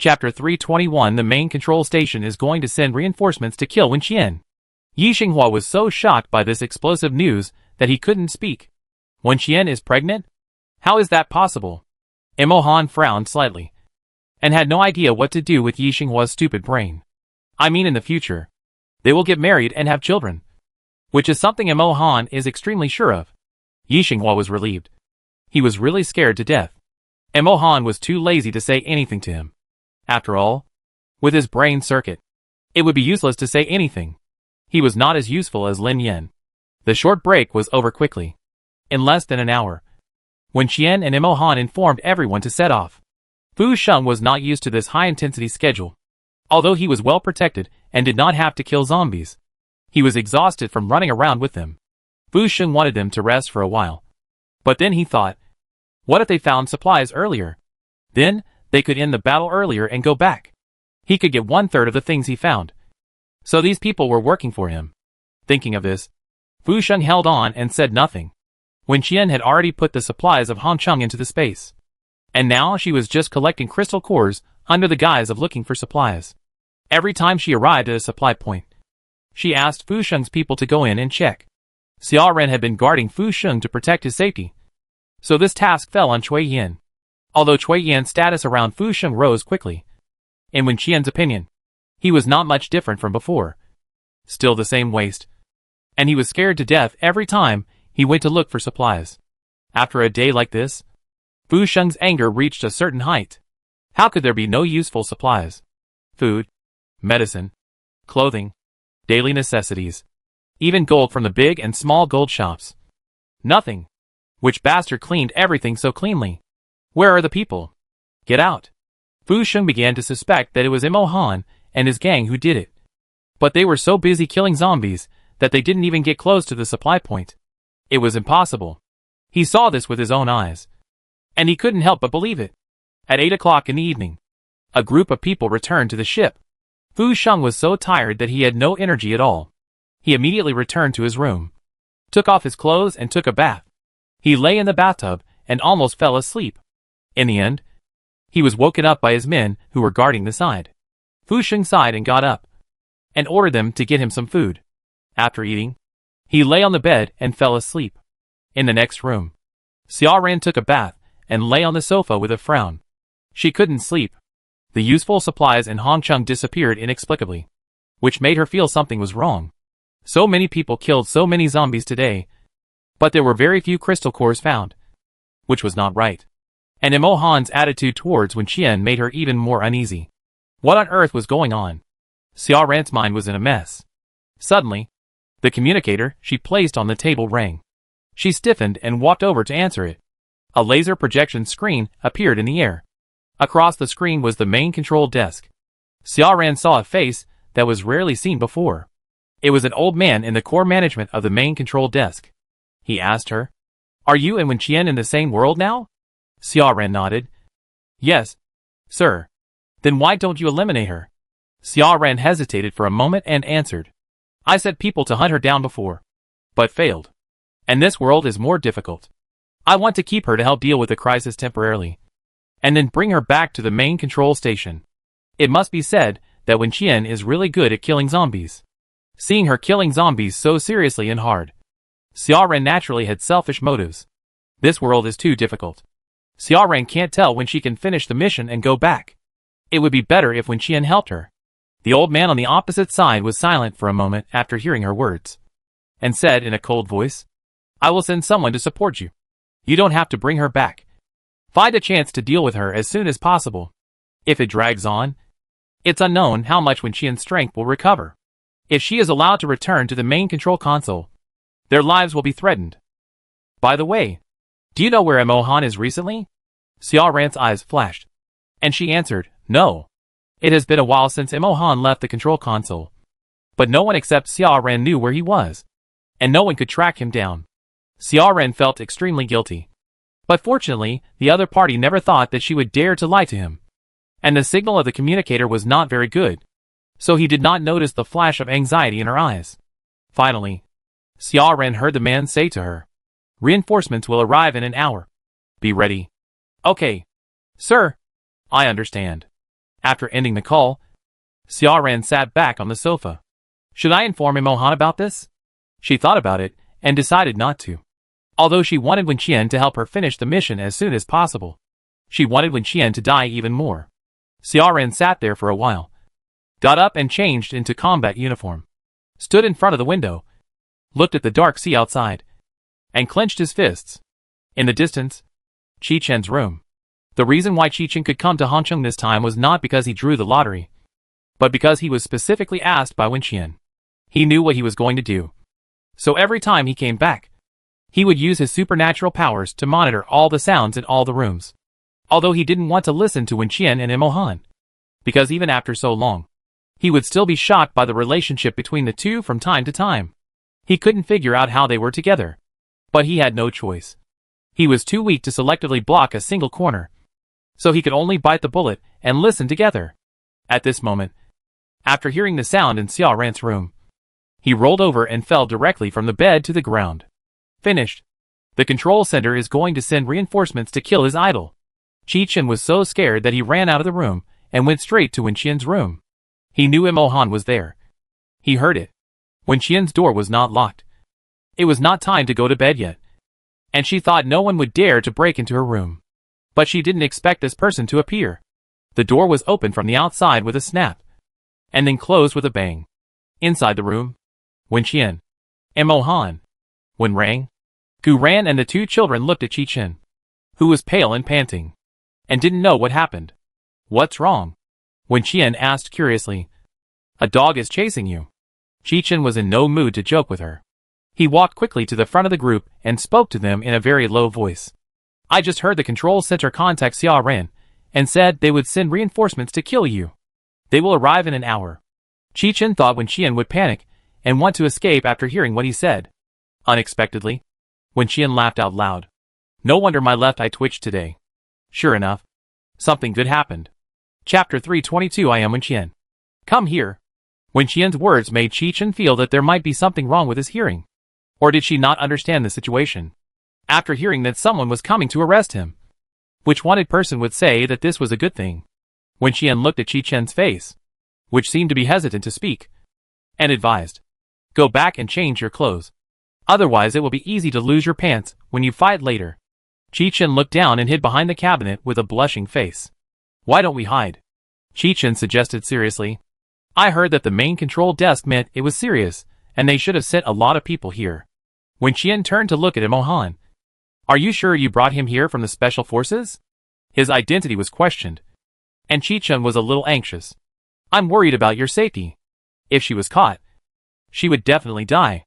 Chapter 321 The main control station is going to send reinforcements to kill Wen Qian. Yi Xinghua was so shocked by this explosive news that he couldn't speak. Wen Qian is pregnant? How is that possible? Imo Han frowned slightly and had no idea what to do with Yi Xinghua's stupid brain. I mean, in the future, they will get married and have children, which is something Imo Han is extremely sure of. Yi Xinghua was relieved. He was really scared to death. Imo Han was too lazy to say anything to him. After all, with his brain circuit, it would be useless to say anything. He was not as useful as Lin Yan. The short break was over quickly. In less than an hour, Wen Qian and Imo Han informed everyone to set off. Fu Sheng was not used to this high-intensity schedule. Although he was well protected and did not have to kill zombies, he was exhausted from running around with them. Fu Sheng wanted them to rest for a while. But then he thought, what if they found supplies earlier? Then, they could end the battle earlier and go back. He could get 1/3 of the things he found. So these people were working for him. Thinking of this, Fu Sheng held on and said nothing. Wen Qian had already put the supplies of Hongcheng into the space, and now she was just collecting crystal cores under the guise of looking for supplies. Every time she arrived at a supply point, she asked Fu Sheng's people to go in and check. Xia Ren had been guarding Fu Sheng to protect his safety, so this task fell on Cui Yin. Although Cui Yin's status around Fu Sheng rose quickly, in Wen Qian's opinion, he was not much different from before. Still the same waste. And he was scared to death every time he went to look for supplies. After a day like this, Fu Sheng's anger reached a certain height. How could there be no useful supplies? Food, medicine, clothing, daily necessities, even gold from the big and small gold shops. Nothing. Which bastard cleaned everything so cleanly? Where are the people? Get out. Fu Sheng began to suspect that it was Imo Han and his gang who did it. But they were so busy killing zombies that they didn't even get close to the supply point. It was impossible. He saw this with his own eyes, and he couldn't help but believe it. At 8 o'clock in the evening, a group of people returned to the ship. Fu Sheng was so tired that he had no energy at all. He immediately returned to his room, took off his clothes and took a bath. He lay in the bathtub and almost fell asleep. In the end, he was woken up by his men who were guarding the side. Fu Sheng sighed and got up, and ordered them to get him some food. After eating, he lay on the bed and fell asleep. In the next room, Xia Ren took a bath and lay on the sofa with a frown. She couldn't sleep. The useful supplies in Hongcheng disappeared inexplicably, which made her feel something was wrong. So many people killed so many zombies today, but there were very few crystal cores found, which was not right. And Imo Han's attitude towards Wen Qian made her even more uneasy. What on earth was going on? Xia Ren's mind was in a mess. Suddenly, the communicator she placed on the table rang. She stiffened and walked over to answer it. A laser projection screen appeared in the air. Across the screen was the main control desk. Xia Ren saw a face that was rarely seen before. It was an old man in the core management of the main control desk. He asked her, "Are you and Wen Qian in the same world now?" Xia Ren nodded. "Yes, sir." "Then why don't you eliminate her?" Xia Ren hesitated for a moment and answered, "I sent people to hunt her down before, but failed. And this world is more difficult. I want to keep her to help deal with the crisis temporarily, and then bring her back to the main control station." It must be said that Wen Qian is really good at killing zombies. Seeing her killing zombies so seriously and hard, Xia Ren naturally had selfish motives. This world is too difficult. Xia Ren can't tell when she can finish the mission and go back. It would be better if Wen Qian helped her. The old man on the opposite side was silent for a moment after hearing her words, and said in a cold voice, "I will send someone to support you. You don't have to bring her back. Find a chance to deal with her as soon as possible. If it drags on, it's unknown how much Wen Qian's strength will recover. If she is allowed to return to the main control console, their lives will be threatened. By the way, do you know where Imo Han is recently?" Xia Ren's eyes flashed, and she answered, "No. It has been a while since Imo Han left the control console. But no one except Xia Ren knew where he was, and no one could track him down." Xia Ren felt extremely guilty. But fortunately, the other party never thought that she would dare to lie to him. And the signal of the communicator was not very good, so he did not notice the flash of anxiety in her eyes. Finally, Xia Ren heard the man say to her, "Reinforcements will arrive in an hour. Be ready." "Okay. Sir." "I understand." After ending the call, Xiaoran sat back on the sofa. Should I inform Imohan about this? She thought about it and decided not to. Although she wanted Wen Qian to help her finish the mission as soon as possible, she wanted Wen Qian to die even more. Xiaoran sat there for a while, got up and changed into combat uniform, stood in front of the window, looked at the dark sea outside, and clenched his fists. In the distance, Qi Chen's room. The reason why Qi Chen could come to Hancheng this time was not because he drew the lottery, but because he was specifically asked by Wen Qian. He knew what he was going to do. So every time he came back, he would use his supernatural powers to monitor all the sounds in all the rooms. Although he didn't want to listen to Wen Qian and Imohan, because even after so long, he would still be shocked by the relationship between the two from time to time. He couldn't figure out how they were together. But he had no choice. He was too weak to selectively block a single corner, so he could only bite the bullet and listen together. At this moment, after hearing the sound in Xiaoran's room, he rolled over and fell directly from the bed to the ground. Finished. The control center is going to send reinforcements to kill his idol. Qi Chen was so scared that he ran out of the room and went straight to Wen Qian's room. He knew Imohan was there. He heard it. Wen Qian's door was not locked. It was not time to go to bed yet, and she thought no one would dare to break into her room. But she didn't expect this person to appear. The door was opened from the outside with a snap, and then closed with a bang. Inside the room, Wen Qian, Imohan, Wen Rang, Gu Ran and the two children looked at Qi Chen, who was pale and panting, and didn't know what happened. What's wrong? Wen Qian asked curiously. A dog is chasing you. Qi Chen was in no mood to joke with her. He walked quickly to the front of the group and spoke to them in a very low voice. I just heard the control center contact Xiaoran and said they would send reinforcements to kill you. They will arrive in an hour. Qi Chen thought Wen Qian would panic and want to escape after hearing what he said. Unexpectedly, Wen Qian laughed out loud. No wonder my left eye twitched today. Sure enough, something good happened. Chapter 322 I am Wen Qian. Come here. Wen Qian's words made Qi Chen feel that there might be something wrong with his hearing. Or did she not understand the situation? After hearing that someone was coming to arrest him, which wanted person would say that this was a good thing. Wen Qian looked at Qi Chen's face, which seemed to be hesitant to speak, and advised, go back and change your clothes. Otherwise it will be easy to lose your pants when you fight later. Qi Chen looked down and hid behind the cabinet with a blushing face. Why don't we hide? Qi Chen suggested seriously. I heard that the main control desk meant it was serious, and they should have sent a lot of people here. Wen Qian turned to look at Imohan. Are you sure you brought him here from the special forces? His identity was questioned, and Qi Chen was a little anxious. I'm worried about your safety. If she was caught, she would definitely die.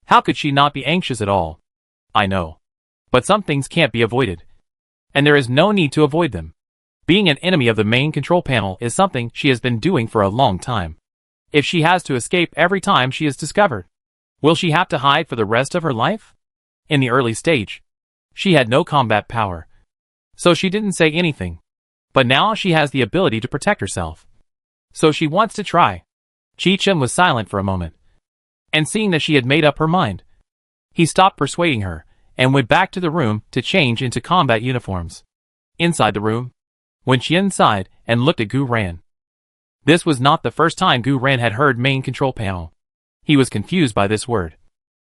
How could she not be anxious at all? I know. But some things can't be avoided, and there is no need to avoid them. Being an enemy of the main control panel is something she has been doing for a long time. If she has to escape every time she is discovered, will she have to hide for the rest of her life? In the early stage, she had no combat power, so she didn't say anything. But now she has the ability to protect herself, so she wants to try. Qi Chen was silent for a moment, and seeing that she had made up her mind, he stopped persuading her and went back to the room to change into combat uniforms. Inside the room, Wen Qian sighed and looked at Gu Ran. This was not the first time Gu Ran had heard main control panel. He was confused by this word,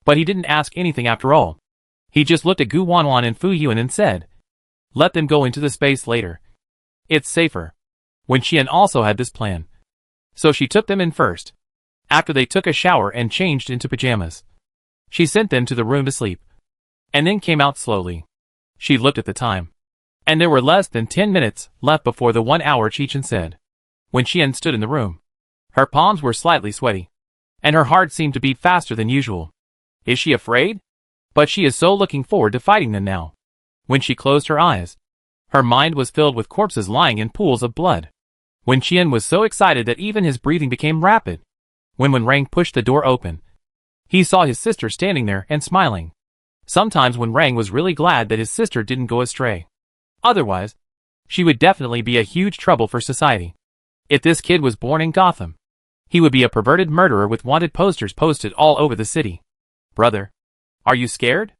but he didn't ask anything after all. He just looked at Gu Wanwan and Fu Yuan and said, let them go into the space later. It's safer. Wen Qian also had this plan, so she took them in first. After they took a shower and changed into pajamas, she sent them to the room to sleep, and then came out slowly. She looked at the time, and there were less than 10 minutes left before the 1 hour Qi Chen said. Wen Qian stood in the room. Her palms were slightly sweaty, and her heart seemed to beat faster than usual. Is she afraid? But she is so looking forward to fighting them now. When she closed her eyes, her mind was filled with corpses lying in pools of blood. Wen Qian was so excited that even his breathing became rapid. When Wen Rang pushed the door open, he saw his sister standing there and smiling. Sometimes Wen Rang was really glad that his sister didn't go astray. Otherwise, she would definitely be a huge trouble for society. If this kid was born in Gotham, he would be a perverted murderer with wanted posters posted all over the city. Brother, are you scared?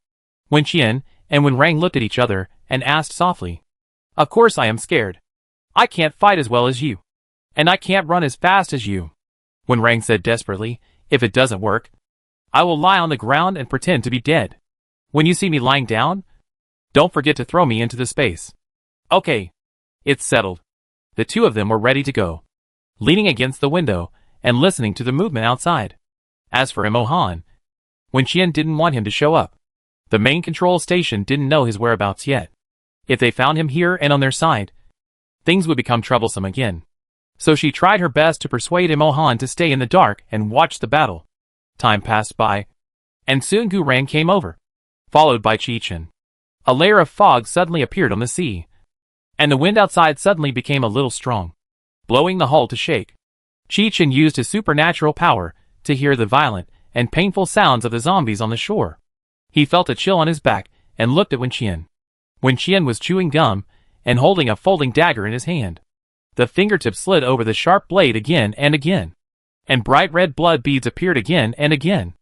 Wen Qian and Wen Rang looked at each other and asked softly. Of course I am scared. I can't fight as well as you. And I can't run as fast as you. When Rang said desperately, if it doesn't work, I will lie on the ground and pretend to be dead. When you see me lying down, don't forget to throw me into the space. Okay. It's settled. The two of them were ready to go, leaning against the window and listening to the movement outside. As for Imohan, Wen Qian didn't want him to show up. The main control station didn't know his whereabouts yet. If they found him here and on their side, things would become troublesome again. So she tried her best to persuade Imohan to stay in the dark and watch the battle. Time passed by, and soon Gu Ran came over, followed by Qi Chen. A layer of fog suddenly appeared on the sea, and the wind outside suddenly became a little strong, blowing the hull to shake. Qi Chen used his supernatural power to hear the violent and painful sounds of the zombies on the shore. He felt a chill on his back and looked at Wen Qian. Wen Qian was chewing gum and holding a folding dagger in his hand. The fingertip slid over the sharp blade again and again, and bright red blood beads appeared again and again,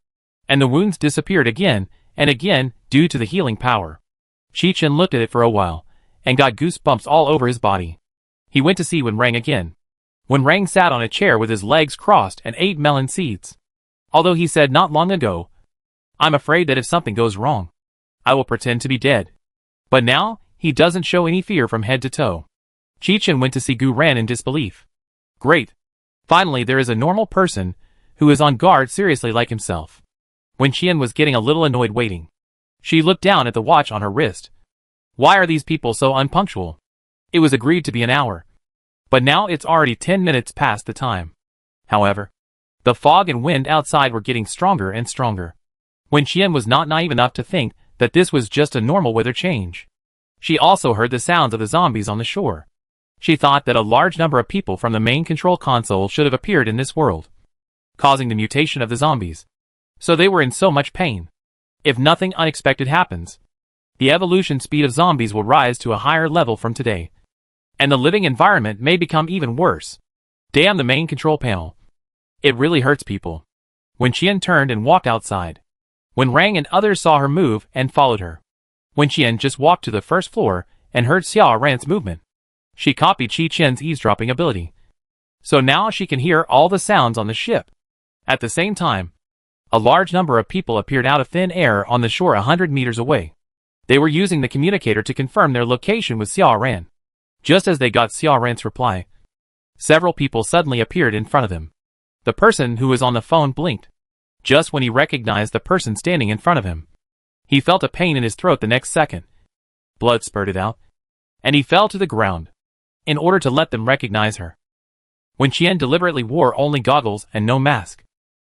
and the wounds disappeared again and again due to the healing power. Qi Chen looked at it for a while and got goosebumps all over his body. He went to see Wen Rang again. Wen Rang sat on a chair with his legs crossed and ate melon seeds. Although he said not long ago, I'm afraid that if something goes wrong, I will pretend to be dead. But now, he doesn't show any fear from head to toe. Qi Chen went to see Gu Ran in disbelief. Great. Finally there is a normal person who is on guard seriously like himself. Wen Qian was getting a little annoyed waiting. She looked down at the watch on her wrist. Why are these people so unpunctual? It was agreed to be an hour. But now it's already 10 minutes past the time. However, the fog and wind outside were getting stronger and stronger. Wen Qian was not naive enough to think that this was just a normal weather change. She also heard the sounds of the zombies on the shore. She thought that a large number of people from the main control console should have appeared in this world, causing the mutation of the zombies. So they were in so much pain. If nothing unexpected happens, the evolution speed of zombies will rise to a higher level from today, and the living environment may become even worse. Damn the main control panel. It really hurts people. Wen Qian turned and walked outside. Wen Rang and others saw her move and followed her. Wen Qian just walked to the first floor and heard Xiao Ran's movement. She copied Qi Chen's eavesdropping ability. So now she can hear all the sounds on the ship. At the same time, a large number of people appeared out of thin air on the shore 100 meters away. They were using the communicator to confirm their location with Xiao Ran. Just as they got Xiao Ran's reply, several people suddenly appeared in front of them. The person who was on the phone blinked. Just when he recognized the person standing in front of him, he felt a pain in his throat the next second. Blood spurted out, and he fell to the ground. In order to let them recognize her, Wen Qian deliberately wore only goggles and no mask.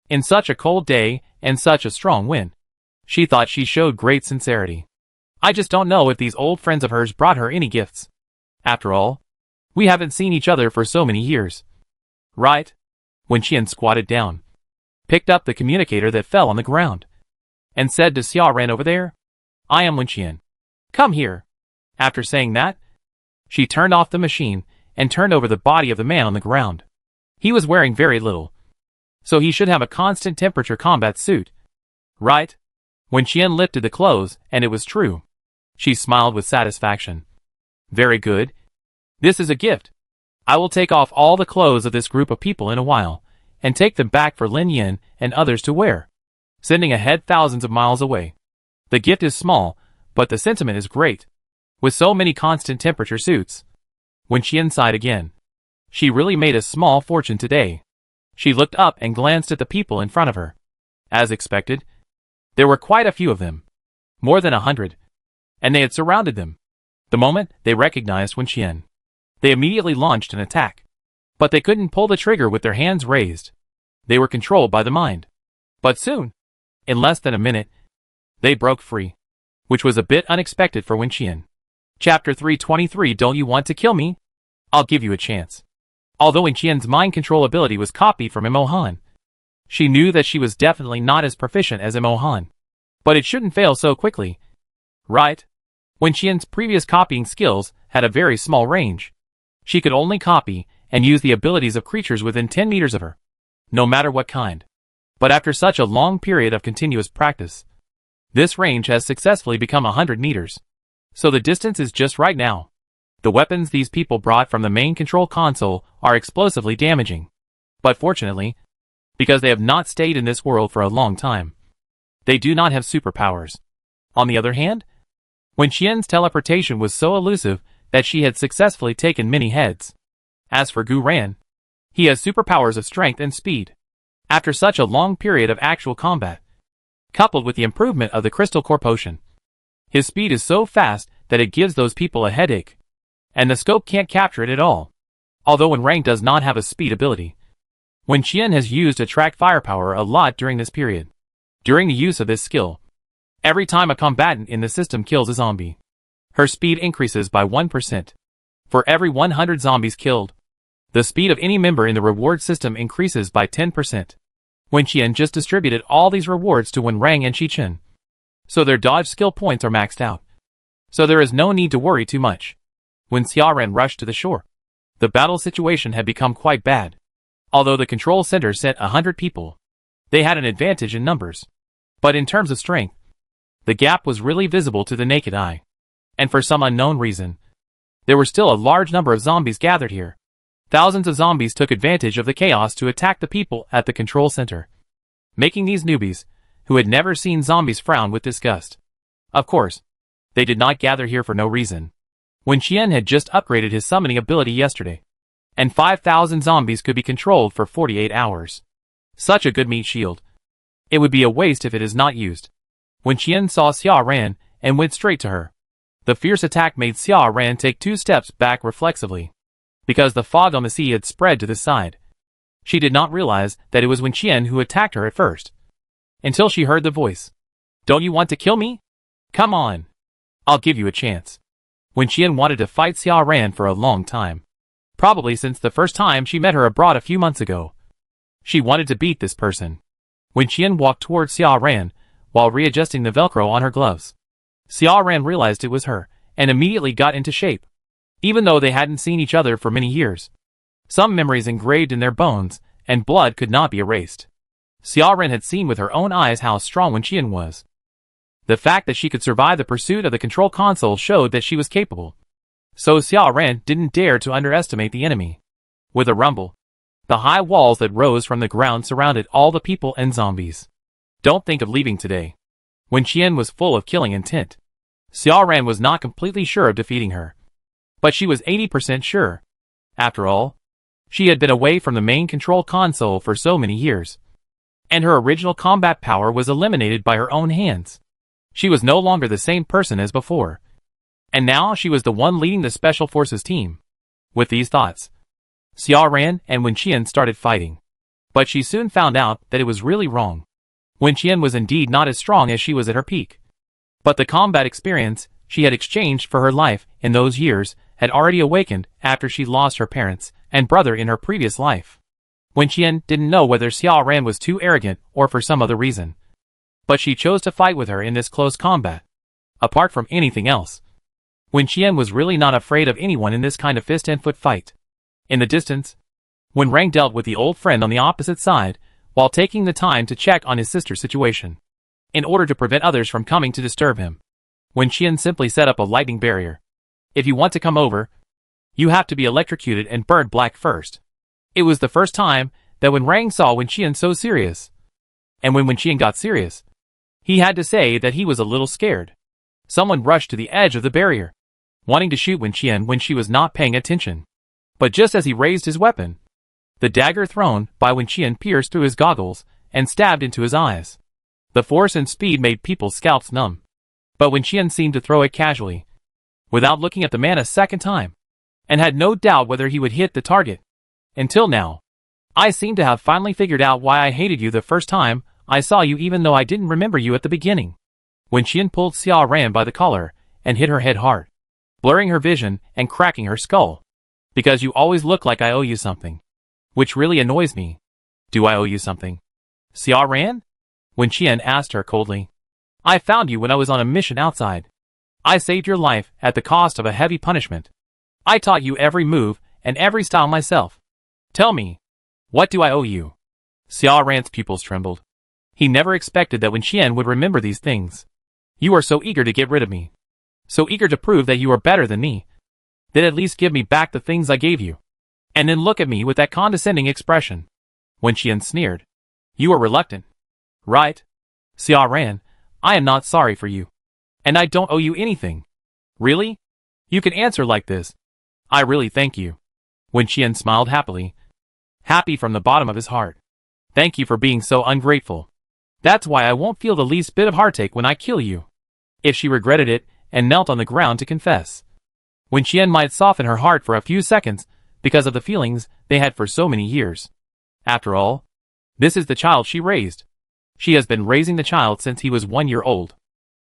In such a cold day and such a strong wind, she thought she showed great sincerity. I just don't know if these old friends of hers brought her any gifts. After all, we haven't seen each other for so many years. Right? Wen Qian squatted down, picked up the communicator that fell on the ground, and said to Xiao Ran over there, I am Wen Qian. Come here. After saying that, she turned off the machine and turned over the body of the man on the ground. He was wearing very little, so he should have a constant temperature combat suit. Right? Wen Qian lifted the clothes, and it was true. She smiled with satisfaction. Very good. This is a gift. I will take off all the clothes of this group of people in a while, and take them back for Lin Yin and others to wear, sending ahead thousands of miles away. The gift is small, but the sentiment is great. With so many constant temperature suits. Wen Qian sighed again. She really made a small fortune today. She looked up and glanced at the people in front of her. As expected, there were quite a few of them. More than 100. And they had surrounded them. The moment they recognized Wen Qian, they immediately launched an attack. But they couldn't pull the trigger with their hands raised. They were controlled by the mind. But soon, in less than a minute, they broke free, which was a bit unexpected for Wen Qian. Chapter 323. Don't you want to kill me? I'll give you a chance. Although Wen Qian's mind control ability was copied from Imohan, she knew that she was definitely not as proficient as Imohan. But it shouldn't fail so quickly. Right? Wen Qian's previous copying skills had a very small range. She could only copy and use the abilities of creatures within 10 meters of her, no matter what kind. But after such a long period of continuous practice, this range has successfully become 100 meters. So the distance is just right now. The weapons these people brought from the main control console are explosively damaging. But fortunately, because they have not stayed in this world for a long time, they do not have superpowers. On the other hand, Wen Qian's teleportation was so elusive that she had successfully taken many heads. As for Gu Ran, he has superpowers of strength and speed. After such a long period of actual combat, coupled with the improvement of the Crystal Core Potion, his speed is so fast that it gives those people a headache, and the scope can't capture it at all. Although Wen Rang does not have a speed ability, Wen Qian has used Attract Firepower a lot during this period. During the use of this skill, every time a combatant in the system kills a zombie, her speed increases by 1%. For every 100 zombies killed, the speed of any member in the reward system increases by 10%. Wen Qian just distributed all these rewards to Wen Rang and Qi Chen, so their dodge skill points are maxed out. So there is no need to worry too much. When Xiaoran rushed to the shore, the battle situation had become quite bad. Although the control center sent 100 people, they had an advantage in numbers. But in terms of strength, the gap was really visible to the naked eye. And for some unknown reason, there were still a large number of zombies gathered here. Thousands of zombies took advantage of the chaos to attack the people at the control center, making these newbies, who had never seen zombies, frown with disgust. Of course, they did not gather here for no reason. Wen Qian had just upgraded his summoning ability yesterday, and 5,000 zombies could be controlled for 48 hours. Such a good meat shield. It would be a waste if it is not used. Wen Qian saw Xiaoran and went straight to her. The fierce attack made Xiaoran take 2 steps back reflexively, because the fog on the sea had spread to the side. She did not realize that it was Wen Qian who attacked her at first, until she heard the voice. "Don't you want to kill me? Come on. I'll give you a chance." Wen Qian wanted to fight Xiaoran for a long time. Probably since the first time she met her abroad a few months ago. She wanted to beat this person. Wen Qian walked towards Xiaoran while readjusting the Velcro on her gloves. Xiaoran realized it was her, and immediately got into shape. Even though they hadn't seen each other for many years, some memories engraved in their bones, and blood could not be erased. Xiaoran had seen with her own eyes how strong Wen Qian was. The fact that she could survive the pursuit of the control console showed that she was capable. So Xiaoran didn't dare to underestimate the enemy. With a rumble, the high walls that rose from the ground surrounded all the people and zombies. "Don't think of leaving today." Wen Qian was full of killing intent. Xiaoran was not completely sure of defeating her, but she was 80% sure. After all, she had been away from the main control console for so many years, and her original combat power was eliminated by her own hands. She was no longer the same person as before, and now she was the one leading the Special Forces team. With these thoughts, Xiaoran and Wen Qian started fighting, but she soon found out that it was really wrong. Wen Qian was indeed not as strong as she was at her peak, but the combat experience she had exchanged for her life in those years had already awakened after she lost her parents and brother in her previous life. Wen Qian didn't know whether Xiaoran was too arrogant or for some other reason, but she chose to fight with her in this close combat. Apart from anything else, Wen Qian was really not afraid of anyone in this kind of fist and foot fight. In the distance, Wen Rang dealt with the old friend on the opposite side while taking the time to check on his sister's situation, in order to prevent others from coming to disturb him. Wen Qian simply set up a lightning barrier. "If you want to come over, you have to be electrocuted and burned black first." It was the first time that Wen Rang saw Wen Qian so serious. And when Wen Qian got serious, he had to say that he was a little scared. Someone rushed to the edge of the barrier, wanting to shoot Wen Qian when she was not paying attention. But just as he raised his weapon, the dagger thrown by Wen Qian pierced through his goggles and stabbed into his eyes. The force and speed made people's scalps numb. But Wen Qian seemed to throw it casually, without looking at the man a second time, and had no doubt whether he would hit the target. "Until now, I seem to have finally figured out why I hated you the first time I saw you, even though I didn't remember you at the beginning." Wen Qian pulled Xiaoran by the collar and hit her head hard, blurring her vision and cracking her skull. "Because you always look like I owe you something, which really annoys me." "Do I owe you something, Xiaoran?" Wen Qian asked her coldly. "I found you when I was on a mission outside. I saved your life at the cost of a heavy punishment. I taught you every move and every style myself. Tell me, what do I owe you?" Xiaoran's pupils trembled. He never expected that Wen Qian would remember these things. "You are so eager to get rid of me, so eager to prove that you are better than me, then at least give me back the things I gave you. And then look at me with that condescending expression. Wen Qian sneered. You are reluctant. Right? Xia Ran, I am not sorry for you. And I don't owe you anything. Really? You can answer like this. I really thank you. Wen Qian smiled happily. Happy from the bottom of his heart. Thank you for being so ungrateful. That's why I won't feel the least bit of heartache when I kill you. If she regretted it, and knelt on the ground to confess. Wen Qian might soften her heart for a few seconds, because of the feelings they had for so many years. After all, this is the child she raised. She has been raising the child since he was 1 year old.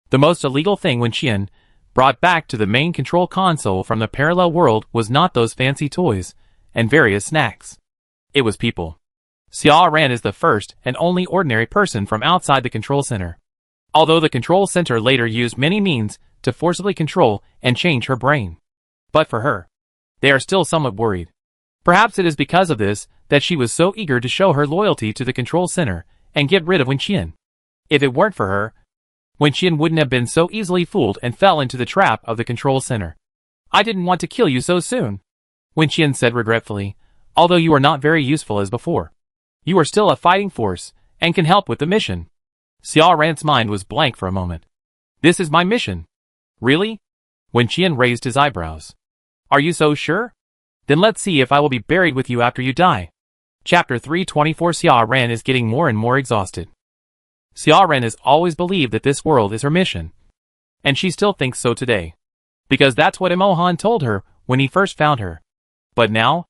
The most illegal thing Wen Qian brought back to the main control console from the parallel world was not those fancy toys and various snacks. It was people. Xia Ran is the first and only ordinary person from outside the control center. Although the control center later used many means to forcibly control and change her brain. But for her, they are still somewhat worried. Perhaps it is because of this that she was so eager to show her loyalty to the control center and get rid of Wen Qian. If it weren't for her, Wen Qian wouldn't have been so easily fooled and fell into the trap of the control center. I didn't want to kill you so soon, Wen Qian said regretfully, although you are not very useful as before. You are still a fighting force and can help with the mission. Xia Ran's mind was blank for a moment. This is my mission. Really? Wen Qian raised his eyebrows. Are you so sure? Then let's see if I will be buried with you after you die. Chapter 324. Xia Ran is getting more and more exhausted. Xia Ran has always believed that this world is her mission. And she still thinks so today. Because that's what Imohan told her when he first found her. But now,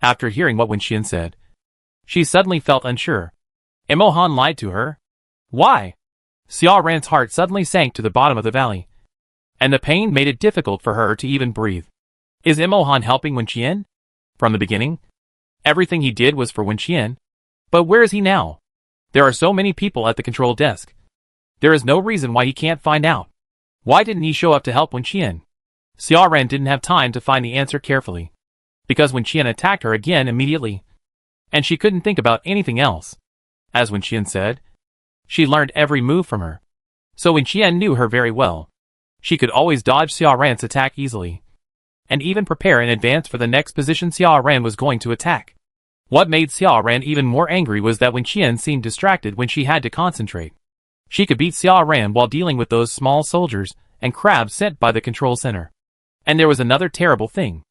after hearing what Wen Qian said, she suddenly felt unsure. Imohan lied to her? Why? Xia Ran's heart suddenly sank to the bottom of the valley. And the pain made it difficult for her to even breathe. Is Imohan helping Wen Qian? From the beginning, everything he did was for Wen Qian. But where is he now? There are so many people at the control desk. There is no reason why he can't find out. Why didn't he show up to help Wen Qian? Xia Ran didn't have time to find the answer carefully. Because Wen Qian attacked her again immediately. And she couldn't think about anything else. As Wen Qian said, she learned every move from her. So Wen Qian knew her very well. She could always dodge Xia Ran's attack easily. And even prepare in advance for the next position Xia Ran was going to attack. What made Xia Ran even more angry was that Wen Qian seemed distracted when she had to concentrate. She could beat Xia Ran while dealing with those small soldiers and crabs sent by the control center. And there was another terrible thing.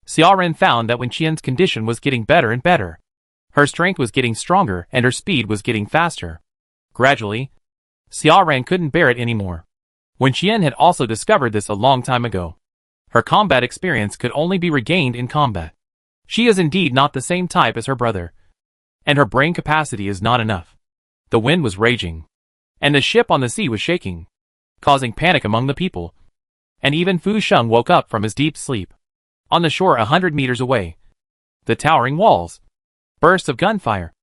Xia Ran found that Wen Qian's condition was getting better and better. Her strength was getting stronger and her speed was getting faster. Gradually, Xia Ran couldn't bear it anymore. Wen Qian had also discovered this a long time ago. Her combat experience could only be regained in combat. She is indeed not the same type as her brother. And her brain capacity is not enough. The wind was raging. And the ship on the sea was shaking, causing panic among the people. And even Fu Sheng woke up from his deep sleep. On the shore 100 meters away, the towering walls, bursts of gunfire,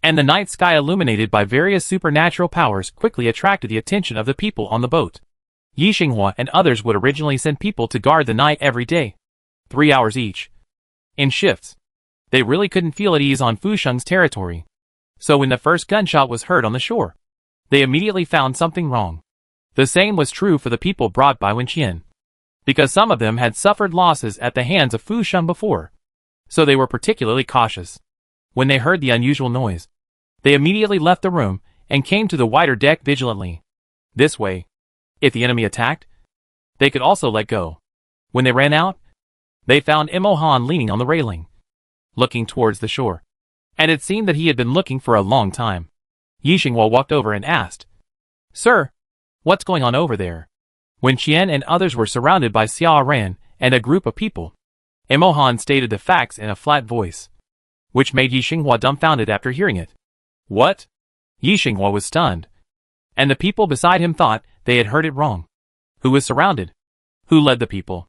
and the night sky illuminated by various supernatural powers quickly attracted the attention of the people on the boat. Yi Xinghua and others would originally send people to guard the night every day, 3 hours each, in shifts. They really couldn't feel at ease on Fu Sheng's territory. So when the first gunshot was heard on the shore, they immediately found something wrong. The same was true for the people brought by Wen Qian, because some of them had suffered losses at the hands of Fu Sheng before. So they were particularly cautious. When they heard the unusual noise, they immediately left the room and came to the wider deck vigilantly. This way, if the enemy attacked, they could also let go. When they ran out, they found Imohan leaning on the railing, looking towards the shore. And it seemed that he had been looking for a long time. Yi Xinghua walked over and asked, Sir, what's going on over there? Wen Qian and others were surrounded by Xia Ran and a group of people. Imohan stated the facts in a flat voice, which made Yi Xinghua dumbfounded after hearing it. What? Yi Xinghua was stunned. And the people beside him thought they had heard it wrong. Who was surrounded? Who led the people?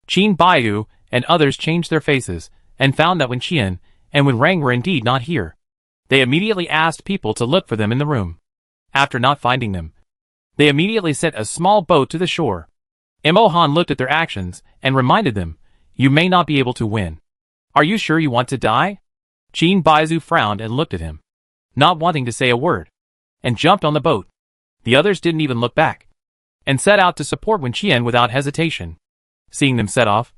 Qin Baiyu and others changed their faces and found that Wen Qian and Wen Rang were indeed not here. They immediately asked people to look for them in the room. After not finding them, they immediately sent a small boat to the shore. Imohan looked at their actions and reminded them, You may not be able to win. Are you sure you want to die? Qin Baiyu frowned and looked at him, not wanting to say a word, and jumped on the boat. The others didn't even look back, and set out to support Wen Qian without hesitation. Seeing them set off,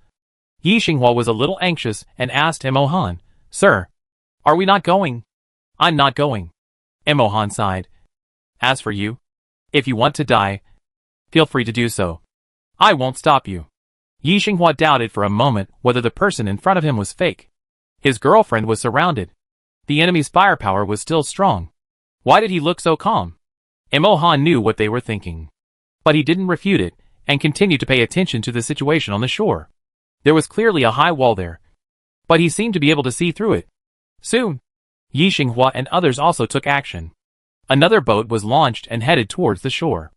Yi Xinghua was a little anxious and asked Imo Han, "Sir, are we not going?" "I'm not going." Imo Han sighed. "As for you, if you want to die, feel free to do so. I won't stop you." Yi Xinghua doubted for a moment whether the person in front of him was fake. His girlfriend was surrounded. The enemy's firepower was still strong. Why did he look so calm? Imo Han knew what they were thinking. But he didn't refute it, and continued to pay attention to the situation on the shore. There was clearly a high wall there, but he seemed to be able to see through it. Soon, Yi Xinghua and others also took action. Another boat was launched and headed towards the shore.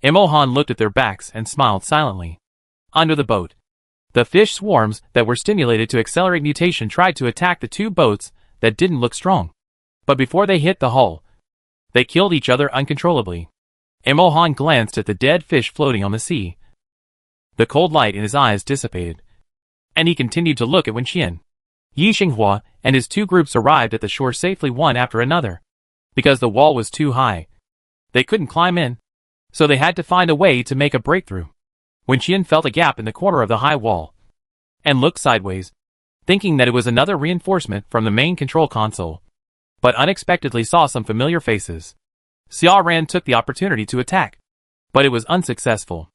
Imo Han looked at their backs and smiled silently. Under the boat, the fish swarms that were stimulated to accelerate mutation tried to attack the two boats that didn't look strong. But before they hit the hull, they killed each other uncontrollably. Imo Han glanced at the dead fish floating on the sea. The cold light in his eyes dissipated, and he continued to look at Wen Qian. Yi Xinghua and his two groups arrived at the shore safely one after another. Because the wall was too high, they couldn't climb in, so they had to find a way to make a breakthrough. Wen Qian felt a gap in the corner of the high wall, and looked sideways, thinking that it was another reinforcement from the main control console, but unexpectedly saw some familiar faces. Xia Ran took the opportunity to attack, but it was unsuccessful.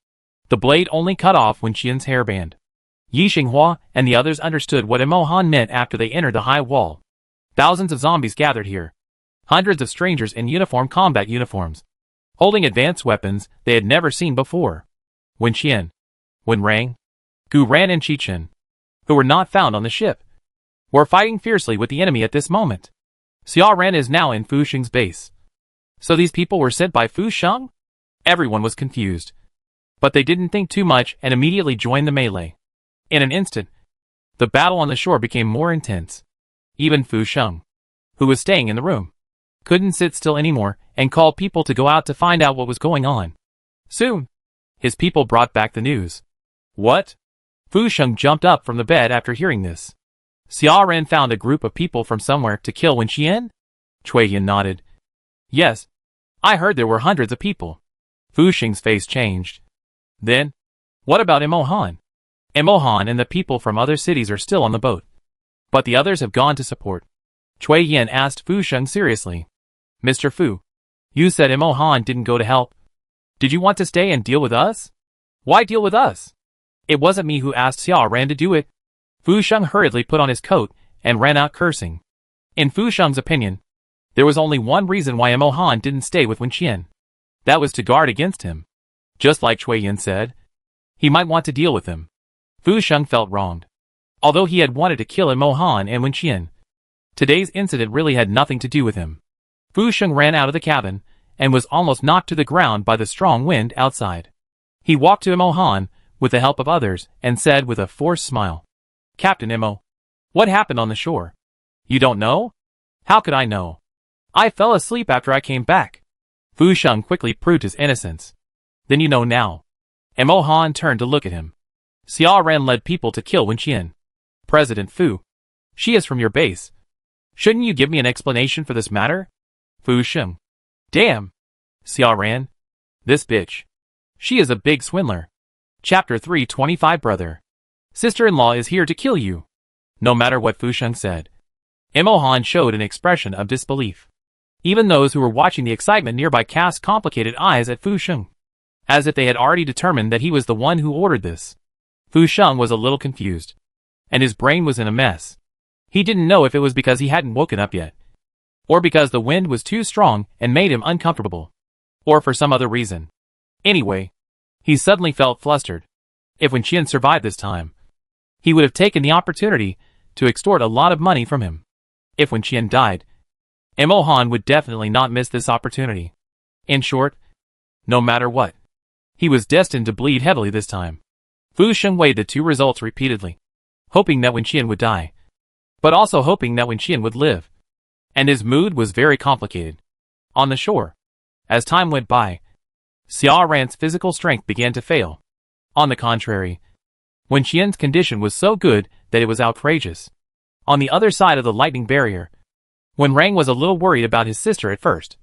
The blade only cut off Wen Qian's hairband. Yi Xinghua and the others understood what Imo Han meant after they entered the high wall. Thousands of zombies gathered here. Hundreds of strangers in combat uniforms, holding advanced weapons they had never seen before. Wen Qian, Wen Rang, Gu Ran and Qi Chen, who were not found on the ship, were fighting fiercely with the enemy at this moment. Xia Ran is now in Fu Sheng's base. So these people were sent by Fu Sheng? Everyone was confused. But they didn't think too much and immediately joined the melee. In an instant, the battle on the shore became more intense. Even Fu Sheng, who was staying in the room, couldn't sit still anymore and called people to go out to find out what was going on. Soon, his people brought back the news. What? Fu Sheng jumped up from the bed after hearing this. Xia Ran found a group of people from somewhere to kill Wen Qian? Cui Yin nodded. Yes, I heard there were hundreds of people. Fu Sheng's face changed. Then, what about Imo Han? Imo Han and the people from other cities are still on the boat, but the others have gone to support. Cui Yin asked Fu Sheng seriously. Mr. Fu, you said Imo Han didn't go to help. Did you want to stay and deal with us? Why deal with us? It wasn't me who asked Xia Ran to do it. Fu Sheng hurriedly put on his coat and ran out cursing. In Fu Sheng's opinion, there was only one reason why Imo Han didn't stay with Wen Qian. That was to guard against him. Just like Cui Yin said, he might want to deal with him. Fu Sheng felt wronged. Although he had wanted to kill Imo Han and Wen Qian, today's incident really had nothing to do with him. Fu Sheng ran out of the cabin and was almost knocked to the ground by the strong wind outside. He walked to Imo Han with the help of others and said with a forced smile, Captain Imo, what happened on the shore? You don't know? How could I know? I fell asleep after I came back. Fu Sheng quickly proved his innocence. Then you know now. Imo Han turned to look at him. Xia Ran led people to kill Wen Qian. President Fu, she is from your base. Shouldn't you give me an explanation for this matter? Fu Sheng. Damn. Xia Ran. This bitch. She is a big swindler. Chapter 325 Brother. Sister-in-law is here to kill you. No matter what Fu Sheng said, Imo Han showed an expression of disbelief. Even those who were watching the excitement nearby cast complicated eyes at Fu Sheng, as if they had already determined that he was the one who ordered this. Fu Sheng was a little confused, and his brain was in a mess. He didn't know if it was because he hadn't woken up yet, or because the wind was too strong and made him uncomfortable, or for some other reason. Anyway, he suddenly felt flustered. If Wen Qian survived this time, he would have taken the opportunity to extort a lot of money from him. If Wen Qian died, Imo Han would definitely not miss this opportunity. In short, no matter what, he was destined to bleed heavily this time. Fu Sheng weighed the two results repeatedly, hoping that Wen Qian would die, but also hoping that Wen Qian would live. And his mood was very complicated. On the shore, as time went by, Xia Ran's physical strength began to fail. On the contrary, Wen Qian's condition was so good that it was outrageous. On the other side of the lightning barrier, Wen Rang was a little worried about his sister at first,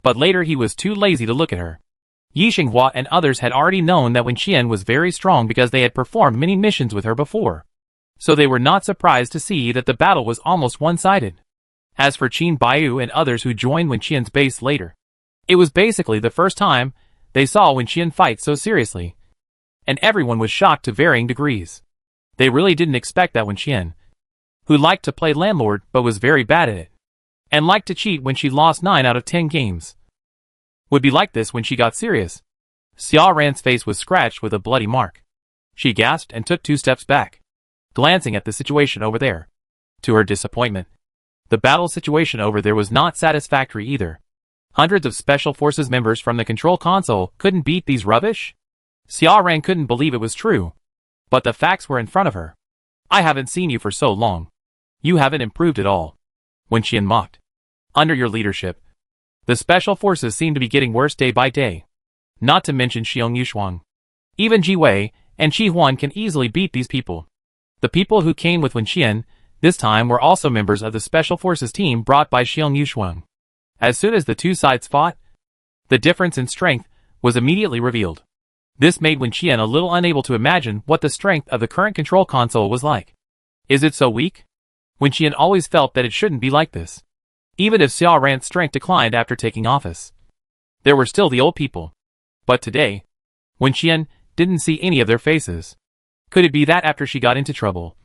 but later he was too lazy to look at her. Yi Xinghua and others had already known that Wen Qian was very strong because they had performed many missions with her before. so they were not surprised to see that the battle was almost one-sided. As for Qin Baiyu and others who joined Wen Qian's base later, it was basically the first time they saw Wen Qian fight so seriously, and everyone was shocked to varying degrees. They really didn't expect that Wen Qian, who liked to play landlord but was very bad at it, and liked to cheat when she lost 9 out of 10 games, would be like this when she got serious. Xia Ran's face was scratched with a bloody mark. She gasped and took 2 steps back, glancing at the situation over there. To her disappointment, the battle situation over there was not satisfactory either. Hundreds of Special Forces members from the control console couldn't beat these rubbish? Xia Ran couldn't believe it was true. But the facts were in front of her. I haven't seen you for so long. You haven't improved at all. Wen Qian mocked. Under your leadership, the Special Forces seem to be getting worse day by day. Not to mention Xiong Yushuang. Even Ji Wei and Qi Huan can easily beat these people. The people who came with Wen Qian this time were also members of the Special Forces team brought by Xiong Yushuang. As soon as the two sides fought, the difference in strength was immediately revealed. This made Wen Qian a little unable to imagine what the strength of the current control console was like. Is it so weak? Wen Qian always felt that it shouldn't be like this. Even if Xia Ran's strength declined after taking office, there were still the old people. But today, Wen Qian didn't see any of their faces. Could it be that after she got into trouble,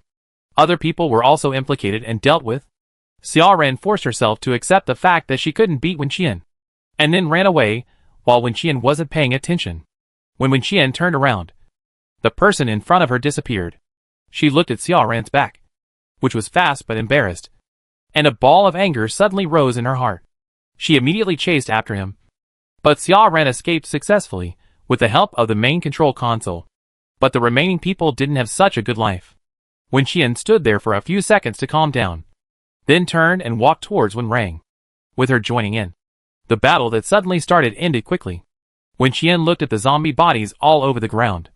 other people were also implicated and dealt with? Xia Ran forced herself to accept the fact that she couldn't beat Wen Qian, and then ran away while Wen Qian wasn't paying attention. When Wen Qian turned around, the person in front of her disappeared. She looked at Xia Ran's back, which was fast but embarrassed, and a ball of anger suddenly rose in her heart. She immediately chased after him, but Xia Ran escaped successfully with the help of the main control console. But the remaining people didn't have such a good life. Wen Qian stood there for a few seconds to calm down, then turned and walked towards Wen Rang, with her joining in. The battle that suddenly started ended quickly. Wen Qian looked at the zombie bodies all over the ground,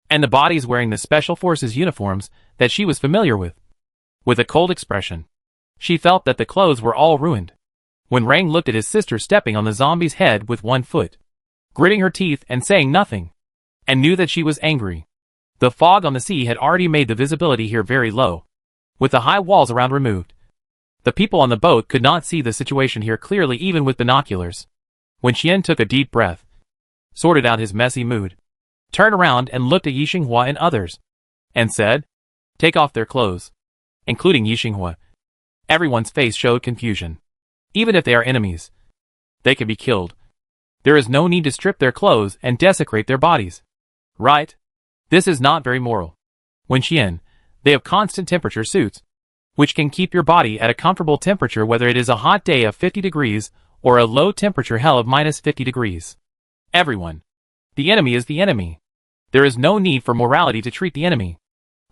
and the bodies wearing the Special Forces uniforms that she was familiar with. With a cold expression, she felt that the clothes were all ruined. Wen Rang looked at his sister stepping on the zombie's head with one foot, gritting her teeth and saying nothing, and knew that she was angry. The fog on the sea had already made the visibility here very low, with the high walls around removed. The people on the boat could not see the situation here clearly even with binoculars. Wen Qian took a deep breath, sorted out his messy mood, turned around and looked at Yixinghua and others, and said, "Take off their clothes," including Yixinghua. Everyone's face showed confusion. Even if they are enemies, they can be killed. There is no need to strip their clothes and desecrate their bodies. Right? This is not very moral. Wen Qian, they have constant temperature suits, which can keep your body at a comfortable temperature whether it is a hot day of 50 degrees or a low temperature hell of -50 degrees. Everyone. The enemy is the enemy. There is no need for morality to treat the enemy,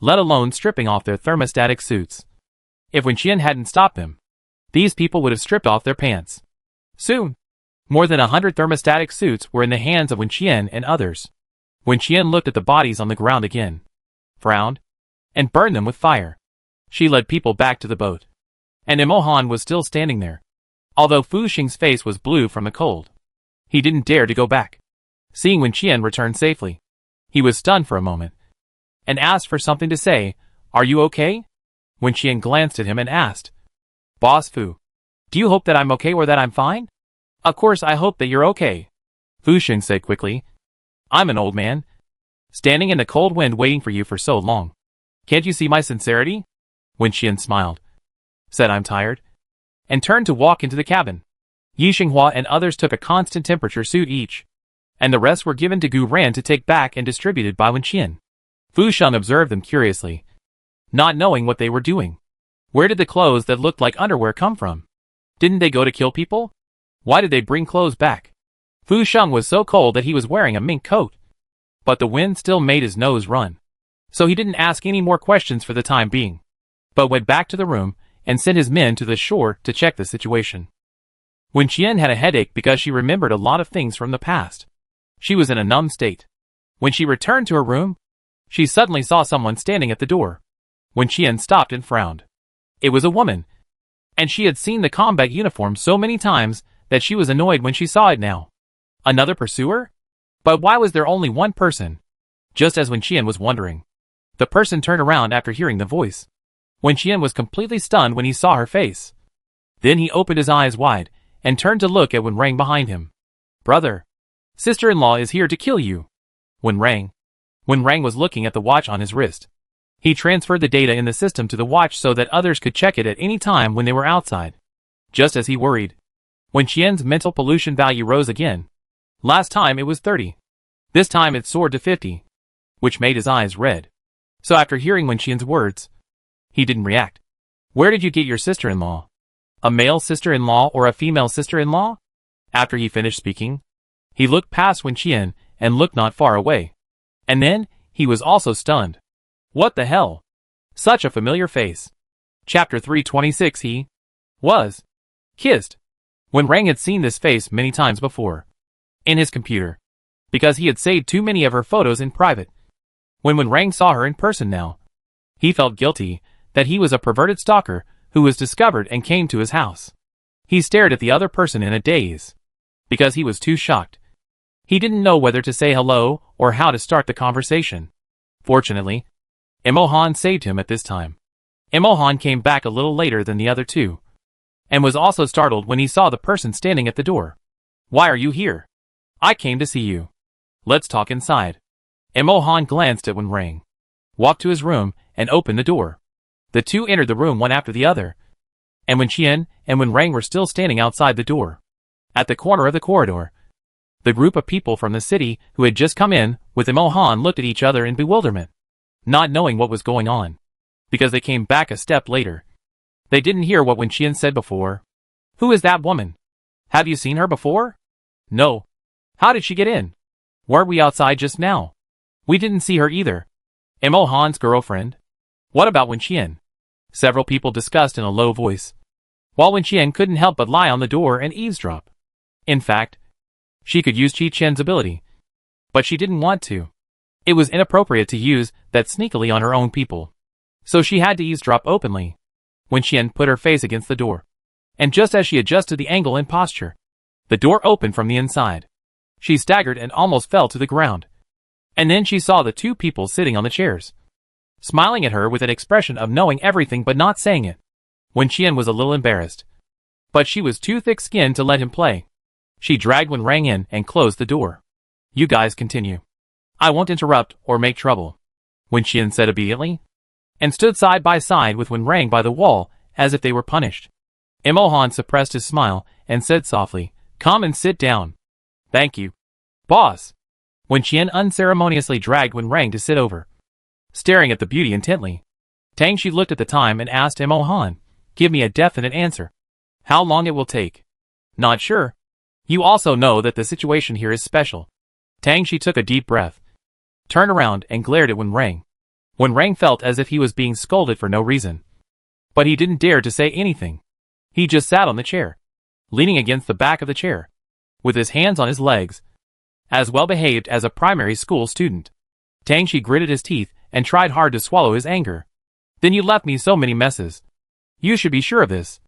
let alone stripping off their thermostatic suits. If Wen Qian hadn't stopped them, these people would have stripped off their pants. Soon, more than 100 thermostatic suits were in the hands of Wen Qian and others. Wen Qian looked at the bodies on the ground again, frowned, and burned them with fire. She led people back to the boat, and Imohan was still standing there. Although Fu Xing's face was blue from the cold, he didn't dare to go back. Seeing Wen Qian return safely, he was stunned for a moment, and asked for something to say. "Are you okay?" Wen Qian glanced at him and asked, "Boss Fu, do you hope that I'm okay or that I'm fine?" "Of course I hope that you're okay," Fu Xing said quickly. "I'm an old man, standing in the cold wind waiting for you for so long. Can't you see my sincerity?" Wen Qian smiled, said, "I'm tired," and turned to walk into the cabin. Yixinghua and others took a constant temperature suit each, and the rest were given to Gu Ran to take back and distributed by Wen Qian. Fu Sheng observed them curiously, not knowing what they were doing. Where did the clothes that looked like underwear come from? Didn't they go to kill people? Why did they bring clothes back? Fu Sheng was so cold that he was wearing a mink coat, but the wind still made his nose run, so he didn't ask any more questions for the time being, but went back to the room and sent his men to the shore to check the situation. Wen Qian had a headache because she remembered a lot of things from the past. She was in a numb state. When she returned to her room, she suddenly saw someone standing at the door. Wen Qian stopped and frowned. It was a woman, and she had seen the combat uniform so many times that she was annoyed when she saw it now. Another pursuer? But why was there only one person? Just as Wen Qian was wondering, The person turned around after hearing the voice. Wen Qian was completely stunned when he saw her face. Then he opened his eyes wide and turned to look at Wen Rang behind him. Brother, sister-in-law is here to kill you. Wen Rang was looking at the watch on his wrist. He transferred the data in the system to the watch so that others could check it at any time when they were outside. Just as he worried, Wen Qian's mental pollution value rose again. Last time it was 30. This time it soared to 50, which made his eyes red. So after hearing Wen Qian's words, he didn't react. Where did you get your sister-in-law? A male sister-in-law or a female sister-in-law? After he finished speaking, he looked past Wen Qian and looked not far away. And then, he was also stunned. What the hell? Such a familiar face. Chapter 326 He was kissed. Wen Rang had seen this face many times before. In his computer. Because he had saved too many of her photos in private. When Wen Rang saw her in person now, he felt guilty that he was a perverted stalker who was discovered and came to his house. He stared at the other person in a daze. Because he was too shocked. He didn't know whether to say hello or how to start the conversation. Fortunately, Imohan saved him at this time. Imohan came back a little later than the other two, and was also startled when he saw the person standing at the door. Why are you here? I came to see you. Let's talk inside. Imohan glanced at Wen Rang, walked to his room, and opened the door. The two entered the room one after the other, and Wen Qian and Wen Rang were still standing outside the door. At the corner of the corridor, the group of people from the city who had just come in with Imohan looked at each other in bewilderment, not knowing what was going on, because they came back a step later. They didn't hear what Wen Qian said before. Who is that woman? Have you seen her before? No. How did she get in? Weren't we outside just now? We didn't see her either. Imohan's girlfriend? What about Wen Qian? Several people discussed in a low voice, while Wen Qian couldn't help but lie on the door and eavesdrop. In fact, she could use Qi Qian's ability, but she didn't want to. It was inappropriate to use that sneakily on her own people. So she had to eavesdrop openly. Wen Qian put her face against the door, and just as she adjusted the angle and posture, the door opened from the inside. She staggered and almost fell to the ground. And then she saw the two people sitting on the chairs, smiling at her with an expression of knowing everything but not saying it. Wen Qian was a little embarrassed, but she was too thick-skinned to let him play. She dragged Wen Rang in and closed the door. You guys continue. I won't interrupt or make trouble, Wen Qian said obediently, and stood side by side with Wen Rang by the wall as if they were punished. Imohan suppressed his smile and said softly, Come and sit down. Thank you, boss. Wen Qian unceremoniously dragged Wen Rang to sit over, staring at the beauty intently. Tangxi looked at the time and asked Imohan, Give me a definite answer. How long it will take? Not sure. You also know that the situation here is special. Tangxi took a deep breath, turned around and glared at Wen Rang. Wen Rang felt as if he was being scolded for no reason. But he didn't dare to say anything. He just sat on the chair, leaning against the back of the chair, with his hands on his legs, as well behaved as a primary school student. Tangxi gritted his teeth and tried hard to swallow his anger. Then you left me so many messes. You should be sure of this.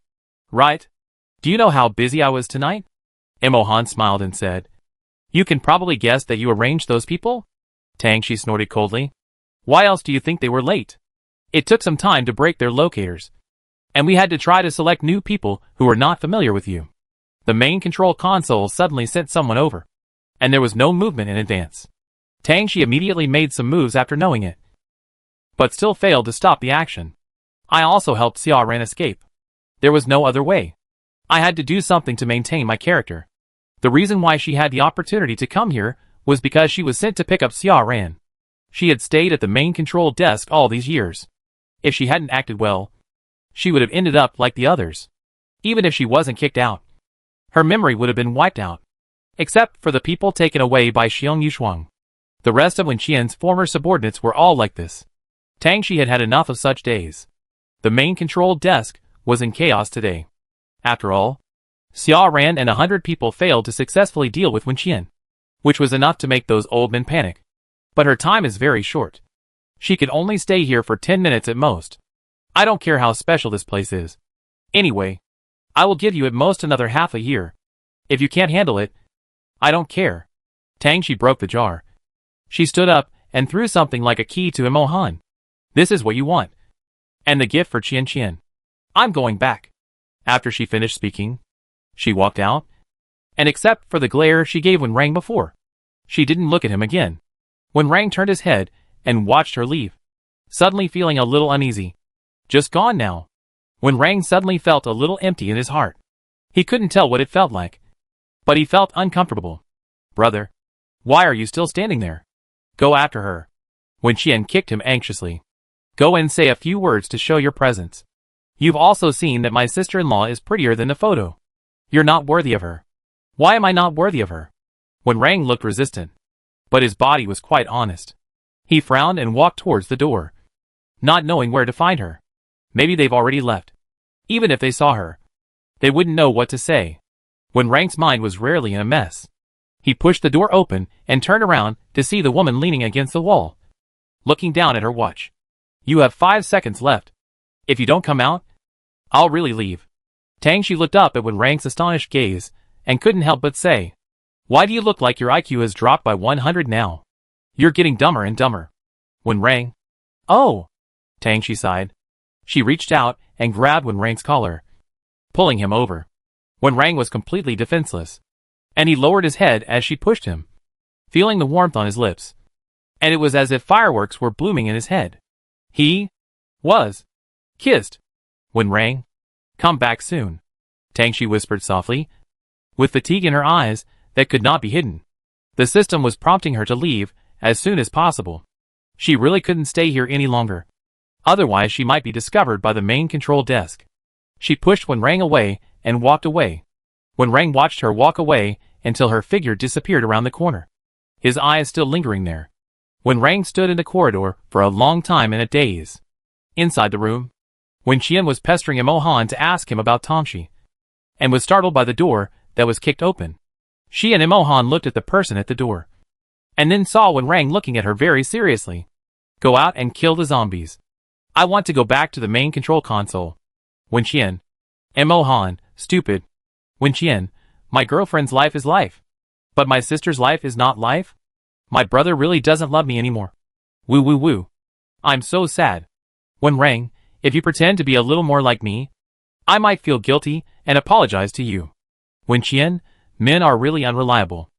Right? Do you know how busy I was tonight? Imohan smiled and said, You can probably guess that you arranged those people? Tangxi snorted coldly. Why else do you think they were late? It took some time to break their locators, and we had to try to select new people who were not familiar with you. The main control console suddenly sent someone over, and there was no movement in advance. Tangxi immediately made some moves after knowing it, but still failed to stop the action. I also helped Xia Ran escape. There was no other way. I had to do something to maintain my character. The reason why she had the opportunity to come here was because she was sent to pick up Xia Ran. She had stayed at the main control desk all these years. If she hadn't acted well, she would have ended up like the others. Even if she wasn't kicked out, her memory would have been wiped out, except for the people taken away by Xiong Yushuang. The rest of Wen Qian's former subordinates were all like this. Tangxi had had enough of such days. The main control desk was in chaos today. After all, Xia Ran and 100 people failed to successfully deal with Wen Qian, which was enough to make those old men panic. But her time is very short. She could only stay here for 10 minutes at most. I don't care how special this place is. Anyway, I will give you at most another half a year. If you can't handle it, I don't care. Tangxi broke the jar. She stood up and threw something like a key to Imohan. This is what you want. And the gift for Qian Qian. I'm going back. After she finished speaking, she walked out, and except for the glare she gave when Rang before, she didn't look at him again. When Rang turned his head and watched her leave, suddenly feeling a little uneasy. Just gone now. When Rang suddenly felt a little empty in his heart. He couldn't tell what it felt like, but he felt uncomfortable. Brother, why are you still standing there? Go after her. When Qian kicked him anxiously. Go and say a few words to show your presence. You've also seen that my sister-in-law is prettier than the photo. You're not worthy of her. Why am I not worthy of her? When Rang looked resistant, but his body was quite honest. He frowned and walked towards the door, not knowing where to find her. Maybe they've already left. Even if they saw her, they wouldn't know what to say. When Rang's mind was rarely in a mess, he pushed the door open and turned around to see the woman leaning against the wall, looking down at her watch. You have 5 seconds left. If you don't come out, I'll really leave. She looked up at Rang's astonished gaze and couldn't help but say, why do you look like your IQ has dropped by 100 now? You're getting dumber and dumber. When Rang, oh, she sighed. She reached out and grabbed Rang's collar, pulling him over. Rang was completely defenseless, and he lowered his head as she pushed him, feeling the warmth on his lips. And it was as if fireworks were blooming in his head. He was kissed. Rang, come back soon. She whispered softly, with fatigue in her eyes that could not be hidden. The system was prompting her to leave as soon as possible. She really couldn't stay here any longer. Otherwise she might be discovered by the main control desk. She pushed Rang away and walked away. Rang watched her walk away until her figure disappeared around the corner, his eyes still lingering there. Rang stood in the corridor for a long time in a daze. Inside the room, Qian was pestering Imohan to ask him about Tamshi, and was startled by the door that was kicked open. She and Imohan looked at the person at the door, and then saw Rang looking at her very seriously. Go out and kill the zombies. I want to go back to the main control console. Qian, Imohan, stupid. Qian, my girlfriend's life is life. But my sister's life is not life? My brother really doesn't love me anymore. Woo woo woo. I'm so sad. Rang, if you pretend to be a little more like me, I might feel guilty and apologize to you. Qian, men are really unreliable.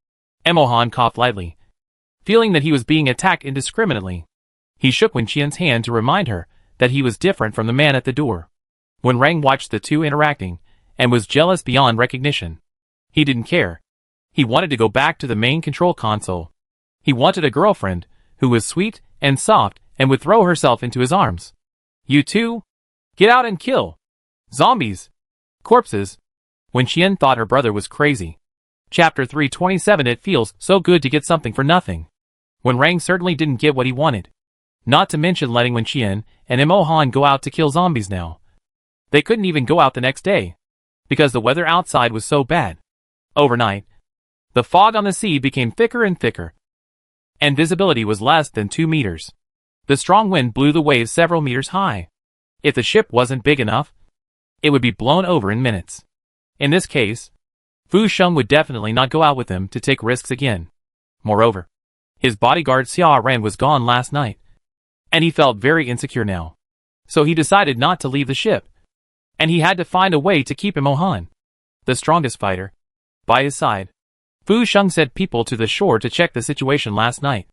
Imohan coughed lightly, feeling that he was being attacked indiscriminately. He shook Qian's hand to remind her that he was different from the man at the door. Rang watched the two interacting and was jealous beyond recognition. He didn't care. He wanted to go back to the main control console. He wanted a girlfriend who was sweet and soft and would throw herself into his arms. You two, get out and kill zombies, corpses. Qian thought her brother was crazy. Chapter 327. It feels so good to get something for nothing. Rang certainly didn't get what he wanted. Not to mention letting Qian and Imohan go out to kill zombies now. They couldn't even go out the next day, because the weather outside was so bad. Overnight, the fog on the sea became thicker and thicker, and visibility was less than 2 meters. The strong wind blew the waves several meters high. If the ship wasn't big enough, it would be blown over in minutes. In this case, Fu Sheng would definitely not go out with him to take risks again. Moreover, his bodyguard Xia Ran was gone last night, and he felt very insecure now. So he decided not to leave the ship, and he had to find a way to keep Imohan, the strongest fighter, by his side. Fu Sheng sent people to the shore to check the situation last night,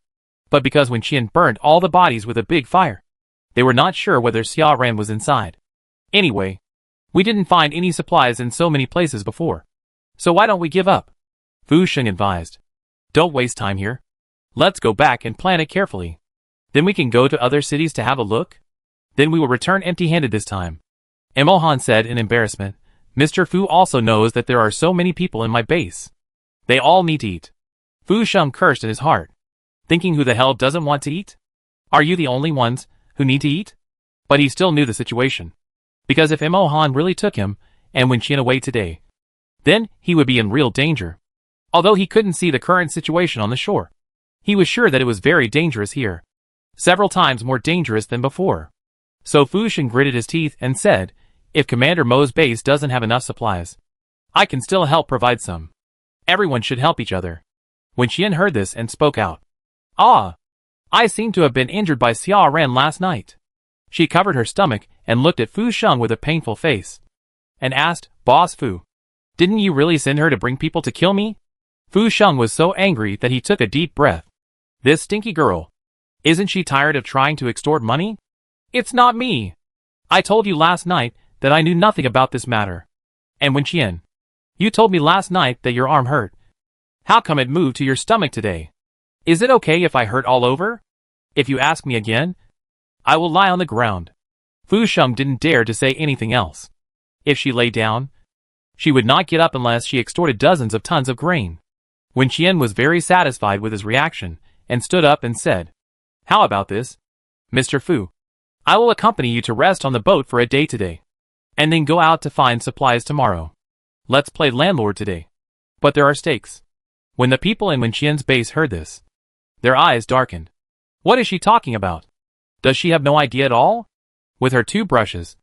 but because Qian burned all the bodies with a big fire, they were not sure whether Xia Ran was inside. Anyway, we didn't find any supplies in so many places before, so why don't we give up? Fu Sheng advised. Don't waste time here. Let's go back and plan it carefully. Then we can go to other cities to have a look. Then we will return empty-handed this time. Imohan said in embarrassment. Mr. Fu also knows that there are so many people in my base. They all need to eat. Fu Sheng cursed in his heart, thinking who the hell doesn't want to eat? Are you the only ones who need to eat? But he still knew the situation, because if Imohan really took him and Qian away today, then he would be in real danger. Although he couldn't see the current situation on the shore, he was sure that it was very dangerous here, several times more dangerous than before. So Fu Sheng gritted his teeth and said, if Commander Mo's base doesn't have enough supplies, I can still help provide some. Everyone should help each other. Qian heard this and spoke out. Ah! I seem to have been injured by Xia Ran last night. She covered her stomach and looked at Fu Sheng with a painful face. And asked, Boss Fu, didn't you really send her to bring people to kill me? Fu Sheng was so angry that he took a deep breath. This stinky girl. Isn't she tired of trying to extort money? It's not me. I told you last night that I knew nothing about this matter. And Wen Qian, you told me last night that your arm hurt. How come it moved to your stomach today? Is it okay if I hurt all over? If you ask me again, I will lie on the ground. Fu Sheng didn't dare to say anything else. If she lay down, she would not get up unless she extorted dozens of tons of grain. Wen Qian was very satisfied with his reaction and stood up and said, How about this, Mr. Fu? I will accompany you to rest on the boat for a day today, and then go out to find supplies tomorrow. Let's play landlord today. But there are stakes. When the people in Wen Qian's base heard this, their eyes darkened. What is she talking about? Does she have no idea at all? With her 2 brushes,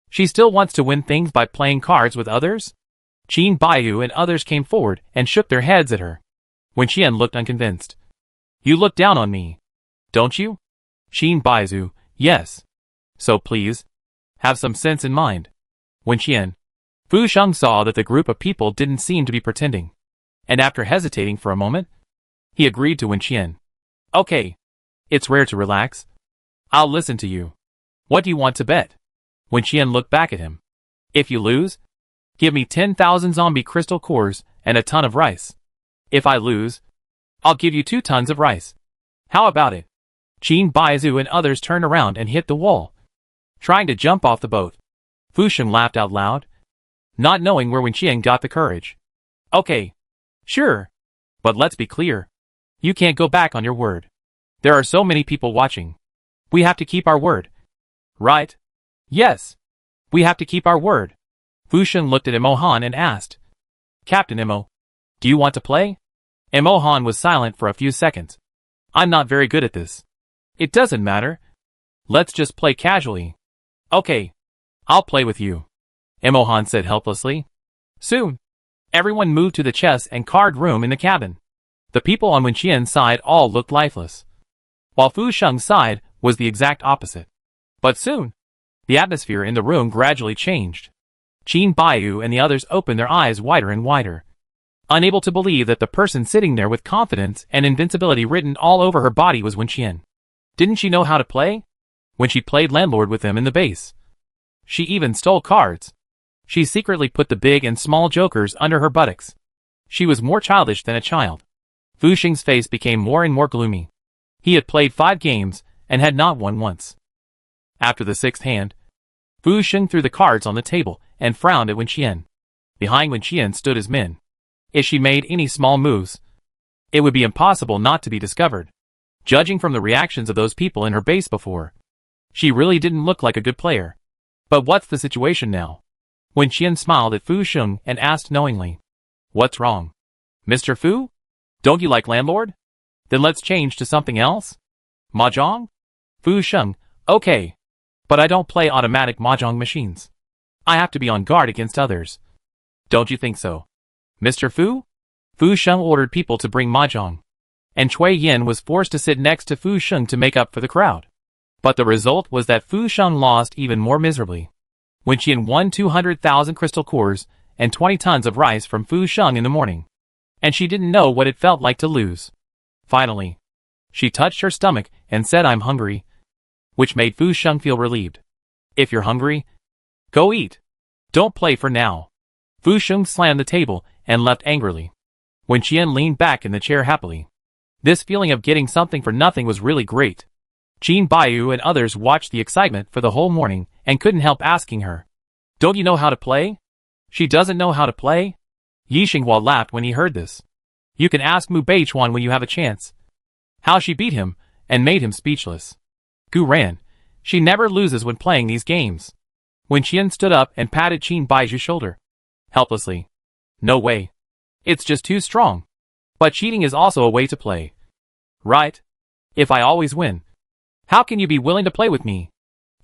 she still wants to win things by playing cards with others? Qin Baiyu and others came forward and shook their heads at her. Wen Qian looked unconvinced. You look down on me, don't you? Qin Baiyu, yes. So please, have some sense in mind. Wen Qian. Fu Sheng saw that the group of people didn't seem to be pretending, and after hesitating for a moment, he agreed to Wen Qian. Okay. It's rare to relax. I'll listen to you. What do you want to bet? Wen Qian looked back at him. If you lose, give me 10,000 zombie crystal cores and a ton of rice. If I lose, I'll give you 2 tons of rice. How about it? Qin Baizu and others turned around and hit the wall, trying to jump off the boat. Fu Sheng laughed out loud, not knowing where Wen Qian got the courage. Okay. Sure. But let's be clear. You can't go back on your word. There are so many people watching. We have to keep our word. Right? Yes. We have to keep our word. Fu Sheng looked at Imo Han and asked, Captain Imo, do you want to play? Imo Han was silent for a few seconds. I'm not very good at this. It doesn't matter. Let's just play casually. Okay. I'll play with you, Imo Han said helplessly. Soon, everyone moved to the chess and card room in the cabin. The people on Wen Qian's side all looked lifeless, while Fu Sheng's side was the exact opposite. But soon, the atmosphere in the room gradually changed. Qin Baiyu and the others opened their eyes wider and wider, unable to believe that the person sitting there with confidence and invincibility written all over her body was Wen Qian. Didn't she know how to play? When she played landlord with them in the base, she even stole cards. She secretly put the big and small jokers under her buttocks. She was more childish than a child. Fu Sheng's face became more and more gloomy. He had played 5 games and had not won once. After the 6th hand, Fu Sheng threw the cards on the table and frowned at Wen Qian. Behind Wen Qian stood his men. If she made any small moves, it would be impossible not to be discovered. Judging from the reactions of those people in her base before, she really didn't look like a good player. But what's the situation now? Wen Qian smiled at Fu Sheng and asked knowingly, What's wrong? Mr. Fu? Don't you like landlord? Then let's change to something else? Mahjong? Fu Sheng, okay. But I don't play automatic mahjong machines. I have to be on guard against others. Don't you think so, Mr. Fu? Fu Sheng ordered people to bring mahjong, and Cui Yin was forced to sit next to Fu Sheng to make up for the crowd. But the result was that Fu Sheng lost even more miserably. Wen Qian won 200,000 crystal cores and 20 tons of rice from Fu Sheng in the morning, and she didn't know what it felt like to lose. Finally, she touched her stomach and said, I'm hungry, which made Fu Sheng feel relieved. If you're hungry, go eat. Don't play for now. Fu Sheng slammed the table and left angrily. Wen Qian leaned back in the chair happily. This feeling of getting something for nothing was really great. Qin Baiyu and others watched the excitement for the whole morning and couldn't help asking her, Don't you know how to play? She doesn't know how to play? Yi Xinghua laughed when he heard this. You can ask Mu Beichuan when you have a chance. How she beat him and made him speechless. Gu Ran, she never loses when playing these games. Wen Qian stood up and patted Qin Baiju's shoulder. Helplessly. No way. It's just too strong. But cheating is also a way to play. Right? If I always win, how can you be willing to play with me?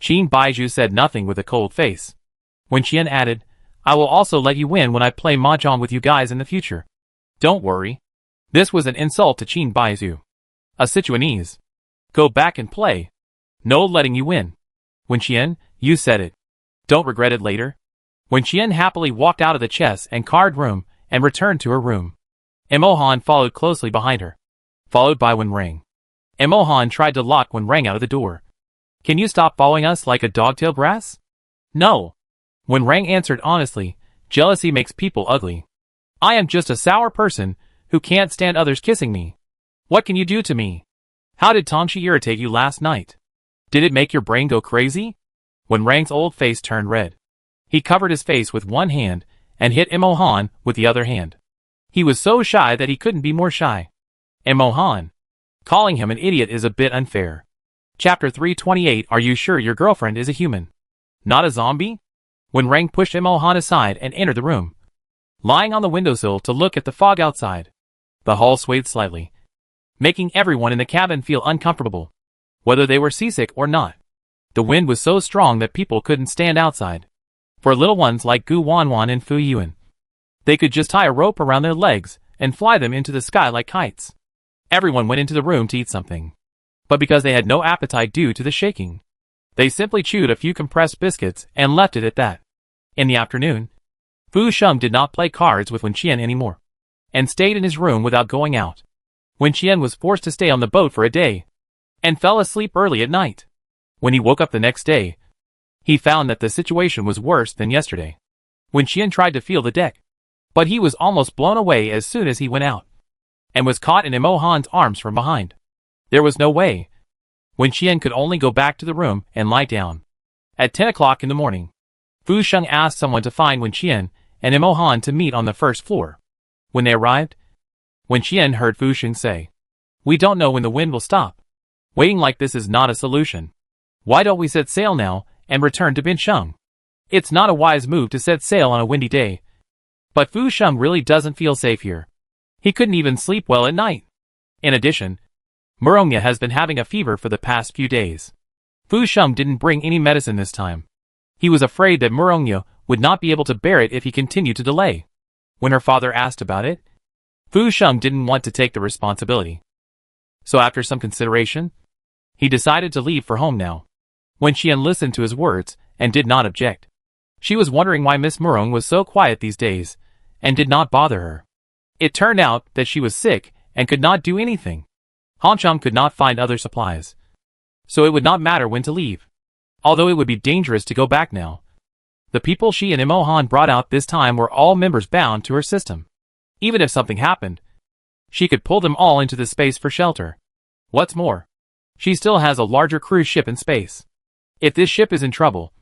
Qin Baiju said nothing with a cold face. Wen Qian added, I will also let you win when I play mahjong with you guys in the future. Don't worry. This was an insult to Qin Baizu. A Sichuanese. Go back and play. No letting you win. Wen Qian, you said it. Don't regret it later. Wen Qian happily walked out of the chess and card room and returned to her room. Imohan followed closely behind her, followed by Wen Rang. Imohan tried to lock Wen Rang out of the door. Can you stop following us like a dog-tailed grass? No. Wen Rang answered honestly, jealousy makes people ugly. I am just a sour person who can't stand others kissing me. What can you do to me? How did Tongxi irritate you last night? Did it make your brain go crazy? Wen Rang's old face turned red. He covered his face with one hand and hit Imohan with the other hand. He was so shy that he couldn't be more shy. Imohan. Calling him an idiot is a bit unfair. Chapter 328. Are you sure your girlfriend is a human? Not a zombie? Wen Rang pushed Imohan aside and entered the room. Lying on the windowsill to look at the fog outside. The hall swayed slightly, making everyone in the cabin feel uncomfortable, whether they were seasick or not. The wind was so strong that people couldn't stand outside. For little ones like Gu Wanwan and Fu Yuan, they could just tie a rope around their legs and fly them into the sky like kites. Everyone went into the room to eat something. But because they had no appetite due to the shaking, they simply chewed a few compressed biscuits and left it at that. In the afternoon, Fu Sheng did not play cards with Wen Qian anymore, and stayed in his room without going out. Wen Qian was forced to stay on the boat for a day, and fell asleep early at night. When he woke up the next day, he found that the situation was worse than yesterday. Wen Qian tried to feel the deck, but he was almost blown away as soon as he went out, and was caught in Imohan's arms from behind. There was no way. Wen Qian could only go back to the room and lie down. At 10 o'clock in the morning, Fu Sheng asked someone to find Wen Qian and Imohan to meet on the first floor. When they arrived, Wen Qian heard Fu Sheng say, "We don't know when the wind will stop. Waiting like this is not a solution. Why don't we set sail now and return to Binsheng? It's not a wise move to set sail on a windy day." But Fu Sheng really doesn't feel safe here. He couldn't even sleep well at night. In addition, Murongya has been having a fever for the past few days. Fu Sheng didn't bring any medicine this time. He was afraid that Murongya would not be able to bear it if he continued to delay. When her father asked about it, Fu Sheng didn't want to take the responsibility. So after some consideration, he decided to leave for home now. Wen Qian listened to his words and did not object. She was wondering why Miss Murong was so quiet these days, and did not bother her. It turned out that she was sick and could not do anything. Hanchang could not find other supplies, so it would not matter when to leave. Although it would be dangerous to go back now. The people she and Imohan brought out this time were all members bound to her system. Even if something happened, she could pull them all into the space for shelter. What's more, she still has a larger cruise ship in space. If this ship is in trouble,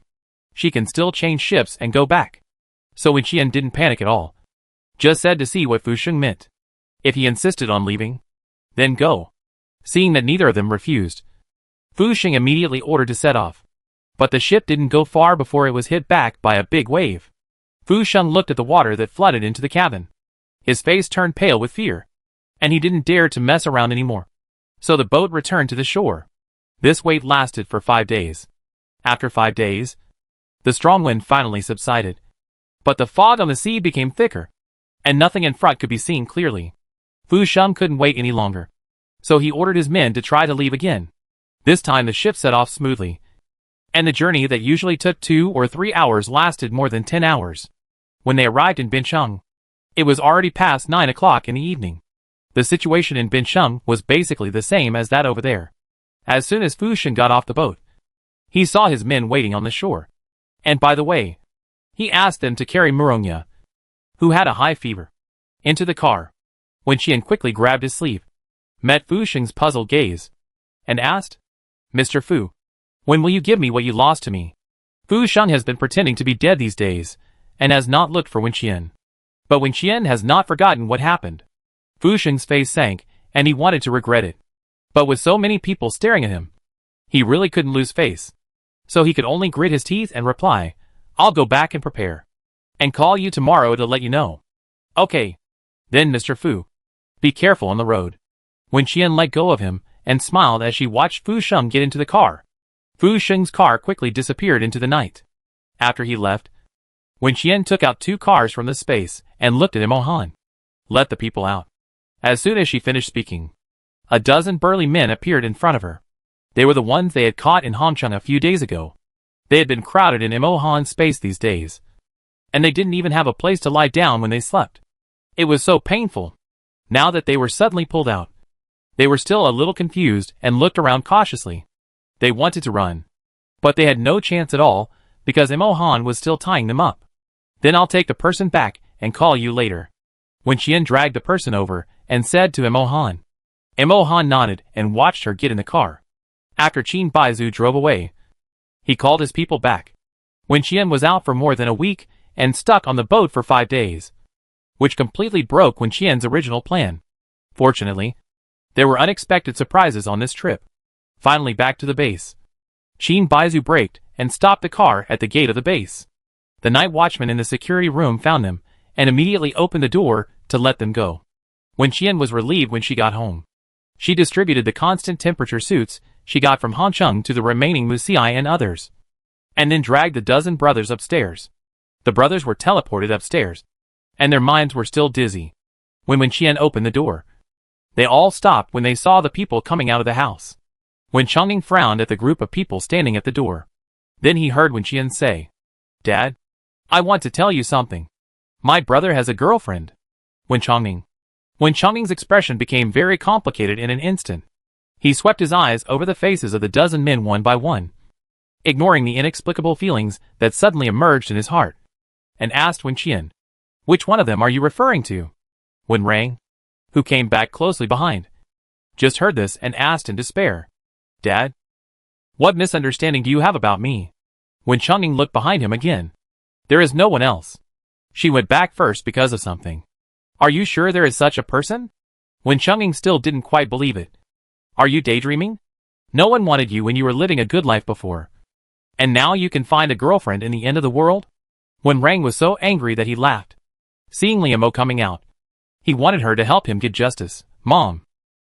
she can still change ships and go back. So Wen Qian didn't panic at all. Just said to see what Fu Sheng meant. If he insisted on leaving, then go. Seeing that neither of them refused, Fu Sheng immediately ordered to set off. But the ship didn't go far before it was hit back by a big wave. Fu Sheng looked at the water that flooded into the cabin. His face turned pale with fear, and he didn't dare to mess around anymore. So the boat returned to the shore. This wait lasted for 5 days. After 5 days, the strong wind finally subsided. But the fog on the sea became thicker, and nothing in front could be seen clearly. Fu Sheng couldn't wait any longer, so he ordered his men to try to leave again. This time the ship set off smoothly, and the journey that usually took 2 or 3 hours lasted more than 10 hours. When they arrived in Binsheng, it was already past 9 o'clock in the evening. The situation in Binsheng was basically the same as that over there. As soon as Fu Sheng got off the boat, he saw his men waiting on the shore. And by the way, he asked them to carry Murongya, who had a high fever, into the car. Wen Qian quickly grabbed his sleeve, met Fu Sheng's puzzled gaze, and asked, "Mr. Fu, when will you give me what you lost to me?" Fu Sheng has been pretending to be dead these days, and has not looked for Wen Qian. But Wen Qian has not forgotten what happened. Fu Sheng's face sank, and he wanted to regret it. But with so many people staring at him, he really couldn't lose face. So he could only grit his teeth and reply, "I'll go back and prepare, and call you tomorrow to let you know." "Okay. Then Mr. Fu, be careful on the road." Wen Qian let go of him, and smiled as she watched Fu Sheng get into the car. Fu Sheng's car quickly disappeared into the night. After he left, Wen Qian took out 2 cars from the space, and looked at Imohan. "Let the people out." As soon as she finished speaking, a dozen burly men appeared in front of her. They were the ones they had caught in Hongcheng a few days ago. They had been crowded in Imo Han's space these days, and they didn't even have a place to lie down when they slept. It was so painful. Now that they were suddenly pulled out, they were still a little confused and looked around cautiously. They wanted to run, but they had no chance at all because Imo Han was still tying them up. Then I'll take the person back and call you later. Wen Qian dragged the person over and said to Imo Han. Imo Han nodded and watched her get in the car. After Qin Baizu drove away, he called his people back. Wen Qian was out for more than a week and stuck on the boat for 5 days, which completely broke Wen Qian's original plan. Fortunately, there were unexpected surprises on this trip. Finally back to the base, Qin Baizu braked and stopped the car at the gate of the base. The night watchman in the security room found them and immediately opened the door to let them go. Wen Qian was relieved when she got home. She distributed the constant temperature suits she got from Hancheng to the remaining Musei and others, and then dragged the dozen brothers upstairs. The brothers were teleported upstairs, and their minds were still dizzy. When Wen Qian opened the door, they all stopped when they saw the people coming out of the house. Wen Chongning frowned at the group of people standing at the door. Then he heard Wen Qian say, "Dad, I want to tell you something. My brother has a girlfriend." Wen Chongning's expression became very complicated in an instant. He swept his eyes over the faces of the dozen men one by one, ignoring the inexplicable feelings that suddenly emerged in his heart, and asked Wen Qian, "Which one of them are you referring to?" Wen Rang, who came back closely behind, just heard this and asked in despair, "Dad, what misunderstanding do you have about me?" Wen Chongning looked behind him again. "There is no one else." She went back first because of something. "Are you sure there is such a person?" Wen Chongning still didn't quite believe it. "Are you daydreaming? No one wanted you when you were living a good life before, and now you can find a girlfriend in the end of the world?" Wen Rang was so angry that he laughed. Seeing Liamo coming out, he wanted her to help him get justice. "Mom,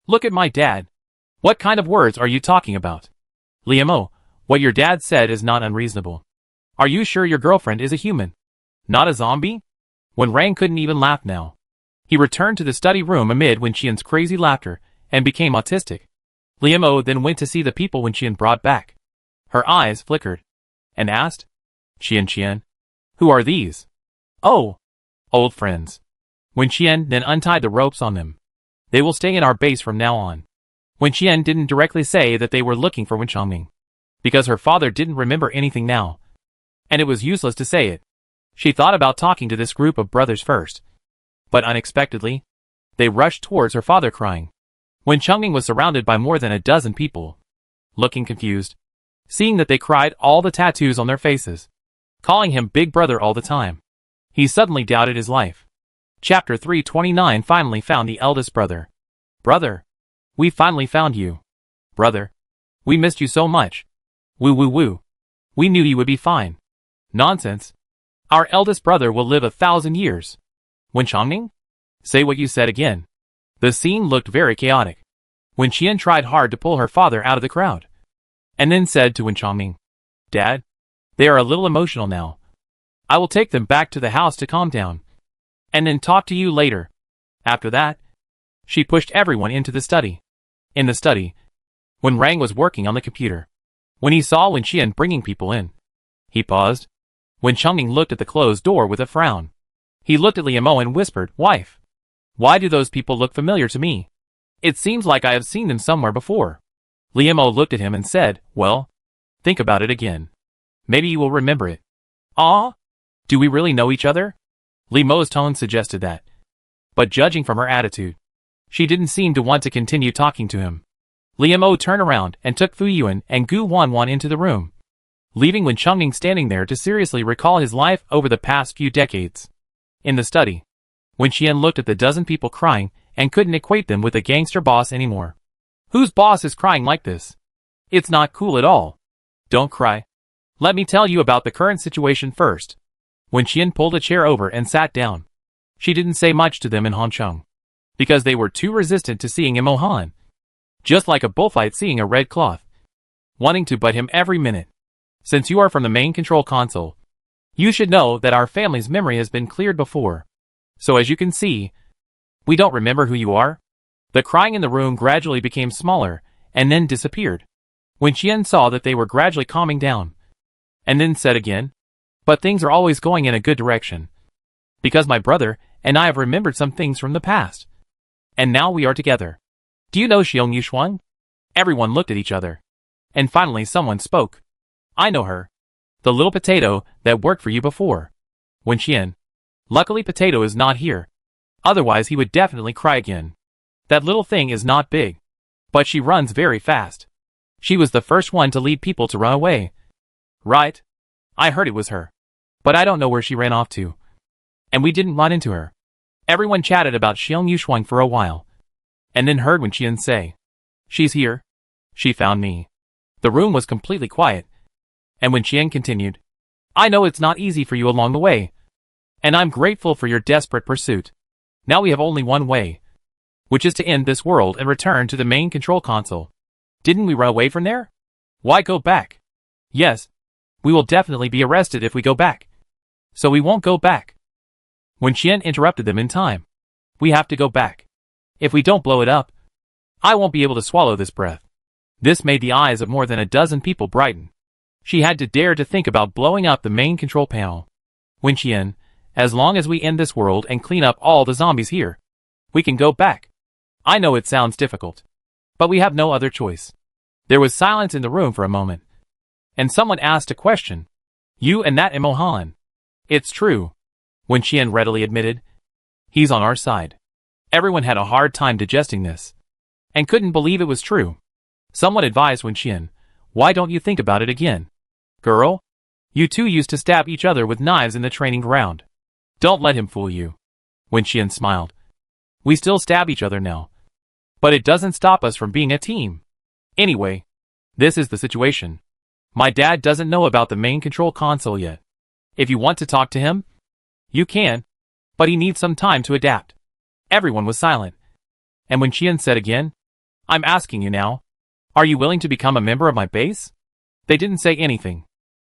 look at my dad. What kind of words are you talking about?" "Liamo, what your dad said is not unreasonable. Are you sure your girlfriend is a human, not a zombie?" Wen Rang couldn't even laugh now. He returned to the study room amid Wen Qian's crazy laughter and became autistic. Liamo then went to see the people Wen Qian brought back. Her eyes flickered and asked, Qian, who are these?" "Oh, old friends." Wen Qian then untied the ropes on them. "They will stay in our base from now on." Wen Qian didn't directly say that they were looking for Wen Chongning, because her father didn't remember anything now, and it was useless to say it. She thought about talking to this group of brothers first, but unexpectedly, they rushed towards her father crying. Wen Chongning was surrounded by more than a dozen people, looking confused, seeing that they cried all the tattoos on their faces, calling him Big Brother all the time. He suddenly doubted his life. Chapter 329 finally found the eldest brother. "Brother, we finally found you. Brother, we missed you so much. Woo woo woo. We knew you would be fine." "Nonsense. Our eldest brother will live 1,000 years. Wen Chongning? Say what you said again." The scene looked very chaotic. Wen Qian tried hard to pull her father out of the crowd, and then said to Wen Chongning, "Dad, they are a little emotional now. I will take them back to the house to calm down, and then talk to you later." After that, she pushed everyone into the study. In the study, Wen Rang was working on the computer. When he saw Wen Qian bringing people in, he paused. Wen Chongning looked at the closed door with a frown. He looked at Liamo and whispered, "Wife, why do those people look familiar to me? It seems like I have seen them somewhere before." Liamo looked at him and said, "Well, think about it again. Maybe you will remember it." "Ah? Do we really know each other?" Liamo's tone suggested that, but judging from her attitude, she didn't seem to want to continue talking to him. Liamo turned around and took Fu Yuan and Gu Wanwan into the room, leaving Wen Chongning standing there to seriously recall his life over the past few decades. In the study, Wen Qian looked at the dozen people crying and couldn't equate them with a gangster boss anymore. Whose boss is crying like this? It's not cool at all. Don't cry. Let me tell you about the current situation first. Wen Qian pulled a chair over and sat down. She didn't say much to them in Hancheng, because they were too resistant to seeing Imo Han. Just like a bullfight seeing a red cloth, wanting to butt him every minute. "Since you are from the main control console, you should know that our family's memory has been cleared before. So as you can see, we don't remember who you are." The crying in the room gradually became smaller, and then disappeared. Wen Qian saw that they were gradually calming down, and then said again, but things are always going in a good direction. Because my brother and I have remembered some things from the past. And now we are together. Do you know Xiong Yushuang? Everyone looked at each other. And finally someone spoke. I know her. The little potato that worked for you before. Wenqian. Luckily Potato is not here. Otherwise he would definitely cry again. That little thing is not big. But she runs very fast. She was the first one to lead people to run away. Right? I heard it was her. But I don't know where she ran off to. And we didn't run into her. Everyone chatted about Xiong Yushuang for a while. And then heard Wenqian say, she's here. She found me. The room was completely quiet. And Wenqian continued, I know it's not easy for you along the way. And I'm grateful for your desperate pursuit. Now we have only one way. Which is to end this world and return to the main control console. Didn't we run away from there? Why go back? Yes. We will definitely be arrested if we go back. So we won't go back. Wenqian interrupted them in time. We have to go back. If we don't blow it up, I won't be able to swallow this breath. This made the eyes of more than a dozen people brighten. She had to dare to think about blowing up the main control panel. Wenqian, as long as we end this world and clean up all the zombies here, we can go back. I know it sounds difficult, but we have no other choice. There was silence in the room for a moment. And someone asked a question. You and that Imohan. It's true. Wenqian readily admitted. He's on our side. Everyone had a hard time digesting this. And couldn't believe it was true. Someone advised Wenqian, why don't you think about it again? Girl, you two used to stab each other with knives in the training ground. Don't let him fool you. Wenqian smiled. We still stab each other now. But it doesn't stop us from being a team. Anyway, this is the situation. My dad doesn't know about the main control console yet. If you want to talk to him, you can, but he needs some time to adapt. Everyone was silent. And Wenqian said again, I'm asking you now, are you willing to become a member of my base? They didn't say anything,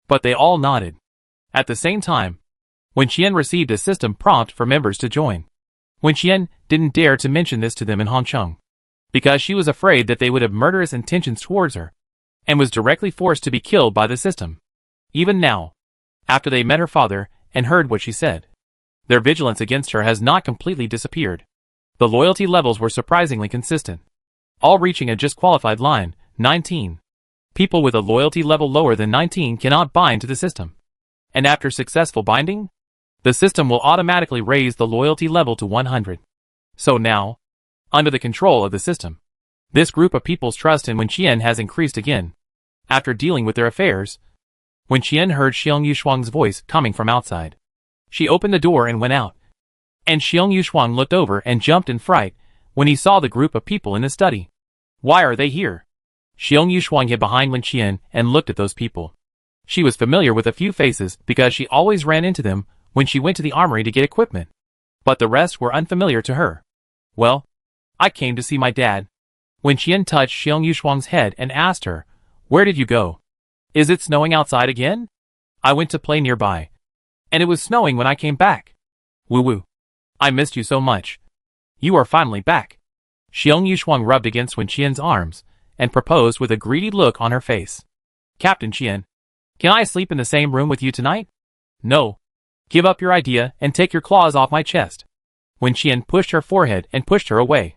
but they all nodded. At the same time, Wenqian received a system prompt for members to join. Wenqian didn't dare to mention this to them in Hongcheng, because she was afraid that they would have murderous intentions towards her, and was directly forced to be killed by the system. Even now, after they met her father and heard what she said, their vigilance against her has not completely disappeared. The loyalty levels were surprisingly consistent, all reaching a just qualified line, 19. People with a loyalty level lower than 19 cannot bind to the system. And after successful binding, the system will automatically raise the loyalty level to 100. So now, under the control of the system, this group of people's trust in Wenqian has increased again. After dealing with their affairs, Wenqian heard Xiong Yushuang's voice coming from outside. She opened the door and went out. And Xiong Yushuang looked over and jumped in fright when he saw the group of people in the study. Why are they here? Xiong Yushuang hid behind Wenqian and looked at those people. She was familiar with a few faces because she always ran into them when she went to the armory to get equipment. But the rest were unfamiliar to her. Well, I came to see my dad. Wenqian touched Xiong Yushuang's head and asked her, where did you go? Is it snowing outside again? I went to play nearby. And it was snowing when I came back. Woo-woo. I missed you so much. You are finally back. Xiong Yushuang rubbed against Wenqian's arms and proposed with a greedy look on her face. Captain Qian, can I sleep in the same room with you tonight? No. Give up your idea and take your claws off my chest. Wenqian pushed her forehead and pushed her away.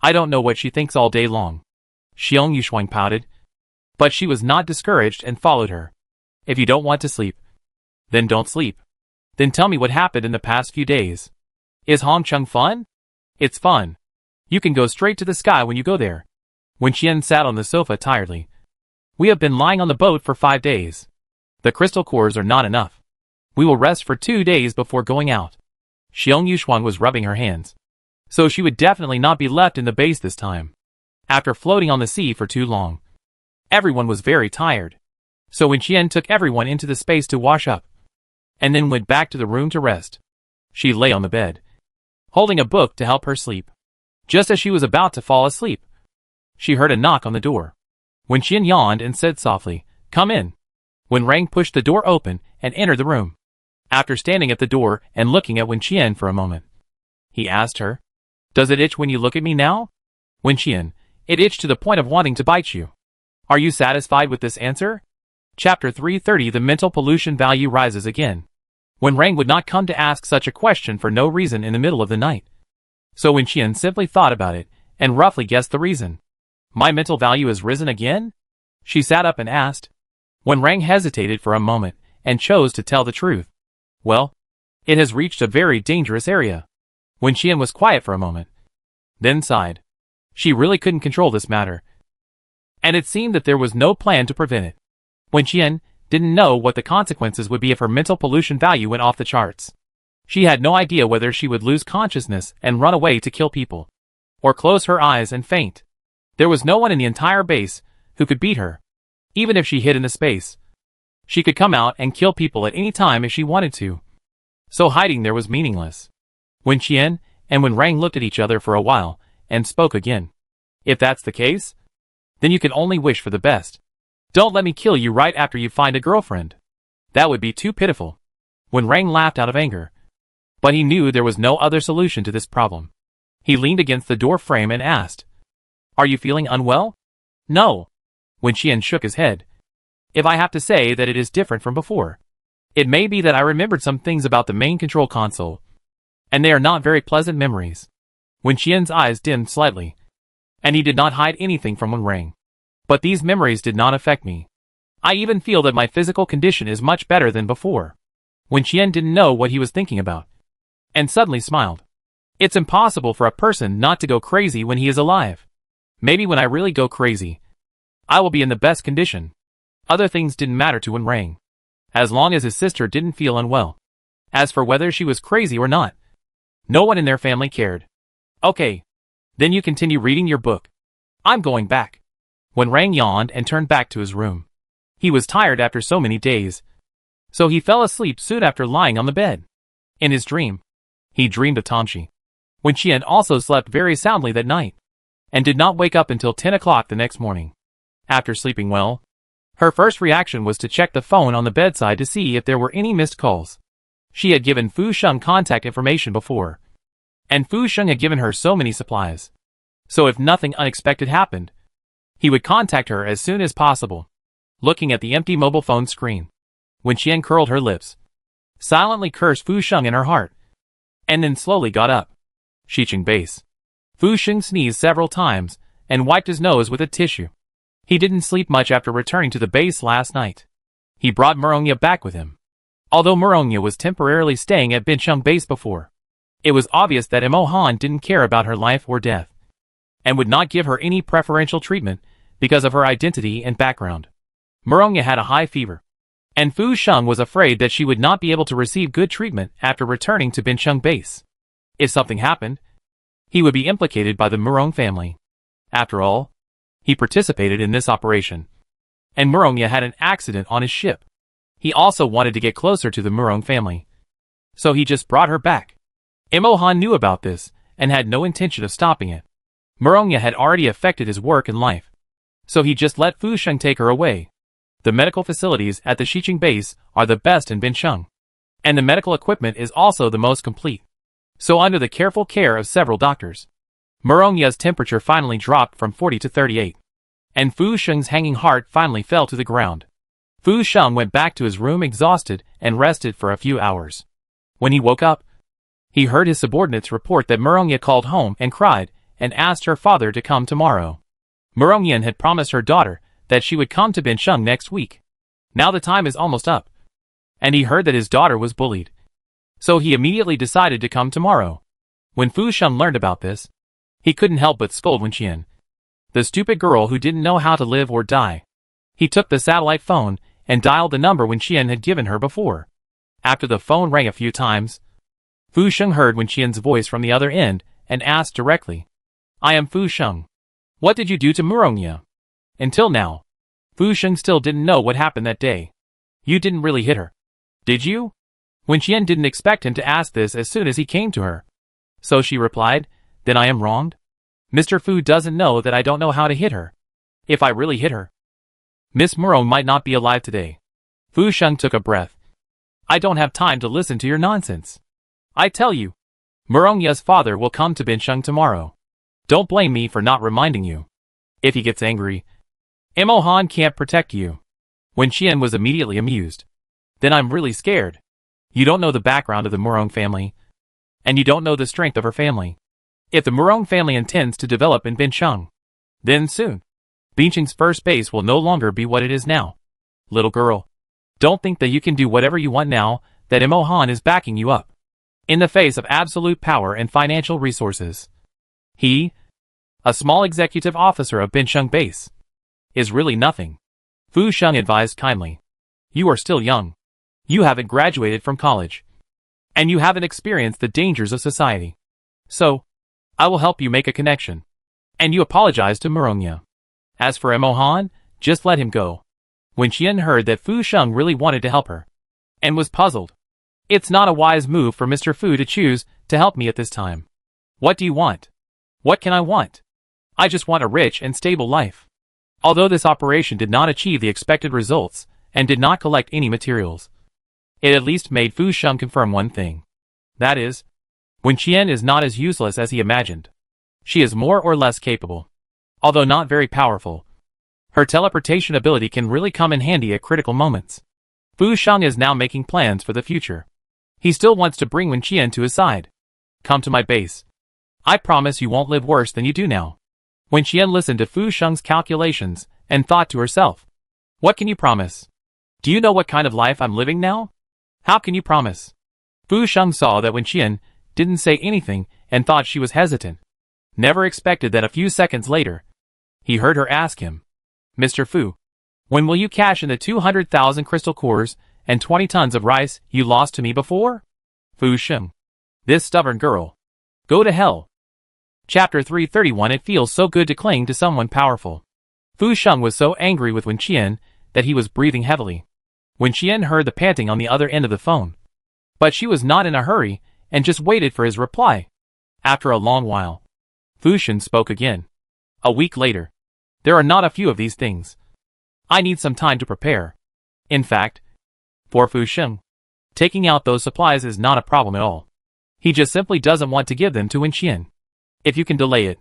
I don't know what she thinks all day long. Xiong Yushuang pouted. But she was not discouraged and followed her. If you don't want to sleep, then don't sleep. Then tell me what happened in the past few days. Is Hongcheng fun? It's fun. You can go straight to the sky when you go there. Wenqian sat on the sofa tiredly. We have been lying on the boat for 5 days. The crystal cores are not enough. We will rest for 2 days before going out. Xiong Yushuang was rubbing her hands. So she would definitely not be left in the base this time. After floating on the sea for too long, everyone was very tired. So Wenqian took everyone into the space to wash up, and then went back to the room to rest. She lay on the bed, holding a book to help her sleep. Just as she was about to fall asleep, she heard a knock on the door. Wenqian yawned and said softly, come in. Wenrang pushed the door open and entered the room. After standing at the door and looking at Wenqian for a moment, he asked her, does it itch when you look at me now? Wenqian, it itched to the point of wanting to bite you. Are you satisfied with this answer? Chapter 330 The mental pollution value rises again. Wen Rang would not come to ask such a question for no reason in the middle of the night. So Wen Qian simply thought about it, and roughly guessed the reason. My mental value has risen again? She sat up and asked. Wen Rang hesitated for a moment, and chose to tell the truth. Well, it has reached a very dangerous area. Wen Qian was quiet for a moment, then sighed. She really couldn't control this matter, and it seemed that there was no plan to prevent it. Wen Qian didn't know what the consequences would be if her mental pollution value went off the charts. She had no idea whether she would lose consciousness and run away to kill people, or close her eyes and faint. There was no one in the entire base who could beat her. Even if she hid in the space, she could come out and kill people at any time if she wanted to. So hiding there was meaningless. Wen Qian and Wen Rang looked at each other for a while, and spoke again. If that's the case, then you can only wish for the best. Don't let me kill you right after you find a girlfriend. That would be too pitiful. Wen Rang laughed out of anger. But he knew there was no other solution to this problem. He leaned against the door frame and asked, Are you feeling unwell? No. Wen Qian shook his head. If I have to say that it is different from before. It may be that I remembered some things about the main control console, and they are not very pleasant memories. Wen Qian's eyes dimmed slightly, and he did not hide anything from Wen Rang. But these memories did not affect me. I even feel that my physical condition is much better than before. Wen Qian didn't know what he was thinking about, and suddenly smiled. It's impossible for a person not to go crazy when he is alive. Maybe when I really go crazy, I will be in the best condition. Other things didn't matter to Wen Rang, as long as his sister didn't feel unwell. As for whether she was crazy or not, no one in their family cared. Okay. Then you continue reading your book. I'm going back. Wen Rang yawned and turned back to his room. He was tired after so many days, so he fell asleep soon after lying on the bed. In his dream, he dreamed of Tamshi. Wen Qian also slept very soundly that night, and did not wake up until 10 o'clock the next morning. After sleeping well, her first reaction was to check the phone on the bedside to see if there were any missed calls. She had given Fu Sheng contact information before, and Fu Sheng had given her so many supplies. So if nothing unexpected happened, he would contact her as soon as possible. Looking at the empty mobile phone screen, Wen Qian curled her lips, silently cursed Fu Sheng in her heart, and then slowly got up. Xiqing base. Fu Sheng sneezed several times, and wiped his nose with a tissue. He didn't sleep much after returning to the base last night. He brought Murongya back with him. Although Murongya was temporarily staying at Bincheng base before, it was obvious that Mo Han didn't care about her life or death, and would not give her any preferential treatment because of her identity and background. Murongya had a high fever, and Fu Sheng was afraid that she would not be able to receive good treatment after returning to Bincheng base. If something happened, he would be implicated by the Murong family. After all, he participated in this operation, and Murongya had an accident on his ship. He also wanted to get closer to the Murong family, so he just brought her back. Mo Han knew about this, and had no intention of stopping it. Murongya had already affected his work and life, so he just let Fu Sheng take her away. The medical facilities at the Xiqing base are the best in Bincheng, and the medical equipment is also the most complete. So under the careful care of several doctors, Murongya's temperature finally dropped from 40 to 38, and Fu Sheng's hanging heart finally fell to the ground. Fu Sheng went back to his room exhausted and rested for a few hours. When he woke up, he heard his subordinates report that Murongya called home and cried, and asked her father to come tomorrow. Murongyan had promised her daughter that she would come to Bincheng next week. Now the time is almost up, and he heard that his daughter was bullied. So he immediately decided to come tomorrow. When Fu Sheng learned about this, he couldn't help but scold Wen Qian, the stupid girl who didn't know how to live or die. He took the satellite phone and dialed the number Wen Qian had given her before. After the phone rang a few times, Fu Sheng heard Wen Qian's voice from the other end and asked directly, I am Fu Sheng. What did you do to Murongya? Until now, Fu Sheng still didn't know what happened that day. You didn't really hit her, did you? Wen Qian didn't expect him to ask this as soon as he came to her. So she replied, Then I am wronged? Mr. Fu doesn't know that I don't know how to hit her. If I really hit her, Miss Murong might not be alive today. Fu Sheng took a breath. I don't have time to listen to your nonsense. I tell you, Murongya's father will come to Bincheng tomorrow. Don't blame me for not reminding you. If he gets angry, Mo Han can't protect you. Wen Qian was immediately amused. Then I'm really scared. You don't know the background of the Murong family. And you don't know the strength of her family. If the Murong family intends to develop in Bincheng, then soon, Bincheng's first base will no longer be what it is now. Little girl, don't think that you can do whatever you want now that Imo Han is backing you up. In the face of absolute power and financial resources. He, a small executive officer of Bincheng base, is really nothing. Fu Sheng advised kindly. You are still young. You haven't graduated from college. And you haven't experienced the dangers of society. So, I will help you make a connection. And you apologize to Murongya. As for Imo Han, just let him go. When Qian heard that Fu Sheng really wanted to help her, and was puzzled. It's not a wise move for Mr. Fu to choose to help me at this time. What do you want? What can I want? I just want a rich and stable life. Although this operation did not achieve the expected results, and did not collect any materials, it at least made Fu Sheng confirm one thing. That is, Wen Qian is not as useless as he imagined. She is more or less capable. Although not very powerful, her teleportation ability can really come in handy at critical moments. Fu Sheng is now making plans for the future. He still wants to bring Wen Qian to his side. Come to my base. I promise you won't live worse than you do now. Wen Qian listened to Fu Sheng's calculations and thought to herself, what can you promise? Do you know what kind of life I'm living now? How can you promise? Fu Sheng saw that Wen Qian didn't say anything and thought she was hesitant. Never expected that a few seconds later, he heard her ask him, Mr. Fu, when will you cash in the 200,000 crystal cores and 20 tons of rice you lost to me before? Fu Sheng. This stubborn girl. Go to hell. Chapter 331. It feels so good to cling to someone powerful. Fu Sheng was so angry with Wen Qian that he was breathing heavily. Wen Qian heard the panting on the other end of the phone. But she was not in a hurry and just waited for his reply. After a long while, Fu Sheng spoke again. A week later. There are not a few of these things. I need some time to prepare. In fact, for Fu Sheng, taking out those supplies is not a problem at all. He just simply doesn't want to give them to Wen Qian. If you can delay it,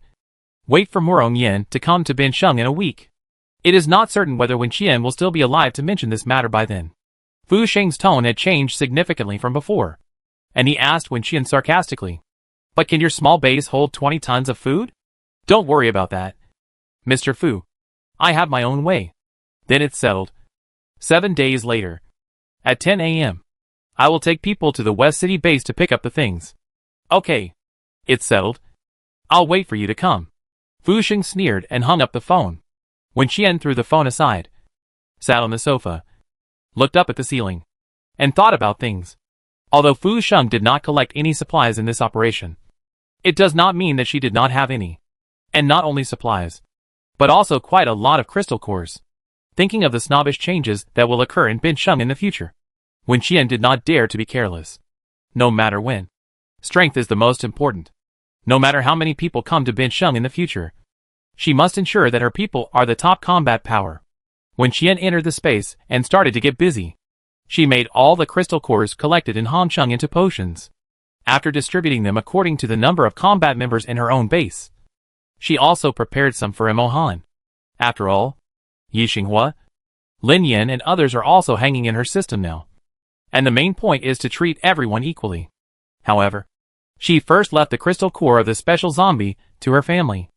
wait for Murong Yin to come to Bincheng in a week. It is not certain whether Wen Qian will still be alive to mention this matter by then. Fu Sheng's tone had changed significantly from before, and he asked Wen Qian sarcastically, but can your small base hold 20 tons of food? Don't worry about that. Mr. Fu, I have my own way. Then it's settled. 7 days later. At 10 a.m. I will take people to the West City base to pick up the things. Okay. It's settled. I'll wait for you to come. Fu Sheng sneered and hung up the phone. Wen Qian threw the phone aside, sat on the sofa, looked up at the ceiling, and thought about things. Although Fu Sheng did not collect any supplies in this operation, it does not mean that she did not have any. And not only supplies, but also quite a lot of crystal cores. Thinking of the snobbish changes that will occur in Bincheng in the future, Wen Qian did not dare to be careless. No matter when. Strength is the most important. No matter how many people come to Bincheng in the future, she must ensure that her people are the top combat power. When Qian entered the space and started to get busy, she made all the crystal cores collected in Hongcheng into potions. After distributing them according to the number of combat members in her own base, she also prepared some for Imo Han. After all, Yi Xinghua, Lin Yan and others are also hanging in her system now. And the main point is to treat everyone equally. However, she first left the crystal core of the special zombie to her family.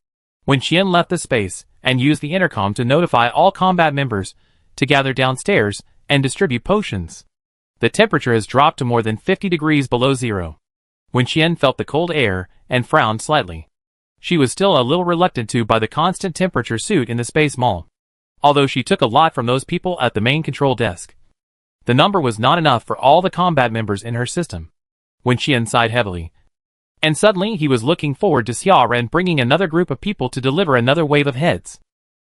When Qian left the space and used the intercom to notify all combat members to gather downstairs and distribute potions, the temperature has dropped to more than 50 degrees below zero. When Qian felt the cold air and frowned slightly, she was still a little reluctant to buy the constant temperature suit in the space mall. Although she took a lot from those people at the main control desk, the number was not enough for all the combat members in her system. When Qian sighed heavily, and suddenly he was looking forward to Xia Ren bringing another group of people to deliver another wave of heads.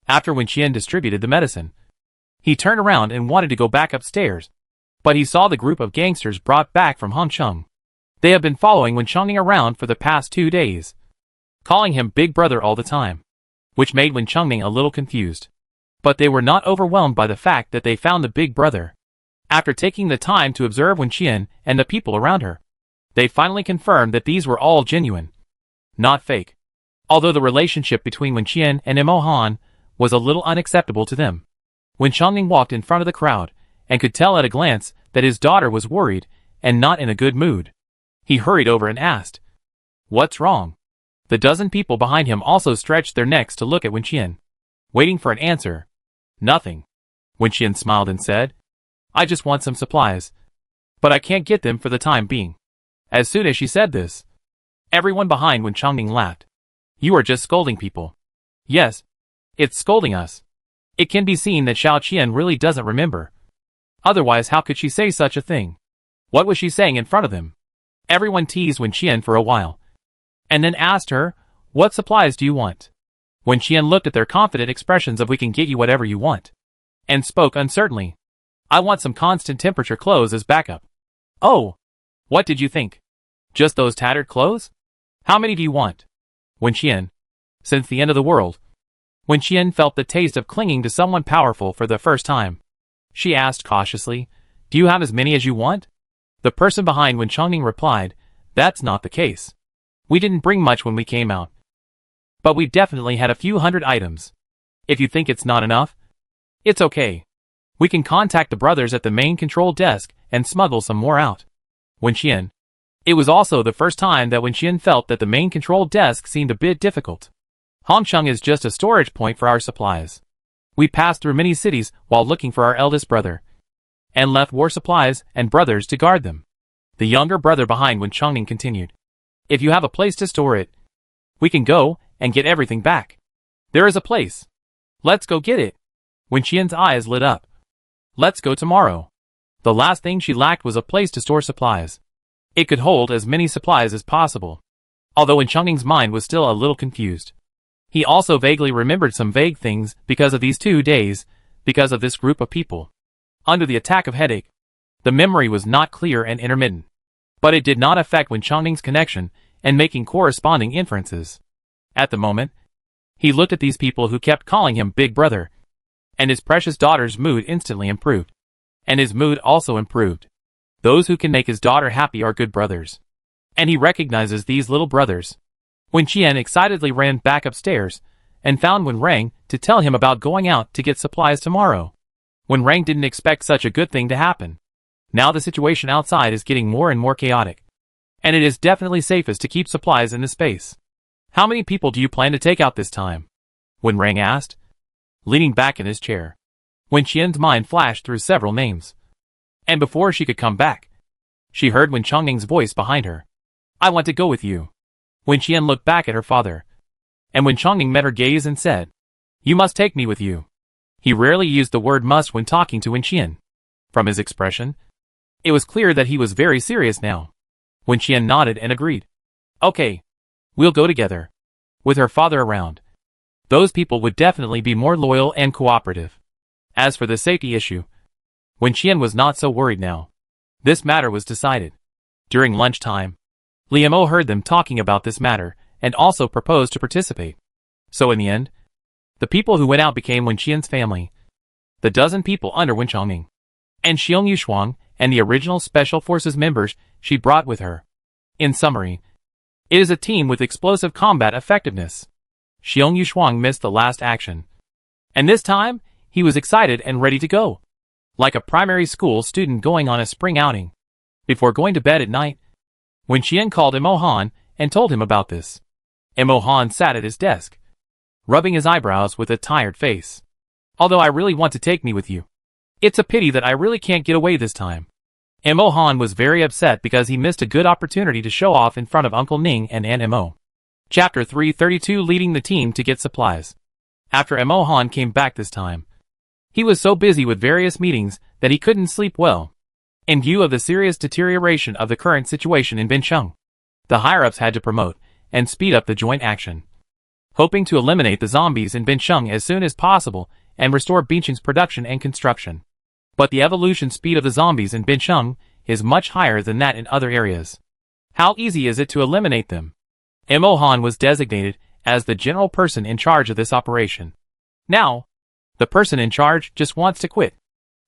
After Wen Qian distributed the medicine, he turned around and wanted to go back upstairs, but he saw the group of gangsters brought back from Hongcheng. They have been following Wen Chongning around for the past 2 days, calling him Big Brother all the time, which made Wen Chongning a little confused. But they were not overwhelmed by the fact that they found the Big Brother. After taking the time to observe Wen Qian and the people around her, they finally confirmed that these were all genuine, not fake. Although the relationship between Wen Qian and Imo Han was a little unacceptable to them, When Changning walked in front of the crowd, and could tell at a glance that his daughter was worried and not in a good mood, he hurried over and asked, "What's wrong?" The dozen people behind him also stretched their necks to look at Wenqian, waiting for an answer. "Nothing." Wenqian smiled and said, "I just want some supplies, but I can't get them for the time being." As soon as she said this, everyone behind Wen Changning laughed. "You are just scolding people." "Yes, it's scolding us." It can be seen that Xiao Qian really doesn't remember. Otherwise, how could she say such a thing? What was she saying in front of them? Everyone teased Wen Qian for a while, and then asked her, "What supplies do you want?" Wen Qian looked at their confident expressions of "we can get you whatever you want," and spoke uncertainly, "I want some constant temperature clothes as backup." "Oh, what did you think? Just those tattered clothes? How many do you want?" Wen Qian. Since the end of the world, Wen Qian felt the taste of clinging to someone powerful for the first time. She asked cautiously, "Do you have as many as you want?" The person behind Wen Changning replied, "That's not the case. We didn't bring much when we came out, but we definitely had a few hundred items. If you think it's not enough, it's okay. We can contact the brothers at the main control desk and smuggle some more out." Wen Qian. It was also the first time that Wen Qian felt that the main control desk seemed a bit difficult. Hongcheng is just a storage point for our supplies. We passed through many cities while looking for our eldest brother, and left war supplies and brothers to guard them. The younger brother behind Wen Changning continued, "If you have a place to store it, we can go and get everything back. There is a place. Let's go get it." Wen Qian's eyes lit up. "Let's go tomorrow." The last thing she lacked was a place to store supplies. It could hold as many supplies as possible. Although Wen Changning's mind was still a little confused, he also vaguely remembered some vague things because of these 2 days, because of this group of people. Under the attack of headache, the memory was not clear and intermittent. But it did not affect Wen Changning's connection and making corresponding inferences. At the moment, he looked at these people who kept calling him Big Brother, and his precious daughter's mood instantly improved. And his mood also improved. Those who can make his daughter happy are good brothers. And he recognizes these little brothers. Wen Qian excitedly ran back upstairs and found Wen Rang to tell him about going out to get supplies tomorrow. Wen Rang didn't expect such a good thing to happen. Now the situation outside is getting more and more chaotic, and it is definitely safest to keep supplies in the space. "How many people do you plan to take out this time?" Wen Rang asked, leaning back in his chair. Wen Qian's mind flashed through several names, and before she could come back, she heard Wen Changning's voice behind her. "I want to go with you." Wen Qian looked back at her father, and Wen Changning met her gaze and said, "You must take me with you." He rarely used the word must when talking to Wen Qian. From his expression, it was clear that he was very serious now. Wen Qian nodded and agreed. "Okay, we'll go together." With her father around, those people would definitely be more loyal and cooperative. As for the safety issue, Wen Qian was not so worried now. This matter was decided. During lunchtime, Liu Mo heard them talking about this matter and also proposed to participate. So in the end, the people who went out became Wen Qian's family, the dozen people under Wen Changning, and Xiong Yushuang and the original Special Forces members she brought with her. In summary, it is a team with explosive combat effectiveness. Xiong Yushuang missed the last action, and this time, he was excited and ready to go, like a primary school student going on a spring outing. Before going to bed at night, Wen Qian called Mo Han and told him about this. Mo Han sat at his desk, rubbing his eyebrows with a tired face. "Although I really want to take me with you, it's a pity that I really can't get away this time." Mo Han was very upset because he missed a good opportunity to show off in front of Uncle Ning and Aunt Mo. Chapter 332, leading the team to get supplies. After Mo Han came back this time, he was so busy with various meetings that he couldn't sleep well. In view of the serious deterioration of the current situation in Bincheng, the higher-ups had to promote and speed up the joint action, hoping to eliminate the zombies in Bincheng as soon as possible and restore Bincheng's production and construction. But the evolution speed of the zombies in Bincheng is much higher than that in other areas. How easy is it to eliminate them? Mo Han was designated as the general person in charge of this operation. Now, the person in charge just wants to quit.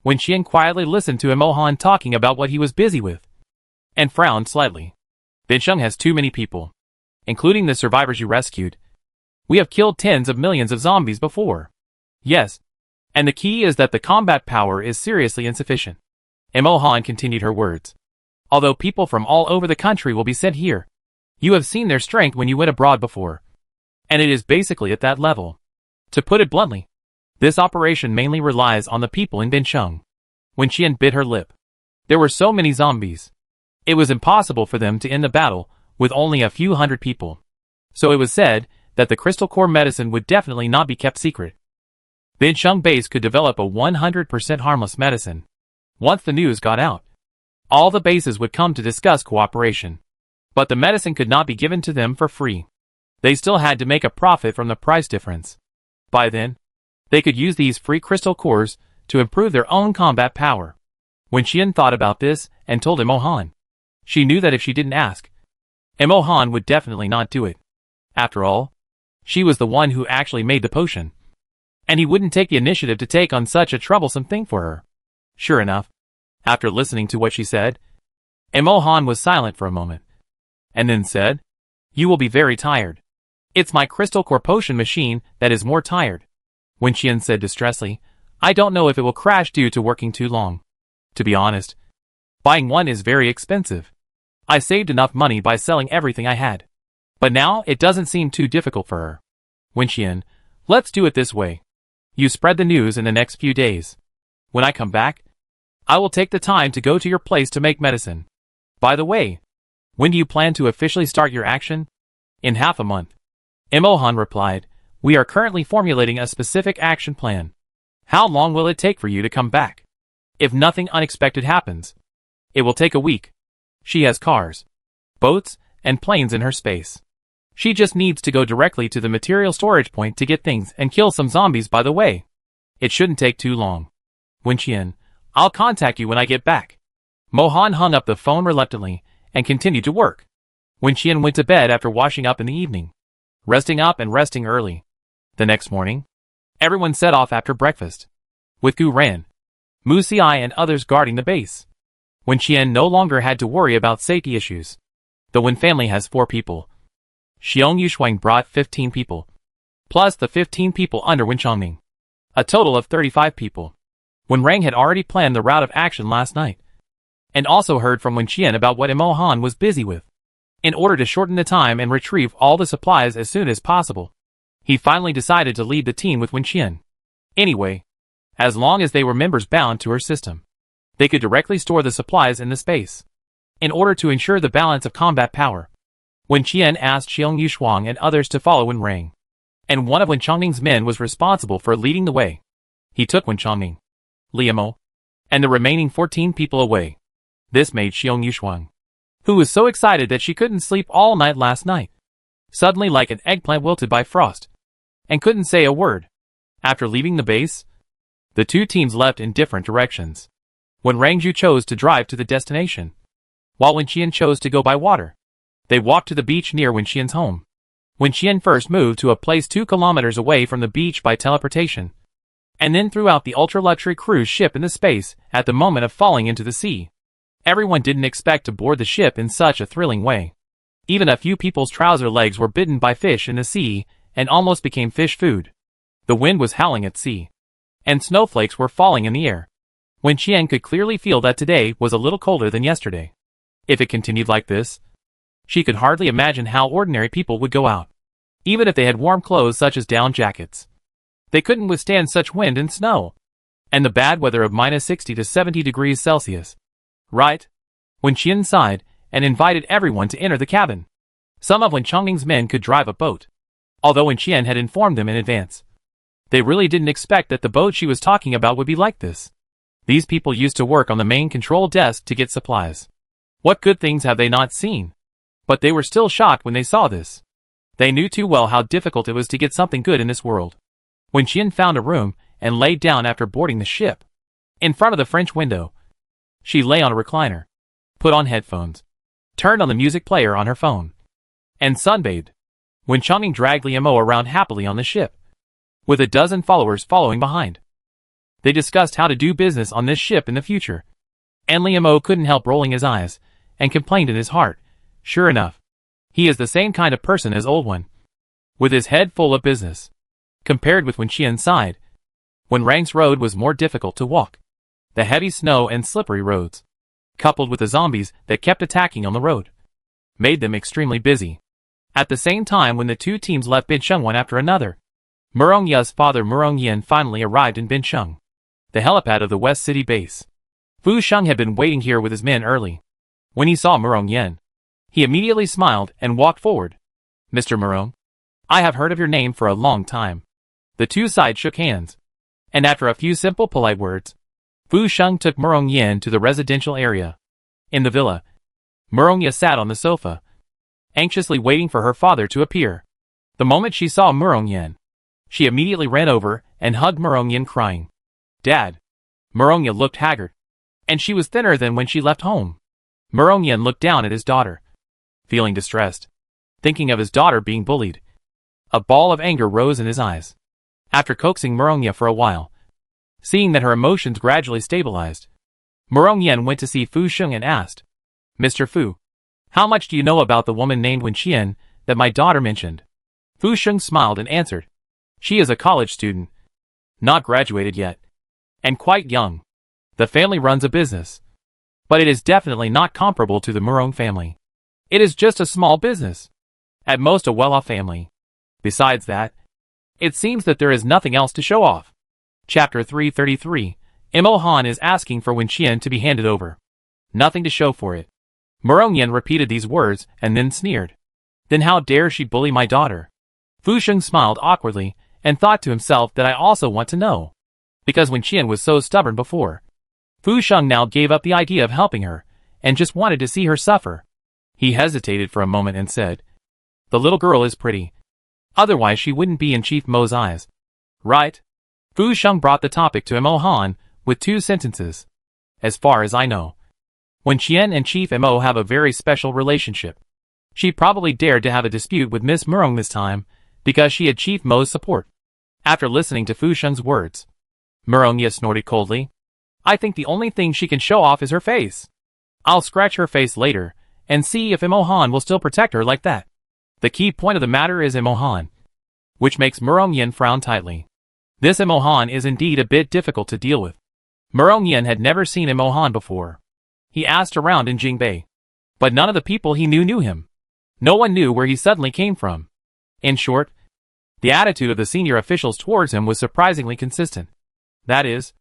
Wen Qian quietly listened to Mo Han talking about what he was busy with, and frowned slightly. "Bincheng has too many people, including the survivors you rescued. We have killed tens of millions of zombies before." "Yes, And the key is that the combat power is seriously insufficient. Imo Han continued her words. Although people from all over the country will be sent here, you have seen their strength when you went abroad before. And it is basically at that level. To put it bluntly, this operation mainly relies on the people in Bincheng. When Qian bit her lip. There were so many zombies. It was impossible for them to end the battle with only a few hundred people. So it was said that the crystal core medicine would definitely not be kept secret. Bincheng base could develop a 100% harmless medicine. Once the news got out, all the bases would come to discuss cooperation. But the medicine could not be given to them for free. They still had to make a profit from the price difference. By then, they could use these free crystal cores to improve their own combat power. When Qian thought about this and told Imo Han, she knew that if she didn't ask, Imo Han would definitely not do it. After all, she was the one who actually made the potion. And he wouldn't take the initiative to take on such a troublesome thing for her. Sure enough, after listening to what she said, Imo Han was silent for a moment. And then said, "You will be very tired. It's my crystal core potion machine that is more tired." When Qian said distressfully, "I don't know if it will crash due to working too long. To be honest, buying one is very expensive. I saved enough money by selling everything I had. But now it doesn't seem too difficult for her." When Qian, "Let's do it this way. You spread the news in the next few days. When I come back, I will take the time to go to your place to make medicine. By the way, when do you plan to officially start your action?" "In half a month." Imo Han replied, "We are currently formulating a specific action plan. How long will it take for you to come back? If nothing unexpected happens, it will take a week. She has cars, boats, and planes in her space. She just needs to go directly to the material storage point to get things and kill some zombies by the way. It shouldn't take too long." When Qian, "I'll contact you when I get back." Mohan hung up the phone reluctantly and continued to work. When Qian went to bed after washing up in the evening, resting up and resting early. The next morning, everyone set off after breakfast, with Gu Ran, Mu Xiai and others guarding the base. When Qian no longer had to worry about safety issues. The Wen family has 4 people. Xiong Yushuang brought 15 people, plus the 15 people under Wen Chongming. A total of 35 people. Wen Rang had already planned the route of action last night, and also heard from Wen Qian about what Imo Han was busy with. In order to shorten the time and retrieve all the supplies as soon as possible, he finally decided to lead the team with Wen Qian. Anyway, as long as they were members bound to her system, they could directly store the supplies in the space. In order to ensure the balance of combat power, Wen Qian asked Xiong Yushuang and others to follow Wen Rang, and one of Wen Chongming's men was responsible for leading the way. He took Wen Chongming, Liamo, and the remaining 14 people away. This made Xiong Yushuang, who was so excited that she couldn't sleep all night last night, suddenly like an eggplant wilted by frost, and couldn't say a word. After leaving the base, the 2 teams left in different directions. When Rangju chose to drive to the destination, while Wen Qian chose to go by water. They walked to the beach near Wen Qian's home. Wen Qian first moved to a place 2 kilometers away from the beach by teleportation, and then threw out the ultra-luxury cruise ship in the space at the moment of falling into the sea. Everyone didn't expect to board the ship in such a thrilling way. Even a few people's trouser legs were bitten by fish in the sea and almost became fish food. The wind was howling at sea, and snowflakes were falling in the air. Wen Qian could clearly feel that today was a little colder than yesterday. If it continued like this, she could hardly imagine how ordinary people would go out, even if they had warm clothes such as down jackets. They couldn't withstand such wind and snow, and the bad weather of -60 to 70 degrees Celsius. Right? Wen Qian sighed and invited everyone to enter the cabin. Some of Wen Chongming's men could drive a boat, although Wen Qian had informed them in advance. They really didn't expect that the boat she was talking about would be like this. These people used to work on the main control desk to get supplies. What good things have they not seen? But they were still shocked when they saw this. They knew too well how difficult it was to get something good in this world. When Qian found a room and laid down after boarding the ship, in front of the French window, she lay on a recliner, put on headphones, turned on the music player on her phone, and sunbathed. When Chongming dragged Liamo around happily on the ship, with a dozen followers following behind. They discussed how to do business on this ship in the future, and Liamo couldn't help rolling his eyes, and complained in his heart, sure enough, he is the same kind of person as Old One, with his head full of business. Compared with Wen Qian sighed. when Rang's road was more difficult to walk. The heavy snow and slippery roads, coupled with the zombies that kept attacking on the road, made them extremely busy. At the same time, when the two teams left Bincheng one after another, Murongya's father Murongyan finally arrived in Bincheng, the helipad of the West City base. Fu Sheng had been waiting here with his men early. When he saw Murongyan, he immediately smiled and walked forward. Mr. Murong, I have heard of your name for a long time. The two sides shook hands, and after a few simple polite words, Fu Sheng took Murongyan to the residential area. In the villa, Murongya sat on the sofa, anxiously waiting for her father to appear. The moment she saw Murongyan, she immediately ran over and hugged Murongyan, crying, "Dad!" Murongya looked haggard, and she was thinner than when she left home. Murongyan looked down at his daughter, feeling distressed, thinking of his daughter being bullied. A ball of anger rose in his eyes. After coaxing Murongya for a while, seeing that her emotions gradually stabilized, Murongyan went to see Fu Sheng and asked, "Mr. Fu, how much do you know about the woman named Wenqian that my daughter mentioned?" Fu Sheng smiled and answered, "She is a college student, not graduated yet, and quite young. The family runs a business, but it is definitely not comparable to the Murong family. It is just a small business, at most a well-off family. Besides that, it seems that there is nothing else to show off." Chapter 333. Imo Han is asking for Wenqian to be handed over. Nothing to show for it. Murongyan repeated these words and then sneered. Then how dare she bully my daughter? Fu Sheng smiled awkwardly and thought to himself that I also want to know. Because Wenqian was so stubborn before, Fu Sheng now gave up the idea of helping her and just wanted to see her suffer. He hesitated for a moment and said, "The little girl is pretty. Otherwise she wouldn't be in Chief Mo's eyes. Right?" Fu Sheng brought the topic to Imo Han with two sentences. "As far as I know, Wenqian and Chief Mo have a very special relationship. She probably dared to have a dispute with Miss Murong this time because she had Chief Mo's support." After listening to Fu Sheng's words, Murongya snorted coldly. "I think the only thing she can show off is her face. I'll scratch her face later and see if Imo Han will still protect her like that." The key point of the matter is Imo Han, which makes Murongyan frown tightly. This Imo Han is indeed a bit difficult to deal with. Murongyan had never seen Imo Han before. He asked around in Jingbei, but none of the people he knew him. No one knew where he suddenly came from. In short, the attitude of the senior officials towards him was surprisingly consistent. That is,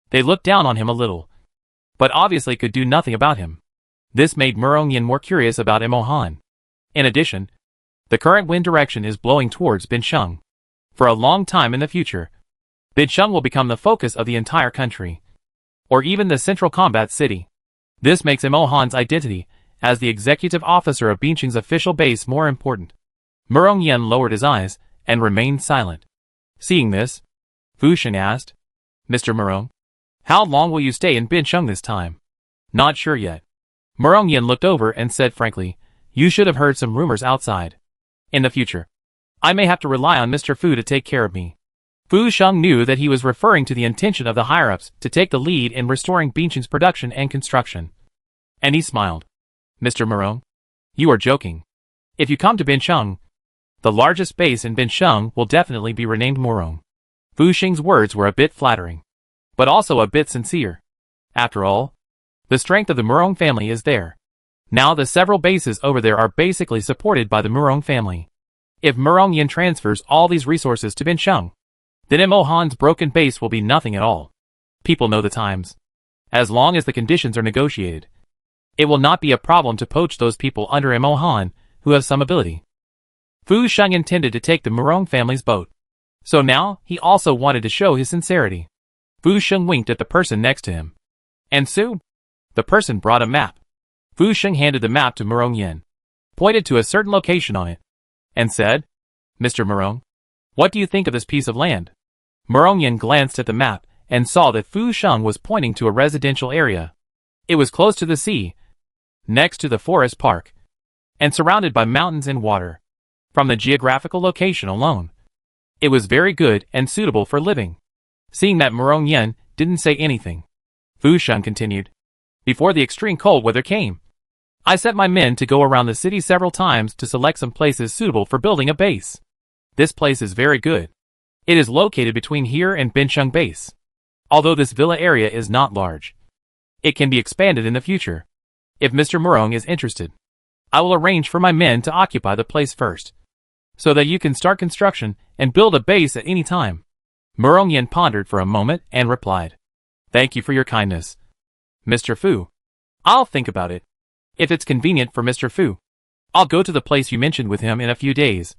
they looked down on him a little, but obviously could do nothing about him. This made Murongyan more curious about Imo Han. In addition, the current wind direction is blowing towards Bincheng. For a long time in the future, Bincheng will become the focus of the entire country, or even the central combat city. This makes Imo Han's identity as the executive officer of Bincheng's official base more important. Murongyan lowered his eyes and remained silent. Seeing this, Fu Sheng asked, "Mr. Murong, how long will you stay in Bincheng this time?" "Not sure yet." Murongyan looked over and said frankly, "You should have heard some rumors outside. In the future, I may have to rely on Mr. Fu to take care of me." Fu Sheng knew that he was referring to the intention of the higher-ups to take the lead in restoring Bincheng's production and construction. And he smiled. "Mr. Murong, you are joking. If you come to Bincheng, the largest base in Bincheng will definitely be renamed Murong." Fu Sheng's words were a bit flattering, but also a bit sincere. After all, the strength of the Murong family is there. Now the several bases over there are basically supported by the Murong family. If Murongyan transfers all these resources to Bincheng, then Imo Han's broken base will be nothing at all. People know the times. As long as the conditions are negotiated, it will not be a problem to poach those people under Imo Han who have some ability. Fu Sheng intended to take the Murong family's boat, so now he also wanted to show his sincerity. Fu Sheng winked at the person next to him, and soon, the person brought a map. Fu Sheng handed the map to Murongyan, pointed to a certain location on it, and said, "Mr. Murong, what do you think of this piece of land?" Murongyan glanced at the map and saw that Fu Sheng was pointing to a residential area. It was close to the sea, next to the forest park, and surrounded by mountains and water. From the geographical location alone, it was very good and suitable for living. Seeing that Murongyan didn't say anything, Fu Sheng continued, "Before the extreme cold weather came, I sent my men to go around the city several times to select some places suitable for building a base. This place is very good. It is located between here and Bincheng Base. Although this villa area is not large, it can be expanded in the future. If Mr. Murong is interested, I will arrange for my men to occupy the place first, so that you can start construction and build a base at any time. Murong Yin pondered for a moment and replied, "Thank you for your kindness, Mr. Fu. I'll think about it. If it's convenient for Mr. Fu, I'll go to the place you mentioned with him in a few days.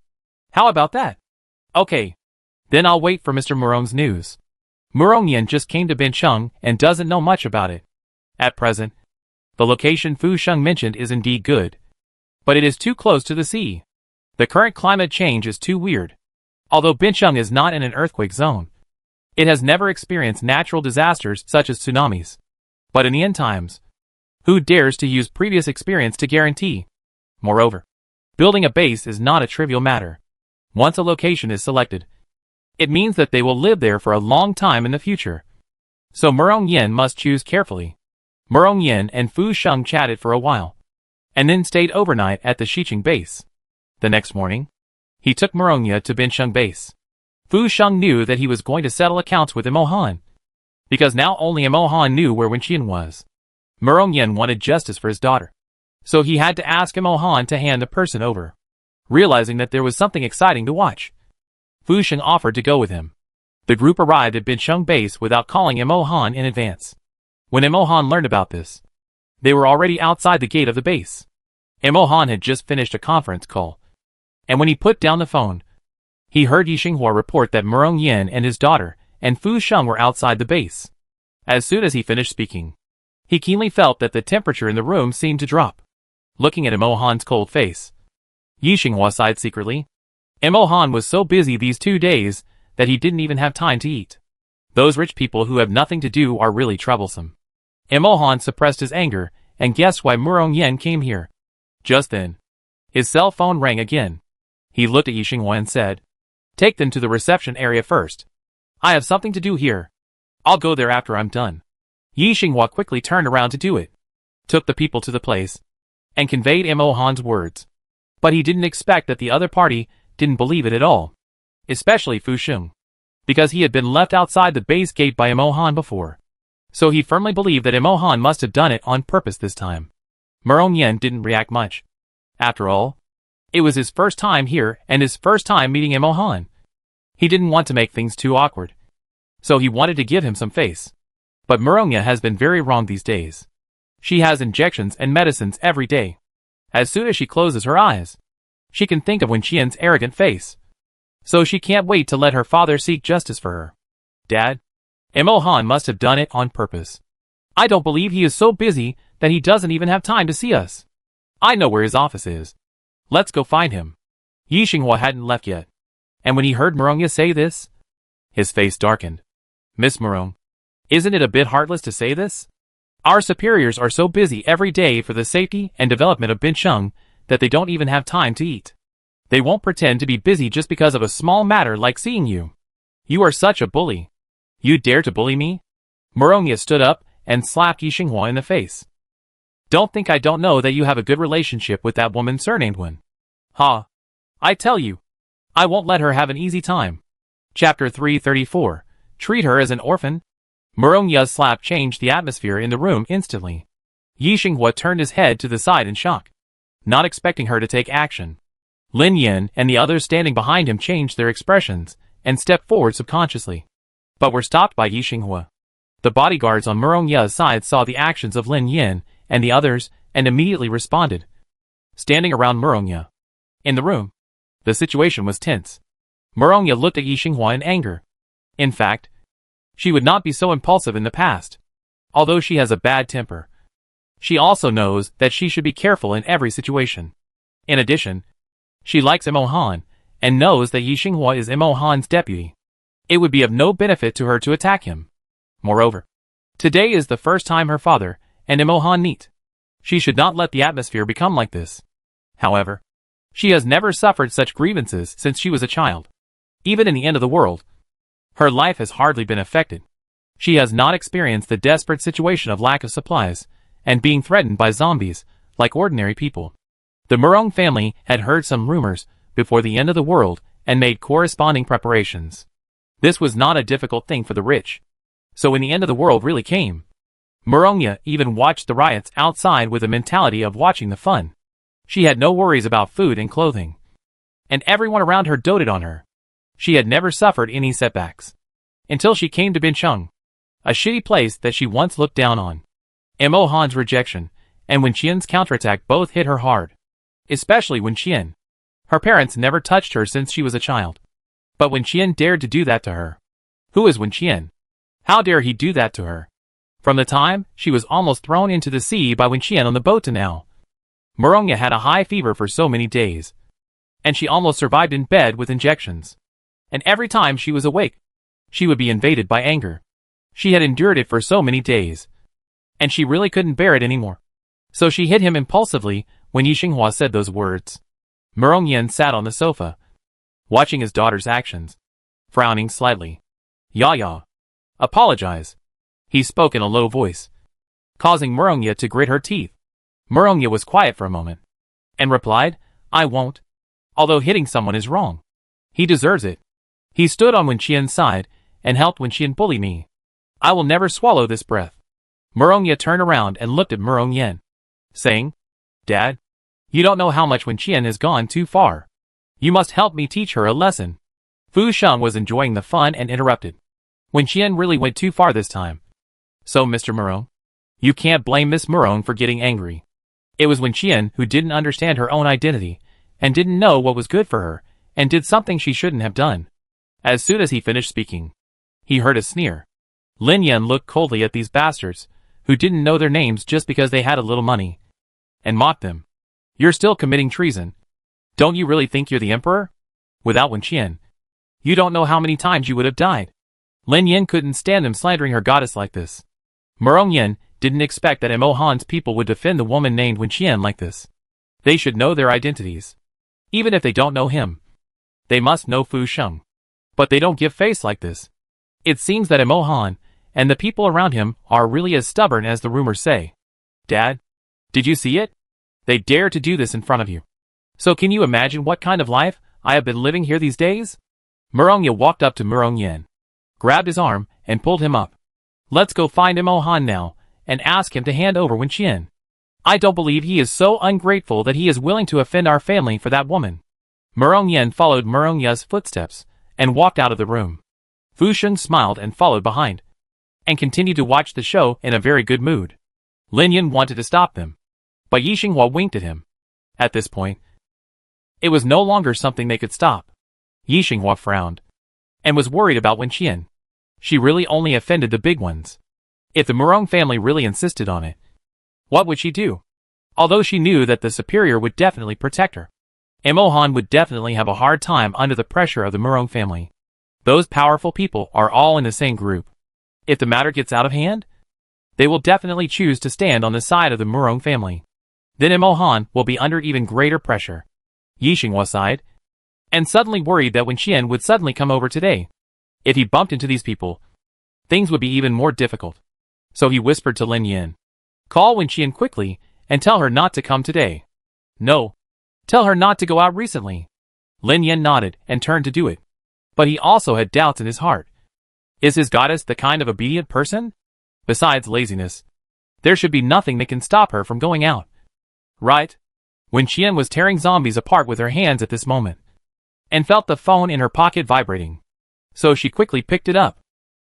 How about that?" "Okay. Then I'll wait for Mr. Murong's news." Murong Yin just came to Bincheng and doesn't know much about it. At present, the location Fu Sheng mentioned is indeed good, but it is too close to the sea. The current climate change is too weird. Although Bincheng is not in an earthquake zone, it has never experienced natural disasters such as tsunamis. But in the end times, who dares to use previous experience to guarantee? Moreover, building a base is not a trivial matter. Once a location is selected, it means that they will live there for a long time in the future. So Murong Yin must choose carefully. Murong Yin and Fu Sheng chatted for a while, and then stayed overnight at the Xiqing base. The next morning, he took Murong Yin to Bincheng base. Fu Sheng knew that he was going to settle accounts with Imo Han, because now only Imo Han knew where Wenqian was. Murong Yin wanted justice for his daughter, so he had to ask Imo Han to hand the person over. Realizing that there was something exciting to watch, Fu Sheng offered to go with him. The group arrived at Bincheng base without calling Imo Han in advance. When Imo Han learned about this, they were already outside the gate of the base. Imo Han had just finished a conference call, and when he put down the phone, he heard Yi Xinghua report that Murong Yin and his daughter and Fu Sheng were outside the base. As soon as he finished speaking, he keenly felt that the temperature in the room seemed to drop. Looking at Imo Han's cold face, Yi Xinghua sighed secretly. Imo Han was so busy these 2 days that he didn't even have time to eat. Those rich people who have nothing to do are really troublesome. Imo Han suppressed his anger and guessed why Murong Yin came here. Just then, his cell phone rang again. He looked at Yi Xinghua and said, "Take them to the reception area first. I have something to do here. I'll go there after I'm done." Yi Xinghua quickly turned around to do it, took the people to the place, and conveyed Imo Han's words. But he didn't expect that the other party didn't believe it at all, especially Fu Sheng, because he had been left outside the base gate by Imo Han before. So he firmly believed that Imo Han must have done it on purpose this time. Murong Yin didn't react much. After all, it was his first time here and his first time meeting Imo Han. He didn't want to make things too awkward, so he wanted to give him some face. But Murong Yin has been very wrong these days. She has injections and medicines every day. As soon as she closes her eyes, she can think of Wenqian's arrogant face. So she can't wait to let her father seek justice for her. "Dad, Imo Han must have done it on purpose. I don't believe he is so busy that he doesn't even have time to see us. I know where his office is. Let's go find him." Yi Xinghua hadn't left yet, and when he heard Murong Yin say this, his face darkened. "Miss Murong, isn't it a bit heartless to say this? Our superiors are so busy every day for the safety and development of Bincheng that they don't even have time to eat. They won't pretend to be busy just because of a small matter like seeing you. You are such a bully. You dare to bully me?" Murong Yin stood up and slapped Yi Xinghua in the face. "Don't think I don't know that you have a good relationship with that woman surnamed Wen. Ha! I tell you, I won't let her have an easy time." Chapter 334. Treat her as an orphan? Murong Yin's slap changed the atmosphere in the room instantly. Yi Xinghua turned his head to the side in shock, not expecting her to take action. Lin Yin and the others standing behind him changed their expressions and stepped forward subconsciously, but were stopped by Yi Xinghua. The bodyguards on Murong Yin's side saw the actions of Lin Yin and the others and immediately responded, standing around Murong Yin. In the room, the situation was tense. Murong Yin looked at Yi Xinghua in anger. In fact, she would not be so impulsive in the past. Although she has a bad temper, she also knows that she should be careful in every situation. In addition, she likes Imo Han and knows that Yi Xinghua is Imo Han's deputy. It would be of no benefit to her to attack him. Moreover, today is the first time her father and Imo Han meet. She should not let the atmosphere become like this. However, she has never suffered such grievances since she was a child. Even in the end of the world, her life has hardly been affected. She has not experienced the desperate situation of lack of supplies and being threatened by zombies like ordinary people. The Murong family had heard some rumors before the end of the world and made corresponding preparations. This was not a difficult thing for the rich. So when the end of the world really came, Murongya even watched the riots outside with the mentality of watching the fun. She had no worries about food and clothing. And everyone around her doted on her. She had never suffered any setbacks. Until she came to Bincheng, a shitty place that she once looked down on. Mo Han's rejection, and Wen Qian's counterattack both hit her hard. Especially Wen Qian. Her parents never touched her since she was a child. But Wen Qian dared to do that to her. Who is Wen Qian? How dare he do that to her? From the time she was almost thrown into the sea by Wen Qian on the boat to now. Murongya had a high fever for so many days. And she almost survived in bed with injections. And every time she was awake, she would be invaded by anger. She had endured it for so many days. And she really couldn't bear it anymore. So she hit him impulsively when Yi Xinghua said those words. Murongyan sat on the sofa, watching his daughter's actions, frowning slightly. Ya. Apologize. He spoke in a low voice, causing Murongya to grit her teeth. Murongya was quiet for a moment, and replied, I won't. Although hitting someone is wrong. He deserves it. He stood on Wen Qian's side, and helped Wen Qian bully me. I will never swallow this breath. Murongya turned around and looked at Murongyan, saying, Dad, you don't know how much Wen Qian has gone too far. You must help me teach her a lesson. Fu Sheng was enjoying the fun and interrupted. Wen Qian really went too far this time. So Mr. Murong, you can't blame Miss Murong for getting angry. It was Wen Qian who didn't understand her own identity, and didn't know what was good for her, and did something she shouldn't have done. As soon as he finished speaking, he heard a sneer. Lin Yan looked coldly at these bastards, who didn't know their names just because they had a little money, and mocked them. You're still committing treason. Don't you really think you're the emperor? Without Wen Qian, you don't know how many times you would have died. Lin Yan couldn't stand them slandering her goddess like this. Murongyan didn't expect that Mo Han's people would defend the woman named Wen Qian like this. They should know their identities. Even if they don't know him, they must know Fu Sheng. But they don't give face like this. It seems that Mo Han and the people around him are really as stubborn as the rumors say. Dad, did you see it? They dare to do this in front of you. So can you imagine what kind of life I have been living here these days? Murongya walked up to Murongyan, grabbed his arm, and pulled him up. Let's go find Mo Han now, and ask him to hand over Wen Qian. I don't believe he is so ungrateful that he is willing to offend our family for that woman. Murongyan followed Murongya's footsteps, and walked out of the room. Fu Sheng smiled and followed behind, and continued to watch the show in a very good mood. Lin Yan wanted to stop them, but Yi Xinghua winked at him. At this point, it was no longer something they could stop. Yi Xinghua frowned, and was worried about Wen Qian. She really only offended the big ones. If the Murong family really insisted on it, what would she do? Although she knew that the superior would definitely protect her, Mo Han would definitely have a hard time under the pressure of the Murong family. Those powerful people are all in the same group. If the matter gets out of hand, they will definitely choose to stand on the side of the Murong family. Then Mo Han will be under even greater pressure. Yi Xinghua sighed, and suddenly worried that Wen Qian would suddenly come over today. If he bumped into these people, things would be even more difficult. So he whispered to Lin Yan, call Wen Qian quickly, and tell her not to come today. No. Tell her not to go out recently. Lin Yan nodded and turned to do it. But he also had doubts in his heart. Is his goddess the kind of obedient person? Besides laziness, there should be nothing that can stop her from going out. Right? Wen Qian was tearing zombies apart with her hands at this moment, and felt the phone in her pocket vibrating. So she quickly picked it up,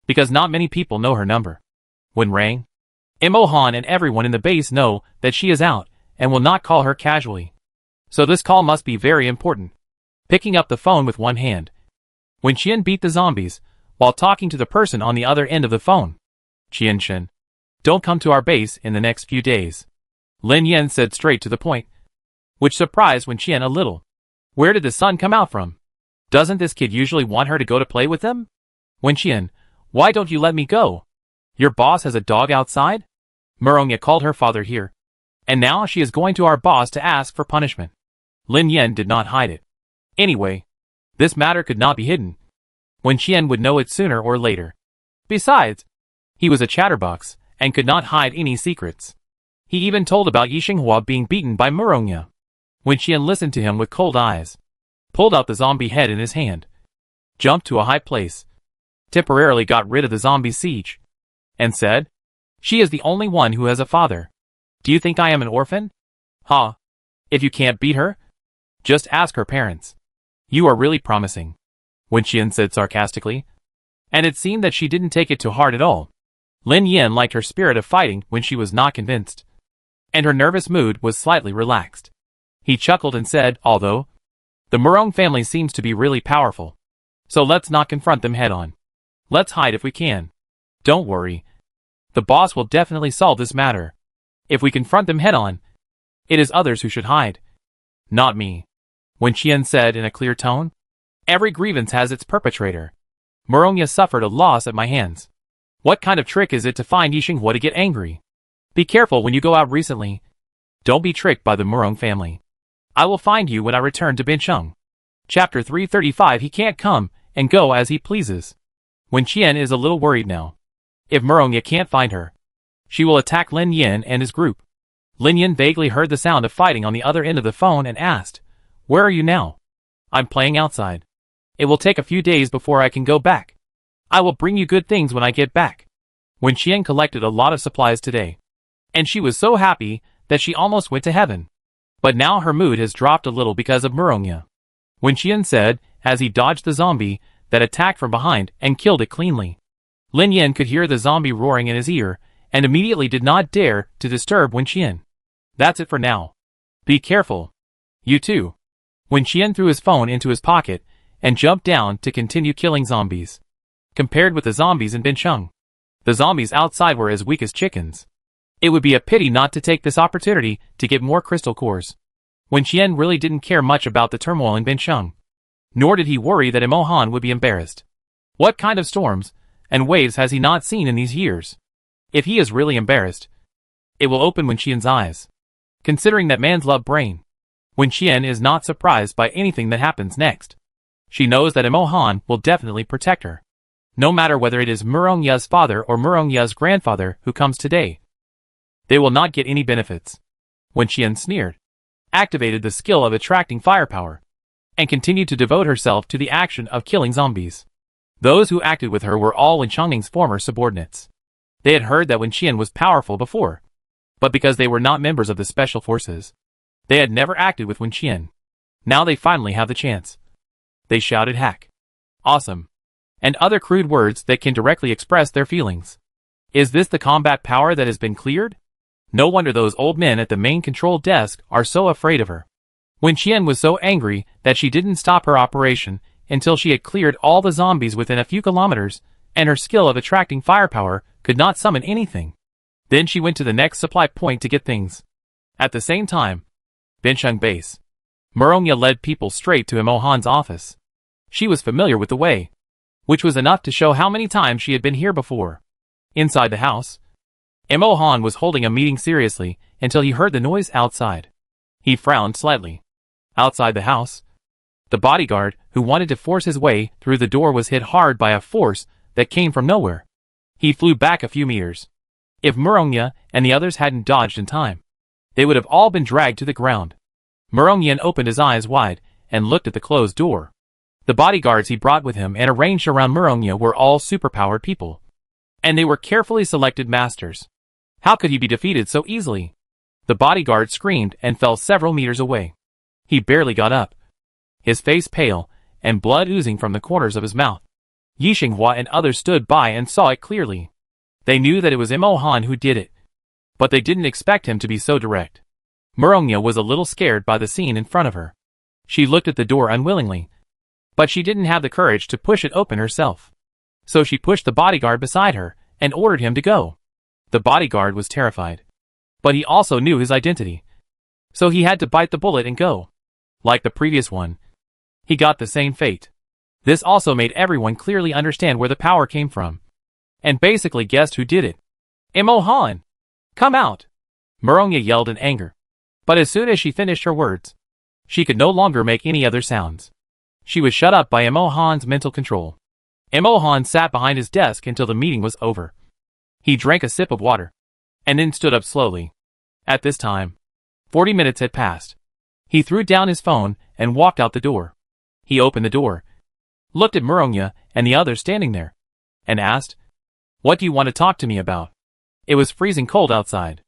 because not many people know her number. When rang, Mo Han and everyone in the base know that she is out, and will not call her casually. So this call must be very important. Picking up the phone with one hand, Wen Qian beat the zombies, while talking to the person on the other end of the phone. Qian Shen, don't come to our base in the next few days. Lin Yan said straight to the point, which surprised Wen Qian a little. Where did the sun come out from? Doesn't this kid usually want her to go to play with them? Wen Qian, why don't you let me go? Your boss has a dog outside? Murongya called her father here, and now she is going to our boss to ask for punishment. Lin Yan did not hide it. Anyway, this matter could not be hidden. Wen Qian would know it sooner or later. Besides, he was a chatterbox, and could not hide any secrets. He even told about Yi Xinghua being beaten by Murongya. Wen Qian listened to him with cold eyes, pulled out the zombie head in his hand, jumped to a high place, temporarily got rid of the zombie siege, and said, "She is the only one who has a father. Do you think I am an orphan? Ha! If you can't beat her, just ask her parents." "You are really promising," Wen Qian said sarcastically. And it seemed that she didn't take it to heart at all. Lin Yin liked her spirit of fighting when she was not convinced, and her nervous mood was slightly relaxed. He chuckled and said, "Although the Murong family seems to be really powerful, so let's not confront them head-on. Let's hide if we can. Don't worry. The boss will definitely solve this matter. If we confront them head-on, it is others who should hide. Not me," Wen Qian said in a clear tone. "Every grievance has its perpetrator. Murongya suffered a loss at my hands. What kind of trick is it to find Yixinghua to get angry? Be careful when you go out recently. Don't be tricked by the Murong family. I will find you when I return to Bincheng." Chapter 335. He can't come and go as he pleases. Wen Qian is a little worried now. If Murongya can't find her, she will attack Lin Yin and his group. Lin Yin vaguely heard the sound of fighting on the other end of the phone and asked, "Where are you now?" "I'm playing outside. It will take a few days before I can go back. I will bring you good things when I get back." Wen Qian collected a lot of supplies today, and she was so happy that she almost went to heaven. But now her mood has dropped a little because of Murongya. Wen Qian said, as he dodged the zombie that attacked from behind and killed it cleanly. Lin Yin could hear the zombie roaring in his ear, and immediately did not dare to disturb Wen Qian. "That's it for now. Be careful. You too." Wen Qian threw his phone into his pocket and jumped down to continue killing zombies. Compared with the zombies in Bincheng, the zombies outside were as weak as chickens. It would be a pity not to take this opportunity to get more crystal cores. Wen Qian really didn't care much about the turmoil in Bincheng, nor did he worry that Imohan would be embarrassed. What kind of storms and waves has he not seen in these years? If he is really embarrassed, it will open Wen Qian's eyes. Considering that man's love brain, Wen Qian is not surprised by anything that happens next. She knows that Imohan will definitely protect her, no matter whether it is Murongya's father or Murongya's grandfather who comes today. They will not get any benefits. Wen Qian sneered, activated the skill of attracting firepower, and continued to devote herself to the action of killing zombies. Those who acted with her were all Wen Chongning's former subordinates. They had heard that Wen Qian was powerful before, but because they were not members of the special forces, they had never acted with Wen Qian. Now they finally have the chance. They shouted hack, awesome, and other crude words that can directly express their feelings. Is this the combat power that has been cleared? No wonder those old men at the main control desk are so afraid of her. Wen Qian was so angry that she didn't stop her operation until she had cleared all the zombies within a few kilometers, and her skill of attracting firepower could not summon anything. Then she went to the next supply point to get things. At the same time, Bincheng base. Murongya led people straight to Imohan's office. She was familiar with the way, which was enough to show how many times she had been here before. Inside the house, Imohan was holding a meeting seriously until he heard the noise outside. He frowned slightly. Outside the house, the bodyguard who wanted to force his way through the door was hit hard by a force that came from nowhere. He flew back a few meters. If Murongya and the others hadn't dodged in time, they would have all been dragged to the ground. Murongyan opened his eyes wide and looked at the closed door. The bodyguards he brought with him and arranged around Murongya were all superpowered people, and they were carefully selected masters. How could he be defeated so easily? The bodyguard screamed and fell several meters away. He barely got up, his face pale and blood oozing from the corners of his mouth. Yixinghua and others stood by and saw it clearly. They knew that it was Imohan who did it, but they didn't expect him to be so direct. Murongya was a little scared by the scene in front of her. She looked at the door unwillingly, but she didn't have the courage to push it open herself. So she pushed the bodyguard beside her and ordered him to go. The bodyguard was terrified, but he also knew his identity, so he had to bite the bullet and go. Like the previous one, he got the same fate. This also made everyone clearly understand where the power came from, and basically guessed who did it. Imohan! Come out! Murongya yelled in anger. But as soon as she finished her words, she could no longer make any other sounds. She was shut up by Imohan's mental control. Imohan sat behind his desk until the meeting was over. He drank a sip of water, and then stood up slowly. At this time, 40 minutes had passed. He threw down his phone and walked out the door. He opened the door, looked at Murongya and the others standing there, and asked, "What do you want to talk to me about?" It was freezing cold outside.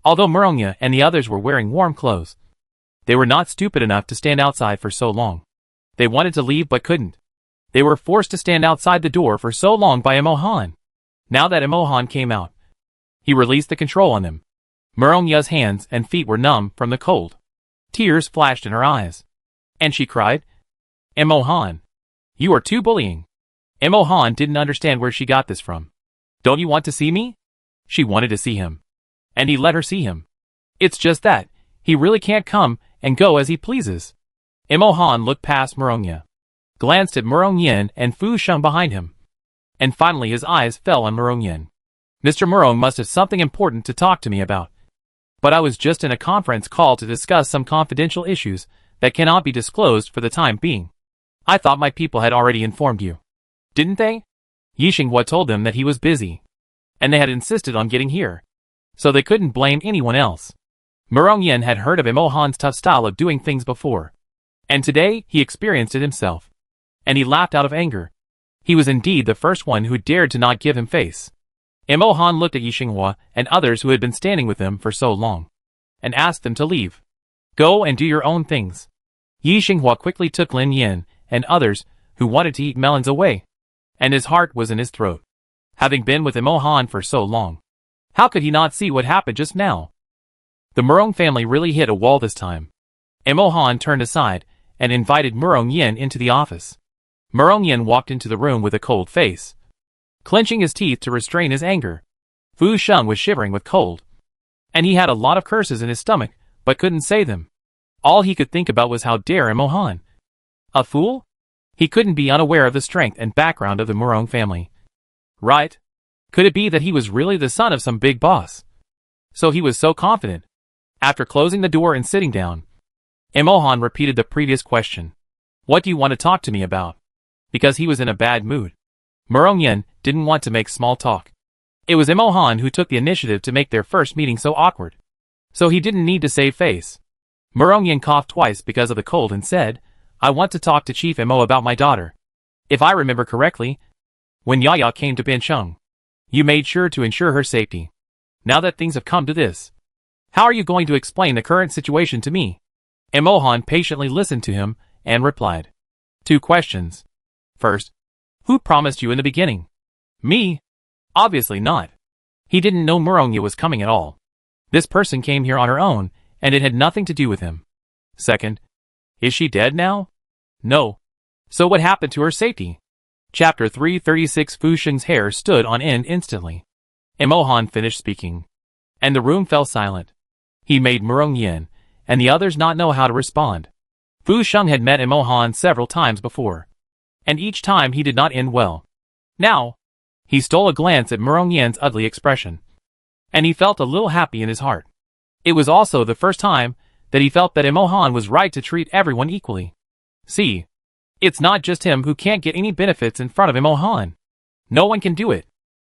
Although Murongya and the others were wearing warm clothes, they were not stupid enough to stand outside for so long. They wanted to leave but couldn't. They were forced to stand outside the door for so long by Emohan. Now that Emohan came out, he released the control on them. Murongya's hands and feet were numb from the cold. Tears flashed in her eyes. And she cried, "Emohan, you are too bullying." Emohan didn't understand where she got this from. "Don't you want to see me?" She wanted to see him. And he let her see him. It's just that, he really can't come and go as he pleases. Emohan looked past Murongya, glanced at Murongyan and Fu Sheng behind him, and finally his eyes fell on Murongyan. "Mr. Murong must have something important to talk to me about. But I was just in a conference call to discuss some confidential issues that cannot be disclosed for the time being. I thought my people had already informed you. Didn't they?" Yixinghua told them that he was busy, and they had insisted on getting here, so they couldn't blame anyone else. Murongyan had heard of Emohan's tough style of doing things before, and today he experienced it himself, and he laughed out of anger. He was indeed the first one who dared to not give him face. Emohan looked at Yixinghua and others who had been standing with him for so long, and asked them to leave. "Go and do your own things." Yixinghua quickly took Lin Yin and others who wanted to eat melons away, and his heart was in his throat. Having been with Emohan for so long, how could he not see what happened just now? The Murong family really hit a wall this time. Emohan turned aside and invited Murong Yin into the office. Murong Yin walked into the room with a cold face, clenching his teeth to restrain his anger. Fu Sheng was shivering with cold, and he had a lot of curses in his stomach, but couldn't say them. All he could think about was how dare Emohan. A fool? He couldn't be unaware of the strength and background of the Murong family. Right? Could it be that he was really the son of some big boss? So he was so confident. After closing the door and sitting down, Emohan repeated the previous question. "What do you want to talk to me about?" Because he was in a bad mood. Murongyan didn't want to make small talk. It was Emohan who took the initiative to make their first meeting so awkward, so he didn't need to save face. Murongyan coughed twice because of the cold and said, "I want to talk to Chief Emo about my daughter. If I remember correctly, when Yaya came to Bincheng, you made sure to ensure her safety. Now that things have come to this, how are you going to explain the current situation to me?" Emohan patiently listened to him and replied. 2 questions. First, who promised you in the beginning? Me? Obviously not. He didn't know Murongya was coming at all. This person came here on her own, and it had nothing to do with him. Second, is she dead now? No. So what happened to her safety? Chapter 336. Fu Sheng's hair stood on end instantly. Emohan finished speaking, and the room fell silent. He made Murongyan and the others not know how to respond. Fu Sheng had met Emohan several times before, and each time he did not end well. Now, he stole a glance at Murongyan's ugly expression, and he felt a little happy in his heart. It was also the first time that he felt that Emohan was right to treat everyone equally. See, it's not just him who can't get any benefits in front of Emohan. No one can do it,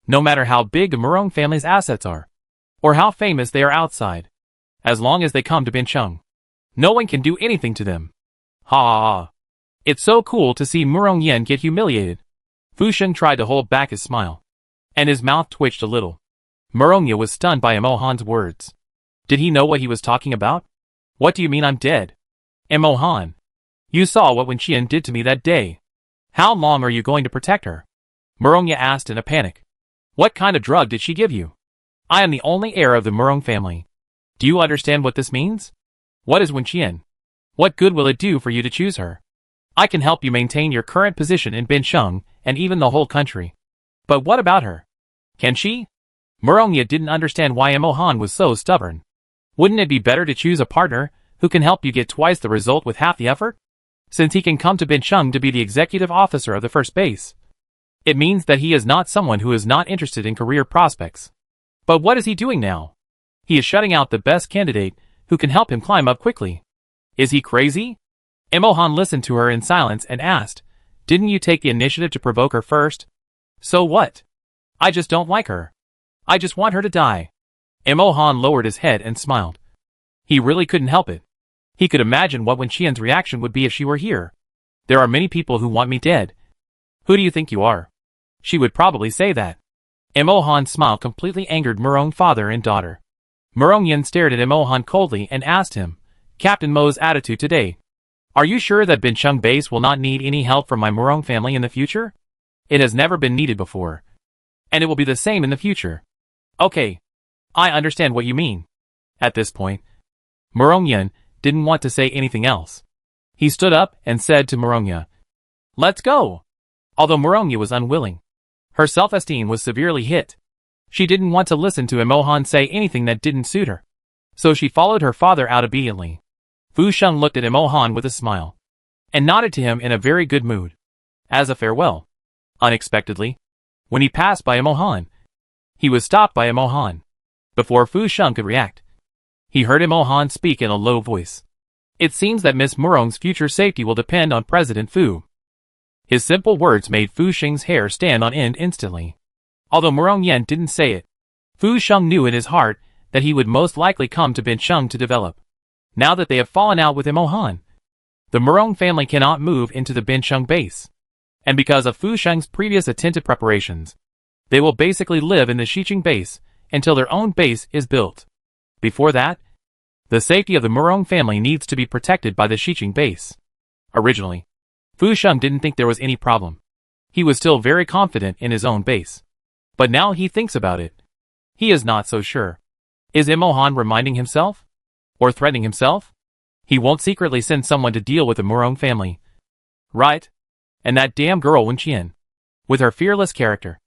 no matter how big the Murong family's assets are, or how famous they are outside. As long as they come to Bincheng, no one can do anything to them. Ha ha ha. It's so cool to see Murongyan get humiliated. Fu Sheng tried to hold back his smile, and his mouth twitched a little. Murongya was stunned by Emohan's words. Did he know what he was talking about? What do you mean I'm dead? Emohan, you saw what Wenqian did to me that day. How long are you going to protect her? Murongya asked in a panic. What kind of drug did she give you? I am the only heir of the Murong family. Do you understand what this means? What is Wenqian? What good will it do for you to choose her? I can help you maintain your current position in Bincheng and even the whole country. But what about her? Can she? Murongya didn't understand why Emohan was so stubborn. Wouldn't it be better to choose a partner who can help you get twice the result with half the effort? Since he can come to Bincheng to be the executive officer of the first base, it means that he is not someone who is not interested in career prospects. But what is he doing now? He is shutting out the best candidate who can help him climb up quickly. Is he crazy? Emohan listened to her in silence and asked, Didn't you take the initiative to provoke her first? So what? I just don't like her. I just want her to die. Emohan lowered his head and smiled. He really couldn't help it. He could imagine what Wenqian's reaction would be if she were here. There are many people who want me dead. Who do you think you are? she would probably say that. Imohan's smile completely angered Murong's father and daughter. Murong Yin stared at Imohan coldly and asked him, Captain Mo's attitude today. Are you sure that Bincheng base will not need any help from my Murong family in the future? It has never been needed before. And it will be the same in the future. Okay. I understand what you mean. At this point, Murong Yin didn't want to say anything else. He stood up and said to Murongya, Let's go! Although Murongya was unwilling, her self-esteem was severely hit. She didn't want to listen to Imohan say anything that didn't suit her. So she followed her father out obediently. Fu Sheng looked at Imohan with a smile, and nodded to him in a very good mood. As a farewell. Unexpectedly, when he passed by Imohan, he was stopped by Imohan. Before Fu Sheng could react, he heard Imohan speak in a low voice. It seems that Miss Murong's future safety will depend on President Fu. His simple words made Fu Sheng's hair stand on end instantly. Although Murong Yen didn't say it, Fu Sheng knew in his heart that he would most likely come to Bincheng to develop. Now that they have fallen out with Imohan, the Murong family cannot move into the Bincheng base. And because of Fu Sheng's previous attentive preparations, they will basically live in the Xiqing base until their own base is built. Before that, the safety of the Murong family needs to be protected by the Xiqing base. Originally, Fu Sheng didn't think there was any problem. He was still very confident in his own base. But now he thinks about it. He is not so sure. Is Imohan reminding himself? Or threatening himself? He won't secretly send someone to deal with the Murong family. Right? And that damn girl Wenqian, with her fearless character,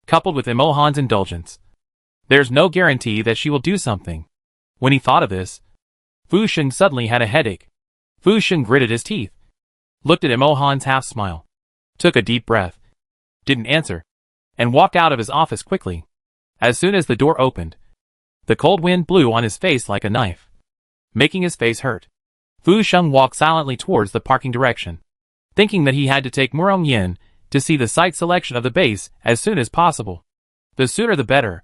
coupled with Imohan's indulgence, there's no guarantee that she will do something. When he thought of this, Fu Sheng suddenly had a headache. Fu Sheng gritted his teeth, looked at Imohan's half-smile, took a deep breath, didn't answer, and walked out of his office quickly. As soon as the door opened, the cold wind blew on his face like a knife, making his face hurt. Fu Sheng walked silently towards the parking direction, thinking that he had to take Murong Yin to see the site selection of the base as soon as possible. The sooner the better.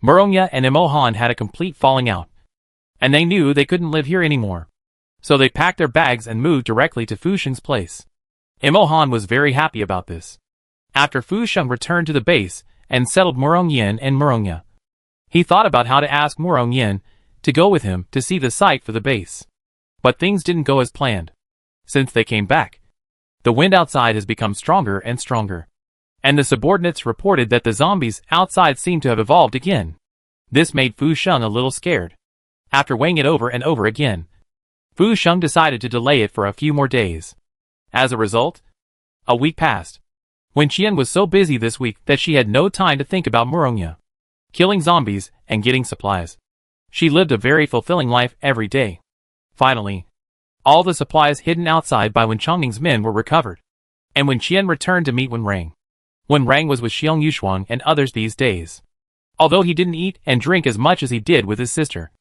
Murongya and Imohan had a complete falling out, and they knew they couldn't live here anymore. So they packed their bags and moved directly to Fu Sheng's place. Imohan was very happy about this. After Fu Sheng returned to the base and settled Murong Yin and Murongya, he thought about how to ask Murong Yin to go with him to see the site for the base. But things didn't go as planned. Since they came back, the wind outside has become stronger and stronger, and the subordinates reported that the zombies outside seemed to have evolved again. This made Fu Sheng a little scared. After weighing it over and over again, Fu Sheng decided to delay it for a few more days. As a result, a week passed. Wenqian was so busy this week that she had no time to think about Murongya, killing zombies, and getting supplies. She lived a very fulfilling life every day. Finally, all the supplies hidden outside by Wen Chongning's men were recovered, and Wenqian returned to meet Wen Rang. Wen Rang was with Xiong Yushuang and others these days. Although he didn't eat and drink as much as he did with his sister,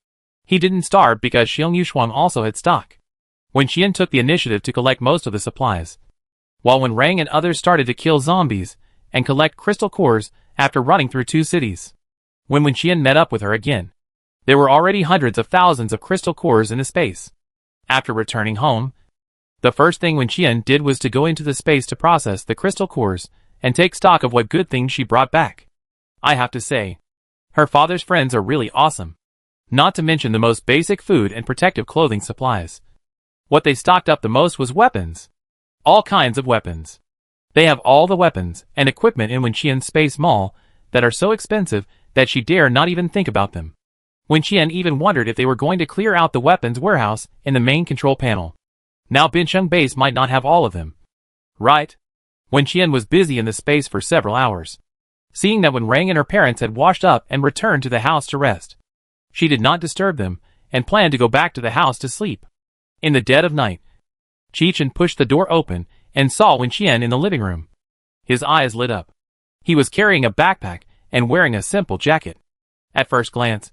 he didn't starve because Xiong Yushuang also had stock. Wenqian took the initiative to collect most of the supplies, while Wen Rang and others started to kill zombies and collect crystal cores after running through 2 cities. When Wenqian met up with her again, there were already hundreds of thousands of crystal cores in the space. After returning home, the first thing Wenqian did was to go into the space to process the crystal cores and take stock of what good things she brought back. I have to say, her father's friends are really awesome. Not to mention the most basic food and protective clothing supplies. What they stocked up the most was weapons. All kinds of weapons. They have all the weapons and equipment in Wenqian's space mall that are so expensive that she dare not even think about them. Wenqian even wondered if they were going to clear out the weapons warehouse in the main control panel. Now Bincheng base might not have all of them. Right? Wenqian was busy in the space for several hours, seeing that Wen Rang and her parents had washed up and returned to the house to rest. She did not disturb them, and planned to go back to the house to sleep. In the dead of night, Qi-Chen pushed the door open and saw Wenqian in the living room. His eyes lit up. He was carrying a backpack and wearing a simple jacket. At first glance,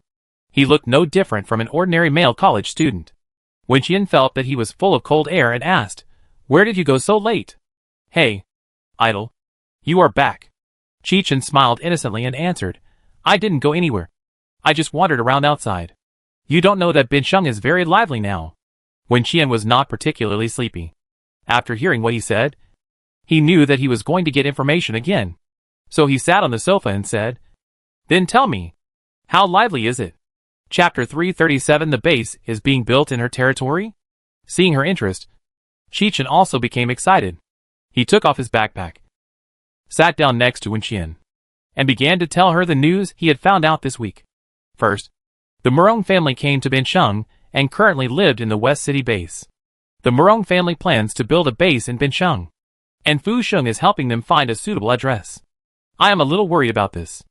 he looked no different from an ordinary male college student. Wenqian felt that he was full of cold air and asked, "Where did you go so late?" "Hey, idol. You are back." Qi-Chen smiled innocently and answered, "I didn't go anywhere. I just wandered around outside. You don't know that Bincheng is very lively now." Wenqian was not particularly sleepy. After hearing what he said, he knew that he was going to get information again. So he sat on the sofa and said, "Then tell me, how lively is it?" Chapter 337. The base is being built in her territory? Seeing her interest, Chichen also became excited. He took off his backpack, sat down next to Wenqian, and began to tell her the news he had found out this week. First, the Murong family came to Bincheng and currently lived in the West City base. The Murong family plans to build a base in Bincheng, and Fu Sheng is helping them find a suitable address. I am a little worried about this.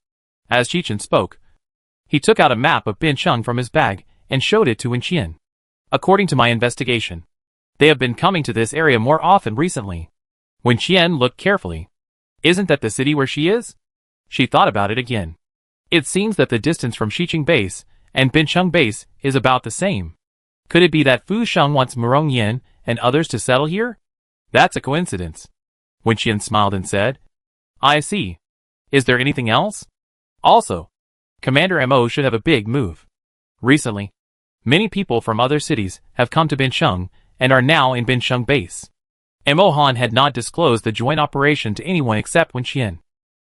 As Chichen spoke, he took out a map of Bincheng from his bag and showed it to Wenqian. According to my investigation, they have been coming to this area more often recently. Wenqian looked carefully. Isn't that the city where she is? She thought about it again. It seems that the distance from Xiqing base and Bincheng base is about the same. Could it be that Fu Sheng wants Murong Yin and others to settle here? That's a coincidence. Wenqian smiled and said, I see. Is there anything else? Also, Commander Mo should have a big move. Recently, many people from other cities have come to Bincheng and are now in Bincheng base. Mo Han had not disclosed the joint operation to anyone except Wenqian,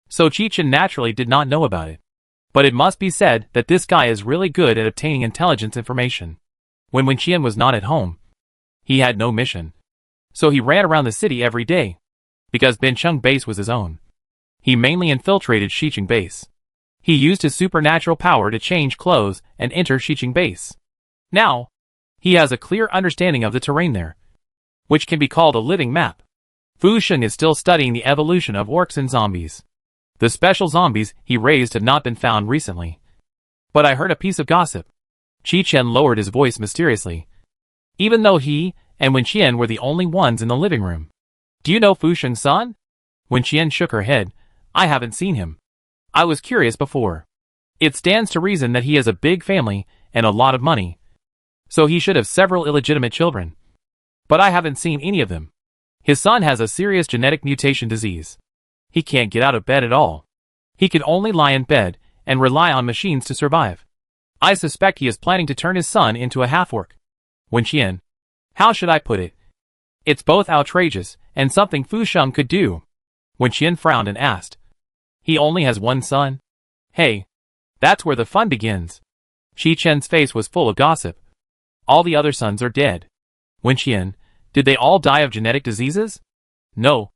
so Chichen naturally did not know about it. But it must be said that this guy is really good at obtaining intelligence information. When Wenqian was not at home, he had no mission, so he ran around the city every day. Because Bincheng base was his own, he mainly infiltrated Xiqing base. He used his supernatural power to change clothes and enter Xiqing base. Now, he has a clear understanding of the terrain there, which can be called a living map. Fu Sheng is still studying the evolution of orcs and zombies. The special zombies he raised have not been found recently. But I heard a piece of gossip. Chichen lowered his voice mysteriously, even though he and Wenqian were the only ones in the living room. Do you know Fu Sheng's son? Wenqian shook her head. I haven't seen him. I was curious before. It stands to reason that he has a big family and a lot of money, so he should have several illegitimate children. But I haven't seen any of them. His son has a serious genetic mutation disease. He can't get out of bed at all. He can only lie in bed and rely on machines to survive. I suspect he is planning to turn his son into a half-orc. Wenqian, how should I put it? It's both outrageous and something Fu Sheng could do. Wenqian frowned and asked, he only has one son? Hey, that's where the fun begins. Chichen's face was full of gossip. All the other sons are dead. Wenqian, did they all die of genetic diseases? No.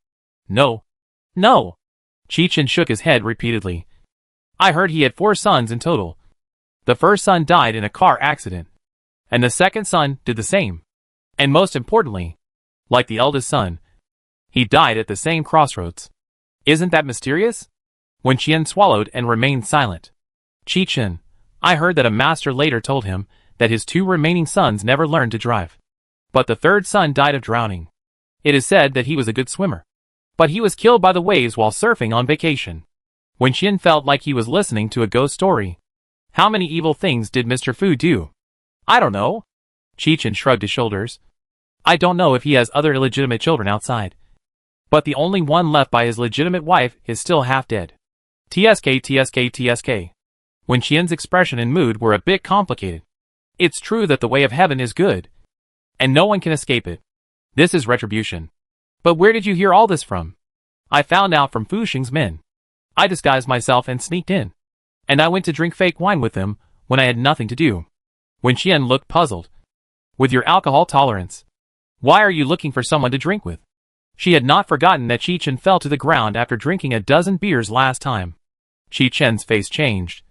No. No. Chichen shook his head repeatedly. I heard he had 4 sons in total. The first son died in a car accident, and the second son did the same. And most importantly, like the eldest son, he died at the same crossroads. Isn't that mysterious? Wenqian swallowed and remained silent. Chichen, I heard that a master later told him that his 2 remaining sons never learned to drive. But the third son died of drowning. It is said that he was a good swimmer, but he was killed by the waves while surfing on vacation. Wenqian felt like he was listening to a ghost story. How many evil things did Mr. Fu do? I don't know. Chichen shrugged his shoulders. I don't know if he has other illegitimate children outside, but the only one left by his legitimate wife is still half dead. TSK. Wenqian's expression and mood were a bit complicated. It's true that the way of heaven is good, and no one can escape it. This is retribution. But where did you hear all this from? I found out from Fu Sheng's men. I disguised myself and sneaked in, and I went to drink fake wine with them when I had nothing to do. Wenqian looked puzzled. With your alcohol tolerance, why are you looking for someone to drink with? She had not forgotten that Chichen fell to the ground after drinking a dozen beers last time. Chichen's face changed,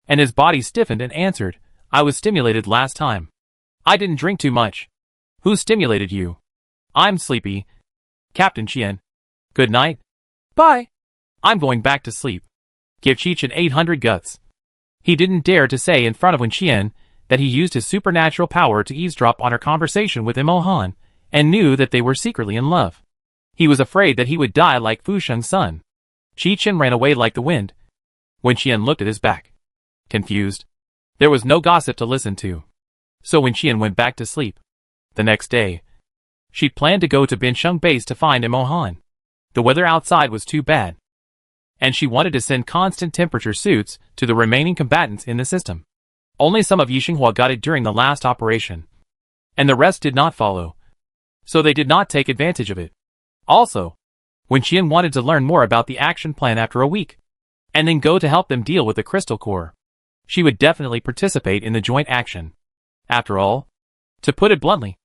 and his body stiffened and answered, I was stimulated last time. I didn't drink too much. Who stimulated you? I'm sleepy. Captain Qian. Good night. Bye. I'm going back to sleep. Give Chichen 800 guts. He didn't dare to say in front of Wenqian that he used his supernatural power to eavesdrop on her conversation with Mo Han, and knew that they were secretly in love. He was afraid that he would die like Fu Sheng's son. Chichen ran away like the wind. Wenqian looked at his back, confused. There was no gossip to listen to, so Wenqian went back to sleep. The next day, she planned to go to Bincheng base to find Mo Han. The weather outside was too bad, and she wanted to send constant temperature suits to the remaining combatants in the system. Only some of Yixinghua got it during the last operation, and the rest did not follow, so they did not take advantage of it. Also, Wen Qian wanted to learn more about the action plan after a week, and then go to help them deal with the crystal core. She would definitely participate in the joint action. After all, to put it bluntly,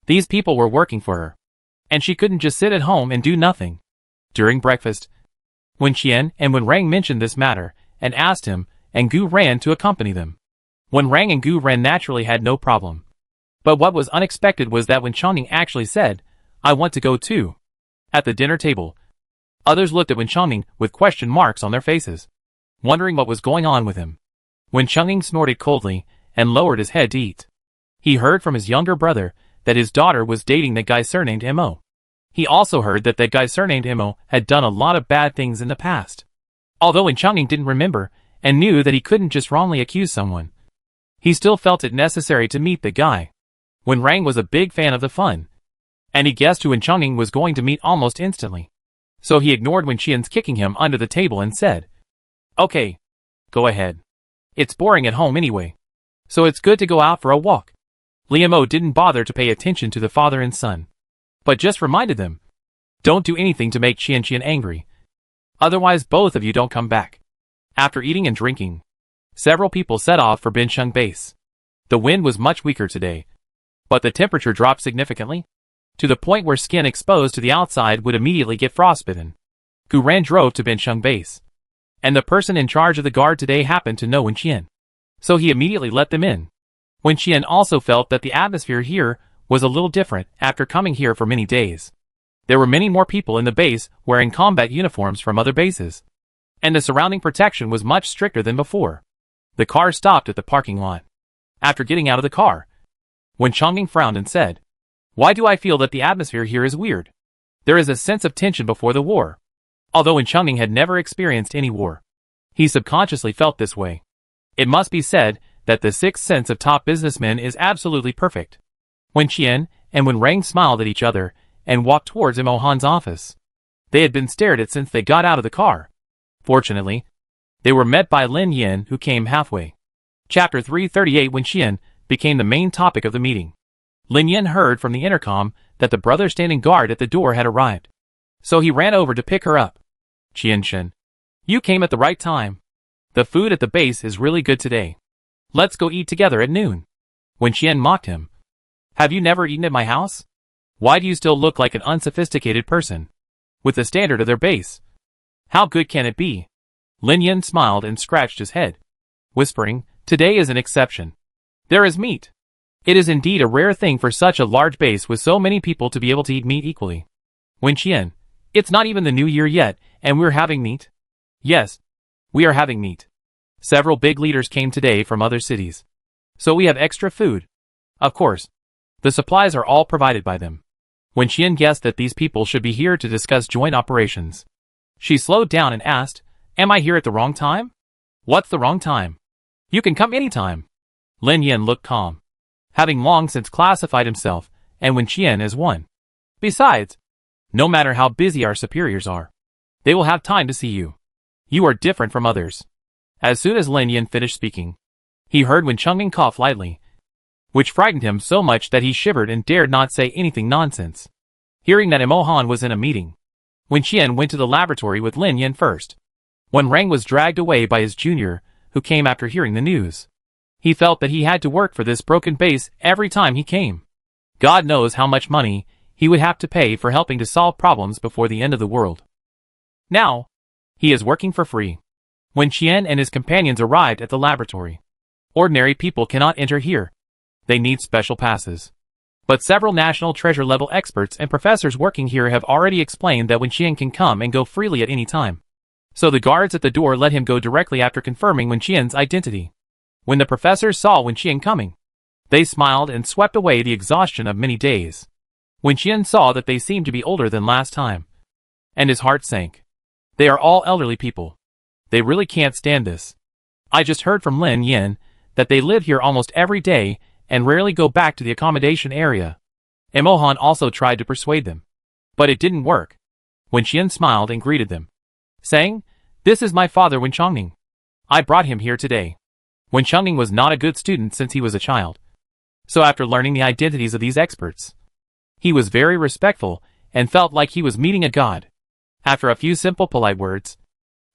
these people were working for her, and she couldn't just sit at home and do nothing. During breakfast, Wen Qian and Wen Rang mentioned this matter and asked him and Gu Ran to accompany them. Wen Rang and Gu Ran naturally had no problem. But what was unexpected was that when Changning actually said, "I want to go too." At the dinner table, others looked at Wen Changning with question marks on their faces, wondering what was going on with him. Wen Changning snorted coldly and lowered his head to eat. He heard from his younger brother that his daughter was dating that guy surnamed Mo. He also heard that guy surnamed Mo had done a lot of bad things in the past. Although Wen Changning didn't remember and knew that he couldn't just wrongly accuse someone, he still felt it necessary to meet the guy. Wen Rang was a big fan of the fun, and he guessed who Wen Changning was going to meet almost instantly. So he ignored Wen Qian's kicking him under the table and said, "Okay, go ahead. It's boring at home anyway, so it's good to go out for a walk." Mo didn't bother to pay attention to the father and son, but just reminded them, "Don't do anything to make Qian angry. Otherwise both of you don't come back." After eating and drinking, several people set off for Bincheng Base. The wind was much weaker today, but the temperature dropped significantly, to the point where skin exposed to the outside would immediately get frostbitten. Gu Ran drove to Bincheng Base, and the person in charge of the guard today happened to know Wen Qian, so he immediately let them in. Wen Qian also felt that the atmosphere here was a little different after coming here for many days. There were many more people in the base wearing combat uniforms from other bases, and the surrounding protection was much stricter than before. The car stopped at the parking lot. After getting out of the car, Wen Changning frowned and said, "Why do I feel that the atmosphere here is weird? There is a sense of tension before the war." Although Wen Changning had never experienced any war, he subconsciously felt this way. It must be said that the sixth sense of top businessmen is absolutely perfect. Wen Qian and Wen Rang smiled at each other and walked towards Mo Han's office. They had been stared at since they got out of the car. Fortunately, they were met by Lin Yin, who came halfway. Chapter 338. Wen Qian became the main topic of the meeting. Lin Yin heard from the intercom that the brother standing guard at the door had arrived, so he ran over to pick her up. "Qian, you came at the right time. The food at the base is really good today. Let's go eat together at noon." Wen Qian mocked him. "Have you never eaten at my house? Why do you still look like an unsophisticated person? With the standard of their base, how good can it be?" Lin Yin smiled and scratched his head, whispering, "Today is an exception. There is meat. It is indeed a rare thing for such a large base with so many people to be able to eat meat equally." "Wen Qian, it's not even the new year yet, and we're having meat?" "Yes, we are having meat. Several big leaders came today from other cities, so we have extra food. Of course, the supplies are all provided by them." Wen Qian guessed that these people should be here to discuss joint operations. She slowed down and asked, "Am I here at the wrong time?" "What's the wrong time? You can come anytime." Lin Yin looked calm, having long since classified himself and Wen Qian as one. "Besides, no matter how busy our superiors are, they will have time to see you. You are different from others." As soon as Lin Yin finished speaking, he heard Wen Changning cough lightly, which frightened him so much that he shivered and dared not say anything nonsense. Hearing that Mo Han was in a meeting, Wen Qian went to the laboratory with Lin Yin first. Wen Rang was dragged away by his junior, who came after hearing the news. He felt that he had to work for this broken base every time he came. God knows how much money he would have to pay for helping to solve problems before the end of the world. Now, he is working for free. Wen Qian and his companions arrived at the laboratory. Ordinary people cannot enter here. They need special passes. But several national treasure level experts and professors working here have already explained that Wen Qian can come and go freely at any time. So the guards at the door let him go directly after confirming Wen Qian's identity. When the professors saw Wen Qian coming, they smiled and swept away the exhaustion of many days. Wen Qian saw that they seemed to be older than last time, and his heart sank. They are all elderly people. They really can't stand this. I just heard from Lin Yin that they live here almost every day and rarely go back to the accommodation area. Mo Han also tried to persuade them, but it didn't work. Wen Qian smiled and greeted them, saying, "This is my father Wen Changning. I brought him here today." Wen Changning was not a good student since he was a child, so after learning the identities of these experts, he was very respectful and felt like he was meeting a god. After a few simple polite words,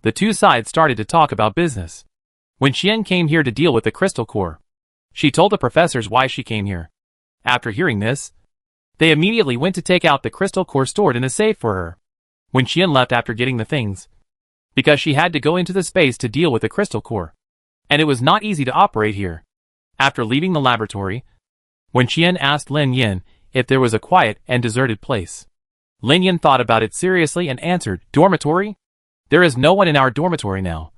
the two sides started to talk about business. When Qian came here to deal with the crystal core, she told the professors why she came here. After hearing this, they immediately went to take out the crystal core stored in the safe for her. When Qian left after getting the things, because she had to go into the space to deal with the crystal core, and it was not easy to operate here. After leaving the laboratory, when Qian asked Lin Yin if there was a quiet and deserted place, Lin Yin thought about it seriously and answered, "Dormitory? There is no one in our dormitory now.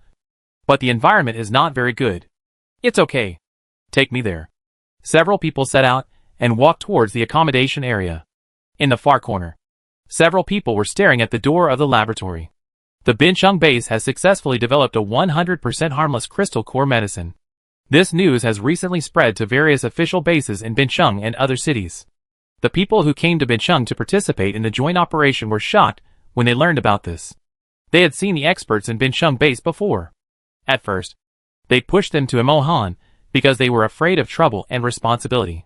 But the environment is not very good. It's okay. Take me there." Several people set out and walked towards the accommodation area. In the far corner, several people were staring at the door of the laboratory. The Bincheng base has successfully developed a 100% harmless crystal core medicine. This news has recently spread to various official bases in Bincheng and other cities. The people who came to Bincheng to participate in the joint operation were shocked when they learned about this. They had seen the experts in Bincheng base before. At first, they pushed them to Imo Han because they were afraid of trouble and responsibility.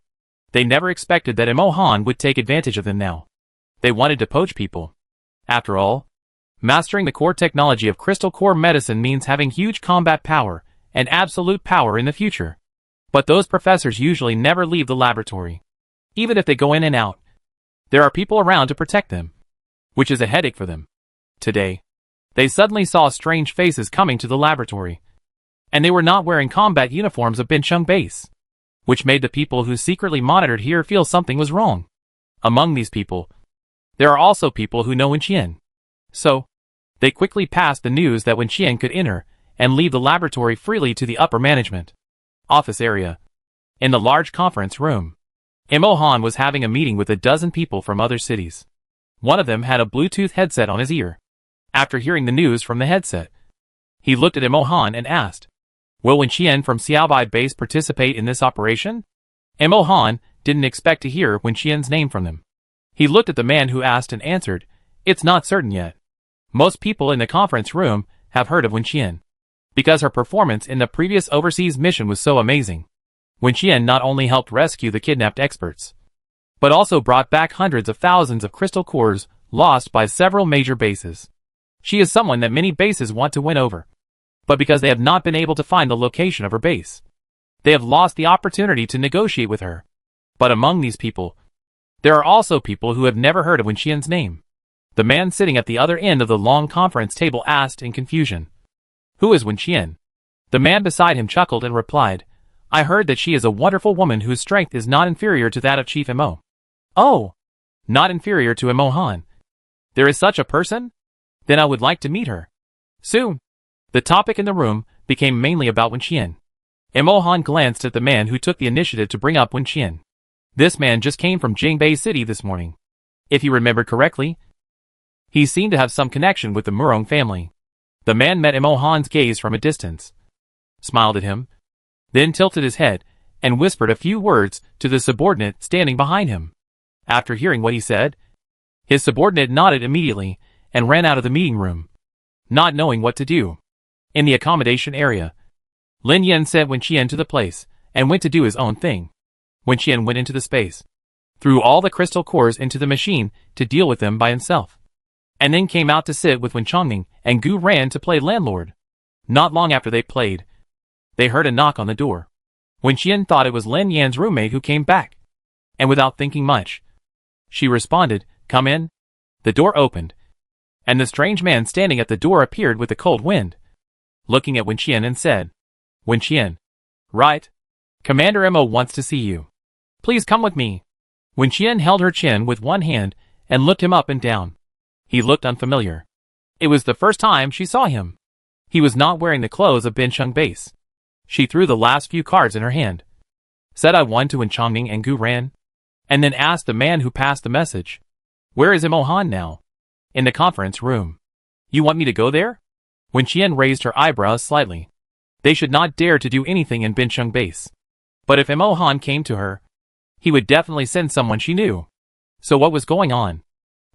They never expected that Imo Han would take advantage of them now. They wanted to poach people. After all, mastering the core technology of crystal core medicine means having huge combat power and absolute power in the future. But those professors usually never leave the laboratory. Even if they go in and out, there are people around to protect them, which is a headache for them. Today, they suddenly saw strange faces coming to the laboratory, and they were not wearing combat uniforms of Bincheng base, which made the people who secretly monitored here feel something was wrong. Among these people, there are also people who know Wen Qian. So, they quickly passed the news that Wen Qian could enter and leave the laboratory freely to the upper management office area. In the large conference room, Imo Han was having a meeting with a dozen people from other cities. One of them had a Bluetooth headset on his ear. After hearing the news from the headset, he looked at Imo Han and asked, "Will Wen Qian from Xiaobai base participate in this operation?" Imo Han didn't expect to hear Wen Qian's name from them. He looked at the man who asked and answered, "It's not certain yet. Most people in the conference room have heard of Wen Qian, because her performance in the previous overseas mission was so amazing. Wen Qian not only helped rescue the kidnapped experts, but also brought back hundreds of thousands of crystal cores lost by several major bases. She is someone that many bases want to win over. But because they have not been able to find the location of her base, they have lost the opportunity to negotiate with her. But among these people, there are also people who have never heard of Wen Qian's name." The man sitting at the other end of the long conference table asked in confusion, "Who is Wen Qian?" The man beside him chuckled and replied, "I heard that she is a wonderful woman whose strength is not inferior to that of Chief Imo." "Oh, not inferior to Imo Han. There is such a person? Then I would like to meet her." Soon, the topic in the room became mainly about Wen Qian. Imo Han glanced at the man who took the initiative to bring up Wen Qian. This man just came from Jingbei City this morning. If he remembered correctly, he seemed to have some connection with the Murong family. The man met Imo Han's gaze from a distance, smiled at him, then tilted his head and whispered a few words to the subordinate standing behind him. After hearing what he said, his subordinate nodded immediately and ran out of the meeting room, not knowing what to do. In the accommodation area, Lin Yin sent Wen Qian to the place and went to do his own thing. Wen Qian went into the space, threw all the crystal cores into the machine to deal with them by himself, and then came out to sit with Wen Chongning and Gu Ran to play landlord. Not long after they played, they heard a knock on the door. Wen Qian thought it was Lin Yan's roommate who came back, and without thinking much, she responded, "Come in." The door opened, and the strange man standing at the door appeared with the cold wind, looking at Wen Qian and said, "Wen Qian." "Right. Commander Imo wants to see you. Please come with me." Wen Qian held her chin with one hand and looked him up and down. He looked unfamiliar. It was the first time she saw him. He was not wearing the clothes of Bincheng base. She threw the last few cards in her hand, said "I won" to Wen Chongning and Gu Ran, and then asked the man who passed the message, "Where is Imo Han now?" "In the conference room." "You want me to go there?" Wen Qian raised her eyebrows slightly. They should not dare to do anything in Bincheng base. But if Imo Han came to her, he would definitely send someone she knew. So what was going on?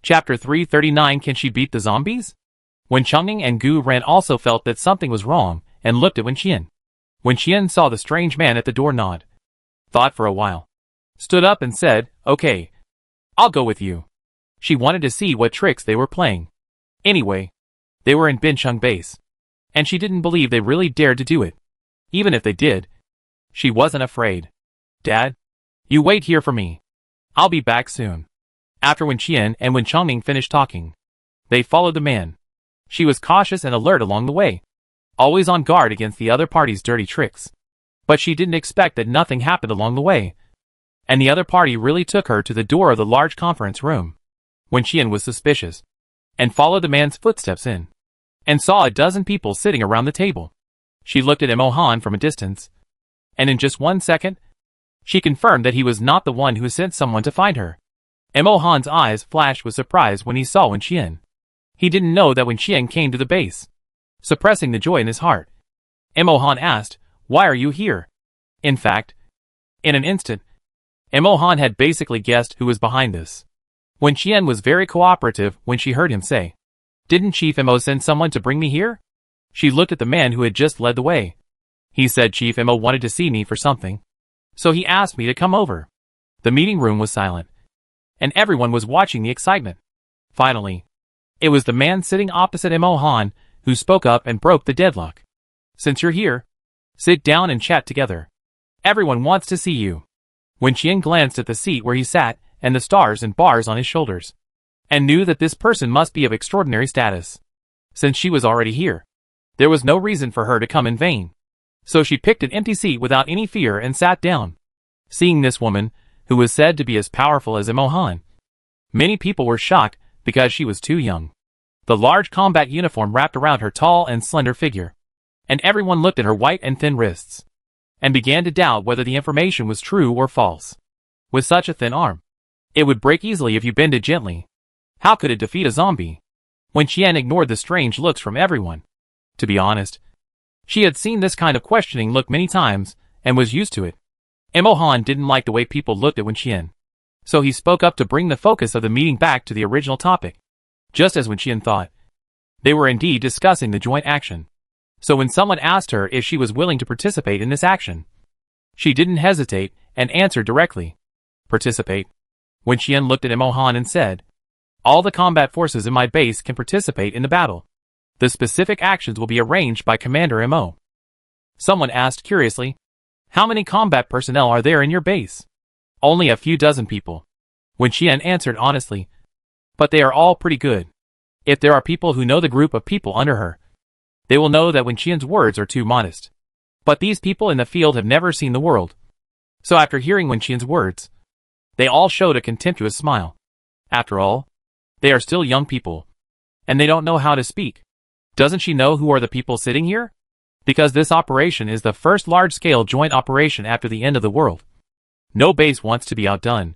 Chapter 339. Can she beat the zombies? Wen Chongning and Gu Ran also felt that something was wrong and looked at Wen Qian. Wen Qian saw the strange man at the door nod, thought for a while, stood up and said, "Okay, I'll go with you." She wanted to see what tricks they were playing. Anyway, they were in Bincheng base, and she didn't believe they really dared to do it. Even if they did, she wasn't afraid. Dad, you wait here for me. I'll be back soon. After Wen Qian and Wen Chongming finished talking, they followed the man. She was cautious and alert along the way, always on guard against the other party's dirty tricks. But she didn't expect that nothing happened along the way, and the other party really took her to the door of the large conference room. Wen Qian was suspicious, and followed the man's footsteps in, and saw a dozen people sitting around the table. She looked at Imo Han from a distance, and in just 1 second, she confirmed that he was not the one who sent someone to find her. Imo Han's eyes flashed with surprise when he saw Wen Qian. He didn't know that Wen Qian came to the base. Suppressing the joy in his heart, Imo Han asked, "Why are you here?" In fact, in an instant, Imo Han had basically guessed who was behind this. Wen Qian was very cooperative when she heard him say, "Didn't Chief Imo send someone to bring me here?" She looked at the man who had just led the way. He said Chief Imo wanted to see me for something, so he asked me to come over. The meeting room was silent, and everyone was watching the excitement. Finally, it was the man sitting opposite Imo Han who spoke up and broke the deadlock. "Since you're here, sit down and chat together. Everyone wants to see you." Wen Qian glanced at the seat where he sat and the stars and bars on his shoulders, and knew that this person must be of extraordinary status. Since she was already here, there was no reason for her to come in vain. So she picked an empty seat without any fear and sat down. Seeing this woman, who was said to be as powerful as Imo Han, many people were shocked because she was too young. The large combat uniform wrapped around her tall and slender figure, and everyone looked at her white and thin wrists, and began to doubt whether the information was true or false. With such a thin arm, it would break easily if you bend it gently. How could it defeat a zombie? Wen Qian ignored the strange looks from everyone. To be honest, she had seen this kind of questioning look many times, and was used to it. Imo Han didn't like the way people looked at Wen Qian, so he spoke up to bring the focus of the meeting back to the original topic. Just as Wen Qian thought, they were indeed discussing the joint action. So when someone asked her if she was willing to participate in this action, she didn't hesitate and answered directly. "Participate?" Wen Qian looked at Imo Han and said, "All the combat forces in my base can participate in the battle. The specific actions will be arranged by Commander Imo." Someone asked curiously, "How many combat personnel are there in your base?" "Only a few dozen people." Wen Qian answered honestly, "But they are all pretty good. If there are people who know the group of people under her, they will know that Wen Qian's words are too modest. But these people in the field have never seen the world." So after hearing Wen Qian's words, they all showed a contemptuous smile. After all, they are still young people, and they don't know how to speak. Doesn't she know who are the people sitting here? Because this operation is the first large-scale joint operation after the end of the world. No base wants to be outdone,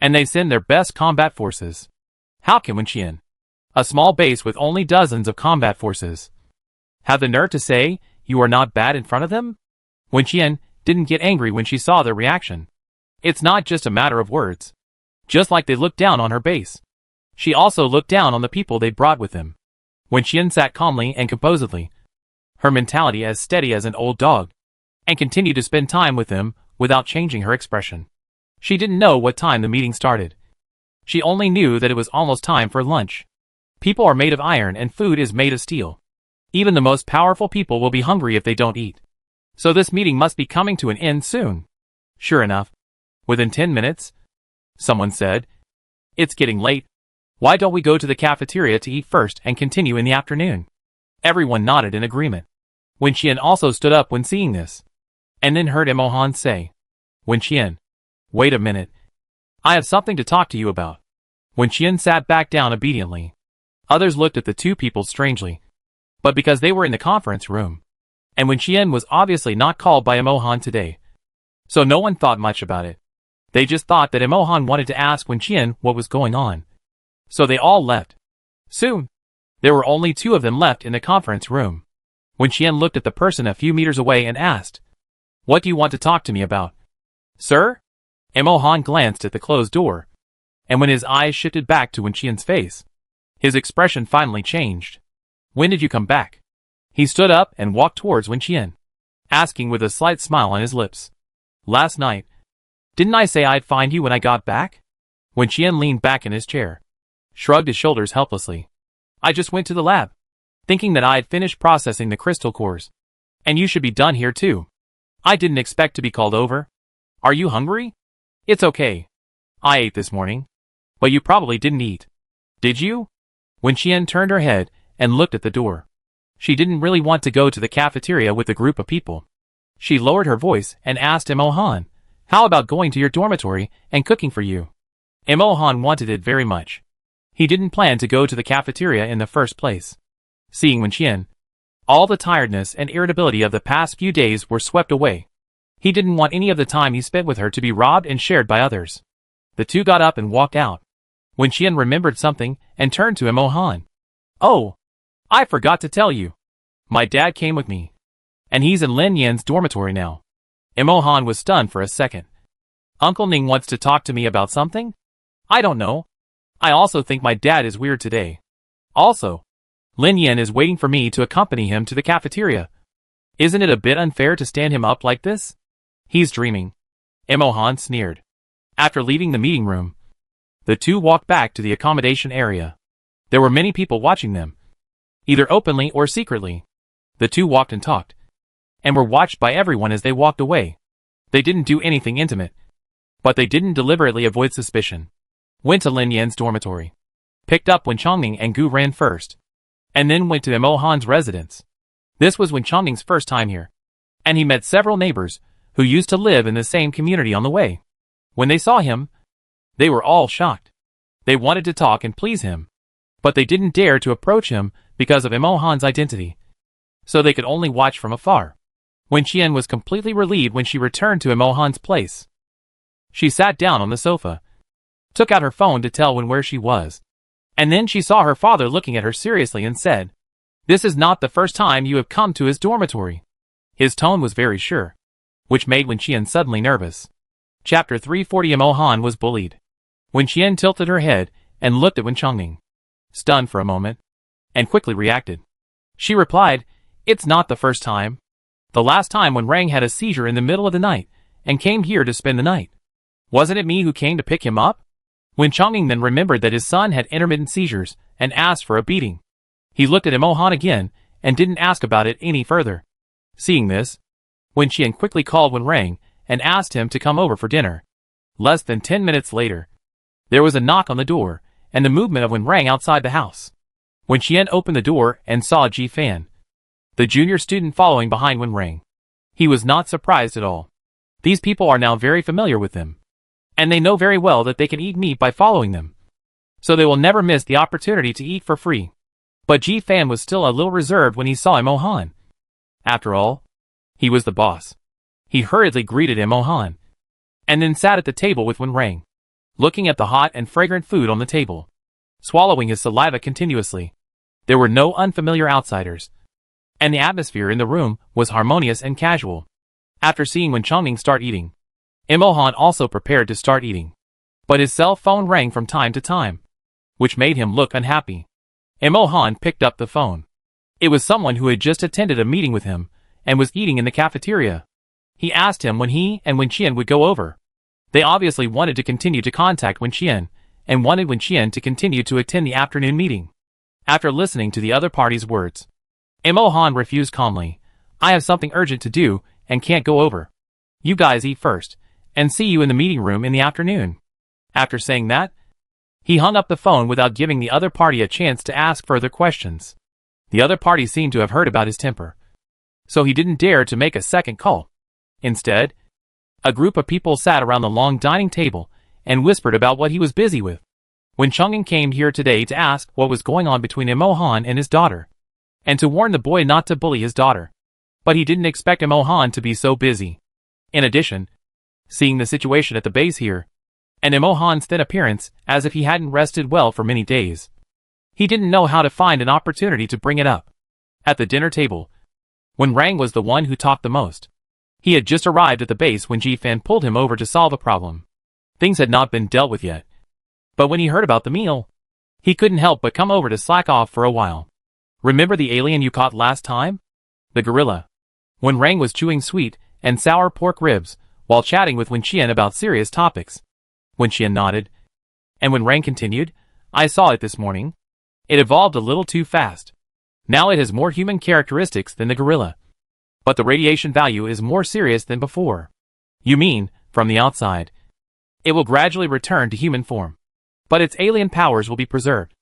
and they send their best combat forces. How can Wen Qian, a small base with only dozens of combat forces, have the nerve to say, "You are not bad" in front of them? Wen Qian didn't get angry when she saw their reaction. It's not just a matter of words. Just like they looked down on her base, she also looked down on the people they brought with them. Wen Qian sat calmly and composedly, her mentality as steady as an old dog, and continued to spend time with them without changing her expression. She didn't know what time the meeting started. She only knew that it was almost time for lunch. People are made of iron and food is made of steel. Even the most powerful people will be hungry if they don't eat. So this meeting must be coming to an end soon. Sure enough, within 10 minutes, someone said, "It's getting late. Why don't we go to the cafeteria to eat first and continue in the afternoon?" Everyone nodded in agreement. Wen Qian also stood up when seeing this, and then heard Imo Han say, "Wen Qian, wait a minute. I have something to talk to you about." Wen Qian sat back down obediently. Others looked at the two people strangely, but because they were in the conference room, and Wen Qian was obviously not called by Imo Han today, so no one thought much about it. They just thought that Imo Han wanted to ask Wen Qian what was going on. So they all left. Soon, there were only two of them left in the conference room. Wen Qian looked at the person a few meters away and asked, "What do you want to talk to me about?" "Sir?" Imo Han glanced at the closed door, and when his eyes shifted back to Wen Qian's face, his expression finally changed. "When did you come back?" He stood up and walked towards Wen Qian, asking with a slight smile on his lips. "Last night. Didn't I say I'd find you when I got back?" Wen Qian leaned back in his chair, shrugged his shoulders helplessly. I just went to the lab, thinking that I had finished processing the crystal cores. And you should be done here too. I didn't expect to be called over. Are you hungry? It's okay. I ate this morning. But you probably didn't eat. Did you? When Qian turned her head and looked at the door. She didn't really want to go to the cafeteria with a group of people. She lowered her voice and asked Imohan, how about going to your dormitory and cooking for you? Imohan wanted it very much. He didn't plan to go to the cafeteria in the first place. Seeing Wen Qian, all the tiredness and irritability of the past few days were swept away. He didn't want any of the time he spent with her to be robbed and shared by others. The two got up and walked out. Wen Qian remembered something and turned to Imohan. Oh, I forgot to tell you. My dad came with me. And he's in Lin Yan's dormitory now. Imohan was stunned for a second. Uncle Ning wants to talk to me about something? I don't know. I also think my dad is weird today. Also, Lin Yan is waiting for me to accompany him to the cafeteria. Isn't it a bit unfair to stand him up like this? He's dreaming. Imohan sneered. After leaving the meeting room, the two walked back to the accommodation area. There were many people watching them, either openly or secretly. The two walked and talked, and were watched by everyone as they walked away. They didn't do anything intimate, but they didn't deliberately avoid suspicion. Went to Lin Yan's dormitory, picked up when Chongning and Gu ran first, and then went to Imohan's residence. This was when Chongning's first time here, and he met several neighbors who used to live in the same community on the way. When they saw him, they were all shocked. They wanted to talk and please him, but they didn't dare to approach him because of Imohan's identity, so they could only watch from afar. Wen Qian was completely relieved when she returned to Imohan's place. She sat down on the sofa, took out her phone to tell Wen where she was, and then she saw her father looking at her seriously and said, "This is not the first time you have come to his dormitory." His tone was very sure, which made Wen Qian suddenly nervous. Chapter 340. Imohan was bullied. Wen Qian tilted her head and looked at Wen Chongning, stunned for a moment, and quickly reacted. She replied, "It's not the first time. The last time when Rang had a seizure in the middle of the night and came here to spend the night. Wasn't it me who came to pick him up?" Wen Chongning then remembered that his son had intermittent seizures and asked for a beating. He looked at Imohan again and didn't ask about it any further. Seeing this, Wen Qian quickly called Wen Rang and asked him to come over for dinner. Less than 10 minutes later, there was a knock on the door and the movement of Wen Rang outside the house. Wen Qian opened the door and saw Ji Fan, the junior student, following behind Wen Rang. He was not surprised at all. These people are now very familiar with them, and they know very well that they can eat meat by following them, so they will never miss the opportunity to eat for free. But Ji Fan was still a little reserved when he saw Imohan. After all, he was the boss. He hurriedly greeted Imohan, and then sat at the table with Wen Rang, looking at the hot and fragrant food on the table, swallowing his saliva continuously. There were no unfamiliar outsiders, and the atmosphere in the room was harmonious and casual. After seeing Wen Chongning start eating, Imohan also prepared to start eating, but his cell phone rang from time to time, which made him look unhappy. Imohan picked up the phone. It was someone who had just attended a meeting with him and was eating in the cafeteria. He asked him when he and Wen Qian would go over. They obviously wanted to continue to contact Wen Qian, and wanted Wen Qian to continue to attend the afternoon meeting. After listening to the other party's words, Imohan refused calmly. "I have something urgent to do and can't go over. You guys eat first, and see you in the meeting room in the afternoon." After saying that, he hung up the phone without giving the other party a chance to ask further questions. The other party seemed to have heard about his temper, so he didn't dare to make a second call. Instead, a group of people sat around the long dining table and whispered about what he was busy with. Wen Chongning came here today to ask what was going on between Imohan and his daughter, and to warn the boy not to bully his daughter. But he didn't expect Imohan to be so busy. In addition, seeing the situation at the base here, and Imohan's thin appearance as if he hadn't rested well for many days, he didn't know how to find an opportunity to bring it up. At the dinner table, Wen Rang was the one who talked the most. He had just arrived at the base when Ji Fan pulled him over to solve a problem. Things had not been dealt with yet, but when he heard about the meal, he couldn't help but come over to slack off for a while. "Remember the alien you caught last time? The gorilla?" Wen Rang was chewing sweet and sour pork ribs while chatting with Wen Qian about serious topics. Wen Qian nodded, and Wen Rang continued, "I saw it this morning. It evolved a little too fast. Now it has more human characteristics than the gorilla. But the radiation value is more serious than before. You mean, from the outside. It will gradually return to human form. But its alien powers will be preserved.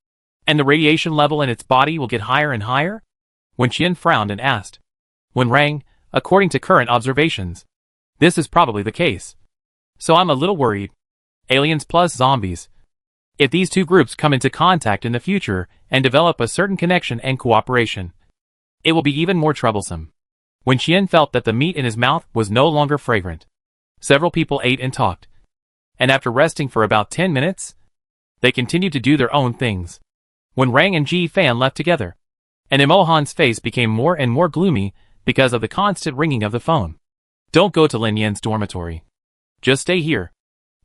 And the radiation level in its body will get higher and higher? Wenqian frowned and asked. Wen Rang, according to current observations, this is probably the case. So I'm a little worried. Aliens plus zombies. If these two groups come into contact in the future and develop a certain connection and cooperation, it will be even more troublesome. Wenqian felt that the meat in his mouth was no longer fragrant. Several people ate and talked. And after resting for about 10 minutes, they continued to do their own things. When Rang and Ji Fan left together, and Imohan's face became more and more gloomy because of the constant ringing of the phone. Don't go to Lin Yan's dormitory. Just stay here.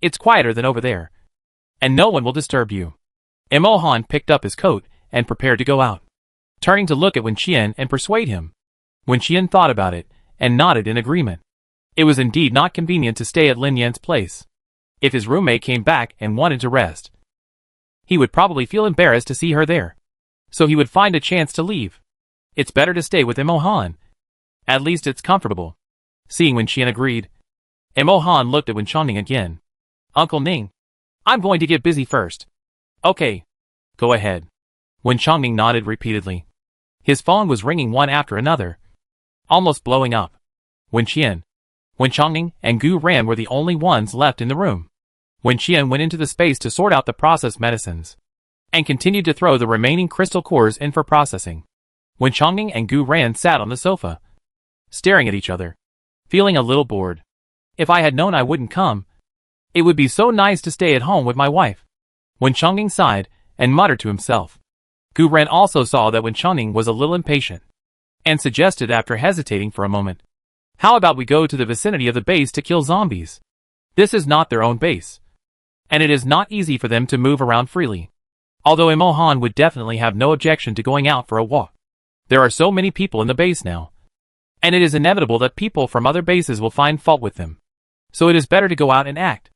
It's quieter than over there. And no one will disturb you. Imohan picked up his coat and prepared to go out, turning to look at Wenqian and persuade him. Wenqian thought about it and nodded in agreement. It was indeed not convenient to stay at Lin Yan's place. If his roommate came back and wanted to rest, he would probably feel embarrassed to see her there. So he would find a chance to leave. It's better to stay with Imohan. At least it's comfortable. Seeing Wenqian agreed, Imohan looked at Wenchangning again. Uncle Ning, I'm going to get busy first. Okay. Go ahead. Wenchangning nodded repeatedly. His phone was ringing one after another, almost blowing up. Wenqian, Wenchangning, and Gu Ran were the only ones left in the room. Wenqian went into the space to sort out the processed medicines, and continued to throw the remaining crystal cores in for processing. Wenchangning and Gu Ran sat on the sofa, staring at each other, feeling a little bored. If I had known I wouldn't come, it would be so nice to stay at home with my wife. Wenchangning sighed and muttered to himself. Gu Ran also saw that Wenchangning was a little impatient, and suggested after hesitating for a moment, how about we go to the vicinity of the base to kill zombies? This is not their own base, and it is not easy for them to move around freely. Although Imohan would definitely have no objection to going out for a walk. There are so many people in the base now, and it is inevitable that people from other bases will find fault with them. So it is better to go out and act.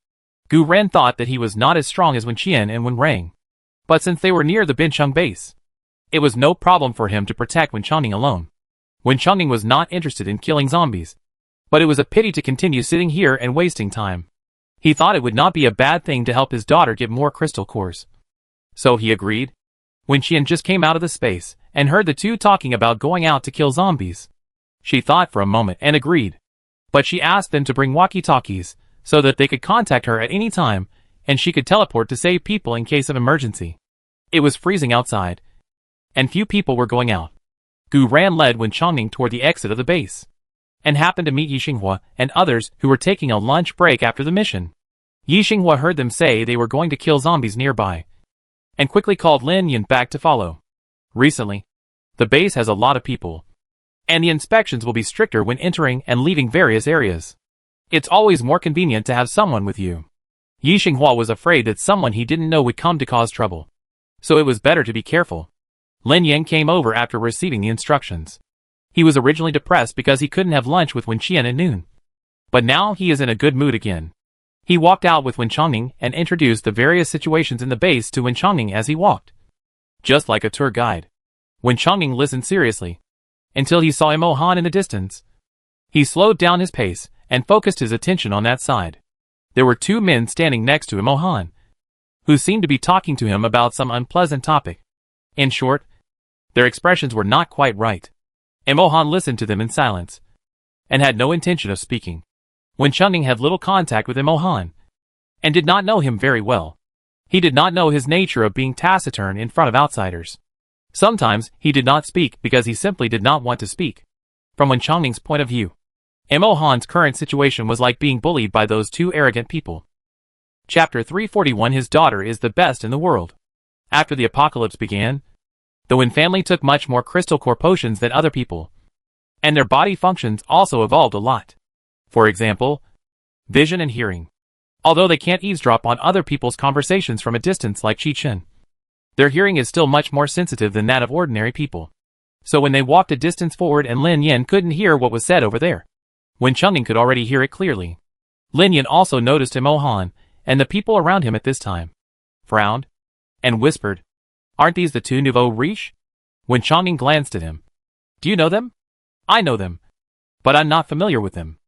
Gu Ren thought that he was not as strong as Wenqian and Wen Rang, but since they were near the Bincheng base, it was no problem for him to protect Wenchangning alone. Wenchangning was not interested in killing zombies, but it was a pity to continue sitting here and wasting time. He thought it would not be a bad thing to help his daughter get more crystal cores. So he agreed. Wenqian just came out of the space and heard the two talking about going out to kill zombies. She thought for a moment and agreed, but she asked them to bring walkie-talkies so that they could contact her at any time and she could teleport to save people in case of emergency. It was freezing outside, and few people were going out. Gu Ran led Wenchangning toward the exit of the base, and happened to meet Yixinghua and others who were taking a lunch break after the mission. Yixinghua heard them say they were going to kill zombies nearby, and quickly called Lin Yan back to follow. Recently, the base has a lot of people, and the inspections will be stricter when entering and leaving various areas. It's always more convenient to have someone with you. Yixinghua was afraid that someone he didn't know would come to cause trouble, so it was better to be careful. Lin Yan came over after receiving the instructions. He was originally depressed because he couldn't have lunch with Wenqian at noon, but now he is in a good mood again. He walked out with Wenchangning and introduced the various situations in the base to Wenchangning as he walked, just like a tour guide. Wenchangning listened seriously, until he saw Imohan in the distance. He slowed down his pace and focused his attention on that side. There were two men standing next to Imohan, who seemed to be talking to him about some unpleasant topic. In short, their expressions were not quite right. Imohan listened to them in silence, and had no intention of speaking. Wenchangning had little contact with Imohan, and did not know him very well. He did not know his nature of being taciturn in front of outsiders. Sometimes he did not speak because he simply did not want to speak. From Wenchangning's point of view, Imohan's current situation was like being bullied by those two arrogant people. Chapter 341. His daughter is the best in the world. After the apocalypse began, the Wen family took much more crystal core potions than other people, and their body functions also evolved a lot. For example, vision and hearing. Although they can't eavesdrop on other people's conversations from a distance like Qi Chen, their hearing is still much more sensitive than that of ordinary people. So when they walked a distance forward and Lin Yan couldn't hear what was said over there, Wenchangning could already hear it clearly. Lin Yan also noticed Imohan and the people around him at this time, frowned, and whispered, Aren't these the two nouveaux riches? When Changning glanced at him. Do you know them? I know them. But I'm not familiar with them.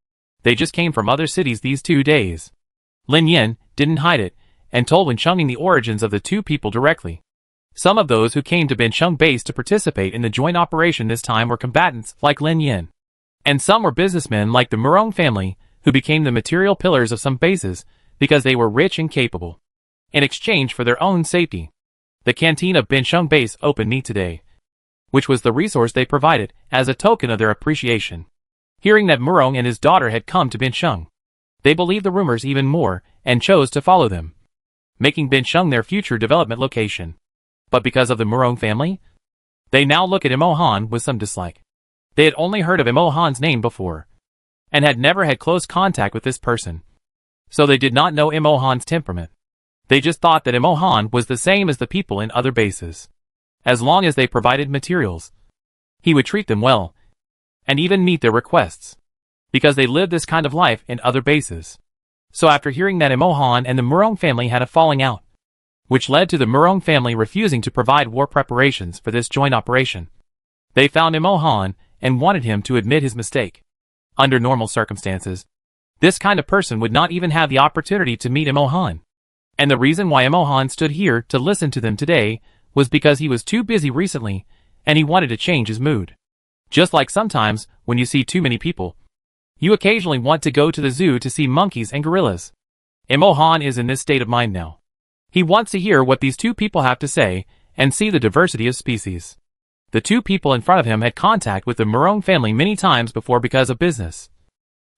They just came from other cities these 2 days. Lin Yin didn't hide it, and told Wen Changning the origins of the two people directly. Some of those who came to Bincheng base to participate in the joint operation this time were combatants like Lin Yin. And some were businessmen like the Murong family, who became the material pillars of some bases because they were rich and capable. In exchange for their own safety, the canteen of Bincheng base opened meat today, which was the resource they provided as a token of their appreciation. Hearing that Murong and his daughter had come to Bincheng, they believed the rumors even more and chose to follow them, making Bincheng their future development location. But because of the Murong family, they now look at Imo Han with some dislike. They had only heard of Imo Han's name before, and had never had close contact with this person. So they did not know Imo Han's temperament. They just thought that Imo Han was the same as the people in other bases. As long as they provided materials, he would treat them well, and even meet their requests, because they lived this kind of life in other bases. So after hearing that Imo Han and the Murong family had a falling out, which led to the Murong family refusing to provide war preparations for this joint operation, they found Imo Han and wanted him to admit his mistake. Under normal circumstances, this kind of person would not even have the opportunity to meet Imo Han. And the reason why Imo Han stood here to listen to them today was because he was too busy recently, and he wanted to change his mood. Just like sometimes, when you see too many people, you occasionally want to go to the zoo to see monkeys and gorillas. Imo Han is in this state of mind now. He wants to hear what these two people have to say, and see the diversity of species. The two people in front of him had contact with the Murong family many times before because of business.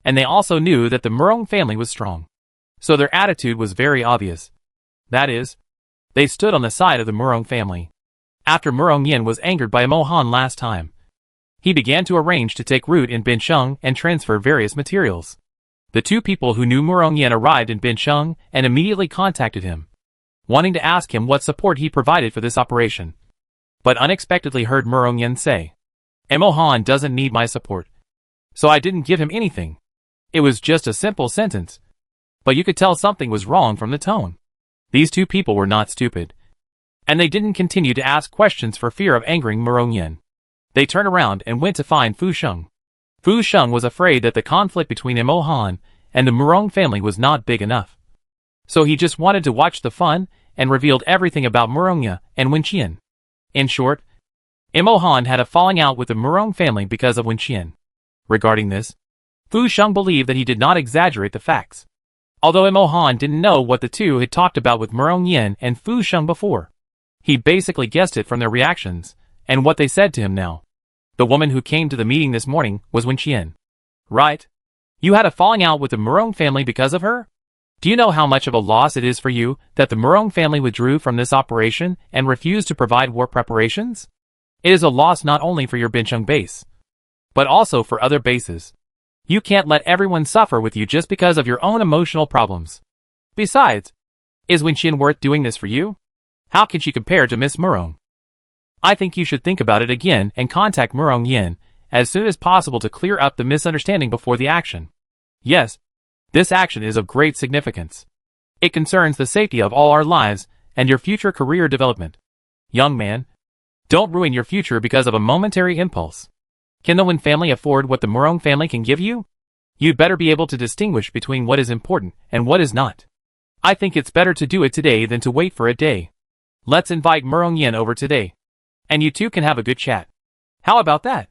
And they also knew that the Murong family was strong. So their attitude was very obvious. That is, they stood on the side of the Murong family. After Murong Yin was angered by Imo Han last time, he began to arrange to take root in Bincheng and transfer various materials. The two people who knew Murong Yin arrived in Bincheng and immediately contacted him, wanting to ask him what support he provided for this operation. But unexpectedly heard Murong Yin say, Imo Han doesn't need my support, so I didn't give him anything. It was just a simple sentence. But you could tell something was wrong from the tone. These two people were not stupid, and they didn't continue to ask questions for fear of angering Murong Yin. They turned around and went to find Fu Sheng. Fu Sheng was afraid that the conflict between Imo Han and the Murong family was not big enough. So he just wanted to watch the fun and revealed everything about Murongya and Wenqian. In short, Imo Han had a falling out with the Murong family because of Wenqian. Regarding this, Fu Sheng believed that he did not exaggerate the facts. Although Imo Han didn't know what the two had talked about with Murong Yin and Fu Sheng before, he basically guessed it from their reactions and what they said to him now. The woman who came to the meeting this morning was Wenqian. Right? You had a falling out with the Murong family because of her? Do you know how much of a loss it is for you that the Murong family withdrew from this operation and refused to provide war preparations? It is a loss not only for your Bincheng base, but also for other bases. You can't let everyone suffer with you just because of your own emotional problems. Besides, is Wenqian worth doing this for you? How can she compare to Miss Murong? I think you should think about it again and contact Murong Yin as soon as possible to clear up the misunderstanding before the action. Yes, this action is of great significance. It concerns the safety of all our lives and your future career development. Young man, don't ruin your future because of a momentary impulse. Can the Wen family afford what the Murong family can give you? You'd better be able to distinguish between what is important and what is not. I think it's better to do it today than to wait for a day. Let's invite Murong Yin over today, and you two can have a good chat. How about that?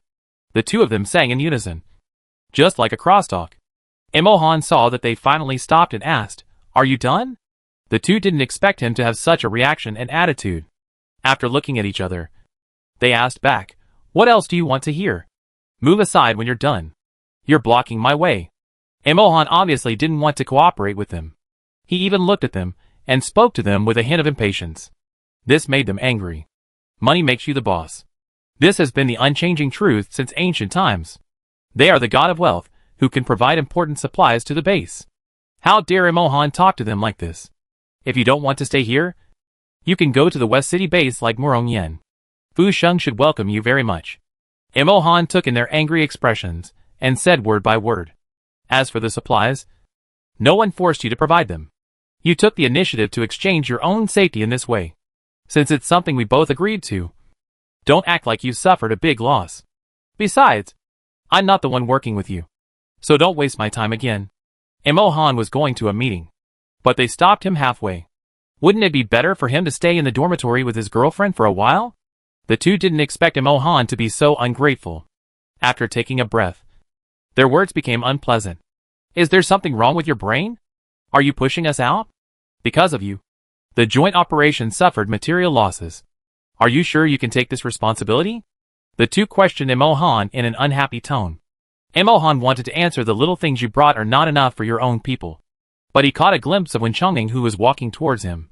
The two of them sang in unison, just like a crosstalk. Imo Han saw that they finally stopped and asked, Are you done? The two didn't expect him to have such a reaction and attitude. After looking at each other, they asked back, What else do you want to hear? Move aside when you're done. You're blocking my way. Imo Han obviously didn't want to cooperate with them. He even looked at them and spoke to them with a hint of impatience. This made them angry. Money makes you the boss. This has been the unchanging truth since ancient times. They are the god of wealth, who can provide important supplies to the base. How dare Imo Han talk to them like this? If you don't want to stay here, you can go to the West City base like Murong Yin. Fu Sheng should welcome you very much. Imo Han took in their angry expressions and said word by word. As for the supplies, no one forced you to provide them. You took the initiative to exchange your own safety in this way. since it's something we both agreed to. Don't act like you've suffered a big loss. Besides, I'm not the one working with you. So don't waste my time again. Imo-han was going to a meeting, but they stopped him halfway. Wouldn't it be better for him to stay in the dormitory with his girlfriend for a while? The two didn't expect Imo-han to be so ungrateful. After taking a breath, their words became unpleasant. Is there something wrong with your brain? Are you pushing us out? Because of you, the joint operation suffered material losses. Are you sure you can take this responsibility? The two questioned Imo-han in an unhappy tone. Imo-han wanted to answer the little things you brought are not enough for your own people. But he caught a glimpse of Wen Chongming who was walking towards him.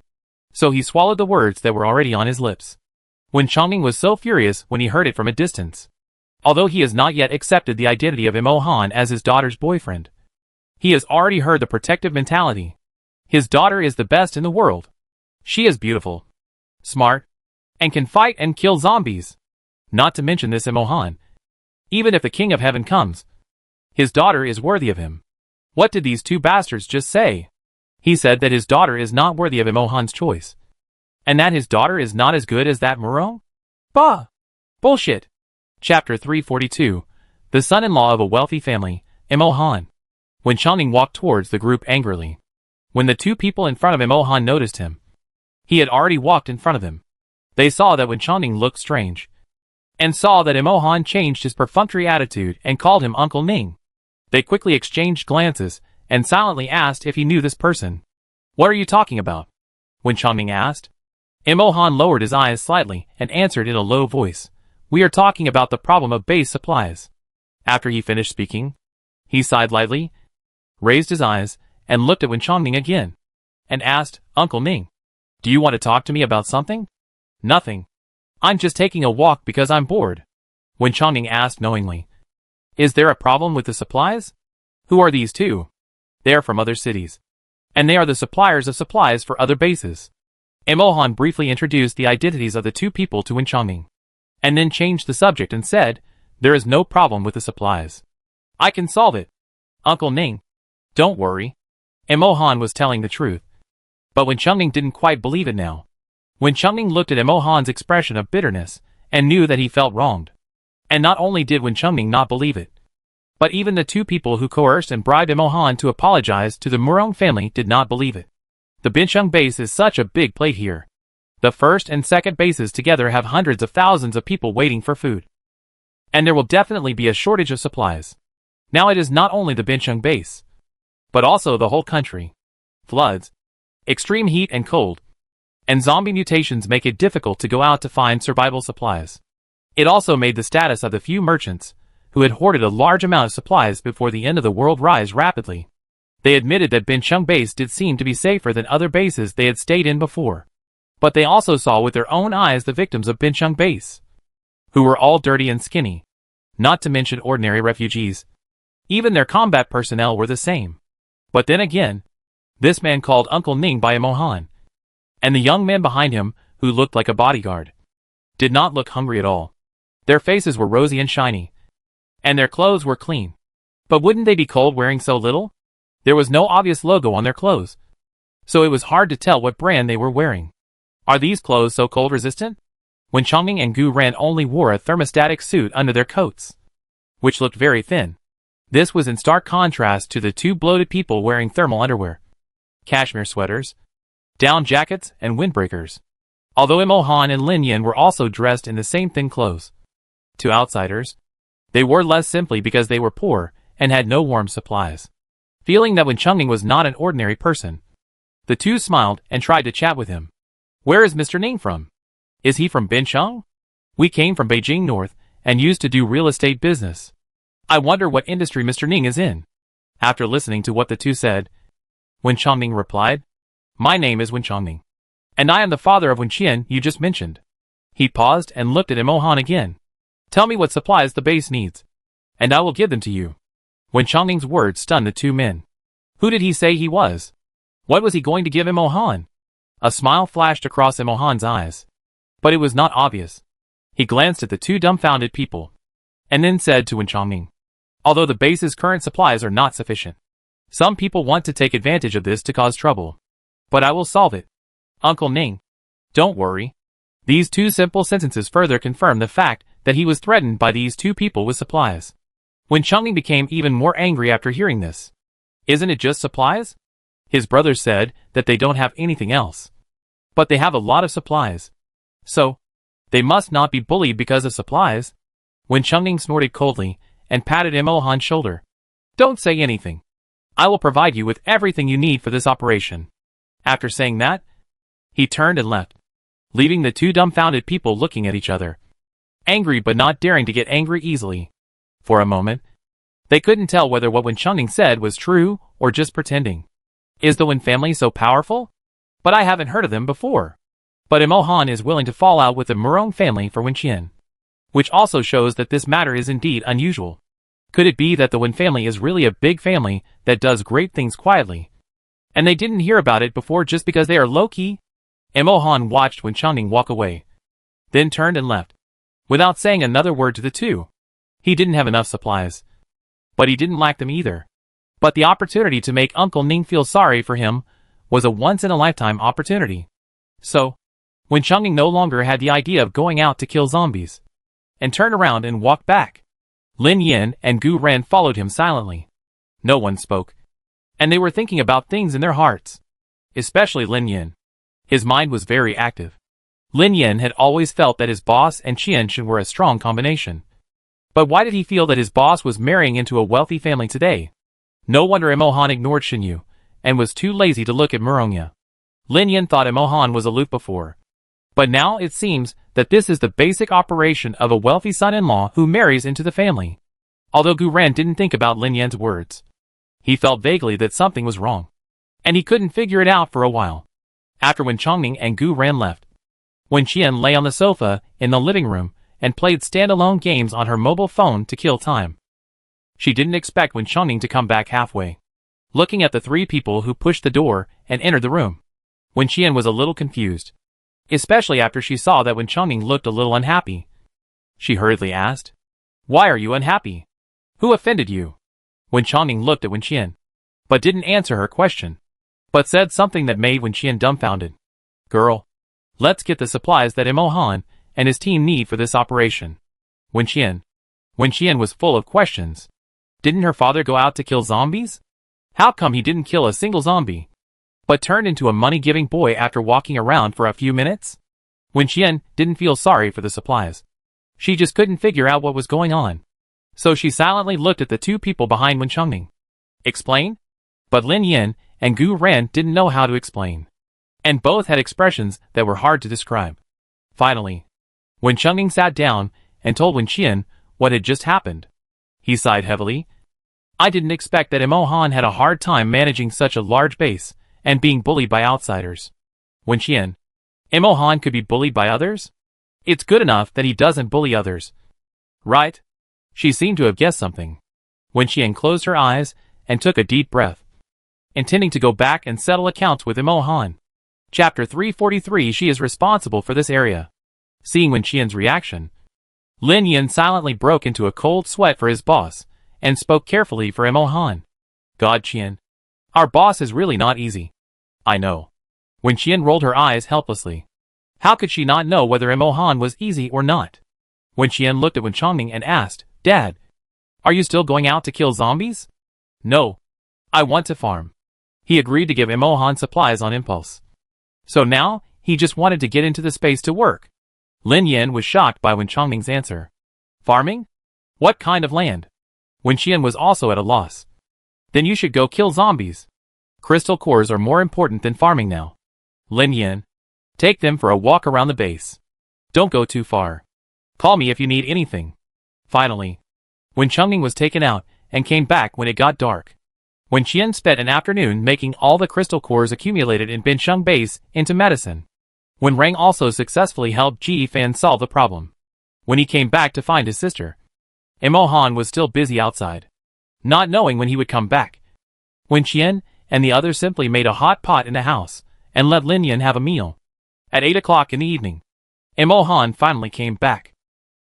So he swallowed the words that were already on his lips. Wen Chongming was so furious when he heard it from a distance. Although he has not yet accepted the identity of Imo-han as his daughter's boyfriend, he has already heard the protective mentality. His daughter is the best in the world. She is beautiful, smart, and can fight and kill zombies. Not to mention this Imo-han. Even if the King of Heaven comes, his daughter is worthy of him. What did these two bastards just say? He said that his daughter is not worthy of Imo-han's choice. And that his daughter is not as good as that Muro? Bah! Bullshit! Chapter 342. The son-in-law of a wealthy family, Imo-han. Wen Chongming walked towards the group angrily. When the two people in front of Imo-han noticed him, he had already walked in front of them. They saw that Wen Chongming looked strange, and saw that Imo-han changed his perfunctory attitude and called him Uncle Ning. They quickly exchanged glances, and silently asked if he knew this person. What are you talking about? Wen Chongming asked. Imo-han lowered his eyes slightly and answered in a low voice. We are talking about the problem of base supplies. After he finished speaking, he sighed lightly, raised his eyes, and looked at Wen Chongming again, and asked, Uncle Ning, do you want to talk to me about something? Nothing. I'm just taking a walk because I'm bored. Wen Chongming asked knowingly. Is there a problem with the supplies? Who are these two? They are from other cities, and they are the suppliers of supplies for other bases. Imo-han briefly introduced the identities of the two people to Wen Chongming, and then changed the subject and said, there is no problem with the supplies. I can solve it. Uncle Ning, don't worry. Imo-han was telling the truth. But Wen Chongming didn't quite believe it now. Wen Chongming looked at Imo-han's expression of bitterness, and knew that he felt wronged. And not only did Wen Chongming not believe it, but even the two people who coerced and bribed Imo-han to apologize to the Murong family did not believe it. The Bincheng base is such a big plate here. The first and second bases together have hundreds of thousands of people waiting for food. And there will definitely be a shortage of supplies. Now it is not only the Bincheng base, but also the whole country. Floods, extreme heat and cold, and zombie mutations make it difficult to go out to find survival supplies. It also made the status of the few merchants who had hoarded a large amount of supplies before the end of the world rise rapidly. They admitted that Bincheng base did seem to be safer than other bases they had stayed in before. But they also saw with their own eyes the victims of Bincheng base, who were all dirty and skinny, not to mention ordinary refugees. Even their combat personnel were the same. But then again, this man called Uncle Ning by Imo-han, and the young man behind him, who looked like a bodyguard, did not look hungry at all. Their faces were rosy and shiny, and their clothes were clean. But wouldn't they be cold wearing so little? There was no obvious logo on their clothes, so it was hard to tell what brand they were wearing. Are these clothes so cold resistant? Wen Chongming and Gu Ran only wore a thermostatic suit under their coats, which looked very thin. This was in stark contrast to the two bloated people wearing thermal underwear, cashmere sweaters, down jackets, and windbreakers. Although Imo-han and Lin Yin were also dressed in the same thin clothes, to outsiders, they wore less simply because they were poor and had no warm supplies. Feeling that Wen Chongming was not an ordinary person, the two smiled and tried to chat with him. Where is Mr. Ning from? Is he from Bincheng? We came from Beijing North and used to do real estate business. I wonder what industry Mr. Ning is in. After listening to what the two said, Wen Chongming replied, My name is Wen Chongming, and I am the father of Wen Qian you just mentioned. He paused and looked at Imo-han again. Tell me what supplies the base needs, and I will give them to you. Wen Chongming's words stunned the two men. Who did he say he was? What was he going to give Imo-han? A smile flashed across Imo-han's eyes, but it was not obvious. He glanced at the two dumbfounded people, and then said to Wen Chongming, Although the base's current supplies are not sufficient, some people want to take advantage of this to cause trouble. But I will solve it. Uncle Ning, don't worry. These two simple sentences further confirm the fact that he was threatened by these two people with supplies. Wen Chengning became even more angry after hearing this. Isn't it just supplies? His brother said that they don't have anything else. But they have a lot of supplies. So, they must not be bullied because of supplies. Wen Chengning snorted coldly and patted Imohan's shoulder. Don't say anything. I will provide you with everything you need for this operation. After saying that, he turned and left, leaving the two dumbfounded people looking at each other, angry but not daring to get angry easily. For a moment, they couldn't tell whether what Wen Chengning said was true or just pretending. Is the Wen family so powerful? But I haven't heard of them before. But Imohan is willing to fall out with the Murong family for Wen Qian, which also shows that this matter is indeed unusual. Could it be that the Wen family is really a big family that does great things quietly, and they didn't hear about it before just because they are low-key? Imohan watched Wen Chengning walk away, then turned and left, without saying another word to the two. He didn't have enough supplies, but he didn't lack them either. But the opportunity to make Uncle Ning feel sorry for him was a once-in-a-lifetime opportunity. So, Wen Chengning no longer had the idea of going out to kill zombies, and turned around and walked back. Lin Yin and Gu Ren followed him silently. No one spoke, and they were thinking about things in their hearts, especially Lin Yin. His mind was very active. Lin Yin had always felt that his boss and Qian were a strong combination. But why did he feel that his boss was marrying into a wealthy family today? No wonder Imohan ignored Shinyu, and was too lazy to look at Murongya. Lin Yin thought Imohan was aloof before. But now it seems that this is the basic operation of a wealthy son-in-law who marries into the family. Although Gu Ren didn't think about Lin Yin's words, he felt vaguely that something was wrong, and he couldn't figure it out for a while. After Wen Chengning and Gu Ren left, Wen Qian lay on the sofa in the living room and played standalone games on her mobile phone to kill time. She didn't expect Wen Chengning to come back halfway. Looking at the three people who pushed the door and entered the room, Wen Qian was a little confused, especially after she saw that Wen Chengning looked a little unhappy. She hurriedly asked, "Why are you unhappy? Who offended you?" Wen Chengning looked at Wen Qian, but didn't answer her question, but said something that made Wen Qian dumbfounded. "Girl, let's get the supplies that Imohan and his team need for this operation." Wen Qian was full of questions. Didn't her father go out to kill zombies? How come he didn't kill a single zombie, but turned into a money-giving boy after walking around for a few minutes? Wen Qian didn't feel sorry for the supplies. She just couldn't figure out what was going on. So she silently looked at the two people behind Wen Chengning. Explain? But Lin Yin and Gu Ren didn't know how to explain, and both had expressions that were hard to describe. Finally, Wen Chengning sat down and told Wen Qian what had just happened. He sighed heavily. "I didn't expect that Imohan had a hard time managing such a large base and being bullied by outsiders." Wen Qian, Imohan could be bullied by others? It's good enough that he doesn't bully others, right? She seemed to have guessed something. Wen Qian closed her eyes and took a deep breath, intending to go back and settle accounts with Imohan. Chapter 343. She is responsible for this area. Seeing Wen Qian's reaction, Lin Yin silently broke into a cold sweat for his boss, and spoke carefully for Imohan. "God, Qian, our boss is really not easy." "I know." Wen Qian rolled her eyes helplessly. How could she not know whether Imohan was easy or not? Wen Qian looked at Wen Chengning and asked, "Dad, are you still going out to kill zombies?" "No. I want to farm." He agreed to give Imohan supplies on impulse. So now, he just wanted to get into the space to work. Lin Yin was shocked by Wen Chengning's answer. "Farming? What kind of land?" Wen Qian was also at a loss. "Then you should go kill zombies. Crystal cores are more important than farming now." Lin Yin, take them for a walk around the base. Don't go too far. Call me if you need anything. Finally, Wen Chengning was taken out and came back when it got dark. Wen Qian spent an afternoon making all the crystal cores accumulated in Binsheng base into medicine. Wen Reng also successfully helped Ji Fan solve the problem. When he came back to find his sister, Imohan was still busy outside, not knowing when he would come back. Wen Qian and the others simply made a hot pot in the house and let Lin Yin have a meal. At 8 o'clock in the evening, Imohan finally came back.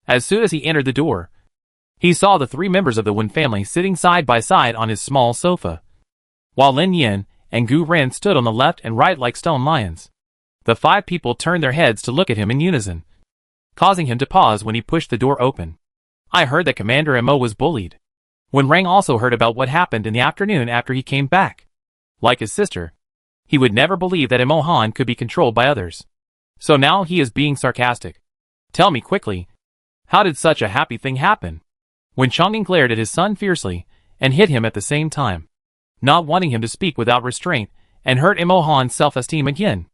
As soon as he entered the door, he saw the three members of the Wen family sitting side by side on his small sofa, while Lin Yin and Gu Ren stood on the left and right like stone lions. The 5 people turned their heads to look at him in unison, causing him to pause when he pushed the door open. I heard that Commander Mo was bullied. When Rang also heard about what happened in the afternoon after he came back. Like his sister, he would never believe that Mo Han could be controlled by others. So now he is being sarcastic. Tell me quickly, how did such a happy thing happen? When Changning glared at his son fiercely, and hit him at the same time, not wanting him to speak without restraint, and hurt Mo Han's self-esteem again.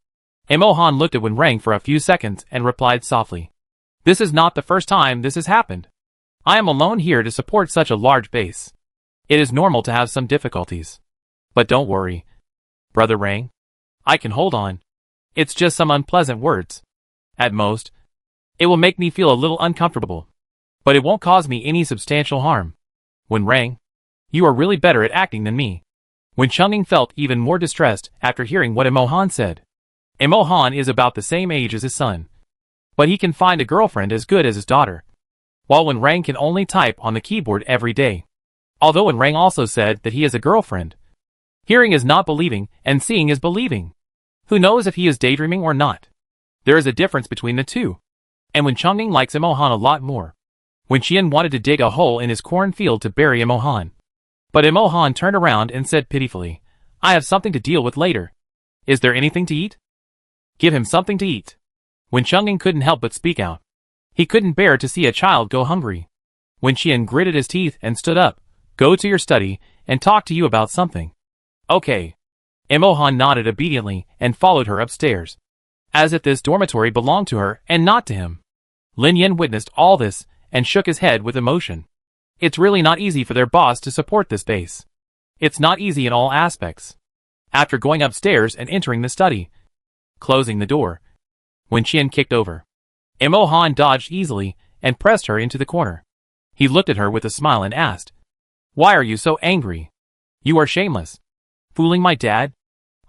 Mo Han looked at Wen Rang for a few seconds and replied softly. This is not the first time this has happened. I am alone here to support such a large base. It is normal to have some difficulties. But don't worry, Brother Rang. I can hold on. It's just some unpleasant words. At most, it will make me feel a little uncomfortable. But it won't cause me any substantial harm. Wen Rang, you are really better at acting than me. When Changning felt even more distressed after hearing what Mo Han said. Mo Han is about the same age as his son. But he can find a girlfriend as good as his daughter. While Wen Rang can only type on the keyboard every day. Although Wen Rang also said that he has a girlfriend. Hearing is not believing, and seeing is believing. Who knows if he is daydreaming or not? There is a difference between the two. And when Changning likes Mo Han a lot more. When Qian wanted to dig a hole in his cornfield to bury Mo Han. But Mo Han turned around and said pitifully, I have something to deal with later. Is there anything to eat? Give him something to eat. When Changning couldn't help but speak out. He couldn't bear to see a child go hungry. When Qian gritted his teeth and stood up, go to your study and talk to you about something. Okay. Mo Han nodded obediently and followed her upstairs. As if this dormitory belonged to her and not to him. Lin Yen witnessed all this and shook his head with emotion. It's really not easy for their boss to support this base. It's not easy in all aspects. After going upstairs and entering the study, closing the door, when Qian kicked over, Mo Han dodged easily and pressed her into the corner. He looked at her with a smile and asked, Why are you so angry? You are shameless. Fooling my dad?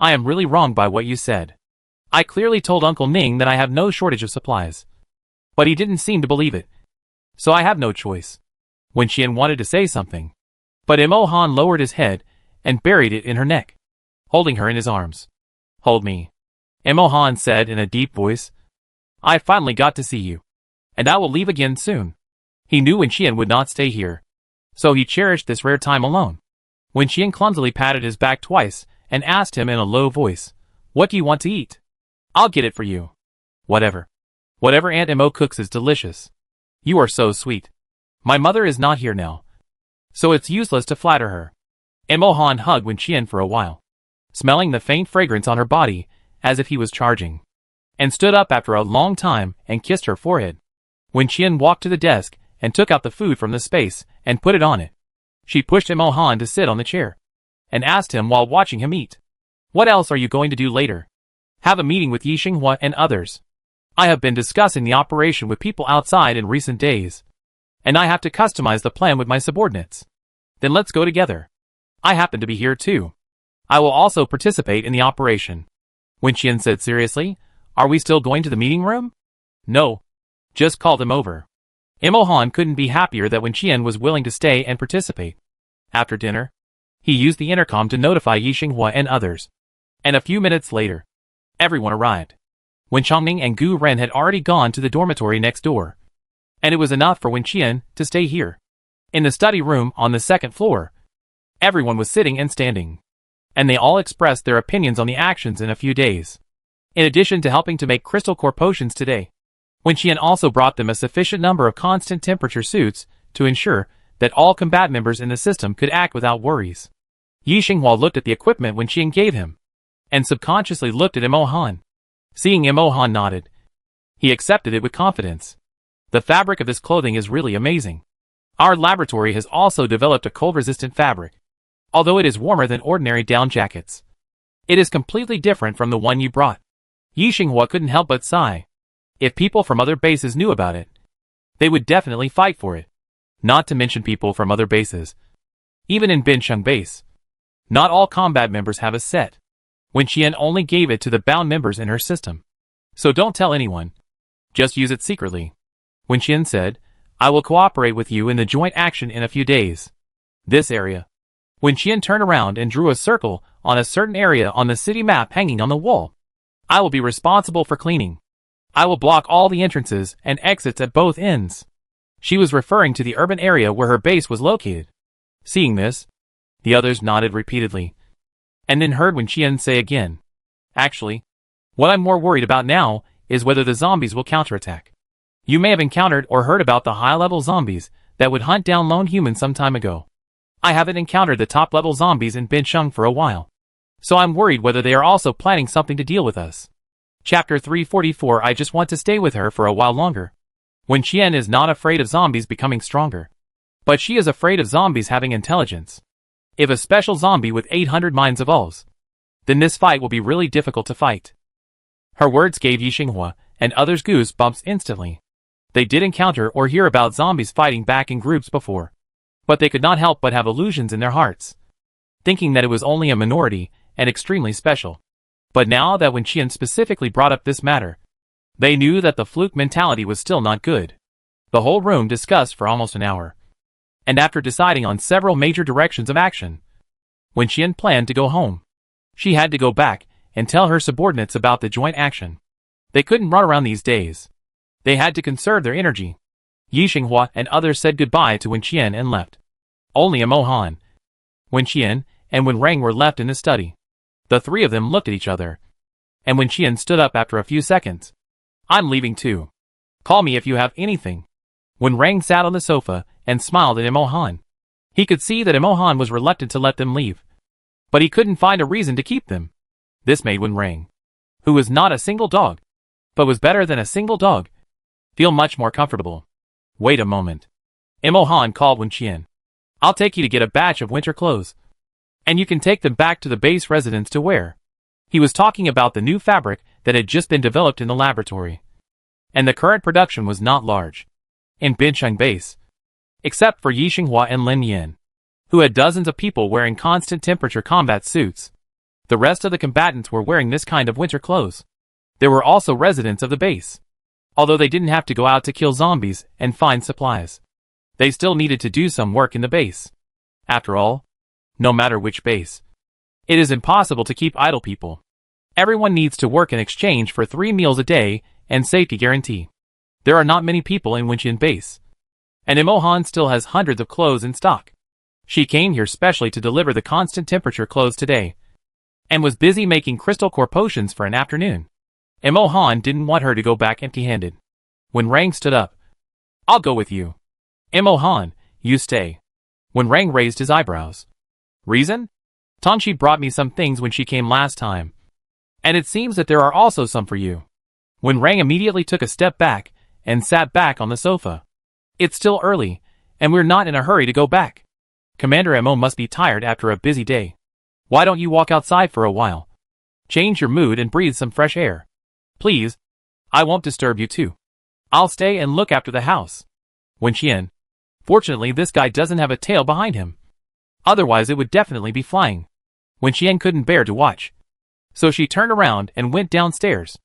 I am really wrong by what you said. I clearly told Uncle Ning that I have no shortage of supplies. But he didn't seem to believe it. So I have no choice. When Qian wanted to say something. But Mo Han lowered his head and buried it in her neck, holding her in his arms. Hold me. Mo Han said in a deep voice. I finally got to see you. And I will leave again soon. He knew when Qian would not stay here. So he cherished this rare time alone. When Qian clumsily patted his back twice and asked him in a low voice, What do you want to eat? I'll get it for you. Whatever. Whatever Aunt Mo cooks is delicious. You are so sweet. My mother is not here now. So it's useless to flatter her. Mo Han hugged Wen Qian for a while, smelling the faint fragrance on her body as if he was charging, and stood up after a long time and kissed her forehead. Wen Qian walked to the desk and took out the food from the space and put it on it. She pushed Mo Han to sit on the chair and asked him while watching him eat. What else are you going to do later? Have a meeting with Yi Xinghua and others. I have been discussing the operation with people outside in recent days, and I have to customize the plan with my subordinates. Then let's go together. I happen to be here too. I will also participate in the operation. Wen Qian said seriously, Are we still going to the meeting room? No. Just call them over. Mo Han couldn't be happier that Wen Qian was willing to stay and participate. After dinner, he used the intercom to notify Yi Xinghua and others. And a few minutes later, everyone arrived. When Changning and Gu Ren had already gone to the dormitory next door. And it was enough for Wen Qian to stay here. In the study room on the second floor, everyone was sitting and standing. And they all expressed their opinions on the actions in a few days. In addition to helping to make crystal core potions today, Wen Qian also brought them a sufficient number of constant temperature suits to ensure that all combat members in the system could act without worries. Yi Xinghua looked at the equipment Wen Qian gave him, and subconsciously looked at Mo Han. Seeing Mo Han nodded, he accepted it with confidence. The fabric of this clothing is really amazing. Our laboratory has also developed a cold-resistant fabric. Although it is warmer than ordinary down jackets, it is completely different from the one you brought. Yi Xinghua couldn't help but sigh. If people from other bases knew about it, they would definitely fight for it. Not to mention people from other bases. Even in Bincheng base, not all combat members have a set. Wen Qian only gave it to the bound members in her system. So don't tell anyone. Just use it secretly. Wen Qian said, I will cooperate with you in the joint action in a few days. This area. Wen Qian turned around and drew a circle on a certain area on the city map hanging on the wall. I will be responsible for cleaning. I will block all the entrances and exits at both ends. She was referring to the urban area where her base was located. Seeing this, the others nodded repeatedly, and then heard Wen Qian say again, "Actually, what I'm more worried about now is whether the zombies will counterattack. You may have encountered or heard about the high-level zombies that would hunt down lone humans some time ago. I haven't encountered the top-level zombies in Bincheng for a while, so I'm worried whether they are also planning something to deal with us." Chapter 344. I just want to stay with her for a while longer. Wen Qian is not afraid of zombies becoming stronger, but she is afraid of zombies having intelligence. If a special zombie with 800 minds evolves, then this fight will be really difficult to fight. Her words gave Yi Xinghua and others goosebumps instantly. They did encounter or hear about zombies fighting back in groups before, but they could not help but have illusions in their hearts, thinking that it was only a minority and extremely special. But now that Wen Qian specifically brought up this matter, they knew that the fluke mentality was still not good. The whole room discussed for almost an hour, and after deciding on several major directions of action, Wen Qian planned to go home. She had to go back and tell her subordinates about the joint action. They couldn't run around these days. They had to conserve their energy. Yi Xinghua and others said goodbye to Wen Qian and left. Only Mo Han, Wen Qian, and Wen Reng were left in the study. The three of them looked at each other, and Wen Qian stood up after a few seconds. "I'm leaving too. Call me if you have anything." Wen Reng sat on the sofa and smiled at Mo Han. He could see that Mo Han was reluctant to let them leave, but he couldn't find a reason to keep them. This made Wen Reng, who was not a single dog, but was better than a single dog, feel much more comfortable. "Wait a moment." Mo Han called Wen Qian. "I'll take you to get a batch of winter clothes, and you can take them back to the base residence to wear." He was talking about the new fabric that had just been developed in the laboratory, and the current production was not large in Bincheng base, except for Yi Xinghua and Lin Yan, who had dozens of people wearing constant temperature combat suits. The rest of the combatants were wearing this kind of winter clothes. There were also residents of the base. Although they didn't have to go out to kill zombies and find supplies, they still needed to do some work in the base. After all, no matter which base, it is impossible to keep idle people. Everyone needs to work in exchange for 3 meals a day and safety guarantee. There are not many people in Wen Qian base, and Mo Han still has hundreds of clothes in stock. She came here specially to deliver the constant temperature clothes today, and was busy making crystal core potions for an afternoon. Mo Han didn't want her to go back empty-handed. Wen Reng stood up. "I'll go with you." "Mo Han, you stay." Wen Reng raised his eyebrows. "Reason?" "Tanshi brought me some things when she came last time, and it seems that there are also some for you." Wen Reng immediately took a step back and sat back on the sofa. "It's still early, and we're not in a hurry to go back. Commander Mo must be tired after a busy day. Why don't you walk outside for a while? Change your mood and breathe some fresh air. Please, I won't disturb you too. I'll stay and look after the house." Wen Qian. Fortunately, this guy doesn't have a tail behind him. Otherwise it would definitely be flying. Wen Qian couldn't bear to watch, so she turned around and went downstairs.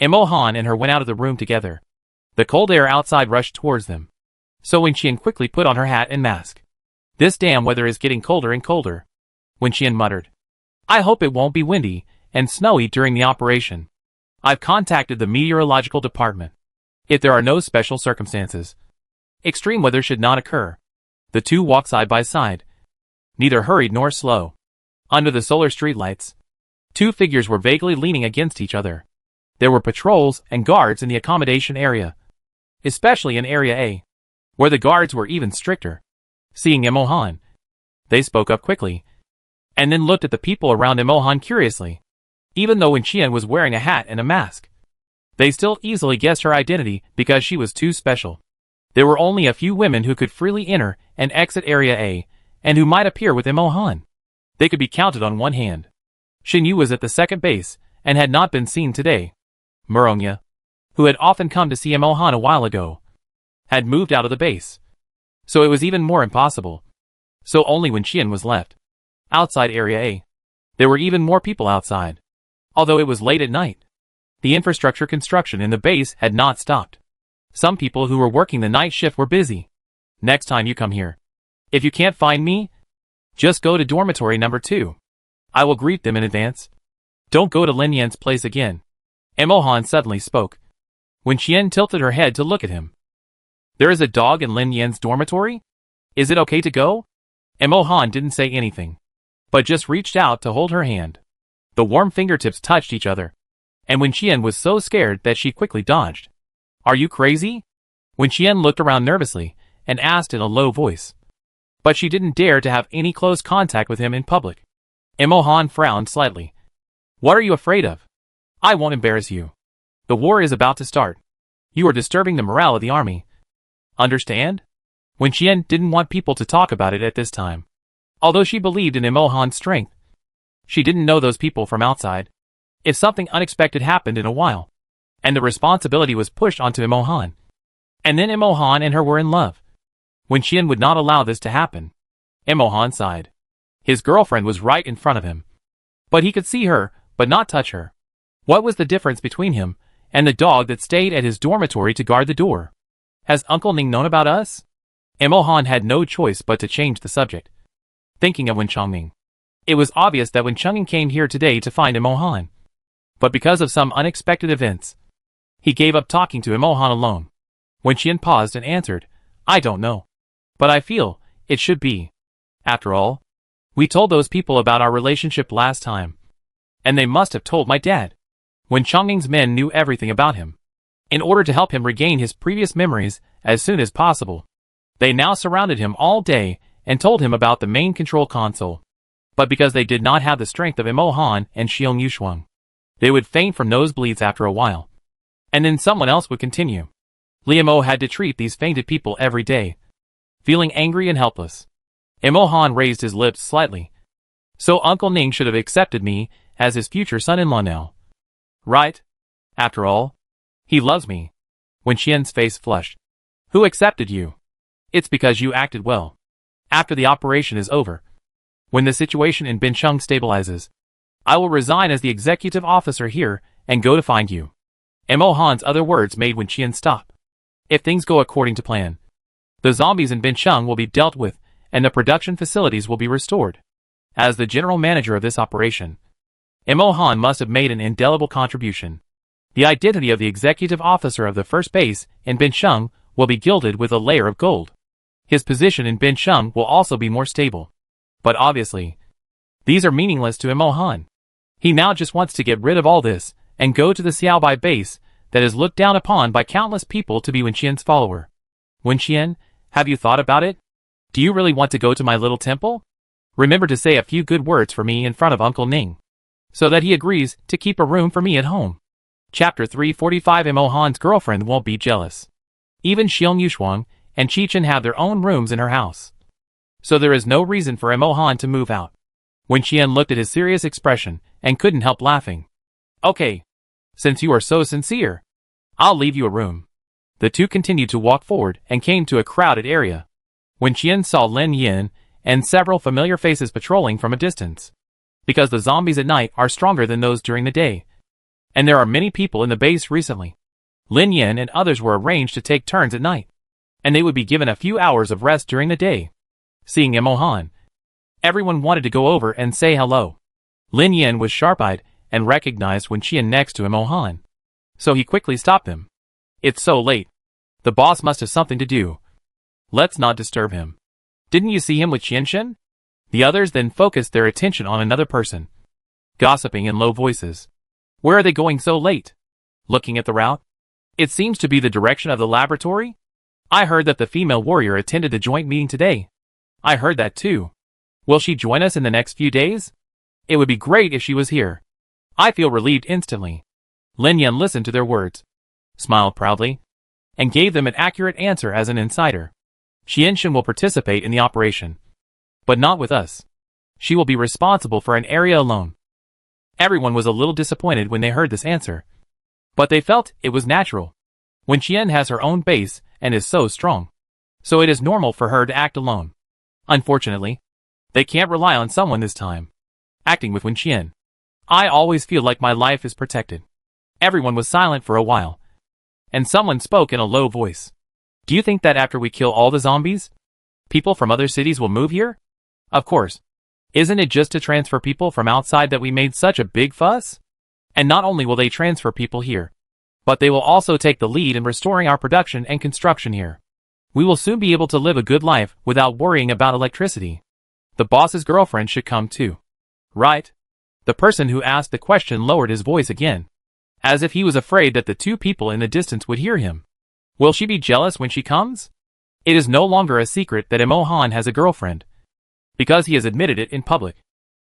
Mo Han and her went out of the room together. The cold air outside rushed towards them, so Wen Qian quickly put on her hat and mask. "This damn weather is getting colder and colder," Wen Qian muttered. "I hope it won't be windy and snowy during the operation. I've contacted the meteorological department. If there are no special circumstances, extreme weather should not occur." The two walked side by side, neither hurried nor slow. Under the solar streetlights, two figures were vaguely leaning against each other. There were patrols and guards in the accommodation area, especially in Area A, where the guards were even stricter. Seeing Mo Han, they spoke up quickly, and then looked at the people around Mo Han curiously. Even though Wen Qian was wearing a hat and a mask, they still easily guessed her identity because she was too special. There were only a few women who could freely enter and exit Area A, and who might appear with Mo Han. They could be counted on one hand. Xin Yu was at the second base, and had not been seen today. Murongya, who had often come to see Mo Han a while ago, had moved out of the base, so it was even more impossible. So only Wen Qian was left. Outside Area A, there were even more people outside. Although it was late at night, the infrastructure construction in the base had not stopped. Some people who were working the night shift were busy. "Next time you come here, if you can't find me, just go to dormitory number 2. I will greet them in advance. Don't go to Lin Yan's place again." Emohan suddenly spoke. When Qian tilted her head to look at him. There is a dog in Lin Yan's dormitory? Is it okay to go? Emohan didn't say anything, but just reached out to hold her hand. The warm fingertips touched each other, and Wen Qian was so scared that she quickly dodged. Are you crazy? Wen Qian looked around nervously and asked in a low voice. But she didn't dare to have any close contact with him in public. Emohan frowned slightly. What are you afraid of? I won't embarrass you. The war is about to start. You are disturbing the morale of the army. Understand? Wen Qian didn't want people to talk about it at this time. Although she believed in Emohan's strength, she didn't know those people from outside. If something unexpected happened in a while, and the responsibility was pushed onto Emohan, and then Emohan and her were in love, Wen Qian would not allow this to happen. Emohan sighed. His girlfriend was right in front of him, but he could see her, but not touch her. What was the difference between him and the dog that stayed at his dormitory to guard the door? Has Uncle Ning known about us? Emohan had no choice but to change the subject. Thinking of Wen Chongming. It was obvious that Wen Chongming came here today to find Emohan. But because of some unexpected events, he gave up talking to Emohan alone. Wen Qian paused and answered, I don't know. But I feel it should be. After all, we told those people about our relationship last time. And they must have told my dad. Wen Chongming's men knew everything about him. In order to help him regain his previous memories as soon as possible, they now surrounded him all day and told him about the main control console. But because they did not have the strength of Emohan and Xiong Yushuang, they would faint from nosebleeds after a while. And then someone else would continue. Liamo had to treat these fainted people every day, feeling angry and helpless. Emohan raised his lips slightly. So Uncle Ning should have accepted me as his future son-in-law now. Right? After all, he loves me. Wen Qian's face flushed. Who accepted you? It's because you acted well. After the operation is over, when the situation in Bincheng stabilizes, I will resign as the executive officer here and go to find you. Emohan's other words made Wen Qian stop. If things go according to plan, the zombies in Bincheng will be dealt with and the production facilities will be restored. As the general manager of this operation, Emohan must have made an indelible contribution. The identity of the executive officer of the first base in Bincheng will be gilded with a layer of gold. His position in Bincheng will also be more stable. But obviously, these are meaningless to Emohan. He now just wants to get rid of all this and go to the Xiaobai base that is looked down upon by countless people to be Wen Qian's follower. Wen Qian, have you thought about it? Do you really want to go to my little temple? Remember to say a few good words for me in front of Uncle Ning, so that he agrees to keep a room for me at home. Chapter 345. Emohan's girlfriend won't be jealous. Even Xiong Yushuang and Qichen have their own rooms in her house, so there is no reason for Emohan to move out. Wen Qian looked at his serious expression and couldn't help laughing. Okay, since you are so sincere, I'll leave you a room. The two continued to walk forward and came to a crowded area. Wen Qian saw Lin Yin and several familiar faces patrolling from a distance. Because the zombies at night are stronger than those during the day, and there are many people in the base recently, Lin Yin and others were arranged to take turns at night, and they would be given a few hours of rest during the day. Seeing Emohan, everyone wanted to go over and say hello. Lin Yin was sharp-eyed and recognized Wen Qian next to Emohan, so he quickly stopped them. It's so late. The boss must have something to do. Let's not disturb him. Didn't you see him with Qianshen? The others then focused their attention on another person, gossiping in low voices. Where are they going so late? Looking at the route? It seems to be the direction of the laboratory. I heard that the female warrior attended the joint meeting today. I heard that too. Will she join us in the next few days? It would be great if she was here. I feel relieved instantly. Lin Yan listened to their words, smiled proudly, and gave them an accurate answer as an insider. Qianshen will participate in the operation, but not with us. She will be responsible for an area alone. Everyone was a little disappointed when they heard this answer, but they felt it was natural. Wen Qian has her own base and is so strong, so it is normal for her to act alone. Unfortunately, they can't rely on someone this time. Acting with Wen Qian, I always feel like my life is protected. Everyone was silent for a while, and someone spoke in a low voice. Do you think that after we kill all the zombies, people from other cities will move here? Of course. Isn't it just to transfer people from outside that we made such a big fuss? And not only will they transfer people here, but they will also take the lead in restoring our production and construction here. We will soon be able to live a good life without worrying about electricity. The boss's girlfriend should come too. Right? The person who asked the question lowered his voice again, as if he was afraid that the two people in the distance would hear him. Will she be jealous when she comes? It is no longer a secret that Imo-han has a girlfriend, because he has admitted it in public.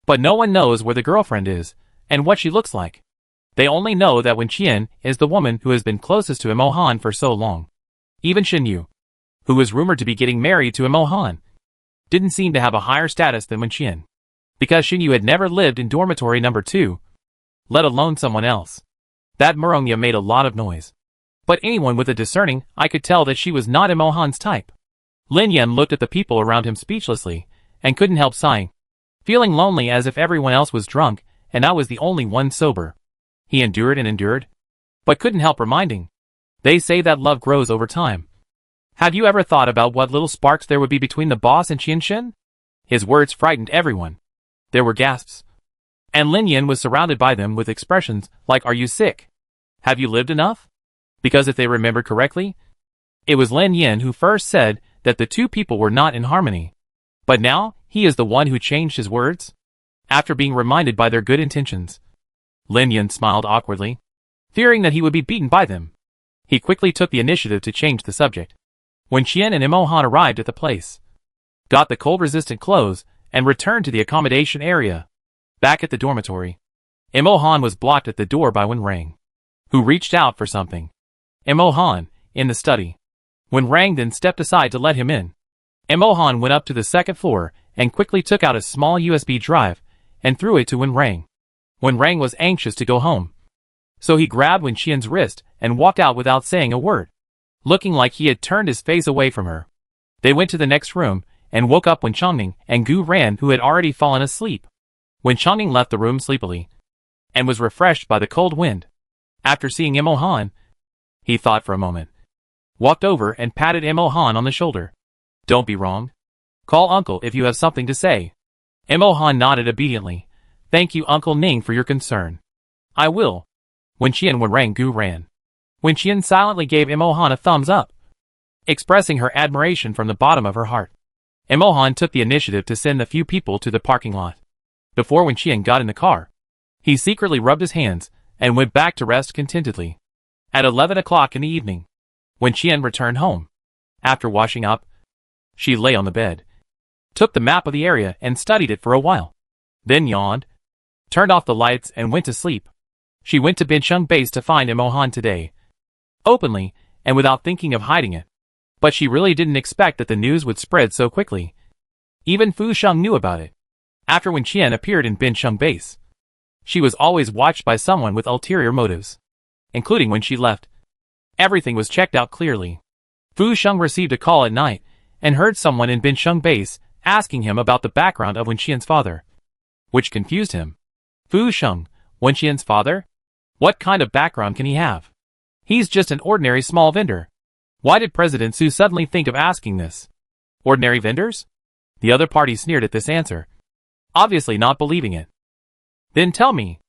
But no one knows where the girlfriend is, and what she looks like. They only know that Wen Qian is the woman who has been closest to Imo-han for so long. Even Shin Yu, who was rumored to be getting married to Imo-han, didn't seem to have a higher status than Wen Qian, because Shin Yu had never lived in dormitory number 2, let alone someone else. That Murongya made a lot of noise. But anyone with a discerning eye could tell that she was not Imo-han's type. Lin Yan looked at the people around him speechlessly, and couldn't help sighing, feeling lonely as if everyone else was drunk, and I was the only one sober. He endured and endured, but couldn't help reminding. They say that love grows over time. Have you ever thought about what little sparks there would be between the boss and Qianxin? His words frightened everyone. There were gasps. And Lin Yan was surrounded by them with expressions like, "Are you sick? Have you lived enough?" Because if they remembered correctly, it was Lin Yan who first said that the two people were not in harmony. But now, he is the one who changed his words? After being reminded by their good intentions. Lin Yan smiled awkwardly, fearing that he would be beaten by them. He quickly took the initiative to change the subject. When Qian and Imo-han arrived at the place, got the cold-resistant clothes, and returned to the accommodation area. Back at the dormitory, Imo-han was blocked at the door by Wen Rang, who reached out for something. Imo-han, in the study. Wen Rang then stepped aside to let him in. Imo-han went up to the second floor and quickly took out a small USB drive and threw it to Wen Rang. Wen Rang was anxious to go home, so he grabbed Wen Qian's wrist and walked out without saying a word, looking like he had turned his face away from her. They went to the next room and woke up Wen Chongning and Gu Ran, who had already fallen asleep. Wen Chongning left the room sleepily and was refreshed by the cold wind. After seeing Imo-han, he thought for a moment, walked over and patted Imo-han on the shoulder. "Don't be wrong. Call Uncle if you have something to say." Imo-han nodded obediently. "Thank you, Uncle Ning, for your concern. I will." Wen Qian Wen Rang Gu Ran. Wen Qian silently gave Imo-han a thumbs up, expressing her admiration from the bottom of her heart. Imo-han took the initiative to send the few people to the parking lot. Before Wen Qian got in the car, he secretly rubbed his hands and went back to rest contentedly. At 11 o'clock in the evening, Wen Qian returned home. After washing up, she lay on the bed, took the map of the area and studied it for a while, then yawned, turned off the lights and went to sleep. She went to Bincheng Base to find Imo-han today, openly and without thinking of hiding it. But she really didn't expect that the news would spread so quickly. Even Fu Sheng knew about it. After Wen Qian appeared in Bincheng Base, she was always watched by someone with ulterior motives, including when she left. Everything was checked out clearly. Fu Sheng received a call at night and heard someone in Bincheng Base asking him about the background of Wen Qian's father, which confused him. Fu Sheng, Wen Qian's father? What kind of background can he have? He's just an ordinary small vendor. Why did President Su suddenly think of asking this? Ordinary vendors? The other party sneered at this answer, obviously not believing it. Then tell me,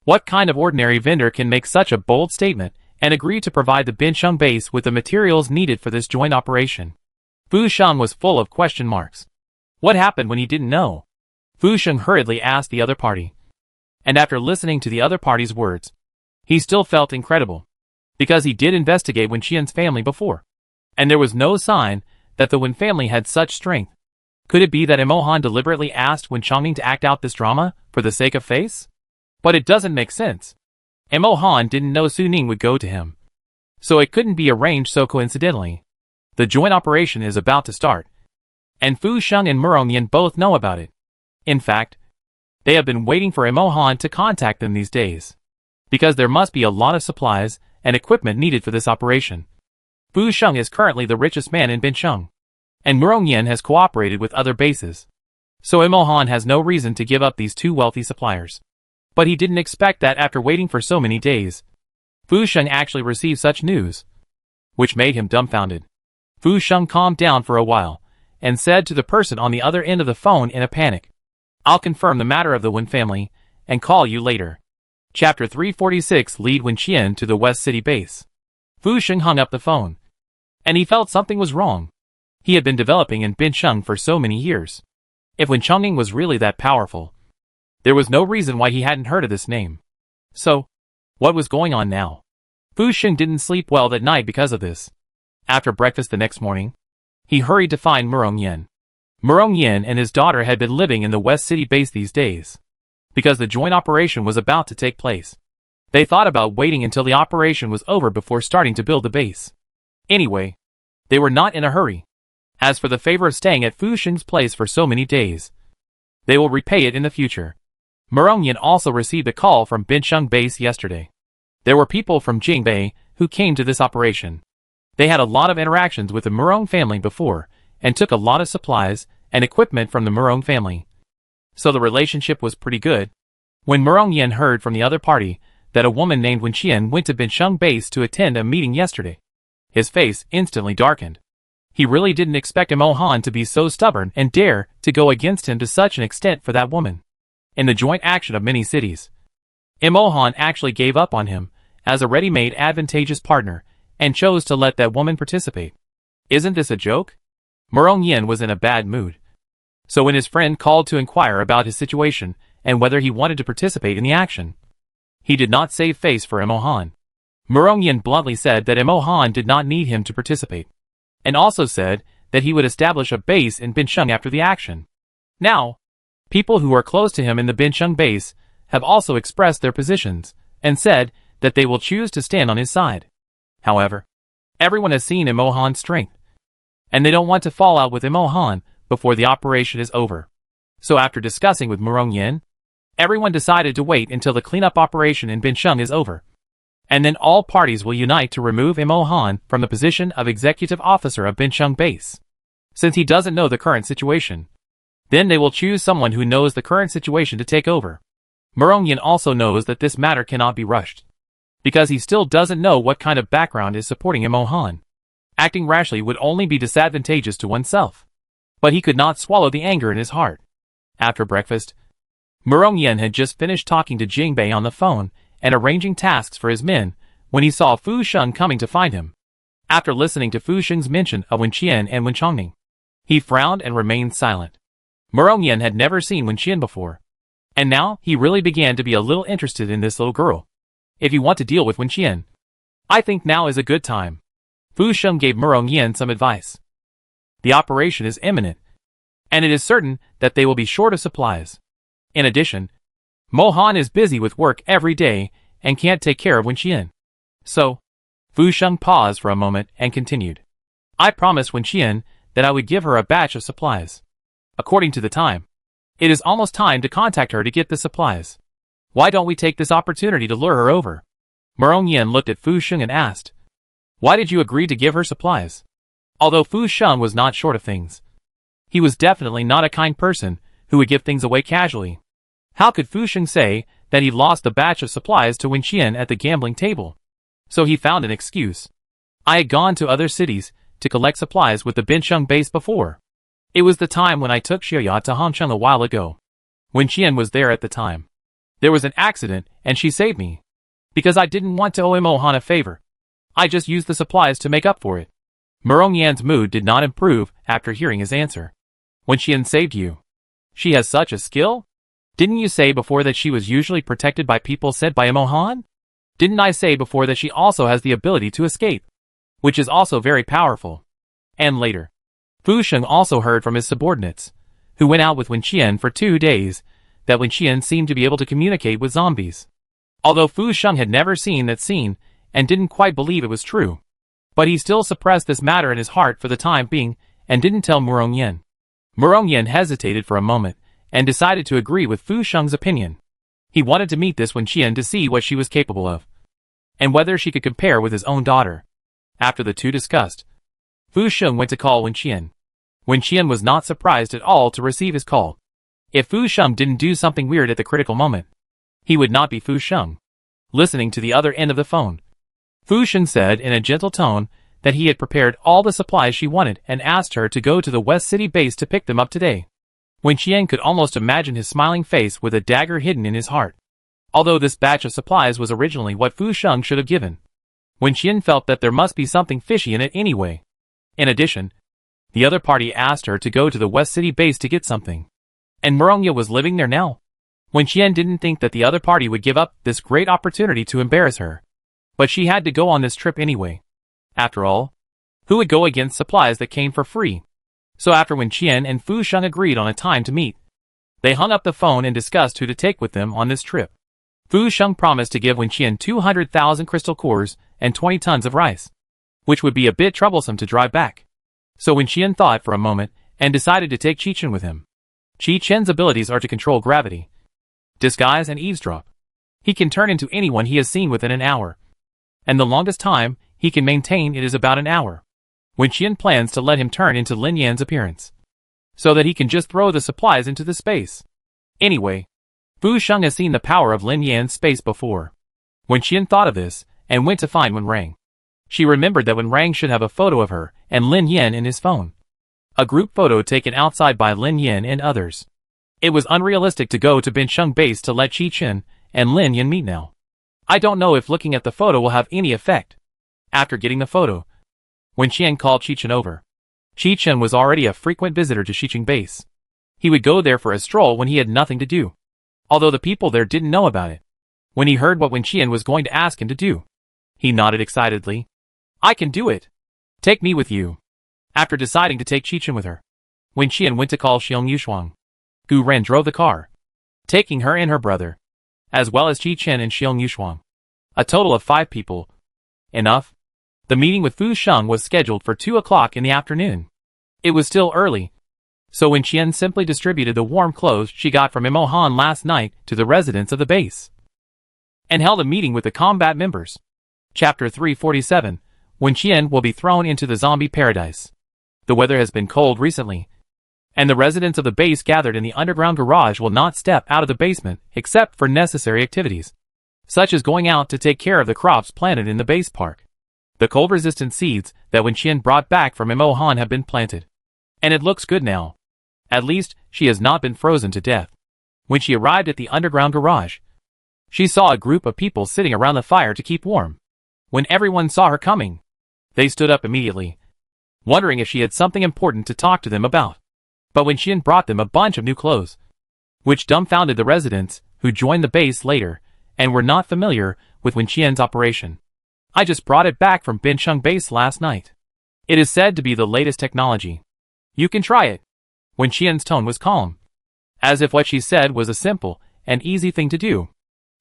what kind of ordinary vendor can make such a bold statement and agree to provide the Bincheng Base with the materials needed for this joint operation? Fu Sheng was full of question marks. What happened when he didn't know? Fu Sheng hurriedly asked the other party. And after listening to the other party's words, he still felt incredible, because he did investigate Wen Qian's family before, and there was no sign that the Wen family had such strength. Could it be that Imo-han deliberately asked Wen Chongning to act out this drama for the sake of face? But it doesn't make sense. Imo-han didn't know Su Ning would go to him, so it couldn't be arranged so coincidentally. The joint operation is about to start, and Fu Sheng and Murongyan both know about it. In fact, they have been waiting for Imo-han to contact them these days, because there must be a lot of supplies and equipment needed for this operation. Fu Sheng is currently the richest man in Bincheng, and Murongyan has cooperated with other bases, so Imo-han has no reason to give up these two wealthy suppliers. But he didn't expect that after waiting for so many days, Fu Sheng actually received such news, which made him dumbfounded. Fu Sheng calmed down for a while, and said to the person on the other end of the phone in a panic, "I'll confirm the matter of the Wen family, and call you later. Chapter 346 Lead Wen Qian to the West City base. Fu Sheng hung up the phone. And he felt something was wrong. He had been developing in Bincheng for so many years. If Wen Chongning was really that powerful, there was no reason why he hadn't heard of this name. So, what was going on now? Fu Sheng didn't sleep well that night because of this. After breakfast the next morning, he hurried to find Murong Yin. Murong Yin and his daughter had been living in the West City base these days, because the joint operation was about to take place. They thought about waiting until the operation was over before starting to build the base. Anyway, they were not in a hurry. As for the favor of staying at Fu Sheng's place for so many days, they will repay it in the future. Murong Yin also received a call from Bincheng base yesterday. There were people from Jingbei who came to this operation. They had a lot of interactions with the Murong family before, and took a lot of supplies and equipment from the Murong family. So the relationship was pretty good. When Murong Yin heard from the other party that a woman named Wen Qian went to Bincheng base to attend a meeting yesterday, his face instantly darkened. He really didn't expect Mo Han to be so stubborn and dare to go against him to such an extent for that woman. In the joint action of many cities, Mo Han actually gave up on him as a ready-made advantageous partner and chose to let that woman participate. Isn't this a joke? Murong Yin was in a bad mood. So when his friend called to inquire about his situation and whether he wanted to participate in the action, he did not save face for Mo Han. Murong Yin bluntly said that Mo Han did not need him to participate, and also said that he would establish a base in Bincheng after the action. Now, people who are close to him in the Bincheng base have also expressed their positions and said that they will choose to stand on his side. However, everyone has seen Mo Han's strength, and they don't want to fall out with Mo Han before the operation is over. So after discussing with Murong Yin, everyone decided to wait until the cleanup operation in Bincheng is over. And then all parties will unite to remove Mo Han from the position of executive officer of Bincheng base. Since he doesn't know the current situation, then they will choose someone who knows the current situation to take over. Murong Yin also knows that this matter cannot be rushed, because he still doesn't know what kind of background is supporting Mo Han. Acting rashly would only be disadvantageous to oneself. But he could not swallow the anger in his heart. After breakfast, Murong Yin had just finished talking to Jingbei on the phone and arranging tasks for his men when he saw Fu Sheng coming to find him. After listening to Fu Sheng's mention of Wen Qian and Wen Chongning, he frowned and remained silent. Murong Yin had never seen Wen Qian before, and now he really began to be a little interested in this little girl. If you want to deal with Wen Qian, I think now is a good time. Fu Sheng gave Murong Yin some advice. The operation is imminent, and it is certain that they will be short of supplies. In addition, Mo Han is busy with work every day and can't take care of Wen Qian. So, Fu Sheng paused for a moment and continued. I promised Wen Qian that I would give her a batch of supplies. According to the time, it is almost time to contact her to get the supplies. Why don't we take this opportunity to lure her over? Murong Yin looked at Fu Sheng and asked, why did you agree to give her supplies? Although Fu Sheng was not short of things, he was definitely not a kind person who would give things away casually. How could Fu Sheng say that he lost a batch of supplies to Wen Qian at the gambling table? So he found an excuse. I had gone to other cities to collect supplies with the Bincheng base before. It was the time when I took Xiaoya to Hongcheng a while ago. Wen Qian was there at the time. There was an accident and she saved me. Because I didn't want to owe Mo Han a favor, I just used the supplies to make up for it. Murong Yan's mood did not improve after hearing his answer. Wen Qian saved you. She has such a skill? Didn't you say before that she was usually protected by people sent by Mo Han? Didn't I say before that she also has the ability to escape, which is also very powerful? And later, Fu Sheng also heard from his subordinates, who went out with Wen Qian for 2 days, that Wen Qian seemed to be able to communicate with zombies. Although Fu Sheng had never seen that scene and didn't quite believe it was true, but he still suppressed this matter in his heart for the time being and didn't tell Murong Yin. Murong Yin hesitated for a moment and decided to agree with Fu Sheng's opinion. He wanted to meet this Wen Qian to see what she was capable of, and whether she could compare with his own daughter. After the two discussed, Fu Sheng went to call Wen Qian. Wen Qian was not surprised at all to receive his call. If Fu Sheng didn't do something weird at the critical moment, he would not be Fu Sheng. Listening to the other end of the phone, Fu Sheng said in a gentle tone that he had prepared all the supplies she wanted and asked her to go to the West City base to pick them up today. Wen Qian could almost imagine his smiling face with a dagger hidden in his heart. Although this batch of supplies was originally what Fu Sheng should have given. Wen Qian felt that there must be something fishy in it anyway. In addition, the other party asked her to go to the West City base to get something. And Murongya was living there now. Wen Qian didn't think that the other party would give up this great opportunity to embarrass her. But she had to go on this trip anyway. After all, who would go against supplies that came for free? So after Wen Qian and Fu Sheng agreed on a time to meet, they hung up the phone and discussed who to take with them on this trip. Fu Sheng promised to give Wen Qian 200,000 crystal cores and 20 tons of rice, which would be a bit troublesome to drive back. So Wen Qian thought for a moment and decided to take Qi Chen with him. Qi Chen's abilities are to control gravity, disguise and eavesdrop. He can turn into anyone he has seen within an hour. And the longest time he can maintain it is about an hour. Wen Qian plans to let him turn into Lin Yan's appearance, so that he can just throw the supplies into the space. Anyway, Fu Sheng has seen the power of Lin Yan's space before. Wen Qian thought of this, and went to find Wen Rang. She remembered that Wen Rang should have a photo of her and Lin Yan in his phone. A group photo taken outside by Lin Yan and others. It was unrealistic to go to Bin Sheng base to let Qi Chen and Lin Yan meet now. I don't know if looking at the photo will have any effect. After getting the photo, Wen Qian called Qi Chen over. Qi Chen was already a frequent visitor to Xiqing base. He would go there for a stroll when he had nothing to do. Although the people there didn't know about it. When he heard what Wen Qian was going to ask him to do, he nodded excitedly. I can do it. Take me with you. After deciding to take Qi Chen with her, Wen Qian went to call Xiong Yushuang. Gu Ren drove the car, taking her and her brother, as well as Qi Chen and Xiong Yushuang. A total of 5 people. Enough. The meeting with Fu Sheng was scheduled for 2 o'clock in the afternoon. It was still early, so Wen Qian simply distributed the warm clothes she got from Imo Han last night to the residents of the base, and held a meeting with the combat members. Chapter 347, Wen Qian will be thrown into the zombie paradise. The weather has been cold recently, and the residents of the base gathered in the underground garage will not step out of the basement except for necessary activities, such as going out to take care of the crops planted in the base park. The cold-resistant seeds that Wen Qian brought back from Imo Han have been planted, and it looks good now. At least, she has not been frozen to death. When she arrived at the underground garage, she saw a group of people sitting around the fire to keep warm. When everyone saw her coming, they stood up immediately, wondering if she had something important to talk to them about. But Wen Qian brought them a bunch of new clothes, which dumbfounded the residents who joined the base later and were not familiar with Wen Qian's operation. I just brought it back from Bin Sheng base last night. It is said to be the latest technology. You can try it. Wen Qian's tone was calm, as if what she said was a simple and easy thing to do.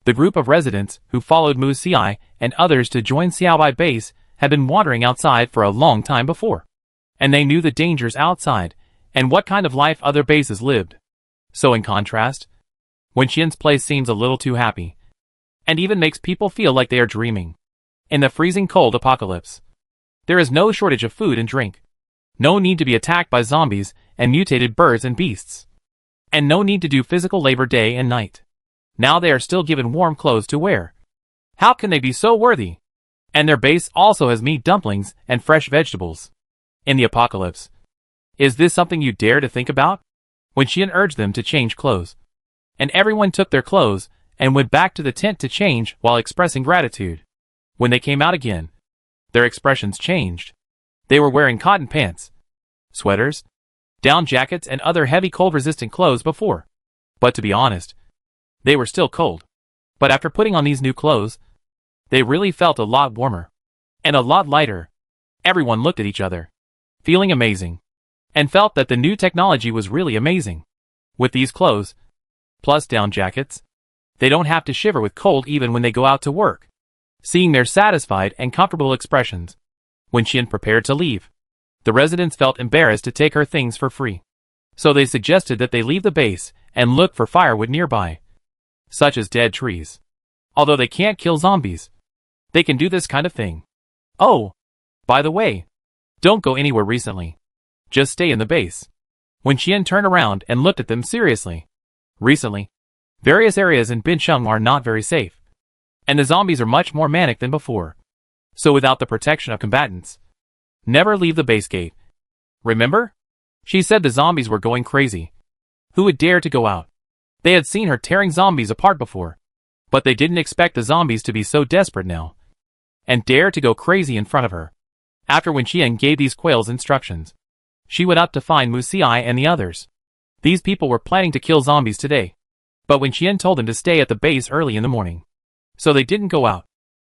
The group of residents who followed Mu Xiai and others to join Xiaobai base had been wandering outside for a long time before, and they knew the dangers outside and what kind of life other bases lived. So in contrast, Wen Qian's place seems a little too happy, and even makes people feel like they are dreaming. In the freezing cold apocalypse, there is no shortage of food and drink. No need to be attacked by zombies and mutated birds and beasts. And no need to do physical labor day and night. Now they are still given warm clothes to wear. How can they be so worthy? And their base also has meat dumplings and fresh vegetables. In the apocalypse, is this something you dare to think about? Wen Qian urged them to change clothes, and everyone took their clothes and went back to the tent to change while expressing gratitude. When they came out again, their expressions changed. They were wearing cotton pants, sweaters, down jackets and other heavy cold-resistant clothes before. But to be honest, they were still cold. But after putting on these new clothes, they really felt a lot warmer, and a lot lighter. Everyone looked at each other, feeling amazing, and felt that the new technology was really amazing. With these clothes, plus down jackets, they don't have to shiver with cold even when they go out to work. Seeing their satisfied and comfortable expressions, Wen Qian prepared to leave. The residents felt embarrassed to take her things for free, so they suggested that they leave the base and look for firewood nearby, such as dead trees. Although they can't kill zombies, they can do this kind of thing. Oh, by the way, don't go anywhere recently. Just stay in the base. Wen Qian turned around and looked at them seriously. Recently, various areas in Bin Sheng are not very safe, and the zombies are much more manic than before. So without the protection of combatants, never leave the base gate. Remember? She said the zombies were going crazy. Who would dare to go out? They had seen her tearing zombies apart before. But they didn't expect the zombies to be so desperate now, and dare to go crazy in front of her. After Wen Qian gave these quails instructions, she went up to find Mu Xiai and the others. These people were planning to kill zombies today, but Wen Qian told them to stay at the base early in the morning, so they didn't go out.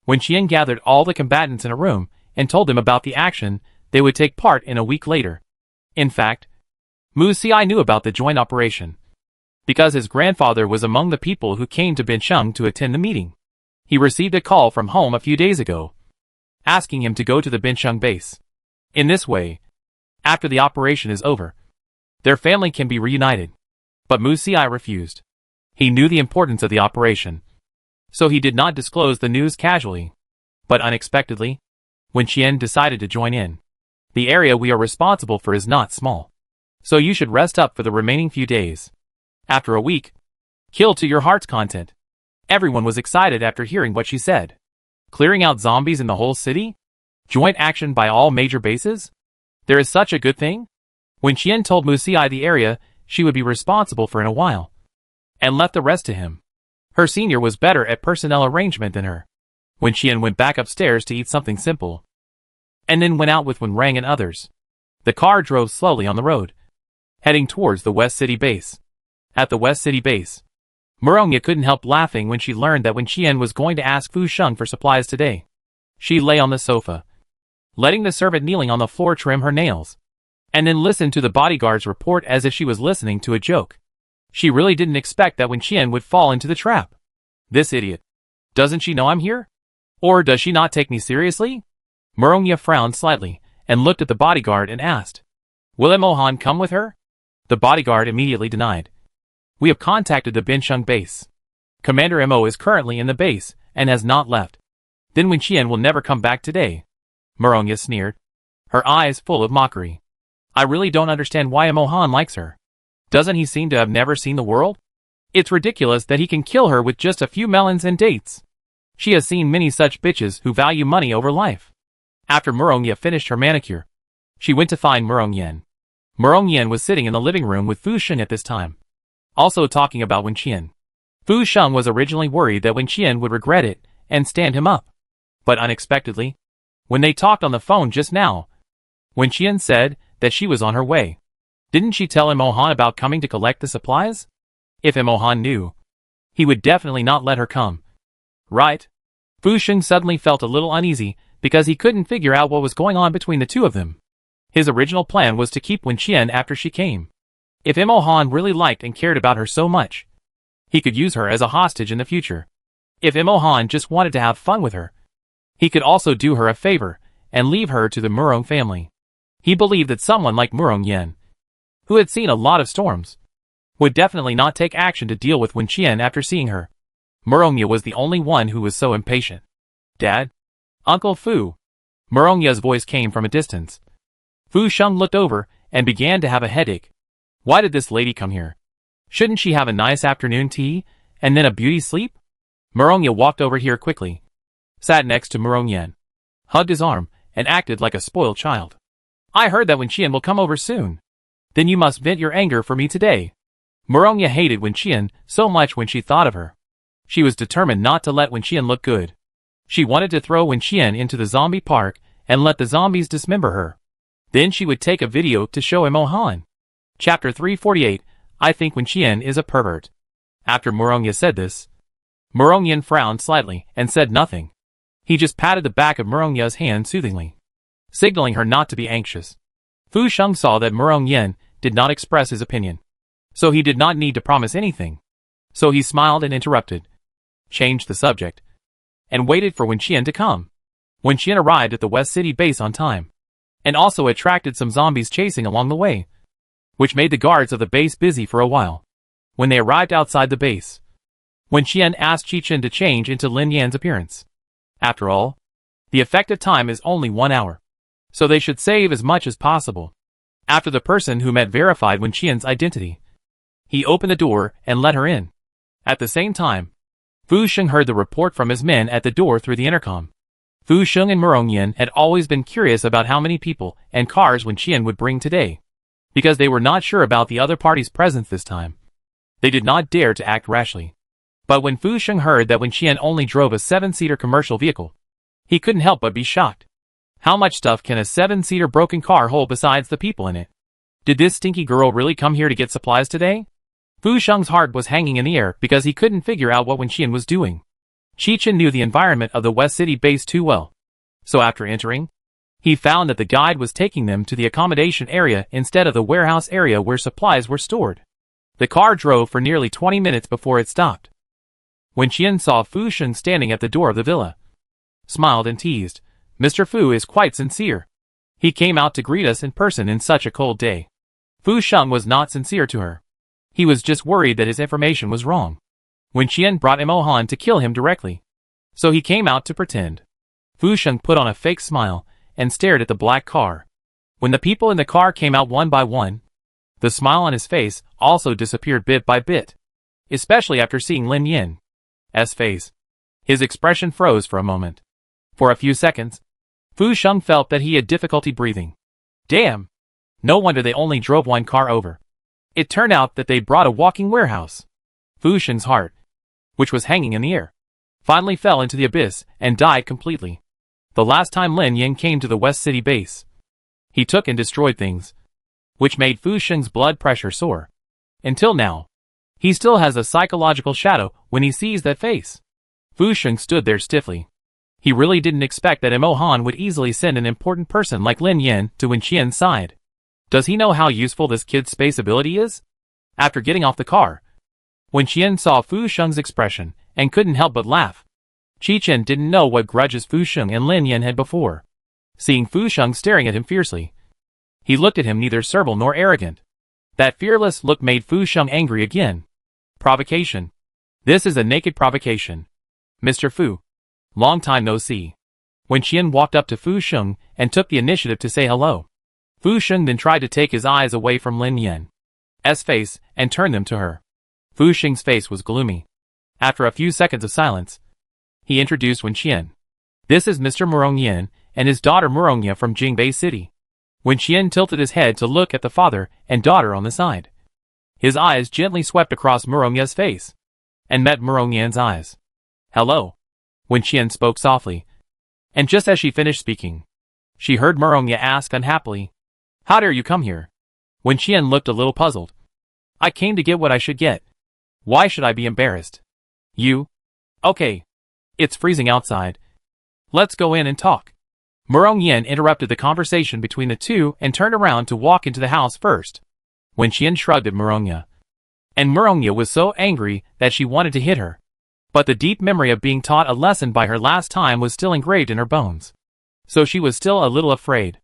Wen Qian gathered all the combatants in a room and told them about the action they would take part in a week later. In fact, Mu Xiai knew about the joint operation, because his grandfather was among the people who came to Bincheng to attend the meeting. He received a call from home a few days ago, asking him to go to the Bincheng base. In this way, after the operation is over, their family can be reunited. But Mu Xiai refused. He knew the importance of the operation, so he did not disclose the news casually. But unexpectedly, Wen Qian decided to join in. The area we are responsible for is not small, so you should rest up for the remaining few days. After a week, kill to your heart's content. Everyone was excited after hearing what she said. Clearing out zombies in the whole city? Joint action by all major bases? There is such a good thing? Wen Qian told Mu Xiai the area she would be responsible for in a while, and left the rest to him. Her senior was better at personnel arrangement than her. Wen Qian went back upstairs to eat something simple, and then went out with Wen Rang and others. The car drove slowly on the road, heading towards the West City base. At the West City base, Murongya couldn't help laughing when she learned that Wen Qian was going to ask Fu Sheng for supplies today. She lay on the sofa, letting the servant kneeling on the floor trim her nails, and then listened to the bodyguard's report as if she was listening to a joke. She really didn't expect that Wen Qian would fall into the trap. This idiot. Doesn't she know I'm here? Or does she not take me seriously? Murongya frowned slightly, and looked at the bodyguard and asked, "Will Mohan come with her?" The bodyguard immediately denied. "We have contacted the Bincheng base. Commander Mo is currently in the base, and has not left. Then Wen Qian will never come back today." Murongya sneered, her eyes full of mockery. "I really don't understand why Mohan likes her. Doesn't he seem to have never seen the world? It's ridiculous that he can kill her with just a few melons and dates. She has seen many such bitches who value money over life." After Murongya finished her manicure, she went to find Murongyan. Murongyan was sitting in the living room with Fu Sheng at this time, also talking about Wen Qian. Fu Sheng was originally worried that Wen Qian would regret it and stand him up. But unexpectedly, when they talked on the phone just now, Wen Qian said that she was on her way. Didn't she tell Mohan about coming to collect the supplies? If Mohan knew, he would definitely not let her come. Right? Fu Sheng suddenly felt a little uneasy because he couldn't figure out what was going on between the two of them. His original plan was to keep Wen Qian after she came. If Mohan really liked and cared about her so much, he could use her as a hostage in the future. If Mohan just wanted to have fun with her, he could also do her a favor and leave her to the Murong family. He believed that someone like Murongyan, who had seen a lot of storms, would definitely not take action to deal with Wen Qian after seeing her. Murongya was the only one who was so impatient. "Dad? Uncle Fu?" Murongya's voice came from a distance. Fu Sheng looked over and began to have a headache. Why did this lady come here? Shouldn't she have a nice afternoon tea and then a beauty sleep? Murongya walked over here quickly, sat next to Murongyan, hugged his arm, and acted like a spoiled child. "I heard that Wen Qian will come over soon. Then you must vent your anger for me today." Murongya hated Wen Qian so much when she thought of her. She was determined not to let Wen Qian look good. She wanted to throw Wen Qian into the zombie park and let the zombies dismember her. Then she would take a video to show Mohan. Chapter 348, I think Wen Qian is a pervert. After Murongya said this, Murongyan frowned slightly and said nothing. He just patted the back of Murongya's hand soothingly, signaling her not to be anxious. Fu Sheng saw that Murongyan did not express his opinion, so he did not need to promise anything. So he smiled and interrupted, changed the subject, and waited for Wen Qian to come. Wen Qian arrived at the West City base on time, and also attracted some zombies chasing along the way, which made the guards of the base busy for a while. When they arrived outside the base, Wen Qian asked Chi-Chen to change into Lin Yan's appearance. After all, the effective time is only 1 hour, so they should save as much as possible. After the person who met verified Wen Qian's identity, he opened the door and let her in. At the same time, Fu Sheng heard the report from his men at the door through the intercom. Fu Sheng and Murongyan had always been curious about how many people and cars Wen Qian would bring today, because they were not sure about the other party's presence this time. They did not dare to act rashly. But when Fu Sheng heard that Wen Qian only drove a 7-seater commercial vehicle, he couldn't help but be shocked. How much stuff can a 7-seater broken car hold besides the people in it? Did this stinky girl really come here to get supplies today? Fu Sheng's heart was hanging in the air because he couldn't figure out what Wen Qian was doing. Qichen knew the environment of the West City base too well. So after entering, he found that the guide was taking them to the accommodation area instead of the warehouse area where supplies were stored. The car drove for nearly 20 minutes before it stopped. Wen Qian saw Fu Sheng standing at the door of the villa, smiled and teased, "Mr. Fu is quite sincere. He came out to greet us in person in such a cold day." Fu Sheng was not sincere to her. He was just worried that his information was wrong. Wen Qian brought Imo Han to kill him directly, so he came out to pretend. Fu Sheng put on a fake smile and stared at the black car. When the people in the car came out one by one, the smile on his face also disappeared bit by bit, especially after seeing Lin Yan's face. His expression froze for a moment. For a few seconds, Fu Sheng felt that he had difficulty breathing. Damn! No wonder they only drove one car over. It turned out that they brought a walking warehouse. Fu Sheng's heart, which was hanging in the air, finally fell into the abyss and died completely. The last time Lin Yan came to the West City base, he took and destroyed things, which made Fu Sheng's blood pressure soar. Until now, he still has a psychological shadow when he sees that face. Fu Sheng stood there stiffly. He really didn't expect that Imo Han would easily send an important person like Lin Yan to Wen Qian's side. Does he know how useful this kid's space ability is? After getting off the car, Wen Qian saw Fu Sheng's expression and couldn't help but laugh. Qichen didn't know what grudges Fu Sheng and Lin Yan had before. Seeing Fu Sheng staring at him fiercely, he looked at him neither servile nor arrogant. That fearless look made Fu Sheng angry again. Provocation. This is a naked provocation. Mr. Fu. Long time no see. Wen Qian walked up to Fu Sheng and took the initiative to say hello. Fu Sheng then tried to take his eyes away from Lin Yan's face and turn them to her. Fu Sheng's face was gloomy. After a few seconds of silence, he introduced Wen Qian. This is Mr. Murong Yan and his daughter Murongya from Jingbei City. Wen Qian tilted his head to look at the father and daughter on the side. His eyes gently swept across Murongya's face and met Murong Yan's eyes. Hello. Wen Qian spoke softly, and just as she finished speaking, she heard Murongya ask unhappily, "How dare you come here?" Wen Qian looked a little puzzled. "I came to get what I should get. Why should I be embarrassed?" "You? Okay. It's freezing outside. Let's go in and talk." Murong Yan interrupted the conversation between the two and turned around to walk into the house first. Wen Qian shrugged at Murongya, and Murongya was so angry that she wanted to hit her. But the deep memory of being taught a lesson by her last time was still engraved in her bones. So she was still a little afraid.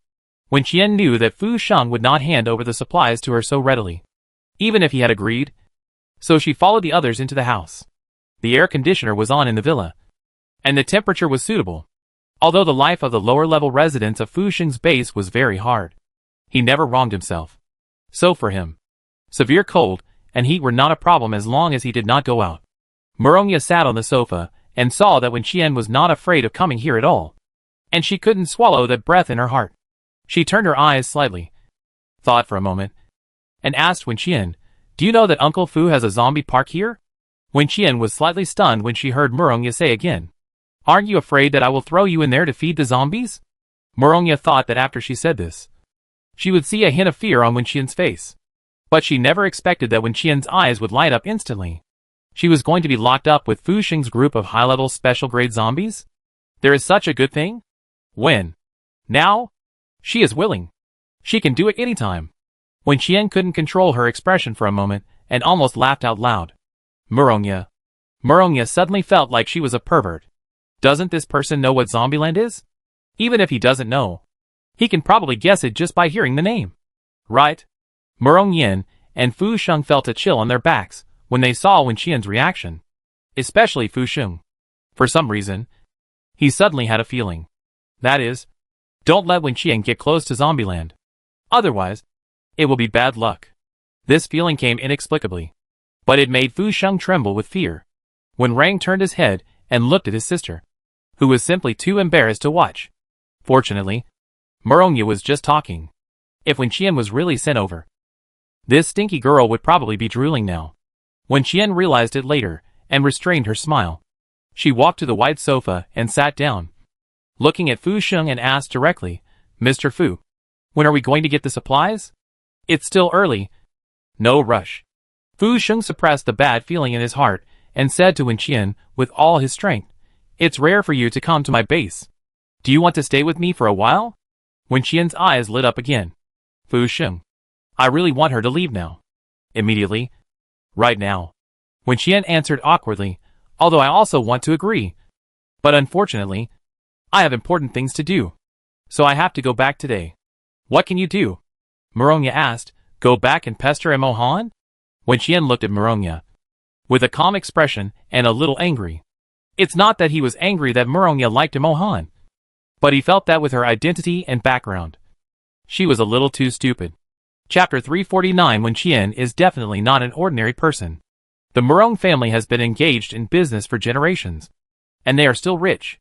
Wen Qian knew that Fu Sheng would not hand over the supplies to her so readily, even if he had agreed. So she followed the others into the house. The air conditioner was on in the villa, and the temperature was suitable. Although the life of the lower-level residents of Fu Sheng's base was very hard, he never wronged himself. So for him, severe cold and heat were not a problem as long as he did not go out. Murongya sat on the sofa and saw that Wen Qian was not afraid of coming here at all, and she couldn't swallow that breath in her heart. She turned her eyes slightly, thought for a moment, and asked Wen Qian, "Do you know that Uncle Fu has a zombie park here?" Wen Qian was slightly stunned when she heard Murongya say again, "Aren't you afraid that I will throw you in there to feed the zombies?" Murongya thought that after she said this, she would see a hint of fear on Wen Qian's face. But she never expected that Wen Qian's eyes would light up instantly. She was going to be locked up with Fu Sheng's group of high-level special-grade zombies? There is such a good thing? When? Now? She is willing. She can do it anytime. Wen Qian couldn't control her expression for a moment and almost laughed out loud. Murongya. Murongya suddenly felt like she was a pervert. Doesn't this person know what Zombieland is? Even if he doesn't know, he can probably guess it just by hearing the name. Right? Murong Yan and Fu Sheng felt a chill on their backs when they saw Wen Qian's reaction. Especially Fu Sheng. For some reason, he suddenly had a feeling. That is, don't let Wen Qian get close to Zombieland. Otherwise, it will be bad luck. This feeling came inexplicably, but it made Fu Sheng tremble with fear. When Rang turned his head and looked at his sister, who was simply too embarrassed to watch. Fortunately, Murongya was just talking. If Wen Qian was really sent over, this stinky girl would probably be drooling now. Wen Qian realized it later, and restrained her smile. She walked to the white sofa and sat down, looking at Fu Sheng, and asked directly, "Mr. Fu, when are we going to get the supplies? It's still early. No rush." Fu Sheng suppressed the bad feeling in his heart and said to Wen Qian with all his strength, "It's rare for you to come to my base. Do you want to stay with me for a while?" Wen Qian's eyes lit up again. "Fu Sheng, I really want her to leave now. Immediately. Right now." Wen Qian answered awkwardly, "Although I also want to agree. But unfortunately, I have important things to do. So I have to go back today." "What can you do?" Mironya asked. "Go back and pester Imo Han?" Wen Qian looked at Mironya with a calm expression and a little angry. It's not that he was angry that Mironya liked Imo Han, but he felt that with her identity and background, she was a little too stupid. Chapter 349. Wen Qian is definitely not an ordinary person. The Morong family has been engaged in business for generations, and they are still rich,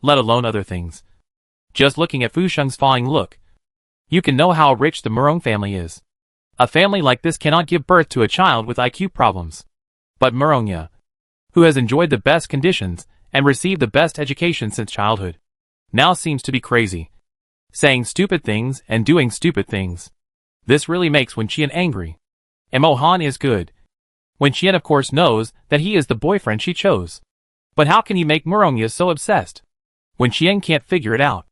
let alone other things. Just looking at Fu Sheng's fawning look, you can know how rich the Morong family is. A family like this cannot give birth to a child with IQ problems. But Mironya, who has enjoyed the best conditions and received the best education since childhood, now seems to be crazy, saying stupid things and doing stupid things. This really makes Wen Qian angry. Imo Han is good. Wen Qian of course knows that he is the boyfriend she chose. But how can he make Mironya so obsessed? Wen Qian can't figure it out.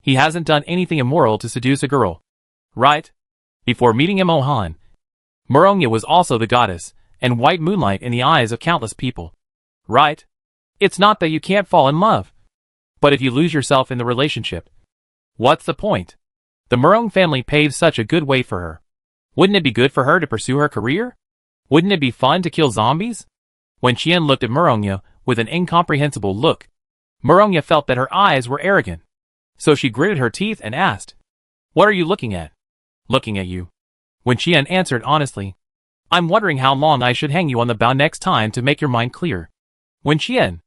He hasn't done anything immoral to seduce a girl, right? Before meeting Imo Han, Mironya was also the goddess and white moonlight in the eyes of countless people, right? It's not that you can't fall in love, but if you lose yourself in the relationship, what's the point? The Morong family paved such a good way for her. Wouldn't it be good for her to pursue her career? Wouldn't it be fun to kill zombies? Wen Qian looked at Mironya with an incomprehensible look. Mironya felt that her eyes were arrogant, so she gritted her teeth and asked, "What are you looking at?" "Looking at you." Wen Qian answered honestly. "I'm wondering how long I should hang you on the bough next time to make your mind clear." "Wen Qian."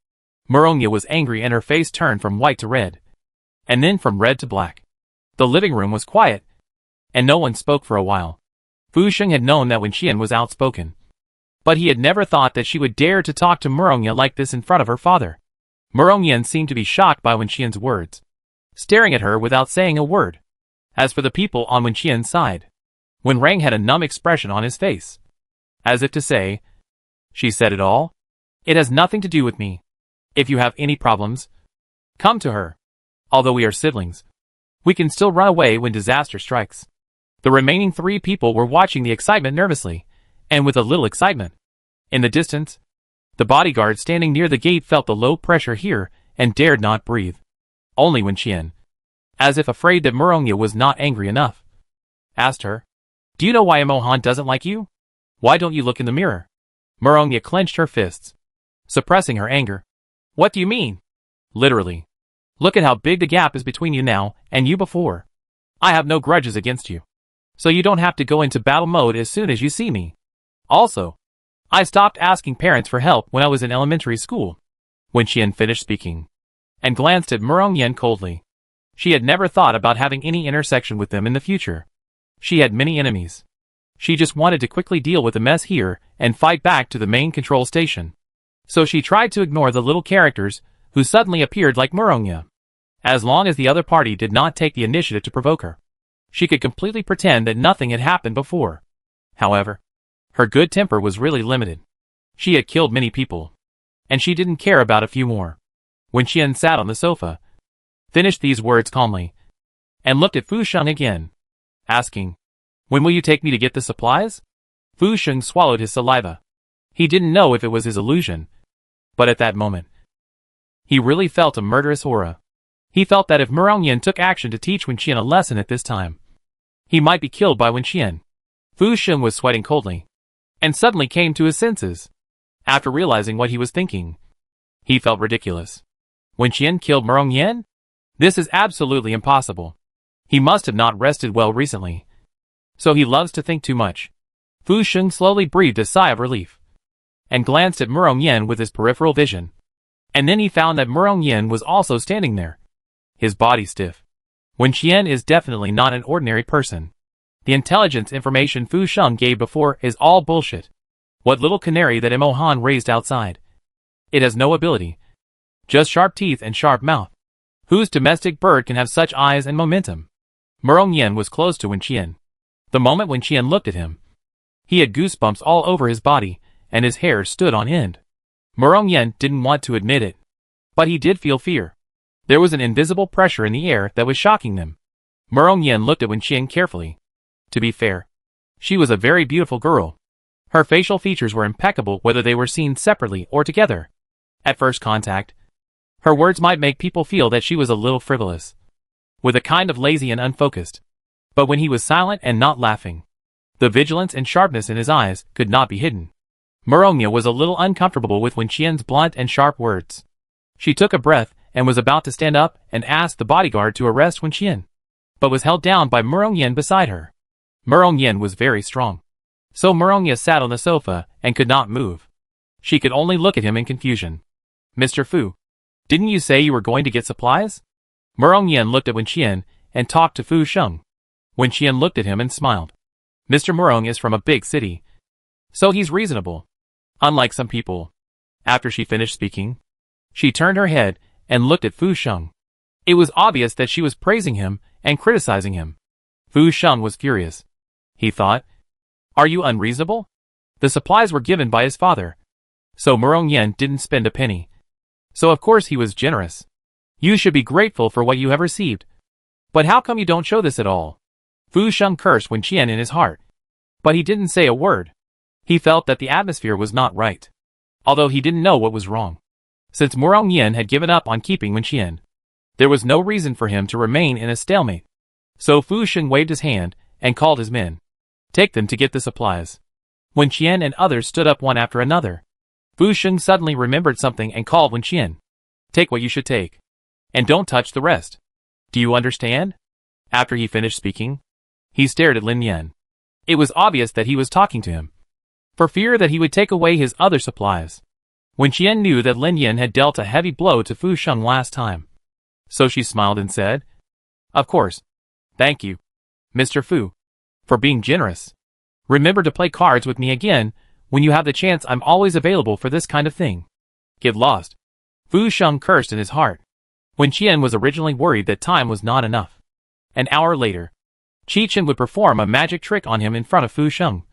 Mironya was angry and her face turned from white to red, and then from red to black. The living room was quiet, and no one spoke for a while. Fu Sheng had known that Wen Qian was outspoken, but he had never thought that she would dare to talk to Mironya like this in front of her father. Mironya seemed to be shocked by Wen Qian's words, staring at her without saying a word. As for the people on Wen Qian's side, Wen Rang had a numb expression on his face, as if to say, "She said it all? It has nothing to do with me. If you have any problems, come to her. Although we are siblings, we can still run away when disaster strikes." The remaining three people were watching the excitement nervously, and with a little excitement. In the distance, the bodyguard standing near the gate felt the low pressure here and dared not breathe. Only Wen Qian, as if afraid that Mironya was not angry enough, asked her, "Do you know why Imo Han doesn't like you? Why don't you look in the mirror?" Mironya clenched her fists, suppressing her anger. "What do you mean?" "Literally. Look at how big the gap is between you now and you before. I have no grudges against you, so you don't have to go into battle mode as soon as you see me. Also, I stopped asking parents for help when I was in elementary school." Wen Qian finished speaking, and glanced at Mironya coldly. She had never thought about having any intersection with them in the future. She had many enemies. She just wanted to quickly deal with the mess here and fight back to the main control station. So she tried to ignore the little characters who suddenly appeared like Mironya. As long as the other party did not take the initiative to provoke her, she could completely pretend that nothing had happened before. However, her good temper was really limited. She had killed many people, and she didn't care about a few more. Wen Qian sat on the sofa, finished these words calmly, and looked at Fu Sheng again, asking, "When will you take me to get the supplies?" Fu Sheng swallowed his saliva. He didn't know if it was his illusion, but at that moment, he really felt a murderous aura. He felt that if Mironya took action to teach Wen Qian a lesson at this time, he might be killed by Wen Qian. Fu Sheng was sweating coldly, and suddenly came to his senses. After realizing what he was thinking, he felt ridiculous. Wen Qian killed Mironya? This is absolutely impossible. He must have not rested well recently, so he loves to think too much. Fu Sheng slowly breathed a sigh of relief, and glanced at Mironya with his peripheral vision. And then he found that Mironya was also standing there, his body stiff. Wen Qian is definitely not an ordinary person. The intelligence information Fu Sheng gave before is all bullshit. What little canary that Imo Han raised outside It has no ability. Just sharp teeth and sharp mouth. Whose domestic bird can have such eyes and momentum? Murong Yen was close to Wen Qian. The moment Wen Qian looked at him, he had goosebumps all over his body, and his hair stood on end. Murong Yen didn't want to admit it, but he did feel fear. There was an invisible pressure in the air that was shocking them. Murong Yen looked at Wen Qian carefully. To be fair, she was a very beautiful girl. Her facial features were impeccable whether they were seen separately or together. At first contact, her words might make people feel that she was a little frivolous, with a kind of lazy and unfocused. But when he was silent and not laughing, the vigilance and sharpness in his eyes could not be hidden. Murong Yen was a little uncomfortable with Wen Qian's blunt and sharp words. She took a breath and was about to stand up and ask the bodyguard to arrest Wen Qian, but was held down by Murong Yen beside her. Murong Yen was very strong, so Murong Yen sat on the sofa and could not move. She could only look at him in confusion. Mr. Fu, didn't you say you were going to get supplies? Murong Yen looked at Wen Qian and talked to Fu Sheng. Wen Qian looked at him and smiled. Mr. Murong is from a big city, so he's reasonable, unlike some people. After she finished speaking, she turned her head and looked at Fu Sheng. It was obvious that she was praising him and criticizing him. Fu Sheng was furious. He thought, are you unreasonable? The supplies were given by his father, so Murong Yen didn't spend a penny. So of course he was generous. You should be grateful for what you have received. But how come you don't show this at all? Fu Sheng cursed Wen Qian in his heart, but he didn't say a word. He felt that the atmosphere was not right, although he didn't know what was wrong. Since Murong Yen had given up on keeping Wen Qian, there was no reason for him to remain in a stalemate. So Fu Sheng waved his hand and called his men. Take them to get the supplies. Wen Qian and others stood up one after another. Fu Sheng suddenly remembered something and called Wen Qian. Take what you should take, and don't touch the rest. Do you understand? After he finished speaking, he stared at Lin Yan. It was obvious that he was talking to him, for fear that he would take away his other supplies. Wen Qian knew that Lin Yan had dealt a heavy blow to Fu Sheng last time, so she smiled and said, of course. Thank you, Mr. Fu, for being generous. Remember to play cards with me again when you have the chance. I'm always available for this kind of thing. Get lost. Fu Sheng cursed in his heart. Wen Qian was originally worried that time was not enough. An hour later, Qi Chen would perform a magic trick on him in front of Fu Sheng,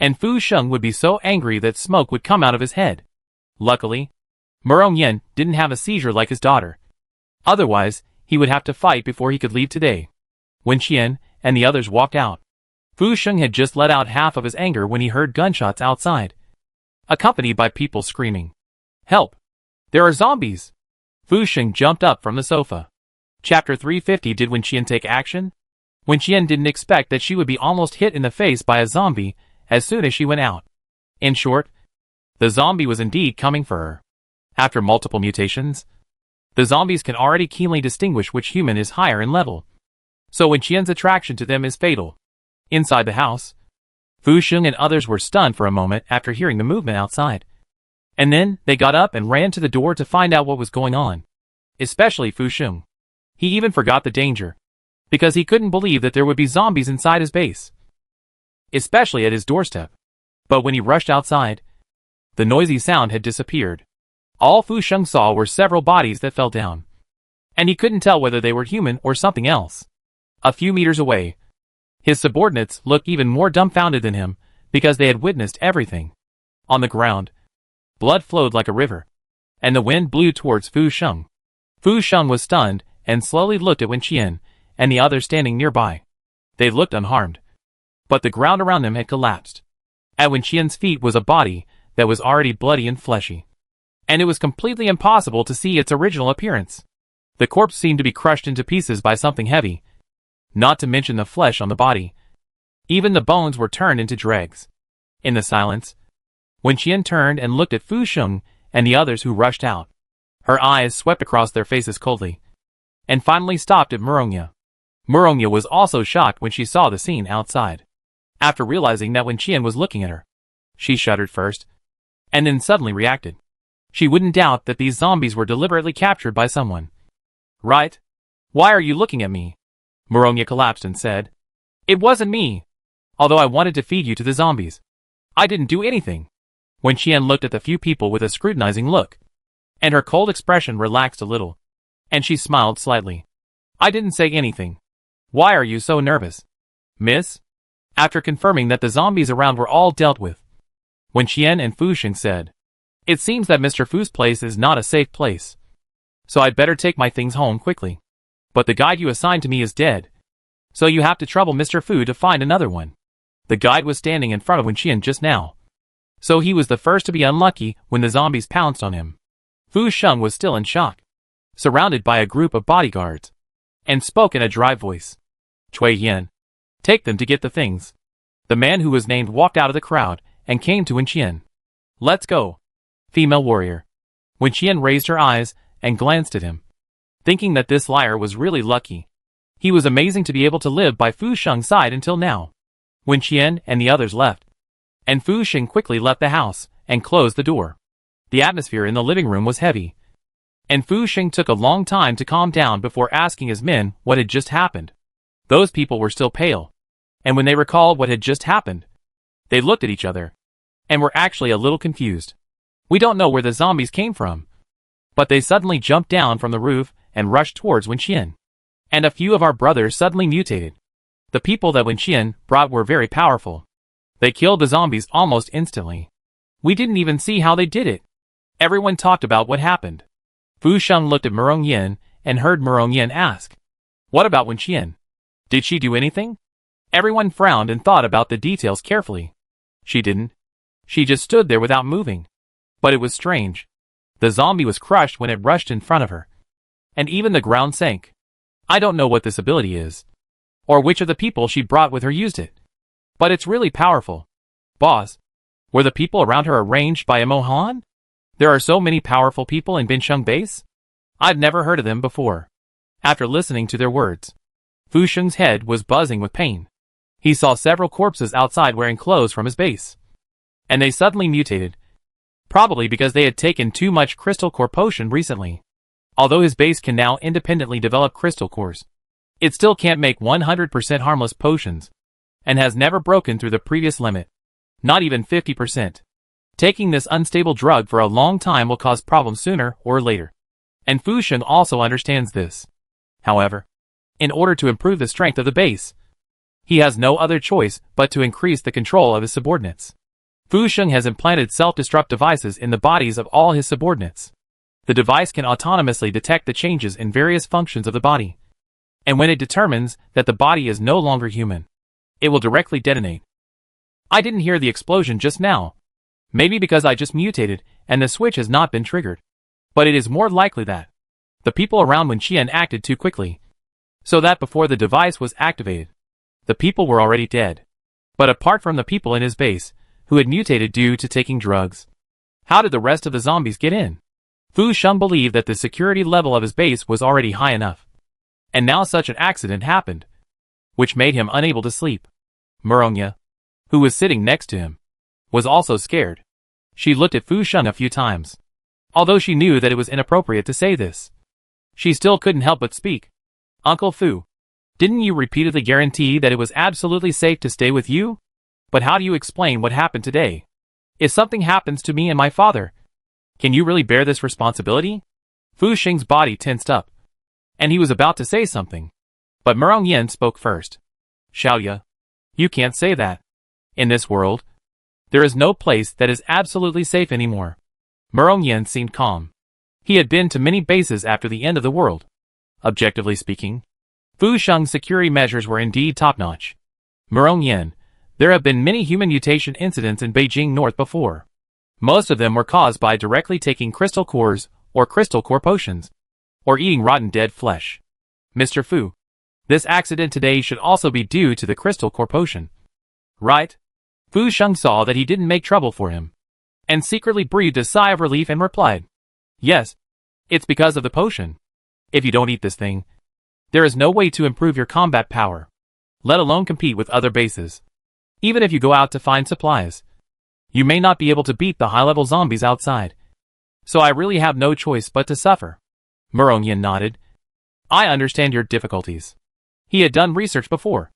and Fu Sheng would be so angry that smoke would come out of his head. Luckily, Murong Yen didn't have a seizure like his daughter. Otherwise, he would have to fight before he could leave today. Wen Qian and the others walked out. Fu Sheng had just let out half of his anger when he heard gunshots outside, accompanied by people screaming, help! There are zombies! Fu Sheng jumped up from the sofa. Chapter 350. Did Wen Qian take action? Wen Qian didn't expect that she would be almost hit in the face by a zombie as soon as she went out. In short, the zombie was indeed coming for her. After multiple mutations, the zombies can already keenly distinguish which human is higher in level, so Wen Qian's attraction to them is fatal. Inside the house, Fu Sheng and others were stunned for a moment after hearing the movement outside. And then, they got up and ran to the door to find out what was going on. Especially Fu Sheng. He even forgot the danger, because he couldn't believe that there would be zombies inside his base, especially at his doorstep. But when he rushed outside, the noisy sound had disappeared. All Fu Sheng saw were several bodies that fell down, and he couldn't tell whether they were human or something else. A few meters away, his subordinates looked even more dumbfounded than him, because they had witnessed everything. On the ground, blood flowed like a river, and the wind blew towards Fu Sheng. Fu Sheng was stunned and slowly looked at Wen Qian and the others standing nearby. They looked unharmed, but the ground around them had collapsed. At Wen Qian's feet was a body that was already bloody and fleshy, and it was completely impossible to see its original appearance. The corpse seemed to be crushed into pieces by something heavy, not to mention the flesh on the body. Even the bones were turned into dregs. In the silence, Wen Qian turned and looked at Fu Sheng and the others who rushed out. Her eyes swept across their faces coldly, and finally stopped at Murong Yen. Murong Yen was also shocked when she saw the scene outside. After realizing that Wen Qian was looking at her, she shuddered first, and then suddenly reacted. She wouldn't doubt that these zombies were deliberately captured by someone. Right? Why are you looking at me? Murong Yen collapsed and said, it wasn't me. Although I wanted to feed you to the zombies, I didn't do anything. Wen Qian looked at the few people with a scrutinizing look. and her cold expression relaxed a little, and she smiled slightly. I didn't say anything. Why are you so nervous, miss? After confirming that the zombies around were all dealt with, Wen Qian and Fu Xing said, it seems that Mr. Fu's place is not a safe place, so I'd better take my things home quickly. But the guide you assigned to me is dead, so you have to trouble Mr. Fu to find another one. The guide was standing in front of Wen Qian just now, so he was the first to be unlucky when the zombies pounced on him. Fu Sheng was still in shock, surrounded by a group of bodyguards, and spoke in a dry voice. Cui Yin, take them to get the things. The man who was named walked out of the crowd and came to Wen Qian. Let's go, female warrior. Wen Qian raised her eyes and glanced at him, thinking that this liar was really lucky. He was amazing to be able to live by Fu Sheng's side until now. Wen Qian and the others left, and Fu Xing quickly left the house and closed the door. The atmosphere in the living room was heavy, and Fu Xing took a long time to calm down before asking his men what had just happened. Those people were still pale, and when they recalled what had just happened, they looked at each other, and were actually a little confused. We don't know where the zombies came from, but they suddenly jumped down from the roof and rushed towards Wen Qian. And a few of our brothers suddenly mutated. The people that Wen Qian brought were very powerful. They killed the zombies almost instantly. We didn't even see how they did it. Everyone talked about what happened. Fu Sheng looked at Murong Yin and heard Murong Yin ask, what about Wen Qian? Did she do anything? Everyone frowned and thought about the details carefully. She didn't. She just stood there without moving. But it was strange. The zombie was crushed when it rushed in front of her. And even the ground sank. I don't know what this ability is, or which of the people she brought with her used it. But it's really powerful. Boss, were the people around her arranged by Imo Han? There are so many powerful people in Binsheng Base? I've never heard of them before. After listening to their words, Fu Sheng's head was buzzing with pain. He saw several corpses outside wearing clothes from his base, and they suddenly mutated, probably because they had taken too much crystal core potion recently. Although his base can now independently develop crystal cores, it still can't make 100% harmless potions, and has never broken through the previous limit, not even 50%. Taking this unstable drug for a long time will cause problems sooner or later, and Fu Sheng also understands this. However, in order to improve the strength of the base, he has no other choice but to increase the control of his subordinates. Fu Sheng has implanted self-destruct devices in the bodies of all his subordinates. The device can autonomously detect the changes in various functions of the body, and when it determines that the body is no longer human, it will directly detonate. I didn't hear the explosion just now. Maybe because I just mutated and the switch has not been triggered. But it is more likely that the people around Wen Qian acted too quickly, so that before the device was activated, the people were already dead. But apart from the people in his base, who had mutated due to taking drugs, how did the rest of the zombies get in? Fu Sheng believed that the security level of his base was already high enough. And now such an accident happened, which made him unable to sleep. Murongya, who was sitting next to him, was also scared. She looked at Fu Sheng a few times. Although she knew that it was inappropriate to say this, she still couldn't help but speak. Uncle Fu, didn't you repeatedly guarantee that it was absolutely safe to stay with you? But how do you explain what happened today? If something happens to me and my father, can you really bear this responsibility? Fu Xing's body tensed up, and he was about to say something. But Murong Yin spoke first. Xiaoya, you can't say that. In this world, there is no place that is absolutely safe anymore. Murong Yin seemed calm. He had been to many bases after the end of the world. Objectively speaking, Fu Sheng's security measures were indeed top-notch. Murong Yin, there have been many human mutation incidents in Beijing North before. Most of them were caused by directly taking crystal cores or crystal core potions, or eating rotten dead flesh. Mr. Fu, this accident today should also be due to the crystal core potion. Right? Fu Sheng saw that he didn't make trouble for him, and secretly breathed a sigh of relief and replied, yes, it's because of the potion. If you don't eat this thing, there is no way to improve your combat power, let alone compete with other bases. Even if you go out to find supplies, you may not be able to beat the high-level zombies outside. So I really have no choice but to suffer. Murong Yin nodded. I understand your difficulties. He had done research before,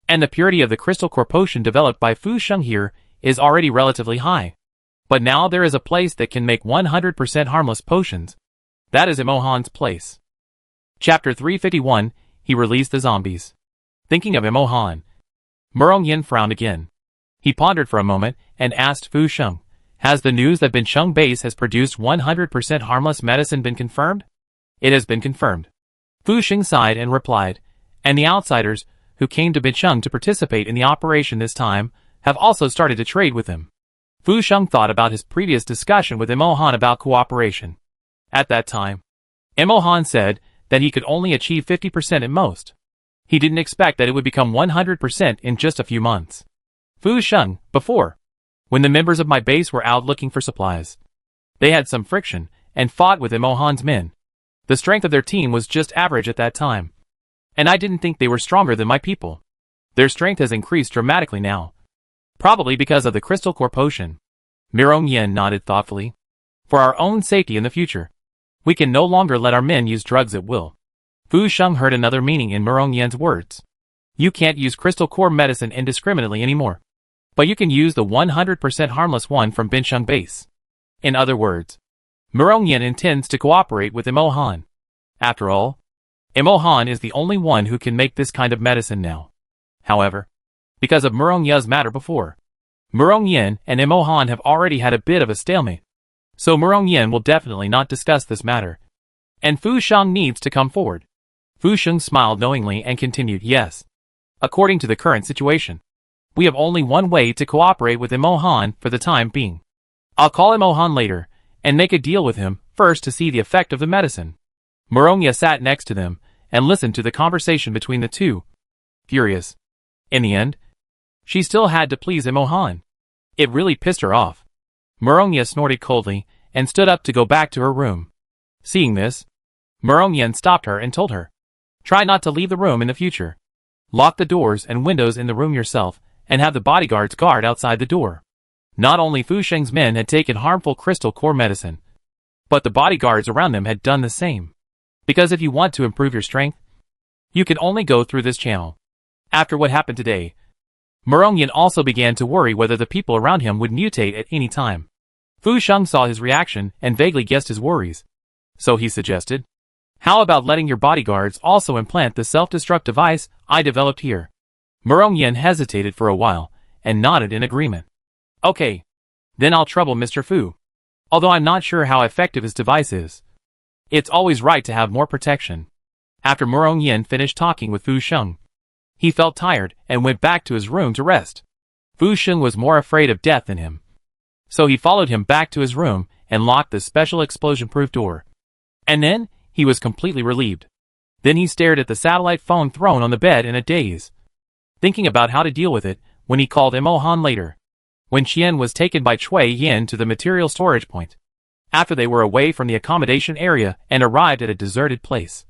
and the purity of the crystal core potion developed by Fu Sheng here is already relatively high. But now there is a place that can make 100% harmless potions. That is Imohan's place. Chapter 351, he released the zombies. Thinking of Imohan, Murong-yin frowned again. He pondered for a moment and asked Fu Sheng, has the news that Bincheng Base has produced 100% harmless medicine been confirmed? It has been confirmed. Fu Sheng sighed and replied, and the outsiders, who came to Bincheng to participate in the operation this time, have also started to trade with him. Fu Sheng thought about his previous discussion with Imohan about cooperation. At that time, Imohan said that he could only achieve 50% at most. He didn't expect that it would become 100% in just a few months. Fu Sheng, before, when the members of my base were out looking for supplies, they had some friction and fought with Imohan's men. The strength of their team was just average at that time, and I didn't think they were stronger than my people. Their strength has increased dramatically now, probably because of the crystal core potion. Murong-yin nodded thoughtfully. For our own safety in the future, we can no longer let our men use drugs at will. Fu Sheng heard another meaning in Murong-yin's words. You can't use crystal core medicine indiscriminately anymore, but you can use the 100% harmless one from Bincheng Base. In other words, Murong-yin intends to cooperate with Imohan. After all, Imohan is the only one who can make this kind of medicine now. However, because of Murong-yin's matter before, Murong-yin and Imohan have already had a bit of a stalemate. So Murong-yin will definitely not discuss this matter. And Fu Sheng needs to come forward. Fu Sheng smiled knowingly and continued, yes. According to the current situation, we have only one way to cooperate with Imohan for the time being. I'll call Imohan later, and make a deal with him first to see the effect of the medicine. Murong-yin sat next to them, and listened to the conversation between the two. Furious. In the end, she still had to please Imohan. It really pissed her off. Murong-yin snorted coldly, and stood up to go back to her room. Seeing this, Murong-yin stopped her and told her, try not to leave the room in the future. Lock the doors and windows in the room yourself, and have the bodyguards guard outside the door. Not only Fu Sheng's men had taken harmful crystal core medicine, but the bodyguards around them had done the same. Because if you want to improve your strength, you can only go through this channel. After what happened today, Murong-yin also began to worry whether the people around him would mutate at any time. Fu Sheng saw his reaction and vaguely guessed his worries. So he suggested, how about letting your bodyguards also implant the self-destruct device I developed here? Murong-yin hesitated for a while, and nodded in agreement. Okay. Then I'll trouble Mr. Fu. Although I'm not sure how effective his device is. It's always right to have more protection. After Murong-yin finished talking with Fu Sheng, he felt tired and went back to his room to rest. Fu Sheng was more afraid of death than him. So he followed him back to his room and locked the special explosion-proof door. And then, he was completely relieved. Then he stared at the satellite phone thrown on the bed in a daze, thinking about how to deal with it when he called Imohan later, when Qian was taken by Cui Yin to the material storage point, after they were away from the accommodation area and arrived at a deserted place.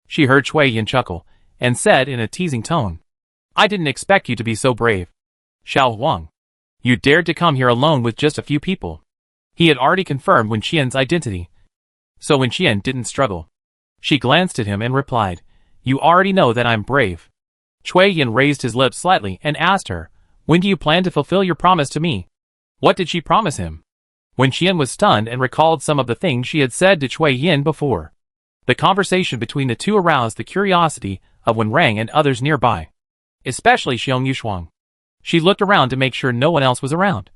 She heard Cui Yin chuckle, and said in a teasing tone, I didn't expect you to be so brave. Xiao Huang. You dared to come here alone with just a few people. He had already confirmed Wen Qian's identity. So Wen Qian didn't struggle. She glanced at him and replied, you already know that I'm brave. Cui Yin raised his lips slightly and asked her, when do you plan to fulfill your promise to me? What did she promise him? Wen Qian was stunned and recalled some of the things she had said to Cui Yin before. The conversation between the two aroused the curiosity of Wen Rang and others nearby, especially Xiong Yushuang. She looked around to make sure no one else was around,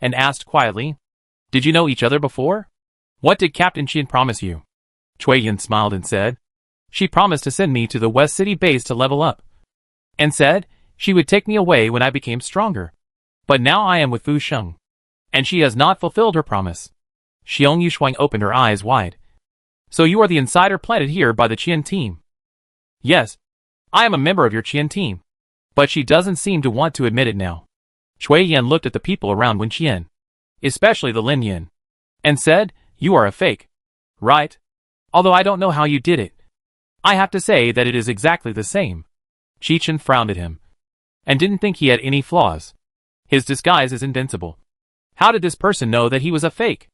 and asked quietly, did you know each other before? What did Captain Qian promise you? Cui Yin smiled and said, she promised to send me to the West City base to level up, and said she would take me away when I became stronger. But now I am with Fu Sheng, and she has not fulfilled her promise. Xiong Yushuang opened her eyes wide. So you are the insider planted here by the Qian team? Yes, I am a member of your Qian team. But she doesn't seem to want to admit it now. Cui Yin looked at the people around Wen Qian, especially the Lin Yin, and said, you are a fake. Right? Although I don't know how you did it. I have to say that it is exactly the same. Qi Chen frowned at him, and didn't think he had any flaws. His disguise is invincible. How did this person know that he was a fake?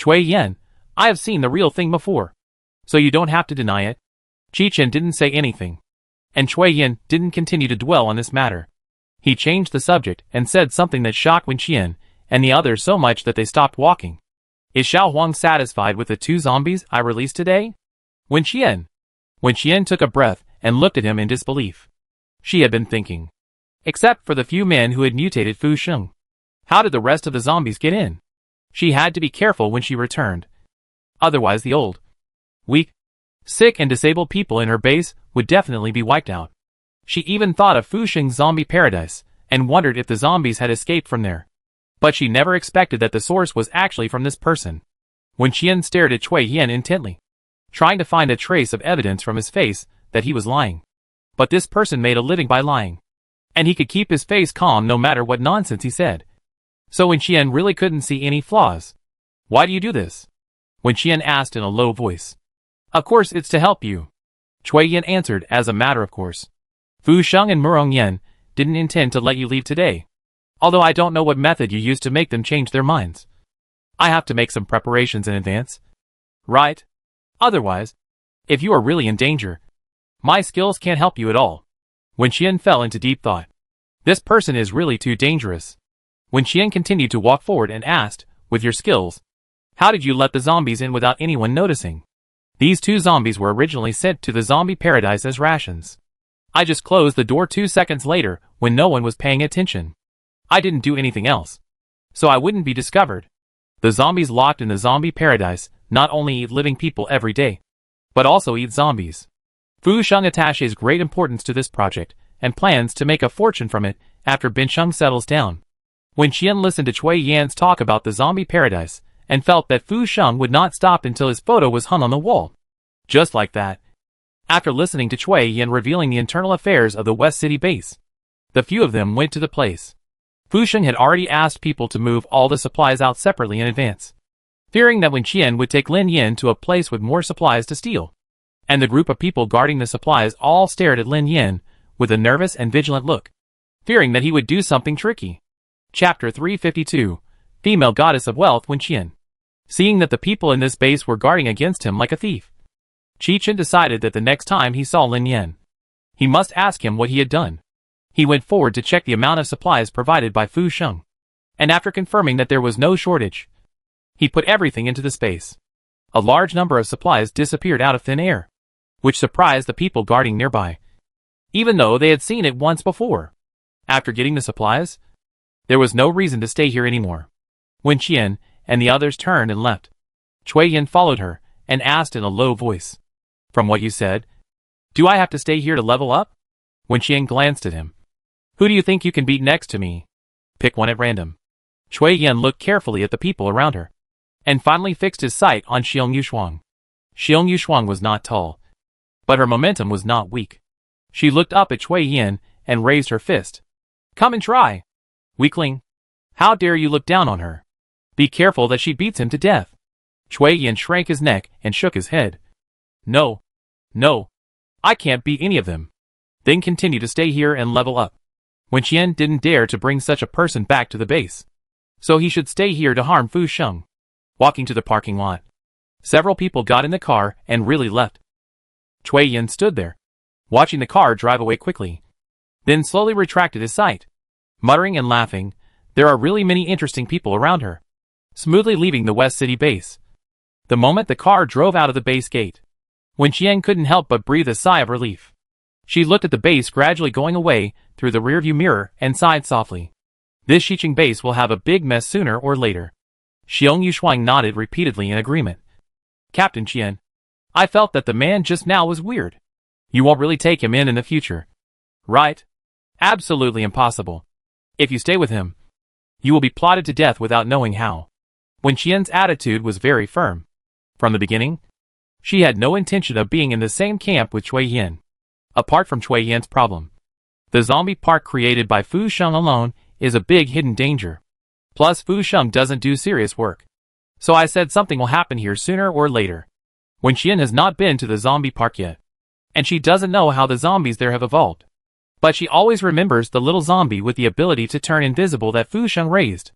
Cui Yin, I have seen the real thing before, so you don't have to deny it. Qi Chen didn't say anything, and Cui Yin didn't continue to dwell on this matter. He changed the subject and said something that shocked Wen Qian and the others so much that they stopped walking. Is Xiao Huang satisfied with the 2 zombies I released today? Wen Qian took a breath and looked at him in disbelief. She had been thinking. Except for the few men who had mutated Fu Sheng. How did the rest of the zombies get in? She had to be careful when she returned. Otherwise the old, weak, sick and disabled people in her base would definitely be wiped out. She even thought of Fu Sheng's zombie paradise, and wondered if the zombies had escaped from there. But she never expected that the source was actually from this person. Wen Qian stared at Cui Yan intently, trying to find a trace of evidence from his face that he was lying. But this person made a living by lying. And he could keep his face calm no matter what nonsense he said. So Wen Qian really couldn't see any flaws. Why do you do this? Wen Qian asked in a low voice. Of course it's to help you. Cui Yan answered as a matter of course. Fu Sheng and Murong Yan didn't intend to let you leave today. Although I don't know what method you used to make them change their minds. I have to make some preparations in advance. Right? Otherwise, if you are really in danger, my skills can't help you at all. Wen Qian fell into deep thought. This person is really too dangerous. Wen Qian continued to walk forward and asked, with your skills, how did you let the zombies in without anyone noticing? These 2 zombies were originally sent to the zombie paradise as rations. I just closed the door 2 seconds later when no one was paying attention. I didn't do anything else. So I wouldn't be discovered. The zombies locked in the zombie paradise not only eat living people every day, but also eat zombies. Fu Sheng attaches great importance to this project and plans to make a fortune from it after Bin Sheng settles down. Wen Qian listened to Cui Yan's talk about the zombie paradise and felt that Fu Sheng would not stop until his photo was hung on the wall. Just like that. After listening to Cui Yan revealing the internal affairs of the West City base, the few of them went to the place. Fu Sheng had already asked people to move all the supplies out separately in advance, fearing that Wen Qian would take Lin Yin to a place with more supplies to steal. And the group of people guarding the supplies all stared at Lin Yin with a nervous and vigilant look, fearing that he would do something tricky. Chapter 352, Female Goddess of Wealth Wen Qian. Seeing that the people in this base were guarding against him like a thief, Qi Chen decided that the next time he saw Lin Yin, he must ask him what he had done. He went forward to check the amount of supplies provided by Fu Sheng, and after confirming that there was no shortage, he put everything into the space. A large number of supplies disappeared out of thin air, which surprised the people guarding nearby, even though they had seen it once before. After getting the supplies, there was no reason to stay here anymore. Wen Qian and the others turned and left. Cui Yan followed her and asked in a low voice, from what you said, do I have to stay here to level up? Wen Qian glanced at him. Who do you think you can beat next to me? Pick one at random. Cui Yan looked carefully at the people around her, and finally fixed his sight on Xiong Yushuang. Xiong Yushuang was not tall, but her momentum was not weak. She looked up at Cui Yan and raised her fist. Come and try. Weakling. How dare you look down on her? Be careful that she beats him to death. Cui Yan shrank his neck and shook his head. No. No. I can't beat any of them. Then continue to stay here and level up. Wen Qian didn't dare to bring such a person back to the base, so he should stay here to harm Fu Sheng. Walking to the parking lot, several people got in the car and really left. Cui Yan stood there, watching the car drive away quickly, then slowly retracted his sight. Muttering and laughing, there are really many interesting people around her, smoothly leaving the West City base. The moment the car drove out of the base gate, Wen Qian couldn't help but breathe a sigh of relief. She looked at the base gradually going away through the rearview mirror and sighed softly. This Xiqing base will have a big mess sooner or later. Xiong Yushuang nodded repeatedly in agreement. Captain Qian, I felt that the man just now was weird. You won't really take him in the future, right? Absolutely impossible. If you stay with him, you will be plotted to death without knowing how. Wen Qian's attitude was very firm. From the beginning, she had no intention of being in the same camp with Cui Yan. Apart from Cui Yan's problem, the zombie park created by Fu Sheng alone is a big hidden danger. Plus Fu Sheng doesn't do serious work. So I said something will happen here sooner or later. Wen Qian has not been to the zombie park yet, and she doesn't know how the zombies there have evolved. But she always remembers the little zombie with the ability to turn invisible that Fu Sheng raised.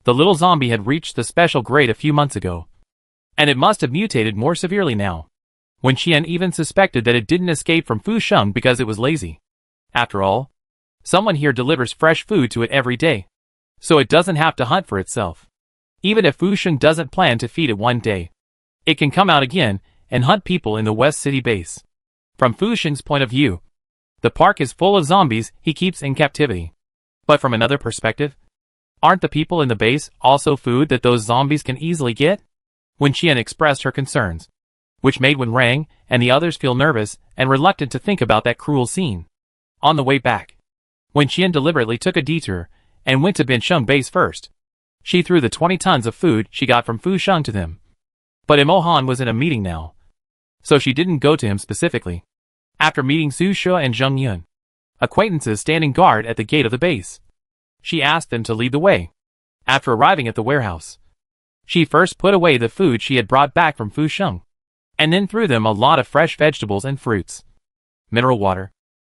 The little zombie had reached the special grade a few months ago, and it must have mutated more severely now. Wen Qian even suspected that it didn't escape from Fu Sheng because it was lazy. After all, someone here delivers fresh food to it every day. so it doesn't have to hunt for itself. Even if Fu Sheng doesn't plan to feed it one day, it can come out again and hunt people in the West City base. From Fu Sheng's point of view, the park is full of zombies he keeps in captivity. But from another perspective, aren't the people in the base also food that those zombies can easily get? Wen Qian expressed her concerns, which made Wen Rang and the others feel nervous and reluctant to think about that cruel scene. On the way back, Wen Qian deliberately took a detour and went to Bin Sheng base first. She threw the 20 tons of food she got from Fu Sheng to them. But Imo Han was in a meeting now, so she didn't go to him specifically. After meeting Su Shu and Zheng Yun, acquaintances standing guard at the gate of the base, she asked them to lead the way. After arriving at the warehouse, she first put away the food she had brought back from Fu Sheng, and then threw them a lot of fresh vegetables and fruits, mineral water,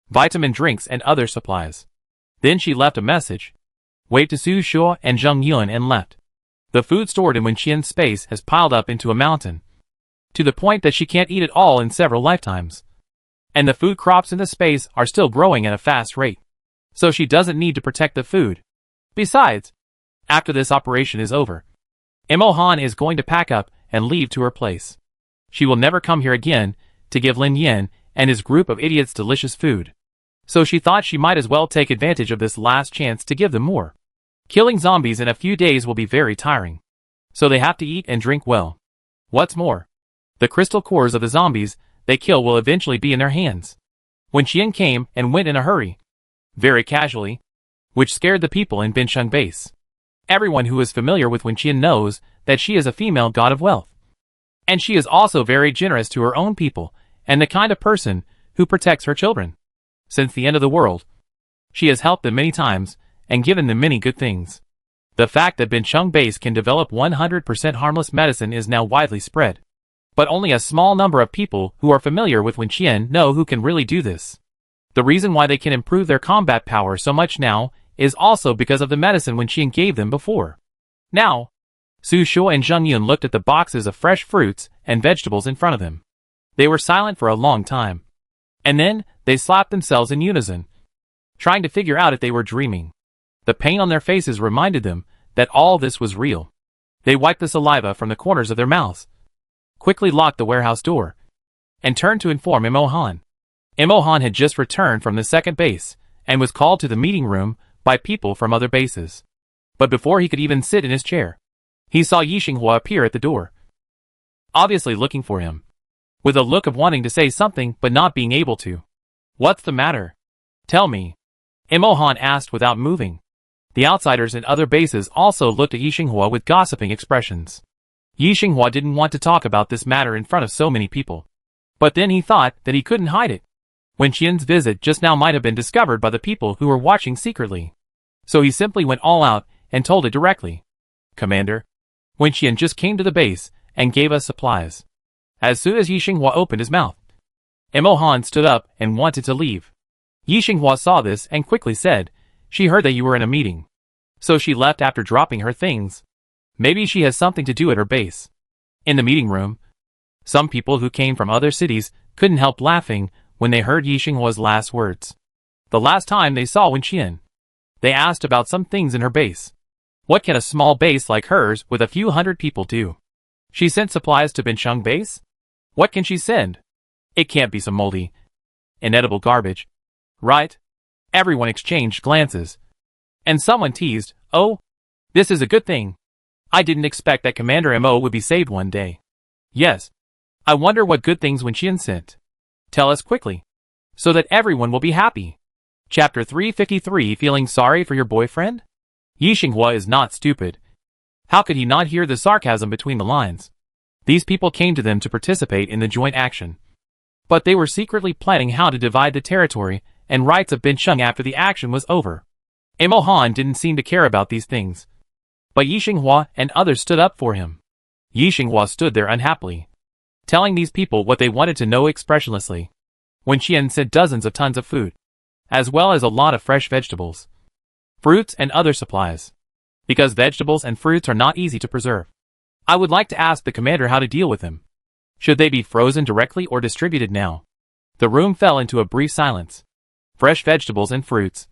vitamin drinks and other supplies. Then she left a message, waved to Su Shu and Zheng Yun and left. The food stored in Wen Qian's space has piled up into a mountain, to the point that she can't eat it all in several lifetimes. And the food crops in the space are still growing at a fast rate, so she doesn't need to protect the food. Besides, after this operation is over, Imo Han is going to pack up and leave to her place. She will never come here again to give Lin Yan and his group of idiots delicious food. So she thought she might as well take advantage of this last chance to give them more. Killing zombies in a few days will be very tiring, so they have to eat and drink well. What's more, the crystal cores of the zombies they kill will eventually be in their hands. Wen Qian came and went in a hurry, very casually, which scared the people in Bin Sheng base. Everyone who is familiar with Wen Qian knows that she is a female god of wealth. And she is also very generous to her own people, and the kind of person who protects her children. Since the end of the world, she has helped them many times, and given them many good things. The fact that Bin Sheng base can develop 100% harmless medicine is now widely spread. But only a small number of people who are familiar with Wen Qian know who can really do this. The reason why they can improve their combat power so much now is also because of the medicine Wen Qian gave them before. Now, Su Shu and Zheng Yun looked at the boxes of fresh fruits and vegetables in front of them. They were silent for a long time. And then, they slapped themselves in unison, trying to figure out if they were dreaming. The pain on their faces reminded them that all this was real. They wiped the saliva from the corners of their mouths, quickly locked the warehouse door, and turned to inform Imo Han. Imo Han had just returned from the second base, and was called to the meeting room by people from other bases. But before he could even sit in his chair, he saw Yi Xinghua appear at the door, obviously looking for him, with a look of wanting to say something but not being able to. What's the matter? Tell me, Imo Han asked without moving. The outsiders in other bases also looked at Yi Xinghua with gossiping expressions. Yi Xinghua didn't want to talk about this matter in front of so many people. But then he thought that he couldn't hide it. Wen Qian's visit just now might have been discovered by the people who were watching secretly. So he simply went all out and told it directly. Commander, Wen Qian just came to the base and gave us supplies. As soon as Yi Xinghua opened his mouth, Imo Han stood up and wanted to leave. Yi Xinghua saw this and quickly said, she heard that you were in a meeting. So she left after dropping her things. Maybe she has something to do at her base. In the meeting room, some people who came from other cities couldn't help laughing when they heard Yi Xinghua's last words. The last time they saw Wen Qian, they asked about some things in her base. What can a small base like hers with a few hundred people do? She sent supplies to Bin Sheng base? What can she send? It can't be some moldy, inedible garbage, right? Everyone exchanged glances. And someone teased, oh, this is a good thing. I didn't expect that Commander Mo would be saved one day. Yes. I wonder what good things Wen Qian sent. Tell us quickly, so that everyone will be happy. Chapter 353 Feeling sorry for your boyfriend? Yi Xinghua is not stupid. How could he not hear the sarcasm between the lines? These people came to them to participate in the joint action. But they were secretly planning how to divide the territory and rights of Bin Sheng after the action was over. Imo Han didn't seem to care about these things. But Yi Xinghua and others stood up for him. Yi Xinghua stood there unhappily, telling these people what they wanted to know expressionlessly. Wen Qian sent dozens of tons of food, as well as a lot of fresh vegetables, fruits and other supplies. Because vegetables and fruits are not easy to preserve, I would like to ask the commander how to deal with them. Should they be frozen directly or distributed now? The room fell into a brief silence. Fresh vegetables and fruits,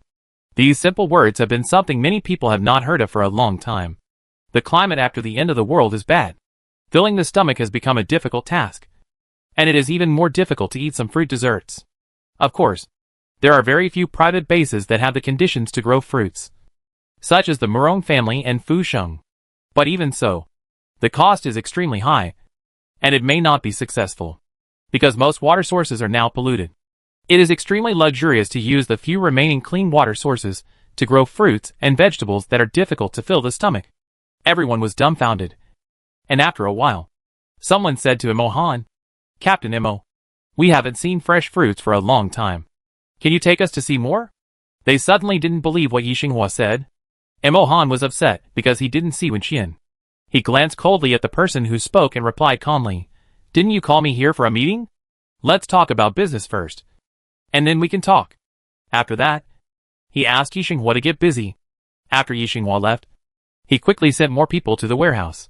These simple words have been something many people have not heard of for a long time. The climate after the end of the world is bad. Filling the stomach has become a difficult task. And it is even more difficult to eat some fruit desserts. Of course, there are very few private bases that have the conditions to grow fruits, such as the Murong family and Fusheng. But even so, the cost is extremely high, and it may not be successful, because most water sources are now polluted. It is extremely luxurious to use the few remaining clean water sources to grow fruits and vegetables that are difficult to fill the stomach. Everyone was dumbfounded. And after a while, someone said to Imo Han, "Captain Imo, we haven't seen fresh fruits for a long time. Can you take us to see more?" They suddenly didn't believe what Yixinghua said. Imo Han was upset because he didn't see Wenqian. He glanced coldly at the person who spoke and replied calmly, "Didn't you call me here for a meeting? Let's talk about business first, and then we can talk." After that, he asked Yixinghua to get busy. After Yixinghua left, he quickly sent more people to the warehouse,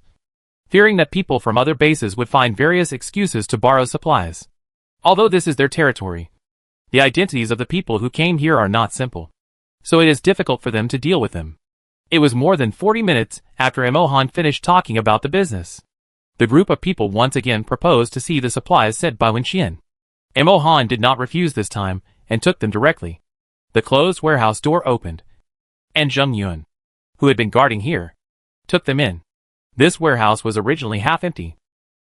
fearing that people from other bases would find various excuses to borrow supplies. Although this is their territory, the identities of the people who came here are not simple, so it is difficult for them to deal with them. It was more than 40 minutes after Imo Han finished talking about the business. The group of people once again proposed to see the supplies sent by Wenqian. Imo Han did not refuse this time and took them directly. The closed warehouse door opened, and Zheng Yuan, who had been guarding here, took them in. This warehouse was originally half empty,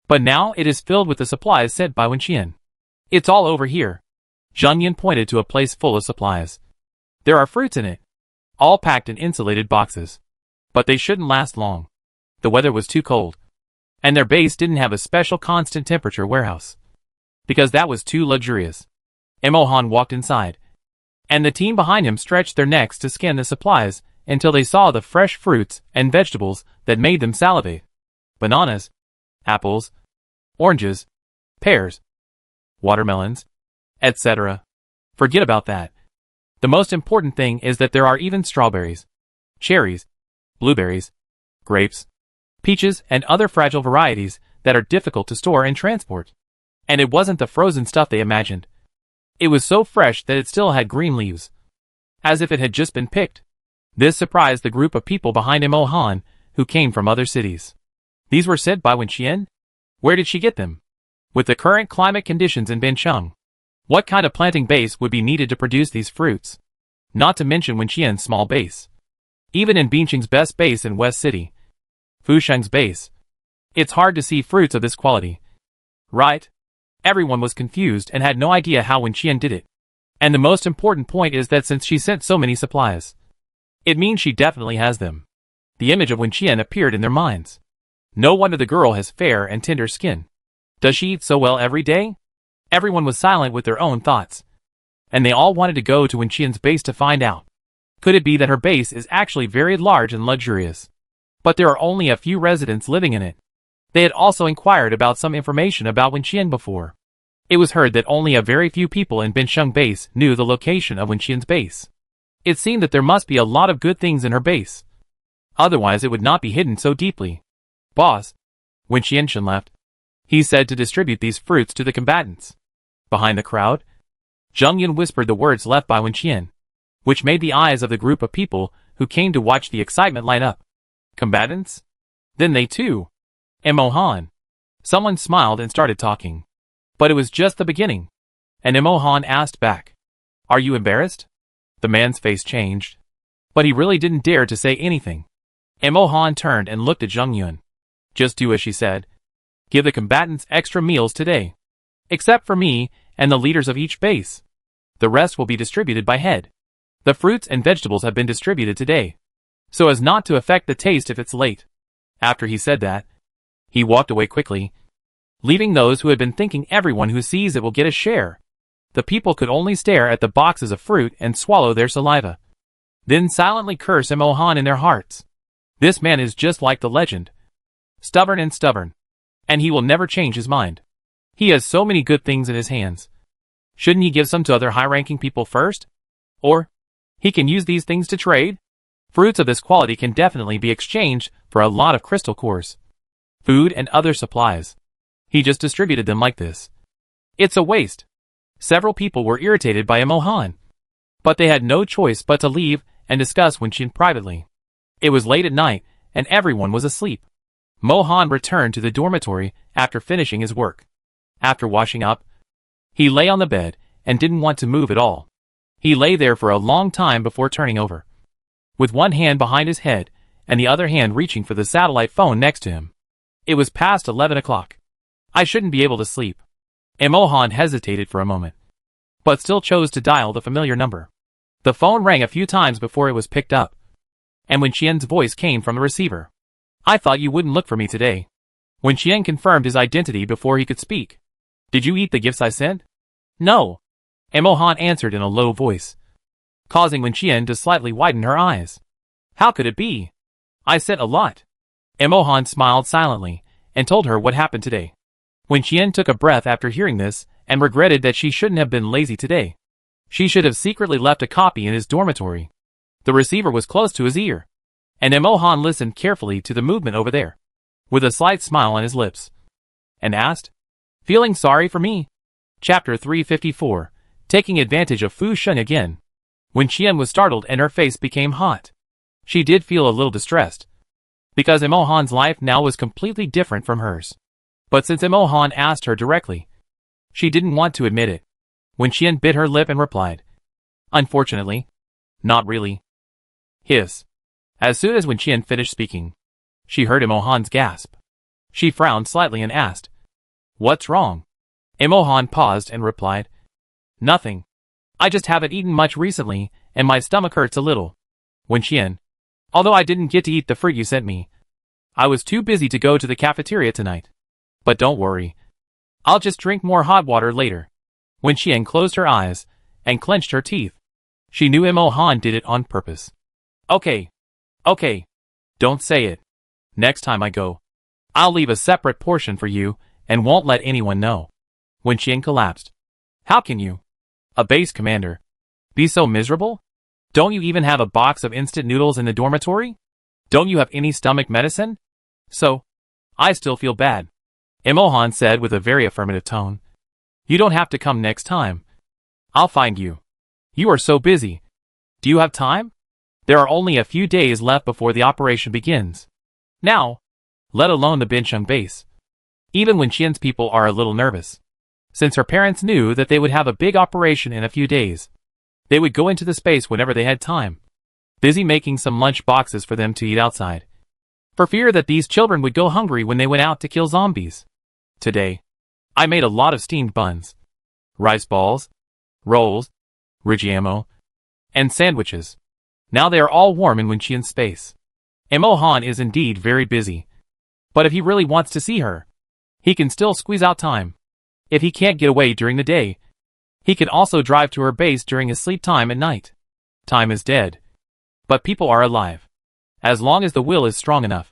but now it is filled with the supplies sent by Wenqian. "It's all over here." Zheng Yuan pointed to a place full of supplies. "There are fruits in it, all packed in insulated boxes. But they shouldn't last long. The weather was too cold, and their base didn't have a special constant temperature warehouse, because that was too luxurious." Imo Han walked inside, and the team behind him stretched their necks to scan the supplies until they saw the fresh fruits and vegetables that made them salivate. Bananas, apples, oranges, pears, watermelons, etc. Forget about that. The most important thing is that there are even strawberries, cherries, blueberries, grapes, peaches, and other fragile varieties that are difficult to store and transport. And it wasn't the frozen stuff they imagined. It was so fresh that it still had green leaves, as if it had just been picked. This surprised the group of people behind Imo Han, who came from other cities. These were sent by Wenqian? Where did she get them? With the current climate conditions in Bincheng, what kind of planting base would be needed to produce these fruits? Not to mention Wenqian's small base. Even in Bincheng's best base in West City, Fusheng's base, it's hard to see fruits of this quality. Right? Everyone was confused and had no idea how Wenqian did it. And the most important point is that since she sent so many supplies, it means she definitely has them. The image of Wenqian appeared in their minds. No wonder the girl has fair and tender skin. Does she eat so well every day? Everyone was silent with their own thoughts, and they all wanted to go to Wenqian's base to find out. Could it be that her base is actually very large and luxurious, but there are only a few residents living in it? They had also inquired about some information about Wenqian before. It was heard that only a very few people in Bincheng base knew the location of Wenqian's base. It seemed that there must be a lot of good things in her base. Otherwise it would not be hidden so deeply. "Boss." When Qianchen left, he said to distribute these fruits to the combatants. Behind the crowd, Zheng Yun whispered the words left by Wenqian, which made the eyes of the group of people who came to watch the excitement light up. Combatants? Then they too. Imo Han. Someone smiled and started talking. But it was just the beginning. And Imo Han asked back, "Are you embarrassed?" The man's face changed, but he really didn't dare to say anything. Imo Han turned and looked at Zheng Yun. "Just do as she said. Give the combatants extra meals today. Except for me and the leaders of each base. The rest will be distributed by head. The fruits and vegetables have been distributed today, so as not to affect the taste if it's late." After he said that, he walked away quickly, leaving those who had been thinking everyone who sees it will get a share. The people could only stare at the boxes of fruit and swallow their saliva, then silently curse Imo Han in their hearts. This man is just like the legend. Stubborn, and he will never change his mind. He has so many good things in his hands. Shouldn't he give some to other high-ranking people first? Or, he can use these things to trade? Fruits of this quality can definitely be exchanged for a lot of crystal cores, food and other supplies. He just distributed them like this. It's a waste. Several people were irritated by Imo Han. But they had no choice but to leave and discuss Wenqian privately. It was late at night, and everyone was asleep. Mohan returned to the dormitory after finishing his work. After washing up, he lay on the bed and didn't want to move at all. He lay there for a long time before turning over, with one hand behind his head and the other hand reaching for the satellite phone next to him. It was past 11 o'clock. I shouldn't be able to sleep. Mohan hesitated for a moment, but still chose to dial the familiar number. The phone rang a few times before it was picked up, and Wenqian's voice came from the receiver. I thought you wouldn't look for me today. Wenqian confirmed his identity before he could speak. Did you eat the gifts I sent? No. Mohan answered in a low voice, causing Wenqian to slightly widen her eyes. How could it be? I sent a lot. Mohan smiled silently and told her what happened today. Wenqian took a breath after hearing this and regretted that she shouldn't have been lazy today. She should have secretly left a copy in his dormitory. The receiver was close to his ear, and Mohan listened carefully to the movement over there, with a slight smile on his lips, and asked, "Feeling sorry for me?" Chapter 354, Taking Advantage of Fu Sheng Again. Wenqian was startled and her face became hot. She did feel a little distressed, because Mohan's life now was completely different from hers. But since Mohan asked her directly, she didn't want to admit it. Wenqian bit her lip and replied, "Unfortunately, not really." Hiss. As soon as Wenqian finished speaking, she heard Mohan's gasp. She frowned slightly and asked, "What's wrong?" Mohan paused and replied, "Nothing. I just haven't eaten much recently, and my stomach hurts a little." Wenqian, although I didn't get to eat the fruit you sent me, I was too busy to go to the cafeteria tonight. But don't worry. I'll just drink more hot water later. Wenqian closed her eyes and clenched her teeth. She knew Mohan did it on purpose. Okay. Don't say it. Next time I go, I'll leave a separate portion for you and won't let anyone know. Wenqian collapsed. How can you, a base commander, be so miserable? Don't you even have a box of instant noodles in the dormitory? Don't you have any stomach medicine? So, I still feel bad. Mohan said with a very affirmative tone. You don't have to come next time. I'll find you. You are so busy. Do you have time? There are only a few days left before the operation begins. Now, let alone the Bincheng base. Even Wenqian's people are a little nervous, since her parents knew that they would have a big operation in a few days. They would go into the space whenever they had time, busy making some lunch boxes for them to eat outside, for fear that these children would go hungry when they went out to kill zombies. Today, I made a lot of steamed buns, rice balls, rolls, rigiamo, and sandwiches. Now they are all warm in Wenqian's space. Mohan is indeed very busy, but if he really wants to see her, he can still squeeze out time. If he can't get away during the day, he can also drive to her base during his sleep time at night. Time is dead, but people are alive, as long as the will is strong enough.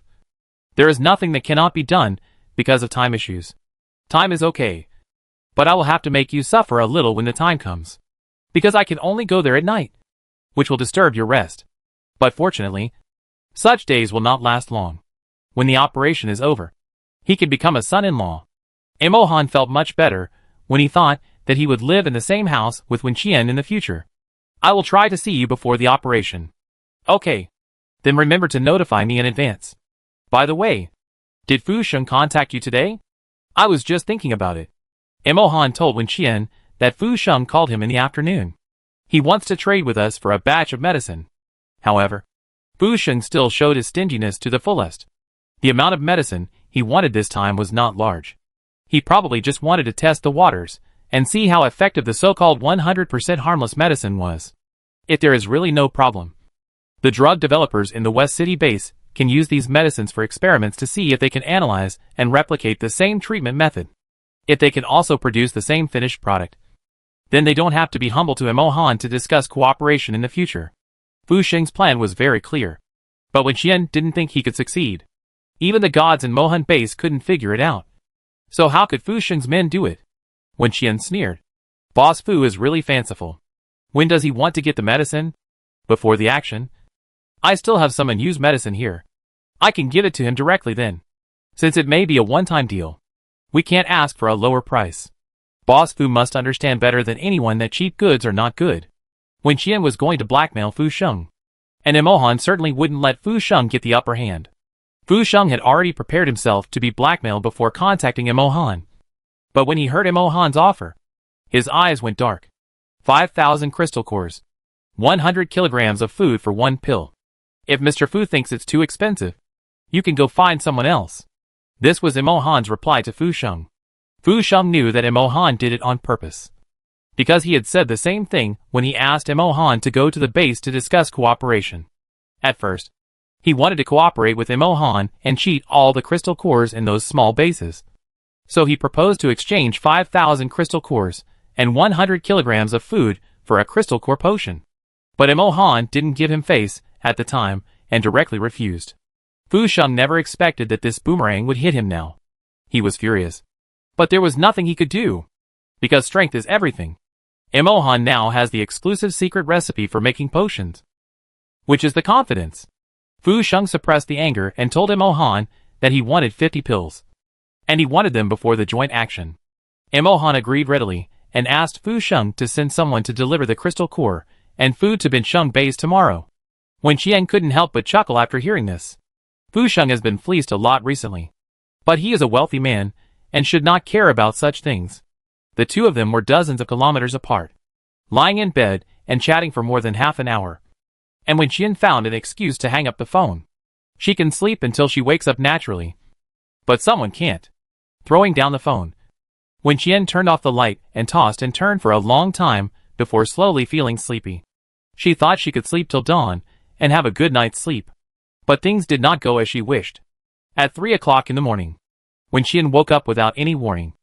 There is nothing that cannot be done because of time issues. Time is okay, but I will have to make you suffer a little when the time comes, because I can only go there at night, which will disturb your rest. But fortunately, such days will not last long. When the operation is over, he can become a son-in-law. Mohan felt much better when he thought that he would live in the same house with Wenqian in the future. I will try to see you before the operation. Okay. Then remember to notify me in advance. By the way, did Fu Sheng contact you today? I was just thinking about it. Mohan told Wenqian that Fu Sheng called him in the afternoon. He wants to trade with us for a batch of medicine. However, Fu Sheng still showed his stinginess to the fullest. The amount of medicine he wanted this time was not large. He probably just wanted to test the waters and see how effective the so-called 100% harmless medicine was. If there is really no problem, the drug developers in the West City base can use these medicines for experiments to see if they can analyze and replicate the same treatment method. If they can also produce the same finished product, then they don't have to be humble to Mohan to discuss cooperation in the future. Fu Sheng's plan was very clear, but Wenqian didn't think he could succeed. Even the gods in Mohan base couldn't figure it out. So how could Fu Sheng's men do it? Wenqian sneered. Boss Fu is really fanciful. When does he want to get the medicine? Before the action? I still have some unused medicine here. I can give it to him directly then, since it may be a one-time deal. We can't ask for a lower price. Boss Fu must understand better than anyone that cheap goods are not good. Wen Qian was going to blackmail Fu Sheng. And Imohan certainly wouldn't let Fu Sheng get the upper hand. Fu Sheng had already prepared himself to be blackmailed before contacting Imohan. But when he heard Imohan's offer, his eyes went dark. 5,000 crystal cores. 100 kilograms of food for one pill. If Mr. Fu thinks it's too expensive, you can go find someone else. This was Imohan's reply to Fu Sheng. Fu Sheng knew that Imohan did it on purpose, because he had said the same thing when he asked Imohan to go to the base to discuss cooperation. At first, he wanted to cooperate with Imohan and cheat all the crystal cores in those small bases. So he proposed to exchange 5,000 crystal cores and 100 kilograms of food for a crystal core potion. But Imohan didn't give him face at the time and directly refused. Fu Sheng never expected that this boomerang would hit him now. He was furious. But there was nothing he could do, because strength is everything. Imohan now has the exclusive secret recipe for making potions, which is the confidence. Fu Sheng suppressed the anger and told Imohan that he wanted 50 pills, and he wanted them before the joint action. Imohan agreed readily and asked Fu Sheng to send someone to deliver the crystal core and food to Binsheng Base tomorrow. Wen Qian couldn't help but chuckle after hearing this. Fu Sheng has been fleeced a lot recently, but he is a wealthy man and should not care about such things. The two of them were dozens of kilometers apart, lying in bed and chatting for more than half an hour. And Wen Qian found an excuse to hang up the phone. She can sleep until she wakes up naturally, but someone can't. Throwing down the phone, Wen Qian turned off the light and tossed and turned for a long time before slowly feeling sleepy. She thought she could sleep till dawn and have a good night's sleep, but things did not go as she wished. At 3 o'clock in the morning, Wen Qian woke up without any warning.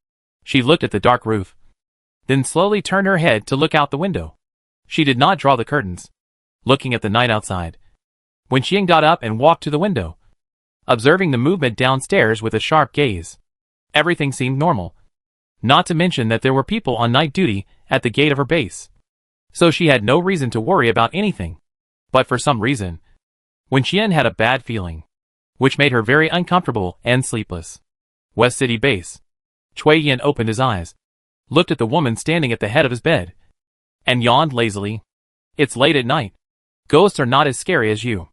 She looked at the dark roof, then slowly turned her head to look out the window. She did not draw the curtains, looking at the night outside. Wen Qian got up and walked to the window, observing the movement downstairs with a sharp gaze. Everything seemed normal, not to mention that there were people on night duty at the gate of her base. So she had no reason to worry about anything. But for some reason, Wen Qian had a bad feeling, which made her very uncomfortable and sleepless. West City Base. Cui Yin opened his eyes, looked at the woman standing at the head of his bed, and yawned lazily. It's late at night. Ghosts are not as scary as you.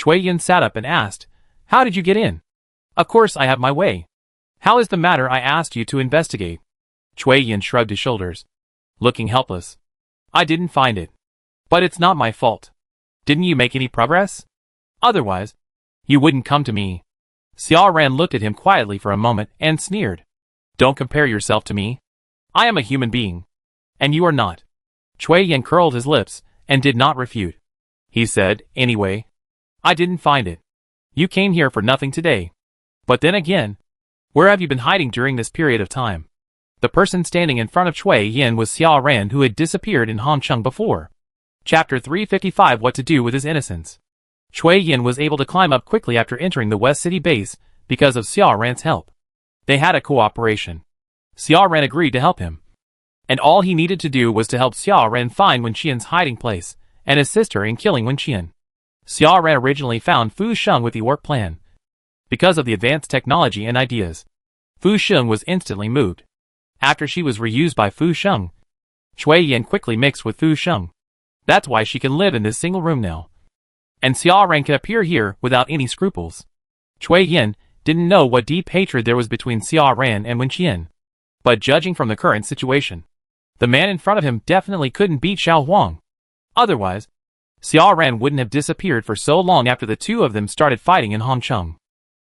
Cui Yin sat up and asked, how did you get in? Of course I have my way. How is the matter I asked you to investigate? Cui Yin shrugged his shoulders, looking helpless. I didn't find it. But it's not my fault. Didn't you make any progress? Otherwise, you wouldn't come to me. Xiao Ran looked at him quietly for a moment and sneered. Don't compare yourself to me. I am a human being, and you are not. Cui Yin curled his lips and did not refute. He said, anyway, I didn't find it. You came here for nothing today. But then again, where have you been hiding during this period of time? The person standing in front of Cui Yin was Xiao Ran, who had disappeared in Hongcheng before. Chapter 355. What to do with his innocence. Cui Yin was able to climb up quickly after entering the West City base because of Xiao Ran's help. They had a cooperation. Xiao Ran agreed to help him, and all he needed to do was to help Xiao Ran find Wen Qian's hiding place and assist her in killing Wen Qian. Xiao Ran originally found Fu Sheng with the orc plan. Because of the advanced technology and ideas, Fu Sheng was instantly moved. After she was reused by Fu Sheng, Cui Yin quickly mixed with Fu Sheng. That's why she can live in this single room now. And Xiao Ran can appear here without any scruples. Cui Yin didn't know what deep hatred there was between Xiao Ran and Wen Qian. But judging from the current situation, the man in front of him definitely couldn't beat Xiao Huang. Otherwise, Xiao Ran wouldn't have disappeared for so long after the two of them started fighting in Hongcheng.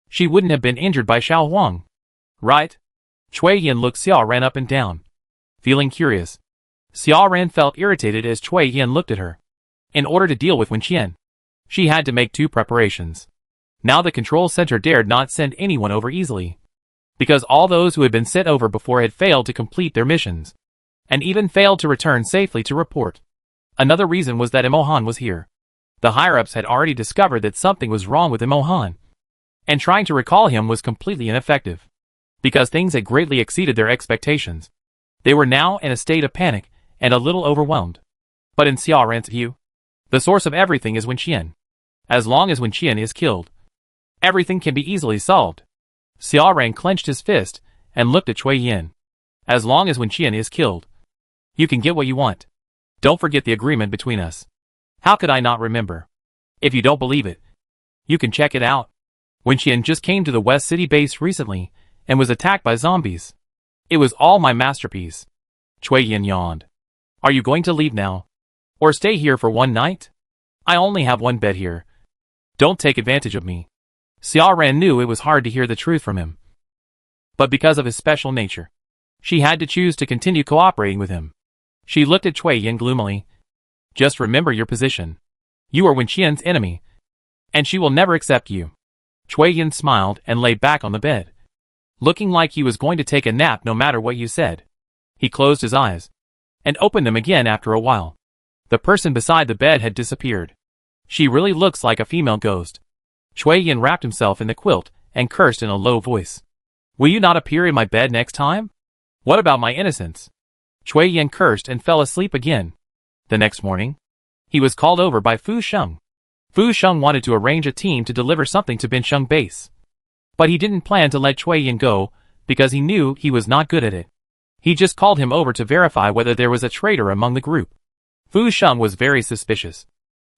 She wouldn't have been injured by Xiao Huang. Right? Cui Yin looked Xiao Ran up and down, feeling curious. Xiao Ran felt irritated as Cui Yin looked at her. In order to deal with Wen Qian, she had to make two preparations. Now the control center dared not send anyone over easily, because all those who had been sent over before had failed to complete their missions, and even failed to return safely to report. Another reason was that Imohan was here. The higher-ups had already discovered that something was wrong with Imohan, and trying to recall him was completely ineffective, because things had greatly exceeded their expectations. They were now in a state of panic and a little overwhelmed. But in Xiao Ran's view, the source of everything is Wen Qian. As long as Wen Qian is killed, everything can be easily solved. Xiao Ran clenched his fist and looked at Cui Yin. As long as Wen Qian is killed, you can get what you want. Don't forget the agreement between us. How could I not remember? If you don't believe it, you can check it out. Wenxian just came to the West City base recently and was attacked by zombies. It was all my masterpiece. Cui Yin yawned. Are you going to leave now? Or stay here for one night? I only have one bed here. Don't take advantage of me. Xia Ran knew it was hard to hear the truth from him. But because of his special nature, she had to choose to continue cooperating with him. She looked at Cui Yin gloomily. Just remember your position. You are Wenxian's enemy, and she will never accept you. Cui Yin smiled and lay back on the bed, looking like he was going to take a nap no matter what you said. He closed his eyes and opened them again after a while. The person beside the bed had disappeared. She really looks like a female ghost. Cui Yin wrapped himself in the quilt and cursed in a low voice. Will you not appear in my bed next time? What about my innocence? Cui Yin cursed and fell asleep again. The next morning, he was called over by Fu Sheng. Fu Sheng wanted to arrange a team to deliver something to Binsheng base. But he didn't plan to let Cui Yin go because he knew he was not good at it. He just called him over to verify whether there was a traitor among the group. Fu Sheng was very suspicious.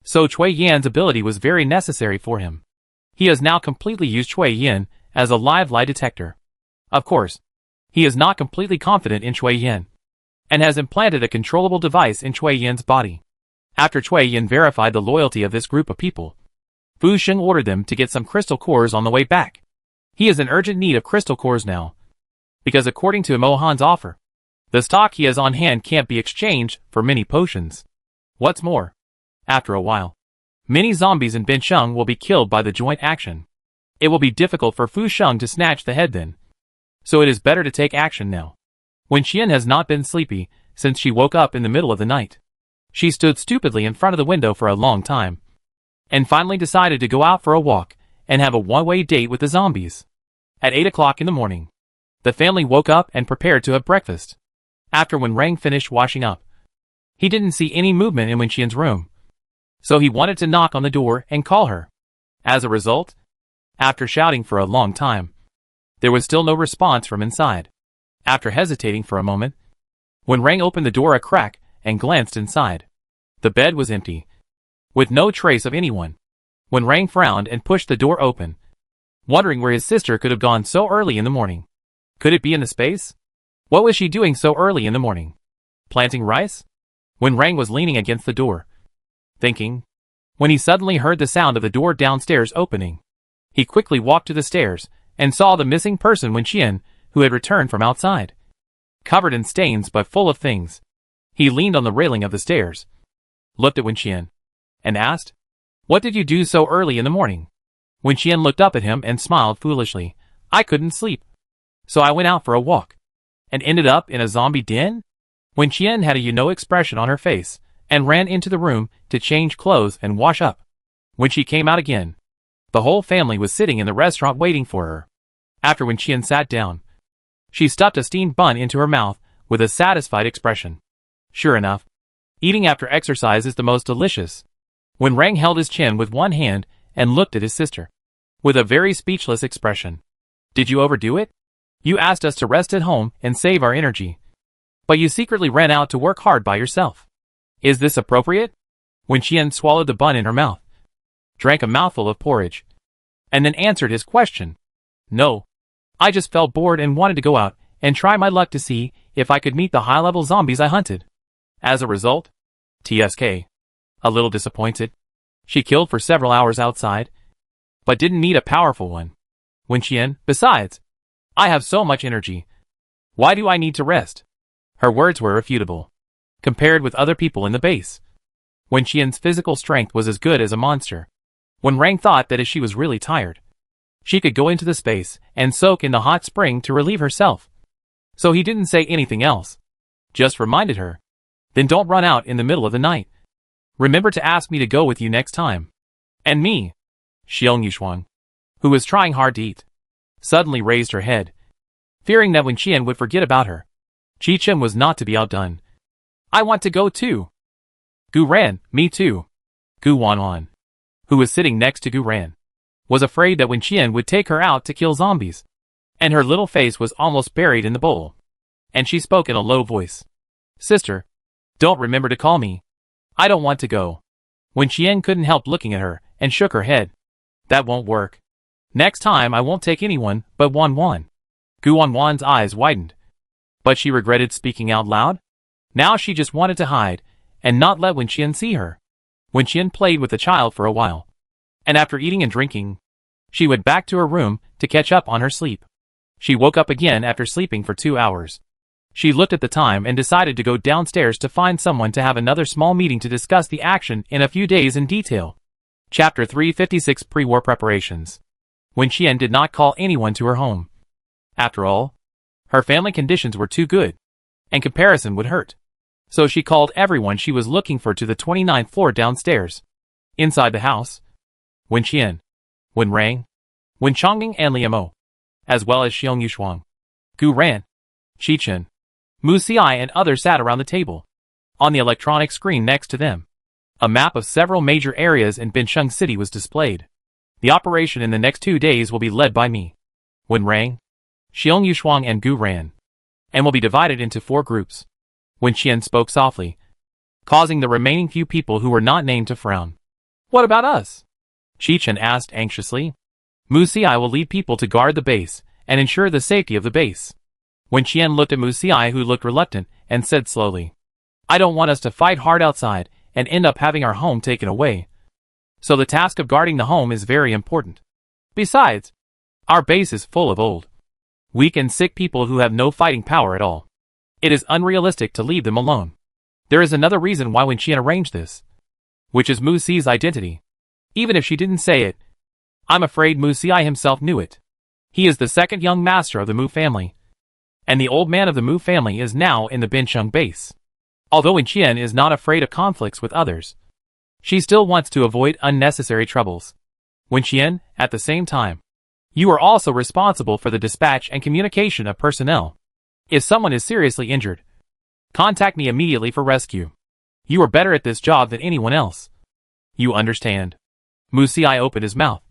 So Cui Yin's ability was very necessary for him. He has now completely used Cui Yin as a live lie detector. Of course, he is not completely confident in Cui Yin, and has implanted a controllable device in Cui Yin's body. After Cui Yin verified the loyalty of this group of people, Fu Sheng ordered them to get some crystal cores on the way back. He is in urgent need of crystal cores now, because according to Mohan's offer, the stock he has on hand can't be exchanged for many potions. What's more, after a while, many zombies in Binsheng will be killed by the joint action. It will be difficult for Fu Sheng to snatch the head then. So it is better to take action now. Wenxian has not been sleepy since she woke up in the middle of the night. She stood stupidly in front of the window for a long time, and finally decided to go out for a walk and have a one-way date with the zombies. At 8 o'clock in the morning, the family woke up and prepared to have breakfast. After Wenrang finished washing up, he didn't see any movement in Wenxian's room, so he wanted to knock on the door and call her. As a result, after shouting for a long time, there was still no response from inside. After hesitating for a moment, Wenrang opened the door a crack and glanced inside. The bed was empty, with no trace of anyone. Wenrang frowned and pushed the door open, wondering where his sister could have gone so early in the morning. Could it be in the space? What was she doing so early in the morning? Planting rice? Wenrang was leaning against the door, thinking, when he suddenly heard the sound of the door downstairs opening. He quickly walked to the stairs and saw the missing person Wenxian, who had returned from outside. Covered in stains but full of things, he leaned on the railing of the stairs, looked at Wenxian, and asked, "What did you do so early in the morning?" Wenxian looked up at him and smiled foolishly. "I couldn't sleep, so I went out for a walk, and ended up in a zombie den?" Wenxian had a you-know expression on her face, and ran into the room to change clothes and wash up. When she came out again, the whole family was sitting in the restaurant waiting for her. After Wenxian sat down, she stuffed a steamed bun into her mouth with a satisfied expression. Sure enough, eating after exercise is the most delicious. Wenrang held his chin with one hand and looked at his sister with a very speechless expression. "Did you overdo it? You asked us to rest at home and save our energy, but you secretly ran out to work hard by yourself. Is this appropriate?" Wenxian swallowed the bun in her mouth, drank a mouthful of porridge, and then answered his question. "No. I just felt bored and wanted to go out and try my luck to see if I could meet the high-level zombies I hunted. As a result, TSK. A little disappointed. She killed for several hours outside, but didn't meet a powerful one. Wenxian, besides, I have so much energy. Why do I need to rest?" Her words were irrefutable. Compared with other people in the base, Wenxian's physical strength was as good as a monster. Wenrang thought that if she was really tired, she could go into the space and soak in the hot spring to relieve herself. So he didn't say anything else, just reminded her, "Then don't run out in the middle of the night. Remember to ask me to go with you next time." And me, Xiong Yushuang, who was trying hard to eat, suddenly raised her head, fearing that Wenxian would forget about her. Chi Chen was not to be outdone. "I want to go too." Gu Ran, me too. Gu Wanwan, who was sitting next to Gu Ran, was afraid that Wenxian would take her out to kill zombies, and her little face was almost buried in the bowl, and she spoke in a low voice. "Sister, Don't remember to call me. I don't want to go. Wen Qian couldn't help looking at her, and shook her head. That won't work. Next time I won't take anyone but Wan Wan. Gu Wan Wan's eyes widened. But she regretted speaking out loud. Now she just wanted to hide, and not let Wen Qian see her. Wen Qian played with the child for a while. And after eating and drinking, she went back to her room to catch up on her sleep. She woke up again after sleeping for 2 hours. She looked at the time and decided to go downstairs to find someone to have another small meeting to discuss the action in a few days in detail. Chapter 356 Pre-War Preparations. Wen Qian did not call anyone to her home. After all, her family conditions were too good, and comparison would hurt. So she called everyone she was looking for to the 29th floor downstairs. Inside the house, Wen Qian, Wen Rang, Wen Chongming and Liu Mo, as well as Xiong Yushuang, Gu Ran, Qi Chen, Mu Xiai and others sat around the table. On the electronic screen next to them, a map of several major areas in Bincheng City was displayed. The operation in the next 2 days will be led by me, Wen Rang, Xiong Yushuang and Gu Ran, and will be divided into 4 groups. Wen Qian spoke softly, causing the remaining few people who were not named to frown. What about us? Qi Chen asked anxiously. Mu Xiai will lead people to guard the base and ensure the safety of the base. Wen Qian looked at Mu Xiai, who looked reluctant, and said slowly, I don't want us to fight hard outside and end up having our home taken away. So the task of guarding the home is very important. Besides, our base is full of old, weak and sick people who have no fighting power at all. It is unrealistic to leave them alone. There is another reason why Wen Qian arranged this, which is Mu Xi's identity. Even if she didn't say it, I'm afraid Mu Xiai himself knew it. He is the second young master of the Mu family, and the old man of the Mu family is now in the Bincheng base. Although Wen Qian is not afraid of conflicts with others, she still wants to avoid unnecessary troubles. Wen Qian, at the same time, you are also responsible for the dispatch and communication of personnel. If someone is seriously injured, contact me immediately for rescue. You are better at this job than anyone else. You understand? Mu Xiai opened his mouth,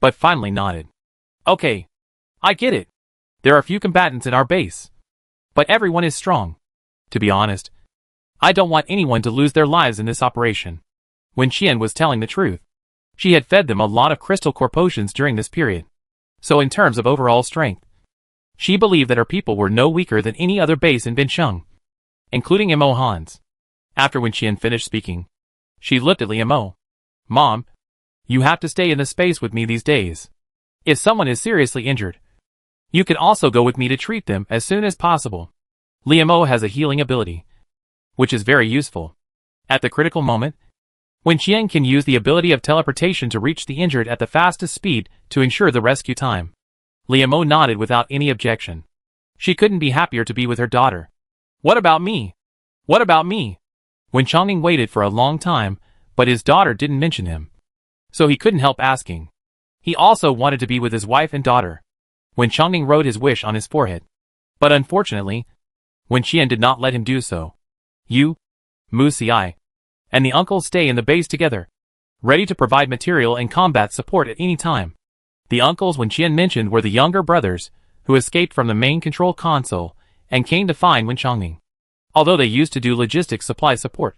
but finally nodded. Okay, I get it. There are few combatants in our base, but everyone is strong. To be honest, I don't want anyone to lose their lives in this operation. Wen Qian was telling the truth. She had fed them a lot of crystal core potions during this period. So in terms of overall strength, she believed that her people were no weaker than any other base in Bincheng, including Mo Han's. After Wen Qian finished speaking, she looked at Liu Mo. Mom, you have to stay in the space with me these days. If someone is seriously injured, you can also go with me to treat them as soon as possible. Liu Mo has a healing ability, which is very useful. At the critical moment, Wen Qian can use the ability of teleportation to reach the injured at the fastest speed to ensure the rescue time. Liu Mo nodded without any objection. She couldn't be happier to be with her daughter. What about me? What about me? Wen Chongming waited for a long time, but his daughter didn't mention him, so he couldn't help asking. He also wanted to be with his wife and daughter. Wen Chongming wrote his wish on his forehead, but unfortunately, Wen Qian did not let him do so. You, Mu Xiai, and the uncles stay in the base together, ready to provide material and combat support at any time. The uncles Wen Qian mentioned were the younger brothers, who escaped from the main control console and came to find Wen Chongming. Although they used to do logistics supply support,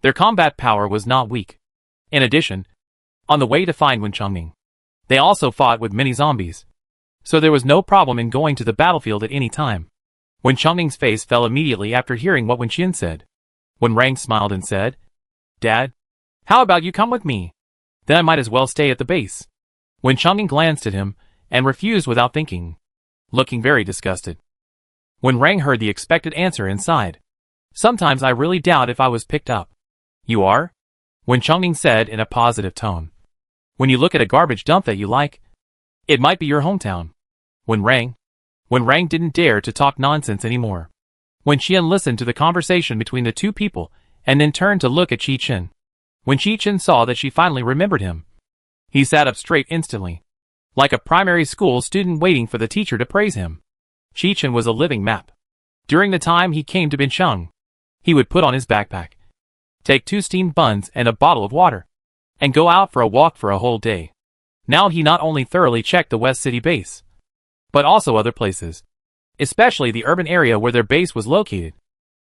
their combat power was not weak. In addition, on the way to find Wen Chongming, they also fought with many zombies, so there was no problem in going to the battlefield at any time. Wen Chongming's face fell immediately after hearing what Wen Qian said. Wen Rang smiled and said, Dad, how about you come with me? Then I might as well stay at the base. Wen Chongming glanced at him and refused without thinking, looking very disgusted. Wen Rang heard the expected answer and sighed. Sometimes I really doubt if I was picked up. You are? Wen Chongming said in a positive tone. When you look at a garbage dump that you like, it might be your hometown. Wen Rang didn't dare to talk nonsense anymore. Wen Qian listened to the conversation between the two people and then turned to look at Qi Chen. When Qi Chen saw that she finally remembered him, he sat up straight instantly, like a primary school student waiting for the teacher to praise him. Qi Chen was a living map. During the time he came to Bincheng, he would put on his backpack, take 2 steamed buns and a bottle of water, and go out for a walk for a whole day. Now he not only thoroughly checked the West City base, but also other places, especially the urban area where their base was located.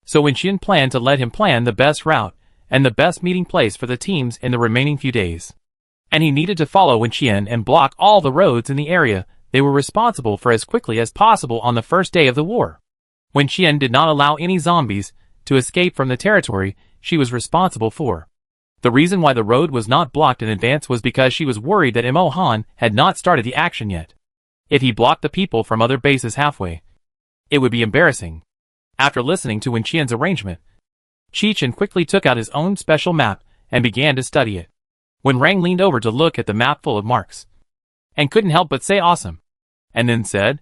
So Wen Qian planned to let him plan the best route and the best meeting place for the teams in the remaining few days. And he needed to follow Wen Qian and block all the roads in the area they were responsible for as quickly as possible on the first day of the war. Wen Qian did not allow any zombies to escape from the territory she was responsible for. The reason why the road was not blocked in advance was because she was worried that Mo Han had not started the action yet. If he blocked the people from other bases halfway, it would be embarrassing. After listening to Wen Qian's arrangement, Qi Chen quickly took out his own special map and began to study it. When Rang leaned over to look at the map full of marks, and couldn't help but say awesome, and then said,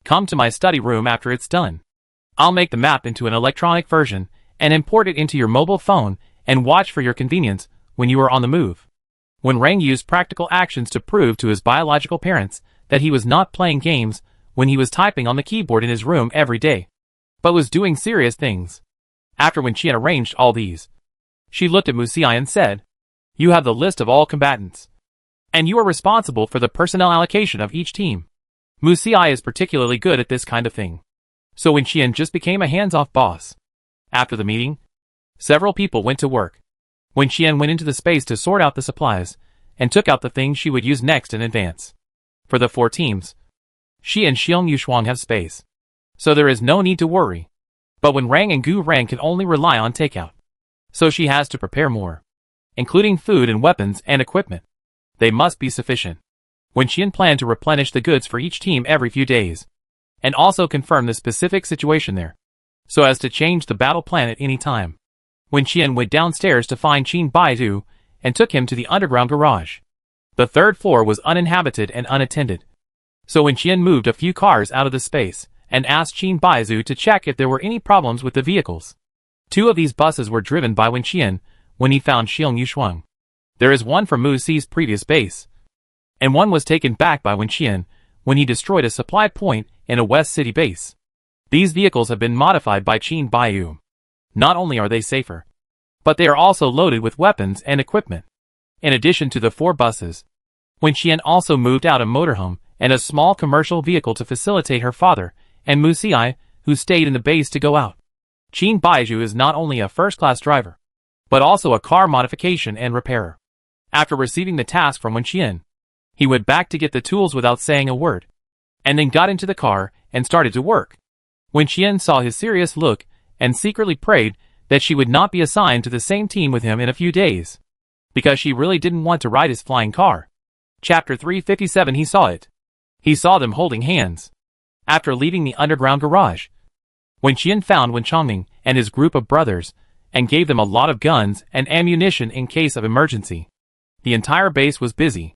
"Come to my study room after it's done. I'll make the map into an electronic version and import it into your mobile phone and watch for your convenience when you are on the move." When Rang used practical actions to prove to his biological parents that he was not playing games when he was typing on the keyboard in his room every day, but was doing serious things. After Wen Qian arranged all these, she looked at Mu Xiai and said, "You have the list of all combatants, and you are responsible for the personnel allocation of each team. Mu Xiai is particularly good at this kind of thing." So Wen Qian just became a hands-off boss. After the meeting, several people went to work. Wen Qian went into the space to sort out the supplies, and took out the things she would use next in advance. For the 4 teams, she and Xiong Yushuang have space, so there is no need to worry. But when Rang and Gu Rang can only rely on takeout, so she has to prepare more, including food and weapons and equipment. They must be sufficient. Wen Qian planned to replenish the goods for each team every few days, and also confirm the specific situation there, so as to change the battle plan at any time. Wen Qian went downstairs to find Qin Baidu and took him to the underground garage. The 3rd floor was uninhabited and unattended, so Wen Qian moved a few cars out of the space and asked Qin Baidu to check if there were any problems with the vehicles. 2 of these buses were driven by Wen Qian when he found Xiong Yushuang. There is one from Mu Xi's previous base, and one was taken back by Wen Qian when he destroyed a supply point in a West City base. These vehicles have been modified by Qin Baidu. Not only are they safer, but they are also loaded with weapons and equipment. In addition to the 4 buses, Wen Qian also moved out a motorhome and a small commercial vehicle to facilitate her father and Mu Xiai, who stayed in the base, to go out. Qin Baidu is not only a first-class driver, but also a car modification and repairer. After receiving the task from Wen Qian, he went back to get the tools without saying a word, and then got into the car and started to work. Wen Qian saw his serious look and secretly prayed that she would not be assigned to the same team with him in a few days, because she really didn't want to ride his flying car. Chapter 357. He saw it. He saw them holding hands. After leaving the underground garage, Wen Qian found Wen Chongming and his group of brothers and gave them a lot of guns and ammunition in case of emergency. The entire base was busy,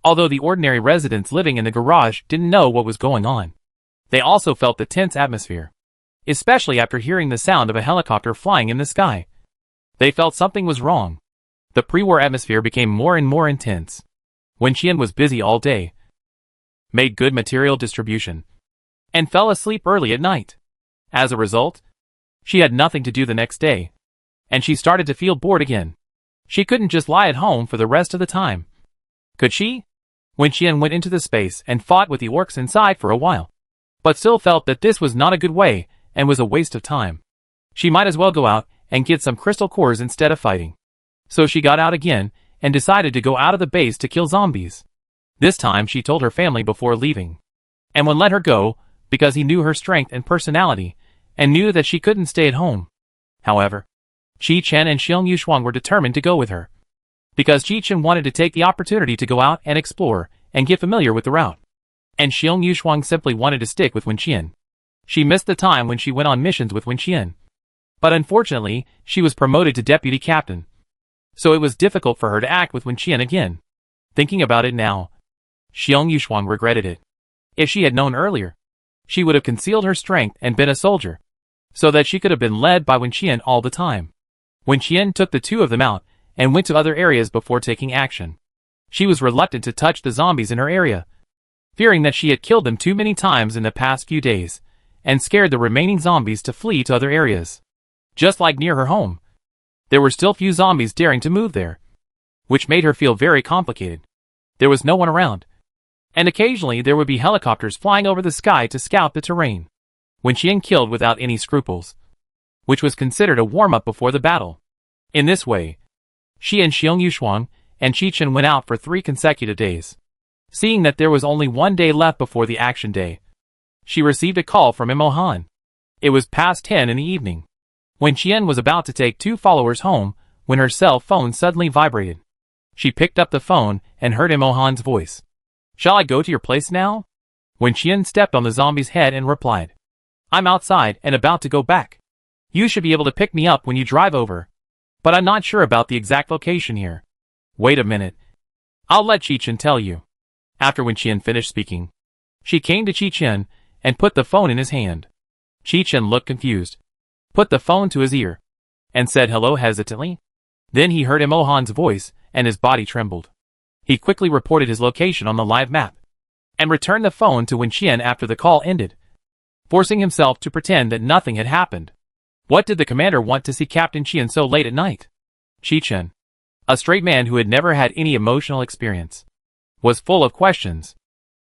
although the ordinary residents living in the garage didn't know what was going on. They also felt the tense atmosphere, especially after hearing the sound of a helicopter flying in the sky. They felt something was wrong. The pre-war atmosphere became more and more intense. Wen Qian was busy all day, made good material distribution, and fell asleep early at night. As a result, she had nothing to do the next day, and she started to feel bored again. She couldn't just lie at home for the rest of the time. Could she? Wen Qian went into the space and fought with the orcs inside for a while, but still felt that this was not a good way and was a waste of time. She might as well go out and get some crystal cores instead of fighting. So she got out again and decided to go out of the base to kill zombies. This time she told her family before leaving, and Wen let her go because he knew her strength and personality and knew that she couldn't stay at home. However, Qi Chen and Xiong Yushuang were determined to go with her, because Qi Chen wanted to take the opportunity to go out and explore and get familiar with the route, and Xiong Yushuang simply wanted to stick with Wen Qian. She missed the time when she went on missions with Wen Qian, but unfortunately she was promoted to deputy captain, so it was difficult for her to act with Wen Qian again. Thinking about it now, Xiong Yushuang regretted it. If she had known earlier, she would have concealed her strength and been a soldier, so that she could have been led by Wen Qian all the time. Wen Qian took the 2 of them out and went to other areas before taking action. She was reluctant to touch the zombies in her area, fearing that she had killed them too many times in the past few days, and scared the remaining zombies to flee to other areas. Just like near her home, there were still few zombies daring to move there, which made her feel very complicated. There was no one around, and occasionally there would be helicopters flying over the sky to scout the terrain. Wen Qian killed without any scruples. which was considered a warm-up before the battle. In this way, she and Xiong Yushuang and Qichen went out for 3 consecutive days. Seeing that there was only 1 day left before the action day, she received a call from Imohan. It was past 10 in the evening. When Qian was about to take 2 followers home, when her cell phone suddenly vibrated. She picked up the phone and heard Imohan's voice. "Shall I go to your place now?" When Qian stepped on the zombie's head and replied, "I'm outside and about to go back. You should be able to pick me up when you drive over. But I'm not sure about the exact location here." "Wait a minute. I'll let Qichen tell you." After when Qian finished speaking, she came to Qichen and put the phone in his hand. Qichen looked confused, put the phone to his ear, and said hello hesitantly. Then he heard Imohan's voice and his body trembled. He quickly reported his location on the live map, and returned the phone to Wen Qian after the call ended, forcing himself to pretend that nothing had happened. What did the commander want to see Captain Qian so late at night? Qichen, a straight man who had never had any emotional experience, was full of questions.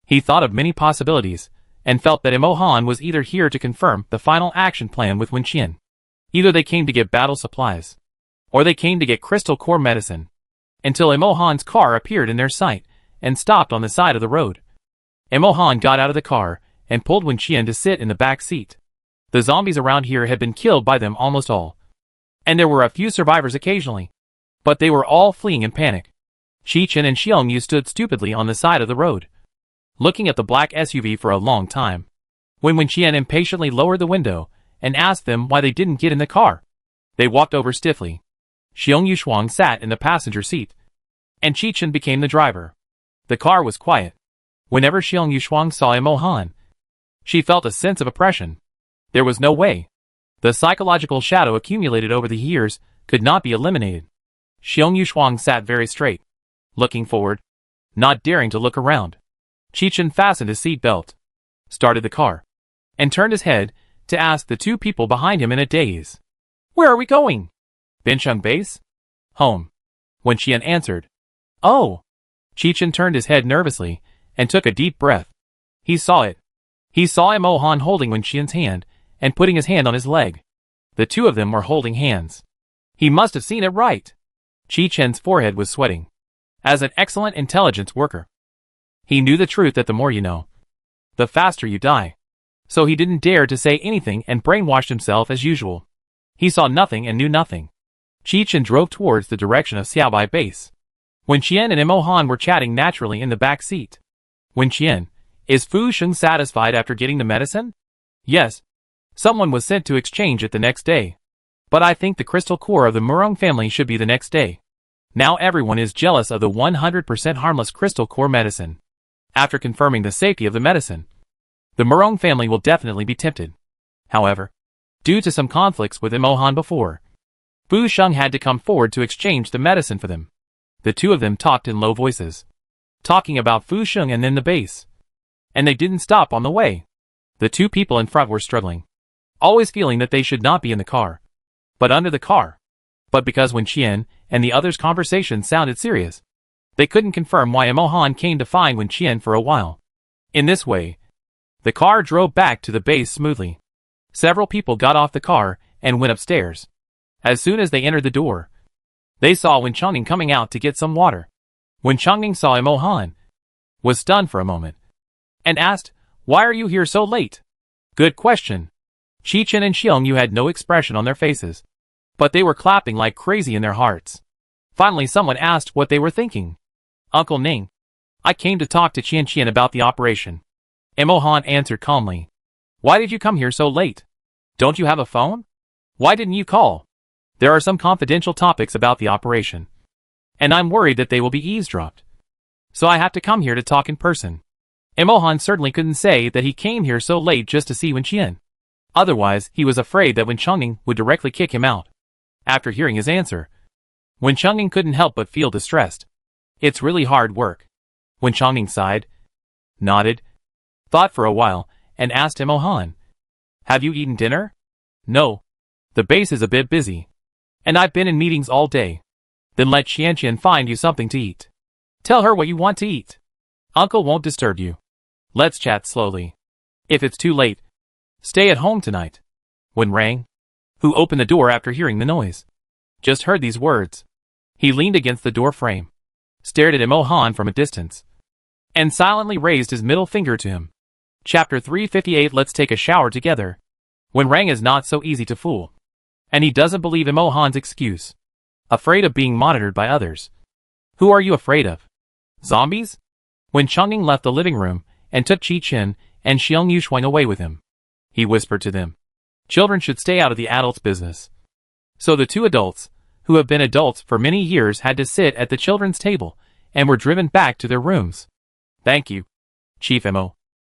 He thought of many possibilities, and felt that Imohan was either here to confirm the final action plan with Wen Qian. Either they came to get battle supplies, or they came to get crystal core medicine, until Imohan's car appeared in their sight, and stopped on the side of the road. Imohan got out of the car, and pulled Wen Qian to sit in the back seat. The zombies around here had been killed by them almost all, and there were a few survivors occasionally, but they were all fleeing in panic. Qichen and Xiongyu stood stupidly on the side of the road, looking at the black SUV for a long time. When Wen Qian impatiently lowered the window, and asked them why they didn't get in the car, they walked over stiffly. Xiong Yushuang sat in the passenger seat, and Qichen became the driver. The car was quiet. Whenever Xiong Yushuang saw Imohan, she felt a sense of oppression. There was no way. The psychological shadow accumulated over the years could not be eliminated. Xiong Yushuang sat very straight, looking forward, not daring to look around. Qichen fastened his seat belt, started the car, and turned his head to ask the 2 people behind him in a daze. "Where are we going?" "Bincheng Base?" "Home." Wen Qian answered. "Oh." Qichen turned his head nervously, and took a deep breath. He saw it. He saw Imohan holding Wen Qian's hand, and putting his hand on his leg. The 2 of them were holding hands. He must have seen it right. Qichen's forehead was sweating. As an excellent intelligence worker, he knew the truth that the more you know, the faster you die. So he didn't dare to say anything and brainwashed himself as usual. He saw nothing and knew nothing. Qichen drove towards the direction of Xiaobai base. Wen Qian and Imohan were chatting naturally in the back seat. Wen Qian, is Fu Sheng satisfied after getting the medicine? Yes. Someone was sent to exchange it the next day. But I think the crystal core of the Murong family should be the next day. Now everyone is jealous of the 100% harmless crystal core medicine. After confirming the safety of the medicine, the Murong family will definitely be tempted. However, due to some conflicts with Imohan before, Fu Sheng had to come forward to exchange the medicine for them. The 2 of them talked in low voices, talking about Fu Sheng and then the base. And they didn't stop on the way. The 2 people in front were struggling, always feeling that they should not be in the car, but under the car. But because Wen Qian and the others' conversation sounded serious, they couldn't confirm why Imohan came to find Wen Qian for a while. In this way, the car drove back to the base smoothly. Several people got off the car and went upstairs. As soon as they entered the door, they saw Wen Chongning coming out to get some water. When Chongning saw Imohan, was stunned for a moment, and asked, "Why are you here so late?" Good question. Qichen and Xiongyu had no expression on their faces, but they were clapping like crazy in their hearts. Finally someone asked what they were thinking. "Uncle Ning, I came to talk to Qian about the operation." Imohan answered calmly. "Why did you come here so late? Don't you have a phone? Why didn't you call? There are some confidential topics about the operation, and I'm worried that they will be eavesdropped. So I have to come here to talk in person." Imohan certainly couldn't say that he came here so late just to see Wen Qian. Otherwise, he was afraid that Wen Chongning would directly kick him out. After hearing his answer, Wen Chongning couldn't help but feel distressed. It's really hard work. Wen Chongning sighed, nodded, thought for a while, and asked Imohan, "Have you eaten dinner?" "No. The base is a bit busy, and I've been in meetings all day." "Then let Qian find you something to eat. Tell her what you want to eat. Uncle won't disturb you. Let's chat slowly. If it's too late, stay at home tonight." Wen rang. who opened the door after hearing the noise. Just heard these words. He leaned against the door frame, stared at Imo-han from a distance, and silently raised his middle finger to him. Chapter 358. Let's take a shower together. When Rang is not so easy to fool, and he doesn't believe Imo-han's excuse. Afraid of being monitored by others. Who are you afraid of? Zombies? When Changning left the living room and took Chi-Chin and Xiang Yuxuang away with him, he whispered to them, children should stay out of the adults' business. So the two adults, who have been adults for many years, had to sit at the children's table and were driven back to their rooms. Thank you, Chief Imo,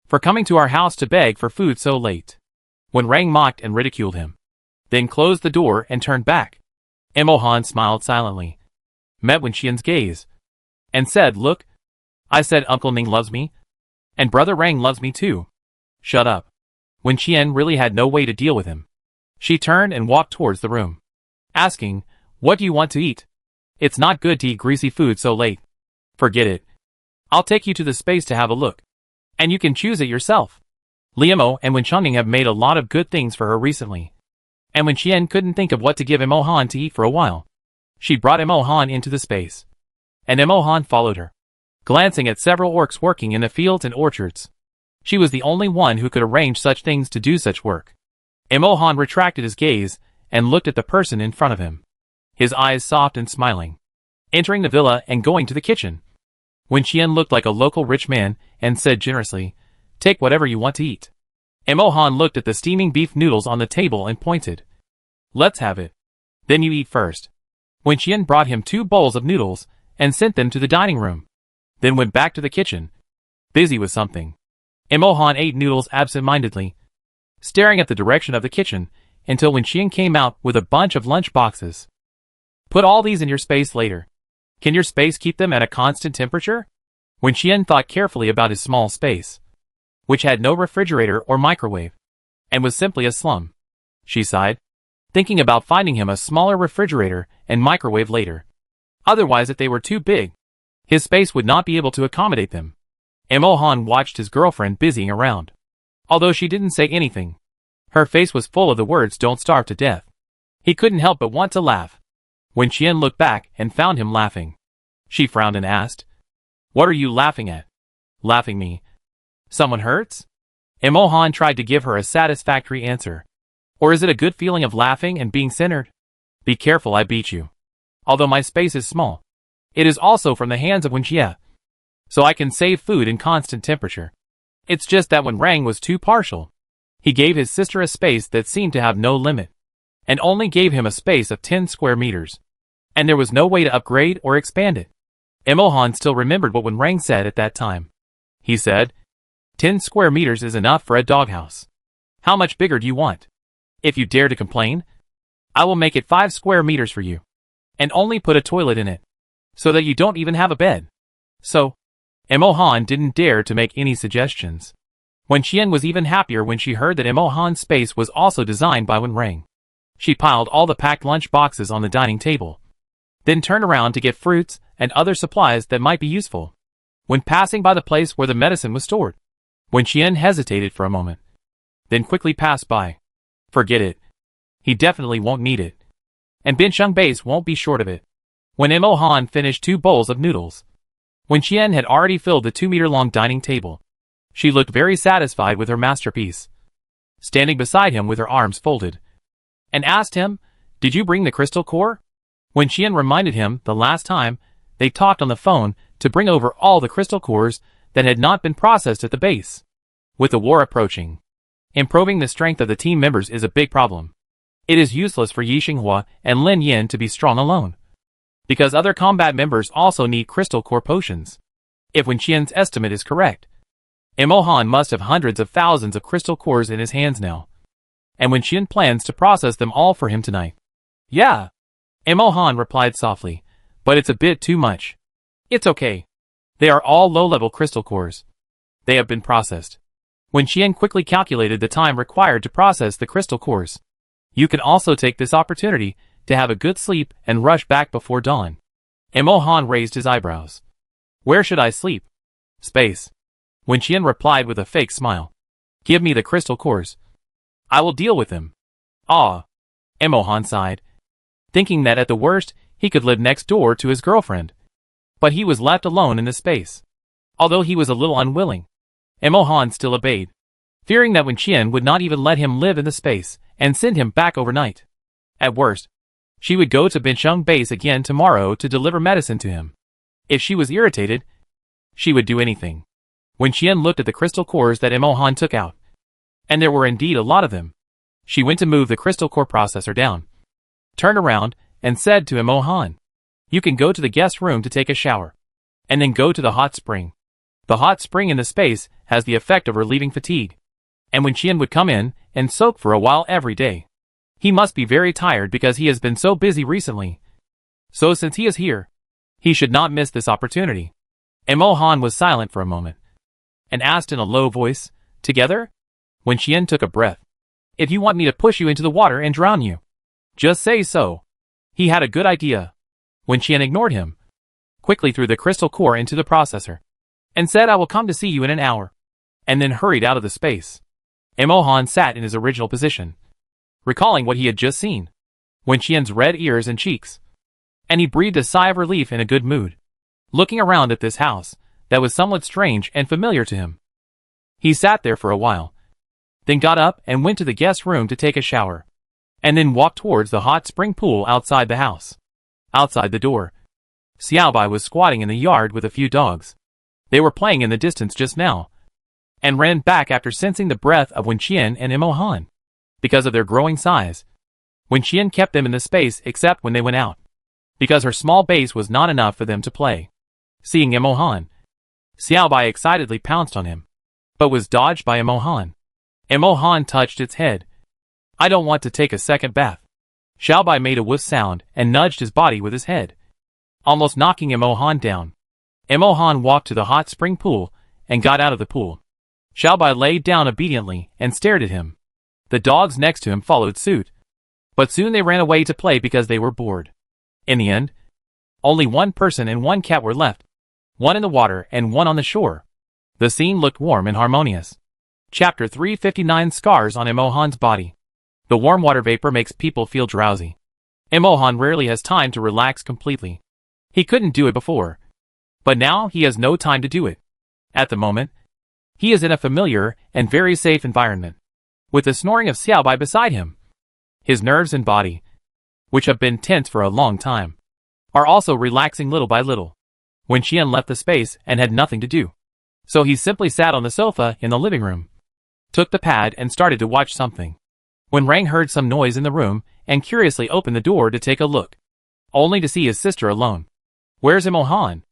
for coming to our house to beg for food so late. When Rang mocked and ridiculed him, then closed the door and turned back. Imo-han smiled silently, met Wen Qian's gaze, and said, look, I said Uncle Ning loves me, and Brother Rang loves me too. Shut up. Wen Qian really had no way to deal with him. She turned and walked towards the room, asking, what do you want to eat? It's not good to eat greasy food so late. Forget it. I'll take you to the space to have a look, and you can choose it yourself. Liamo and Wen Changning have made a lot of good things for her recently, and Wen Qian couldn't think of what to give Imo-han to eat for a while. She brought Imo-han into the space, and Imo-han followed her, glancing at several orcs working in the fields and orchards. She was the only one who could arrange such things to do such work. Imo-han retracted his gaze and looked at the person in front of him, his eyes soft and smiling, entering the villa and going to the kitchen. Wen Qian looked like a local rich man and said generously, take whatever you want to eat. Imo-han looked at the steaming beef noodles on the table and pointed. Let's have it. Then you eat first. Wen Qian brought him 2 bowls of noodles and sent them to the dining room, then went back to the kitchen, busy with something. Imo-han ate noodles absent-mindedly, staring at the direction of the kitchen until Wen Qian came out with a bunch of lunch boxes. Put all these in your space later. Can your space keep them at a constant temperature? Wen Qian thought carefully about his small space, which had no refrigerator or microwave, and was simply a slum. She sighed, thinking about finding him a smaller refrigerator and microwave later. Otherwise, if they were too big, his space would not be able to accommodate them. Imo-han watched his girlfriend busying around. Although she didn't say anything, her face was full of the words don't starve to death. He couldn't help but want to laugh. Wen Qian looked back and found him laughing. She frowned and asked, what are you laughing at? Laughing me? Someone hurts? Imo-han tried to give her a satisfactory answer. Or is it a good feeling of laughing and being centered? Be careful, I beat you. Although my space is small, it is also from the hands of Wen Qian, so I can save food in constant temperature. It's just that when Rang was too partial, he gave his sister a space that seemed to have no limit, and only gave him a space of 10 square meters, and there was no way to upgrade or expand it. Imo-han still remembered what Wen Rang said at that time. He said, 10 square meters is enough for a doghouse. How much bigger do you want? If you dare to complain, I will make it 5 square meters for you, and only put a toilet in it, so that you don't even have a bed. So, Imo-han didn't dare to make any suggestions. Wen Qian was even happier when she heard that Imo-han's space was also designed by Wen Rang. She piled all the packed lunch boxes on the dining table, then turned around to get fruits and other supplies that might be useful. When passing by the place where the medicine was stored, Wen Qian hesitated for a moment, then quickly passed by. Forget it. He definitely won't need it. And Bin Sheng base won't be short of it. When Imo-han finished 2 bowls of noodles, Wen Qian had already filled the 2-meter-long dining table. She looked very satisfied with her masterpiece, standing beside him with her arms folded, and asked him, did you bring the crystal core? Wen Qian reminded him the last time they talked on the phone to bring over all the crystal cores that had not been processed at the base. With the war approaching, improving the strength of the team members is a big problem. It is useless for Yi Xinghua and Lin Yin to be strong alone, because other combat members also need crystal core potions. If Wen Qian's estimate is correct, Imo-han must have hundreds of thousands of crystal cores in his hands now, and Wen Qian plans to process them all for him tonight. Yeah, Imo-han replied softly, but it's a bit too much. It's okay. They are all low-level crystal cores. They have been processed. Wen Qian quickly calculated the time required to process the crystal cores. You can also take this opportunity to have a good sleep and rush back before dawn. Imo-han raised his eyebrows. Where should I sleep? Space. Wen Qian replied with a fake smile. Give me the crystal cores. I will deal with them. Ah. Imohan sighed, thinking that at the worst, he could live next door to his girlfriend. But he was left alone in this space. Although he was a little unwilling, Imohan still obeyed, fearing that Wenqian would not even let him live in the space and send him back overnight. At worst, she would go to Bincheng base again tomorrow to deliver medicine to him. If she was irritated, she would do anything. Wenqian looked at the crystal cores that Imohan took out, and there were indeed a lot of them. She went to move the crystal core processor down, turned around, and said to Imohan, "You can go to the guest room to take a shower, and then go to the hot spring. The hot spring in the space has the effect of relieving fatigue." And Wenqian would come in and soak for a while every day. He must be very tired because he has been so busy recently. So since he is here, he should not miss this opportunity. Imohan was silent for a moment, and asked in a low voice, "Together?" Wenqian took a breath. "If you want me to push you into the water and drown you, just say so." He had a good idea. Wenqian ignored him, quickly threw the crystal core into the processor, and said, "I will come to see you in an hour," and then hurried out of the space. Imohan sat in his original position, recalling what he had just seen, Wenqian's red ears and cheeks, and he breathed a sigh of relief in a good mood, looking around at this house that was somewhat strange and familiar to him. He sat there for a while, then got up and went to the guest room to take a shower, and then walked towards the hot spring pool outside the house. Outside the door, Xiaobai was squatting in the yard with a few dogs. They were playing in the distance just now, and ran back after sensing the breath of Wenqian and Imohan. Because of their growing size, Wenqian kept them in the space except when they went out, because her small base was not enough for them to play. Seeing Imohan, Xiaobai excitedly pounced on him, but was dodged by Imohan. Imohan touched its head. "I don't want to take a second bath." Xiaobai made a woof sound and nudged his body with his head, almost knocking Imohan down. Imohan walked to the hot spring pool and got out of the pool. Xiaobai laid down obediently and stared at him. The dogs next to him followed suit, but soon they ran away to play because they were bored. In the end, only one person and one cat were left, one in the water and one on the shore. The scene looked warm and harmonious. Chapter 359 Scars on Imohan's body. The warm water vapor makes people feel drowsy. Imohan rarely has time to relax completely. He couldn't do it before, but now he has no time to do it. At the moment, he is in a familiar and very safe environment, with the snoring of Xiaobai beside him. His nerves and body, which have been tense for a long time, are also relaxing little by little. Wenqian left the space and had nothing to do, so he simply sat on the sofa in the living room, took the pad and started to watch something, when Rang heard some noise in the room and curiously opened the door to take a look, only to see his sister alone. "Where's Imohan?"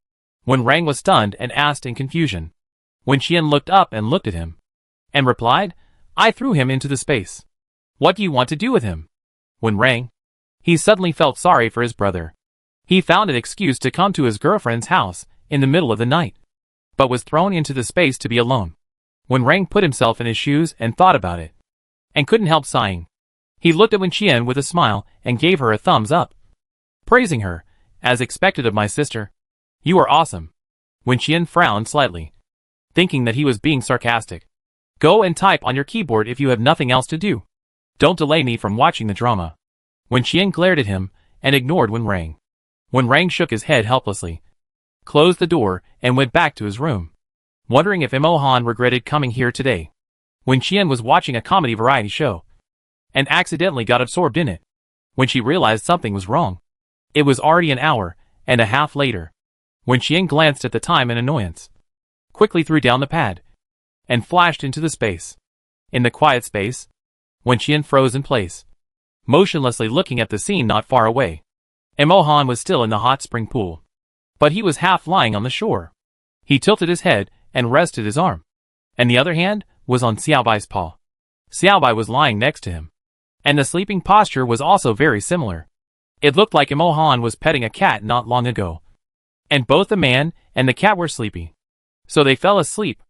When Rang was stunned and asked in confusion. Wenqian looked up and looked at him, and replied, "I threw him into the space. What do you want to do with him?" When Rang, he suddenly felt sorry for his brother. He found an excuse to come to his girlfriend's house in the middle of the night, but was thrown into the space to be alone. When Rang put himself in his shoes and thought about it, and couldn't help sighing, he looked at Wenqian with a smile and gave her a thumbs up, praising her, as expected of my sister. "You are awesome." Wenqian frowned slightly, thinking that he was being sarcastic. "Go and type on your keyboard if you have nothing else to do. Don't delay me from watching the drama." Wenqian glared at him and ignored Wen Rang. Wen Rang shook his head helplessly, closed the door, and went back to his room, wondering if Imohan regretted coming here today. Wenqian was watching a comedy variety show, and accidentally got absorbed in it. When she realized something was wrong, it was already an hour and a half later. Wenqian glanced at the time in annoyance, quickly threw down the pad, and flashed into the space. In the quiet space, Wenqian froze in place, motionlessly looking at the scene not far away. Imohan was still in the hot spring pool, but he was half lying on the shore. He tilted his head and rested his arm, and the other hand was on Xiaobai's paw. Xiaobai was lying next to him, and the sleeping posture was also very similar. It looked like Imohan was petting a cat not long ago, and both the man and the cat were sleepy, so they fell asleep.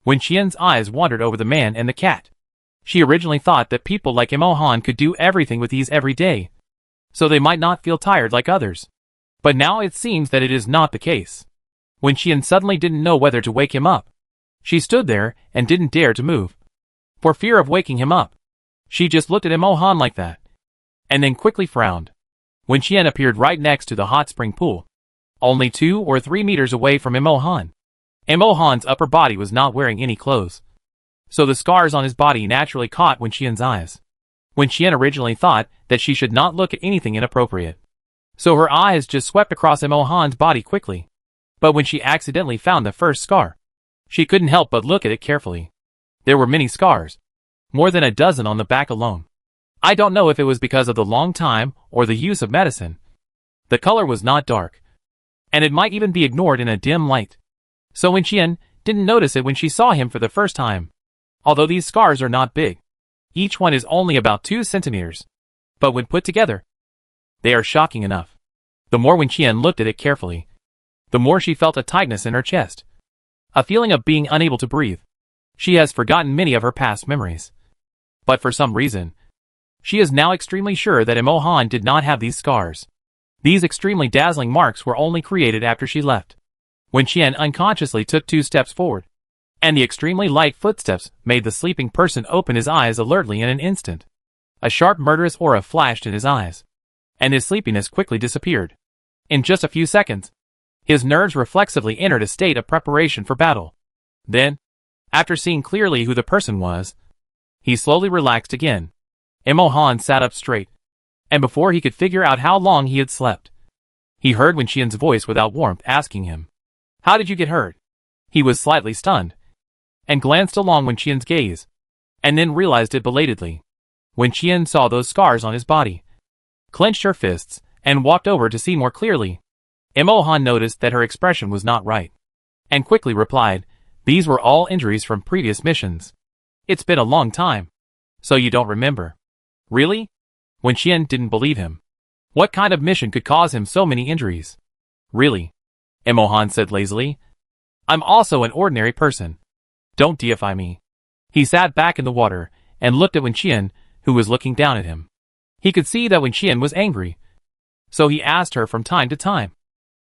Wenqian's eyes wandered over the man and the cat. She originally thought that people like Imohan could do everything with ease every day, so they might not feel tired like others. But now it seems that it is not the case. Wenqian suddenly didn't know whether to wake him up. She stood there and didn't dare to move, for fear of waking him up. She just looked at Imohan like that, and then quickly frowned. Wen Qian appeared right next to the hot spring pool, only 2 or 3 meters away from Imo Han. Imo Han's upper body was not wearing any clothes, so the scars on his body naturally caught Wen Qian's eyes. Wen Qian originally thought that she should not look at anything inappropriate, so her eyes just swept across Imo Han's body quickly. But when she accidentally found the first scar, she couldn't help but look at it carefully. There were many scars, more than a dozen on the back alone. I don't know if it was because of the long time or the use of medicine. The color was not dark, and it might even be ignored in a dim light. So Wen Qian didn't notice it when she saw him for the first time. Although these scars are not big, each one is only about 2 centimeters. But when put together, they are shocking enough. The more Wen Qian looked at it carefully, the more she felt a tightness in her chest, a feeling of being unable to breathe. She has forgotten many of her past memories, but for some reason, she is now extremely sure that Imo Han did not have these scars. These extremely dazzling marks were only created after she left. Wen Qian unconsciously took 2 steps forward, and the extremely light footsteps made the sleeping person open his eyes alertly in an instant. A sharp murderous aura flashed in his eyes, and his sleepiness quickly disappeared. In just a few seconds, his nerves reflexively entered a state of preparation for battle. Then, after seeing clearly who the person was, he slowly relaxed again. Imo Han sat up straight, and before he could figure out how long he had slept, he heard Wen Qian's voice without warmth asking him, "How did you get hurt?" He was slightly stunned, and glanced along Wen Qian's gaze, and then realized it belatedly. Wen Qian saw those scars on his body, clenched her fists, and walked over to see more clearly. Imo Han noticed that her expression was not right, and quickly replied, "These were all injuries from previous missions. It's been a long time, so you don't remember." "Really?" Wen Qian didn't believe him. What kind of mission could cause him so many injuries? "Really?" Imo Han said lazily. "I'm also an ordinary person. Don't deify me." He sat back in the water and looked at Wen Qian, who was looking down at him. He could see that Wen Qian was angry, so he asked her from time to time,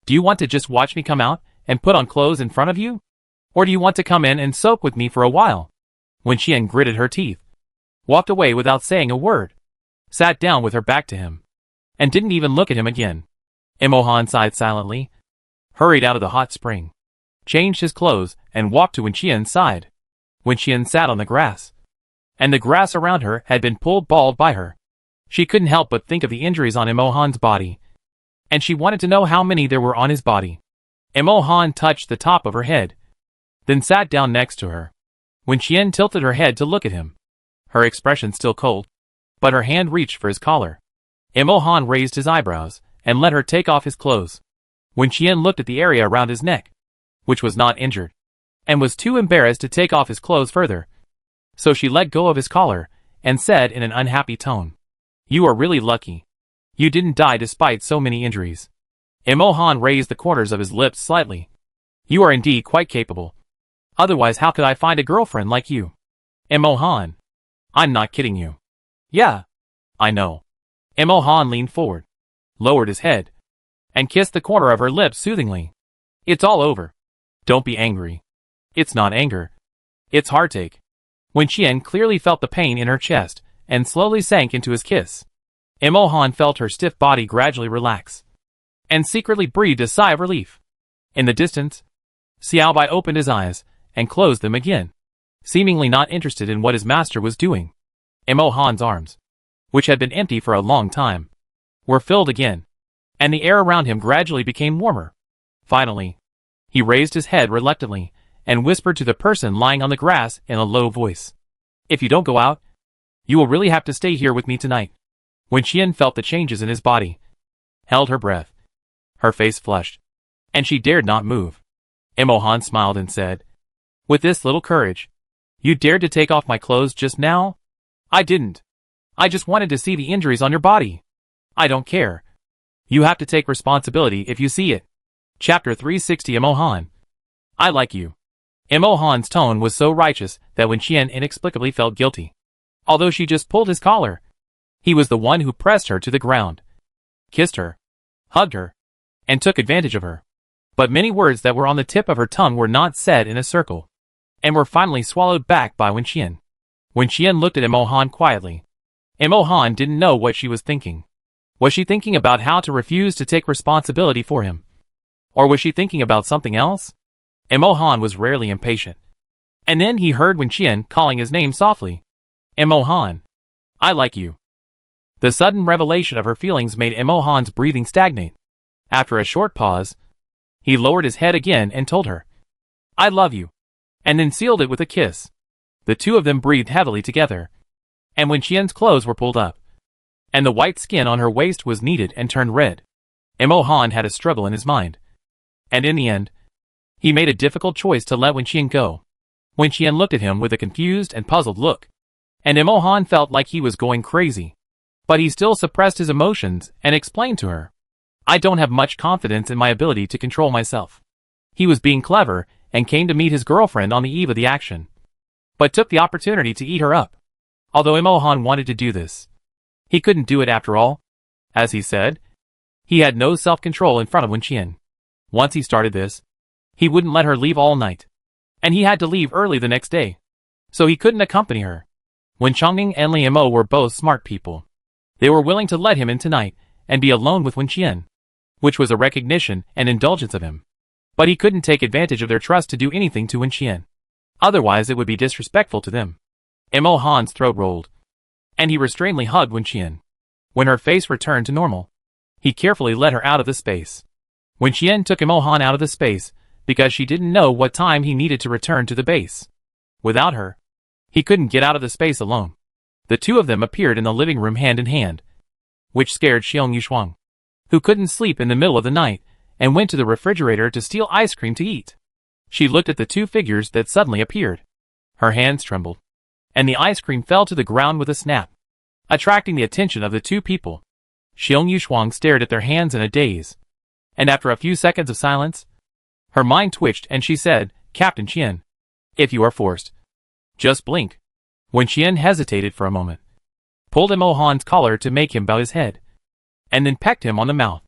"Do you want to just watch me come out and put on clothes in front of you? Or do you want to come in and soak with me for a while?" Wen Qian gritted her teeth, walked away without saying a word, sat down with her back to him, and didn't even look at him again. Imo Han sighed silently, hurried out of the hot spring, changed his clothes, and walked to Wen Qian's side. Wen Qian sat on the grass, and the grass around her had been pulled bald by her. She couldn't help but think of the injuries on Imo Han's body, and she wanted to know how many there were on his body. Imo Han touched the top of her head, then sat down next to her. Wen Qian tilted her head to look at him, her expression still cold, but her hand reached for his collar. Imo Han raised his eyebrows and let her take off his clothes. Wen Qian looked at the area around his neck, which was not injured, and was too embarrassed to take off his clothes further. So she let go of his collar and said in an unhappy tone, "You are really lucky. You didn't die despite so many injuries." Imo Han raised the corners of his lips slightly. "You are indeed quite capable. Otherwise how could I find a girlfriend like you?" "Imo Han, I'm not kidding you." "Yeah, I know." Imo Han leaned forward, lowered his head, and kissed the corner of her lips soothingly. "It's all over. Don't be angry." "It's not anger. It's heartache." Wen Qian clearly felt the pain in her chest and slowly sank into his kiss. Imo Han felt her stiff body gradually relax, and secretly breathed a sigh of relief. In the distance, Xiao Bai opened his eyes and closed them again, seemingly not interested in what his master was doing. Imo Han's arms, which had been empty for a long time, were filled again, and the air around him gradually became warmer. Finally, he raised his head reluctantly and whispered to the person lying on the grass in a low voice, "If you don't go out, you will really have to stay here with me tonight." Wen Qian felt the changes in his body, held her breath. Her face flushed, and she dared not move. Imo Han smiled and said, "With this little courage, you dared to take off my clothes just now?" "I didn't. I just wanted to see the injuries on your body." "I don't care. You have to take responsibility if you see it." Chapter 360. Imo Han, I like you. Imo Han's tone was so righteous that Wen Qian inexplicably felt guilty. Although she just pulled his collar, he was the one who pressed her to the ground, kissed her, hugged her, and took advantage of her. But many words that were on the tip of her tongue were not said in a circle, and were finally swallowed back by Wen Qian. Wen Qian looked at Imo Han quietly. Imo Han didn't know what she was thinking. Was she thinking about how to refuse to take responsibility for him? Or was she thinking about something else? Imo Han was rarely impatient. And then he heard Wen Qian calling his name softly. Imo Han. I like you. The sudden revelation of her feelings made Imo Han's breathing stagnate. After a short pause, he lowered his head again and told her, I love you. And then sealed it with a kiss. The two of them breathed heavily together. And Wen Qian's clothes were pulled up, and the white skin on her waist was kneaded and turned red, Imo Han had a struggle in his mind. And in the end, he made a difficult choice to let Wen Qian go. Wen Qian looked at him with a confused and puzzled look, and Imo Han felt like he was going crazy. But he still suppressed his emotions and explained to her, I don't have much confidence in my ability to control myself. He was being clever and came to meet his girlfriend on the eve of the action, but took the opportunity to eat her up. Although Imo Han wanted to do this, he couldn't do it after all. As he said, he had no self-control in front of Wen Qian. Once he started this, he wouldn't let her leave all night. And he had to leave early the next day, so he couldn't accompany her. Wen Chongming and Li Mo were both smart people. They were willing to let him in tonight and be alone with Wen Qian, which was a recognition and indulgence of him. But he couldn't take advantage of their trust to do anything to Wen Qian. Otherwise it would be disrespectful to them. Imo Han's throat rolled, and he restrainedly hugged Wen Qian. When her face returned to normal, he carefully led her out of the space. Wen Qian took Imo Han out of the space because she didn't know what time he needed to return to the base. Without her, he couldn't get out of the space alone. The two of them appeared in the living room hand in hand, which scared Xiong Yushuang, who couldn't sleep in the middle of the night, and went to the refrigerator to steal ice cream to eat. She looked at the two figures that suddenly appeared. Her hands trembled, and the ice cream fell to the ground with a snap, attracting the attention of the two people. Xiong Yushuang stared at their hands in a daze, and after a few seconds of silence, her mind twitched and she said, Captain Qian, if you are forced, just blink. Wen Qian hesitated for a moment, pulled Imo Han's collar to make him bow his head, and then pecked him on the mouth.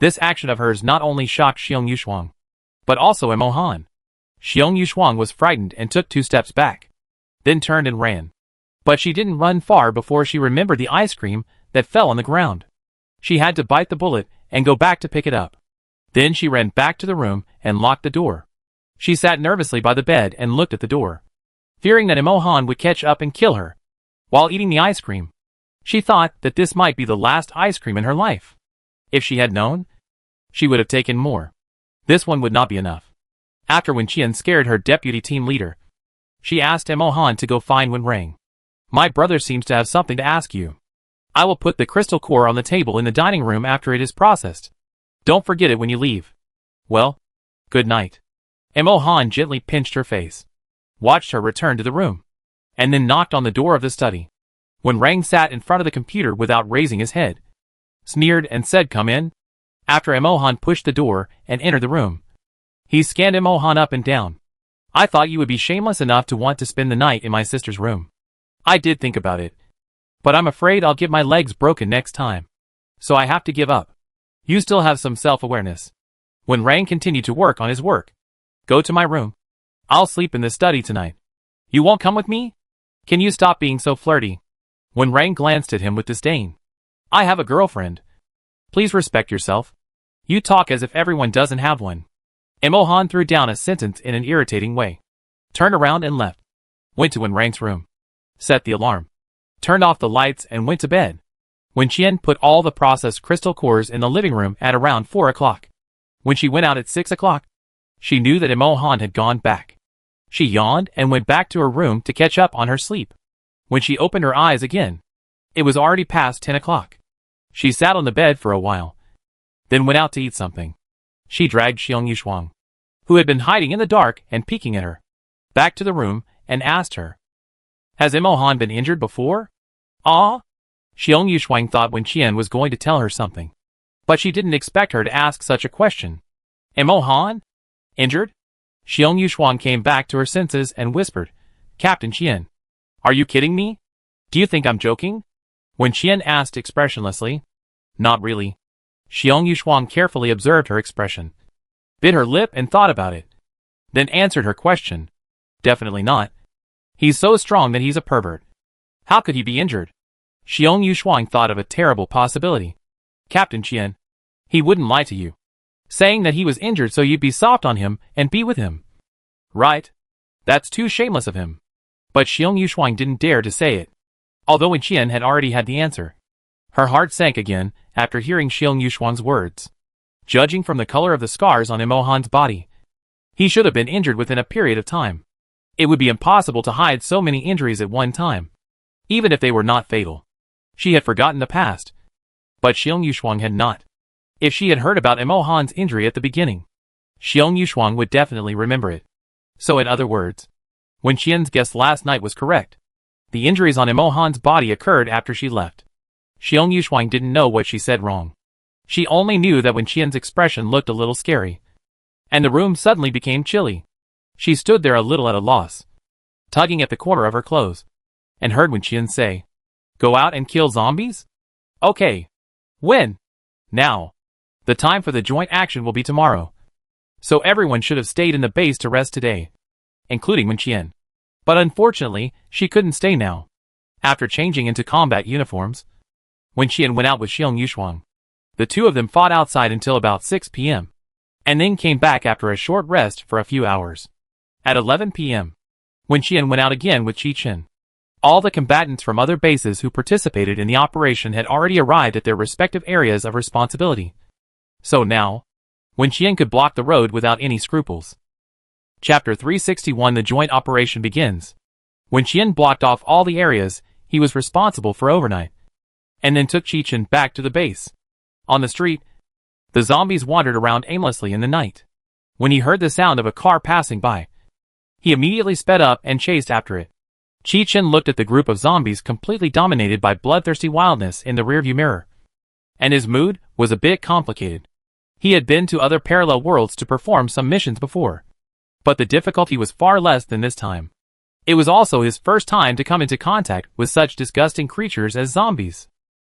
This action of hers not only shocked Xiong Yushuang, but also Imo Han. Xiong Yushuang was frightened and took 2 steps back, then turned and ran. But she didn't run far before she remembered the ice cream that fell on the ground. She had to bite the bullet and go back to pick it up. Then she ran back to the room and locked the door. She sat nervously by the bed and looked at the door, fearing that Imo Han would catch up and kill her while eating the ice cream. She thought that this might be the last ice cream in her life. If she had known, she would have taken more. This one would not be enough. After Wen Qian scared her deputy team leader, she asked Imo Han to go find Wen Rang. My brother seems to have something to ask you. I will put the crystal core on the table in the dining room after it is processed. Don't forget it when you leave. Well, good night. Imo Han gently pinched her face, watched her return to the room, and then knocked on the door of the study. Wen Rang sat in front of the computer without raising his head, sneered and said, Come in. After Imo Han pushed the door and entered the room, he scanned Imo Han up and down. I thought you would be shameless enough to want to spend the night in my sister's room. I did think about it, but I'm afraid I'll get my legs broken next time, so I have to give up. You still have some self-awareness. Wen Rang continued to work on his work. Go to my room. I'll sleep in the study tonight. You won't come with me? Can you stop being so flirty? Wen Rang glanced at him with disdain. I have a girlfriend. Please respect yourself. You talk as if everyone doesn't have one. Imo Han threw down a sentence in an irritating way, turned around and left, went to Wen Rang's room, set the alarm, turned off the lights and went to bed. Wen Qian put all the processed crystal cores in the living room at around 4 o'clock. When she went out at 6 o'clock, she knew that Imo Han had gone back. She yawned and went back to her room to catch up on her sleep. When she opened her eyes again, it was already past 10 o'clock. She sat on the bed for a while, then went out to eat something. She dragged Xiong Yushuang, who had been hiding in the dark and peeking at her, back to the room and asked her, Has Imo Han been injured before? Ah? Xiong Yushuang thought Wen Qian was going to tell her something, but she didn't expect her to ask such a question. Imo Han? Injured? Xiong Yushuang came back to her senses and whispered, Captain Qian, are you kidding me? Do you think I'm joking? Wen Qian asked expressionlessly. Not really. Xiong Yushuang carefully observed her expression, bit her lip and thought about it, then answered her question. Definitely not. He's so strong that he's a pervert. How could he be injured? Xiong Yushuang thought of a terrible possibility. Captain Qian. He wouldn't lie to you, saying that he was injured so you'd be soft on him and be with him. Right? That's too shameless of him. But Xiong Yushuang didn't dare to say it, although Wen Qian had already had the answer. Her heart sank again after hearing Xiong Yushuang's words. Judging from the color of the scars on Imohan's body, he should have been injured within a period of time. It would be impossible to hide so many injuries at one time, even if they were not fatal. She had forgotten the past, but Xiong Yushuang had not. If she had heard about Imohan's injury at the beginning, Xiong Yushuang would definitely remember it. So in other words, Wen Qian's guess last night was correct. The injuries on Imohan's body occurred after she left. Xiong Yushuang didn't know what she said wrong. She only knew that Wen Qian's expression looked a little scary, and the room suddenly became chilly. She stood there a little at a loss, tugging at the corner of her clothes, and heard Wen Qian say, "Go out and kill zombies? Okay. When? Now. The time for the joint action will be tomorrow. So everyone should have stayed in the base to rest today, including Wen Qian. But unfortunately, she couldn't stay now. After changing into combat uniforms, Wen Qian went out with Xiong Yushuang. The two of them fought outside until about 6 p.m., and then came back after a short rest for a few hours. At 11 p.m., Wen Qian went out again with Qi Chen. All the combatants from other bases who participated in the operation had already arrived at their respective areas of responsibility. So now, Wen Qian could block the road without any scruples. Chapter 361 The joint operation begins. Wen Qian blocked off all the areas he was responsible for overnight, and then took Qi Chen back to the base. On the street, the zombies wandered around aimlessly in the night. When he heard the sound of a car passing by, he immediately sped up and chased after it. Qi Chen looked at the group of zombies completely dominated by bloodthirsty wildness in the rearview mirror, and his mood was a bit complicated. He had been to other parallel worlds to perform some missions before, but the difficulty was far less than this time. It was also his first time to come into contact with such disgusting creatures as zombies.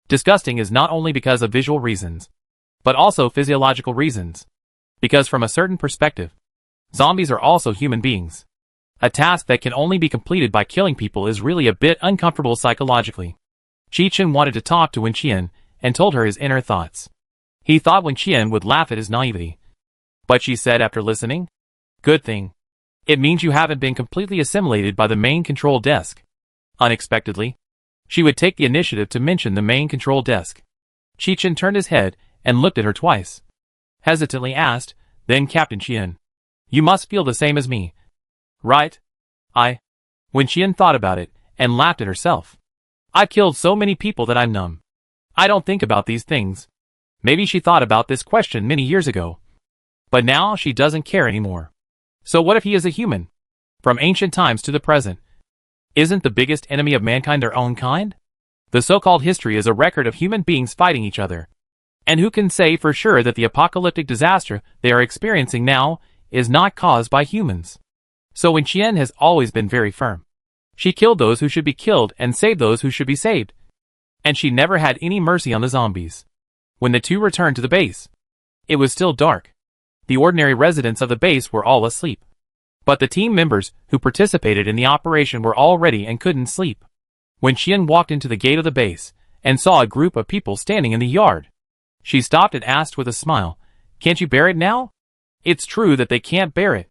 Disgusting is not only because of visual reasons, but also physiological reasons. Because from a certain perspective, zombies are also human beings. A task that can only be completed by killing people is really a bit uncomfortable psychologically. Qi Chen wanted to talk to Wen Qian and told her his inner thoughts. He thought Wen Qian would laugh at his naivety, but she said after listening, "Good thing. It means you haven't been completely assimilated by the main control desk." Unexpectedly, she would take the initiative to mention the main control desk. Qi Chen turned his head and looked at her twice. Hesitantly asked, "Then Captain Qian, you must feel the same as me, right?" Wen Qian thought about it and laughed at herself. "I've killed so many people that I'm numb. I don't think about these things." Maybe she thought about this question many years ago, but now she doesn't care anymore. So what if he is a human? From ancient times to the present, isn't the biggest enemy of mankind their own kind? The so-called history is a record of human beings fighting each other. And who can say for sure that the apocalyptic disaster they are experiencing now is not caused by humans? So Wen Qian has always been very firm. She killed those who should be killed and saved those who should be saved. And she never had any mercy on the zombies. When the two returned to the base, it was still dark. The ordinary residents of the base were all asleep. But the team members who participated in the operation were all ready and couldn't sleep. When Qian walked into the gate of the base and saw a group of people standing in the yard, she stopped and asked with a smile, "Can't you bear it now?" It's true that they can't bear it.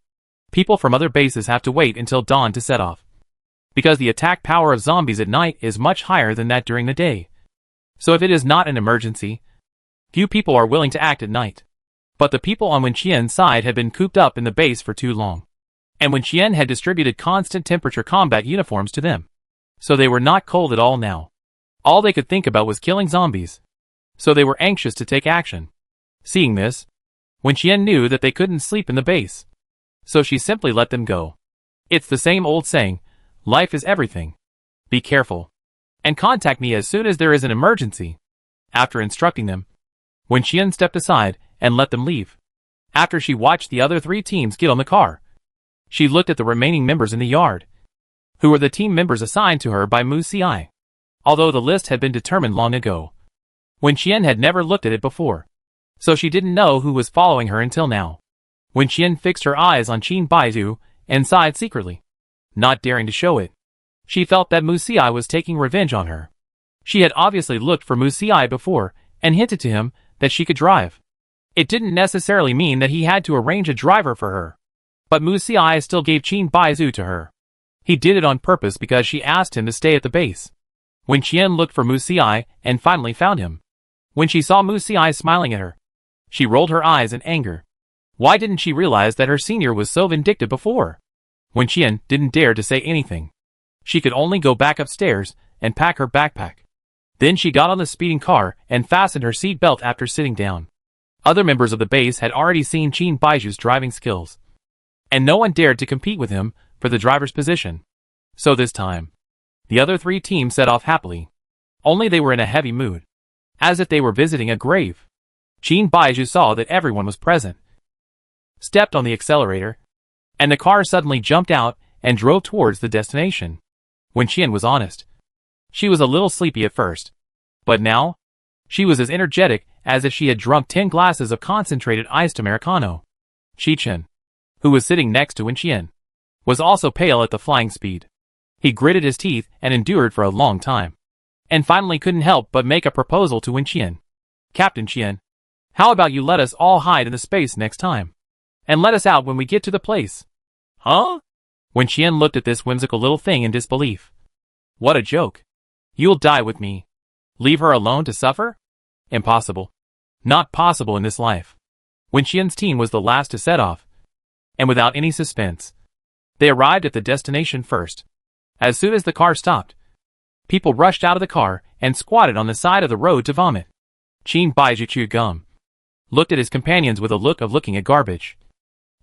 People from other bases have to wait until dawn to set off, because the attack power of zombies at night is much higher than that during the day. So if it is not an emergency, few people are willing to act at night. But the people on Wen Qian's side had been cooped up in the base for too long, and Wen Qian had distributed constant temperature combat uniforms to them. So they were not cold at all now. All they could think about was killing zombies. So they were anxious to take action. Seeing this, Wen Qian knew that they couldn't sleep in the base. So she simply let them go. It's the same old saying, life is everything. Be careful. And contact me as soon as there is an emergency. After instructing them, Wen Qian stepped aside and let them leave. After she watched the other three teams get on the car, she looked at the remaining members in the yard, who were the team members assigned to her by Mu Ci. Although the list had been determined long ago, Wen Qian had never looked at it before, so she didn't know who was following her until now. Wen Qian fixed her eyes on Qin Baidu and sighed secretly, not daring to show it. She felt that Mu Ci was taking revenge on her. She had obviously looked for Mu Xiai before, and hinted to him that she could drive. It didn't necessarily mean that he had to arrange a driver for her. But Mu Xiai still gave Qin Baizu to her. He did it on purpose because she asked him to stay at the base. When Qian looked for Mu Xiai and finally found him. When she saw Mu Xiai smiling at her, she rolled her eyes in anger. Why didn't she realize that her senior was so vindictive before? When Qian didn't dare to say anything, she could only go back upstairs and pack her backpack. Then she got on the speeding car and fastened her seat belt after sitting down. Other members of the base had already seen Qin Baiju's driving skills, and no one dared to compete with him for the driver's position. So this time, the other three teams set off happily. Only they were in a heavy mood, as if they were visiting a grave. Qin Baizhu saw that everyone was present, stepped on the accelerator, and the car suddenly jumped out and drove towards the destination. When Qian was honest, she was a little sleepy at first, but now, she was as energetic as if she had drunk 10 glasses of concentrated iced Americano. Qichen, who was sitting next to Wen Qian, was also pale at the flying speed. He gritted his teeth and endured for a long time, and finally couldn't help but make a proposal to Wen Qian. Captain Qian, how about you let us all hide in the space next time, and let us out when we get to the place? Huh? Wen Qian looked at this whimsical little thing in disbelief. What a joke. You'll die with me. Leave her alone to suffer? Impossible. Not possible in this life. Wen Qian's team was the last to set off, and without any suspense, they arrived at the destination first. As soon as the car stopped, people rushed out of the car and squatted on the side of the road to vomit. Qin Baizhu chewed gum, looked at his companions with a look of looking at garbage,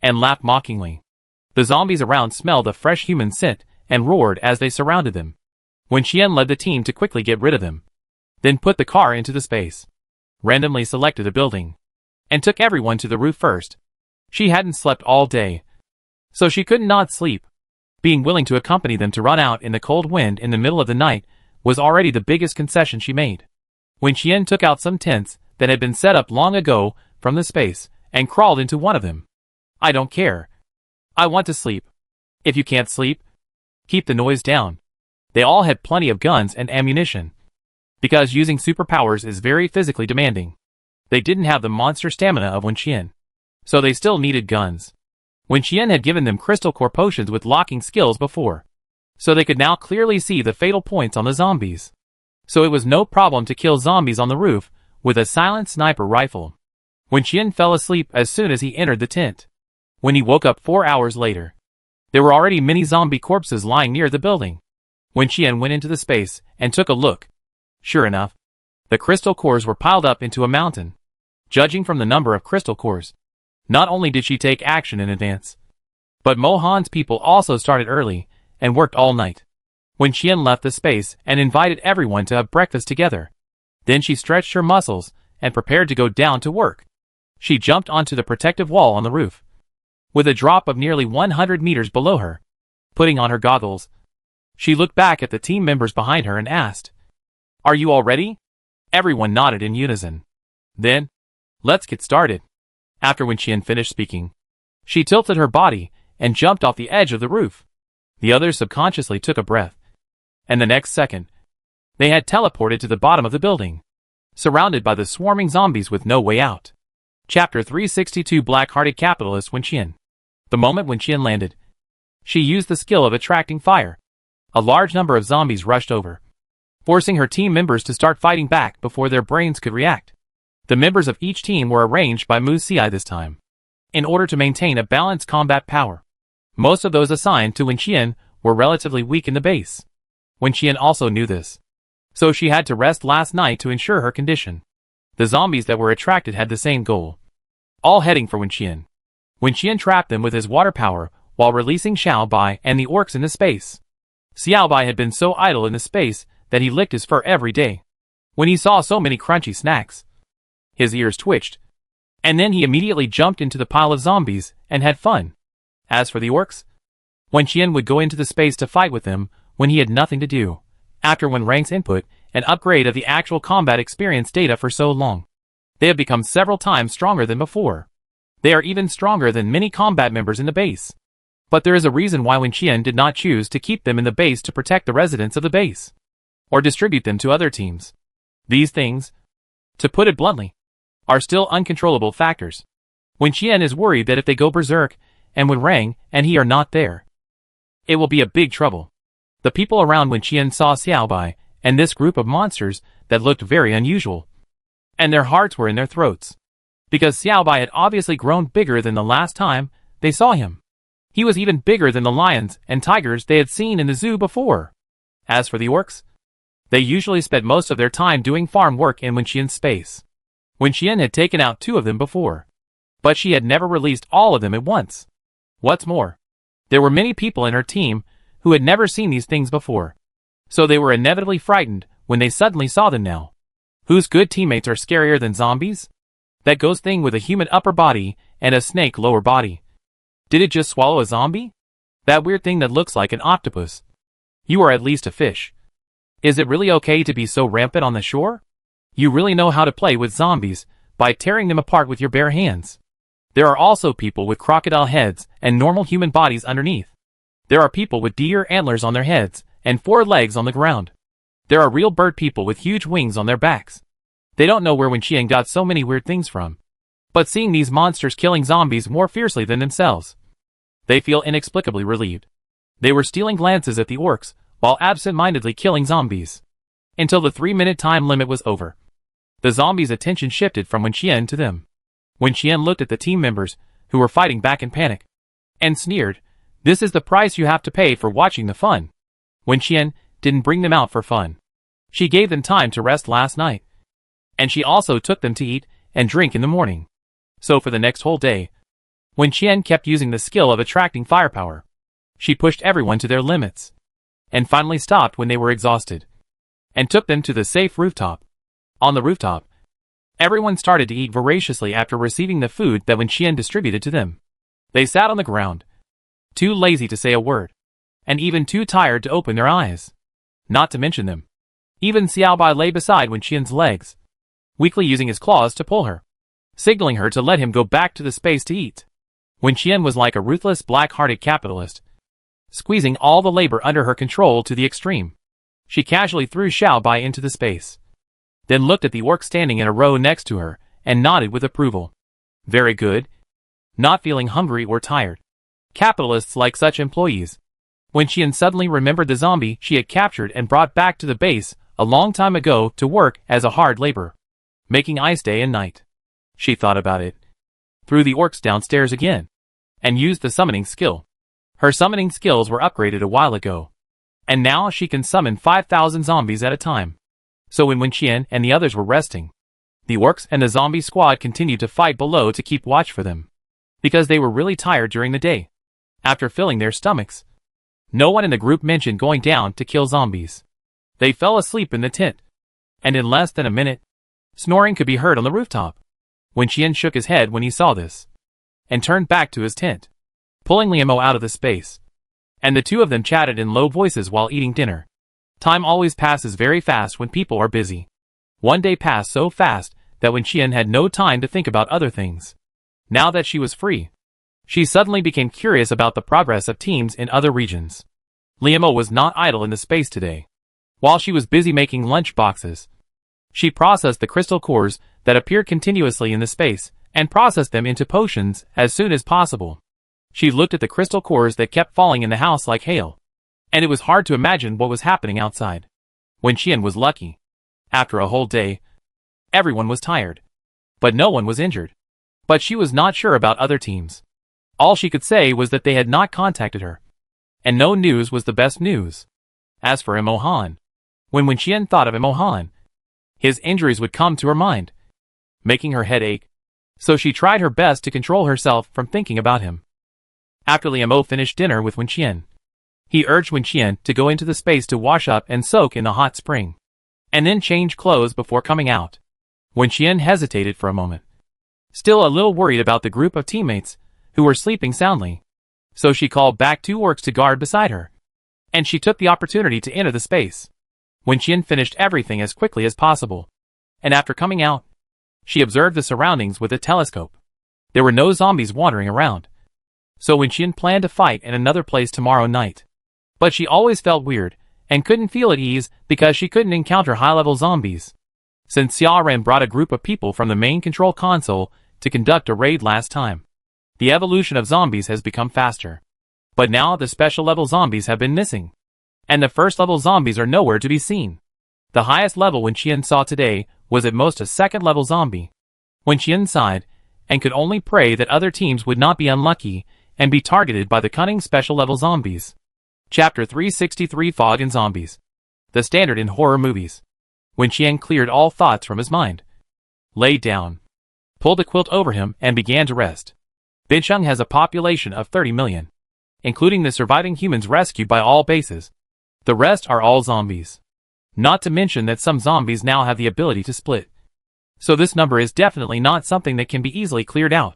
and laughed mockingly. The zombies around smelled the fresh human scent and roared as they surrounded them. When Qian led the team to quickly get rid of them, then put the car into the space, randomly selected a building, and took everyone to the roof first. She hadn't slept all day, so she could not sleep. Being willing to accompany them to run out in the cold wind in the middle of the night was already the biggest concession she made. When Qian took out some tents that had been set up long ago from the space and crawled into one of them. I don't care. I want to sleep. If you can't sleep, keep the noise down. They all had plenty of guns and ammunition, because using superpowers is very physically demanding. They didn't have the monster stamina of Wen Qian, so they still needed guns. Wen Qian had given them crystal core potions with locking skills before, so they could now clearly see the fatal points on the zombies. So it was no problem to kill zombies on the roof with a silent sniper rifle. Wen Qian fell asleep as soon as he entered the tent. When he woke up 4 hours later, there were already many zombie corpses lying near the building. Wen Qian went into the space and took a look. Sure enough, the crystal cores were piled up into a mountain. Judging from the number of crystal cores, not only did she take action in advance, but Mohan's people also started early and worked all night. When Qian left the space and invited everyone to have breakfast together, then she stretched her muscles and prepared to go down to work. She jumped onto the protective wall on the roof, with a drop of nearly 100 meters below her. Putting on her goggles, she looked back at the team members behind her and asked, "Are you all ready?" Everyone nodded in unison. Then, let's get started. After Wen Qian finished speaking, she tilted her body and jumped off the edge of the roof. The others subconsciously took a breath, and the next second, they had teleported to the bottom of the building, surrounded by the swarming zombies with no way out. Chapter 362 Black-Hearted Capitalist Wen Qian. The moment Wen Qian landed, she used the skill of attracting fire. A large number of zombies rushed over, forcing her team members to start fighting back before their brains could react. The members of each team were arranged by Mu Xiai this time, in order to maintain a balanced combat power. Most of those assigned to Wen Qian were relatively weak in the base. Wen Qian also knew this, so she had to rest last night to ensure her condition. The zombies that were attracted had the same goal, all heading for Wen Qian. Wen Qian trapped them with his water power while releasing Xiao Bai and the orcs into space. Xiao Bai had been so idle in the space that he licked his fur every day. When he saw so many crunchy snacks, his ears twitched, and then he immediately jumped into the pile of zombies and had fun. As for the orcs, Wen Qian would go into the space to fight with them when he had nothing to do. After Wen Rang's input and upgrade of the actual combat experience data for so long, they have become several times stronger than before. They are even stronger than many combat members in the base. But there is a reason why Wen Qian did not choose to keep them in the base to protect the residents of the base, or distribute them to other teams. These things, to put it bluntly, are still uncontrollable factors. Wen Qian is worried that if they go berserk, and when Rang and he are not there, it will be a big trouble. The people around Wen Qian saw Xiaobai and this group of monsters that looked very unusual, and their hearts were in their throats, because Xiaobai had obviously grown bigger than the last time they saw him. He was even bigger than the lions and tigers they had seen in the zoo before. As for the orcs, they usually spent most of their time doing farm work in Wen Qian's space. Wen Qian had taken out 2 of them before, but she had never released all of them at once. What's more, there were many people in her team who had never seen these things before, so they were inevitably frightened when they suddenly saw them now. Whose good teammates are scarier than zombies? That ghost thing with a human upper body and a snake lower body. Did it just swallow a zombie? That weird thing that looks like an octopus. You are at least a fish. Is it really okay to be so rampant on the shore? You really know how to play with zombies by tearing them apart with your bare hands. There are also people with crocodile heads and normal human bodies underneath. There are people with deer antlers on their heads and 4 legs on the ground. There are real bird people with huge wings on their backs. They don't know where Wen Qian got so many weird things from. But seeing these monsters killing zombies more fiercely than themselves, they feel inexplicably relieved. They were stealing glances at the orcs while absent-mindedly killing zombies, until the 3-minute time limit was over. The zombies' attention shifted from Wen Qian to them. Wen Qian looked at the team members, who were fighting back in panic, and sneered, "This is the price you have to pay for watching the fun." Wen Qian didn't bring them out for fun. She gave them time to rest last night, and she also took them to eat and drink in the morning. So for the next whole day, Wen Qian kept using the skill of attracting firepower. She pushed everyone to their limits, and finally stopped when they were exhausted, and took them to the safe rooftop. On the rooftop, everyone started to eat voraciously after receiving the food that Wen Qian distributed to them. They sat on the ground, too lazy to say a word, and even too tired to open their eyes. Not to mention them. Even Xiaobai lay beside Wen Qian's legs, weakly using his claws to pull her, signaling her to let him go back to the space to eat. Wen Qian was like a ruthless black-hearted capitalist, squeezing all the labor under her control to the extreme. She casually threw Xiaobai into the space, then looked at the orc standing in a row next to her, and nodded with approval. Very good. Not feeling hungry or tired. Capitalists like such employees. Wen Qian suddenly remembered the zombie she had captured and brought back to the base a long time ago to work as a hard laborer, making ice day and night. She thought about it, threw the orcs downstairs again, and used the summoning skill. Her summoning skills were upgraded a while ago, and now she can summon 5,000 zombies at a time. So when Wen Qian and the others were resting, the orcs and the zombie squad continued to fight below to keep watch for them, because they were really tired during the day. After filling their stomachs, no one in the group mentioned going down to kill zombies. They fell asleep in the tent, and in less than a minute, snoring could be heard on the rooftop. Wen Qian shook his head when he saw this, and turned back to his tent, pulling Liamo out of the space, and the two of them chatted in low voices while eating dinner. Time always passes very fast when people are busy. One day passed so fast that Wen Qian had no time to think about other things. Now that she was free, she suddenly became curious about the progress of teams in other regions. Liamo was not idle in the space today. While she was busy making lunch boxes, she processed the crystal cores that appeared continuously in the space, and processed them into potions as soon as possible. She looked at the crystal cores that kept falling in the house like hail, and it was hard to imagine what was happening outside. Wen Qian was lucky. After a whole day, everyone was tired, but no one was injured. But she was not sure about other teams. All she could say was that they had not contacted her, and no news was the best news. As for Imo Han, when Wen Qian thought of Imo Han, his injuries would come to her mind, making her head ache, so she tried her best to control herself from thinking about him. After Liamo finished dinner with Wen Qian, he urged Wen Qian to go into the space to wash up and soak in the hot spring, and then change clothes before coming out. Wen Qian hesitated for a moment, still a little worried about the group of teammates who were sleeping soundly, so she called back 2 orcs to guard beside her, and she took the opportunity to enter the space. Wen Qian finished everything as quickly as possible, and after coming out, she observed the surroundings with a telescope. There were no zombies wandering around, so Wen Qian planned to fight in another place tomorrow night. But she always felt weird, and couldn't feel at ease because she couldn't encounter high-level zombies. Since Xiaoran brought a group of people from the main control console to conduct a raid last time, the evolution of zombies has become faster. But now the special level zombies have been missing, and the first level zombies are nowhere to be seen. The highest level Wen Qian saw today was at most a second level zombie. Wen Qian sighed, and could only pray that other teams would not be unlucky and be targeted by the cunning special level zombies. Chapter 363 Fog and Zombies. The standard in horror movies. Wen Qian cleared all thoughts from his mind, laid down, pulled a quilt over him and began to rest. Bincheng has a population of 30 million, including the surviving humans rescued by all bases. The rest are all zombies. Not to mention that some zombies now have the ability to split. So this number is definitely not something that can be easily cleared out.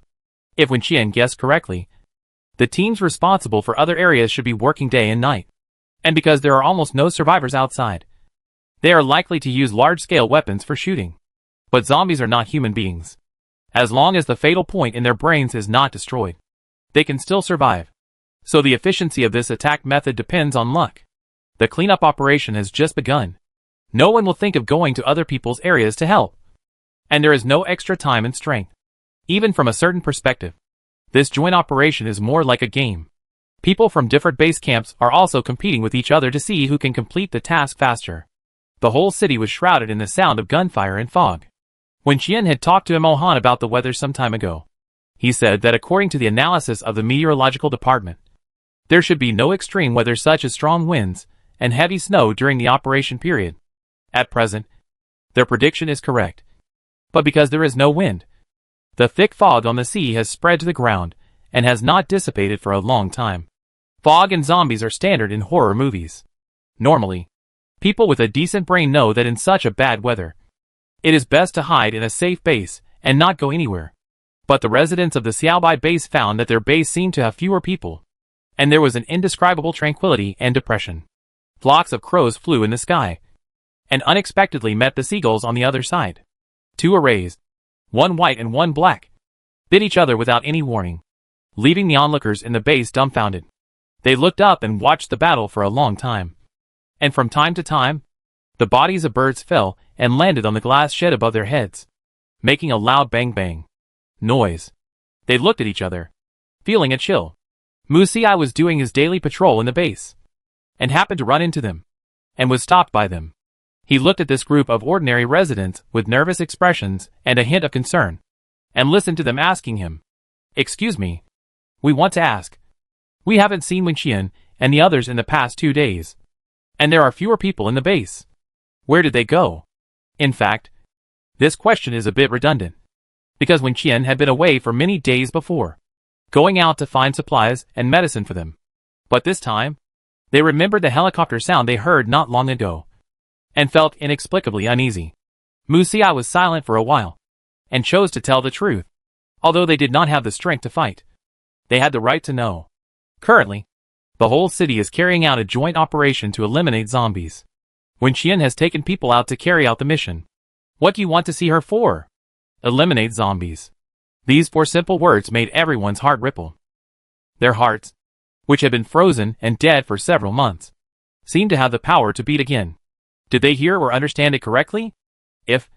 If Wen Qian guessed correctly, the teams responsible for other areas should be working day and night. And because there are almost no survivors outside, they are likely to use large-scale weapons for shooting. But zombies are not human beings. As long as the fatal point in their brains is not destroyed, they can still survive. So the efficiency of this attack method depends on luck. The cleanup operation has just begun. No one will think of going to other people's areas to help. And there is no extra time and strength. Even from a certain perspective, this joint operation is more like a game. People from different base camps are also competing with each other to see who can complete the task faster. The whole city was shrouded in the sound of gunfire and fog. When Qian had talked to Mohan about the weather some time ago, he said that according to the analysis of the meteorological department, there should be no extreme weather such as strong winds and heavy snow during the operation period. At present, their prediction is correct. But because there is no wind, the thick fog on the sea has spread to the ground and has not dissipated for a long time. Fog and zombies are standard in horror movies. Normally, people with a decent brain know that in such a bad weather, it is best to hide in a safe base and not go anywhere. But the residents of the Xiaobai base found that their base seemed to have fewer people, and there was an indescribable tranquility and depression. Flocks of crows flew in the sky, and unexpectedly met the seagulls on the other side. Two arrays, one white and one black, bit each other without any warning, leaving the onlookers in the base dumbfounded. They looked up and watched the battle for a long time. And from time to time, the bodies of birds fell and landed on the glass shed above their heads, making a loud bang-bang noise. They looked at each other, feeling a chill. Mu Xiai was doing his daily patrol in the base, and happened to run into them, and was stopped by them. He looked at this group of ordinary residents with nervous expressions and a hint of concern, and listened to them asking him, "Excuse me, we want to ask. We haven't seen Wen Qian and the others in the past 2 days, and there are fewer people in the base. Where did they go?" In fact, this question is a bit redundant, because Wen Qian had been away for many days before, going out to find supplies and medicine for them. But this time, they remembered the helicopter sound they heard not long ago, and felt inexplicably uneasy. Mu Xiai was silent for a while, and chose to tell the truth. Although they did not have the strength to fight, they had the right to know. Currently, the whole city is carrying out a joint operation to eliminate zombies. Wen Qian has taken people out to carry out the mission. What do you want to see her for? Eliminate zombies. These 4 simple words made everyone's heart ripple. Their hearts, which had been frozen and dead for several months, seemed to have the power to beat again. Did they hear or understand it correctly? If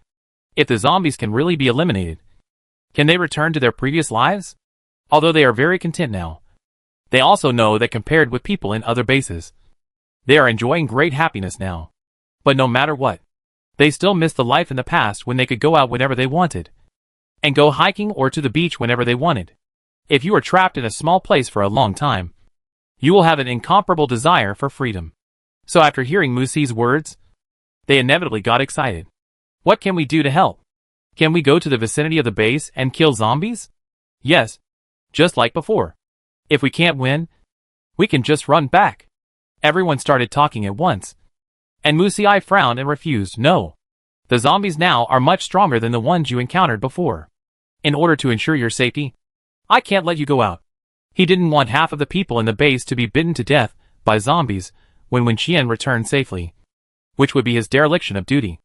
the zombies can really be eliminated, can they return to their previous lives? Although they are very content now, they also know that compared with people in other bases, they are enjoying great happiness now. But no matter what, they still miss the life in the past when they could go out whenever they wanted, and go hiking or to the beach whenever they wanted. If you are trapped in a small place for a long time, you will have an incomparable desire for freedom. So after hearing Mu Xi's words, they inevitably got excited. What can we do to help? Can we go to the vicinity of the base and kill zombies? Yes, just like before. If we can't win, we can just run back. Everyone started talking at once, and Mu Xiai frowned and refused. No. The zombies now are much stronger than the ones you encountered before. In order to ensure your safety, I can't let you go out. He didn't want half of the people in the base to be bitten to death by zombies when Wen Qian returned safely, which would be his dereliction of duty.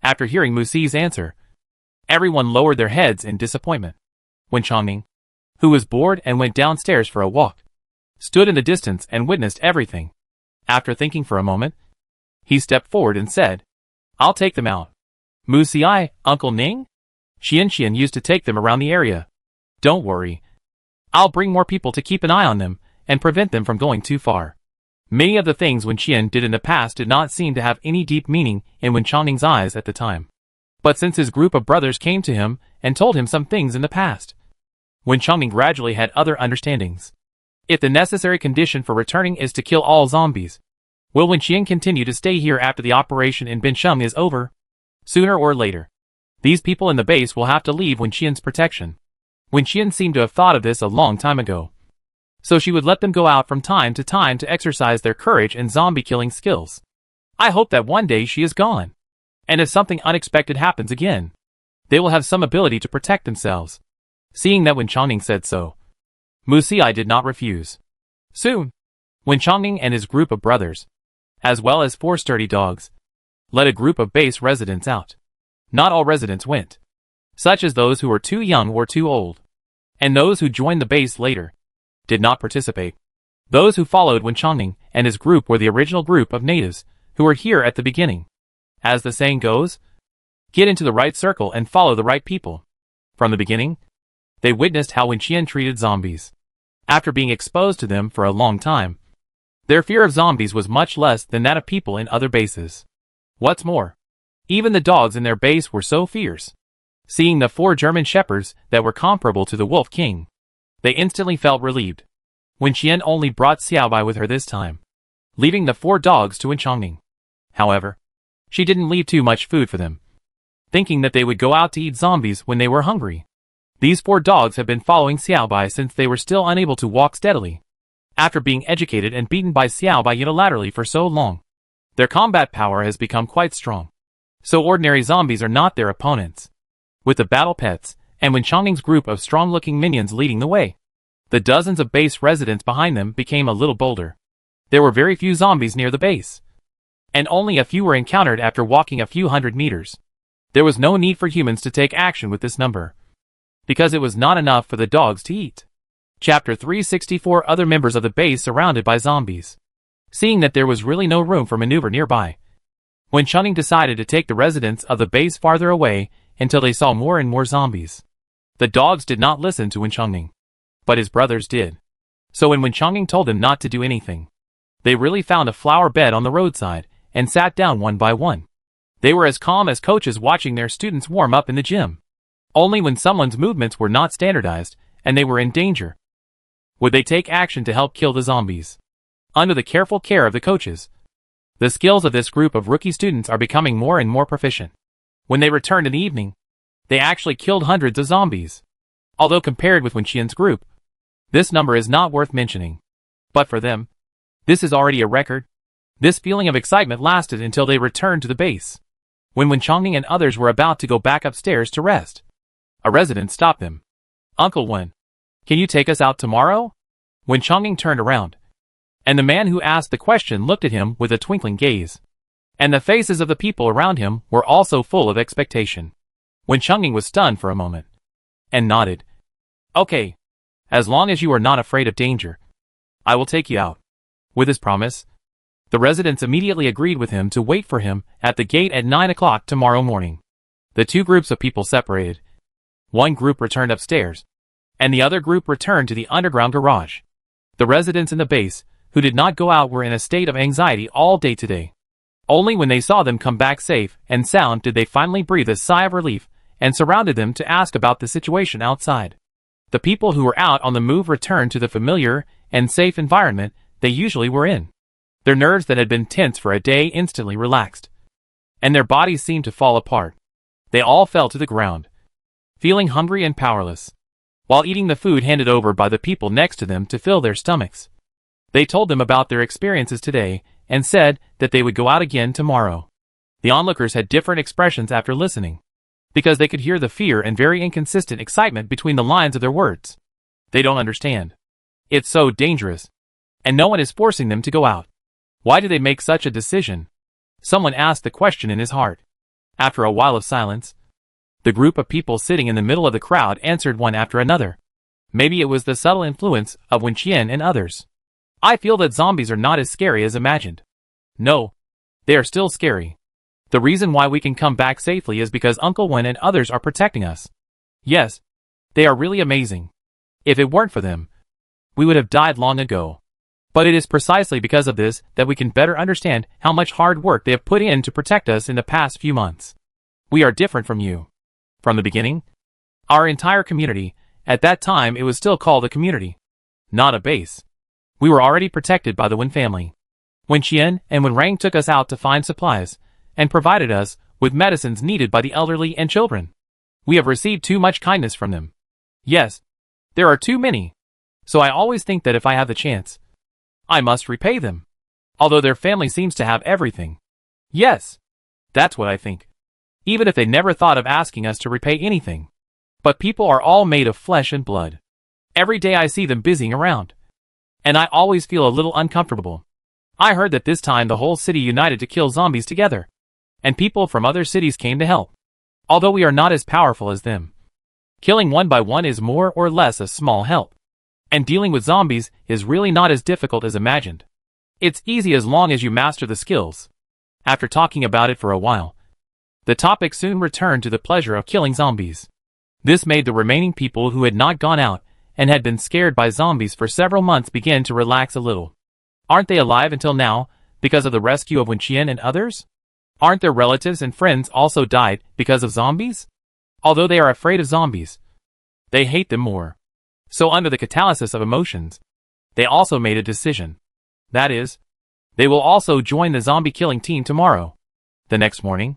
After hearing Mu Xi's answer, everyone lowered their heads in disappointment. Wen Chongming, who was bored and went downstairs for a walk, stood in the distance and witnessed everything. After thinking for a moment, He stepped forward and said, "I'll take them out." "Mu Xiai, Uncle Ning?" Xian used to take them around the area. "Don't worry. I'll bring more people to keep an eye on them and prevent them from going too far." Many of the things Wen Qian did in the past did not seem to have any deep meaning in Wen Qiangning's eyes at the time. But since his group of brothers came to him and told him some things in the past, Wen Qianngning gradually had other understandings. If the necessary condition for returning is to kill all zombies, will Wen Qian continue to stay here after the operation in Binsheng is over? Sooner or later, these people in the base will have to leave Wen Qian's protection. Wen Qian seemed to have thought of this a long time ago. So she would let them go out from time to exercise their courage and zombie-killing skills. I hope that one day she is gone. And if something unexpected happens again, they will have some ability to protect themselves. Seeing that Wen Qianngning said so, Mu Xiai did not refuse. Soon, Wen Qianngning and his group of brothers, as well as 4 sturdy dogs, led a group of base residents out. Not all residents went, such as those who were too young or too old, and those who joined the base later did not participate. Those who followed Wen Qianngning and his group were the original group of natives who were here at the beginning. As the saying goes, get into the right circle and follow the right people. From the beginning, they witnessed how Wen Qian treated zombies. After being exposed to them for a long time, their fear of zombies was much less than that of people in other bases. What's more, even the dogs in their base were so fierce. Seeing the 4 German shepherds that were comparable to the Wolf King, they instantly felt relieved. Wen Qian only brought Xiaobai with her this time, leaving the 4 dogs to Wen Qianngning. However, she didn't leave too much food for them, thinking that they would go out to eat zombies when they were hungry. These 4 dogs have been following Xiaobai since they were still unable to walk steadily. After being educated and beaten by Xiaobai unilaterally for so long, their combat power has become quite strong. So ordinary zombies are not their opponents. With the battle pets, and Wen Qiangning's group of strong-looking minions leading the way, the dozens of base residents behind them became a little bolder. There were very few zombies near the base, and only a few were encountered after walking a few hundred meters. There was no need for humans to take action with this number, because it was not enough for the dogs to eat. Chapter 364. Other members of the base surrounded by zombies. Seeing that there was really no room for maneuver nearby, Wen Qianngning decided to take the residents of the base farther away until they saw more and more zombies. The dogs did not listen to Wen Qianngning, but his brothers did. So when Wen Qianngning told them not to do anything, they really found a flower bed on the roadside and sat down one by one. They were as calm as coaches watching their students warm up in the gym. Only when someone's movements were not standardized and they were in danger would they take action to help kill the zombies. Under the careful care of the coaches, the skills of this group of rookie students are becoming more and more proficient. When they returned in the evening, they actually killed hundreds of zombies. Although compared with Wen Qian's group, this number is not worth mentioning. But for them, this is already a record. This feeling of excitement lasted until they returned to the base. When Wen Qianngning and others were about to go back upstairs to rest, a resident stopped them. "Uncle Wen, can you take us out tomorrow?" Wen Qianngning turned around, and the man who asked the question looked at him with a twinkling gaze. And the faces of the people around him were also full of expectation. Wen Qianngning was stunned for a moment, and nodded. "Okay. As long as you are not afraid of danger, I will take you out." With his promise, the residents immediately agreed with him to wait for him at the gate at 9 o'clock tomorrow morning. The 2 groups of people separated. One group returned upstairs, and the other group returned to the underground garage. The residents in the base, who did not go out, were in a state of anxiety all day today. Only when they saw them come back safe and sound did they finally breathe a sigh of relief and surrounded them to ask about the situation outside. The people who were out on the move returned to the familiar and safe environment they usually were in. Their nerves that had been tense for a day instantly relaxed, and their bodies seemed to fall apart. They all fell to the ground, feeling hungry and powerless, while eating the food handed over by the people next to them to fill their stomachs. They told them about their experiences today and said that they would go out again tomorrow. The onlookers had different expressions after listening, because they could hear the fear and very inconsistent excitement between the lines of their words. They don't understand. It's so dangerous, and no one is forcing them to go out. Why do they make such a decision? Someone asked the question in his heart. After a while of silence, the group of people sitting in the middle of the crowd answered one after another. Maybe it was the subtle influence of Wen Qian and others. "I feel that zombies are not as scary as imagined." "No, They are still scary. The reason why we can come back safely is because Uncle Wen and others are protecting us. Yes, they are really amazing. If it weren't for them, we would have died long ago. But it is precisely because of this that we can better understand how much hard work they have put in to protect us in the past few months. We are different from you. From the beginning, our entire community, at that time it was still called a community, not a base. We were already protected by the Wen family. When Qian and Wen Rang took us out to find supplies, and provided us with medicines needed by the elderly and children. We have received too much kindness from them. Yes, there are too many. So I always think that if I have the chance, I must repay them. Although their family seems to have everything. Yes, that's what I think. Even if they never thought of asking us to repay anything. But people are all made of flesh and blood. Every day I see them busying around. And I always feel a little uncomfortable. I heard that this time the whole city united to kill zombies together. And people from other cities came to help. Although we are not as powerful as them. Killing one by one is more or less a small help. And dealing with zombies is really not as difficult as imagined. It's easy as long as you master the skills. After talking about it for a while, the topic soon returned to the pleasure of killing zombies. This made the remaining people who had not gone out and had been scared by zombies for several months begin to relax a little. Aren't they alive until now because of the rescue of Wen Qian and others? Aren't their relatives and friends also died because of zombies? Although they are afraid of zombies, they hate them more. So under the catalysis of emotions, they also made a decision. That is, they will also join the zombie killing team tomorrow. The next morning,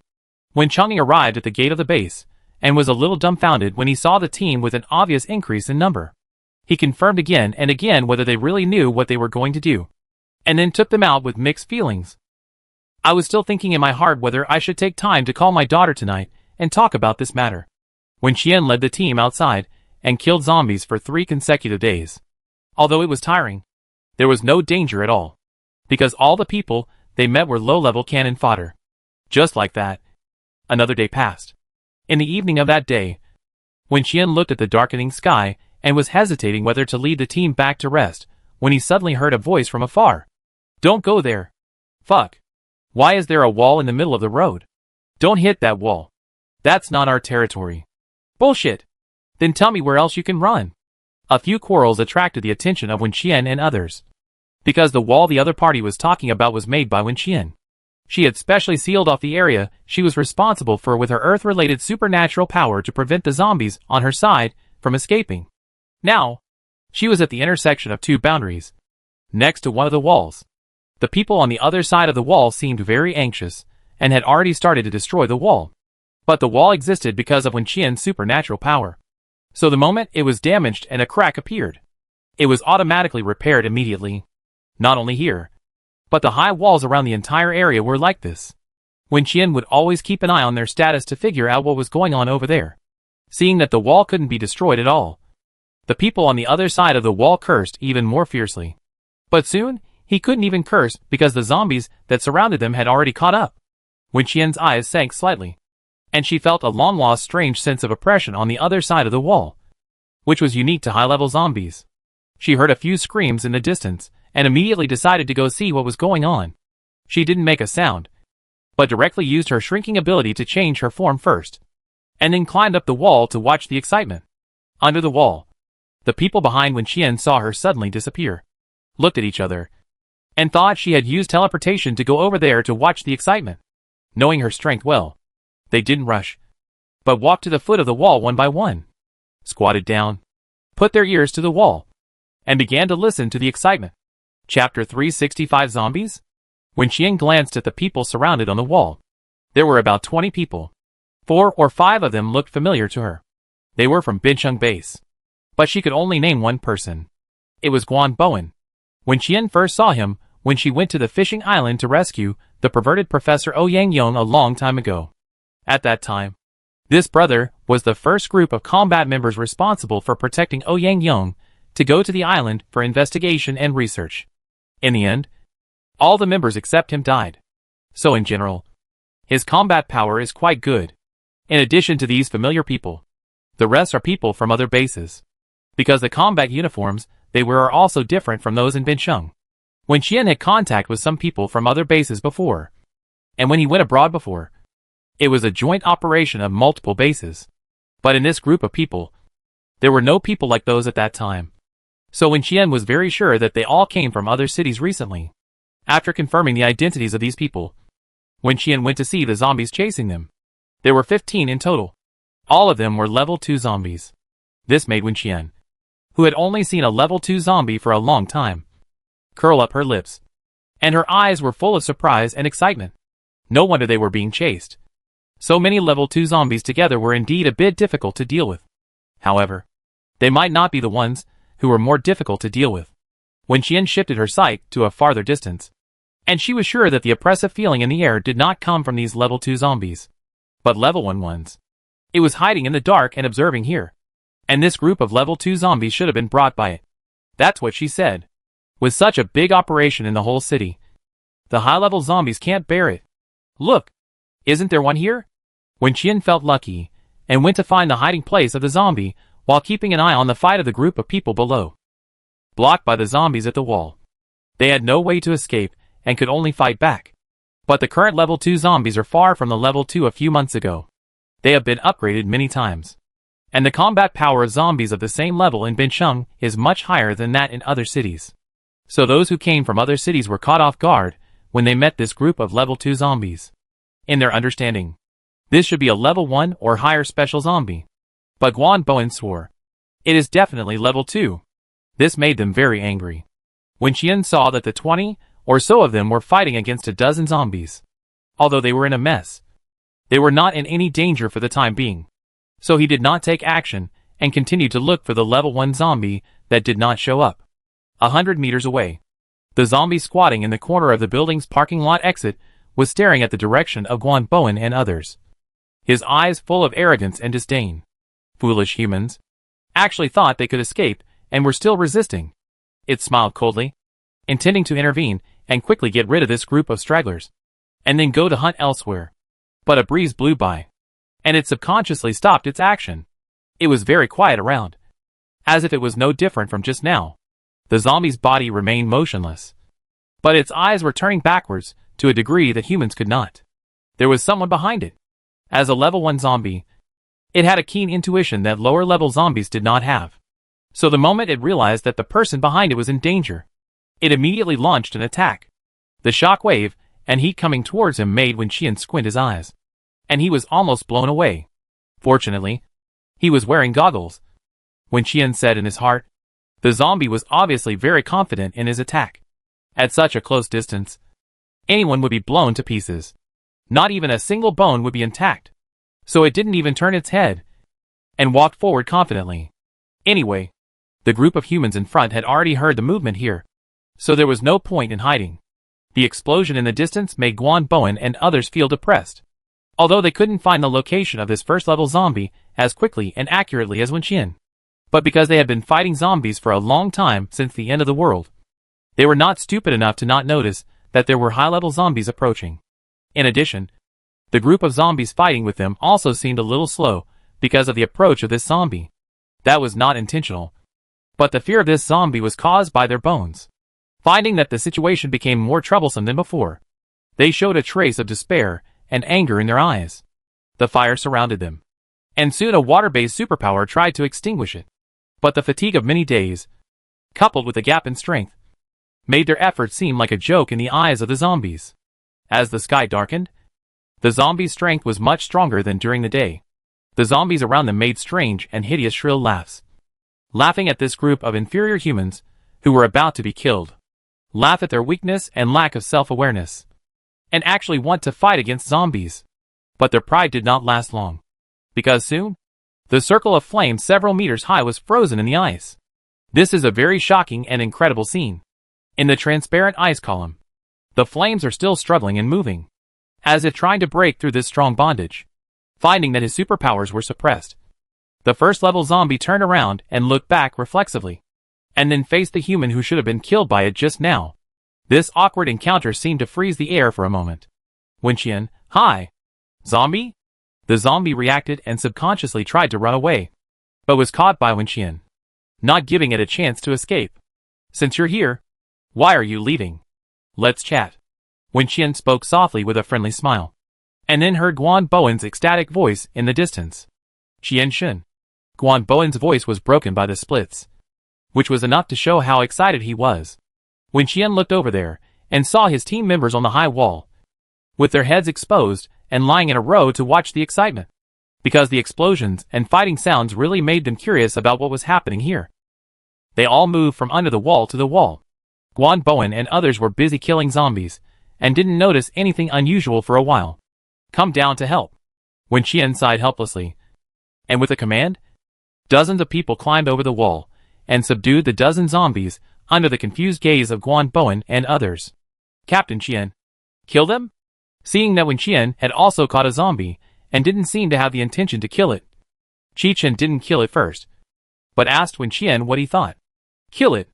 when Chang'e arrived at the gate of the base, and was a little dumbfounded when he saw the team with an obvious increase in number. He confirmed again and again whether they really knew what they were going to do, and then took them out with mixed feelings. I was still thinking in my heart whether I should take time to call my daughter tonight and talk about this matter, when Qian led the team outside and killed zombies for 3 consecutive days. Although it was tiring, there was no danger at all, because all the people they met were low-level cannon fodder. Just like that, another day passed. In the evening of that day, when Qian looked at the darkening sky and was hesitating whether to lead the team back to rest, when he suddenly heard a voice from afar. "Don't go there. Fuck. Why is there a wall in the middle of the road? Don't hit that wall. That's not our territory." "Bullshit. Then tell me where else you can run." A few quarrels attracted the attention of Wen Qian and others. Because the wall the other party was talking about was made by Wen Qian. She had specially sealed off the area she was responsible for with her Earth-related supernatural power to prevent the zombies on her side from escaping. Now, she was at the intersection of 2 boundaries, next to one of the walls. The people on the other side of the wall seemed very anxious, and had already started to destroy the wall. But the wall existed because of Wen Qian's supernatural power. So the moment it was damaged and a crack appeared, it was automatically repaired immediately. Not only here, but the high walls around the entire area were like this. Wen Qian would always keep an eye on their status to figure out what was going on over there. Seeing that the wall couldn't be destroyed at all, the people on the other side of the wall cursed even more fiercely. But soon, he couldn't even curse because the zombies that surrounded them had already caught up. Wen Qian's eyes sank slightly, and she felt a long-lost strange sense of oppression on the other side of the wall, which was unique to high-level zombies. She heard a few screams in the distance, and immediately decided to go see what was going on. She didn't make a sound, but directly used her shrinking ability to change her form first, and then climbed up the wall to watch the excitement. Under the wall, the people behind Wen Qian saw her suddenly disappear, looked at each other, and thought she had used teleportation to go over there to watch the excitement. Knowing her strength well, they didn't rush, but walked to the foot of the wall one by one, squatted down, put their ears to the wall, and began to listen to the excitement. Chapter 365 Zombies? When Qian glanced at the people surrounded on the wall, there were about 20 people. 4 or 5 of them looked familiar to her. They were from Bincheng Base. But she could only name one person. It was Guan Bowen. When Qian first saw him, when she went to the fishing island to rescue the perverted Professor Ouyang Yong a long time ago. At that time, this brother was the first group of combat members responsible for protecting Ouyang Yong to go to the island for investigation and research. In the end, all the members except him died. So in general, his combat power is quite good. In addition to these familiar people, the rest are people from other bases. Because the combat uniforms they wear are also different from those in Bincheng. When Qian had contact with some people from other bases before, And when he went abroad before, it was a joint operation of multiple bases. But in this group of people, there were no people like those at that time. So Wen Qian was very sure that they all came from other cities recently. After confirming the identities of these people, Wen Qian went to see the zombies chasing them. There were 15 in total. All of them were level 2 zombies. This made Wen Qian, who had only seen a level 2 zombie for a long time, curl up her lips. And her eyes were full of surprise and excitement. No wonder they were being chased. So many level 2 zombies together were indeed a bit difficult to deal with. However, they might not be the ones who were more difficult to deal with. Wen Qian shifted her sight to a farther distance, and she was sure that the oppressive feeling in the air did not come from these level 2 zombies, but level 1 ones. It was hiding in the dark and observing here. And this group of level 2 zombies should have been brought by it. That's what she said. With such a big operation in the whole city, the high-level zombies can't bear it. Look, isn't there one here? Wen Qian felt lucky, and went to find the hiding place of the zombie, while keeping an eye on the fight of the group of people below. Blocked by the zombies at the wall, they had no way to escape, and could only fight back. But the current level 2 zombies are far from the level 2 a few months ago. They have been upgraded many times. And the combat power of zombies of the same level in Bincheng is much higher than that in other cities. So those who came from other cities were caught off guard when they met this group of level 2 zombies. In their understanding, this should be a level 1 or higher special zombie. But Guan Bowen swore, it is definitely level 2. This made them very angry. Wen Qian saw that the 20 or so of them were fighting against a dozen zombies. Although they were in a mess, they were not in any danger for the time being. So he did not take action, and continued to look for the level 1 zombie that did not show up. 100 meters away, the zombie squatting in the corner of the building's parking lot exit was staring at the direction of Guan Bowen and others. His eyes full of arrogance and disdain. Foolish humans. Actually thought they could escape, and were still resisting. It smiled coldly, intending to intervene, and quickly get rid of this group of stragglers, and then go to hunt elsewhere. But a breeze blew by, and it subconsciously stopped its action. It was very quiet around, as if it was no different from just now. The zombie's body remained motionless, but its eyes were turning backwards to a degree that humans could not. There was someone behind it. As a level 1 zombie, it had a keen intuition that lower level zombies did not have. So the moment it realized that the person behind it was in danger, it immediately launched an attack. The shock wave and heat coming towards him made Wen Qian squint his eyes, and he was almost blown away. Fortunately, he was wearing goggles. Wen Qian said in his heart, the zombie was obviously very confident in his attack. At such a close distance, anyone would be blown to pieces. Not even a single bone would be intact. So it didn't even turn its head, and walked forward confidently. Anyway, the group of humans in front had already heard the movement here, so there was no point in hiding. The explosion in the distance made Guan Bowen and others feel depressed, although they couldn't find the location of this first-level zombie as quickly and accurately as Wen Qian. But because they had been fighting zombies for a long time since the end of the world, they were not stupid enough to not notice that there were high-level zombies approaching. In addition, the group of zombies fighting with them also seemed a little slow because of the approach of this zombie. That was not intentional, but the fear of this zombie was caused by their bones. Finding that the situation became more troublesome than before, they showed a trace of despair and anger in their eyes. The fire surrounded them, and soon a water-based superpower tried to extinguish it. But the fatigue of many days, coupled with a gap in strength, made their efforts seem like a joke in the eyes of the zombies. As the sky darkened, the zombies' strength was much stronger than during the day. The zombies around them made strange and hideous shrill laughs, laughing at this group of inferior humans who were about to be killed. Laugh at their weakness and lack of self-awareness, and actually want to fight against zombies. But their pride did not last long, because soon, the circle of flame several meters high was frozen in the ice. This is a very shocking and incredible scene. In the transparent ice column, the flames are still struggling and moving, as if trying to break through this strong bondage. Finding that his superpowers were suppressed, the first-level zombie turned around and looked back reflexively, and then faced the human who should have been killed by it just now. This awkward encounter seemed to freeze the air for a moment. Wen Qian, hi! Zombie? The zombie reacted and subconsciously tried to run away, but was caught by Wen Qian, not giving it a chance to escape. Since you're here, why are you leaving? Let's chat. Wen Qian spoke softly with a friendly smile, and then heard Guan Bowen's ecstatic voice in the distance. Qian Shun. Guan Bowen's voice was broken by the splits, which was enough to show how excited he was. Wen Qian looked over there, and saw his team members on the high wall, with their heads exposed and lying in a row to watch the excitement, because the explosions and fighting sounds really made them curious about what was happening here. They all moved from under the wall to the wall. Guan Bowen and others were busy killing zombies, and didn't notice anything unusual for a while. Come down to help. Wen Qian sighed helplessly, and with a command, dozens of people climbed over the wall, and subdued the dozen zombies under the confused gaze of Guan Bowen and others. Captain Qian. Kill them? Seeing that Wen Qian had also caught a zombie, and didn't seem to have the intention to kill it, Qi Chen didn't kill it first, but asked Wen Qian what he thought. Kill it.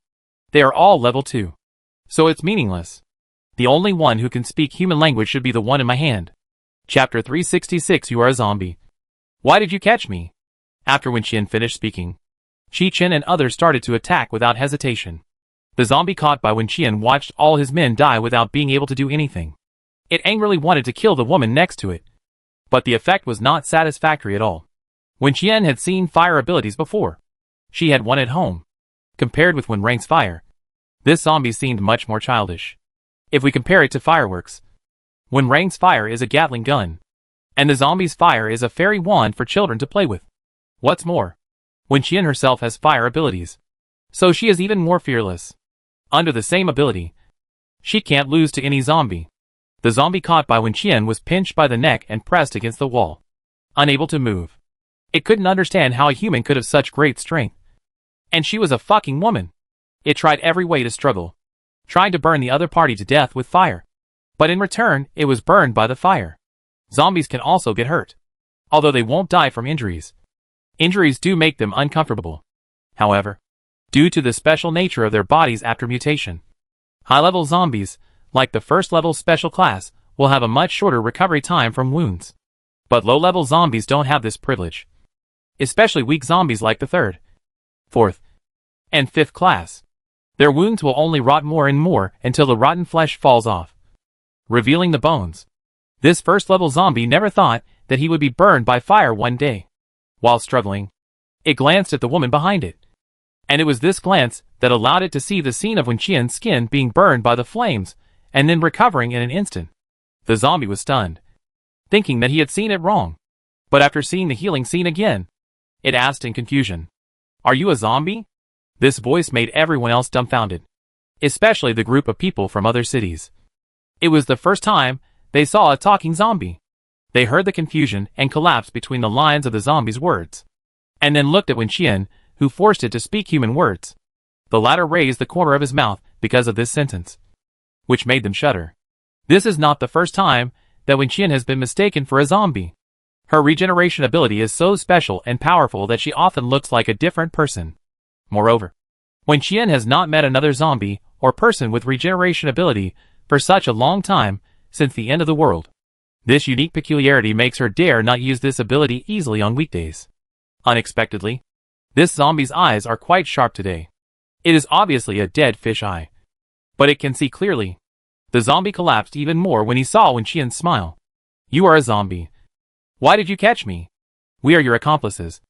They are all level 2. So it's meaningless. The only one who can speak human language should be the one in my hand. Chapter 366. You are a zombie. Why did you catch me? After Wen Qian finished speaking, Qi Chen and others started to attack without hesitation. The zombie caught by Wen Qian watched all his men die without being able to do anything. It angrily wanted to kill the woman next to it, but the effect was not satisfactory at all. Wen Qian had seen fire abilities before. She had one at home. Compared with Wen Rang's fire, this zombie seemed much more childish. If we compare it to fireworks, Wen Rang's fire is a Gatling gun, and the zombie's fire is a fairy wand for children to play with. What's more, Wen Qian herself has fire abilities, so she is even more fearless. Under the same ability, she can't lose to any zombie. The zombie caught by Wen Qian was pinched by the neck and pressed against the wall, unable to move. It couldn't understand how a human could have such great strength. And she was a fucking woman. It tried every way to struggle, trying to burn the other party to death with fire. But in return, it was burned by the fire. Zombies can also get hurt, although they won't die from injuries. Injuries do make them uncomfortable. However, due to the special nature of their bodies after mutation, high-level zombies, like the first-level special class, will have a much shorter recovery time from wounds. But low-level zombies don't have this privilege, especially weak zombies like the 3rd, 4th, and 5th class. Their wounds will only rot more and more until the rotten flesh falls off, revealing the bones. This first-level zombie never thought that he would be burned by fire one day. While struggling, it glanced at the woman behind it, and it was this glance that allowed it to see the scene of Wen Qian's skin being burned by the flames, and then recovering in an instant. The zombie was stunned, thinking that he had seen it wrong. But after seeing the healing scene again, it asked in confusion, "Are you a zombie?" This voice made everyone else dumbfounded, especially the group of people from other cities. It was the first time they saw a talking zombie. They heard the confusion and collapsed between the lines of the zombie's words, and then looked at Wen Qian, who forced it to speak human words. The latter raised the corner of his mouth because of this sentence, which made them shudder. This is not the first time that Wen Qian has been mistaken for a zombie. Her regeneration ability is so special and powerful that she often looks like a different person. Moreover, Wen Qian has not met another zombie or person with regeneration ability for such a long time since the end of the world. This unique peculiarity makes her dare not use this ability easily on weekdays. Unexpectedly, this zombie's eyes are quite sharp today. It is obviously a dead fish eye, but it can see clearly. The zombie collapsed even more when he saw Wen Qian's smile. "You are a zombie. Why did you catch me? We are your accomplices.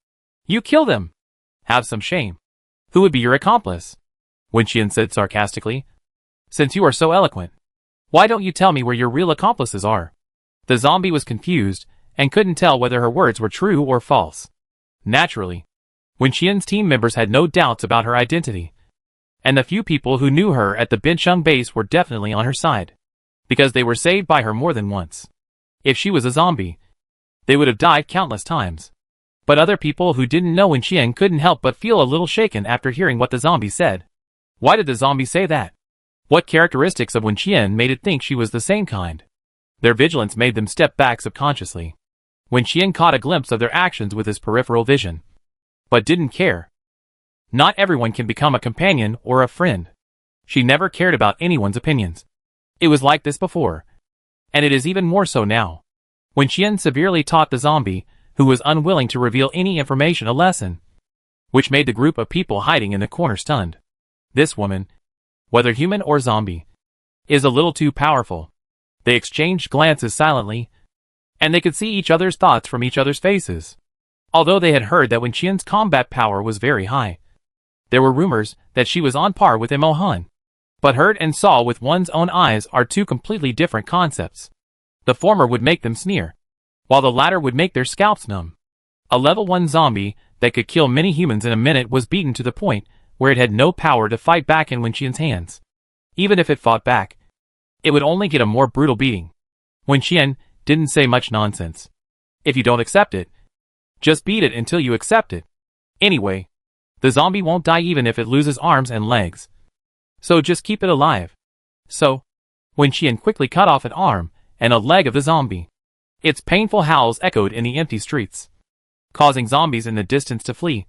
You kill them. Have some shame. Who would be your accomplice?" Wen Qian said sarcastically. "Since you are so eloquent, why don't you tell me where your real accomplices are?" The zombie was confused and couldn't tell whether her words were true or false. Naturally, Wen Qian's team members had no doubts about her identity, and the few people who knew her at the Bincheng base were definitely on her side, because they were saved by her more than once. If she was a zombie, they would have died countless times. But other people who didn't know Wen Qian couldn't help but feel a little shaken after hearing what the zombie said. Why did the zombie say that? What characteristics of Wen Qian made it think she was the same kind? Their vigilance made them step back subconsciously. Wen Qian caught a glimpse of their actions with his peripheral vision, but didn't care. Not everyone can become a companion or a friend. She never cared about anyone's opinions. It was like this before, and it is even more so now. Wen Qian severely taught the zombie, who was unwilling to reveal any information, a lesson, which made the group of people hiding in the corner stunned. This woman, whether human or zombie, is a little too powerful. They exchanged glances silently, and they could see each other's thoughts from each other's faces. Although they had heard that Wen Qian's combat power was very high, there were rumors that she was on par with Mo Hun. But heard and saw with one's own eyes are two completely different concepts. The former would make them sneer, while the latter would make their scalps numb. A level 1 zombie that could kill many humans in a minute was beaten to the point where it had no power to fight back in Wen Qian's hands. Even if it fought back, it would only get a more brutal beating. Wen Qian didn't say much nonsense. If you don't accept it, just beat it until you accept it. Anyway, the zombie won't die even if it loses arms and legs. So just keep it alive. So, Wen Qian quickly cut off an arm and a leg of the zombie. Its painful howls echoed in the empty streets, causing zombies in the distance to flee,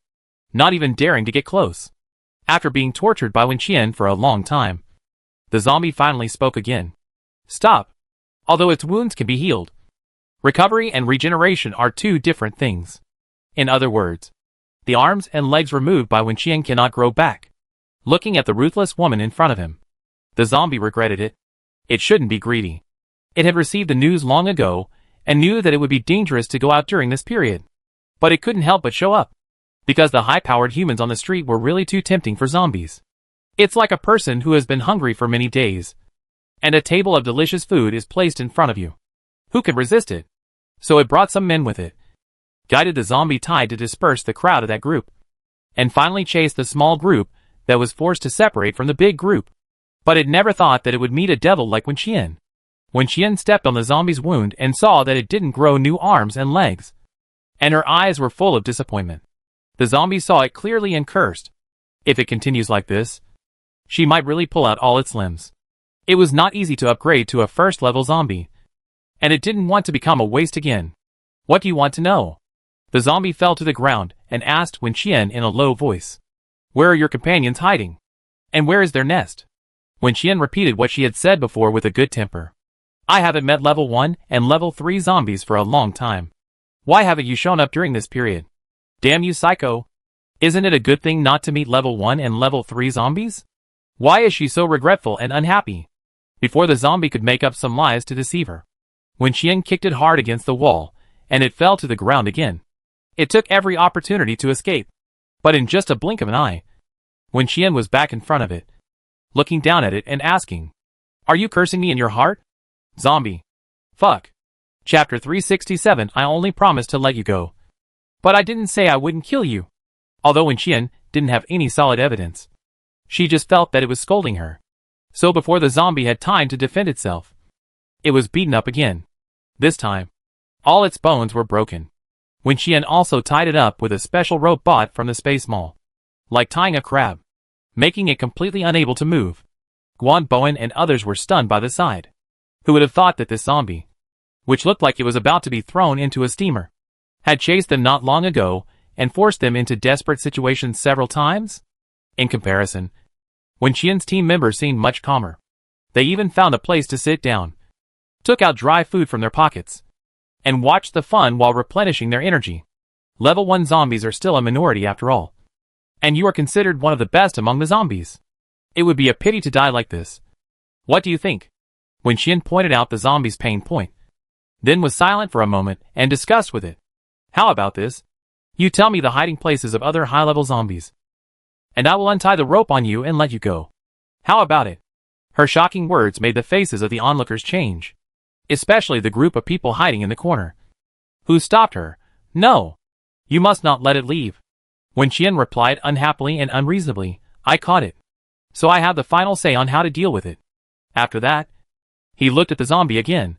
not even daring to get close. After being tortured by Wen Qian for a long time, the zombie finally spoke again. Stop. Although its wounds can be healed, recovery and regeneration are two different things. In other words, the arms and legs removed by Wen Qian cannot grow back. Looking at the ruthless woman in front of him, the zombie regretted it. It shouldn't be greedy. It had received the news long ago and knew that it would be dangerous to go out during this period. But it couldn't help but show up, because the high-powered humans on the street were really too tempting for zombies. It's like a person who has been hungry for many days, and a table of delicious food is placed in front of you. Who can resist it? So it brought some men with it, guided the zombie tide to disperse the crowd of that group, and finally chased the small group that was forced to separate from the big group. But it never thought that it would meet a devil like Wen Qian. Wen Qian stepped on the zombie's wound and saw that it didn't grow new arms and legs, and her eyes were full of disappointment. The zombie saw it clearly and cursed. If it continues like this, she might really pull out all its limbs. It was not easy to upgrade to a first-level zombie, and it didn't want to become a waste again. What do you want to know? The zombie fell to the ground and asked Wen Qian in a low voice. Where are your companions hiding? And where is their nest? Wen Qian repeated what she had said before with a good temper. I haven't met level 1 and level 3 zombies for a long time. Why haven't you shown up during this period? Damn you, psycho. Isn't it a good thing not to meet level 1 and level 3 zombies? Why is she so regretful and unhappy? Before the zombie could make up some lies to deceive her, Wen Qian kicked it hard against the wall, and it fell to the ground again. It took every opportunity to escape, but in just a blink of an eye, Wen Qian was back in front of it, looking down at it and asking, Are you cursing me in your heart? Zombie. Fuck. Chapter 367. I only promised to let you go, but I didn't say I wouldn't kill you. Although Wen Qian didn't have any solid evidence, she just felt that it was scolding her. So before the zombie had time to defend itself, it was beaten up again. This time, all its bones were broken. Wen Qian also tied it up with a special rope bought from the Space Mall, like tying a crab, making it completely unable to move. Guan Bowen and others were stunned by the sight. Who would have thought that this zombie, which looked like it was about to be thrown into a steamer, had chased them not long ago and forced them into desperate situations several times? In comparison, Wen Qian's team members seemed much calmer. They even found a place to sit down, took out dry food from their pockets, and watched the fun while replenishing their energy. Level 1 zombies are still a minority after all, and you are considered one of the best among the zombies. It would be a pity to die like this. What do you think? Wen Qian pointed out the zombie's pain point, then was silent for a moment and discussed with it. How about this? You tell me the hiding places of other high-level zombies, and I will untie the rope on you and let you go. How about it? Her shocking words made the faces of the onlookers change, especially the group of people hiding in the corner, who stopped her. No, you must not let it leave. Wen Qian replied unhappily and unreasonably, I caught it, so I have the final say on how to deal with it. After that, he looked at the zombie again.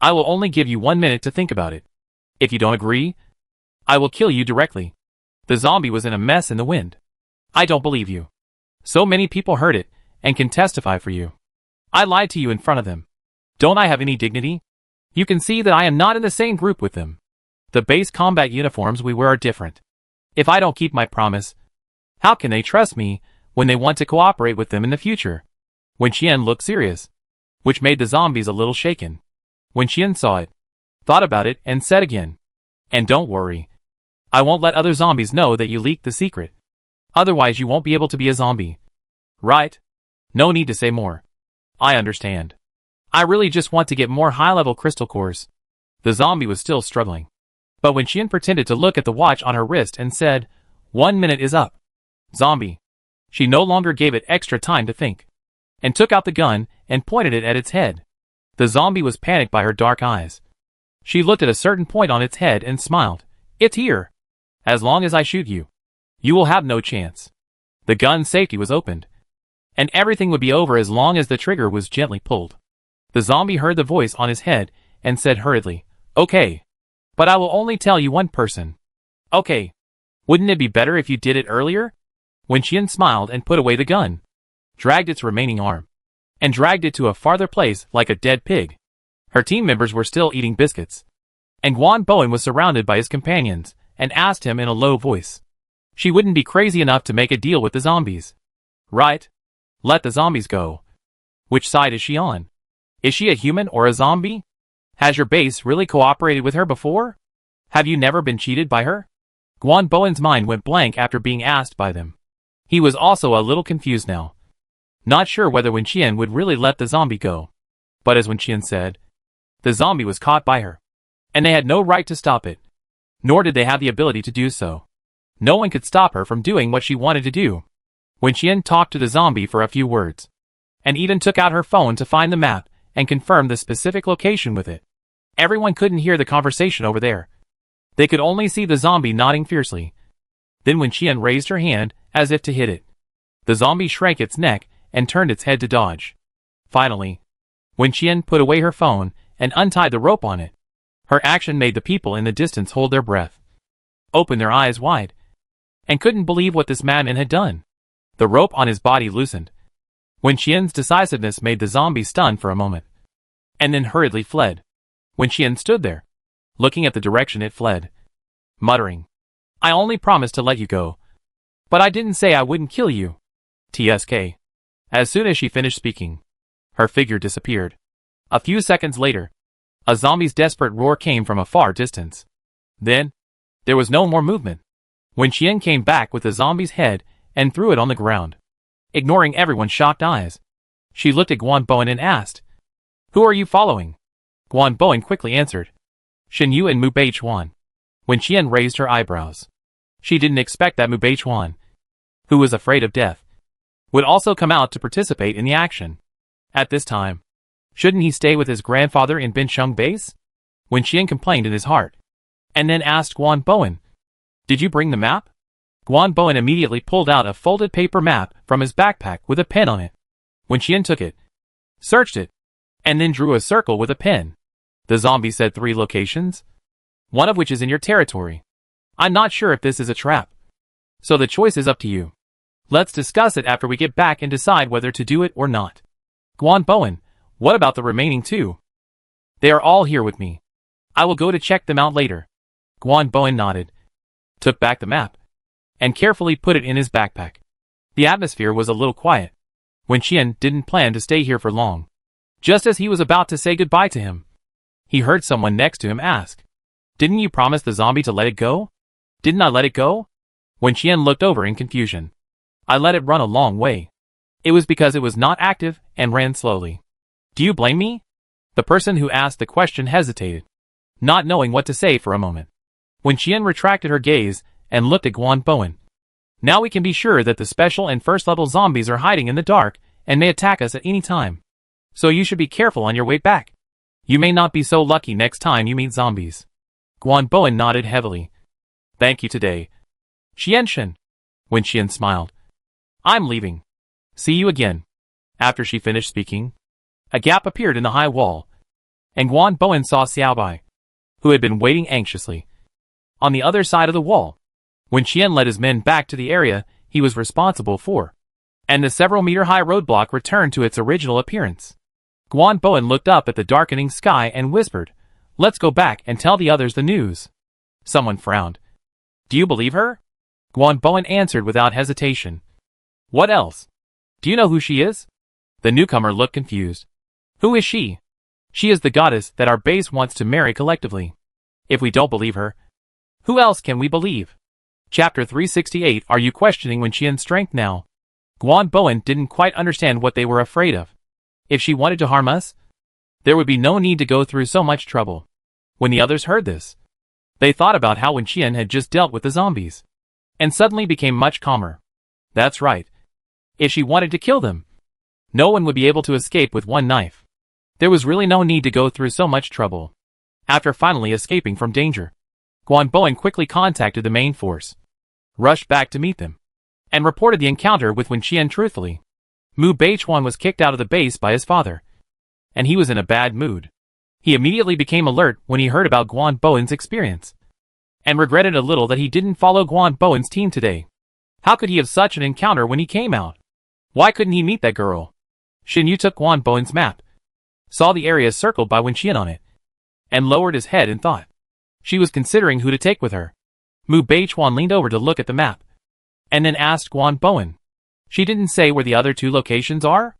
I will only give you 1 minute to think about it. If you don't agree, I will kill you directly. The zombie was in a mess in the wind. I don't believe you. So many people heard it and can testify for you. I lied to you in front of them. Don't I have any dignity? You can see that I am not in the same group with them. The base combat uniforms we wear are different. If I don't keep my promise, how can they trust me when they want to cooperate with them in the future? Wen Qian looked serious, which made the zombies a little shaken. Wen Qian saw it, thought about it, and said again, And don't worry. I won't let other zombies know that you leaked the secret. Otherwise you won't be able to be a zombie. Right? No need to say more. I understand. I really just want to get more high-level crystal cores. The zombie was still struggling. But when Qian pretended to look at the watch on her wrist and said, 1 minute is up. Zombie. She no longer gave it extra time to think. And took out the gun and pointed it at its head. The zombie was panicked by her dark eyes. She looked at a certain point on its head and smiled. It's here. As long as I shoot you, you will have no chance. The gun's safety was opened. And everything would be over as long as the trigger was gently pulled. The zombie heard the voice on his head and said hurriedly, okay. But I will only tell you one person. Okay. Wouldn't it be better if you did it earlier? When Qian smiled and put away the gun, dragged its remaining arm, and dragged it to a farther place like a dead pig. Her team members were still eating biscuits. And Guan Bowen was surrounded by his companions, and asked him in a low voice. She wouldn't be crazy enough to make a deal with the zombies. Right? Let the zombies go. Which side is she on? Is she a human or a zombie? Has your base really cooperated with her before? Have you never been cheated by her? Guan Bowen's mind went blank after being asked by them. He was also a little confused now. Not sure whether Wen Qian would really let the zombie go. But as Wen Qian said, the zombie was caught by her. And they had no right to stop it. Nor did they have the ability to do so. No one could stop her from doing what she wanted to do. Wen Qian talked to the zombie for a few words. And even took out her phone to find the map and confirm the specific location with it. Everyone couldn't hear the conversation over there. They could only see the zombie nodding fiercely. Then Wen Qian raised her hand as if to hit it. The zombie shrank its neck and turned its head to dodge. Finally, Wen Qian put away her phone and untied the rope on it. Her action made the people in the distance hold their breath, open their eyes wide, and couldn't believe what this madman had done. The rope on his body loosened. Wen Qian's decisiveness made the zombie stun for a moment, and then hurriedly fled. Wen Qian stood there, looking at the direction it fled, muttering, I only promised to let you go. But I didn't say I wouldn't kill you. TSK. As soon as she finished speaking, her figure disappeared. A few seconds later, a zombie's desperate roar came from a far distance. Then, there was no more movement. Wen Qian came back with the zombie's head and threw it on the ground. Ignoring everyone's shocked eyes, she looked at Guan Bowen and asked, Who are you following? Guan Bowen quickly answered, Shen Yu and Mu Beichuan. Wen Qian raised her eyebrows. She didn't expect that Mu Beichuan, who was afraid of death, would also come out to participate in the action. At this time, shouldn't he stay with his grandfather in Bincheng base? Wen Qian complained in his heart, and then asked Guan Bowen, Did you bring the map? Guan Bowen immediately pulled out a folded paper map from his backpack with a pen on it. Wen Qian took it, searched it, and then drew a circle with a pen. The zombie said 3 locations, one of which is in your territory. I'm not sure if this is a trap. So the choice is up to you. Let's discuss it after we get back and decide whether to do it or not. Guan Bowen, what about the remaining 2? They are all here with me. I will go to check them out later. Guan Bowen nodded, took back the map, and carefully put it in his backpack. The atmosphere was a little quiet. Wen Qian didn't plan to stay here for long. Just as he was about to say goodbye to him, he heard someone next to him ask, Didn't you promise the zombie to let it go? Didn't I let it go? Wen Qian looked over in confusion. I let it run a long way. It was because it was not active and ran slowly. Do you blame me? The person who asked the question hesitated, not knowing what to say for a moment. Wen Qian retracted her gaze and looked at Guan Bowen. Now we can be sure that the special and first level zombies are hiding in the dark and may attack us at any time. So you should be careful on your way back. You may not be so lucky next time you meet zombies. Guan Bowen nodded heavily. Thank you today. Xianshen. Wen Qian smiled. I'm leaving. See you again. After she finished speaking, a gap appeared in the high wall, and Guan Bowen saw Xiaobai, who had been waiting anxiously on the other side of the wall. When Qian led his men back to the area he was responsible for, and the several-meter-high roadblock returned to its original appearance. Guan Bowen looked up at the darkening sky and whispered, Let's go back and tell the others the news. Someone frowned. Do you believe her? Guan Bowen answered without hesitation. What else? Do you know who she is? The newcomer looked confused. Who is she? She is the goddess that our base wants to marry collectively. If we don't believe her, who else can we believe? Chapter 368. Are you questioning Wen Qian's strength now? Guan Bowen didn't quite understand what they were afraid of. If she wanted to harm us, There would be no need to go through so much trouble. When the others heard this, they thought about how Wen Qian had just dealt with the zombies, and suddenly became much calmer. That's right. If she wanted to kill them, no one would be able to escape with one knife. There was really no need to go through so much trouble. After finally escaping from danger, Guan Bowen quickly contacted the main force, rushed back to meet them, and reported the encounter with Wen Qian truthfully. Mu Beichuan was kicked out of the base by his father, and he was in a bad mood. He immediately became alert when he heard about Guan Bowen's experience, and regretted a little that he didn't follow Guan Bowen's team today. How could he have such an encounter when he came out? Why couldn't he meet that girl? Xin Yu took Guan Bowen's map, saw the area circled by Wen Qian on it, and lowered his head in thought. She was considering who to take with her. Mu Beichuan leaned over to look at the map, and then asked Guan Bowen. She didn't say where the other two locations are?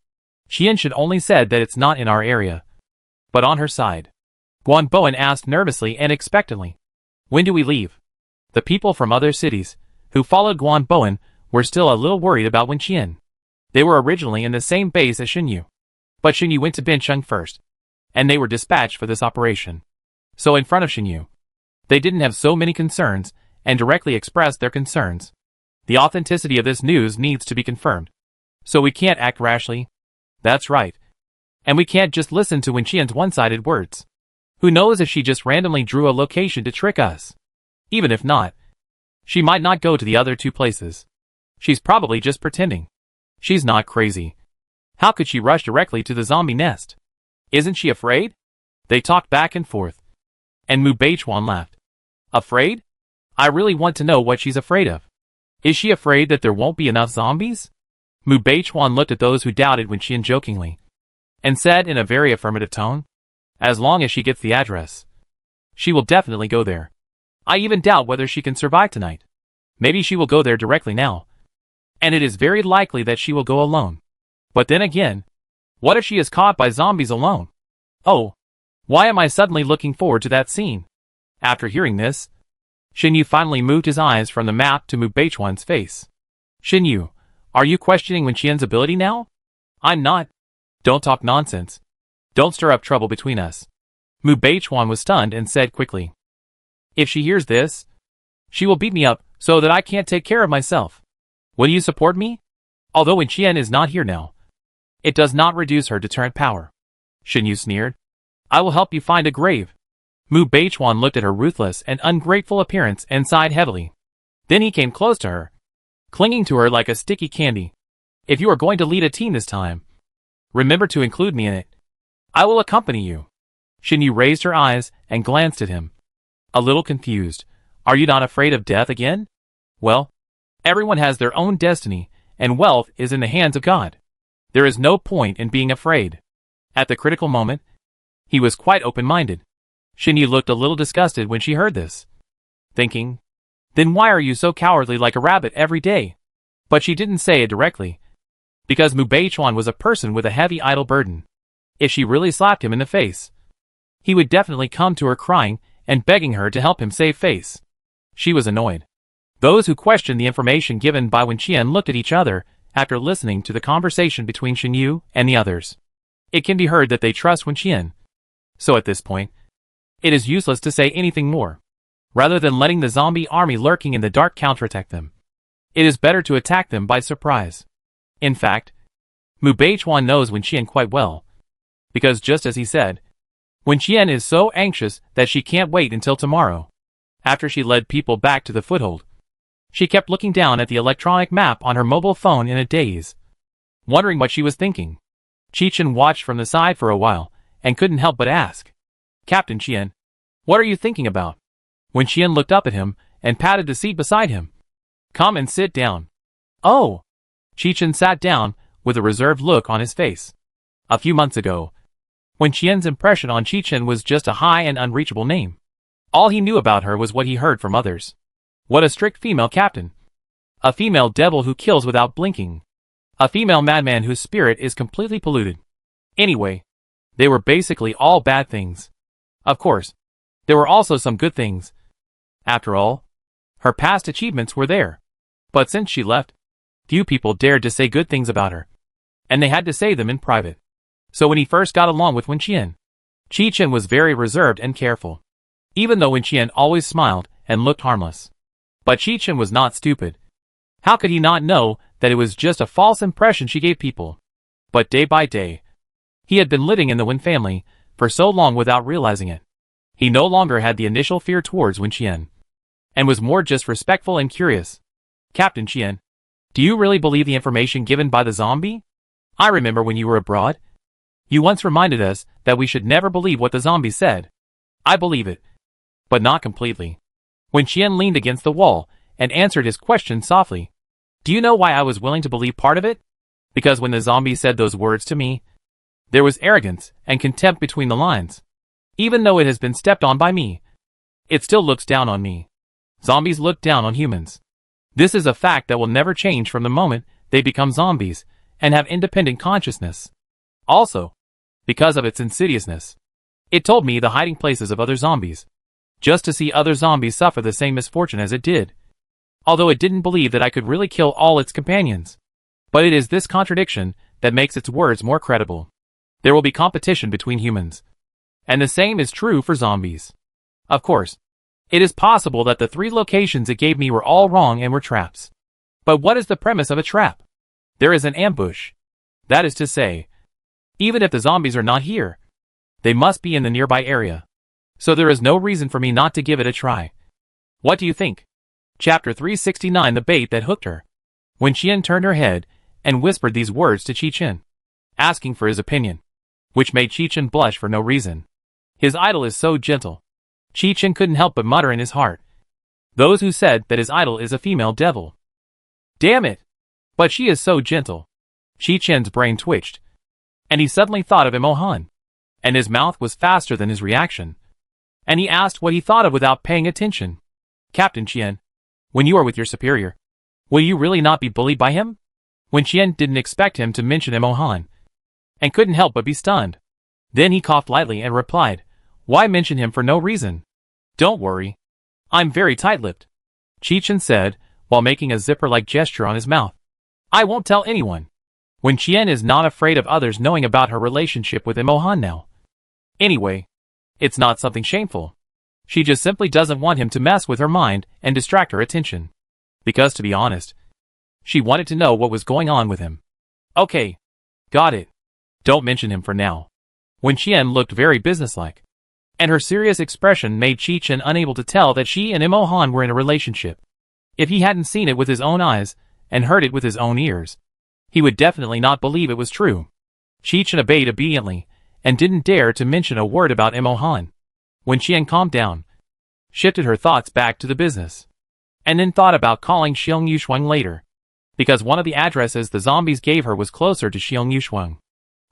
Qian should only said that it's not in our area, but on her side. Guan Bowen asked nervously and expectantly. When do we leave? The people from other cities, who followed Guan Bowen, were still a little worried about Wen Qian. They were originally in the same base as Xin Yu, but Xin Yu went to Bincheng first, and they were dispatched for this operation. So in front of Xin Yu, they didn't have so many concerns, and directly expressed their concerns. The authenticity of this news needs to be confirmed. So we can't act rashly. That's right. And we can't just listen to Wen Qian's one-sided words. Who knows if she just randomly drew a location to trick us? Even if not, she might not go to the other two places. She's probably just pretending. She's not crazy. How could she rush directly to the zombie nest? Isn't she afraid? They talked back and forth, and Mu Beichuan laughed. Afraid? I really want to know what she's afraid of. Is she afraid that there won't be enough zombies? Mu Beichuan looked at those who doubted Wen Qian jokingly, and said in a very affirmative tone, as long as she gets the address, she will definitely go there. I even doubt whether she can survive tonight. Maybe she will go there directly now, and it is very likely that she will go alone. But then again, what if she is caught by zombies alone? Oh, why am I suddenly looking forward to that scene? After hearing this, Xin Yu finally moved his eyes from the map to Mu Beichuan's face. Xin Yu, are you questioning Wen Qian's ability now? I'm not. Don't talk nonsense. Don't stir up trouble between us. Mu Beichuan was stunned and said quickly. If she hears this, she will beat me up so that I can't take care of myself. Will you support me? Although Wen Qian is not here now, it does not reduce her deterrent power. Xin Yu sneered. I will help you find a grave. Mu Beichuan looked at her ruthless and ungrateful appearance and sighed heavily. Then he came close to her, clinging to her like a sticky candy. If you are going to lead a team this time, remember to include me in it. I will accompany you. Xin Yu raised her eyes and glanced at him, a little confused. Are you not afraid of death again? Well, everyone has their own destiny, and wealth is in the hands of God. There is no point in being afraid. At the critical moment, he was quite open-minded. Xin Yu looked a little disgusted when she heard this, thinking, then why are you so cowardly like a rabbit every day? But she didn't say it directly, because Mu Beichuan was a person with a heavy idle burden. If she really slapped him in the face, he would definitely come to her crying and begging her to help him save face. She was annoyed. Those who questioned the information given by Wen Qian looked at each other after listening to the conversation between Xin Yu and the others. It can be heard that they trust Wen Qian. So at this point, it is useless to say anything more. Rather than letting the zombie army lurking in the dark counterattack them, it is better to attack them by surprise. In fact, Mu Beichuan knows Wen Qian quite well, because just as he said, Wen Qian is so anxious that she can't wait until tomorrow. After she led people back to the foothold, she kept looking down at the electronic map on her mobile phone in a daze, wondering what she was thinking. Qichen watched from the side for a while, and couldn't help but ask, Captain Qian, what are you thinking about? Wen Qian looked up at him, and patted the seat beside him. Come and sit down. Oh! Qichen sat down, with a reserved look on his face. A few months ago, Wen Qian's impression on Qichen was just a high and unreachable name. All he knew about her was what he heard from others. What a strict female captain. A female devil who kills without blinking. A female madman whose spirit is completely polluted. Anyway, they were basically all bad things. Of course, there were also some good things. After all, her past achievements were there. But since she left, few people dared to say good things about her, and they had to say them in private. So when he first got along with Wen Qian, Chi-Chen was very reserved and careful, even though Wen-Qian always smiled and looked harmless. But Chi-Chen was not stupid. How could he not know that it was just a false impression she gave people? But day by day, he had been living in the Wen family for so long without realizing it. He no longer had the initial fear towards Wen-Qian, and was more just respectful and curious. Captain Qian, do you really believe the information given by the zombie? I remember when you were abroad, you once reminded us that we should never believe what the zombie said. I believe it, but not completely. Wen-Qian leaned against the wall and answered his question softly. Do you know why I was willing to believe part of it? Because when the zombie said those words to me, there was arrogance and contempt between the lines. Even though it has been stepped on by me, it still looks down on me. Zombies look down on humans. This is a fact that will never change from the moment they become zombies and have independent consciousness. Also, because of its insidiousness, it told me the hiding places of other zombies, just to see other zombies suffer the same misfortune as it did. Although it didn't believe that I could really kill all its companions. But it is this contradiction that makes its words more credible. There will be competition between humans. And the same is true for zombies. Of course, it is possible that the 3 locations it gave me were all wrong and were traps. But what is the premise of a trap? There is an ambush. That is to say, even if the zombies are not here, they must be in the nearby area. So there is no reason for me not to give it a try. What do you think? Chapter 369, The Bait That Hooked Her. Wen-Qian turned her head and whispered these words to Chi-Chen, asking for his opinion, which made Chi-Chen blush for no reason. His idol is so gentle. Chi-Chen couldn't help but mutter in his heart. Those who said that his idol is a female devil. Damn it! But she is so gentle. Chi-Chen's brain twitched, and he suddenly thought of Imohan, and his mouth was faster than his reaction. And he asked what he thought of without paying attention. Captain Qian, when you are with your superior, will you really not be bullied by him? Wen-Qian didn't expect him to mention Imohan, and couldn't help but be stunned. Then he coughed lightly and replied, why mention him for no reason? Don't worry. I'm very tight-lipped, Chi-Chen said, while making a zipper-like gesture on his mouth. I won't tell anyone. Wen-Qian is not afraid of others knowing about her relationship with Imohan now. Anyway, it's not something shameful. She just simply doesn't want him to mess with her mind and distract her attention. Because to be honest, she wanted to know what was going on with him. Okay. Got it. Don't mention him for now. Wen-Qian looked very businesslike, and her serious expression made Chi-Chen unable to tell that she and Imohan were in a relationship. If he hadn't seen it with his own eyes and heard it with his own ears, he would definitely not believe it was true. Chi-Chen obeyed obediently and didn't dare to mention a word about Imohan. Wen-Qian calmed down, shifted her thoughts back to the business, and then thought about calling Xiong Yushuang later, because one of the addresses the zombies gave her was closer to Xiong Yushuang.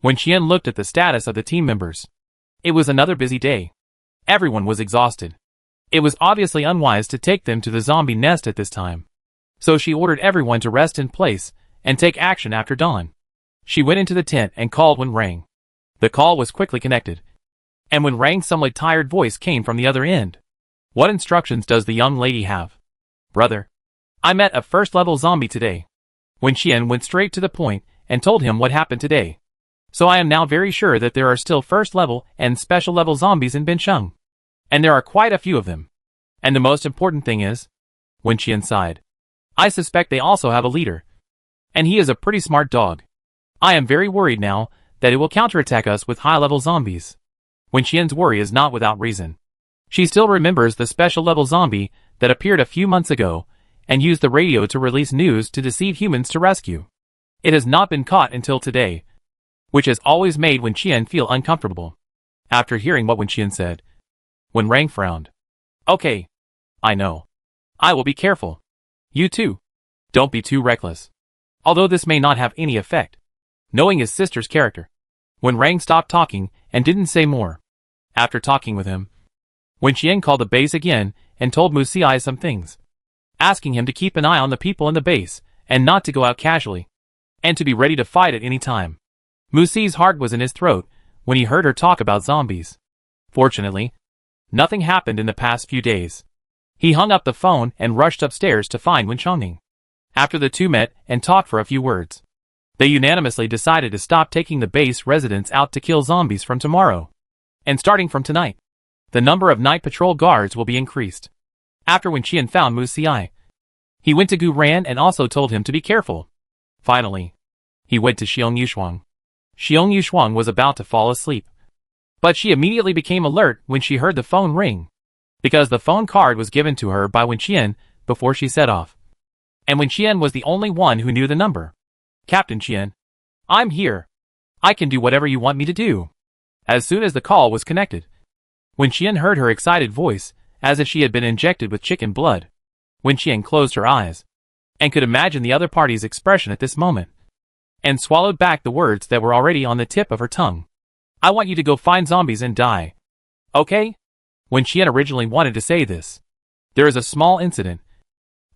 Wen-Qian looked at the status of the team members. It was another busy day. Everyone was exhausted. It was obviously unwise to take them to the zombie nest at this time. So she ordered everyone to rest in place and take action after dawn. She went into the tent and called when rang. The call was quickly connected, and when rang, somewhat tired voice came from the other end. What instructions does the young lady have? Brother, I met a first-level zombie today. Wen-Qian went straight to the point and told him what happened today. So I am now very sure that there are still first-level and special-level zombies in Bencheng. And there are quite a few of them. And the most important thing is, Wen-Qian sighed, I suspect they also have a leader. And he is a pretty smart dog. I am very worried now that it will counterattack us with high-level zombies. Wen-Qian's worry is not without reason. She still remembers the special-level zombie that appeared a few months ago and used the radio to release news to deceive humans to rescue. It has not been caught until today, which has always made Wen-Qian feel uncomfortable. After hearing what Wen-Qian said, Wen Rang frowned. Okay. I know. I will be careful. You too. Don't be too reckless. Although this may not have any effect. Knowing his sister's character, Wen Rang stopped talking and didn't say more. After talking with him, Wen-Qian called the base again and told Mu Si some things, asking him to keep an eye on the people in the base and not to go out casually, and to be ready to fight at any time. Mu Si's heart was in his throat when he heard her talk about zombies. Fortunately, nothing happened in the past few days. He hung up the phone and rushed upstairs to find Wen Chongning. After the two met and talked for a few words, they unanimously decided to stop taking the base residents out to kill zombies from tomorrow. And starting from tonight, the number of night patrol guards will be increased. After Wen Qian found Mu Xiai, he went to Gu Ran and also told him to be careful. Finally, he went to Xiong Yushuang. Xiong Yushuang was about to fall asleep, but she immediately became alert when she heard the phone ring, because the phone card was given to her by Wen Qian before she set off. And Wen Qian was the only one who knew the number. Captain Qian, I'm here. I can do whatever you want me to do. As soon as the call was connected, Wen Qian heard her excited voice, as if she had been injected with chicken blood. Wen Qian closed her eyes, and could imagine the other party's expression at this moment, and swallowed back the words that were already on the tip of her tongue. I want you to go find zombies and die. Okay? Wen Qian originally wanted to say this. There is a small incident.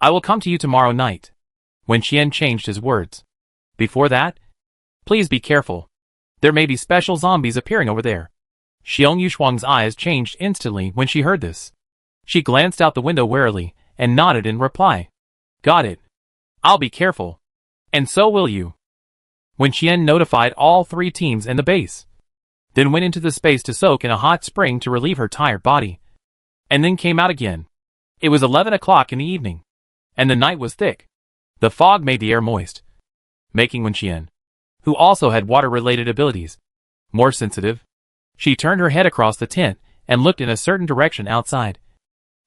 I will come to you tomorrow night. Wen Qian changed his words. Before that, please be careful. There may be special zombies appearing over there. Xiong Yushuang's eyes changed instantly when she heard this. She glanced out the window warily, and nodded in reply. Got it. I'll be careful. And so will you. Wen Qian notified all 3 teams and the base, then went into the space to soak in a hot spring to relieve her tired body, and then came out again. It was 11 o'clock in the evening, and the night was thick. The fog made the air moist, making Wen Qian, who also had water-related abilities, more sensitive. She turned her head across the tent and looked in a certain direction outside,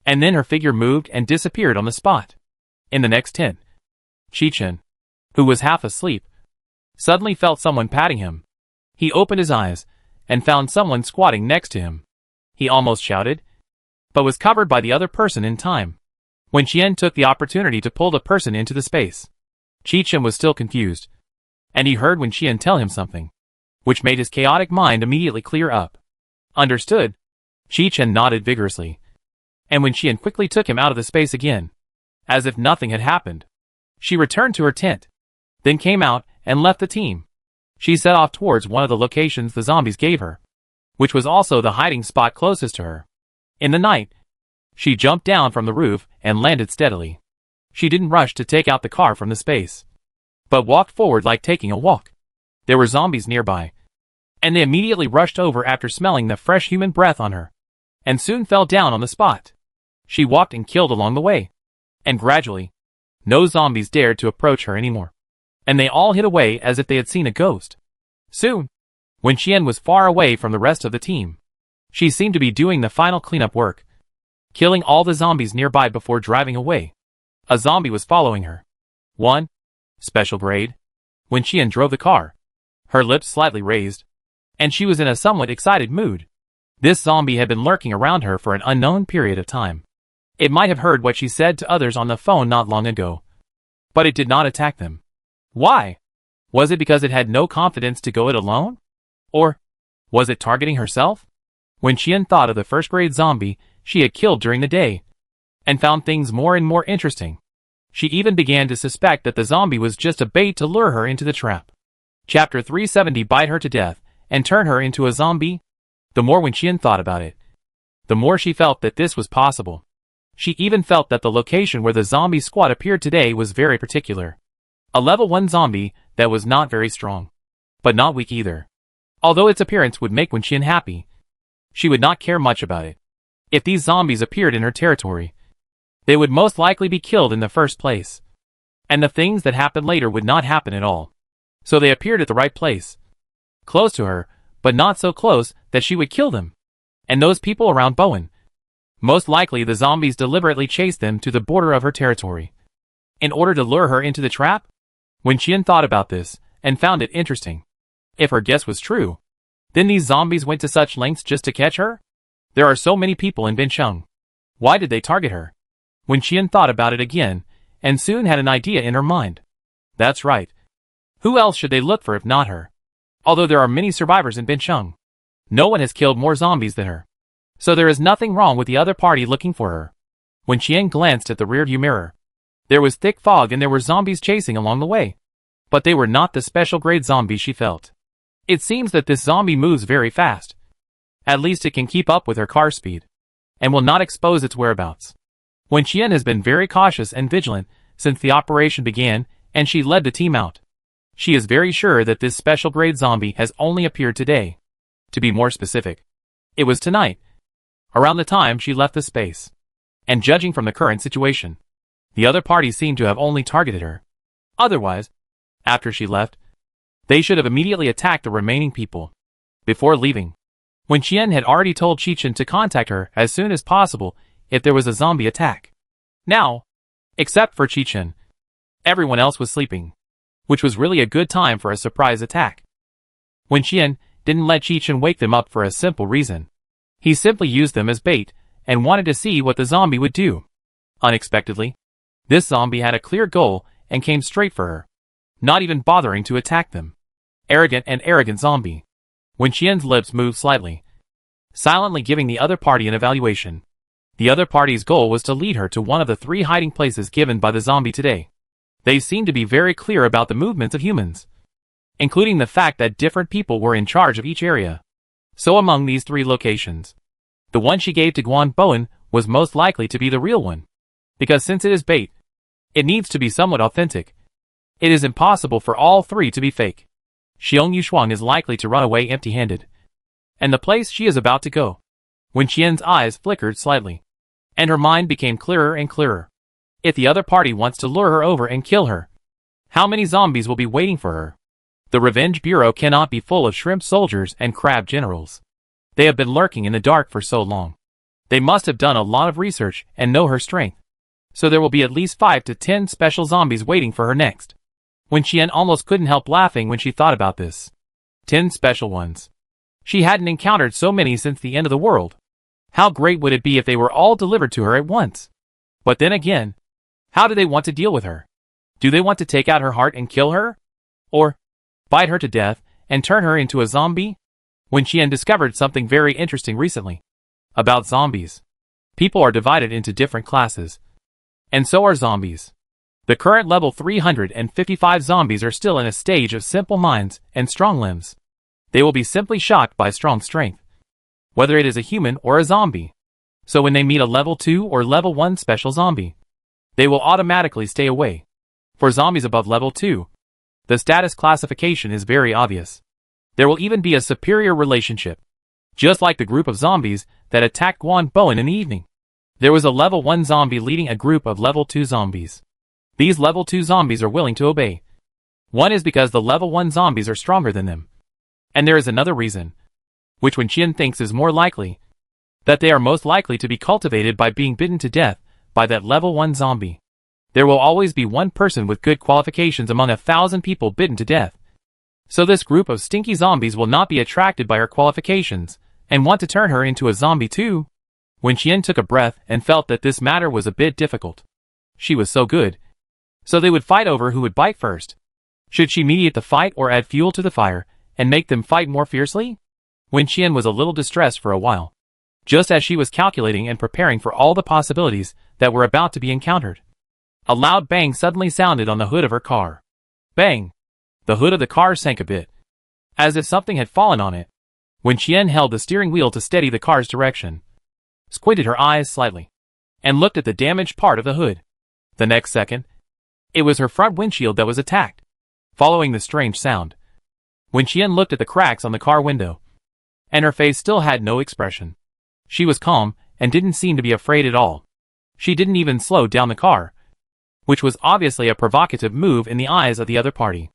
and then her figure moved and disappeared on the spot. In the next tent, Qichen, who was half asleep, suddenly felt someone patting him. He opened his eyes and found someone squatting next to him. He almost shouted, but was covered by the other person in time. Wen Qian took the opportunity to pull the person into the space. Qichen was still confused, and he heard Wen Qian tell him something, which made his chaotic mind immediately clear up. Understood. Qichen nodded vigorously, and Wen Qian quickly took him out of the space again, as if nothing had happened. She returned to her tent, then came out and left the team. She set off towards one of the locations the zombies gave her, which was also the hiding spot closest to her. In the night, she jumped down from the roof and landed steadily. She didn't rush to take out the car from the space, but walked forward like taking a walk. There were zombies nearby, and they immediately rushed over after smelling the fresh human breath on her, and soon fell down on the spot. She walked and killed along the way, and gradually, no zombies dared to approach her anymore, and they all hid away as if they had seen a ghost. Soon, Wen Qian was far away from the rest of the team. She seemed to be doing the final cleanup work, killing all the zombies nearby before driving away. A zombie was following her. 1. Special grade. Wen Qian drove the car, her lips slightly raised, and she was in a somewhat excited mood. This zombie had been lurking around her for an unknown period of time. It might have heard what she said to others on the phone not long ago, but it did not attack them. Why? Was it because it had no confidence to go it alone? Or was it targeting herself? Wen Qian thought of the first-grade zombie she had killed during the day, and found things more and more interesting. She even began to suspect that the zombie was just a bait to lure her into the trap. Chapter 370 Bite her to death and turn her into a zombie? The more Wen Qian thought about it, the more she felt that this was possible. She even felt that the location where the zombie squad appeared today was very particular. A level 1 zombie that was not very strong, but not weak either. Although its appearance would make Wen Qian happy, she would not care much about it. If these zombies appeared in her territory, they would most likely be killed in the first place, and the things that happened later would not happen at all. So they appeared at the right place, close to her, but not so close that she would kill them. And those people around Bowen, most likely the zombies deliberately chased them to the border of her territory, in order to lure her into the trap? Wen Qian thought about this, and found it interesting. If her guess was true, then these zombies went to such lengths just to catch her? There are so many people in Bincheng. Why did they target her? Wen Qian thought about it again, and soon had an idea in her mind. That's right. Who else should they look for if not her? Although there are many survivors in Bincheng, no one has killed more zombies than her. So there is nothing wrong with the other party looking for her. Wen Qian glanced at the rearview mirror. There was thick fog and there were zombies chasing along the way. But they were not the special grade zombies she felt. It seems that this zombie moves very fast. At least it can keep up with her car speed, and will not expose its whereabouts. Wen Qian has been very cautious and vigilant since the operation began, and she led the team out. She is very sure that this special grade zombie has only appeared today. To be more specific, It was tonight, around the time she left the space. And judging from the current situation, the other party seemed to have only targeted her. Otherwise, after she left, they should have immediately attacked the remaining people. Before leaving, Wen Qian had already told Qi to contact her as soon as possible if there was a zombie attack. Now, except for Qi, everyone else was sleeping, which was really a good time for a surprise attack. Wen Qian didn't let Qi wake them up for a simple reason. He simply used them as bait and wanted to see what the zombie would do. Unexpectedly, this zombie had a clear goal and came straight for her, not even bothering to attack them. Arrogant zombie. Wen Qian's lips moved slightly, silently giving the other party an evaluation. The other party's goal was to lead her to one of the 3 hiding places given by the zombie today. They seemed to be very clear about the movements of humans, including the fact that different people were in charge of each area. So among these 3 locations, the one she gave to Guan Bowen was most likely to be the real one. Because since it is bait, it needs to be somewhat authentic. It is impossible for all 3 to be fake. Xiong Yushuang is likely to run away empty-handed. And the place she is about to go. Wen Qian's eyes flickered slightly, and her mind became clearer and clearer. If the other party wants to lure her over and kill her, how many zombies will be waiting for her? The Revenge Bureau cannot be full of shrimp soldiers and crab generals. They have been lurking in the dark for so long. They must have done a lot of research and know her strength. So there will be at least 5 to 10 special zombies waiting for her next. Wen Qian almost couldn't help laughing when she thought about this. 10 special ones. She hadn't encountered so many since the end of the world. How great would it be if they were all delivered to her at once? But then again, how do they want to deal with her? Do they want to take out her heart and kill her? Or bite her to death and turn her into a zombie? Wen Qian discovered something very interesting recently. About zombies. People are divided into different classes. And so are zombies. The current level 355 zombies are still in a stage of simple minds and strong limbs. They will be simply shocked by strong strength, whether it is a human or a zombie. So when they meet a level 2 or level 1 special zombie, they will automatically stay away. For zombies above level 2, the status classification is very obvious. There will even be a superior relationship. Just like the group of zombies that attacked Guan Bowen in the evening. There was a level 1 zombie leading a group of level 2 zombies. These level 2 zombies are willing to obey. One is because the level 1 zombies are stronger than them. And there is another reason, which Wen Qian thinks is more likely, that they are most likely to be cultivated by being bitten to death by that level 1 zombie. There will always be one person with good qualifications among 1,000 people bitten to death. So this group of stinky zombies will not be attracted by her qualifications, and want to turn her into a zombie too. Wen Qian took a breath and felt that this matter was a bit difficult. She was so good. So they would fight over who would bite first. Should she mediate the fight or add fuel to the fire, and make them fight more fiercely? Wen Qian was a little distressed for a while, just as she was calculating and preparing for all the possibilities that were about to be encountered. A loud bang suddenly sounded on the hood of her car. Bang! The hood of the car sank a bit, as if something had fallen on it. Wen Qian held the steering wheel to steady the car's direction, squinted her eyes slightly, and looked at the damaged part of the hood. The next second, it was her front windshield that was attacked. Following the strange sound, Wen Qian looked at the cracks on the car window, and her face still had no expression. She was calm and didn't seem to be afraid at all. She didn't even slow down the car, which was obviously a provocative move in the eyes of the other party.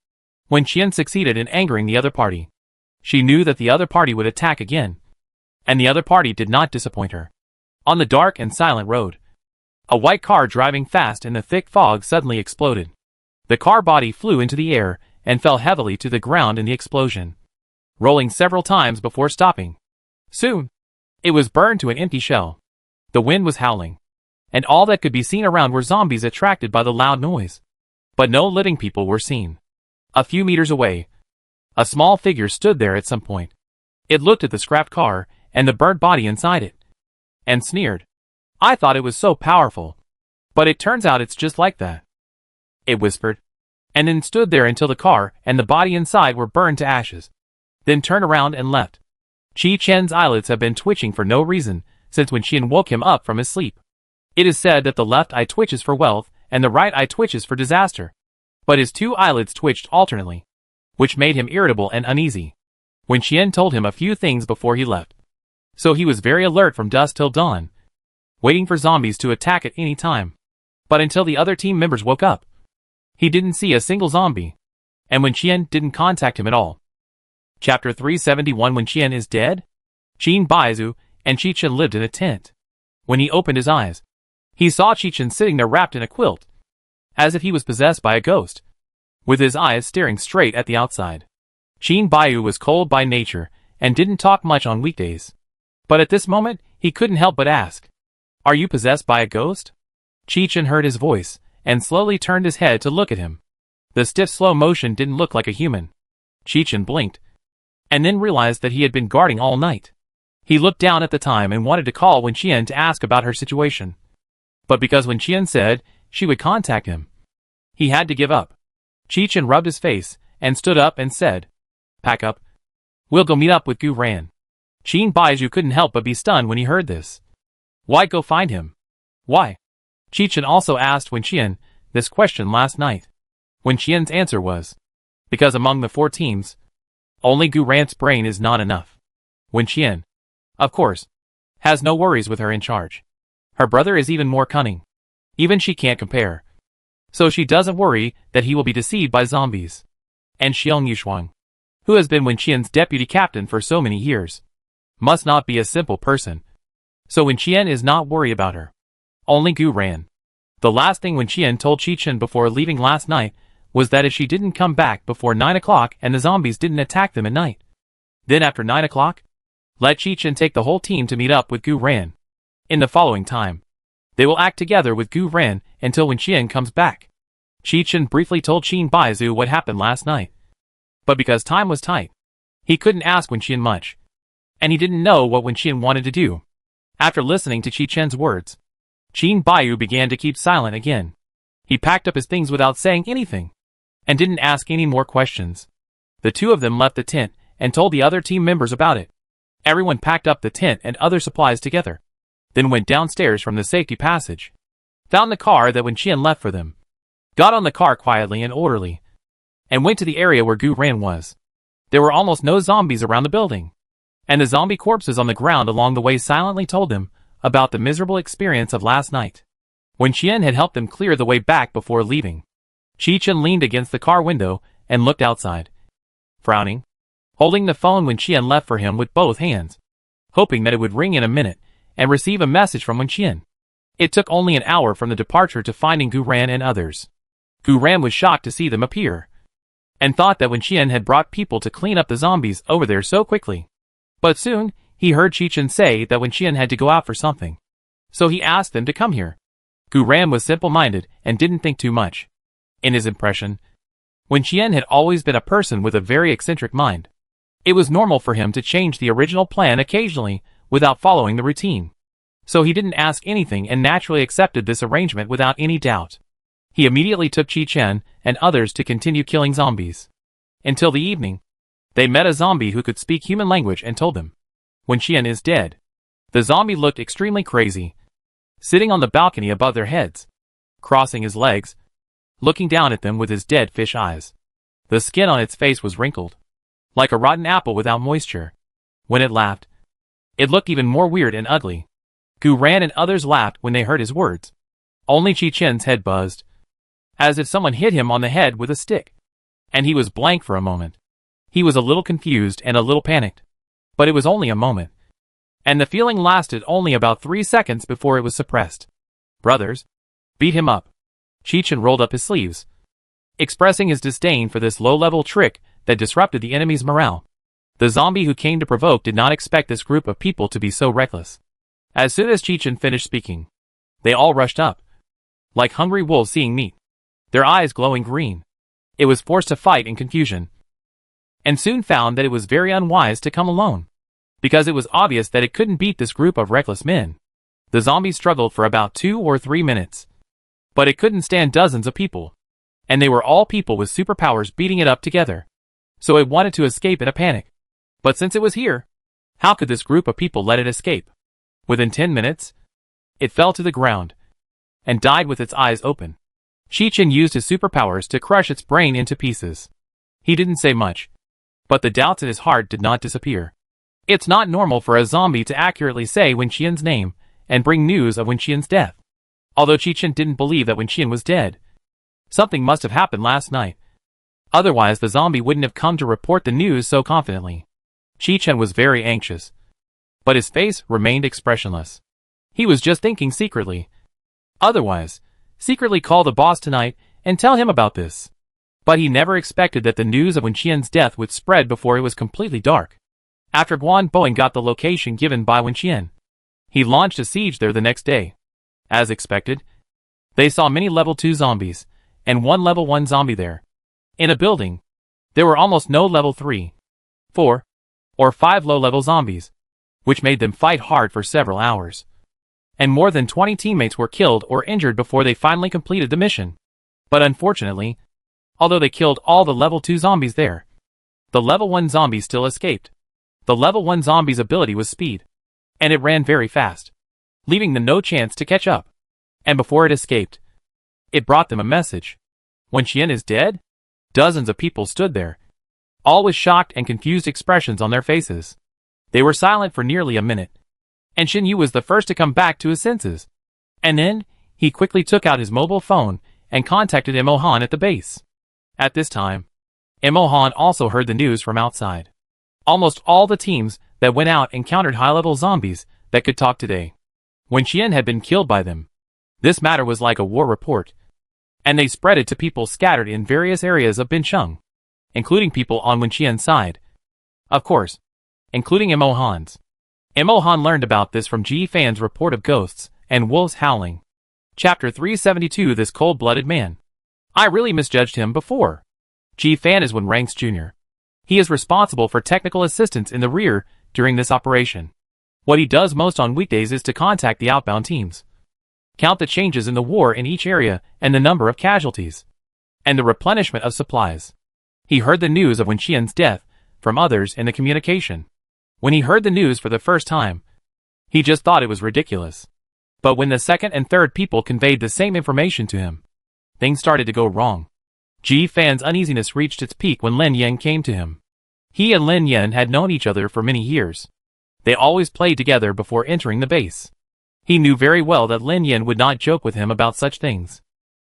Wen Qian succeeded in angering the other party. She knew that the other party would attack again, and the other party did not disappoint her. On the dark and silent road, a white car driving fast in the thick fog suddenly exploded. The car body flew into the air and fell heavily to the ground in the explosion, rolling several times before stopping. Soon, it was burned to an empty shell. The wind was howling, and all that could be seen around were zombies attracted by the loud noise. But no living people were seen. A few meters away, a small figure stood there at some point. It looked at the scrapped car and the burnt body inside it, and sneered. I thought it was so powerful, but it turns out it's just like that. It whispered, and then stood there until the car and the body inside were burned to ashes, then turned around and left. Qi Chen's eyelids have been twitching for no reason since Wen Qian woke him up from his sleep. It is said that the left eye twitches for wealth and the right eye twitches for disaster. But his 2 eyelids twitched alternately, which made him irritable and uneasy. Wen Qian told him a few things before he left. So he was very alert from dusk till dawn, waiting for zombies to attack at any time. But until the other team members woke up, he didn't see a single zombie. And Wen Qian didn't contact him at all. Chapter 371 Wen Qian is dead? Qin Baizu and Qichen lived in a tent. When he opened his eyes, he saw Qichen sitting there wrapped in a quilt, as if he was possessed by a ghost, with his eyes staring straight at the outside. Qin Baiyu was cold by nature and didn't talk much on weekdays. But at this moment, he couldn't help but ask, "Are you possessed by a ghost?" Qichen heard his voice and slowly turned his head to look at him. The stiff slow motion didn't look like a human. Qichen blinked, and then realized that he had been guarding all night. He looked down at the time and wanted to call Wen Qian to ask about her situation. But because Wen Qian said she would contact him, he had to give up. Qichen rubbed his face and stood up and said, "Pack up. We'll go meet up with Gu Ran." Qin Baizhu couldn't help but be stunned when he heard this. Why go find him? Why? Qichen also asked Wen Qian this question last night. Wen Qian's answer was, because among the 4 teams, only Gu Ran's brain is not enough. Wen Qian, of course, has no worries with her in charge. Her brother is even more cunning. Even she can't compare. So she doesn't worry that he will be deceived by zombies. And Xiong Yushuang, who has been Wen Qian's deputy captain for so many years, must not be a simple person. So Wen Qian is not worried about her. Only Gu Ran. The last thing Wen Qian told Qichen before leaving last night was that if she didn't come back before 9 o'clock and the zombies didn't attack them at night, then after 9 o'clock, let Qichen take the whole team to meet up with Gu Ran. In the following time, they will act together with Gu Ran until Wen Qian comes back. Qichen briefly told Qin Baizu what happened last night. But because time was tight, he couldn't ask Wen Qian much. And he didn't know what Wen Qian wanted to do. After listening to Qichen's words, Qin Baiyu began to keep silent again. He packed up his things without saying anything, and didn't ask any more questions. The 2 of them left the tent and told the other team members about it. Everyone packed up the tent and other supplies together, then went downstairs from the safety passage, found the car that Wen Qian left for them, got on the car quietly and orderly, and went to the area where Gu Ran was. There were almost no zombies around the building, and the zombie corpses on the ground along the way silently told them about the miserable experience of last night. Wen Qian had helped them clear the way back before leaving. Qichen leaned against the car window and looked outside, frowning, holding the phone Wen Qian left for him with both hands, hoping that it would ring in a minute and receive a message from Wen Qian. It took only an hour from the departure to finding Gu Ran and others. Gu Ran was shocked to see them appear, and thought that Wen Qian had brought people to clean up the zombies over there so quickly. But soon, he heard Qichen say that Wen Qian had to go out for something, so he asked them to come here. Gu Ran was simple-minded and didn't think too much. In his impression, Wen Qian had always been a person with a very eccentric mind. It was normal for him to change the original plan occasionally without following the routine. So he didn't ask anything and naturally accepted this arrangement without any doubt. He immediately took Qichen and others to continue killing zombies. Until the evening, they met a zombie who could speak human language and told them, Wen Qian is dead. The zombie looked extremely crazy, sitting on the balcony above their heads, crossing his legs, looking down at them with his dead fish eyes. The skin on its face was wrinkled, like a rotten apple without moisture. When it laughed, it looked even more weird and ugly. Gu Ran and others laughed when they heard his words. Only Qichen's head buzzed, as if someone hit him on the head with a stick, and he was blank for a moment. He was a little confused and a little panicked, but it was only a moment, and the feeling lasted only about 3 seconds before it was suppressed. Brothers, beat him up. Qichen rolled up his sleeves, expressing his disdain for this low-level trick that disrupted the enemy's morale. The zombie who came to provoke did not expect this group of people to be so reckless. As soon as Qichen finished speaking, they all rushed up, like hungry wolves seeing meat, their eyes glowing green. It was forced to fight in confusion, and soon found that it was very unwise to come alone, because it was obvious that it couldn't beat this group of reckless men. The zombies struggled for about 2 or 3 minutes, but it couldn't stand dozens of people, and they were all people with superpowers beating it up together. So it wanted to escape in a panic. But since it was here, how could this group of people let it escape? Within 10 minutes, it fell to the ground and died with its eyes open. Qichen used his superpowers to crush its brain into pieces. He didn't say much, but the doubts in his heart did not disappear. It's not normal for a zombie to accurately say Wen Qian's name and bring news of Wen Qian's death. Although Qichen didn't believe that Wen Qian was dead, something must have happened last night. Otherwise the zombie wouldn't have come to report the news so confidently. Qichen was very anxious, but his face remained expressionless. He was just thinking secretly. Otherwise, secretly call the boss tonight and tell him about this. But he never expected that the news of Wen Qian's death would spread before it was completely dark. After Guan Boeing got the location given by Wen Qian, he launched a siege there the next day. As expected, they saw many level 2 zombies, and one level 1 zombie there. In a building, there were almost no level 3, 4, or 5 low-level zombies, which made them fight hard for several hours. And more than 20 teammates were killed or injured before they finally completed the mission. But unfortunately, although they killed all the level 2 zombies there, the level 1 zombie still escaped. The level 1 zombie's ability was speed, and it ran very fast, leaving them no chance to catch up. And before it escaped, it brought them a message. Wen Qian is dead? Dozens of people stood there, all with shocked and confused expressions on their faces. They were silent for nearly a minute, and Xin Yu was the first to come back to his senses. And then, he quickly took out his mobile phone and contacted Mo Han at the base. At this time, Mo Han also heard the news from outside. Almost all the teams that went out encountered high-level zombies that could talk today. Wen Qian had been killed by them. This matter was like a war report, and they spread it to people scattered in various areas of Bincheng, including people on Wen Qian's side. Of course, including Mo Han's. Mo Han learned about this from Ji Fan's report of ghosts and wolves howling. Chapter 372 This Cold-Blooded Man. I really misjudged him before. Ji Fan is Wen Ranks Jr. He is responsible for technical assistance in the rear during this operation. What he does most on weekdays is to contact the outbound teams, count the changes in the war in each area and the number of casualties, and the replenishment of supplies. He heard the news of Wen Qian's death from others in the communication. When he heard the news for the first time, he just thought it was ridiculous. But when the second and third people conveyed the same information to him, things started to go wrong. Ji Fan's uneasiness reached its peak when Lin Yan came to him. He and Lin Yan had known each other for many years. They always played together before entering the base. He knew very well that Lin Yan would not joke with him about such things.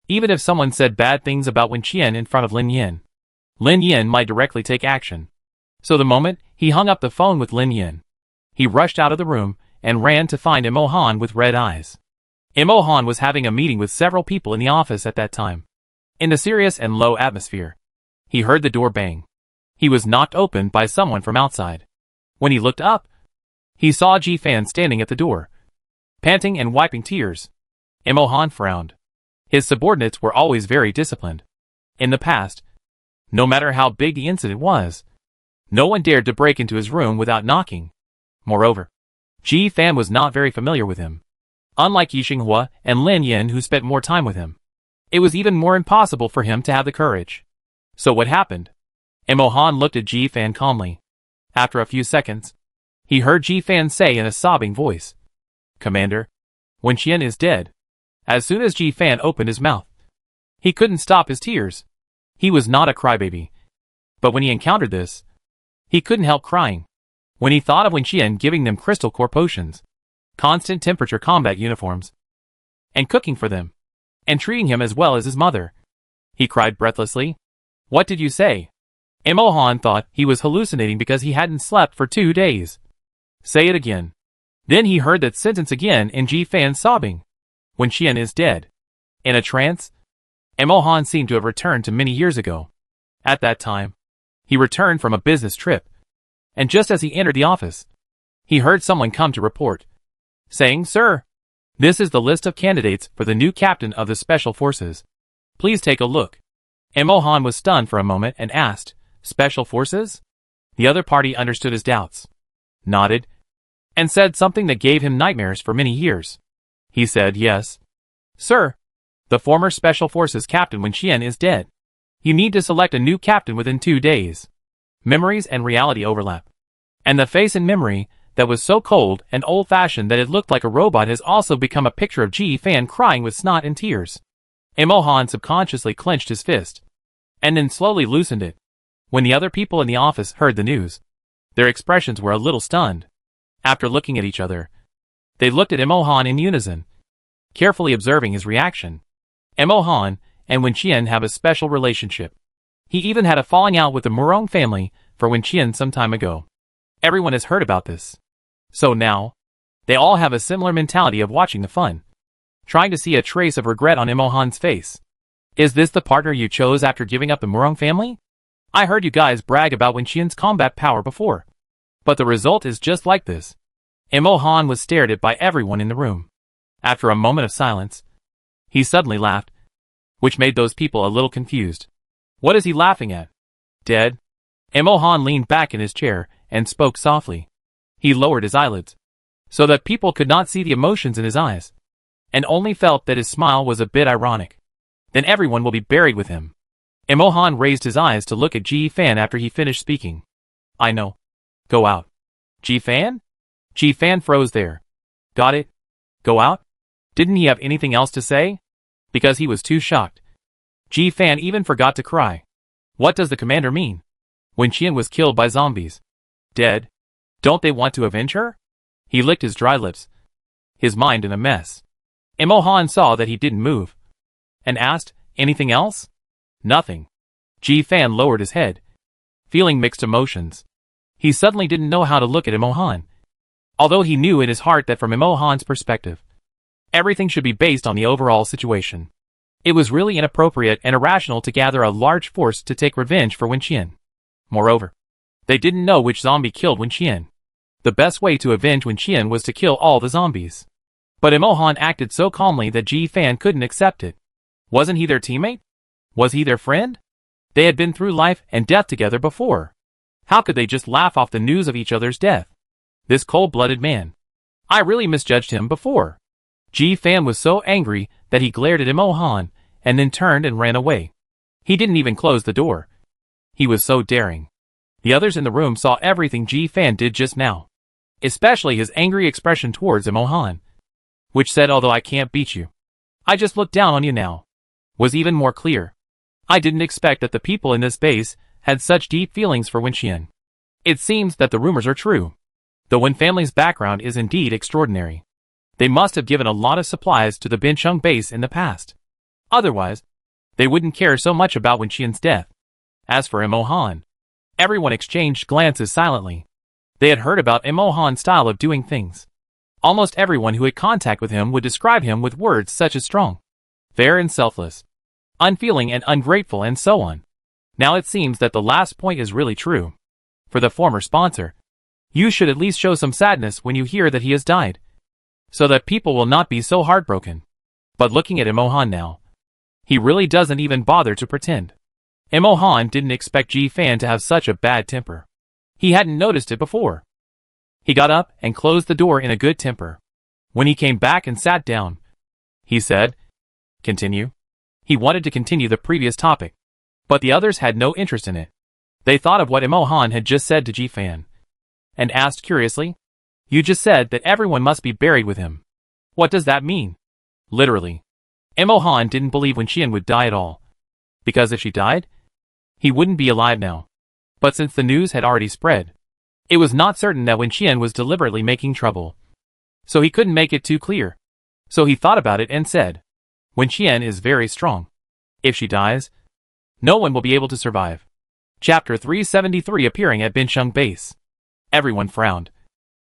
Even if someone said bad things about Wen Qian in front of Lin Yan might directly take action. So the moment he hung up the phone with Lin Yan, he rushed out of the room and ran to find Mo Han with red eyes. Mo Han was having a meeting with several people in the office at that time. In the serious and low atmosphere, he heard the door bang. He was knocked open by someone from outside. When he looked up, he saw Ji Fan standing at the door, panting and wiping tears. Mo Han frowned. His subordinates were always very disciplined. In the past, no matter how big the incident was, no one dared to break into his room without knocking. Moreover, Ji Fan was not very familiar with him. Unlike Yi Xinghua and Lin Yan, who spent more time with him, it was even more impossible for him to have the courage. So what happened? Mo Han looked at Ji Fan calmly. After a few seconds, he heard Ji Fan say in a sobbing voice, "Commander, Wen Qian is dead." As soon as Ji Fan opened his mouth, he couldn't stop his tears. He was not a crybaby, but when he encountered this, he couldn't help crying. When he thought of Wen Qian giving them crystal core potions, constant temperature combat uniforms, and cooking for them, and treating him as well as his mother, he cried breathlessly. "What did you say?" Mo Han thought he was hallucinating because he hadn't slept for 2 days. "Say it again." Then he heard that sentence again in Ji Fan sobbing. "Wen Qian is dead." In a trance, Mo Han seemed to have returned to many years ago. At that time, he returned from a business trip, and just as he entered the office, he heard someone come to report, saying, "Sir, this is the list of candidates for the new captain of the Special Forces. Please take a look." Mo Han was stunned for a moment and asked, "Special Forces?" The other party understood his doubts, nodded, and said something that gave him nightmares for many years. He said, "Yes, sir. The former Special Forces captain Wen Qian is dead. You need to select a new captain within 2 days. Memories and reality overlap. And the face in memory that was so cold and old-fashioned that it looked like a robot has also become a picture of Ji Fan crying with snot and tears." Mo Han subconsciously clenched his fist, and then slowly loosened it. When the other people in the office heard the news, Their expressions were a little stunned. After looking at each other, they looked at Imohan in unison, carefully observing his reaction. Imohan and Wen Qian have a special relationship. He even had a falling out with the Murong family for Wen Qian some time ago. Everyone has heard about this. So now, they all have a similar mentality of watching the fun, trying to see a trace of regret on Imohan's face. Is this the partner you chose after giving up the Murong family? I heard you guys brag about Wen Qian's combat power before. But the result is just like this. Imohan was stared at by everyone in the room. After a moment of silence, he suddenly laughed, which made those people a little confused. What is he laughing at? Dead? Imohan leaned back in his chair and spoke softly. He lowered his eyelids, so that people could not see the emotions in his eyes, and only felt that his smile was a bit ironic. Then everyone will be buried with him. Imohan raised his eyes to look at Ji Fan after he finished speaking. I know. Go out. Ji Fan? Ji Fan froze there. Got it? Go out? Didn't he have anything else to say? Because he was too shocked. Ji Fan even forgot to cry. What does the commander mean? Wen Qian was killed by zombies. Dead? Don't they want to avenge her? He licked his dry lips, his mind in a mess. Imohan saw that he didn't move, and asked, anything else? Nothing. Ji Fan lowered his head, feeling mixed emotions. He suddenly didn't know how to look at Imohan, although he knew in his heart that from Imohan's perspective, everything should be based on the overall situation. It was really inappropriate and irrational to gather a large force to take revenge for Wen Qian. Moreover, they didn't know which zombie killed Wen Qian. The best way to avenge Wen Qian was to kill all the zombies. But Imohan acted so calmly that Ji Fan couldn't accept it. Wasn't he their teammate? Was he their friend? They had been through life and death together before. How could they just laugh off the news of each other's death? This cold-blooded man. I really misjudged him before. Ji Fan was so angry that he glared at Imohan and then turned and ran away. He didn't even close the door. He was so daring. The others in the room saw everything Ji Fan did just now, especially his angry expression towards Imohan, which said, although I can't beat you, I just looked down on you now, was even more clear. I didn't expect that the people in this base had such deep feelings for Wen Qian. It seems that the rumors are true. The Wen family's background is indeed extraordinary. They must have given a lot of supplies to the Bincheng base in the past. Otherwise, they wouldn't care so much about Wen Qian's death. As for Imohan, everyone exchanged glances silently. They had heard about Imohan's style of doing things. Almost everyone who had contact with him would describe him with words such as strong, fair and selfless, unfeeling and ungrateful, and so on. Now it seems that the last point is really true. For the former sponsor, you should at least show some sadness when you hear that he has died, so that people will not be so heartbroken. But looking at Imohan now, he really doesn't even bother to pretend. Imohan didn't expect Ji Fan to have such a bad temper. He hadn't noticed it before. He got up and closed the door in a good temper. When he came back and sat down, he said, "Continue." He wanted to continue the previous topic, but the others had no interest in it. They thought of what Imohan had just said to Ji Fan, and asked curiously, "You just said that everyone must be buried with him. What does that mean?" Literally, Imohan didn't believe Wen Qian would die at all, because if she died, he wouldn't be alive now. But since the news had already spread, it was not certain that Wen Qian was deliberately making trouble. So he couldn't make it too clear. So he thought about it and said, Wen Qian is very strong. If she dies, no one will be able to survive. Chapter 373 appearing at Bincheng base. Everyone frowned,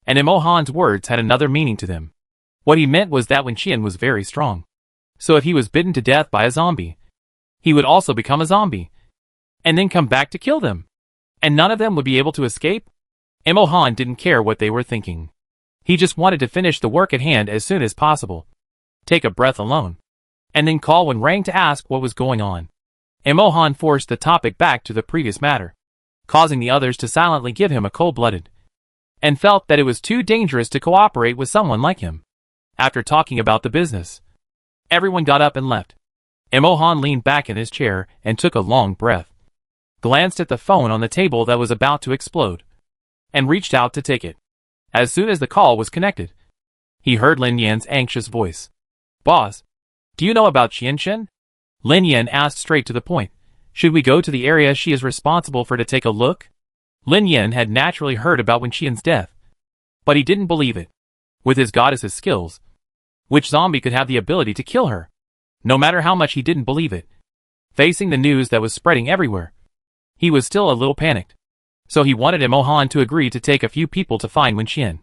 and Imohan's words had another meaning to them. What he meant was that Wen Qian was very strong. So if he was bitten to death by a zombie, he would also become a zombie, and then come back to kill them. And none of them would be able to escape? Imohan didn't care what they were thinking. He just wanted to finish the work at hand as soon as possible, take a breath alone, and then call Wen Rang to ask what was going on. Imohan forced the topic back to the previous matter, causing the others to silently give him a cold-blooded, and felt that it was too dangerous to cooperate with someone like him. After talking about the business, everyone got up and left. Imohan leaned back in his chair and took a long breath, glanced at the phone on the table that was about to explode, and reached out to take it. As soon as the call was connected, he heard Lin Yan's anxious voice. "Boss, do you know about Qianchen?" Lin Yan asked straight to the point. "Should we go to the area she is responsible for to take a look?" Lin Yin had naturally heard about Wen Qian's death, but he didn't believe it. With his goddess's skills, which zombie could have the ability to kill her? No matter how much he didn't believe it. Facing the news that was spreading everywhere, he was still a little panicked. So he wanted Mo Han to agree to take a few people to find Wen Qian.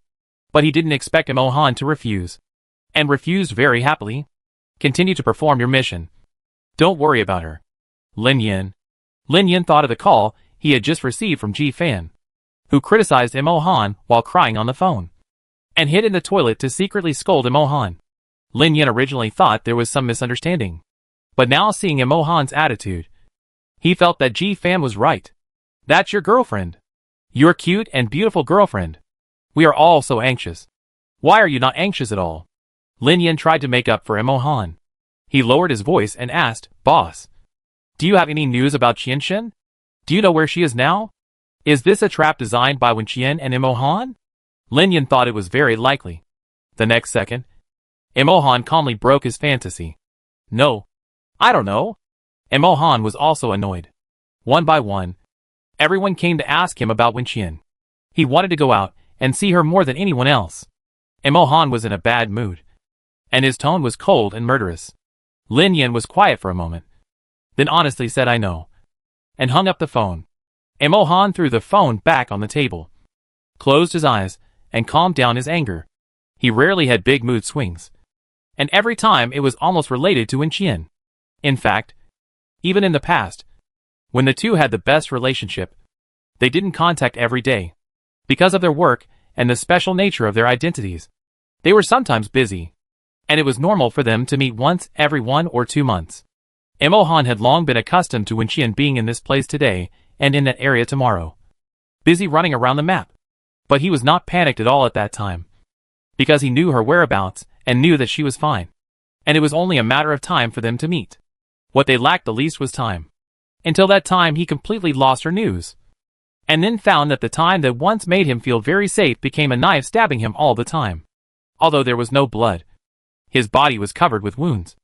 But he didn't expect Mo Han to refuse. And refused very happily. Continue to perform your mission. Don't worry about her. Lin Yin. Lin Yin thought of the call he had just received from Ji Fan, who criticized Mo Han while crying on the phone, and hid in the toilet to secretly scold Mo Han. Lin Yin originally thought there was some misunderstanding. But now seeing Mo Han's attitude, he felt that Ji Fan was right. That's your girlfriend. Your cute and beautiful girlfriend. We are all so anxious. Why are you not anxious at all? Lin Yin tried to make up for Mo Han. He lowered his voice and asked, Boss, do you have any news about Qianxin? Do you know where she is now? Is this a trap designed by Wen Qian and Mo Han? Lin Yin thought it was very likely. The next second, Mo Han calmly broke his fantasy. No. I don't know. Mo Han was also annoyed. One by one, everyone came to ask him about Wen Qian. He wanted to go out and see her more than anyone else. Mo Han was in a bad mood, and his tone was cold and murderous. Lin Yin was quiet for a moment, then honestly said I know, and hung up the phone. Mo Han threw the phone back on the table, closed his eyes, and calmed down his anger. He rarely had big mood swings, and every time it was almost related to Wen Qian. In fact, even in the past, when the two had the best relationship, they didn't contact every day. Because of their work and the special nature of their identities, they were sometimes busy, and it was normal for them to meet once every 1 or 2 months. Mo Han had long been accustomed to Wen Qian being in this place today and in that area tomorrow, busy running around the map. But he was not panicked at all at that time, because he knew her whereabouts and knew that she was fine, and it was only a matter of time for them to meet. What they lacked the least was time. Until that time he completely lost her news, and then found that the time that once made him feel very safe became a knife stabbing him all the time. Although there was no blood, his body was covered with wounds,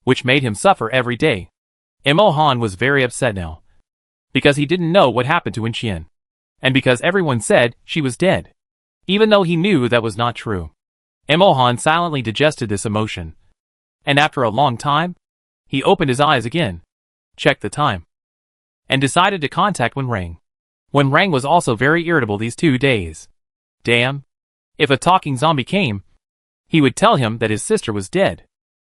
which made him suffer every day. Mo Han was very upset now, because he didn't know what happened to Wen Qian, and because everyone said she was dead, even though he knew that was not true. Mo Han silently digested this emotion, and after a long time, he opened his eyes again, checked the time, and decided to contact Wen Rang. Wen Rang was also very irritable these 2 days. Damn. If a talking zombie came, he would tell him that his sister was dead.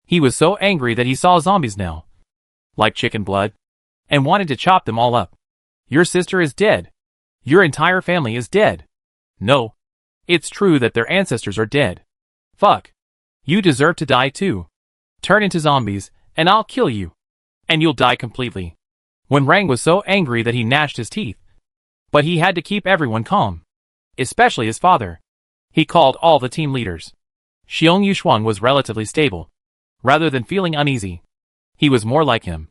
He was so angry that he saw zombies now, like chicken blood, and wanted to chop them all up. Your sister is dead. Your entire family is dead. No. It's true that their ancestors are dead. Fuck. You deserve to die too. Turn into zombies, and I'll kill you. And you'll die completely. Wen Rang was so angry that he gnashed his teeth. But he had to keep everyone calm, especially his father. He called all the team leaders. Xiong Yushuang was relatively stable. Rather than feeling uneasy, he was more like him,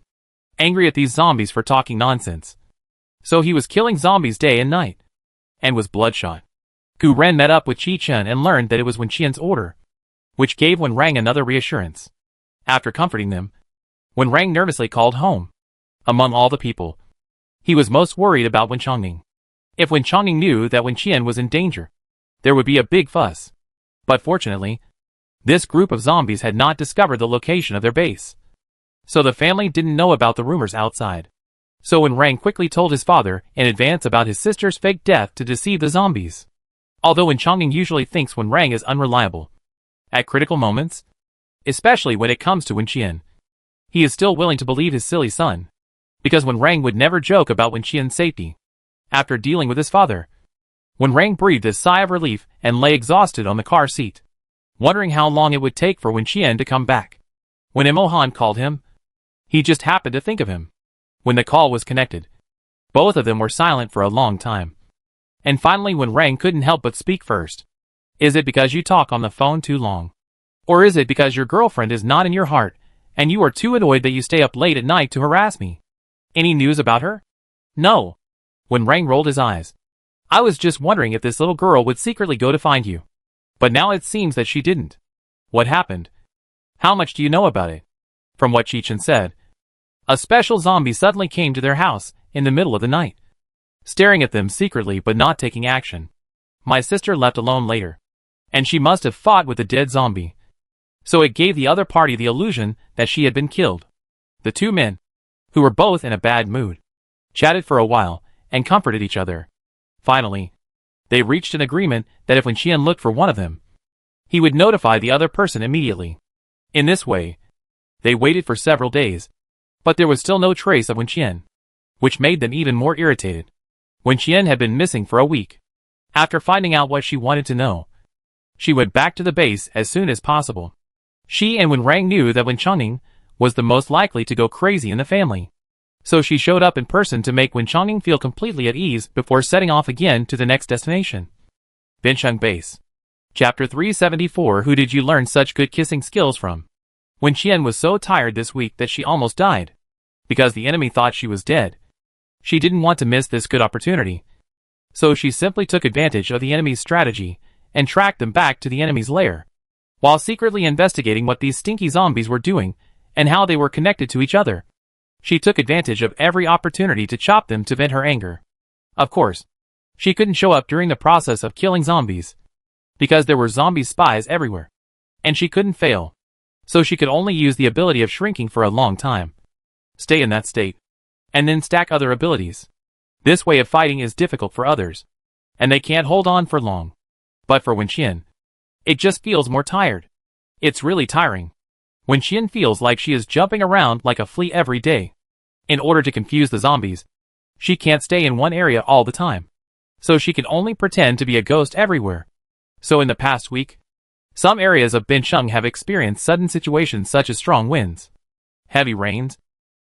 angry at these zombies for talking nonsense. So he was killing zombies day and night, and was bloodshot. Gu Ren met up with Qi Chen and learned that it was Wen Qian's order, which gave Wen Rang another reassurance. After comforting them, Wen Rang nervously called home. Among all the people, he was most worried about Wen Chongning. If Wen Chongning knew that Wen Qian was in danger, there would be a big fuss. But fortunately, this group of zombies had not discovered the location of their base, so the family didn't know about the rumors outside. So Wen Rang quickly told his father in advance about his sister's fake death to deceive the zombies. Although Wen Chongning usually thinks Wen Rang is unreliable at critical moments, especially when it comes to Wen Qian, he is still willing to believe his silly son, because Wen Rang would never joke about Wen Qian's safety. After dealing with his father, Wen Rang breathed a sigh of relief and lay exhausted on the car seat, wondering how long it would take for Wen Qian to come back. When Mo Han called him, he just happened to think of him. When the call was connected, both of them were silent for a long time. And finally Wen Rang couldn't help but speak first. Is it because you talk on the phone too long? Or is it because your girlfriend is not in your heart, and you are too annoyed that you stay up late at night to harass me? Any news about her? No. Wen Rang rolled his eyes. I was just wondering if this little girl would secretly go to find you. But now it seems that she didn't. What happened? How much do you know about it? From what Qi Chen said, a special zombie suddenly came to their house in the middle of the night. staring at them secretly but not taking action. My sister left alone later, and she must have fought with the dead zombie. So it gave the other party the illusion that she had been killed. The two men, who were both in a bad mood, chatted for a while and comforted each other. Finally, they reached an agreement that if Wenqian looked for one of them, he would notify the other person immediately. In this way, they waited for several days, but there was still no trace of Wenqian, which made them even more irritated. Wenqian had been missing for a week. After finding out what she wanted to know, she went back to the base as soon as possible. She and Wenrang knew that Wenchongning was the most likely to go crazy in the family, so she showed up in person to make Wenchongning feel completely at ease before setting off again to the next destination. Bincheng Base. Chapter 374. Who did you learn such good kissing skills from? Wenqian was so tired this week that she almost died. Because the enemy thought she was dead, she didn't want to miss this good opportunity. So she simply took advantage of the enemy's strategy and tracked them back to the enemy's lair, while secretly investigating what these stinky zombies were doing and how they were connected to each other. She took advantage of every opportunity to chop them to vent her anger. Of course, she couldn't show up during the process of killing zombies, because there were zombie spies everywhere, and she couldn't fail. So she could only use the ability of shrinking for a long time, stay in that state, and then stack other abilities. This way of fighting is difficult for others, and they can't hold on for long. But for Wenqian, it just feels more tired. It's really tiring. Wenqian feels like she is jumping around like a flea every day. In order to confuse the zombies, she can't stay in one area all the time, so she can only pretend to be a ghost everywhere. So in the past week, some areas of Bincheng have experienced sudden situations such as strong winds, heavy rains,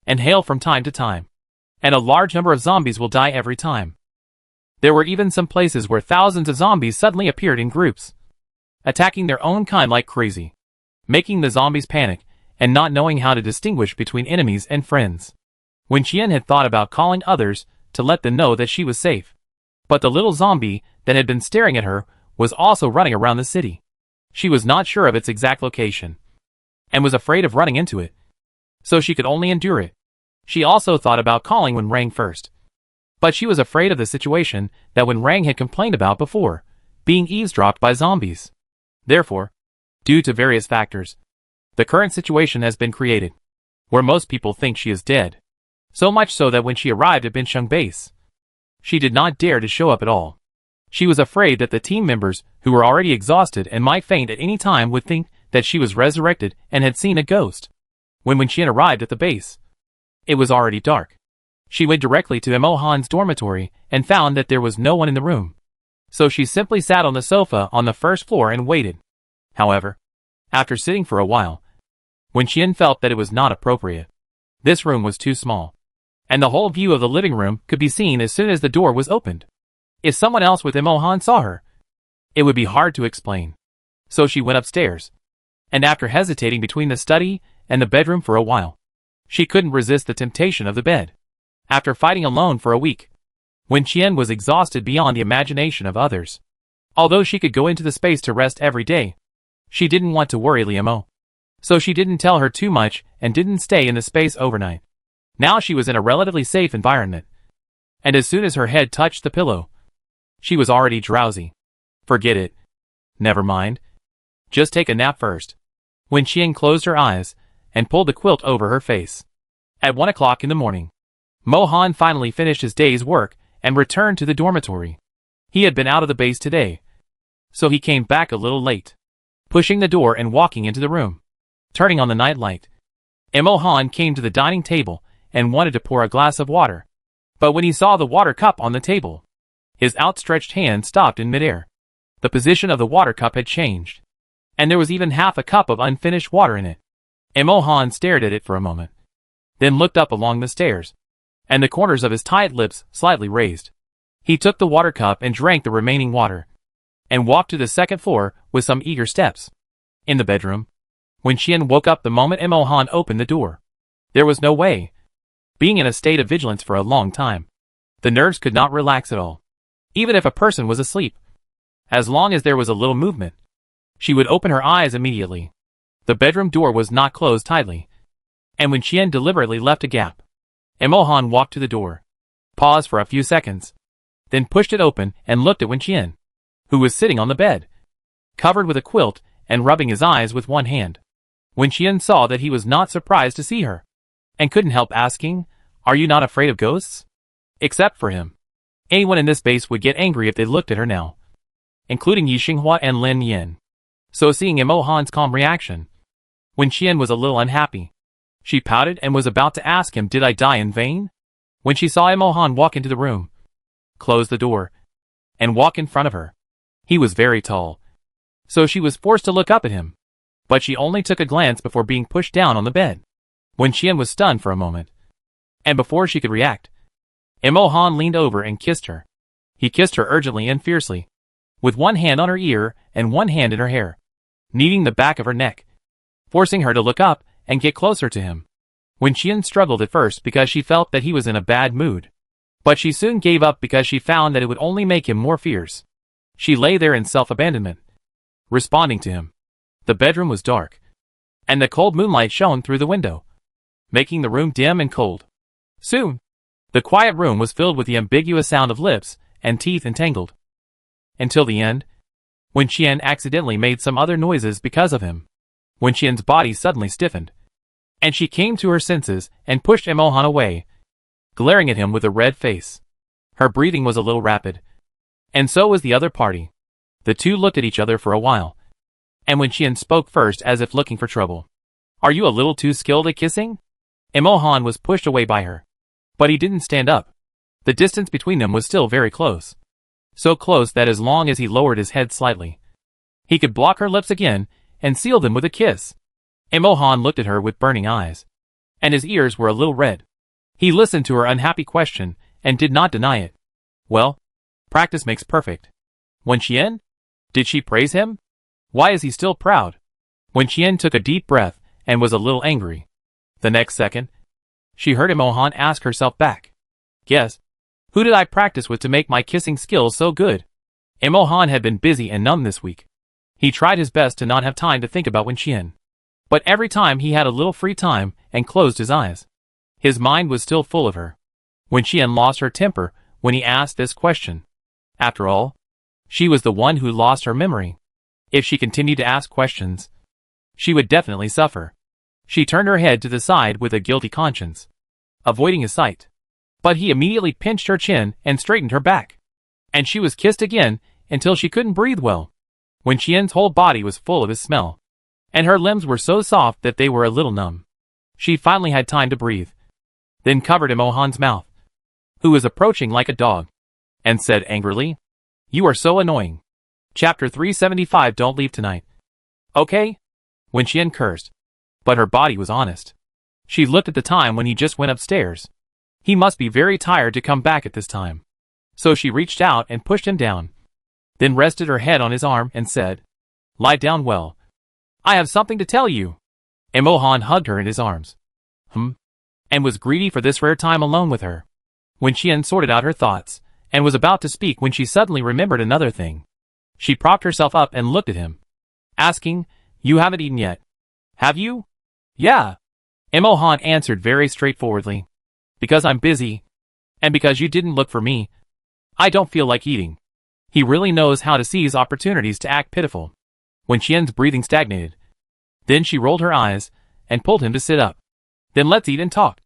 and hail from time to time, and a large number of zombies will die every time. There were even some places where thousands of zombies suddenly appeared in groups, attacking their own kind like crazy, making the zombies panic and not knowing how to distinguish between enemies and friends. Wenqian had thought about calling others to let them know that she was safe, but the little zombie that had been staring at her was also running around the city. She was not sure of its exact location, and was afraid of running into it, so she could only endure it. She also thought about calling Wenrang first, but she was afraid of the situation that Wenrang had complained about before, being eavesdropped by zombies. Therefore, due to various factors, the current situation has been created, where most people think she is dead. So much so that when she arrived at Bincheng Base, she did not dare to show up at all. She was afraid that the team members, who were already exhausted and might faint at any time, would think that she was resurrected and had seen a ghost. When Wenqian arrived at the base, it was already dark. She went directly to Mo Han's dormitory and found that there was no one in the room. So she simply sat on the sofa on the first floor and waited. However, after sitting for a while, Wenqian felt that it was not appropriate. This room was too small, and the whole view of the living room could be seen as soon as the door was opened. If someone else with Mo Han saw her, it would be hard to explain. So she went upstairs, and after hesitating between the study and the bedroom for a while, she couldn't resist the temptation of the bed. After fighting alone for a week, Wenqian was exhausted beyond the imagination of others. Although she could go into the space to rest every day, she didn't want to worry Liamo. So she didn't tell her too much and didn't stay in the space overnight. Now she was in a relatively safe environment, and as soon as her head touched the pillow, she was already drowsy. Forget it. Never mind. Just take a nap first. Wenqian closed her eyes and pulled the quilt over her face. At 1 o'clock in the morning, Mo Han finally finished his day's work and returned to the dormitory. He had been out of the base today, so he came back a little late, pushing the door and walking into the room, turning on the night light. Mo Han came to the dining table and wanted to pour a glass of water, but when he saw the water cup on the table, his outstretched hand stopped in midair. The position of the water cup had changed, and there was even half a cup of unfinished water in it. Mo Han stared at it for a moment, then looked up along the stairs, and the corners of his tight lips slightly raised. He took the water cup and drank the remaining water, and walked to the second floor with some eager steps. In the bedroom, Wenqian woke up the moment Mo Han opened the door. There was no way. Being in a state of vigilance for a long time, the nerves could not relax at all, even if a person was asleep. As long as there was a little movement, she would open her eyes immediately. The bedroom door was not closed tightly, and Wenqian deliberately left a gap. Mo Han walked to the door, paused for a few seconds, then pushed it open and looked at Wen Qian, who was sitting on the bed, covered with a quilt and rubbing his eyes with one hand. Wen Qian saw that he was not surprised to see her, and couldn't help asking, "Are you not afraid of ghosts?" Except for him. Anyone in this base would get angry if they looked at her now, including Yi Xinghua and Lin Yin. So seeing Imo Han's calm reaction, Wen Qian was a little unhappy. She pouted and was about to ask him, "Did I die in vain?" when she saw Imo Han walk into the room, close the door, and walk in front of her. He was very tall, so she was forced to look up at him, but she only took a glance before being pushed down on the bed. Wen Qian was stunned for a moment, and before she could react, Imo Han leaned over and kissed her. He kissed her urgently and fiercely, with one hand on her ear and one hand in her hair, kneading the back of her neck, forcing her to look up and get closer to him. Wen Qian struggled at first because she felt that he was in a bad mood, but she soon gave up because she found that it would only make him more fierce. She lay there in self-abandonment, responding to him. The bedroom was dark, and the cold moonlight shone through the window, making the room dim and cold. Soon, the quiet room was filled with the ambiguous sound of lips and teeth entangled. Until the end, Wen Qian accidentally made some other noises because of him. Wen Qian's body suddenly stiffened, and she came to her senses and pushed Imo Han away, glaring at him with a red face. Her breathing was a little rapid, and so was the other party. The two looked at each other for a while, and Wen Qian spoke first as if looking for trouble. "Are you a little too skilled at kissing?" Imo Han was pushed away by her, but he didn't stand up. The distance between them was still very close. So close that as long as he lowered his head slightly, he could block her lips again and seal them with a kiss. Imo Han looked at her with burning eyes, and his ears were a little red. He listened to her unhappy question and did not deny it. Well, practice makes perfect. Wen Qian? Did she praise him? Why is he still proud? Wen Qian took a deep breath and was a little angry. The next second, she heard Imo Han ask herself back, "Yes, who did I practice with to make my kissing skills so good?" Imo Han had been busy and numb this week. He tried his best to not have time to think about Wen Qian, but every time he had a little free time and closed his eyes, his mind was still full of her. Wen Qian lost her temper when he asked this question. After all, she was the one who lost her memory. If she continued to ask questions, she would definitely suffer. She turned her head to the side with a guilty conscience, avoiding his sight. But he immediately pinched her chin and straightened her back, and she was kissed again until she couldn't breathe well. Wen Qian's whole body was full of his smell, and her limbs were so soft that they were a little numb. She finally had time to breathe, then covered Imo Han's mouth, who was approaching like a dog, and said angrily, "You are so annoying." Chapter 375. Don't leave tonight. Okay? Wen Qian cursed, but her body was honest. She looked at the time when he just went upstairs. He must be very tired to come back at this time. So she reached out and pushed him down, then rested her head on his arm and said, "Lie down well. I have something to tell you." Imo Han hugged her in his arms, and was greedy for this rare time alone with her. Wen Qian sorted out her thoughts, and was about to speak when she suddenly remembered another thing. She propped herself up and looked at him, asking, "You haven't eaten yet, have you?" "Yeah," Imo Han answered very straightforwardly. "Because I'm busy, and because you didn't look for me, I don't feel like eating." He really knows how to seize opportunities to act pitiful. Wen Qian's breathing stagnated. Then she rolled her eyes and pulled him to sit up. "Then let's eat and talk.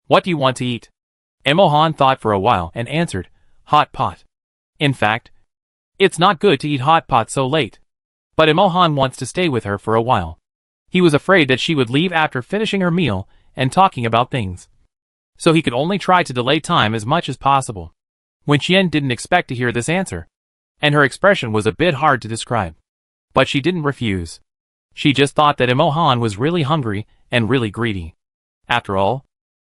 What do you want to eat?" Imo Han thought for a while and answered, "Hot pot." In fact, it's not good to eat hot pot so late. But Imo Han wants to stay with her for a while. He was afraid that she would leave after finishing her meal and talking about things, so he could only try to delay time as much as possible. Wen Qian didn't expect to hear this answer, and her expression was a bit hard to describe. But she didn't refuse. She just thought that Imo Han was really hungry and really greedy. After all,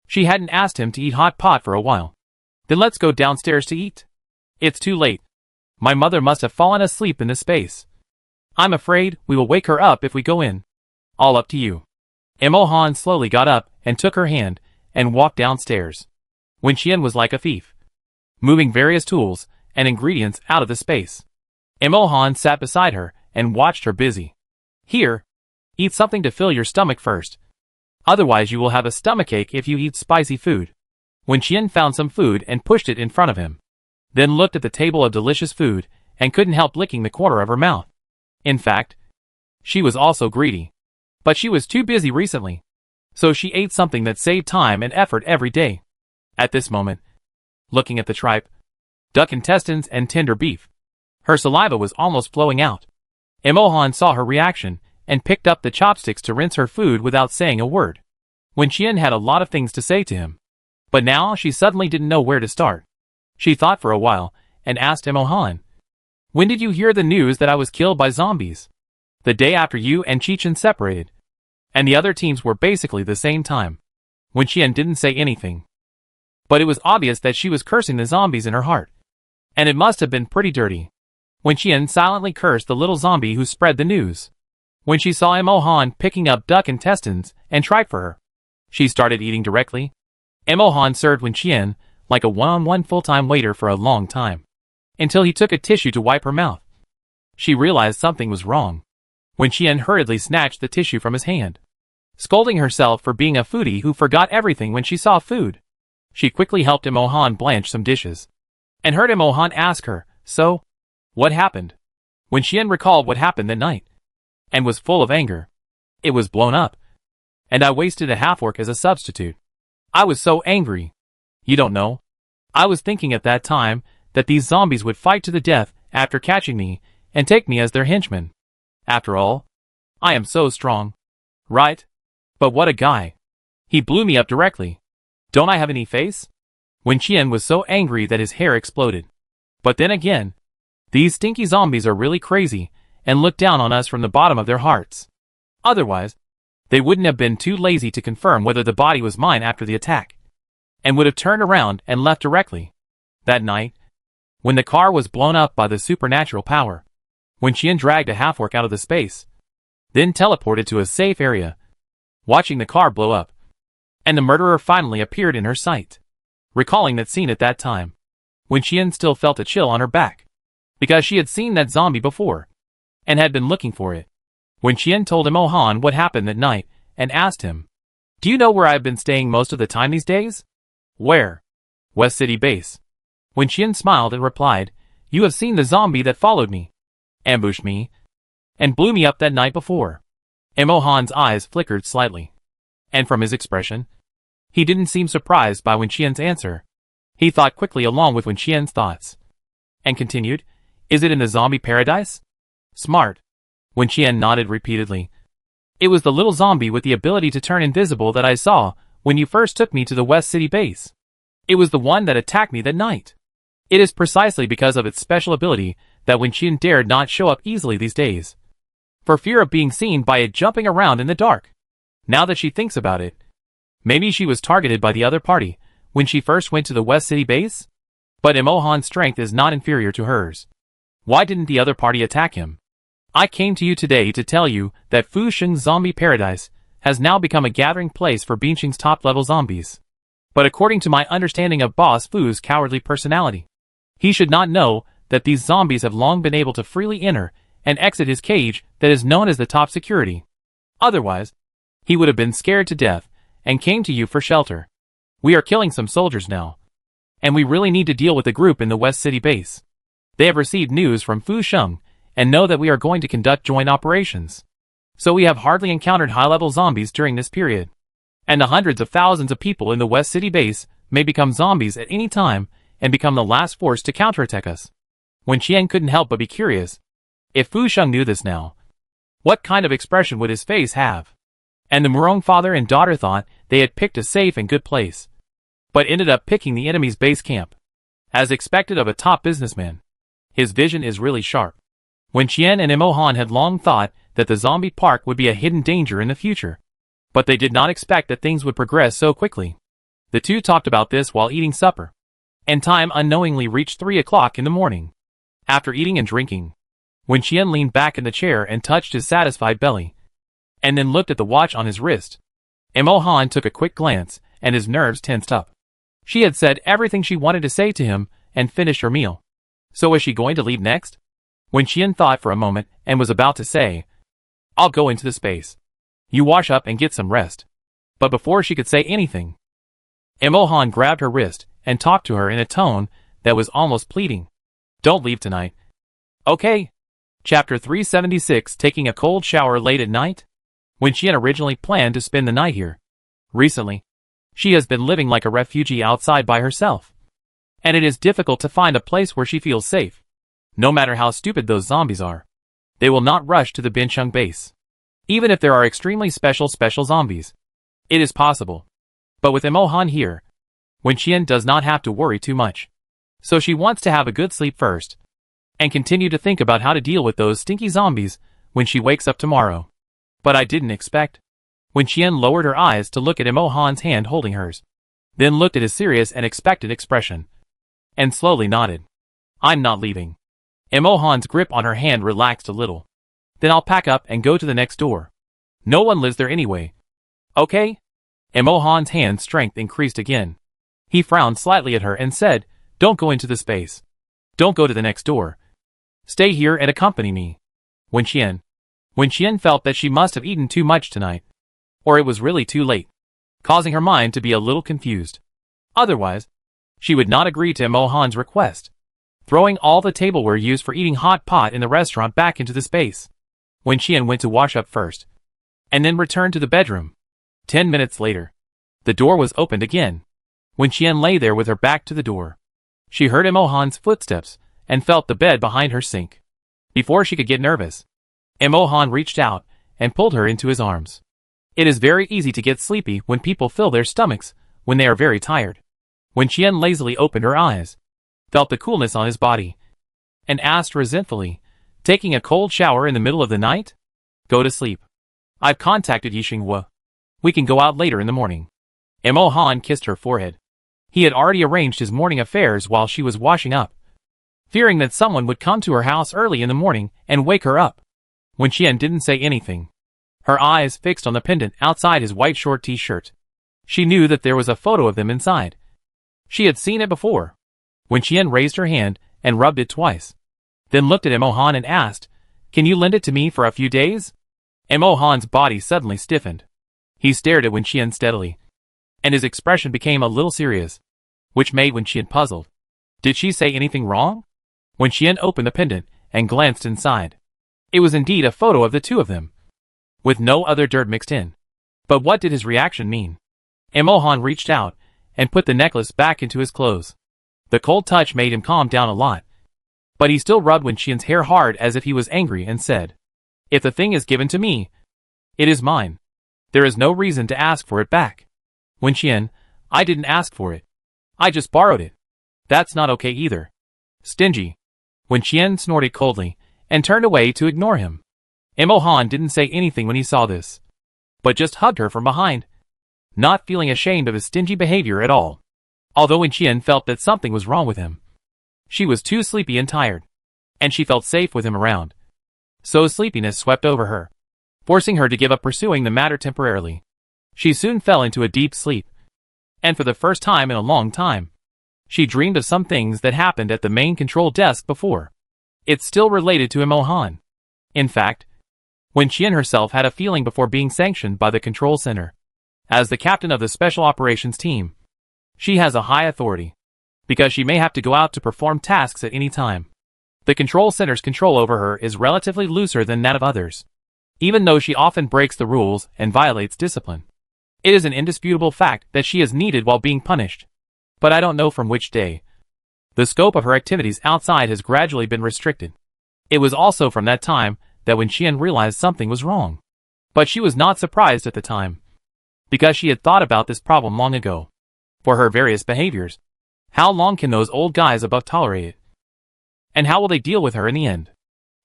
she hadn't asked him to eat hot pot for a while. "Then let's go downstairs to eat. It's too late. My mother must have fallen asleep in this space. I'm afraid we will wake her up if we go in. All up to you." Imo Han slowly got up and took her hand and walked downstairs. Wen Qian was like a thief, moving various tools and ingredients out of the space. Imo Han sat beside her and watched her busy. "Here, eat something to fill your stomach first. Otherwise you will have a stomachache if you eat spicy food." Wen Qian found some food and pushed it in front of him. then looked at the table of delicious food, and couldn't help licking the corner of her mouth. In fact, she was also greedy. But she was too busy recently. So she ate something that saved time and effort every day. At this moment, looking at the tripe, duck intestines and tender beef, her saliva was almost flowing out. Imohan saw her reaction, and picked up the chopsticks to rinse her food without saying a word. Wenqian had a lot of things to say to him. But now she suddenly didn't know where to start. She thought for a while, and asked Imohan, "When did you hear the news that I was killed by zombies?" "The day after you and Chichen separated. And the other teams were basically the same time." Wenqian didn't say anything. But it was obvious that she was cursing the zombies in her heart. And it must have been pretty dirty. Wenqian silently cursed the little zombie who spread the news. When she saw Imohan picking up duck intestines and tripe for her, she started eating directly. Imohan served Wenqian like a one-on-one full-time waiter for a long time, until he took a tissue to wipe her mouth. She realized something was wrong. Wenqian hurriedly snatched the tissue from his hand, scolding herself for being a foodie who forgot everything when she saw food. She quickly helped Imohan blanch some dishes, and heard Imohan ask her, "So, what happened?" Wenqian recalled what happened that night, and was full of anger. "It was blown up, and I wasted a half-orc as a substitute. I was so angry. You don't know. I was thinking at that time that these zombies would fight to the death after catching me and take me as their henchman. After all, I am so strong. Right? But what a guy. He blew me up directly. Don't I have any face?" Wenqian was so angry that his hair exploded. But then again, these stinky zombies are really crazy and look down on us from the bottom of their hearts. Otherwise, they wouldn't have been too lazy to confirm whether the body was mine after the attack, and would have turned around and left directly. That night, when the car was blown up by the supernatural power, Wenqian dragged a half-orc out of the space, then teleported to a safe area, watching the car blow up, and the murderer finally appeared in her sight. Recalling that scene at that time, Wenqian still felt a chill on her back, because she had seen that zombie before, and had been looking for it. Wenqian told Imohan what happened that night, and asked him, "Do you know where I've been staying most of the time these days?" "Where?" "West City Base." Wenqian smiled and replied, "You have seen the zombie that followed me, ambushed me, and blew me up that night before." Imohan's eyes flickered slightly, and from his expression, he didn't seem surprised by Wenqian's answer. He thought quickly along with Wenqian's thoughts, and continued, "Is it in the zombie paradise?" "Smart." Wenqian nodded repeatedly. "It was the little zombie with the ability to turn invisible that I saw when you first took me to the West City Base. It was the one that attacked me that night. It is precisely because of its special ability that Wenqian dared not show up easily these days, for fear of being seen by it jumping around in the dark. Now that she thinks about it, maybe she was targeted by the other party when she first went to the West City Base? But Imohan's strength is not inferior to hers. Why didn't the other party attack him? I came to you today to tell you that Fu Sheng's zombie paradise has now become a gathering place for Binqing's top-level zombies. But according to my understanding of Boss Fu's cowardly personality, he should not know that these zombies have long been able to freely enter and exit his cage that is known as the top security. Otherwise, he would have been scared to death and came to you for shelter. We are killing some soldiers now, and we really need to deal with the group in the West City Base. They have received news from Fu Sheng and know that we are going to conduct joint operations. So we have hardly encountered high-level zombies during this period. And the hundreds of thousands of people in the West City Base may become zombies at any time and become the last force to counterattack us." Wenqian couldn't help but be curious. If Fu Sheng knew this now, what kind of expression would his face have? And the Murong father and daughter thought they had picked a safe and good place, but ended up picking the enemy's base camp. As expected of a top businessman, his vision is really sharp. Wenqian and Imohan had long thought that the zombie park would be a hidden danger in the future, but they did not expect that things would progress so quickly. The two talked about this while eating supper, and time unknowingly reached 3 o'clock in the morning. After eating and drinking, Wenqian leaned back in the chair and touched his satisfied belly, and then looked at the watch on his wrist. Imohan took a quick glance, and his nerves tensed up. She had said everything she wanted to say to him, and finished her meal. So was she going to leave next? Wenqian thought for a moment, and was about to say, "I'll go into the space. You wash up and get some rest." But before she could say anything, Imohan grabbed her wrist, and talked to her in a tone that was almost pleading. Don't leave tonight. Okay. Chapter 376, taking a cold shower late at night? When Qian originally planned to spend the night here. Recently, she has been living like a refugee outside by herself. And it is difficult to find a place where she feels safe. No matter how stupid those zombies are, they will not rush to the Bincheng base. Even if there are extremely special zombies. It is possible. But with Emohan here, Wen Qian does not have to worry too much. So she wants to have a good sleep first, and continue to think about how to deal with those stinky zombies when she wakes up tomorrow. But I didn't expect. Wen Qian lowered her eyes to look at Emohan's hand holding hers, then looked at his serious and expectant expression, and slowly nodded. I'm not leaving. Emohan's grip on her hand relaxed a little. Then I'll pack up and go to the next door. No one lives there anyway. Okay? Emohan's hand strength increased again. He frowned slightly at her and said, don't go into the space. Don't go to the next door. Stay here and accompany me. Wen Qian felt that she must have eaten too much tonight. Or it was really too late, causing her mind to be a little confused. Otherwise, she would not agree to Emohan's request, throwing all the tableware used for eating hot pot in the restaurant back into the space. Wen Qian went to wash up first, and then returned to the bedroom. 10 minutes later, the door was opened again. Wen Qian lay there with her back to the door. She heard Emohan's footsteps and felt the bed behind her sink. Before she could get nervous, Emohan reached out and pulled her into his arms. It is very easy to get sleepy when people fill their stomachs when they are very tired. Wen Qian lazily opened her eyes, felt the coolness on his body, and asked resentfully, taking a cold shower in the middle of the night? Go to sleep. I've contacted Yixinghua. We can go out later in the morning. Emohan kissed her forehead. He had already arranged his morning affairs while she was washing up, fearing that someone would come to her house early in the morning and wake her up. Wen Qian didn't say anything, her eyes fixed on the pendant outside his white short t-shirt. She knew that there was a photo of them inside. She had seen it before. Wen Qian raised her hand and rubbed it twice, then looked at Emohan and asked, can you lend it to me for a few days? Emohan's body suddenly stiffened. He stared at Wen Qian steadily, and his expression became a little serious, which made Wen Qian puzzled. Did she say anything wrong? Wen Qian opened the pendant and glanced inside. It was indeed a photo of the two of them, with no other dirt mixed in. But what did his reaction mean? Emohan reached out and put the necklace back into his clothes. The cold touch made him calm down a lot, but he still rubbed Wen Qian's hair hard as if he was angry and said, if the thing is given to me, it is mine. There is no reason to ask for it back. Wen Qian, I didn't ask for it. I just borrowed it. That's not okay either. Stingy. Wen Qian snorted coldly and turned away to ignore him. Emohan didn't say anything when he saw this, but just hugged her from behind, not feeling ashamed of his stingy behavior at all. Although Wen Qian felt that something was wrong with him. She was too sleepy and tired, and she felt safe with him around. So sleepiness swept over her, forcing her to give up pursuing the matter temporarily. She soon fell into a deep sleep, and for the first time in a long time, she dreamed of some things that happened at the main control desk before. It still related to Emohan. In fact, Wen Qian herself had a feeling before being sanctioned by the control center. As the captain of the special operations team, she has a high authority, because she may have to go out to perform tasks at any time. The control center's control over her is relatively looser than that of others, even though she often breaks the rules and violates discipline. It is an indisputable fact that she is needed while being punished. But I don't know from which day. The scope of her activities outside has gradually been restricted. It was also from that time that Wen Qian realized something was wrong. But she was not surprised at the time, because she had thought about this problem long ago. For her various behaviors, how long can those old guys above tolerate it? And how will they deal with her in the end?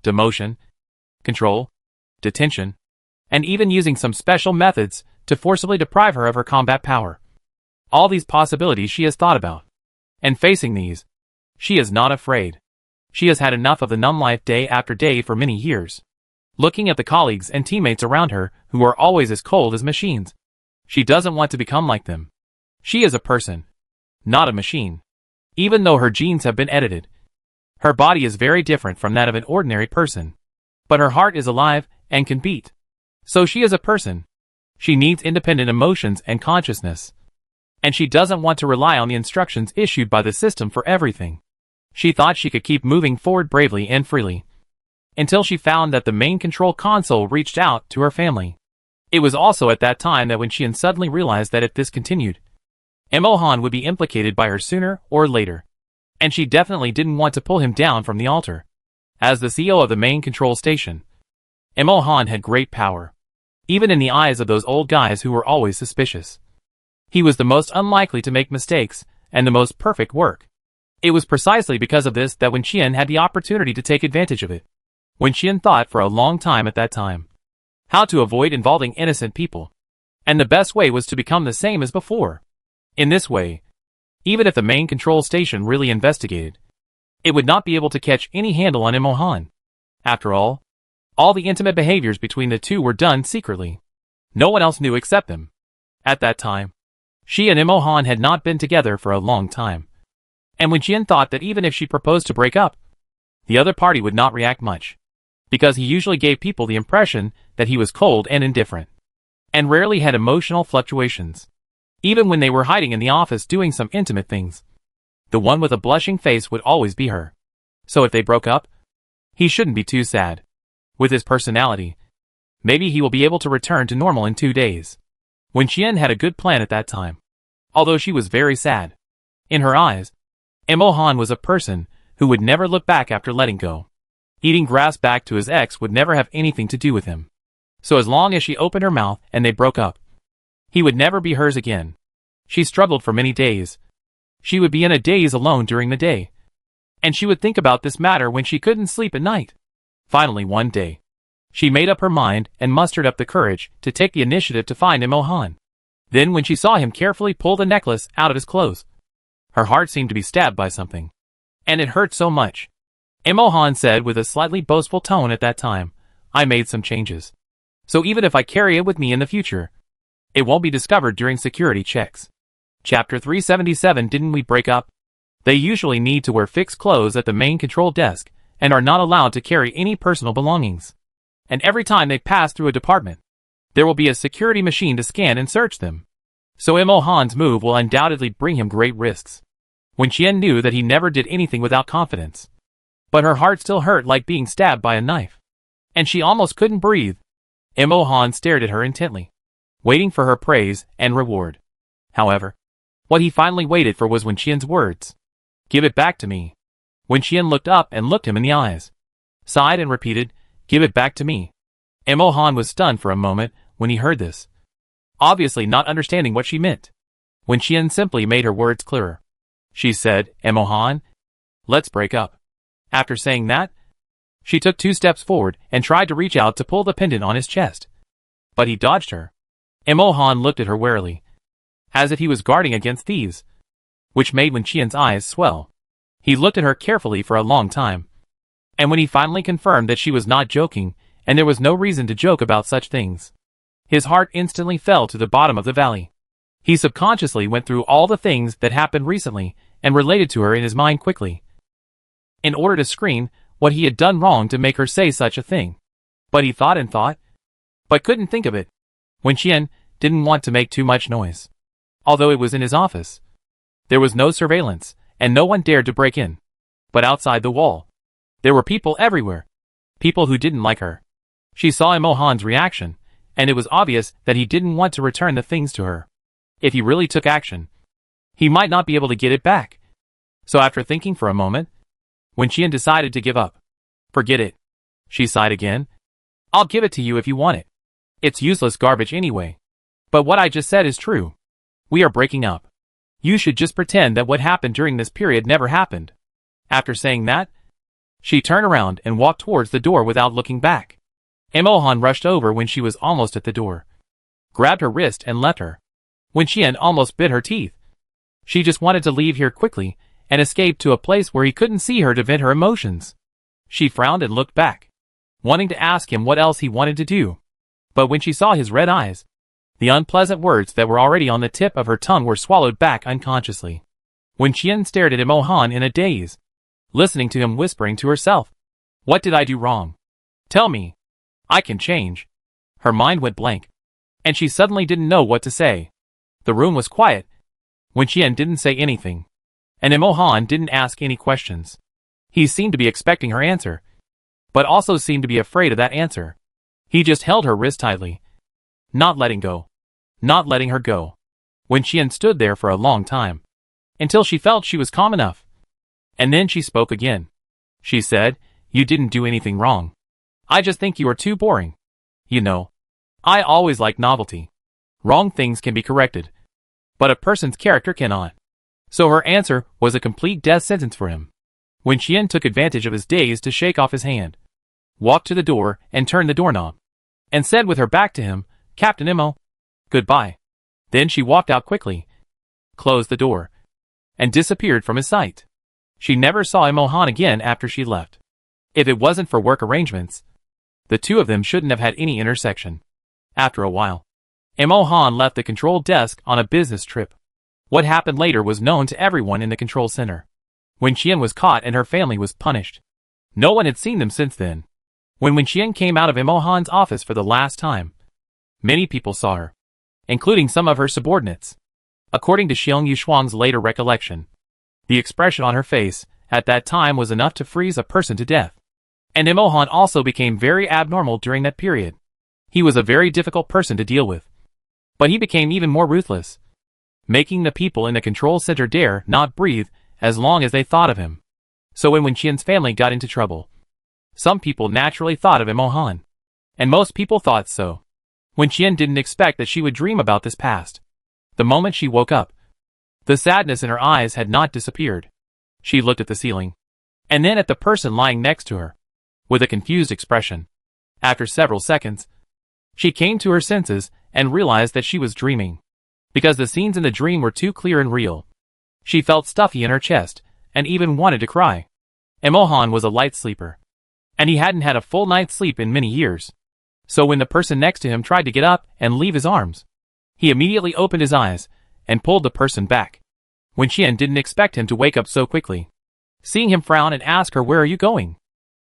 Demotion, control, detention, and even using some special methods to forcibly deprive her of her combat power. All these possibilities she has thought about. And facing these, she is not afraid. She has had enough of the numb life day after day for many years. Looking at the colleagues and teammates around her who are always as cold as machines, she doesn't want to become like them. She is a person, not a machine. Even though her genes have been edited, her body is very different from that of an ordinary person. But her heart is alive and can beat. So she is a person. She needs independent emotions and consciousness. And she doesn't want to rely on the instructions issued by the system for everything. She thought she could keep moving forward bravely and freely, until she found that the main control console reached out to her family. It was also at that time that when Qian suddenly realized that if this continued, Emohan would be implicated by her sooner or later. And she definitely didn't want to pull him down from the altar. As the CEO of the main control station, Emohan had great power, even in the eyes of those old guys who were always suspicious. He was the most unlikely to make mistakes, and the most perfect work. It was precisely because of this that when Qian had the opportunity to take advantage of it. When Qian thought for a long time at that time how to avoid involving innocent people. And the best way was to become the same as before. In this way, even if the main control station really investigated, it would not be able to catch any handle on Emohan. After all the intimate behaviors between the two were done secretly. No one else knew except them. At that time, she and Emohan had not been together for a long time. And when Qian thought that even if she proposed to break up, the other party would not react much, because he usually gave people the impression that he was cold and indifferent, and rarely had emotional fluctuations. Even when they were hiding in the office doing some intimate things, the one with a blushing face would always be her. So if they broke up, he shouldn't be too sad. With his personality, maybe he will be able to return to normal in 2 days. When Qian had a good plan at that time, although she was very sad. In her eyes, Emohan was a person who would never look back after letting go. Eating grass back to his ex would never have anything to do with him. So as long as she opened her mouth and they broke up, he would never be hers again. She struggled for many days. She would be in a daze alone during the day, and she would think about this matter when she couldn't sleep at night. Finally one day, she made up her mind and mustered up the courage to take the initiative to find Emohan. Then when she saw him carefully pull the necklace out of his clothes, her heart seemed to be stabbed by something, and it hurt so much. Emohan said with a slightly boastful tone at that time, "I made some changes. So even if I carry it with me in the future, it won't be discovered during security checks." Chapter 377. Didn't we break up? They usually need to wear fixed clothes at the main control desk and are not allowed to carry any personal belongings. And every time they pass through a department, there will be a security machine to scan and search them. So Emohan's move will undoubtedly bring him great risks. When Qian knew that he never did anything without confidence, but her heart still hurt like being stabbed by a knife, and she almost couldn't breathe. Emohan stared at her intently, waiting for her praise and reward. However, what he finally waited for was when Qian's words, "Give it back to me." When Qian looked up and looked him in the eyes, sighed and repeated, "Give it back to me." Emohan was stunned for a moment when he heard this, obviously not understanding what she meant. When Qian simply made her words clearer, she said, "Emohan, let's break up." After saying that, she took 2 steps forward and tried to reach out to pull the pendant on his chest. But he dodged her. Emohan looked at her warily, as if he was guarding against thieves, which made when Qian's eyes swell. He looked at her carefully for a long time, and when he finally confirmed that she was not joking, and there was no reason to joke about such things, his heart instantly fell to the bottom of the valley. He subconsciously went through all the things that happened recently and related to her in his mind quickly, in order to screen what he had done wrong to make her say such a thing. But he thought and thought, but couldn't think of it. When Qian didn't want to make too much noise. Although it was in his office, there was no surveillance, and no one dared to break in. But outside the wall, there were people everywhere. People who didn't like her. She saw Emohan's reaction, and it was obvious that he didn't want to return the things to her. If he really took action, he might not be able to get it back. So after thinking for a moment, when Qian decided to give up, "Forget it," she sighed again. "I'll give it to you if you want it. It's useless garbage anyway. But what I just said is true. We are breaking up. You should just pretend that what happened during this period never happened." After saying that, she turned around and walked towards the door without looking back. Emohan rushed over when she was almost at the door, grabbed her wrist and left her. When Qian almost bit her teeth. She just wanted to leave here quickly and escape to a place where he couldn't see her to vent her emotions. She frowned and looked back, wanting to ask him what else he wanted to do. But when she saw his red eyes, the unpleasant words that were already on the tip of her tongue were swallowed back unconsciously. When Qian stared at Emohan in a daze, listening to him whispering to herself, "What did I do wrong? Tell me. I can change." Her mind went blank, and she suddenly didn't know what to say. The room was quiet when Qian didn't say anything, and Emohan didn't ask any questions. He seemed to be expecting her answer, but also seemed to be afraid of that answer. He just held her wrist tightly, not letting go, not letting her go. Wenqian stood there for a long time, until she felt she was calm enough. And then she spoke again. She said, "You didn't do anything wrong. I just think you are too boring. You know, I always like novelty. Wrong things can be corrected, but a person's character cannot." So her answer was a complete death sentence for him. Wenqian took advantage of his daze to shake off his hand, walked to the door and turned the doorknob, and said with her back to him, "Captain Imo, goodbye." Then she walked out quickly, closed the door, and disappeared from his sight. She never saw Imo-han again after she left. If it wasn't for work arrangements, the two of them shouldn't have had any intersection. After a while, Imo-han left the control desk on a business trip. What happened later was known to everyone in the control center. Wenqian was caught and her family was punished. No one had seen them since then. When Wenqian came out of Imo-han's office for the last time, many people saw her, including some of her subordinates. According to Xiong Yushuang's later recollection, the expression on her face at that time was enough to freeze a person to death. And Imo-han also became very abnormal during that period. He was a very difficult person to deal with. But he became even more ruthless, making the people in the control center dare not breathe as long as they thought of him. So when Wenqian's family got into trouble, some people naturally thought of Imo-han. And most people thought so. Wenqian didn't expect that she would dream about this past. The moment she woke up, the sadness in her eyes had not disappeared. She looked at the ceiling, and then at the person lying next to her, with a confused expression. After several seconds, she came to her senses and realized that she was dreaming, because the scenes in the dream were too clear and real. She felt stuffy in her chest, and even wanted to cry. Imo-han was a light sleeper, and he hadn't had a full night's sleep in many years. So when the person next to him tried to get up and leave his arms, he immediately opened his eyes and pulled the person back. Wenqian didn't expect him to wake up so quickly. Seeing him frown and ask her, "Where are you going?"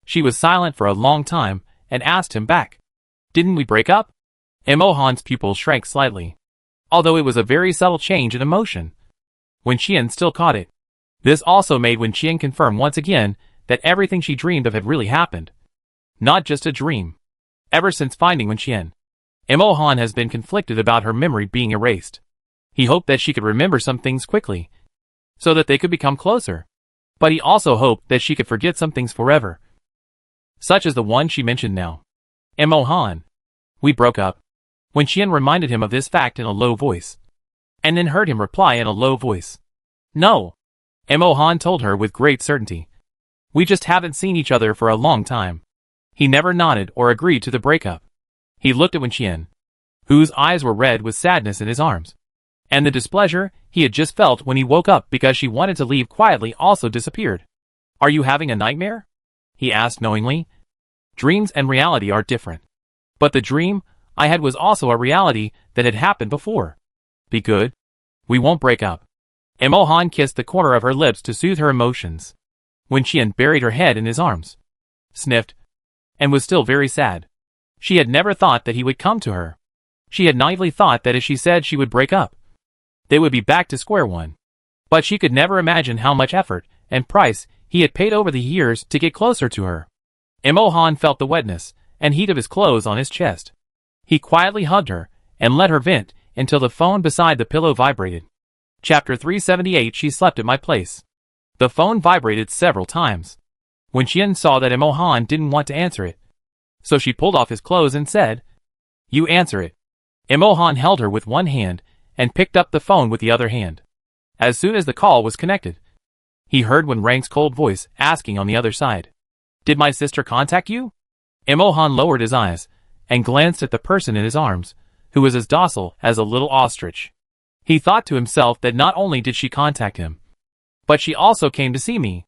she was silent for a long time and asked him back, "Didn't we break up?" Imo-han's pupils shrank slightly, although it was a very subtle change in emotion. Wenqian still caught it. This also made Wenqian confirm once again that everything she dreamed of had really happened. Not just a dream. Ever since finding Wenqian, Imo-han has been conflicted about her memory being erased. He hoped that she could remember some things quickly, so that they could become closer. But he also hoped that she could forget some things forever, such as the one she mentioned now. "Imo-han, we broke up." Wenqian reminded him of this fact in a low voice, and then heard him reply in a low voice, "No." Imo-han told her with great certainty, "We just haven't seen each other for a long time." He never nodded or agreed to the breakup. He looked at Wenqian, whose eyes were red with sadness in his arms, and the displeasure he had just felt when he woke up because she wanted to leave quietly also disappeared. "Are you having a nightmare?" he asked knowingly. "Dreams and reality are different. But the dream I had was also a reality that had happened before. Be good. We won't break up." Imo-han kissed the corner of her lips to soothe her emotions. Wenqian buried her head in his arms, sniffed, and was still very sad. She had never thought that he would come to her. She had naively thought that if she said she would break up, they would be back to square one. But she could never imagine how much effort and price he had paid over the years to get closer to her. Imo-han felt the wetness and heat of his clothes on his chest. He quietly hugged her and let her vent until the phone beside the pillow vibrated. Chapter 378. She slept at my place. The phone vibrated several times. Wenqian saw that Imo-han didn't want to answer it, so she pulled off his clothes and said, "You answer it." Imo-han held her with one hand and picked up the phone with the other hand. As soon as the call was connected, he heard Wen Rang's cold voice asking on the other side, "Did my sister contact you?" Imo-han lowered his eyes and glanced at the person in his arms, who was as docile as a little ostrich. He thought to himself that not only did she contact him, but she also came to see me.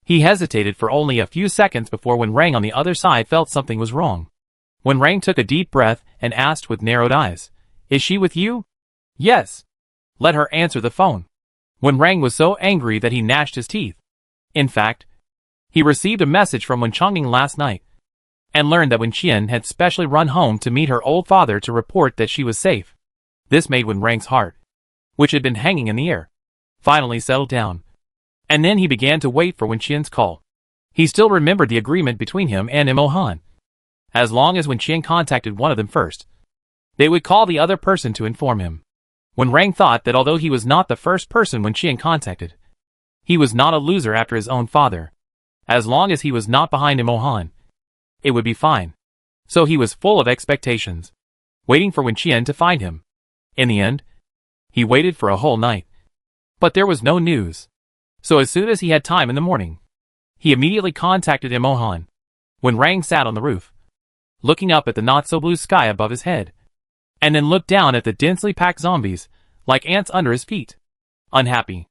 He hesitated for only a few seconds before Wen Rang on the other side felt something was wrong. Wen Rang took a deep breath and asked with narrowed eyes, "Is she with you?" "Yes." "Let her answer the phone." Wen Rang was so angry that he gnashed his teeth. In fact, he received a message from Wen Chongming last night, and learned that Wenqian had specially run home to meet her old father to report that she was safe. This made Wen Rang's heart, which had been hanging in the air, finally settle down. And then he began to wait for Wenqian's call. He still remembered the agreement between him and Imohan. As long as Wen Qian contacted one of them first, they would call the other person to inform him. Wen Rang thought that although he was not the first person Wen Qian contacted, he was not a loser after his own father. As long as he was not behind Imohan, it would be fine. So he was full of expectations, waiting for Wen Qian to find him. In the end, he waited for a whole night. But there was no news. So as soon as he had time in the morning, he immediately contacted Imohan. Wen Rang sat on the roof, looking up at the not-so-blue sky above his head, and then looked down at the densely packed zombies, like ants under his feet. Unhappy.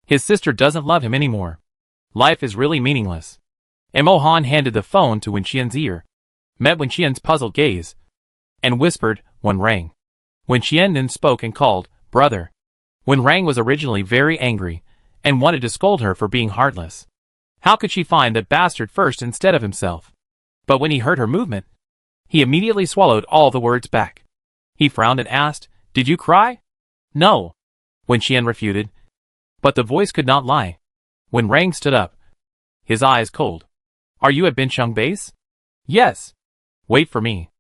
His sister doesn't love him anymore. Life is really meaningless. Imohan handed the phone to Wen Qian's ear, met Wen Qian's puzzled gaze, and whispered, "Wen Rang." Wen Qian then spoke and called, "Brother." Wen Rang was originally very angry, and wanted to scold her for being heartless. How could she find that bastard first instead of himself? But when he heard her movement, he immediately swallowed all the words back. He frowned and asked, "Did you cry?" "No," Wen Qian refuted. But the voice could not lie. Wen Rang stood up, his eyes cold. "Are you at Bincheng base?" "Yes." "Wait for me."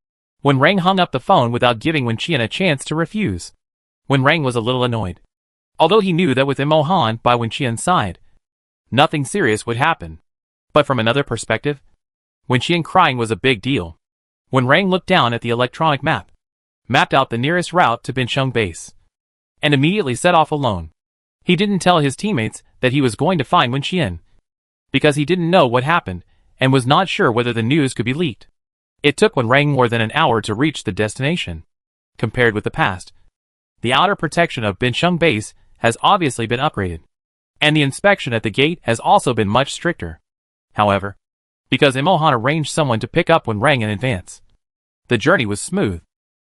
Wen Rang hung up the phone without giving Wen Qian a chance to refuse. Wen Rang was a little annoyed. Although he knew that with Imohan by Wen Qian's side, nothing serious would happen. But from another perspective, Wen Qian crying was a big deal. Wen Rang looked down at the electronic map, mapped out the nearest route to Bincheng base, and immediately set off alone. He didn't tell his teammates that he was going to find Wen Qian, because he didn't know what happened, and was not sure whether the news could be leaked. It took Wen Rang more than an hour to reach the destination. Compared with the past, the outer protection of Bincheng base has obviously been upgraded, and the inspection at the gate has also been much stricter. However, because Imohan arranged someone to pick up Wen Rang in advance, the journey was smooth.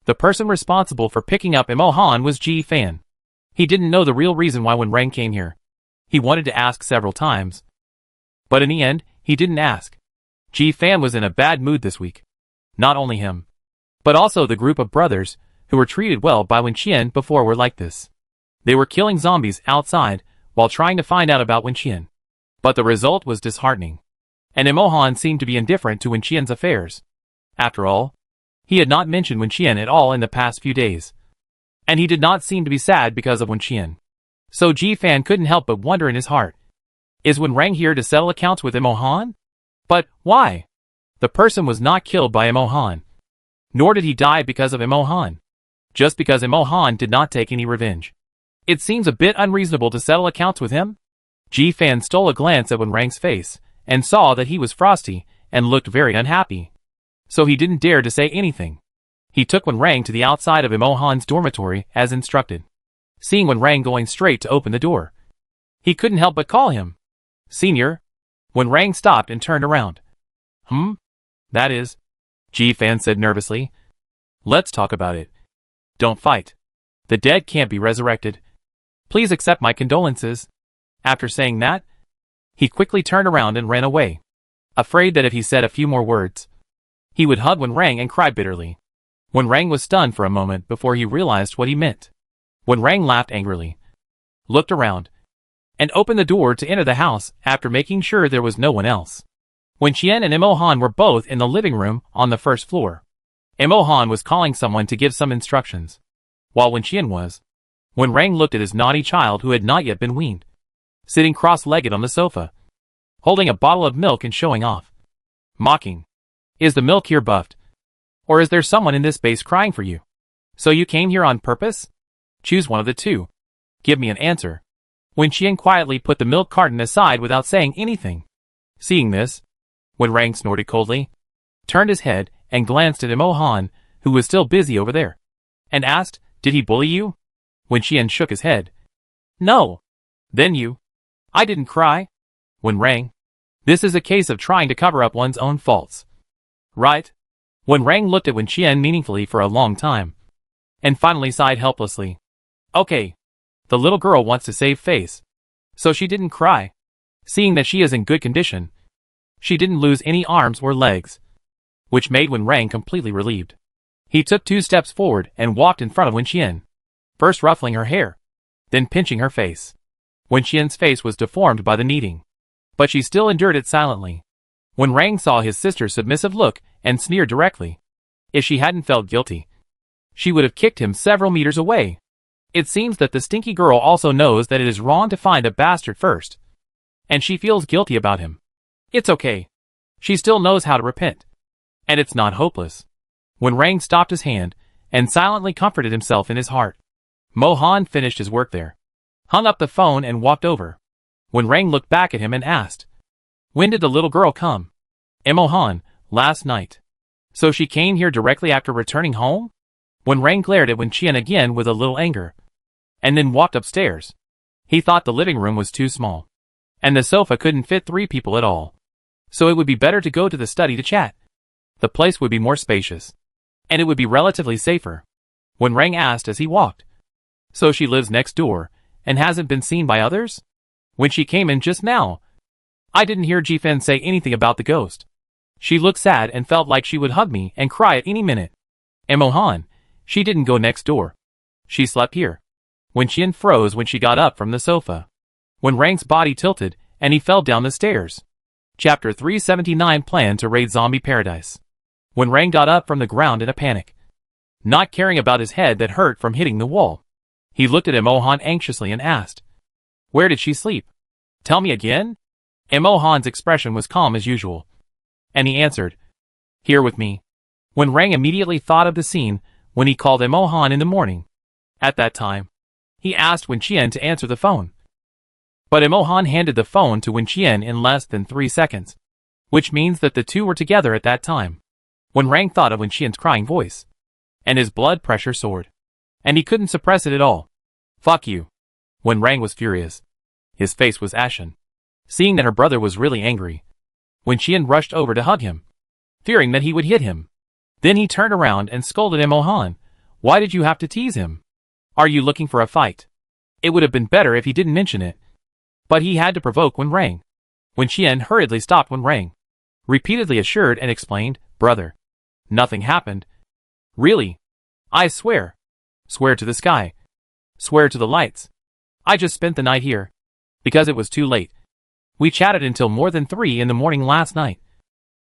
The person responsible for picking up Imohan was Ji Fan. He didn't know the real reason why Wen Rang came here. He wanted to ask several times, but in the end, he didn't ask. Ji Fan was in a bad mood this week. Not only him, but also the group of brothers who were treated well by Wen Qian before were like this. They were killing zombies outside while trying to find out about Wen Qian. But the result was disheartening, and Imohan seemed to be indifferent to Wen Qian's affairs. After all, he had not mentioned Wen Qian at all in the past few days, and he did not seem to be sad because of Wen Qian. So Ji Fan couldn't help but wonder in his heart, is Wen Rang here to settle accounts with Imohan? But why? The person was not killed by Imohan, nor did he die because of Imohan, just because Imohan did not take any revenge. It seems a bit unreasonable to settle accounts with him. Ji Fan stole a glance at Wen Rang's face, and saw that he was frosty, and looked very unhappy. So he didn't dare to say anything. He took Wen Rang to the outside of Imohan's dormitory as instructed. Seeing Wen Rang going straight to open the door, he couldn't help but call him, "Senior." Wen Rang stopped and turned around. That is," Ji Fan said nervously. "Let's talk about it. Don't fight. The dead can't be resurrected. Please accept my condolences." After saying that, he quickly turned around and ran away, afraid that if he said a few more words, he would hug Wen Rang and cry bitterly. Wen Rang was stunned for a moment before he realized what he meant. Wen Rang laughed angrily, looked around, and opened the door to enter the house after making sure there was no one else. Wen Qian and Imohan were both in the living room on the first floor. Imohan was calling someone to give some instructions, while Wen Qian was. Wen Rang looked at his naughty child who had not yet been weaned, sitting cross-legged on the sofa, holding a bottle of milk and showing off, mocking. "Is the milk here buffed? Or is there someone in this base crying for you? So you came here on purpose? Choose one of the two. Give me an answer." Wen Qian quietly put the milk carton aside without saying anything. Seeing this, Wen Rang snorted coldly, turned his head, and glanced at Imohan, who was still busy over there, and asked, "Did he bully you?" Wen Qian shook his head. "No." "Then you—" "I didn't cry." Wen Rang. "This is a case of trying to cover up one's own faults." "Right." Wen Rang looked at Wen Qian meaningfully for a long time, and finally sighed helplessly. "Okay. The little girl wants to save face, so she didn't cry. Seeing that she is in good condition, she didn't lose any arms or legs," which made Wen Rang completely relieved. He took 2 steps forward and walked in front of Wen Qian, first ruffling her hair, then pinching her face. Wen Qian's face was deformed by the kneading, but she still endured it silently. When Rang saw his sister's submissive look and sneered directly. If she hadn't felt guilty, she would have kicked him several meters away. It seems that the stinky girl also knows that it is wrong to find a bastard first, and she feels guilty about him. It's okay. She still knows how to repent. And it's not hopeless. When Rang stopped his hand and silently comforted himself in his heart, Mohan finished his work there, hung up the phone and walked over. When Rang looked back at him and asked, "When did the little girl come?" "Mohan, last night." "So she came here directly after returning home?" When Rang glared at Wen Qian again with a little anger, and then walked upstairs. He thought the living room was too small, and the sofa couldn't fit 3 people at all. So it would be better to go to the study to chat. The place would be more spacious, and it would be relatively safer. When Rang asked as he walked, "So she lives next door, and hasn't been seen by others?" "When she came in just now. I didn't hear Jifen say anything about the ghost. She looked sad and felt like she would hug me and cry at any minute." "Mohan, she didn't go next door. She slept here." Wen Qian froze when she got up from the sofa. When Rang's body tilted, and he fell down the stairs. Chapter 379 Plan to Raid Zombie Paradise. When Rang got up from the ground in a panic, not caring about his head that hurt from hitting the wall, he looked at Mohan anxiously and asked, "Where did she sleep? Tell me again?" Mohan's expression was calm as usual, and he answered, "Here with me." When Rang immediately thought of the scene when he called Mohan in the morning. At that time, he asked Wen Qian to answer the phone. But Mohan handed the phone to Wen Qian in less than 3 seconds, which means that the two were together at that time. When Rang thought of Wen Qian's crying voice, and his blood pressure soared, and he couldn't suppress it at all. "Fuck you." When Rang was furious, his face was ashen. Seeing that her brother was really angry, Wen Qian rushed over to hug him, fearing that he would hit him. Then he turned around and scolded Mohan. "Why did you have to tease him? Are you looking for a fight?" It would have been better if he didn't mention it, but he had to provoke Wen Rang. Wen Qian hurriedly stopped Wen Rang, repeatedly assured and explained, "Brother, nothing happened." "Really? I swear." "Swear to the sky. Swear to the lights. I just spent the night here, because it was too late. We chatted until more than 3 in the morning last night,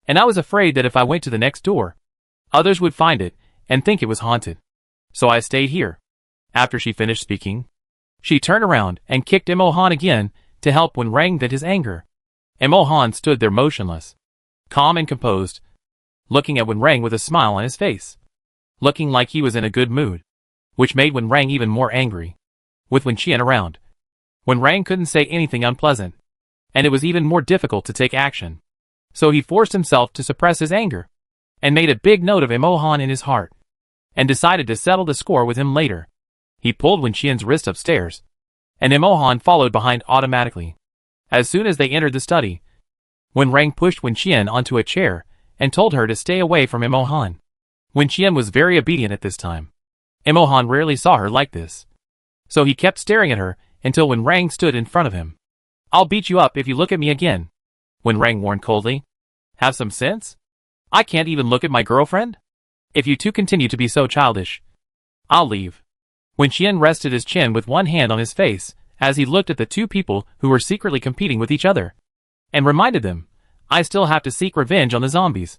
and I was afraid that if I went to the next door, others would find it and think it was haunted. So I stayed here." After she finished speaking, she turned around and kicked Mohan again to help Wen Rang vent his anger. Mohan stood there motionless, calm and composed, looking at Wen Rang with a smile on his face, looking like he was in a good mood, which made Wen Rang even more angry. With Wen Qian around, Wen Rang couldn't say anything unpleasant, and it was even more difficult to take action. So he forced himself to suppress his anger, and made a big note of Mohan in his heart, and decided to settle the score with him later. He pulled Wen Qian's wrist upstairs, and Mohan followed behind automatically. As soon as they entered the study, Wen Rang pushed Wen Qian onto a chair and told her to stay away from Mohan. Wen Qian was very obedient at this time. Mohan rarely saw her like this, so he kept staring at her until Wen Rang stood in front of him. "I'll beat you up if you look at me again," Wen Rang warned coldly. "Have some sense? I can't even look at my girlfriend? If you two continue to be so childish, I'll leave." Wen Qian rested his chin with one hand on his face as he looked at the 2 people who were secretly competing with each other, and reminded them, "I still have to seek revenge on the zombies,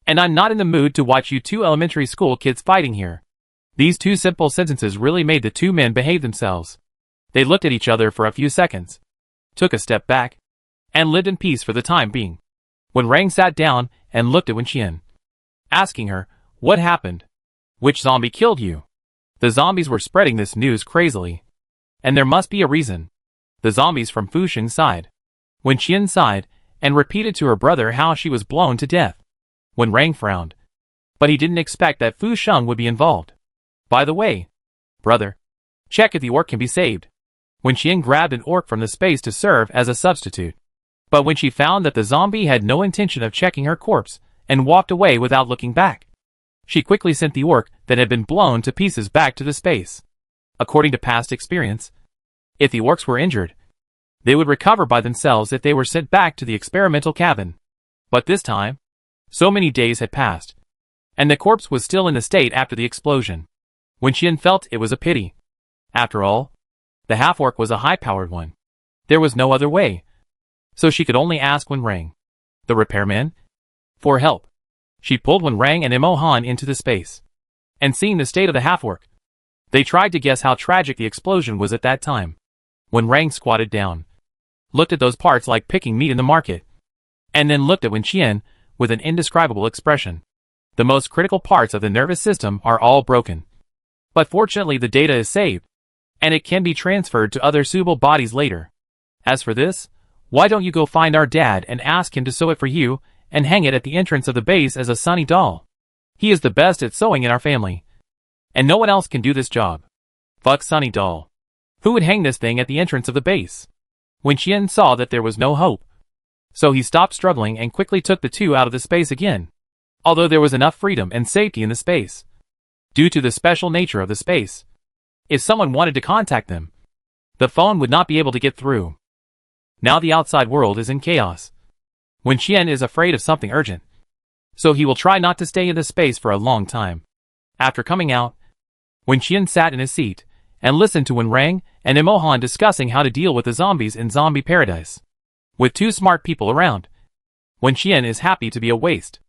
and I'm not in the mood to watch you 2 elementary school kids fighting here." These 2 simple sentences really made the 2 men behave themselves. They looked at each other for a few seconds, took a step back, and lived in peace for the time being. When Rang sat down and looked at Wen Qian, asking her, "What happened? Which zombie killed you?" The zombies were spreading this news crazily, and there must be a reason. The zombies from Fusheng's side. Wen Qian sighed and repeated to her brother how she was blown to death. When Rang frowned, but he didn't expect that Fusheng would be involved. "By the way, brother, check if the orc can be saved." Wen Qian grabbed an orc from the space to serve as a substitute, but when she found that the zombie had no intention of checking her corpse and walked away without looking back, she quickly sent the orc that had been blown to pieces back to the space. According to past experience, if the orcs were injured, they would recover by themselves if they were sent back to the experimental cabin. But this time, so many days had passed, and the corpse was still in the state after the explosion. Wen Qian felt it was a pity. After all, the half-orc was a high-powered one. There was no other way, so she could only ask Wen Rang. The repairman? For help. She pulled Wenrang and Imohan into the space. And seeing the state of the half-orc, they tried to guess how tragic the explosion was at that time. Wenrang squatted down, looked at those parts like picking meat in the market, and then looked at Wenqian with an indescribable expression. The most critical parts of the nervous system are all broken. But fortunately the data is saved, and it can be transferred to other suitable bodies later. As for this, why don't you go find our dad and ask him to sew it for you, and hang it at the entrance of the base as a Sunny doll? He is the best at sewing in our family, and no one else can do this job. Fuck Sunny doll. Who would hang this thing at the entrance of the base? Wenqian saw that there was no hope, so he stopped struggling and quickly took the two out of the space again. Although there was enough freedom and safety in the space, due to the special nature of the space, if someone wanted to contact them, the phone would not be able to get through. Now the outside world is in chaos. Wenqian is afraid of something urgent, so he will try not to stay in the space for a long time. After coming out, Wenqian sat in his seat and listened to Wenrang and Imohan discussing how to deal with the zombies in Zombie Paradise. With two smart people around, Wenqian is happy to be a waste.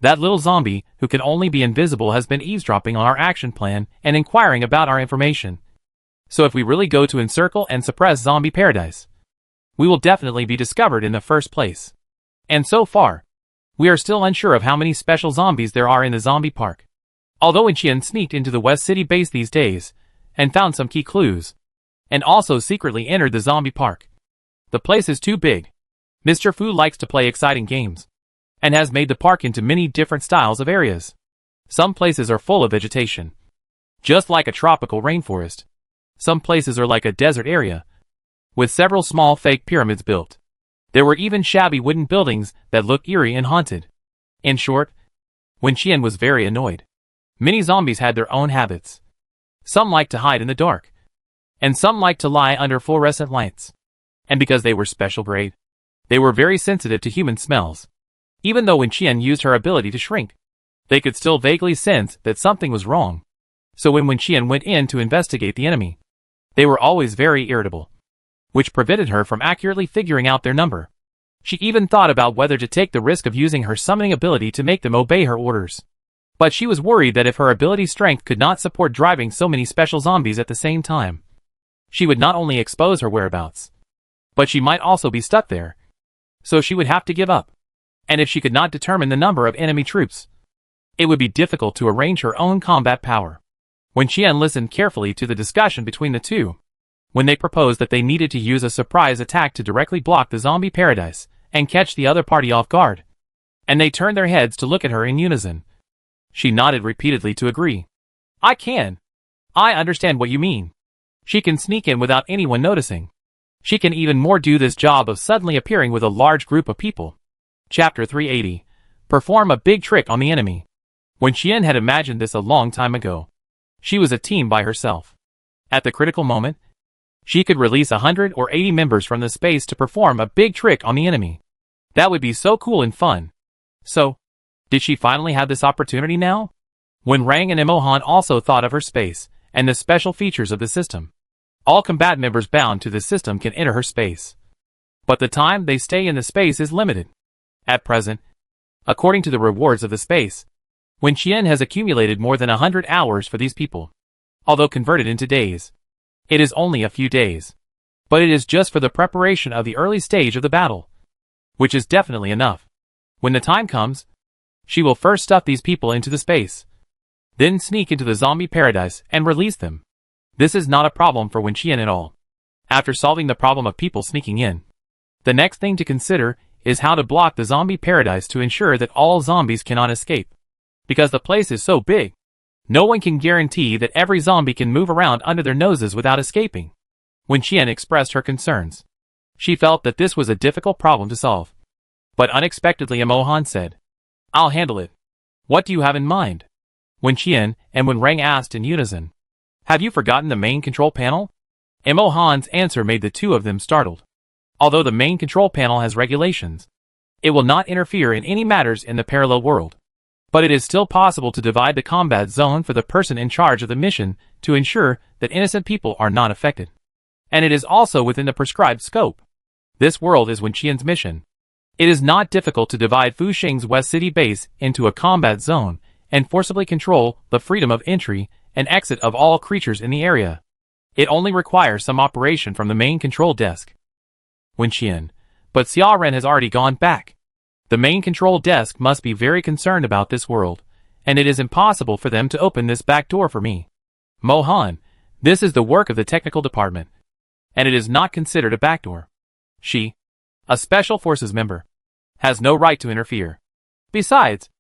That little zombie, who can only be invisible, has been eavesdropping on our action plan and inquiring about our information. So if we really go to encircle and suppress Zombie Paradise, we will definitely be discovered in the first place. And so far, we are still unsure of how many special zombies there are in the zombie park. Although Wenqian sneaked into the West City base these days, and found some key clues, and also secretly entered the zombie park. The place is too big. Mr. Fu likes to play exciting games, and has made the park into many different styles of areas. Some places are full of vegetation, just like a tropical rainforest. Some places are like a desert area, with several small fake pyramids built. There were even shabby wooden buildings that look eerie and haunted. In short, Wenqian was very annoyed. Many zombies had their own habits. Some liked to hide in the dark, and some liked to lie under fluorescent lights. And because they were special grade, they were very sensitive to human smells. Even though Wenqian used her ability to shrink, they could still vaguely sense that something was wrong. So when Wenqian went in to investigate the enemy, they were always very irritable, which prevented her from accurately figuring out their number. She even thought about whether to take the risk of using her summoning ability to make them obey her orders. But she was worried that if her ability strength could not support driving so many special zombies at the same time, she would not only expose her whereabouts, but she might also be stuck there. So she would have to give up. And if she could not determine the number of enemy troops, it would be difficult to arrange her own combat power. Wenqian listened carefully to the discussion between the two, when they proposed that they needed to use a surprise attack to directly block the zombie paradise and catch the other party off guard. And they turned their heads to look at her in unison. She nodded repeatedly to agree. I understand what you mean. She can sneak in without anyone noticing. She can even more do this job of suddenly appearing with a large group of people. Chapter 380. Perform a big trick on the enemy. Wenqian had imagined this a long time ago. She was a team by herself. At the critical moment, she could release 100 or 80 members from the space to perform a big trick on the enemy. That would be so cool and fun. So, did she finally have this opportunity now? Wenrang and Imohan also thought of her space, and the special features of the system. All combat members bound to the system can enter her space, but the time they stay in the space is limited. At present, according to the rewards of the space, Wenqian has accumulated more than 100 hours for these people. Although converted into days, it is only a few days. But it is just for the preparation of the early stage of the battle, which is definitely enough. When the time comes, she will first stuff these people into the space, then sneak into the zombie paradise and release them. This is not a problem for Wenqian at all. After solving the problem of people sneaking in, the next thing to consider is how to block the zombie paradise to ensure that all zombies cannot escape. Because the place is so big, no one can guarantee that every zombie can move around under their noses without escaping. Wenqian expressed her concerns. She felt that this was a difficult problem to solve. But unexpectedly Imohan said, I'll handle it. What do you have in mind? Wenqian and Wenrang asked in unison. Have you forgotten the main control panel? Imohan's answer made the two of them startled. Although the main control panel has regulations, it will not interfere in any matters in the parallel world. But it is still possible to divide the combat zone for the person in charge of the mission to ensure that innocent people are not affected. And it is also within the prescribed scope. This world is Wenqian's mission. It is not difficult to divide Fuxing's West City base into a combat zone and forcibly control the freedom of entry and exit of all creatures in the area. It only requires some operation from the main control desk. Wenqian. But Xia Ren has already gone back. The main control desk must be very concerned about this world, and it is impossible for them to open this back door for me. Mohan, this is the work of the technical department, and it is not considered a backdoor. She, a special forces member, has no right to interfere. Besides,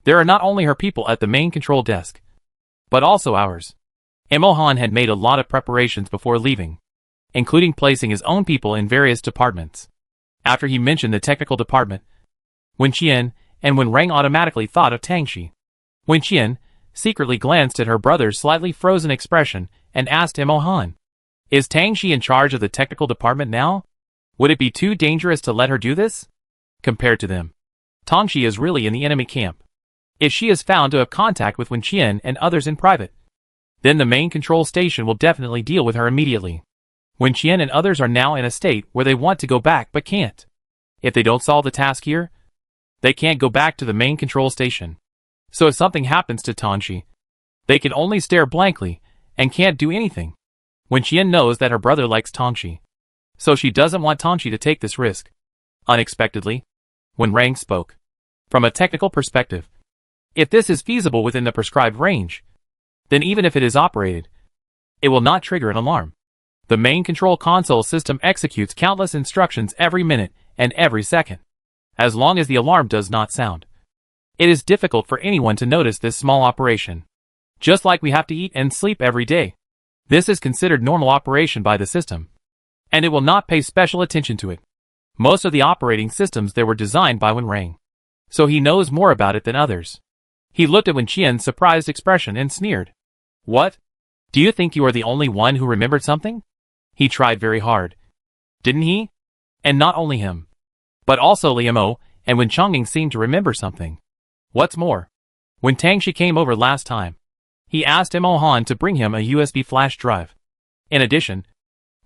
there are not only her people at the main control desk, but also ours. Mohan had made a lot of preparations before leaving, including placing his own people in various departments. After he mentioned the technical department, Wenqian and Wenrang automatically thought of Tangxi. Wenqian secretly glanced at her brother's slightly frozen expression and asked Mohan, "Is Tangxi in charge of the technical department now? Would it be too dangerous to let her do this?" Compared to them, Tangxi is really in the enemy camp. If she is found to have contact with Wenqian and others in private, then the main control station will definitely deal with her immediately. Wenqian and others are now in a state where they want to go back but can't. If they don't solve the task here, they can't go back to the main control station. So if something happens to Tangxi, they can only stare blankly and can't do anything. Wenqian knows that her brother likes Tangxi, so she doesn't want Tangxi to take this risk. Unexpectedly, Wenrang spoke. From a technical perspective, if this is feasible within the prescribed range, then even if it is operated, it will not trigger an alarm. The main control console system executes countless instructions every minute and every second. As long as the alarm does not sound, it is difficult for anyone to notice this small operation. Just like we have to eat and sleep every day, this is considered normal operation by the system, and it will not pay special attention to it. Most of the operating systems there were designed by Wenrang, so he knows more about it than others. He looked at Wenqian's surprised expression and sneered. "What? Do you think you are the only one who remembered something?" He tried very hard, didn't he? And not only him, but also Liamo and Wen Chongying seemed to remember something. What's more, when Tangxi came over last time, he asked Mohan to bring him a USB flash drive. In addition,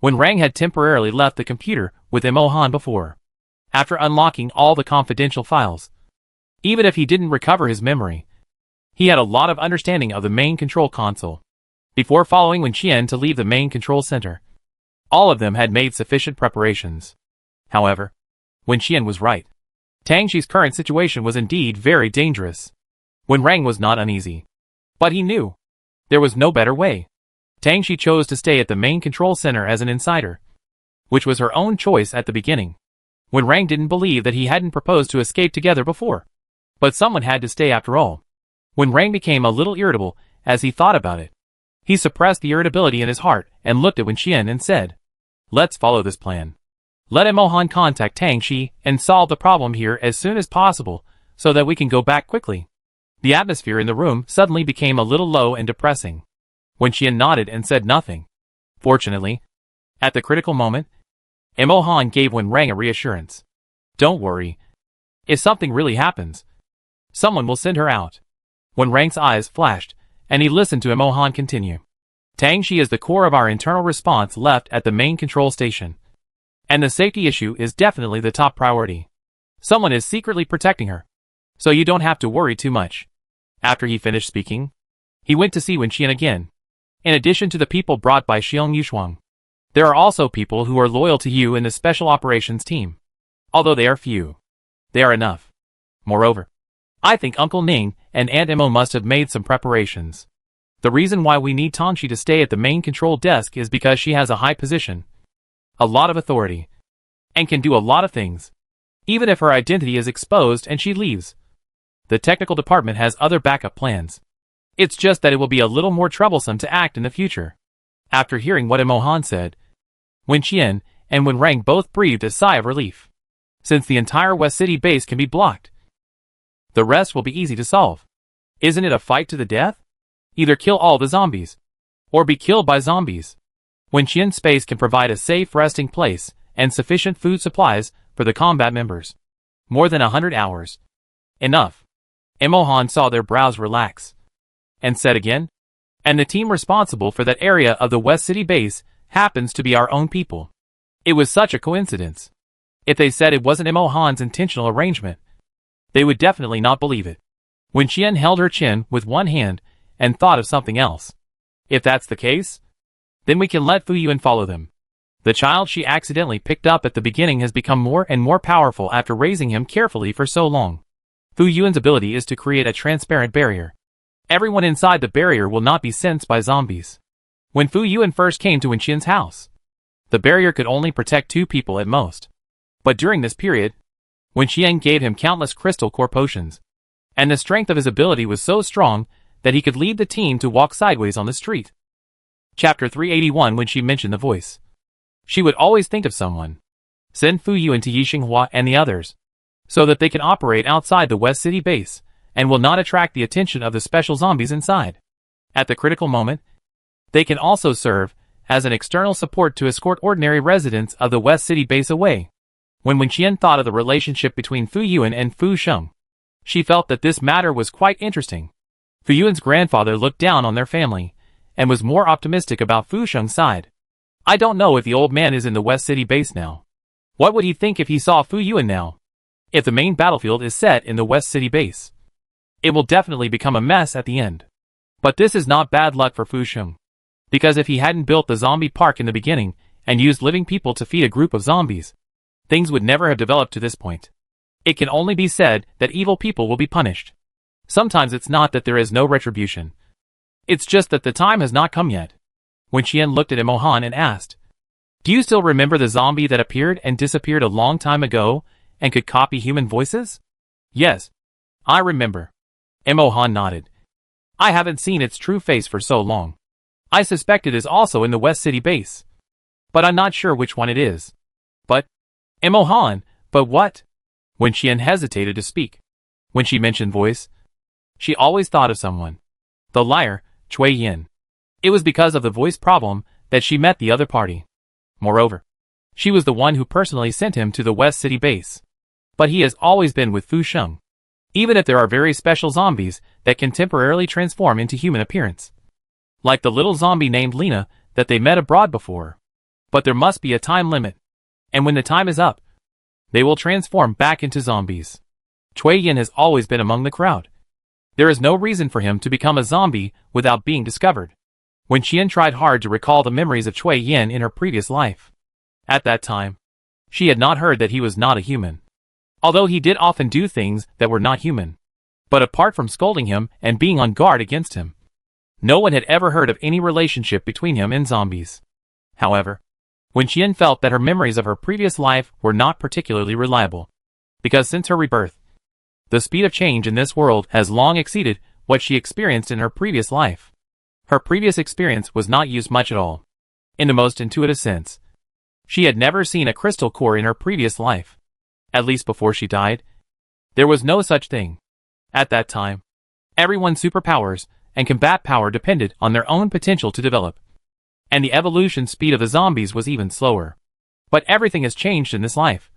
when Rang had temporarily left the computer with Mohan before, after unlocking all the confidential files, even if he didn't recover his memory, he had a lot of understanding of the main control console. Before following Wenqian to leave the main control center, all of them had made sufficient preparations. However, Wenqian was right. Tangxi's current situation was indeed very dangerous. Wenrang was not uneasy, but he knew there was no better way. Tangxi chose to stay at the main control center as an insider, which was her own choice at the beginning. Wenrang didn't believe that he hadn't proposed to escape together before, but someone had to stay after all. Wenrang became a little irritable as he thought about it. He suppressed the irritability in his heart and looked at Wenqian and said, "Let's follow this plan. Let Mohan contact Tangxi and solve the problem here as soon as possible so that we can go back quickly." The atmosphere in the room suddenly became a little low and depressing. Wenqian nodded and said nothing. Fortunately, at the critical moment, Mohan gave Wenrang a reassurance. "Don't worry. If something really happens, someone will send her out." Wenrang's eyes flashed, and he listened to Mohan continue. "Tangxi is the core of our internal response left at the main control station, and the safety issue is definitely the top priority. Someone is secretly protecting her, so you don't have to worry too much." After he finished speaking, he went to see Wenqian again. In addition to the people brought by Xiong Yushuang, there are also people who are loyal to you in the special operations team. Although they are few, they are enough. Moreover, I think Uncle Ning and Aunt Imo must have made some preparations. The reason why we need Tangxi to stay at the main control desk is because she has a high position, a lot of authority, and can do a lot of things, even if her identity is exposed and she leaves. The technical department has other backup plans. It's just that it will be a little more troublesome to act in the future. After hearing what Mohan said, Wenqian and Wenrang both breathed a sigh of relief. Since the entire West City base can be blocked, the rest will be easy to solve. Isn't it a fight to the death? Either kill all the zombies, or be killed by zombies. Wenqian's space can provide a safe resting place and sufficient food supplies for the combat members. More than 100 hours. Enough. Mohan saw their brows relax, and said again, "And the team responsible for that area of the West City base happens to be our own people." It was such a coincidence. If they said it wasn't Imo Han's intentional arrangement, they would definitely not believe it. Wen Qian held her chin with one hand and thought of something else. If that's the case, then we can let Fu Yuan follow them. The child she accidentally picked up at the beginning has become more and more powerful after raising him carefully for so long. Fu Yuan's ability is to create a transparent barrier. Everyone inside the barrier will not be sensed by zombies. When Fu Yuan first came to Wen Qian's house, the barrier could only protect 2 people at most. But during this period, Wen Qian gave him countless crystal core potions, and the strength of his ability was so strong that he could lead the team to walk sideways on the street. Chapter 381. When she mentioned the voice, she would always think of someone. Send Fu Yuan to Yixinghua and the others, so that they can operate outside the West City base, and will not attract the attention of the special zombies inside. At the critical moment, they can also serve as an external support to escort ordinary residents of the West City base away. When Wen Qian thought of the relationship between Fu Yuan and Fu Sheng, she felt that this matter was quite interesting. Fu Yuan's grandfather looked down on their family, and was more optimistic about Fu Sheng's side. I don't know if the old man is in the West City base now. What would he think if he saw Fu Yuan now? If the main battlefield is set in the West City base, it will definitely become a mess at the end. But this is not bad luck for Fu Sheng, because if he hadn't built the zombie park in the beginning, and used living people to feed a group of zombies, things would never have developed to this point. It can only be said that evil people will be punished. Sometimes it's not that there is no retribution. It's just that the time has not come yet. Wen Qian looked at Imo Han and asked, "Do you still remember the zombie that appeared and disappeared a long time ago and could copy human voices?" "Yes, I remember." Imo Han nodded. "I haven't seen its true face for so long. I suspect it is also in the West City base, but I'm not sure which one it is." "But, Imo Han, but what?" Wen Qian hesitated to speak. When she mentioned voice, she always thought of someone. The liar, Cui Yin. It was because of the voice problem that she met the other party. Moreover, she was the one who personally sent him to the West City base. But he has always been with Fu Sheng. Even if there are very special zombies that can temporarily transform into human appearance. Like the little zombie named Lena that they met abroad before. But there must be a time limit. And when the time is up, they will transform back into zombies. Cui Yin has always been among the crowd. There is no reason for him to become a zombie without being discovered. Wen Qian tried hard to recall the memories of Cui Yin in her previous life. At that time, she had not heard that he was not a human. Although he did often do things that were not human. But apart from scolding him and being on guard against him, no one had ever heard of any relationship between him and zombies. However, Wen Qian felt that her memories of her previous life were not particularly reliable. Because since her rebirth, the speed of change in this world has long exceeded what she experienced in her previous life. Her previous experience was not used much at all. In the most intuitive sense, she had never seen a crystal core in her previous life. At least before she died, there was no such thing. At that time, everyone's superpowers and combat power depended on their own potential to develop. And the evolution speed of the zombies was even slower. But everything has changed in this life.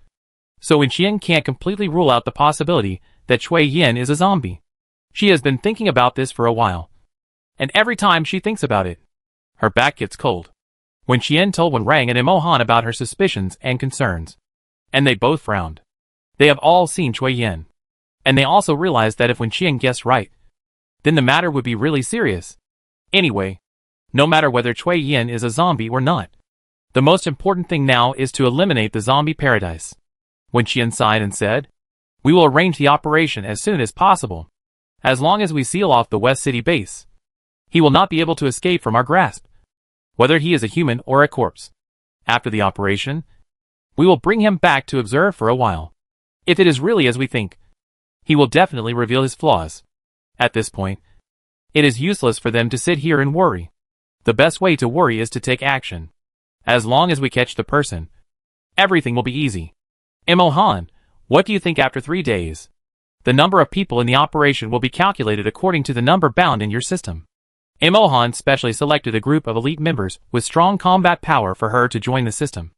So Wen Qian can't completely rule out the possibility that Cui Yin is a zombie. She has been thinking about this for a while. And every time she thinks about it, her back gets cold. Wen Qian told Wen Rang and Imo Han about her suspicions and concerns. And they both frowned. They have all seen Cui Yin. And they also realized that if Wen Qian guessed right, then the matter would be really serious. Anyway, no matter whether Cui Yin is a zombie or not, the most important thing now is to eliminate the zombie paradise. Wen Qian sighed and said, "We will arrange the operation as soon as possible. As long as we seal off the West City base, he will not be able to escape from our grasp, whether he is a human or a corpse. After the operation, we will bring him back to observe for a while. If it is really as we think, he will definitely reveal his flaws. At this point, it is useless for them to sit here and worry. The best way to worry is to take action. As long as we catch the person, everything will be easy. Imo Han, what do you think after 3 days? The number of people in the operation will be calculated according to the number bound in your system." Imo Han specially selected a group of elite members with strong combat power for her to join the system.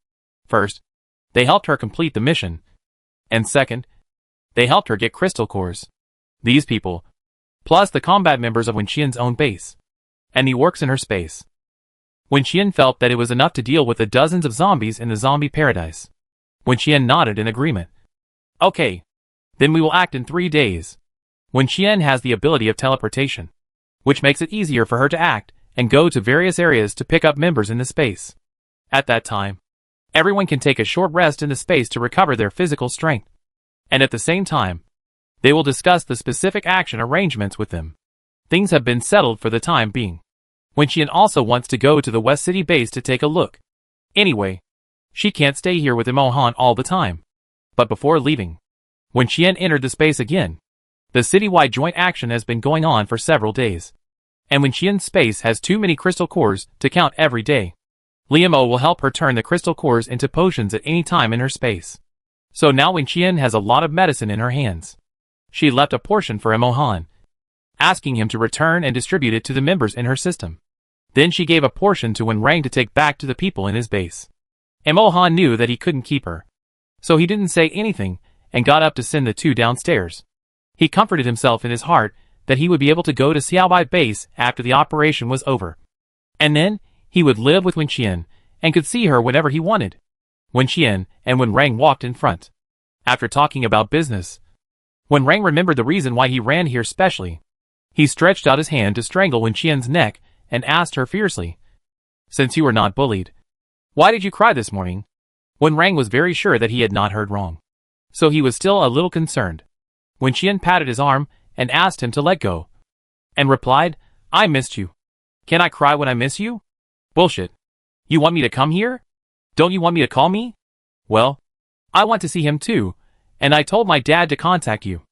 First, they helped her complete the mission. And second, they helped her get crystal cores. These people, plus the combat members of Wen Qian's own base, and the orcs in her space. Wen Qian felt that it was enough to deal with the dozens of zombies in the zombie paradise. Wen Qian nodded in agreement. Okay. Then we will act in 3 days. Wen Qian has the ability of teleportation, which makes it easier for her to act and go to various areas to pick up members in the space. At that time, everyone can take a short rest in the space to recover their physical strength. And at the same time, they will discuss the specific action arrangements with them. Things have been settled for the time being. Wen Qian also wants to go to the West City base to take a look. Anyway, she can't stay here with Imohan all the time. But before leaving, Wen Qian entered the space again. The citywide joint action has been going on for several days. And Wen Qian's space has too many crystal cores to count every day. Liamo will help her turn the crystal cores into potions at any time in her space. So now Wen Qian has a lot of medicine in her hands. She left a portion for Imohan, asking him to return and distribute it to the members in her system. Then she gave a portion to Wen Rang to take back to the people in his base. Imohan knew that he couldn't keep her, so he didn't say anything and got up to send the two downstairs. He comforted himself in his heart that he would be able to go to Xiaobai base after the operation was over. And then, he would live with Wen Qian and could see her whenever he wanted. Wen Qian and Wen Rang walked in front. After talking about business, Wen Rang remembered the reason why he ran here specially. He stretched out his hand to strangle Wen Qian's neck and asked her fiercely, "Since you were not bullied, why did you cry this morning?" Wen Rang was very sure that he had not heard wrong, so he was still a little concerned. Wen Qian patted his arm and asked him to let go, and replied, "I missed you. Can I cry when I miss you? Bullshit. You want me to come here? Don't you want me to call me? Well, I want to see him too, and I told my dad to contact you."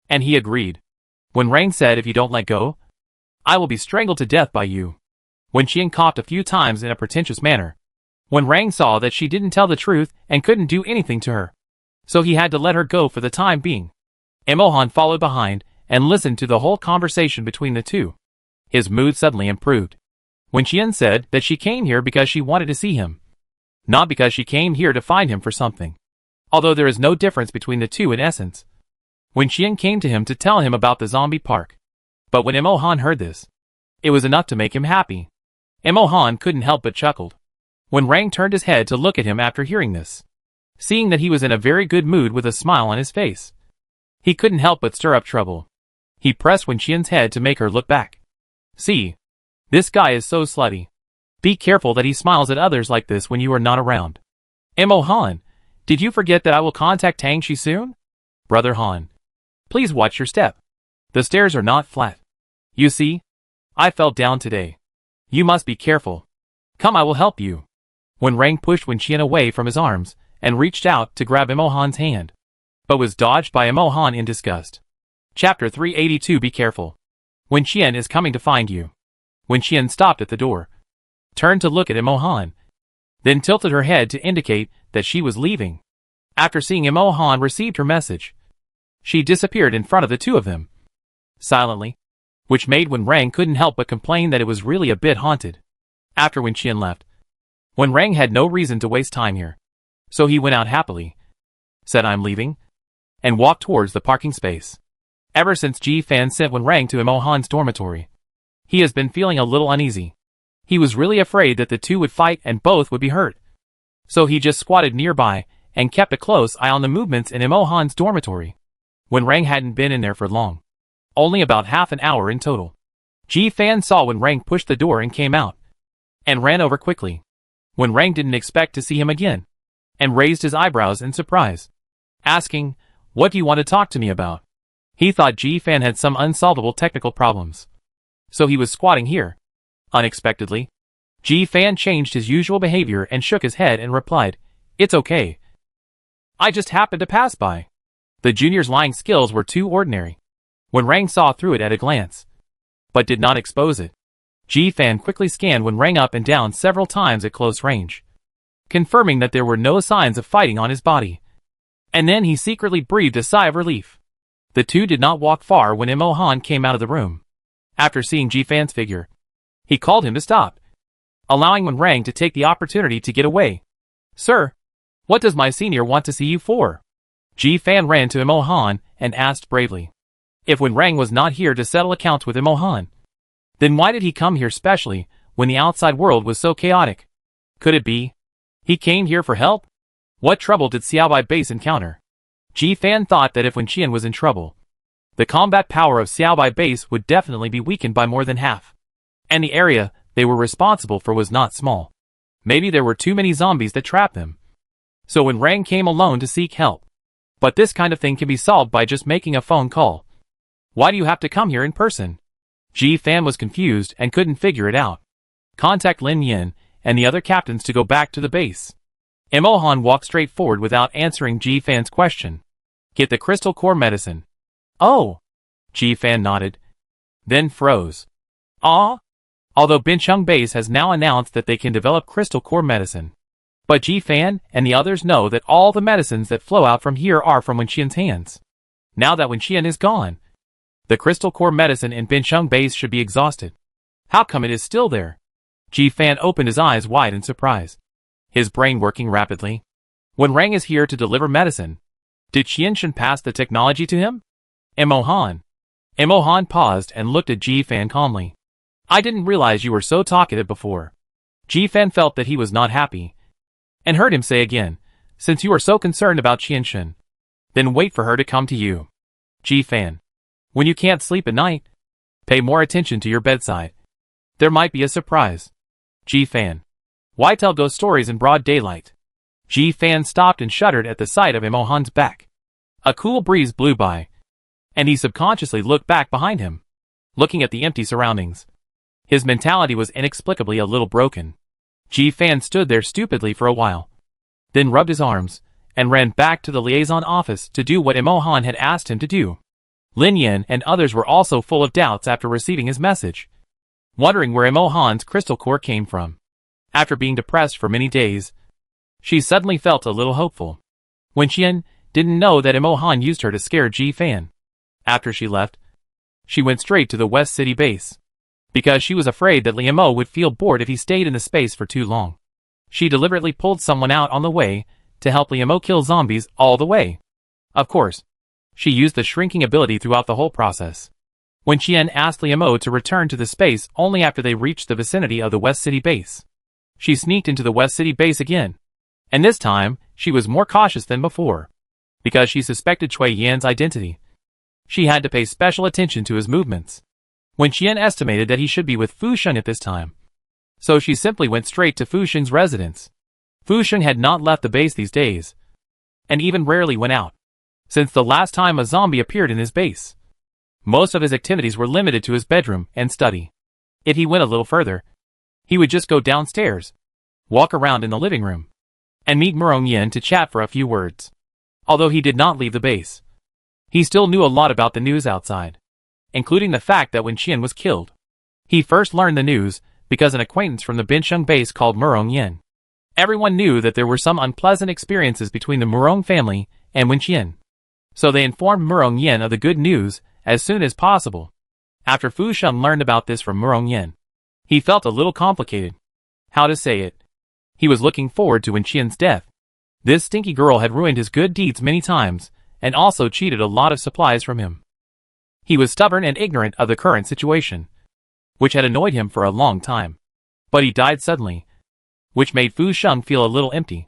And he agreed. Wen Rang said, "If you don't let go, I will be strangled to death by you." Wen Qian coughed a few times in a pretentious manner. Wen Rang saw that she didn't tell the truth and couldn't do anything to her, so he had to let her go for the time being. Imohan followed behind and listened to the whole conversation between the two. His mood suddenly improved. Wen Qian said that she came here because she wanted to see him, not because she came here to find him for something. Although there is no difference between the two in essence. Wen Qian came to him to tell him about the zombie park. But when Imohan heard this, it was enough to make him happy. Imohan couldn't help but chuckled. Wen Rang turned his head to look at him after hearing this. Seeing that he was in a very good mood with a smile on his face, he couldn't help but stir up trouble. He pressed Wen Qian's head to make her look back. "See, this guy is so slutty. Be careful that he smiles at others like this when you are not around." "Imohan, did you forget that I will contact Tang Shi soon? Brother Han, please watch your step. The stairs are not flat. You see, I fell down today. You must be careful. Come, I will help you." Wen Rang pushed Wen Qian away from his arms and reached out to grab Imohan's hand, but was dodged by Imohan in disgust. Chapter 382. Be careful. Wen Qian is coming to find you. Wen Qian stopped at the door, turned to look at Imohan, then tilted her head to indicate that she was leaving. After seeing Imohan received her message, she disappeared in front of the two of them, silently, which made Wen Rang couldn't help but complain that it was really a bit haunted. After Wen Qian left, Wen Rang had no reason to waste time here, so he went out happily, said "I'm leaving," and walked towards the parking space. Ever since Ji Fan sent Wen Rang to Imohan's dormitory, he has been feeling a little uneasy. He was really afraid that the two would fight and both would be hurt. So he just squatted nearby and kept a close eye on the movements in Imohan's dormitory. Wen Rang hadn't been in there for long, only about half an hour in total. Ji Fan saw Wen Rang push the door and came out, and ran over quickly. Wen Rang didn't expect to see him again, and raised his eyebrows in surprise, asking, "What do you want to talk to me about?" He thought Ji Fan had some unsolvable technical problems, so he was squatting here. Unexpectedly, Ji Fan changed his usual behavior and shook his head and replied, "It's okay. I just happened to pass by." The junior's lying skills were too ordinary. Wen Rang saw through it at a glance, but did not expose it. Ji Fan quickly scanned Wen Rang up and down several times at close range, confirming that there were no signs of fighting on his body. And then he secretly breathed a sigh of relief. The two did not walk far when Imohan came out of the room. After seeing Ji Fan's figure, he called him to stop, allowing Wen Rang to take the opportunity to get away. "Sir, what does my senior want to see you for?" Ji Fan ran to Imohan and asked bravely. If Wen Rang was not here to settle accounts with Imohan, then why did he come here specially when the outside world was so chaotic? Could it be he came here for help? What trouble did Xiaobai base encounter? Ji Fan thought that if Wen Qian was in trouble, the combat power of Xiaobai base would definitely be weakened by more than half. And the area they were responsible for was not small. Maybe there were too many zombies that trapped them. So when Rang came alone to seek help. But this kind of thing can be solved by just making a phone call. Why do you have to come here in person? Ji Fan was confused and couldn't figure it out. Contact Lin Yin and the other captains to go back to the base. Mo Han walked straight forward without answering Ji Fan's question. Get the crystal core medicine. Oh! Ji Fan nodded. Then froze. Ah? Although Bincheng Base has now announced that they can develop crystal core medicine. But Ji Fan and the others know that all the medicines that flow out from here are from Wen Qian's hands. Now that Wen Qian is gone, the crystal core medicine in Bincheng Base should be exhausted. How come it is still there? Ji Fan opened his eyes wide in surprise, his brain working rapidly. When Rang is here to deliver medicine, did Qianshan pass the technology to him? Mo Han. Mo Han paused and looked at Ji Fan calmly. I didn't realize you were so talkative before. Ji Fan felt that he was not happy, and heard him say again, since you are so concerned about Qianshan, then wait for her to come to you. Ji Fan. When you can't sleep at night, pay more attention to your bedside. There might be a surprise. Ji Fan. Why tell ghost stories in broad daylight? Ji Fan stopped and shuddered at the sight of Mo Han's back. A cool breeze blew by, and he subconsciously looked back behind him, looking at the empty surroundings. His mentality was inexplicably a little broken. Ji Fan stood there stupidly for a while, then rubbed his arms, and ran back to the liaison office to do what Mo Han had asked him to do. Lin Yin and others were also full of doubts after receiving his message, wondering where Mo Han's crystal core came from. After being depressed for many days, she suddenly felt a little hopeful. Wen Qian didn't know that Mo Han used her to scare Ji Fan. After she left, she went straight to the West City base, because she was afraid that Liu Mo would feel bored if he stayed in the space for too long. She deliberately pulled someone out on the way to help Liu Mo kill zombies all the way. Of course, she used the shrinking ability throughout the whole process. Wen Qian asked Liu Mo to return to the space only after they reached the vicinity of the West City base. She sneaked into the West City base again, and this time she was more cautious than before, because she suspected Cui Yan's identity. She had to pay special attention to his movements. Wen Qian estimated that he should be with Fu Sheng at this time, so she simply went straight to Fu Sheng's residence. Fu Sheng had not left the base these days, and even rarely went out, since the last time a zombie appeared in his base. Most of his activities were limited to his bedroom and study. If he went a little further, he would just go downstairs, walk around in the living room, and meet Murong Yin to chat for a few words. Although he did not leave the base, he still knew a lot about the news outside, including the fact that Wen Qian was killed. He first learned the news because an acquaintance from the Bincheng base called Murong Yin. Everyone knew that there were some unpleasant experiences between the Murong family and Wen Qian, so they informed Murong Yin of the good news as soon as possible. After Fu Sheng learned about this from Murong Yin, he felt a little complicated. How to say it? He was looking forward to Wen Qian's death. This stinky girl had ruined his good deeds many times, and also cheated a lot of supplies from him. He was stubborn and ignorant of the current situation, which had annoyed him for a long time. But he died suddenly, which made Fu Sheng feel a little empty.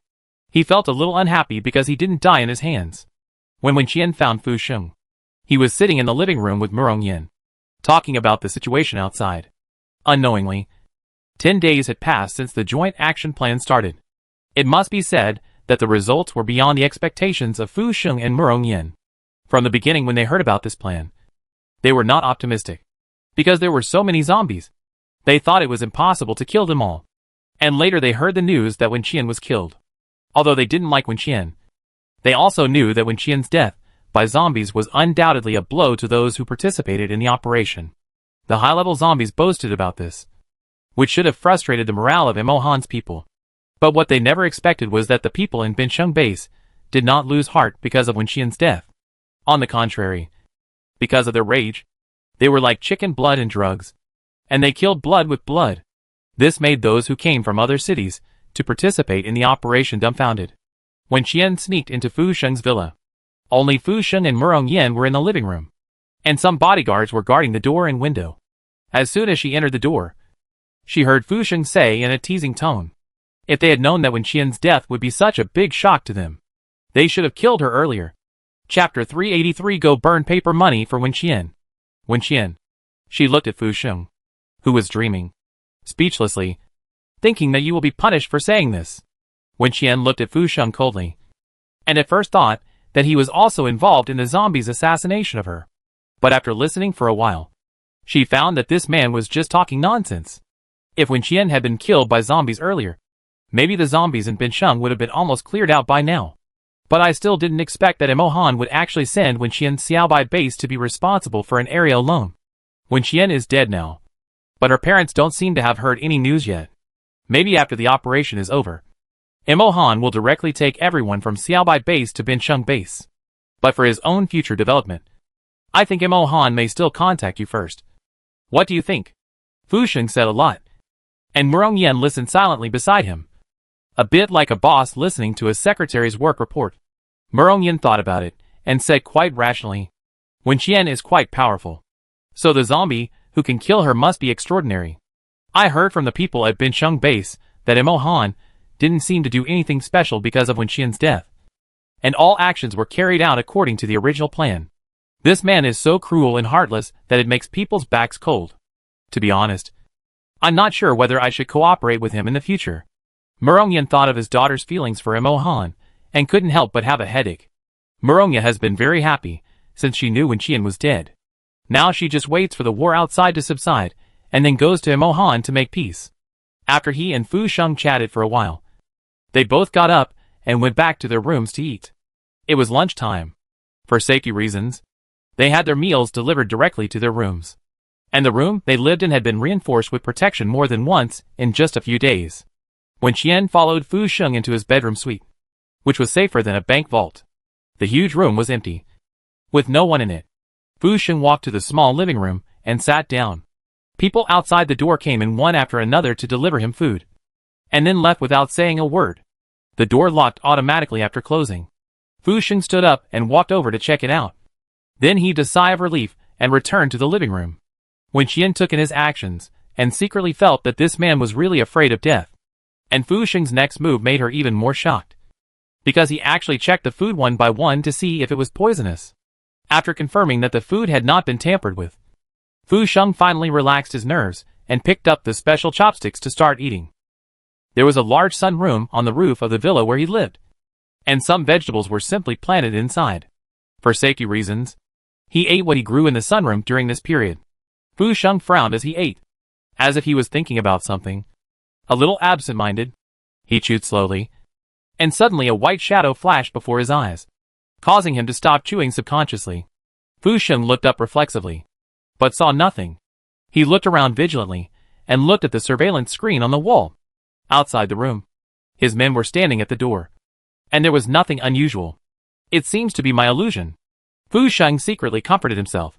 He felt a little unhappy because he didn't die in his hands. When Wen Qian found Fu Sheng, he was sitting in the living room with Murong Yin, talking about the situation outside. Unknowingly, 10 days had passed since the joint action plan started. It must be said that the results were beyond the expectations of Fu Sheng and Murong Yin. From the beginning when they heard about this plan, they were not optimistic, because there were so many zombies. They thought it was impossible to kill them all. And later they heard the news that Wen Qian was killed. Although they didn't like Wen Qian, they also knew that Wen Qian's death by zombies was undoubtedly a blow to those who participated in the operation. The high-level zombies boasted about this, which should have frustrated the morale of Mo Han's people. But what they never expected was that the people in Bincheng base did not lose heart because of Wen Qian's death. On the contrary, because of their rage, they were like chicken blood and drugs, and they killed blood with blood. This made those who came from other cities to participate in the operation dumbfounded. Wen Qian sneaked into Fu Sheng's villa. Only Fu Sheng and Murong Yin were in the living room, and some bodyguards were guarding the door and window. As soon as she entered the door, she heard Fu Sheng say in a teasing tone, If they had known that Wen Qian's death would be such a big shock to them, they should have killed her earlier. Chapter 383 Go burn paper money for Wen Qian. Wen Qian. She looked at Fu Sheng, who was dreaming, speechlessly, thinking that you will be punished for saying this. Wen Qian looked at Fu Sheng coldly, and at first thought that he was also involved in the zombies' assassination of her. But after listening for a while, she found that this man was just talking nonsense. If Wen Qian had been killed by zombies earlier, maybe the zombies in Binsheng would have been almost cleared out by now. But I still didn't expect that Mo Han would actually send Wen Qian's Xiaobai base to be responsible for an area alone. Wen Qian is dead now, but her parents don't seem to have heard any news yet. Maybe after the operation is over, Mo Han will directly take everyone from Xiaobai base to Binsheng base. But for his own future development, I think Mo Han may still contact you first. What do you think? Fu Sheng said a lot, and Murong Yan listened silently beside him, a bit like a boss listening to a secretary's work report. Murong Yan thought about it, and said quite rationally, Wen Qian is quite powerful, so the zombie who can kill her must be extraordinary. I heard from the people at Binsheng base that Mo Han didn't seem to do anything special because of Wen Qian's death, and all actions were carried out according to the original plan. This man is so cruel and heartless that it makes people's backs cold. To be honest, I'm not sure whether I should cooperate with him in the future. Murong Yan thought of his daughter's feelings for Mo Han, and couldn't help but have a headache. Murong Yan has been very happy since she knew Wen Qian was dead. Now she just waits for the war outside to subside, and then goes to Mo Han to make peace. After he and Fu Sheng chatted for a while, they both got up and went back to their rooms to eat. It was lunchtime. For safety reasons, they had their meals delivered directly to their rooms, and the room they lived in had been reinforced with protection more than once in just a few days. Wen Qian followed Fu Sheng into his bedroom suite, which was safer than a bank vault. The huge room was empty, with no one in it. Fu Sheng walked to the small living room and sat down. People outside the door came in one after another to deliver him food, and then left without saying a word. The door locked automatically after closing. Fu Sheng stood up and walked over to check it out. Then heaved a sigh of relief and returned to the living room. Wen Qian took in his actions and secretly felt that this man was really afraid of death. And Fu Sheng's next move made her even more shocked, because he actually checked the food one by one to see if it was poisonous. After confirming that the food had not been tampered with, Fu Sheng finally relaxed his nerves and picked up the special chopsticks to start eating. There was a large sunroom on the roof of the villa where he lived, and some vegetables were simply planted inside. For safety reasons, he ate what he grew in the sunroom during this period. Fu Sheng frowned as he ate, as if he was thinking about something. A little absent-minded, he chewed slowly, and suddenly a white shadow flashed before his eyes, causing him to stop chewing subconsciously. Fu Sheng looked up reflexively, but saw nothing. He looked around vigilantly, and looked at the surveillance screen on the wall. Outside the room, his men were standing at the door, and there was nothing unusual. It seems to be my illusion. Fu Sheng secretly comforted himself.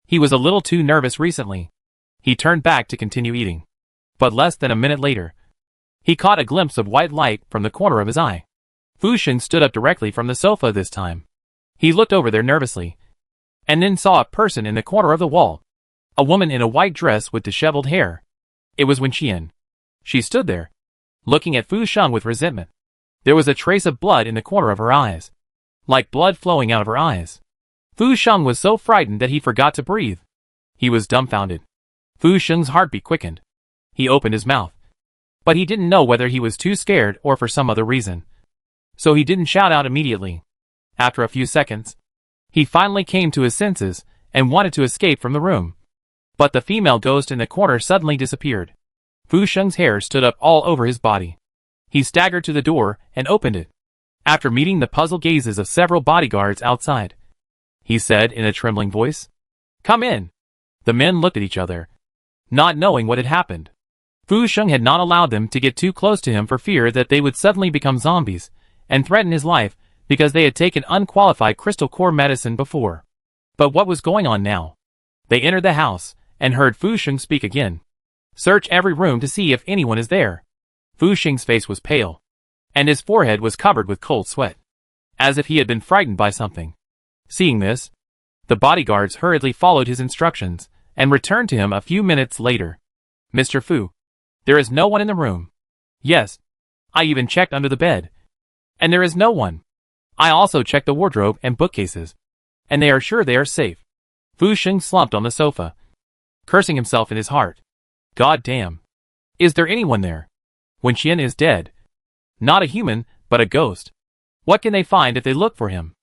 He was a little too nervous recently. He turned back to continue eating. But less than a minute later, he caught a glimpse of white light from the corner of his eye. Fu Sheng stood up directly from the sofa this time. He looked over there nervously, and then saw a person in the corner of the wall. A woman in a white dress with disheveled hair. It was Wen Qian. She stood there, looking at Fu Sheng with resentment. There was a trace of blood in the corner of her eyes, like blood flowing out of her eyes. Fu Sheng was so frightened that he forgot to breathe. He was dumbfounded. Fu Sheng's heartbeat quickened. He opened his mouth, but he didn't know whether he was too scared or for some other reason, so he didn't shout out immediately. After a few seconds, he finally came to his senses and wanted to escape from the room. But the female ghost in the corner suddenly disappeared. Fu Sheng's hair stood up all over his body. He staggered to the door and opened it. After meeting the puzzled gazes of several bodyguards outside, he said in a trembling voice, "Come in." The men looked at each other, not knowing what had happened. Fu Sheng had not allowed them to get too close to him for fear that they would suddenly become zombies and threaten his life because they had taken unqualified crystal core medicine before. But what was going on now? They entered the house and heard Fu Sheng speak again. "Search every room to see if anyone is there." Fu Sheng's face was pale, and his forehead was covered with cold sweat, as if he had been frightened by something. Seeing this, the bodyguards hurriedly followed his instructions and returned to him a few minutes later. "Mr. Fu, there is no one in the room." "Yes, I even checked under the bed. And there is no one. I also checked the wardrobe and bookcases. And they are sure they are safe. Fu Sheng slumped on the sofa, cursing himself in his heart. God damn. Is there anyone there? Wen Qian is dead. Not a human, but a ghost. What can they find if they look for him?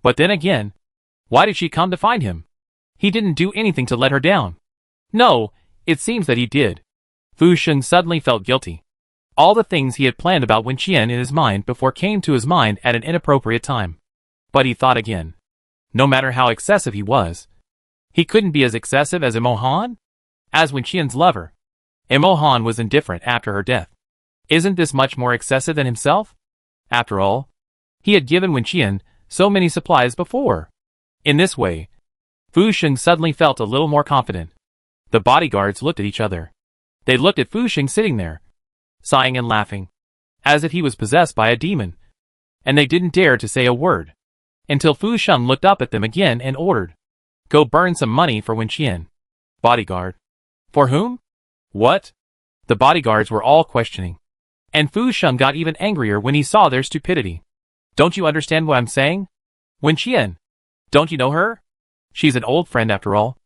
But then again, why did she come to find him? He didn't do anything to let her down. No, it seems that he did. Fu Sheng suddenly felt guilty. All the things he had planned about Wen Qian in his mind before came to his mind at an inappropriate time. But he thought again. No matter how excessive he was, he couldn't be as excessive as Imo Han? As Wen Qian's lover. Imo Han was indifferent after her death. Isn't this much more excessive than himself? After all, he had given Wen Qian so many supplies before. In this way, Fu Sheng suddenly felt a little more confident. The bodyguards looked at each other. They looked at Fu Sheng sitting there, sighing and laughing, as if he was possessed by a demon. And they didn't dare to say a word, until Fu Sheng looked up at them again and ordered, "Go burn some money for Wen Qian." Bodyguard. For whom? What? The bodyguards were all questioning. And Fu Sheng got even angrier when he saw their stupidity. Don't you understand what I'm saying? Wen Qian. Don't you know her? She's an old friend after all.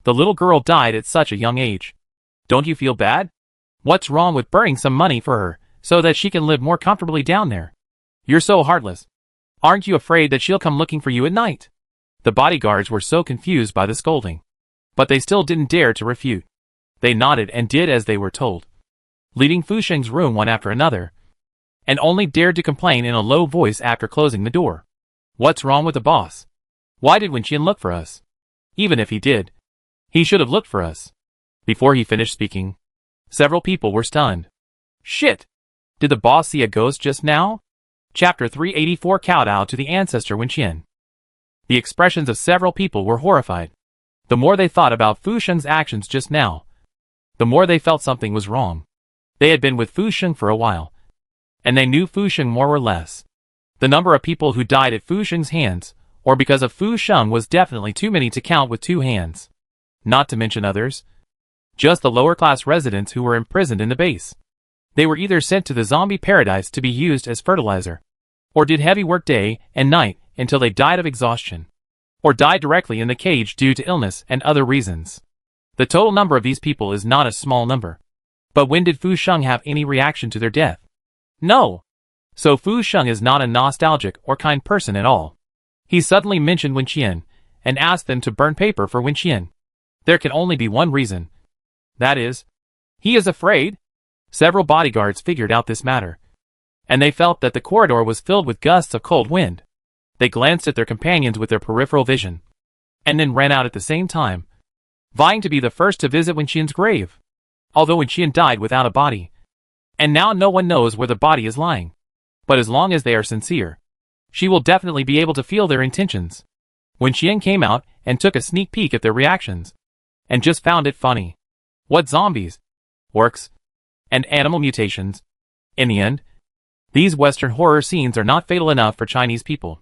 The little girl died at such a young age. Don't you feel bad? What's wrong with burning some money for her, so that she can live more comfortably down there? You're so heartless. Aren't you afraid that she'll come looking for you at night? The bodyguards were so confused by the scolding. But they still didn't dare to refute. They nodded and did as they were told, leaving Fu Sheng's room one after another, and only dared to complain in a low voice after closing the door. What's wrong with the boss? Why did Wen Qian look for us? Even if he did, he should have looked for us. Before he finished speaking, several people were stunned. Shit! Did the boss see a ghost just now? Chapter 384 Kowtow to the ancestor Wen Qian. The expressions of several people were horrified. The more they thought about Fu Sheng's actions just now, the more they felt something was wrong. They had been with Fu Sheng for a while, and they knew Fu Sheng more or less. The number of people who died at Fu Sheng's hands, or because of Fu Sheng, was definitely too many to count with two hands. Not to mention others. Just the lower-class residents who were imprisoned in the base. They were either sent to the zombie paradise to be used as fertilizer, or did heavy work day and night until they died of exhaustion, or died directly in the cage due to illness and other reasons. The total number of these people is not a small number. But when did Fu Sheng have any reaction to their death? No. So Fu Sheng is not a nostalgic or kind person at all. He suddenly mentioned Wen Qian, and asked them to burn paper for Wen Qian. There can only be one reason. That is, he is afraid. Several bodyguards figured out this matter, and they felt that the corridor was filled with gusts of cold wind. They glanced at their companions with their peripheral vision, and then ran out at the same time, vying to be the first to visit Wen Qian's grave. Although Wen Qian died without a body, and now no one knows where the body is lying. But as long as they are sincere, she will definitely be able to feel their intentions. Wen Qian came out and took a sneak peek at their reactions, and just found it funny. What zombies, orcs, and animal mutations. In the end, these Western horror scenes are not fatal enough for Chinese people.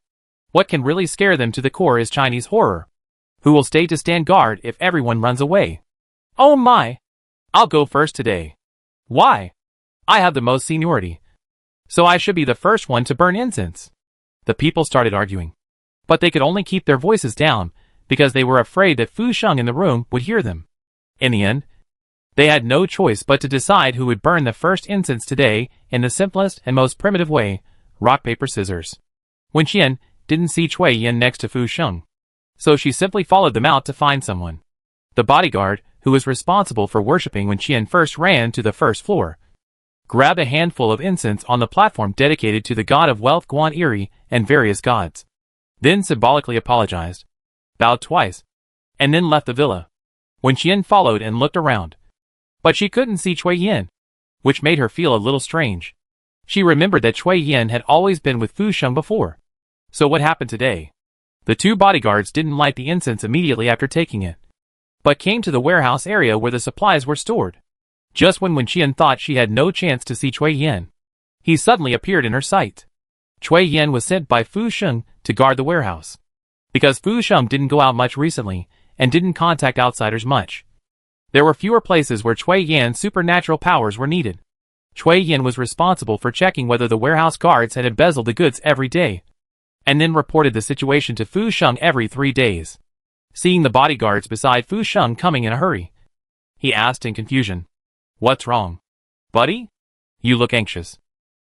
What can really scare them to the core is Chinese horror. Who will stay to stand guard if everyone runs away? Oh my! I'll go first today. Why? I have the most seniority, so I should be the first one to burn incense. The people started arguing, but they could only keep their voices down because they were afraid that Fu Sheng in the room would hear them. In the end, they had no choice but to decide who would burn the first incense today in the simplest and most primitive way, rock, paper, scissors. Wen Qian didn't see Cui Yin next to Fu Sheng, so she simply followed them out to find someone. The bodyguard, who was responsible for worshipping Wen Qian, first ran to the first floor, grabbed a handful of incense on the platform dedicated to the god of wealth Guan Eri and various gods, then symbolically apologized, bowed twice, and then left the villa. Wen Qian followed and looked around, but she couldn't see Cui Yin, which made her feel a little strange. She remembered that Cui Yin had always been with Fu Sheng before. So what happened today? The two bodyguards didn't light the incense immediately after taking it, but came to the warehouse area where the supplies were stored. Just when Wen Qian thought she had no chance to see Cui Yin, he suddenly appeared in her sight. Cui Yin was sent by Fu Sheng to guard the warehouse, because Fu Sheng didn't go out much recently and didn't contact outsiders much. There were fewer places where Cui Yin's supernatural powers were needed. Cui Yin was responsible for checking whether the warehouse guards had embezzled the goods every day, and then reported the situation to Fu Sheng every 3 days. Seeing the bodyguards beside Fu Sheng coming in a hurry, he asked in confusion, "What's wrong, buddy? You look anxious."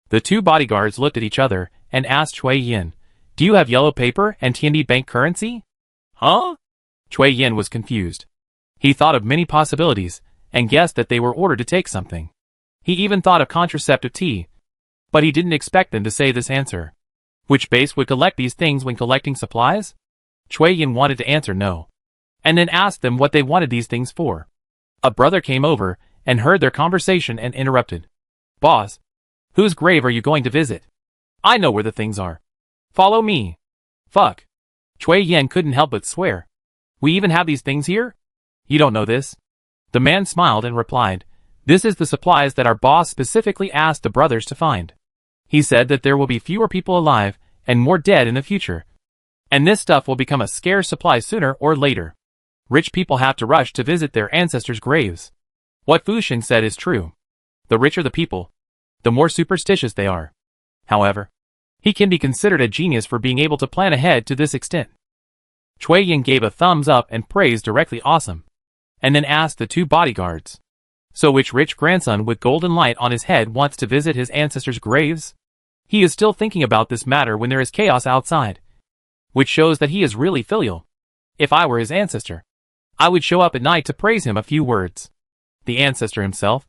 The two bodyguards looked at each other and asked Cui Yin, "Do you have yellow paper and TND bank currency?" "Huh?" Cui Yin was confused. He thought of many possibilities and guessed that they were ordered to take something. He even thought of contraceptive tea, but he didn't expect them to say this answer. Which base would collect these things when collecting supplies? Cui Yin wanted to answer no, and then asked them what they wanted these things for. A brother came over and heard their conversation and interrupted. "Boss, whose grave are you going to visit? I know where the things are. Follow me." "Fuck." Cui Yin couldn't help but swear. "We even have these things here? You don't know this?" The man smiled and replied, "This is the supplies that our boss specifically asked the brothers to find. He said that there will be fewer people alive and more dead in the future, and this stuff will become a scarce supply sooner or later. Rich people have to rush to visit their ancestors' graves." What Fu Sheng said is true. The richer the people, the more superstitious they are. However, he can be considered a genius for being able to plan ahead to this extent. Cui Yin gave a thumbs up and praised directly awesome, and then asked the two bodyguards, "So which rich grandson with golden light on his head wants to visit his ancestors' graves?" He is still thinking about this matter when there is chaos outside, which shows that he is really filial. If I were his ancestor, I would show up at night to praise him a few words. The ancestor himself.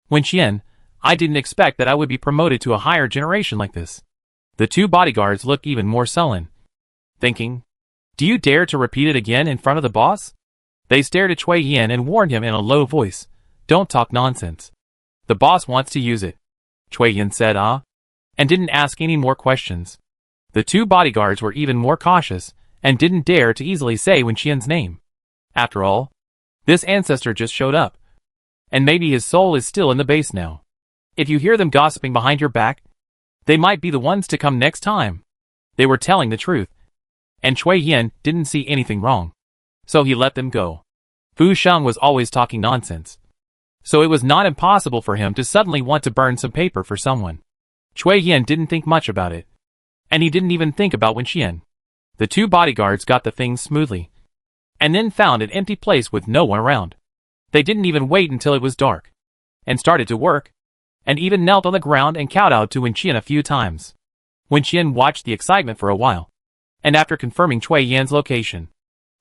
Wen Qian, I didn't expect that I would be promoted to a higher generation like this. The two bodyguards looked even more sullen, thinking, "Do you dare to repeat it again in front of the boss?" They stared at Cui Yin and warned him in a low voice, "Don't talk nonsense. The boss wants to use it." Cui Yin said and didn't ask any more questions. The two bodyguards were even more cautious and didn't dare to easily say Wen Qian's name. After all, this ancestor just showed up, and maybe his soul is still in the base now. If you hear them gossiping behind your back, they might be the ones to come next time. They were telling the truth, and Cui Yin didn't see anything wrong, so he let them go. Fu Sheng was always talking nonsense, so it was not impossible for him to suddenly want to burn some paper for someone. Cui Yin didn't think much about it, and he didn't even think about Wen Qian. The two bodyguards got the things smoothly, and then found an empty place with no one around. They didn't even wait until it was dark, and started to work, and even knelt on the ground and kowtowed to Wen Qian a few times. Wen Qian watched the excitement for a while, and after confirming Cui Yin's location,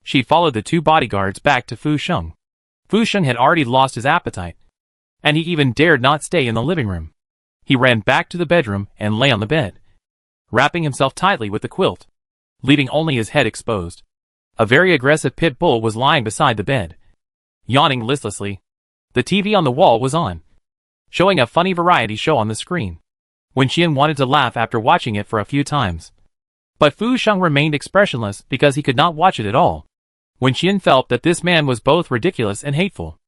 she followed the two bodyguards back to Fu Sheng. Fu Sheng had already lost his appetite, and he even dared not stay in the living room. He ran back to the bedroom and lay on the bed, wrapping himself tightly with the quilt, leaving only his head exposed. A very aggressive pit bull was lying beside the bed, yawning listlessly. The TV on the wall was on, showing a funny variety show on the screen. Wen Qian wanted to laugh after watching it for a few times, but Fu Sheng remained expressionless because he could not watch it at all. Wen Qian felt that this man was both ridiculous and hateful.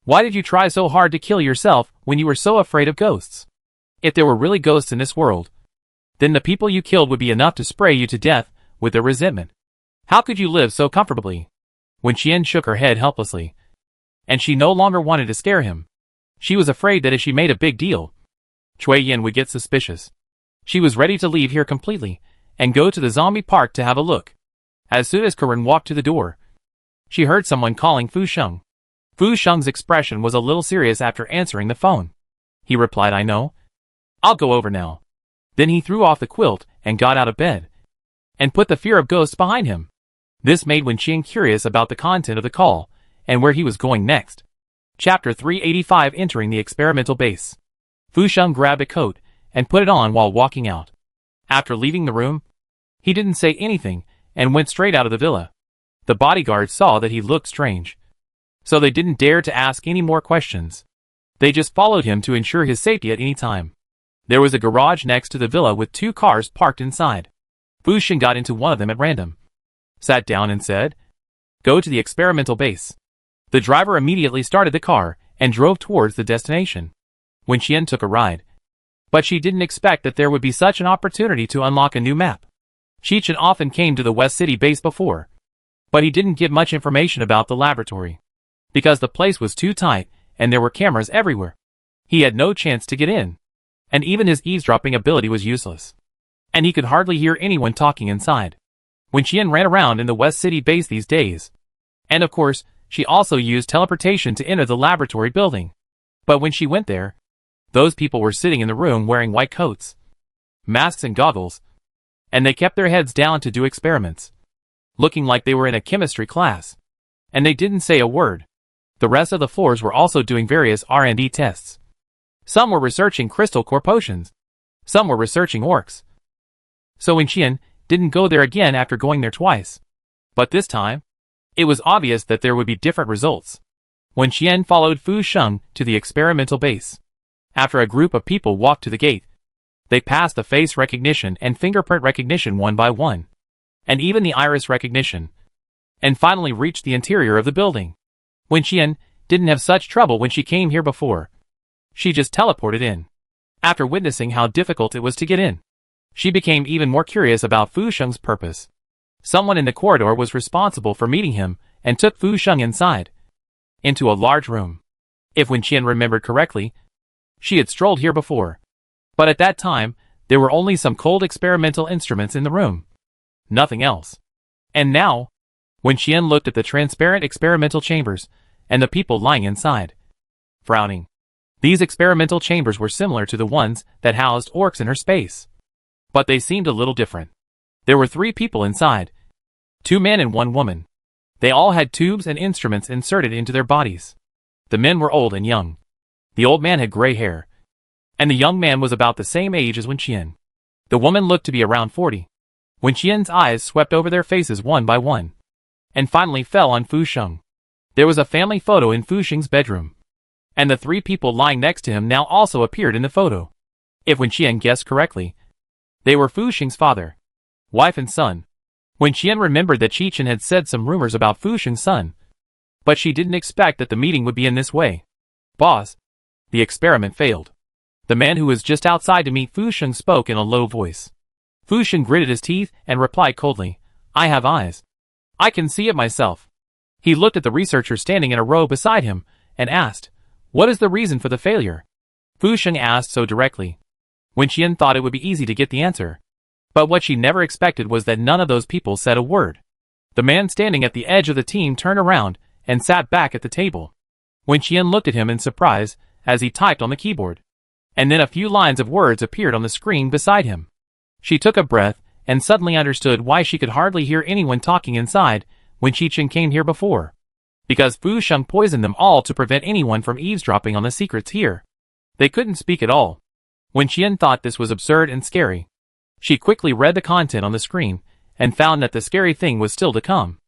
Why did you try so hard to kill yourself when you were so afraid of ghosts? If there were really ghosts in this world, then the people you killed would be enough to spray you to death with their resentment. How could you live so comfortably? Wen Qian shook her head helplessly, and she no longer wanted to scare him. She was afraid that if she made a big deal, Cui Yin would get suspicious. She was ready to leave here completely and go to the zombie park to have a look. As soon as Karin walked to the door, she heard someone calling Fu Sheng. Fu Sheng's expression was a little serious after answering the phone. He replied, "I know. I'll go over now." Then he threw off the quilt and got out of bed, and put the fear of ghosts behind him. This made Wen Qian curious about the content of the call and where he was going next. Chapter 385, Entering the Experimental Base. Fu Sheng grabbed a coat and put it on while walking out. After leaving the room, he didn't say anything and went straight out of the villa. The bodyguards saw that he looked strange, so they didn't dare to ask any more questions. They just followed him to ensure his safety at any time. There was a garage next to the villa with 2 cars parked inside. Fu Sheng got into one of them at random, sat down and said, "Go to the experimental base." The driver immediately started the car and drove towards the destination. Wen Qian took a ride, but she didn't expect that there would be such an opportunity to unlock a new map. Qichen often came to the West City base before, but he didn't give much information about the laboratory, because the place was too tight and there were cameras everywhere. He had no chance to get in. and even his eavesdropping ability was useless. And he could hardly hear anyone talking inside. Wen Qian ran around in the West City base these days. And of course, she also used teleportation to enter the laboratory building. But when she went there, those people were sitting in the room wearing white coats, masks and goggles, and they kept their heads down to do experiments, looking like they were in a chemistry class. And they didn't say a word. The rest of the floors were also doing various R&D tests. Some were researching crystal core potions. Some were researching orcs. So Wen Qian didn't go there again after going there twice. But this time, it was obvious that there would be different results. Wen Qian followed Fu Sheng to the experimental base. After a group of people walked to the gate, they passed the face recognition and fingerprint recognition one by one, and even the iris recognition, and finally reached the interior of the building. Wen Qian didn't have such trouble when she came here before. She just teleported in. After witnessing how difficult it was to get in, she became even more curious about Fu Sheng's purpose. Someone in the corridor was responsible for meeting him and took Fu Sheng inside, into a large room. If Wen Qian remembered correctly, she had strolled here before. But at that time, there were only some cold experimental instruments in the room. Nothing else. And now, Wen Qian looked at the transparent experimental chambers and the people lying inside, frowning. These experimental chambers were similar to the ones that housed orcs in her space. But they seemed a little different. There were 3 people inside, 2 men and 1 woman. They all had tubes and instruments inserted into their bodies. The men were old and young. The old man had gray hair, and the young man was about the same age as Wen Qian. The woman looked to be around 40. Wen Qian's eyes swept over their faces one by one, and finally fell on Fu Sheng. There was a family photo in Fu Sheng's bedroom, and the 3 people lying next to him now also appeared in the photo. If Wen Qian guessed correctly, they were Fu Sheng's father, wife and son. Wen Qian remembered that Qichen had said some rumors about Fu Sheng's son, but she didn't expect that the meeting would be in this way. Boss, the experiment failed. The man who was just outside to meet Fu Sheng spoke in a low voice. Fu Sheng gritted his teeth and replied coldly, I have eyes. I can see it myself. He looked at the researcher standing in a row beside him and asked, what is the reason for the failure? Fu Sheng asked so directly. Wen Qian thought it would be easy to get the answer. But what she never expected was that none of those people said a word. The man standing at the edge of the team turned around and sat back at the table. Wen Qian looked at him in surprise as he typed on the keyboard. And then a few lines of words appeared on the screen beside him. She took a breath and suddenly understood why she could hardly hear anyone talking inside when Qichen came here before. Because Fu Sheng poisoned them all to prevent anyone from eavesdropping on the secrets here. They couldn't speak at all. Wen Qian thought this was absurd and scary. She quickly read the content on the screen and found that the scary thing was still to come.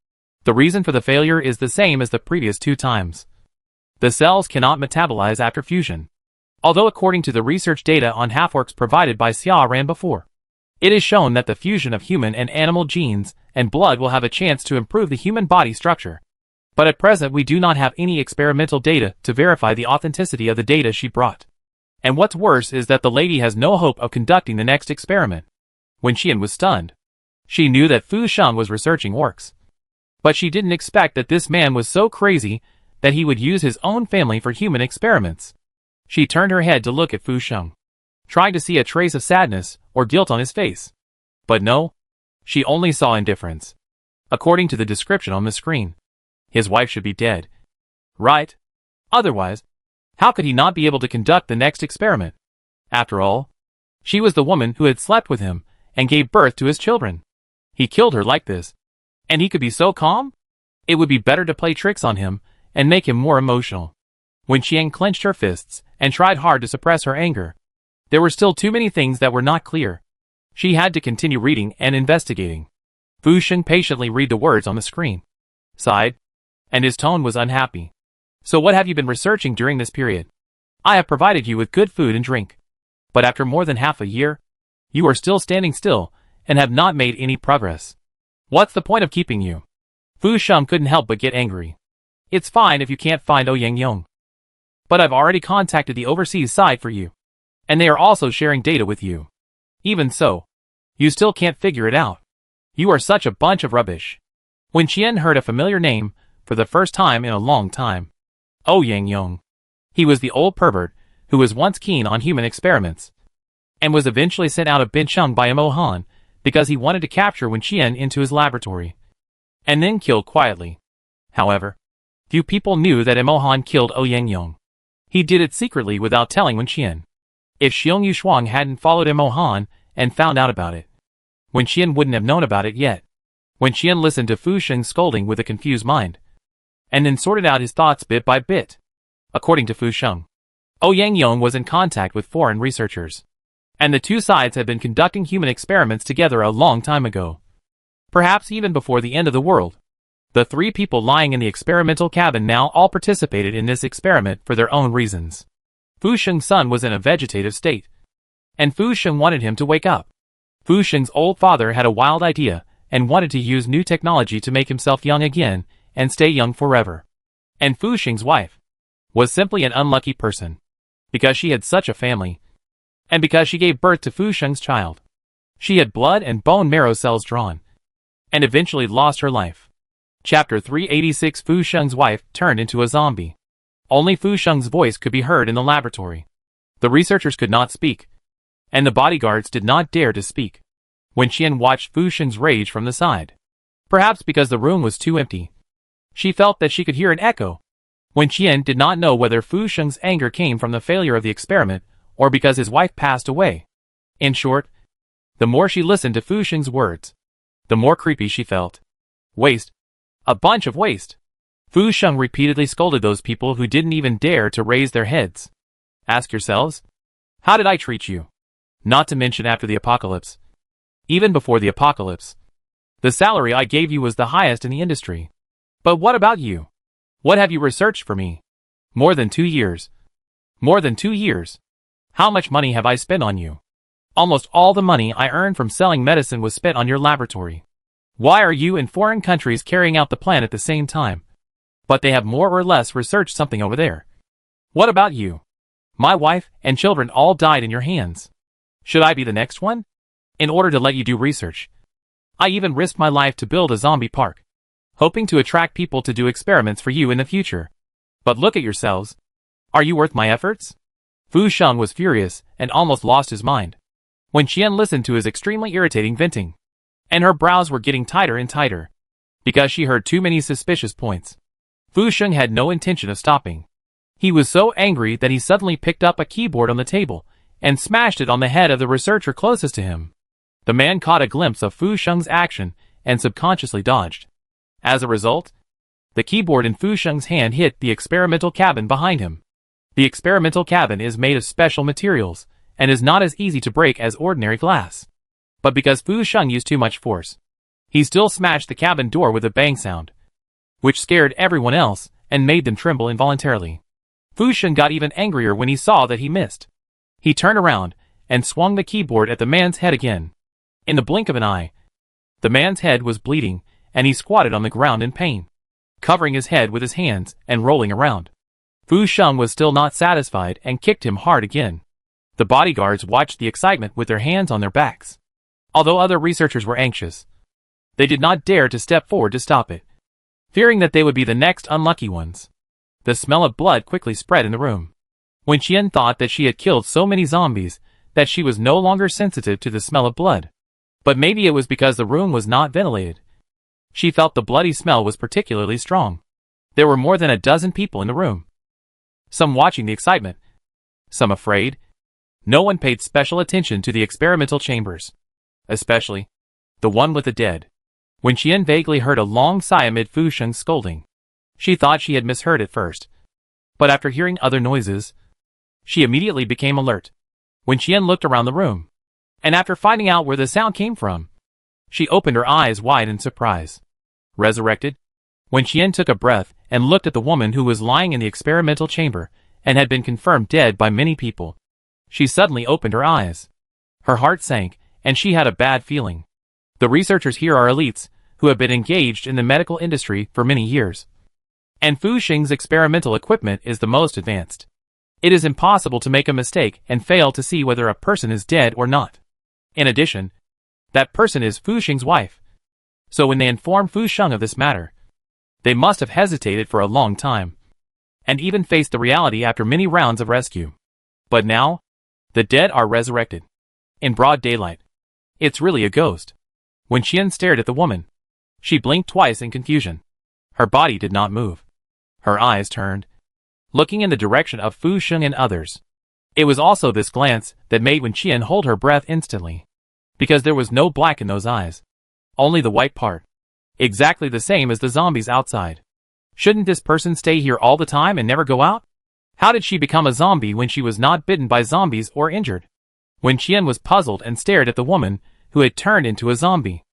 The reason for the failure is the same as the previous 2 times. The cells cannot metabolize after fusion. Although according to the research data on half-orcs provided by Xia Ran before, it is shown that the fusion of human and animal genes and blood will have a chance to improve the human body structure. But at present we do not have any experimental data to verify the authenticity of the data she brought. And what's worse is that the lady has no hope of conducting the next experiment. Wen Qian was stunned. She knew that Fu Sheng was researching orcs. But she didn't expect that this man was so crazy that he would use his own family for human experiments. She turned her head to look at Fu Sheng, trying to see a trace of sadness or guilt on his face. But no, she only saw indifference. According to the description on the screen, his wife should be dead. Right? Otherwise, how could he not be able to conduct the next experiment? After all, she was the woman who had slept with him and gave birth to his children. He killed her like this, and he could be so calm? It would be better to play tricks on him and make him more emotional. Wen Qian clenched her fists and tried hard to suppress her anger. There were still too many things that were not clear. She had to continue reading and investigating. Fu Sheng patiently read the words on the screen, sighed, and his tone was unhappy. So what have you been researching during this period? I have provided you with good food and drink. But after more than half a year, you are still standing still and have not made any progress. What's the point of keeping you? Fu Sheng couldn't help but get angry. It's fine if you can't find Ouyang Yong. But I've already contacted the overseas side for you. And they are also sharing data with you. Even so, you still can't figure it out. You are such a bunch of rubbish. Wen Qian heard a familiar name for the first time in a long time. Ouyang Yong. He was the old pervert who was once keen on human experiments. and was eventually sent out of Bincheng by Mo Han because he wanted to capture Wen Qian into his laboratory and then killed quietly. However, few people knew that Mo Han killed Ouyang Yong. He did it secretly without telling Wen Qian. If Xiong Yushuang hadn't followed Mo Han and found out about it, Wen Qian wouldn't have known about it yet. Wen Qian listened to Fu Sheng's scolding with a confused mind, and then sorted out his thoughts bit by bit. According to Fu Sheng, Ouyang Yong was in contact with foreign researchers, and the two sides had been conducting human experiments together a long time ago, perhaps even before the end of the world. The three people lying in the experimental cabin now all participated in this experiment for their own reasons. Fu Sheng's son was in a vegetative state, and Fu Sheng wanted him to wake up. Fu Sheng's old father had a wild idea and wanted to use new technology to make himself young again and stay young forever. And Fu Sheng's wife was simply an unlucky person, because she had such a family, and because she gave birth to Fu Sheng's child. She had blood and bone marrow cells drawn, and eventually lost her life. Chapter 386. Fu Sheng's wife turned into a zombie. Only Fu Sheng's voice could be heard in the laboratory. The researchers could not speak, and the bodyguards did not dare to speak. Wen Qian watched Fu Sheng's rage from the side. Perhaps because the room was too empty, she felt that she could hear an echo. Wen Qian did not know whether Fu Sheng's anger came from the failure of the experiment or because his wife passed away. In short, the more she listened to Fu Sheng's words, the more creepy she felt. Waste. A bunch of waste. Fu Sheng repeatedly scolded those people who didn't even dare to raise their heads. Ask yourselves, how did I treat you? Not to mention after the apocalypse. Even before the apocalypse, the salary I gave you was the highest in the industry. But what about you? What have you researched for me? More than 2 years. More than 2 years. How much money have I spent on you? Almost all the money I earned from selling medicine was spent on your laboratory. Why are you in foreign countries carrying out the plan at the same time? But they have more or less researched something over there. What about you? My wife and children all died in your hands. Should I be the next one? In order to let you do research, I even risked my life to build a zombie park, hoping to attract people to do experiments for you in the future. But look at yourselves. Are you worth my efforts? Fu Sheng was furious and almost lost his mind. Wen Qian listened to his extremely irritating venting, and her brows were getting tighter and tighter, because she heard too many suspicious points. Fu Sheng had no intention of stopping. He was so angry that he suddenly picked up a keyboard on the table and smashed it on the head of the researcher closest to him. The man caught a glimpse of Fu Sheng's action and subconsciously dodged. As a result, the keyboard in Fu Sheng's hand hit the experimental cabin behind him. The experimental cabin is made of special materials and is not as easy to break as ordinary glass. But because Fu Sheng used too much force, he still smashed the cabin door with a bang sound, which scared everyone else and made them tremble involuntarily. Fu Sheng got even angrier when he saw that he missed. He turned around and swung the keyboard at the man's head again. In the blink of an eye, the man's head was bleeding, and he squatted on the ground in pain, covering his head with his hands and rolling around. Fu Sheng was still not satisfied and kicked him hard again. The bodyguards watched the excitement with their hands on their backs. Although other researchers were anxious, they did not dare to step forward to stop it, fearing that they would be the next unlucky ones. The smell of blood quickly spread in the room. Wen Qian thought that she had killed so many zombies that she was no longer sensitive to the smell of blood. But maybe it was because the room was not ventilated. She felt the bloody smell was particularly strong. There were more than a dozen people in the room, some watching the excitement, some afraid. No one paid special attention to the experimental chambers, especially the one with the dead. Wen Qian vaguely heard a long sigh amid Fu Sheng's scolding. She thought she had misheard at first, but after hearing other noises, she immediately became alert. Wen Qian looked around the room, and after finding out where the sound came from, she opened her eyes wide in surprise. Resurrected? Wen Qian took a breath and looked at the woman who was lying in the experimental chamber and had been confirmed dead by many people. She suddenly opened her eyes. Her heart sank, and she had a bad feeling. The researchers here are elites who have been engaged in the medical industry for many years. And Fu Sheng's experimental equipment is the most advanced. It is impossible to make a mistake and fail to see whether a person is dead or not. In addition, that person is Fu Sheng's wife. So when they informed Fu Sheng of this matter, they must have hesitated for a long time, and even faced the reality after many rounds of rescue. But now, the dead are resurrected. In broad daylight. It's really a ghost. When Qian stared at the woman, she blinked twice in confusion. Her body did not move. Her eyes turned, looking in the direction of Fu Sheng and others. It was also this glance that made Wen Qian hold her breath instantly. Because there was no black in those eyes. Only the white part. Exactly the same as the zombies outside. Shouldn't this person stay here all the time and never go out? How did she become a zombie when she was not bitten by zombies or injured? Wen Qian was puzzled and stared at the woman who had turned into a zombie.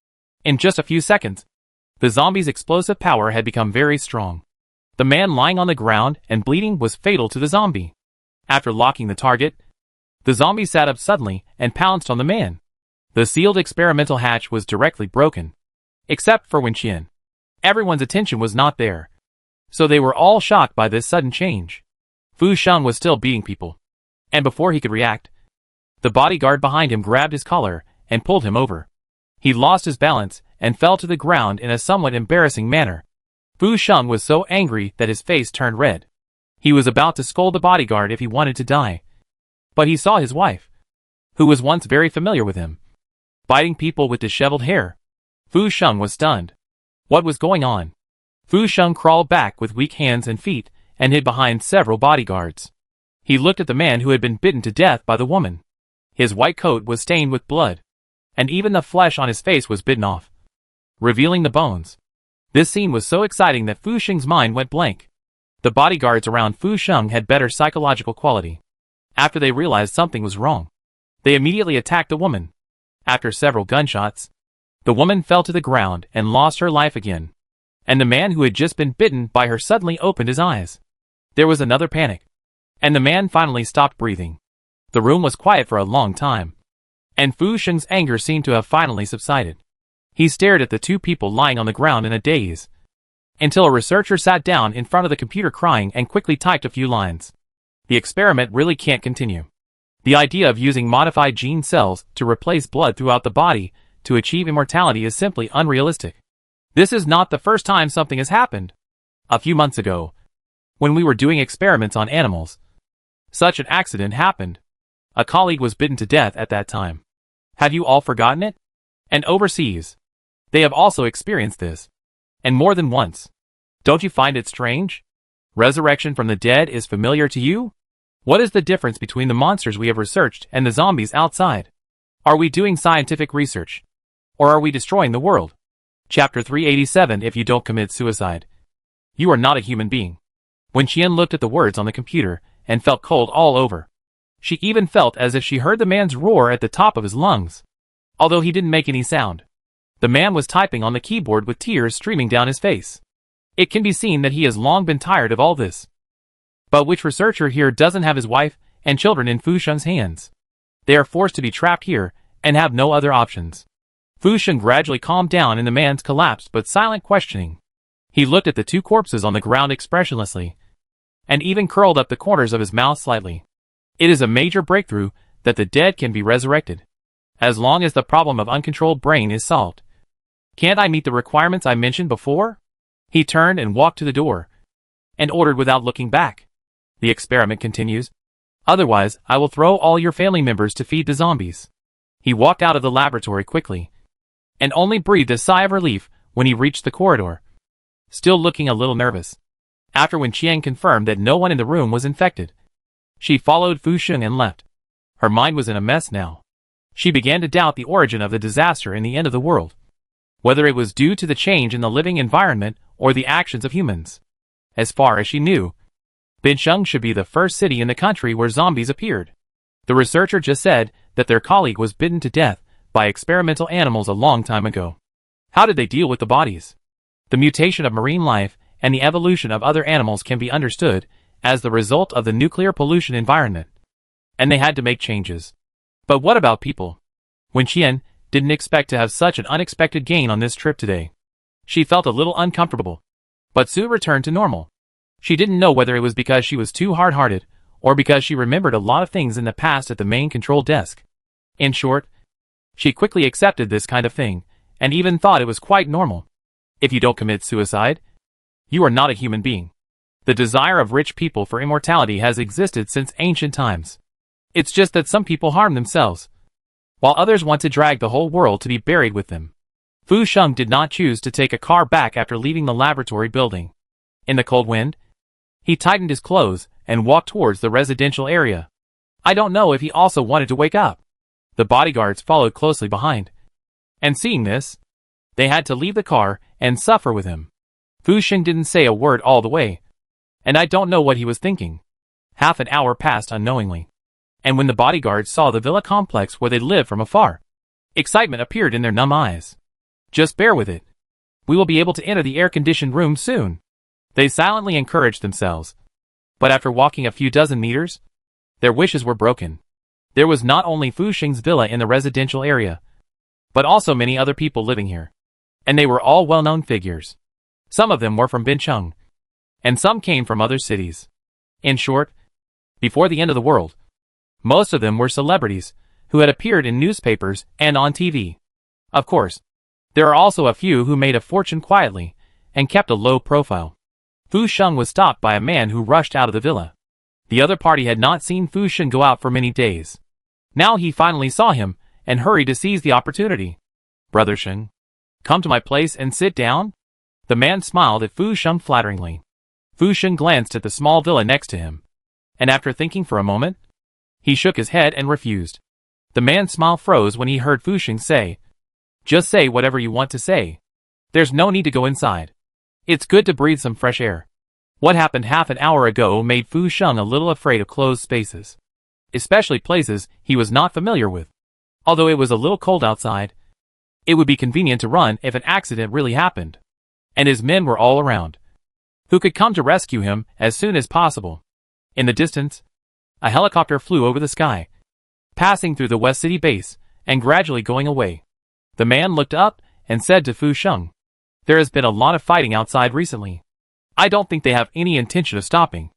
In just a few seconds, the zombie's explosive power had become very strong. The man lying on the ground and bleeding was fatal to the zombie. After locking the target, the zombie sat up suddenly and pounced on the man. The sealed experimental hatch was directly broken. Except for Wen Qian. Everyone's attention was not there. So they were all shocked by this sudden change. Fu Sheng was still beating people. And before he could react, the bodyguard behind him grabbed his collar and pulled him over. He lost his balance and fell to the ground in a somewhat embarrassing manner. Fu Sheng was so angry that his face turned red. He was about to scold the bodyguard if he wanted to die. But he saw his wife, who was once very familiar with him, biting people with disheveled hair. Fu Sheng was stunned. What was going on? Fu Sheng crawled back with weak hands and feet and hid behind several bodyguards. He looked at the man who had been bitten to death by the woman. His white coat was stained with blood, and even the flesh on his face was bitten off, revealing the bones. This scene was so exciting that Fu Sheng's mind went blank. The bodyguards around Fu Sheng had better psychological quality. After they realized something was wrong, they immediately attacked the woman. After several gunshots, the woman fell to the ground and lost her life again. And the man who had just been bitten by her suddenly opened his eyes. There was another panic. And the man finally stopped breathing. The room was quiet for a long time. And Fu Sheng's anger seemed to have finally subsided. He stared at the two people lying on the ground in a daze. Until a researcher sat down in front of the computer crying and quickly typed a few lines. The experiment really can't continue. The idea of using modified gene cells to replace blood throughout the body to achieve immortality is simply unrealistic. This is not the first time something has happened. A few months ago, when we were doing experiments on animals, such an accident happened. A colleague was bitten to death at that time. Have you all forgotten it? And overseas, they have also experienced this. And more than once. Don't you find it strange? Resurrection from the dead is familiar to you? What is the difference between the monsters we have researched and the zombies outside? Are we doing scientific research? Or are we destroying the world? Chapter 387. If you don't commit suicide, you are not a human being. Wen Qian looked at the words on the computer and felt cold all over. She even felt as if she heard the man's roar at the top of his lungs. Although he didn't make any sound. The man was typing on the keyboard with tears streaming down his face. It can be seen that he has long been tired of all this. But which researcher here doesn't have his wife and children in Fu Sheng's hands? They are forced to be trapped here and have no other options. Fu Sheng gradually calmed down in the man's collapsed but silent questioning. He looked at the two corpses on the ground expressionlessly, and even curled up the corners of his mouth slightly. It is a major breakthrough that the dead can be resurrected, as long as the problem of uncontrolled brain is solved. Can't I meet the requirements I mentioned before? He turned and walked to the door, and ordered without looking back. The experiment continues. Otherwise, I will throw all your family members to feed the zombies. He walked out of the laboratory quickly, and only breathed a sigh of relief when he reached the corridor, still looking a little nervous. After Wen Qian confirmed that no one in the room was infected, she followed Fu Sheng and left. Her mind was in a mess now. She began to doubt the origin of the disaster and the end of the world, whether it was due to the change in the living environment or the actions of humans. As far as she knew, Binsheng should be the first city in the country where zombies appeared. The researcher just said that their colleague was bitten to death by experimental animals a long time ago. How did they deal with the bodies? The mutation of marine life and the evolution of other animals can be understood as the result of the nuclear pollution environment. And they had to make changes. But what about people? Wen Qian didn't expect to have such an unexpected gain on this trip today. She felt a little uncomfortable, but soon returned to normal. She didn't know whether it was because she was too hard-hearted, or because she remembered a lot of things in the past at the main control desk. In short, she quickly accepted this kind of thing, and even thought it was quite normal. If you don't commit suicide, you are not a human being. The desire of rich people for immortality has existed since ancient times. It's just that some people harm themselves. while others want to drag the whole world to be buried with them. Fu Sheng did not choose to take a car back after leaving the laboratory building. In the cold wind, he tightened his clothes and walked towards the residential area. I don't know if he also wanted to wake up. The bodyguards followed closely behind. And seeing this, they had to leave the car and suffer with him. Fu Sheng didn't say a word all the way, and I don't know what he was thinking. Half an hour passed unknowingly. And when the bodyguards saw the villa complex where they lived from afar, excitement appeared in their numb eyes. Just bear with it. We will be able to enter the air-conditioned room soon. They silently encouraged themselves. But after walking a few dozen meters, their wishes were broken. There was not only Fu Sheng's villa in the residential area, but also many other people living here. And they were all well-known figures. Some of them were from Bincheng, and some came from other cities. In short, before the end of the world, most of them were celebrities who had appeared in newspapers and on TV. Of course, there are also a few who made a fortune quietly and kept a low profile. Fu Sheng was stopped by a man who rushed out of the villa. The other party had not seen Fu Sheng go out for many days. Now he finally saw him and hurried to seize the opportunity. Brother Sheng, come to my place and sit down? The man smiled at Fu Sheng flatteringly. Fu Sheng glanced at the small villa next to him, and after thinking for a moment, he shook his head and refused. The man's smile froze when he heard Fu Sheng say, "Just say whatever you want to say. There's no need to go inside. It's good to breathe some fresh air." What happened half an hour ago made Fu Sheng a little afraid of closed spaces, especially places he was not familiar with. Although it was a little cold outside, it would be convenient to run if an accident really happened. And his men were all around, who could come to rescue him as soon as possible. In the distance, a helicopter flew over the sky, passing through the West City base and gradually going away. The man looked up and said to Fu Sheng, "There has been a lot of fighting outside recently. I don't think they have any intention of stopping.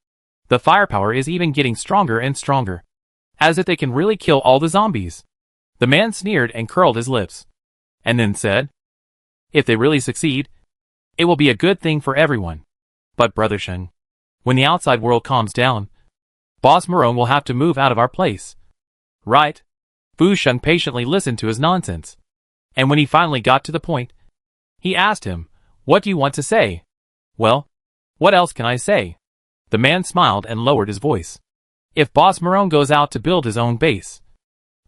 The firepower is even getting stronger and stronger, as if they can really kill all the zombies." The man sneered and curled his lips, and then said, "If they really succeed, it will be a good thing for everyone. But Brother Sheng, when the outside world calms down, Boss Morone will have to move out of our place." "Right." Fu Sheng patiently listened to his nonsense, and when he finally got to the point, he asked him, "What do you want to say?" "Well, what else can I say?" The man smiled and lowered his voice. "If Boss Morone goes out to build his own base,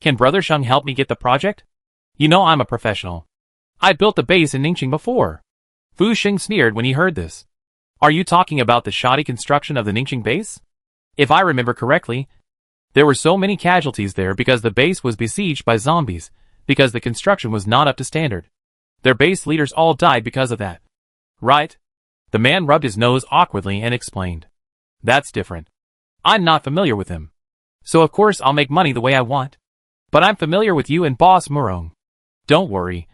can Brother Sheng help me get the project? You know I'm a professional. I built the base in Ningxing before." Fu Sheng sneered when he heard this. "Are you talking about the shoddy construction of the Ningxing base? If I remember correctly, there were so many casualties there because the base was besieged by zombies, because the construction was not up to standard. Their base leaders all died because of that." "Right." The man rubbed his nose awkwardly and explained. "That's different. I'm not familiar with them, so of course I'll make money the way I want. But I'm familiar with you and Boss Morone. Don't worry.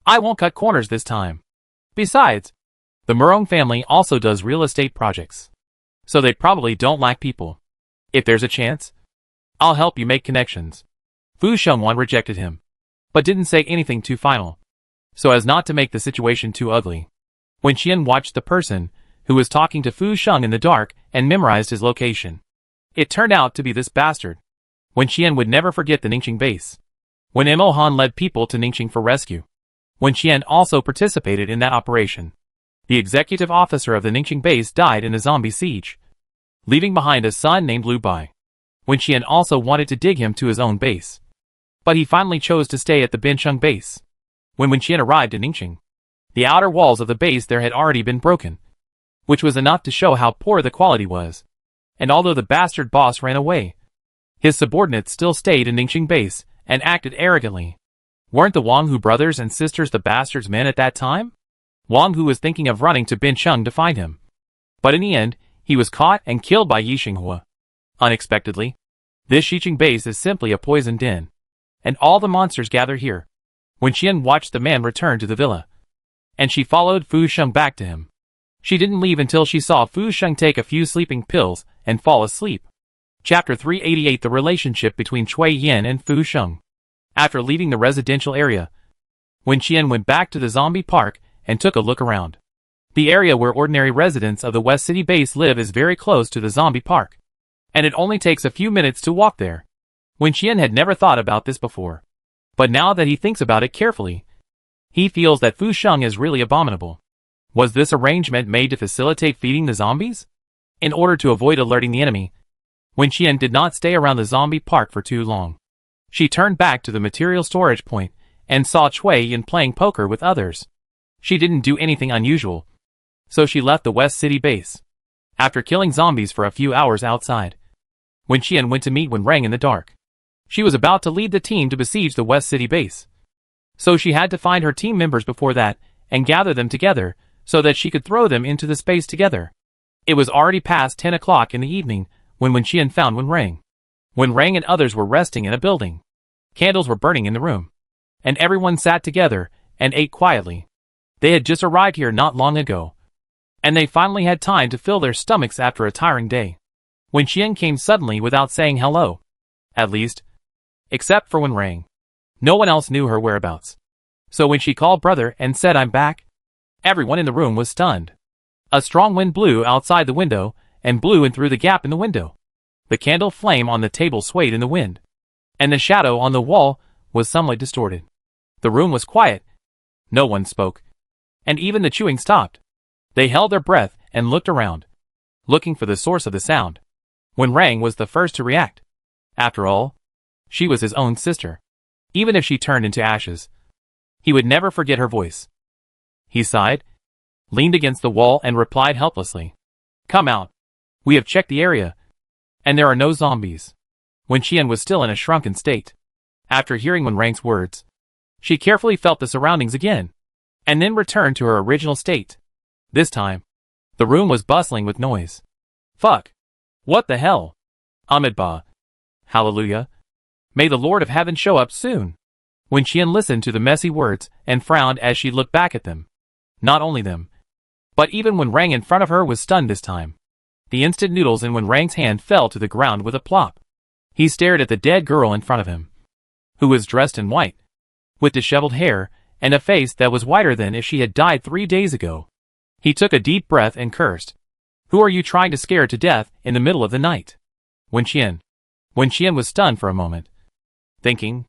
I won't cut corners this time. Besides, the Morone family also does real estate projects, so they probably don't lack people. If there's a chance, I'll help you make connections." Fu Shengwan rejected him, but didn't say anything too final, so as not to make the situation too ugly. When Qian watched the person who was talking to Fu Sheng in the dark and memorized his location, it turned out to be this bastard. When Qian would never forget the Ningxing base. When Mo Han led people to Ningxing for rescue. When Qian also participated in that operation. The executive officer of the Ningxing base died in a zombie siege, leaving behind a son named Liu Bai. When Qian also wanted to dig him to his own base, but he finally chose to stay at the Bincheng base. When Qian arrived in Ningxing, the outer walls of the base there had already been broken, which was enough to show how poor the quality was. And although the bastard boss ran away, his subordinates still stayed in Ningxing base and acted arrogantly. Weren't the Wang Hu brothers and sisters the bastard's men at that time? Wang Hu was thinking of running to Bincheng to find him, but in the end, he was caught and killed by Yixinghua. Unexpectedly, this Xiqing base is simply a poison den, and all the monsters gather here. When Qian watched the man return to the villa, and she followed Fu Sheng back to him, she didn't leave until she saw Fu Sheng take a few sleeping pills and fall asleep. Chapter 388: The relationship between Cui Yin and Fu Sheng. After leaving the residential area, when Qian went back to the zombie park and took a look around, the area where ordinary residents of the West City base live is very close to the zombie park, and it only takes a few minutes to walk there. When Qian had never thought about this before, But now that he thinks about it carefully, he feels that Fu Sheng is really abominable. Was this arrangement made to facilitate feeding the zombies? In order to avoid alerting the enemy, Wen Qian did not stay around the zombie park for too long. She turned back to the material storage point and saw Cui Yin playing poker with others. She didn't do anything unusual, so she left the West City base. After killing zombies for a few hours outside, Wen Qian went to meet Wen Rang in the dark. She was about to lead the team to besiege the West City base, so she had to find her team members before that and gather them together so that she could throw them into the space together. It was already past 10 o'clock in the evening when Wen Qian found Wen Rang. Wen Rang and others were resting in a building. Candles were burning in the room, and everyone sat together and ate quietly. They had just arrived here not long ago, and they finally had time to fill their stomachs after a tiring day. Wen Qian came suddenly without saying hello. At least, except for Wen Rang. No one else knew her whereabouts. So when she called brother and said I'm back, everyone in the room was stunned. A strong wind blew outside the window and blew in through the gap in the window. The candle flame on the table swayed in the wind, and the shadow on the wall was somewhat distorted. The room was quiet. No one spoke, and even the chewing stopped. They held their breath and looked around, looking for the source of the sound. Wen Rang was the first to react. After all, she was his own sister. Even if she turned into ashes, he would never forget her voice. He sighed, leaned against the wall and replied helplessly. Come out. We have checked the area, and there are no zombies. Wen Qian was still in a shrunken state. After hearing Wen Rang's words, she carefully felt the surroundings again, and then returned to her original state. This time, the room was bustling with noise. Fuck. What the hell? Amidba. Hallelujah. May the Lord of Heaven show up soon. Wen Qian listened to the messy words and frowned as she looked back at them. Not only them, but even Wen Rang in front of her was stunned this time. The instant noodles in Wen Rang's hand fell to the ground with a plop. He stared at the dead girl in front of him, who was dressed in white, with disheveled hair and a face that was whiter than if she had died 3 days ago. He took a deep breath and cursed. Who are you trying to scare to death in the middle of the night? Wen Qian. Wen Qian was stunned for a moment, thinking,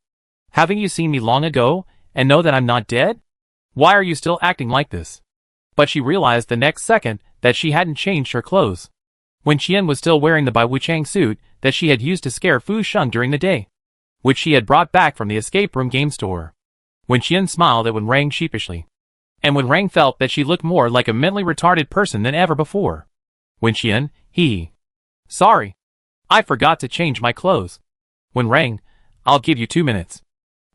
haven't you seen me long ago and know that I'm not dead? Why are you still acting like this? But she realized the next second that she hadn't changed her clothes. Wen Qian was still wearing the Bai Wuchang suit that she had used to scare Fu Sheng during the day, which she had brought back from the escape room game store. Wen Qian smiled at Wen Rang sheepishly, and Wen Rang felt that she looked more like a mentally retarded person than ever before. Wen Qian, Sorry. I forgot to change my clothes. Wen Rang, I'll give you 2 minutes.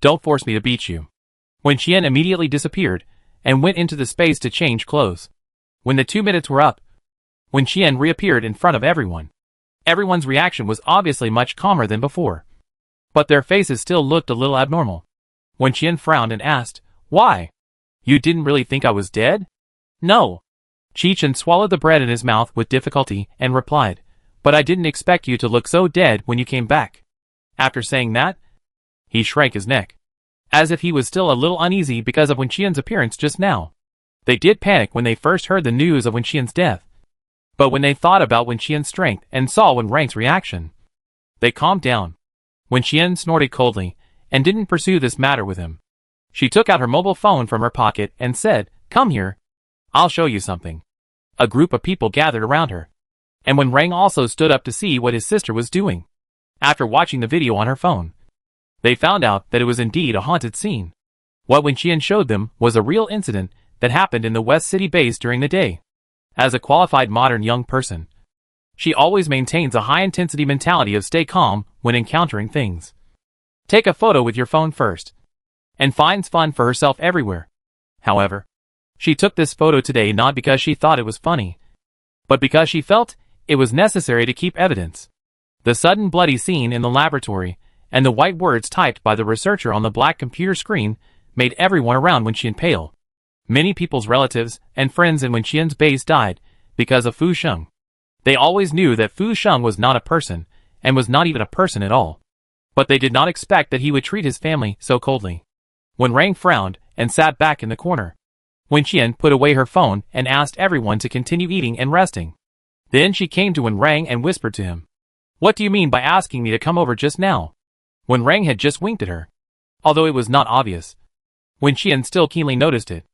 Don't force me to beat you. Wen Qian immediately disappeared and went into the space to change clothes. When the 2 minutes were up, Wen Qian reappeared in front of everyone. Everyone's reaction was obviously much calmer than before, but their faces still looked a little abnormal. Wen Qian frowned and asked, Why? You didn't really think I was dead? No. Qi Chen swallowed the bread in his mouth with difficulty and replied, But I didn't expect you to look so dead when you came back. After saying that, he shrank his neck, as if he was still a little uneasy because of Wen Qian's appearance just now. They did panic when they first heard the news of Wen Qian's death, but when they thought about Wen Qian's strength and saw Wen Rang's reaction, they calmed down. Wen Qian snorted coldly and didn't pursue this matter with him. She took out her mobile phone from her pocket and said, Come here. I'll show you something. A group of people gathered around her, and Wen Rang also stood up to see what his sister was doing. After watching the video on her phone, they found out that it was indeed a haunted scene. What Wen Qian showed them was a real incident that happened in the West City base during the day. As a qualified modern young person, she always maintains a high-intensity mentality of stay calm when encountering things. Take a photo with your phone first, and finds fun for herself everywhere. However, she took this photo today not because she thought it was funny, but because she felt it was necessary to keep evidence. The sudden bloody scene in the laboratory and the white words typed by the researcher on the black computer screen made everyone around Wen Qian pale. Many people's relatives and friends in Wen Qian's base died because of Fu Sheng. They always knew that Fu Sheng was not a person, and was not even a person at all. But they did not expect that he would treat his family so coldly. Wen Rang frowned and sat back in the corner. Wen Qian put away her phone and asked everyone to continue eating and resting. Then she came to Wen Rang and whispered to him, What do you mean by asking me to come over just now? Wen Rang had just winked at her. although it was not obvious. Wen Qian still keenly noticed it.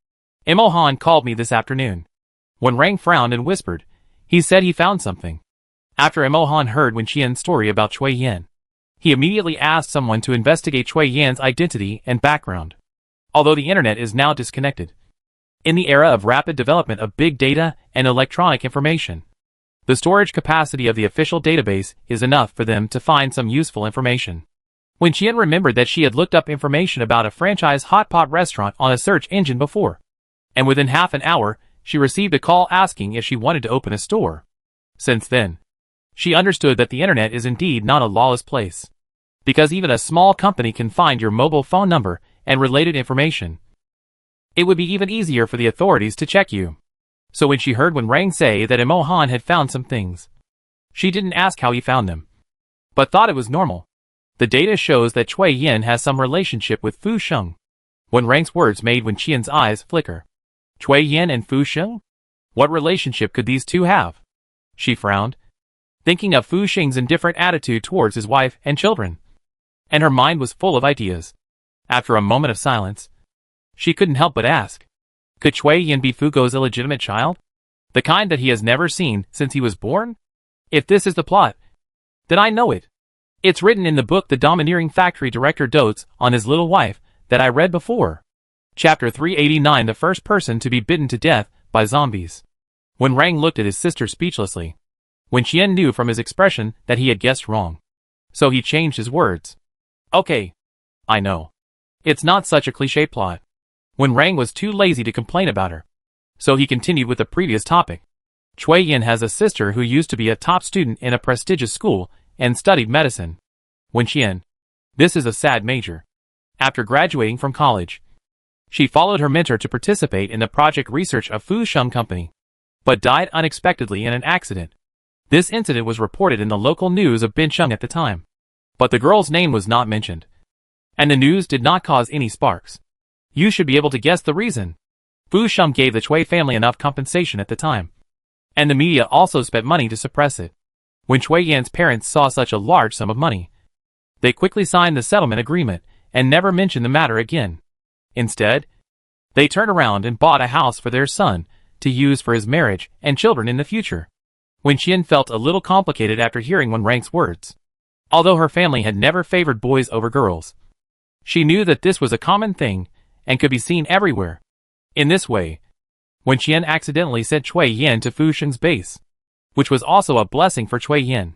Imo Han called me this afternoon. When Rang frowned and whispered, he said he found something. After Imo Han heard Wen Qian's story about Cui Yan, he immediately asked someone to investigate Cui Yan's identity and background. Although the internet is now disconnected. In the era of rapid development of big data and electronic information, the storage capacity of the official database is enough for them to find some useful information. Wen Qian remembered that she had looked up information about a franchise hot pot restaurant on a search engine before, and within half an hour, she received a call asking if she wanted to open a store. Since then, she understood that the internet is indeed not a lawless place, because even a small company can find your mobile phone number and related information. It would be even easier for the authorities to check you. So when she heard Rang say that Imo Han had found some things, she didn't ask how he found them, but thought it was normal. The data shows that Cui Yan has some relationship with Fu Sheng. Rang's words made Wen Qian's eyes flicker. Cui Yan and Fu Sheng? What relationship could these two have? She frowned, thinking of Fu Sheng's indifferent attitude towards his wife and children. And her mind was full of ideas. After a moment of silence, she couldn't help but ask, could Cui Yan be Fu Go's illegitimate child? The kind that he has never seen since he was born? If this is the plot, then I know it. It's written in the book The Domineering Factory Director Dotes on His Little Wife that I read before. Chapter 389, The First Person to be Bitten to Death by Zombies. When Rang looked at his sister speechlessly, Wen Qian knew from his expression that he had guessed wrong. So he changed his words. Okay. I know. It's not such a cliché plot. When Rang was too lazy to complain about her, so he continued with the previous topic. Cui Yan has a sister who used to be a top student in a prestigious school and studied medicine. Wen Qian. This is a sad major. After graduating from college, she followed her mentor to participate in the project research of Fu Sheng Company, but died unexpectedly in an accident. This incident was reported in the local news of Bincheng at the time, but the girl's name was not mentioned, and the news did not cause any sparks. You should be able to guess the reason. Fu Sheng gave the Cui family enough compensation at the time, and the media also spent money to suppress it. When Cui Yan's parents saw such a large sum of money, they quickly signed the settlement agreement and never mentioned the matter again. Instead, they turned around and bought a house for their son to use for his marriage and children in the future. Wen Qian felt a little complicated after hearing Rang's words. Although her family had never favored boys over girls, she knew that this was a common thing and could be seen everywhere. In this way, Wen Qian accidentally sent Cui Yan to Fu Sheng's base, which was also a blessing for Cui Yan.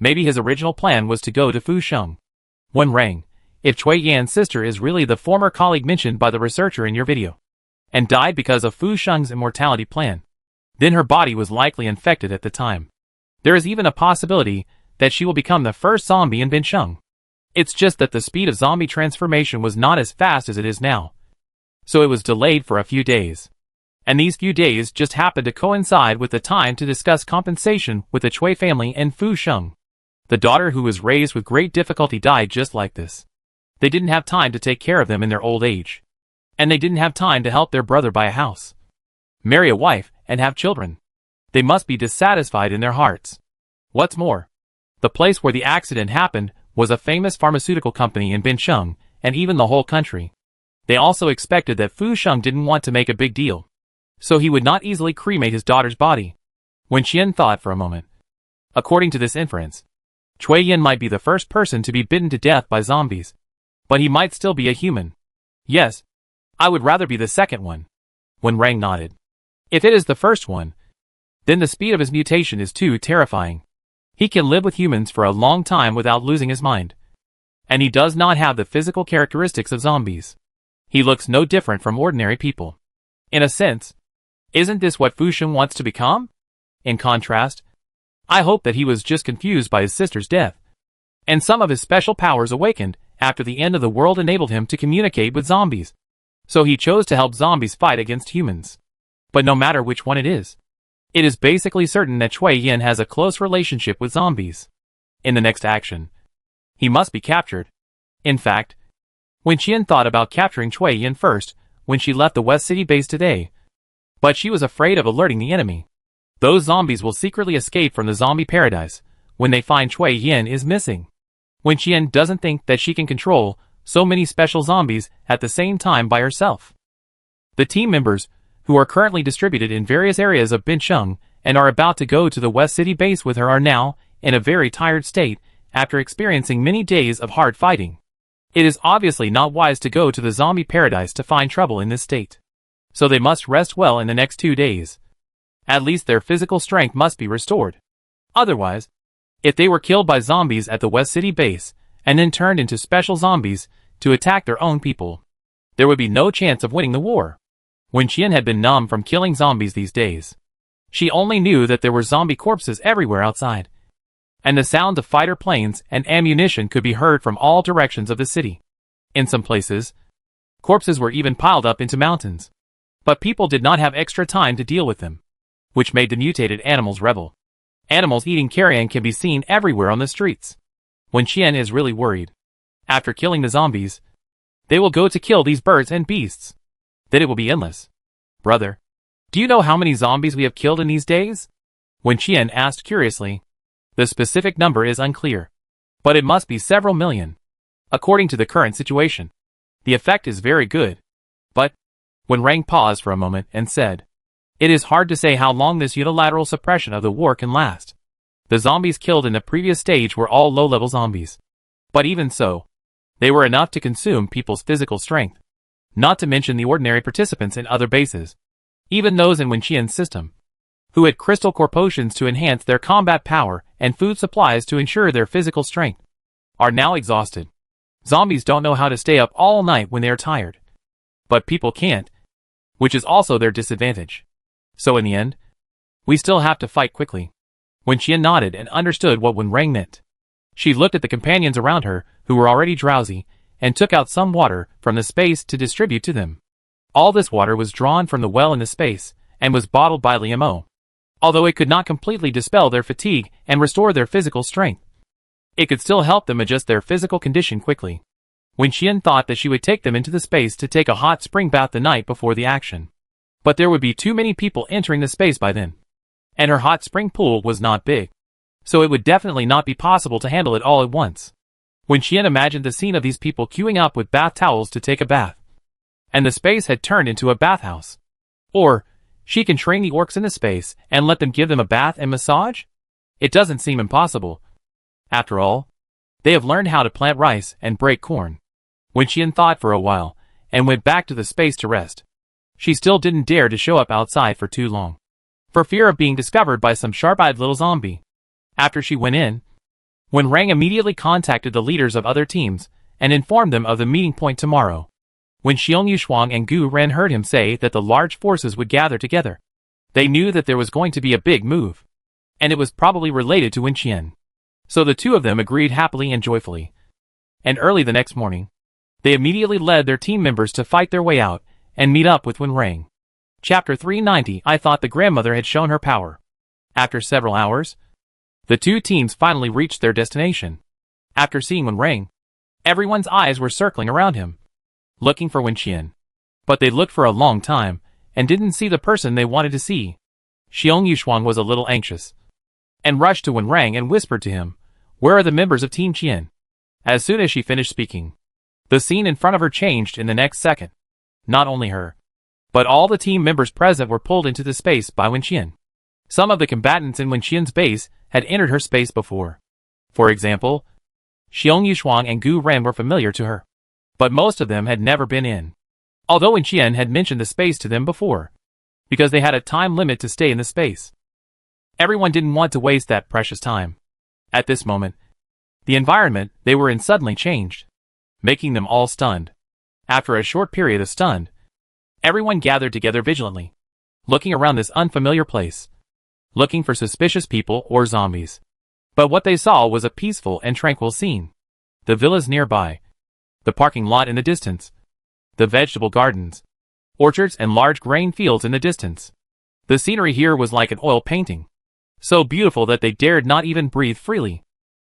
Maybe his original plan was to go to Fu Sheng. Rang, if Cui Yan's sister is really the former colleague mentioned by the researcher in your video, and died because of Fu Sheng's immortality plan, then her body was likely infected at the time. There is even a possibility that she will become the first zombie in Bincheng. It's just that the speed of zombie transformation was not as fast as it is now, so it was delayed for a few days. And these few days just happened to coincide with the time to discuss compensation with the Cui family and Fu Sheng. The daughter who was raised with great difficulty died just like this. They didn't have time to take care of them in their old age. And they didn't have time to help their brother buy a house, marry a wife, and have children. They must be dissatisfied in their hearts. What's more, the place where the accident happened was a famous pharmaceutical company in Bincheng, and even the whole country. They also expected that Fu Sheng didn't want to make a big deal, so he would not easily cremate his daughter's body. Wen Qian thought for a moment. According to this inference, Cui Yan might be the first person to be bitten to death by zombies, but he might still be a human. Yes, I would rather be the second one. Rang nodded. If it is the first one, then the speed of his mutation is too terrifying. He can live with humans for a long time without losing his mind. And he does not have the physical characteristics of zombies. He looks no different from ordinary people. In a sense, isn't this what Fu Sheng wants to become? In contrast, I hope that he was just confused by his sister's death, and some of his special powers awakened after the end of the world enabled him to communicate with zombies. So he chose to help zombies fight against humans. But no matter which one it is basically certain that Cui Yan has a close relationship with zombies. In the next action, he must be captured. In fact, Wen Qian thought about capturing Cui Yan first when she left the West City base today, but she was afraid of alerting the enemy. Those zombies will secretly escape from the zombie paradise when they find Cui Yan is missing. Wen Qian doesn't think that she can control so many special zombies at the same time by herself. The team members, who are currently distributed in various areas of Bincheng and are about to go to the West City base with her, are now in a very tired state after experiencing many days of hard fighting. It is obviously not wise to go to the zombie paradise to find trouble in this state. So they must rest well in the next 2 days. At least their physical strength must be restored. Otherwise, if they were killed by zombies at the West City base and then turned into special zombies to attack their own people, there would be no chance of winning the war. Wen Qian had been numb from killing zombies these days. She only knew that there were zombie corpses everywhere outside, and the sound of fighter planes and ammunition could be heard from all directions of the city. In some places, corpses were even piled up into mountains. But people did not have extra time to deal with them, which made the mutated animals rebel. Animals eating carrion can be seen everywhere on the streets. Wen Qian is really worried. After killing the zombies, they will go to kill these birds and beasts. Then it will be endless. Brother, do you know how many zombies we have killed in these days? Wen Qian asked curiously. The specific number is unclear, but it must be several million. According to the current situation, the effect is very good. But, Wen Rang paused for a moment and said, it is hard to say how long this unilateral suppression of the war can last. The zombies killed in the previous stage were all low-level zombies. But even so, they were enough to consume people's physical strength. Not to mention the ordinary participants in other bases, even those in Wen Qian's system, who had crystal core potions to enhance their combat power and food supplies to ensure their physical strength, are now exhausted. Zombies don't know how to stay up all night when they are tired. But people can't, which is also their disadvantage. So in the end, we still have to fight quickly. Wen Qian nodded and understood what Wen Rang meant. She looked at the companions around her, who were already drowsy, and took out some water from the space to distribute to them. All this water was drawn from the well in the space, and was bottled by Liu Mo. Although it could not completely dispel their fatigue and restore their physical strength, it could still help them adjust their physical condition quickly. Wen Qian thought that she would take them into the space to take a hot spring bath the night before the action. But there would be too many people entering the space by then. And her hot spring pool was not big, so it would definitely not be possible to handle it all at once. Wen Qian imagined the scene of these people queuing up with bath towels to take a bath. And the space had turned into a bathhouse. Or, she can train the orcs in the space and let them give them a bath and massage? It doesn't seem impossible. After all, they have learned how to plant rice and break corn. Wen Qian thought for a while, and went back to the space to rest. She still didn't dare to show up outside for too long, for fear of being discovered by some sharp-eyed little zombie. After she went in, Wen Rang immediately contacted the leaders of other teams, and informed them of the meeting point tomorrow. When Xiong Yushuang and Gu Ren heard him say that the large forces would gather together, they knew that there was going to be a big move, and it was probably related to Wen Qian. So the two of them agreed happily and joyfully. And early the next morning, they immediately led their team members to fight their way out and meet up with Wen Rang. Chapter 390. I thought the grandmother had shown her power. After several hours, the two teams finally reached their destination. After seeing Wen Rang, everyone's eyes were circling around him, looking for Wen Qian. But they looked for a long time, and didn't see the person they wanted to see. Xiong Yushuang was a little anxious, and rushed to Wen Rang and whispered to him, "Where are the members of Team Qian?" As soon as she finished speaking, the scene in front of her changed in the next second. Not only her, but all the team members present were pulled into the space by Wen Qian. Some of the combatants in Wen Qian's base had entered her space before. For example, Xiong Yushuang and Gu Ren were familiar to her, but most of them had never been in. Although Wen Qian had mentioned the space to them before, because they had a time limit to stay in the space. Everyone didn't want to waste that precious time. At this moment, the environment they were in suddenly changed, making them all stunned. After a short period of stunned, everyone gathered together vigilantly, looking around this unfamiliar place, looking for suspicious people or zombies. But what they saw was a peaceful and tranquil scene. The villas nearby, the parking lot in the distance, the vegetable gardens, orchards and large grain fields in the distance. The scenery here was like an oil painting, so beautiful that they dared not even breathe freely.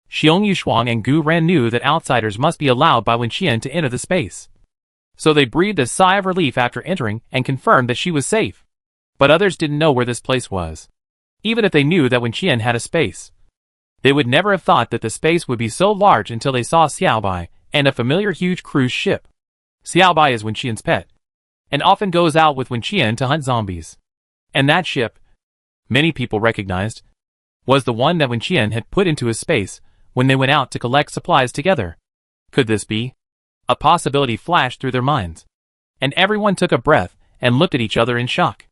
Xiong Yushuang and Gu Ren knew that outsiders must be allowed by Wen Qian to enter the space. So they breathed a sigh of relief after entering and confirmed that she was safe. But others didn't know where this place was. Even if they knew that Wen Qian had a space, they would never have thought that the space would be so large until they saw Xiaobai and a familiar huge cruise ship. Xiaobai is Wen Qian's pet, and often goes out with Wen Qian to hunt zombies. And that ship, many people recognized, was the one that Wen Qian had put into his space when they went out to collect supplies together. Could this be? A possibility flashed through their minds, and everyone took a breath and looked at each other in shock.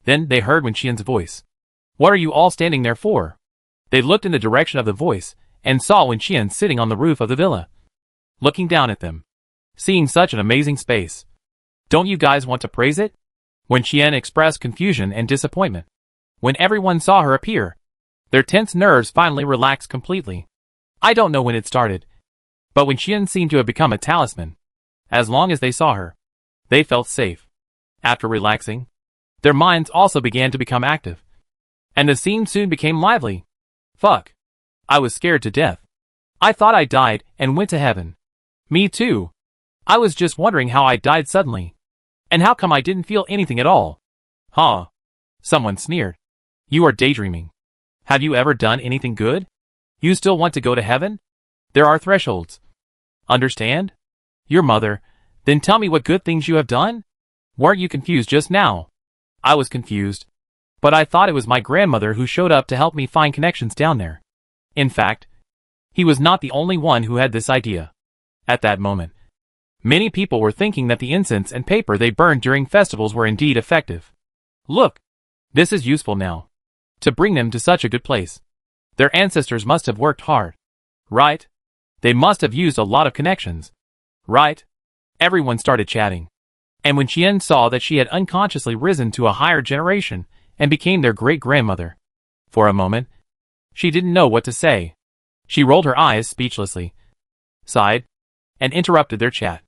Then they heard Wen Qian's voice. "What are you all standing there for?" They looked in the direction of the voice and saw Wen Qian sitting on the roof of the villa, looking down at them, seeing such an amazing space. "Don't you guys want to praise it?" Wen Qian expressed confusion and disappointment. When everyone saw her appear, their tense nerves finally relaxed completely. I don't know when it started, but Wen Qian seemed to have become a talisman. As long as they saw her, they felt safe. After relaxing, their minds also began to become active, and the scene soon became lively. Fuck. I was scared to death. I thought I died and went to heaven. Me too. I was just wondering how I died suddenly. And how come I didn't feel anything at all? Huh. Someone sneered. You are daydreaming. Have you ever done anything good? You still want to go to heaven? There are thresholds. Understand? Your mother. Then tell me what good things you have done? Weren't you confused just now? I was confused, but I thought it was my grandmother who showed up to help me find connections down there. In fact, he was not the only one who had this idea. At that moment, many people were thinking that the incense and paper they burned during festivals were indeed effective. Look, this is useful now. To bring them to such a good place. Their ancestors must have worked hard. Right? They must have used a lot of connections. Right? Everyone started chatting. And when Qian saw that she had unconsciously risen to a higher generation and became their great-grandmother, for a moment, she didn't know what to say. She rolled her eyes speechlessly, sighed, and interrupted their chat.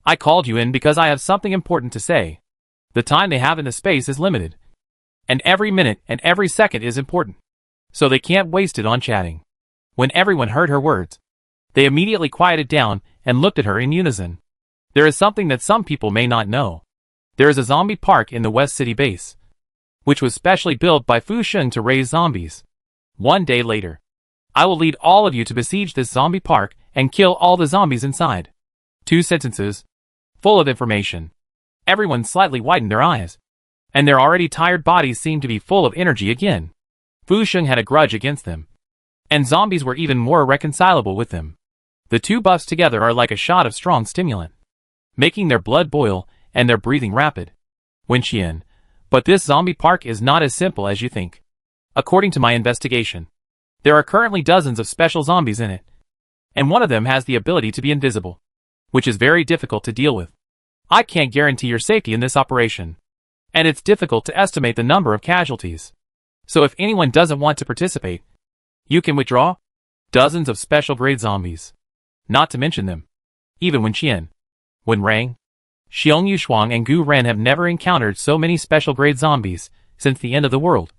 I called you in because I have something important to say. The time they have in the space is limited, and every minute and every second is important, so they can't waste it on chatting. When everyone heard her words, they immediately quieted down and looked at her in unison. There is something that some people may not know. There is a zombie park in the West City base, which was specially built by Fu Shun to raise zombies. One day later, I will lead all of you to besiege this zombie park and kill all the zombies inside. 2 sentences, full of information. Everyone slightly widened their eyes, and their already tired bodies seemed to be full of energy again. Fu Shun had a grudge against them, and zombies were even more irreconcilable with them. The two buffs together are like a shot of strong stimulant, making their blood boil and their breathing rapid. Wen Qian, but this zombie park is not as simple as you think. According to my investigation, there are currently dozens of special zombies in it, and one of them has the ability to be invisible, which is very difficult to deal with. I can't guarantee your safety in this operation, and it's difficult to estimate the number of casualties. So if anyone doesn't want to participate, you can withdraw. Dozens of special grade zombies. Not to mention them. Even Wen Qian, Wen Rang, Xiong Yushuang and Gu Ren have never encountered so many special grade zombies since the end of the world,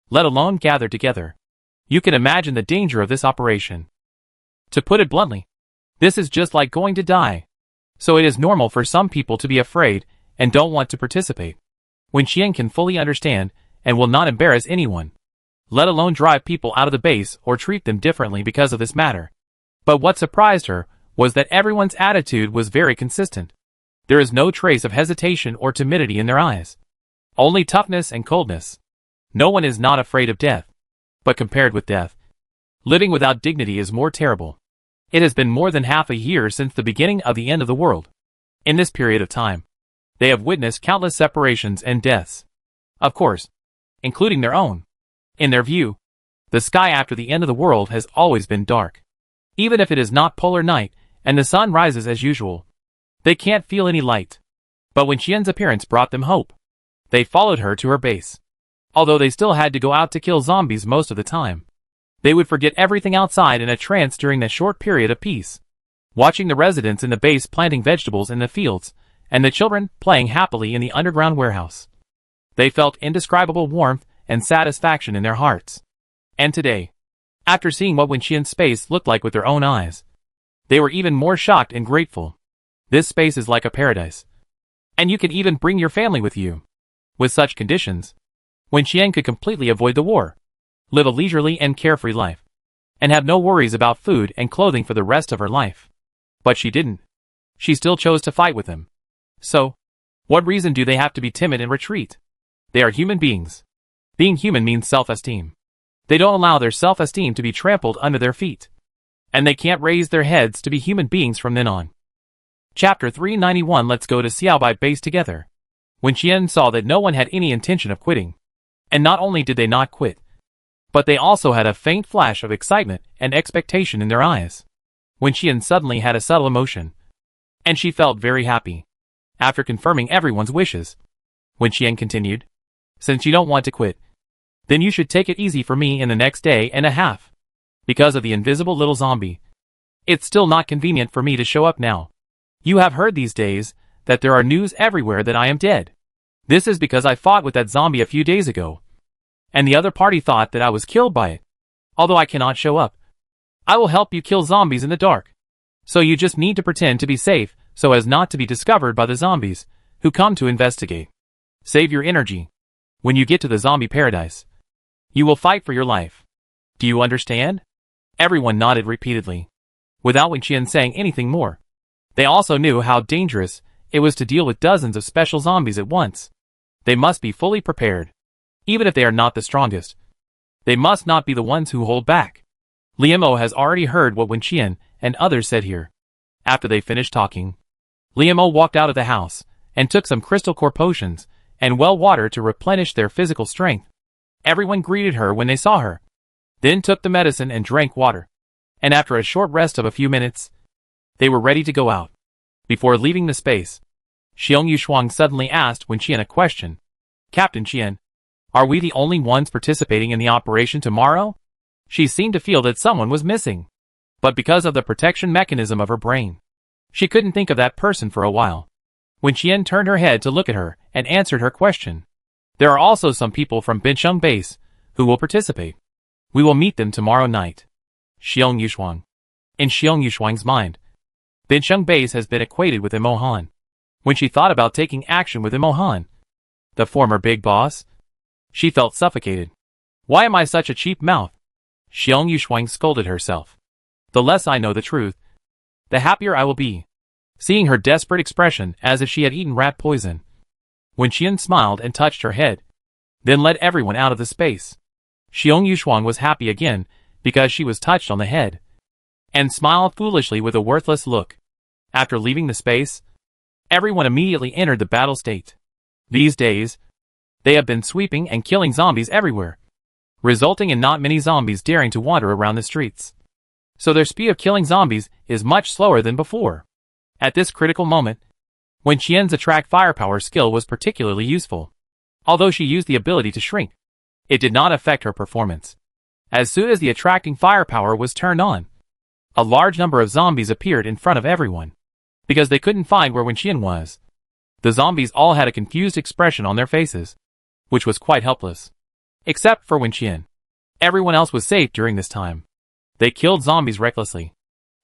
let alone gathered together. You can imagine the danger of this operation. To put it bluntly, this is just like going to die. So it is normal for some people to be afraid and don't want to participate. Wen Qian can fully understand and will not embarrass anyone, let alone drive people out of the base or treat them differently because of this matter. But what surprised her was that everyone's attitude was very consistent. There is no trace of hesitation or timidity in their eyes. Only toughness and coldness. No one is not afraid of death. But compared with death, living without dignity is more terrible. It has been more than half a year since the beginning of the end of the world. In this period of time, they have witnessed countless separations and deaths. Of course, including their own. In their view, the sky after the end of the world has always been dark. Even if it is not polar night and the sun rises as usual, they can't feel any light. But when Qian's appearance brought them hope, they followed her to her base. Although they still had to go out to kill zombies most of the time, they would forget everything outside in a trance during that short period of peace, watching the residents in the base planting vegetables in the fields, and the children playing happily in the underground warehouse. They felt indescribable warmth and satisfaction in their hearts. And today, after seeing what Wen Qian's space looked like with their own eyes, they were even more shocked and grateful. This space is like a paradise. And you can even bring your family with you. With such conditions, Wen Qian could completely avoid the war, live a leisurely and carefree life, and have no worries about food and clothing for the rest of her life. But she didn't. She still chose to fight with him. So, what reason do they have to be timid and retreat? They are human beings. Being human means self-esteem. They don't allow their self-esteem to be trampled under their feet. And they can't raise their heads to be human beings from then on. Chapter 391. Let's go to Xiaobai base together. When Qian saw that no one had any intention of quitting. And not only did they not quit, but they also had a faint flash of excitement and expectation in their eyes. When Qian suddenly had a subtle emotion. And she felt very happy. After confirming everyone's wishes. When Qian continued. Since you don't want to quit, then you should take it easy for me in the next day and a half. Because of the invisible little zombie. It's still not convenient for me to show up now. You have heard these days that there are news everywhere that I am dead. This is because I fought with that zombie a few days ago. And the other party thought that I was killed by it. Although I cannot show up. I will help you kill zombies in the dark. So you just need to pretend to be safe so as not to be discovered by the zombies who come to investigate. Save your energy. When you get to the zombie paradise, you will fight for your life. Do you understand? Everyone nodded repeatedly, without Wen Qian saying anything more. They also knew how dangerous it was to deal with dozens of special zombies at once. They must be fully prepared. Even if they are not the strongest, they must not be the ones who hold back. Liamo has already heard what Wen Qian and others said here. After they finished talking, Liamo walked out of the house and took some crystal core potions and well water to replenish their physical strength. Everyone greeted her when they saw her, then took the medicine and drank water. And after a short rest of a few minutes, they were ready to go out. Before leaving the space, Xiong Yushuang suddenly asked Wen Qian a question. Captain Qian, are we the only ones participating in the operation tomorrow? She seemed to feel that someone was missing. But because of the protection mechanism of her brain, she couldn't think of that person for a while. Wen Qian turned her head to look at her and answered her question. There are also some people from Binsheng base who will participate. We will meet them tomorrow night. Xiong Yushuang. In Xiong Yushuang's mind, Binsheng base has been equated with Imohan. When she thought about taking action with Imohan, the former big boss, she felt suffocated. Why am I such a cheap mouth? Xiong Yushuang scolded herself. The less I know the truth, the happier I will be. Seeing her desperate expression as if she had eaten rat poison, Wen Qian smiled and touched her head, then led everyone out of the space. Xiong Yushuang was happy again because she was touched on the head, and smiled foolishly with a worthless look. After leaving the space, everyone immediately entered the battle state. These days, they have been sweeping and killing zombies everywhere, resulting in not many zombies daring to wander around the streets. So their speed of killing zombies is much slower than before. At this critical moment, Wen Qian's attract firepower skill was particularly useful. Although she used the ability to shrink, it did not affect her performance. As soon as the attracting firepower was turned on, a large number of zombies appeared in front of everyone. Because they couldn't find where Wen Qian was, the zombies all had a confused expression on their faces, which was quite helpless. Except for Wen Qian. Everyone else was safe during this time. They killed zombies recklessly.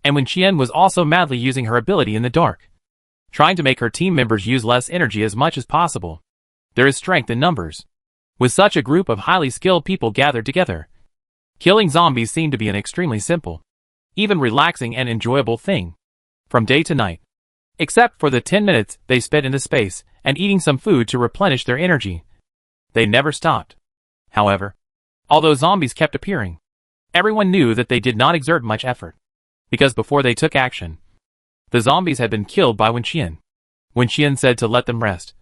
And Wen Qian was also madly using her ability in the dark, trying to make her team members use less energy as much as possible. There is strength in numbers. With such a group of highly skilled people gathered together, killing zombies seemed to be an extremely simple, even relaxing and enjoyable thing, from day to night. Except for the 10 minutes they spent in the space and eating some food to replenish their energy. They never stopped. However, although zombies kept appearing, everyone knew that they did not exert much effort. Because before they took action, the zombies had been killed by Wen Qian. Wen Qian said to let them rest.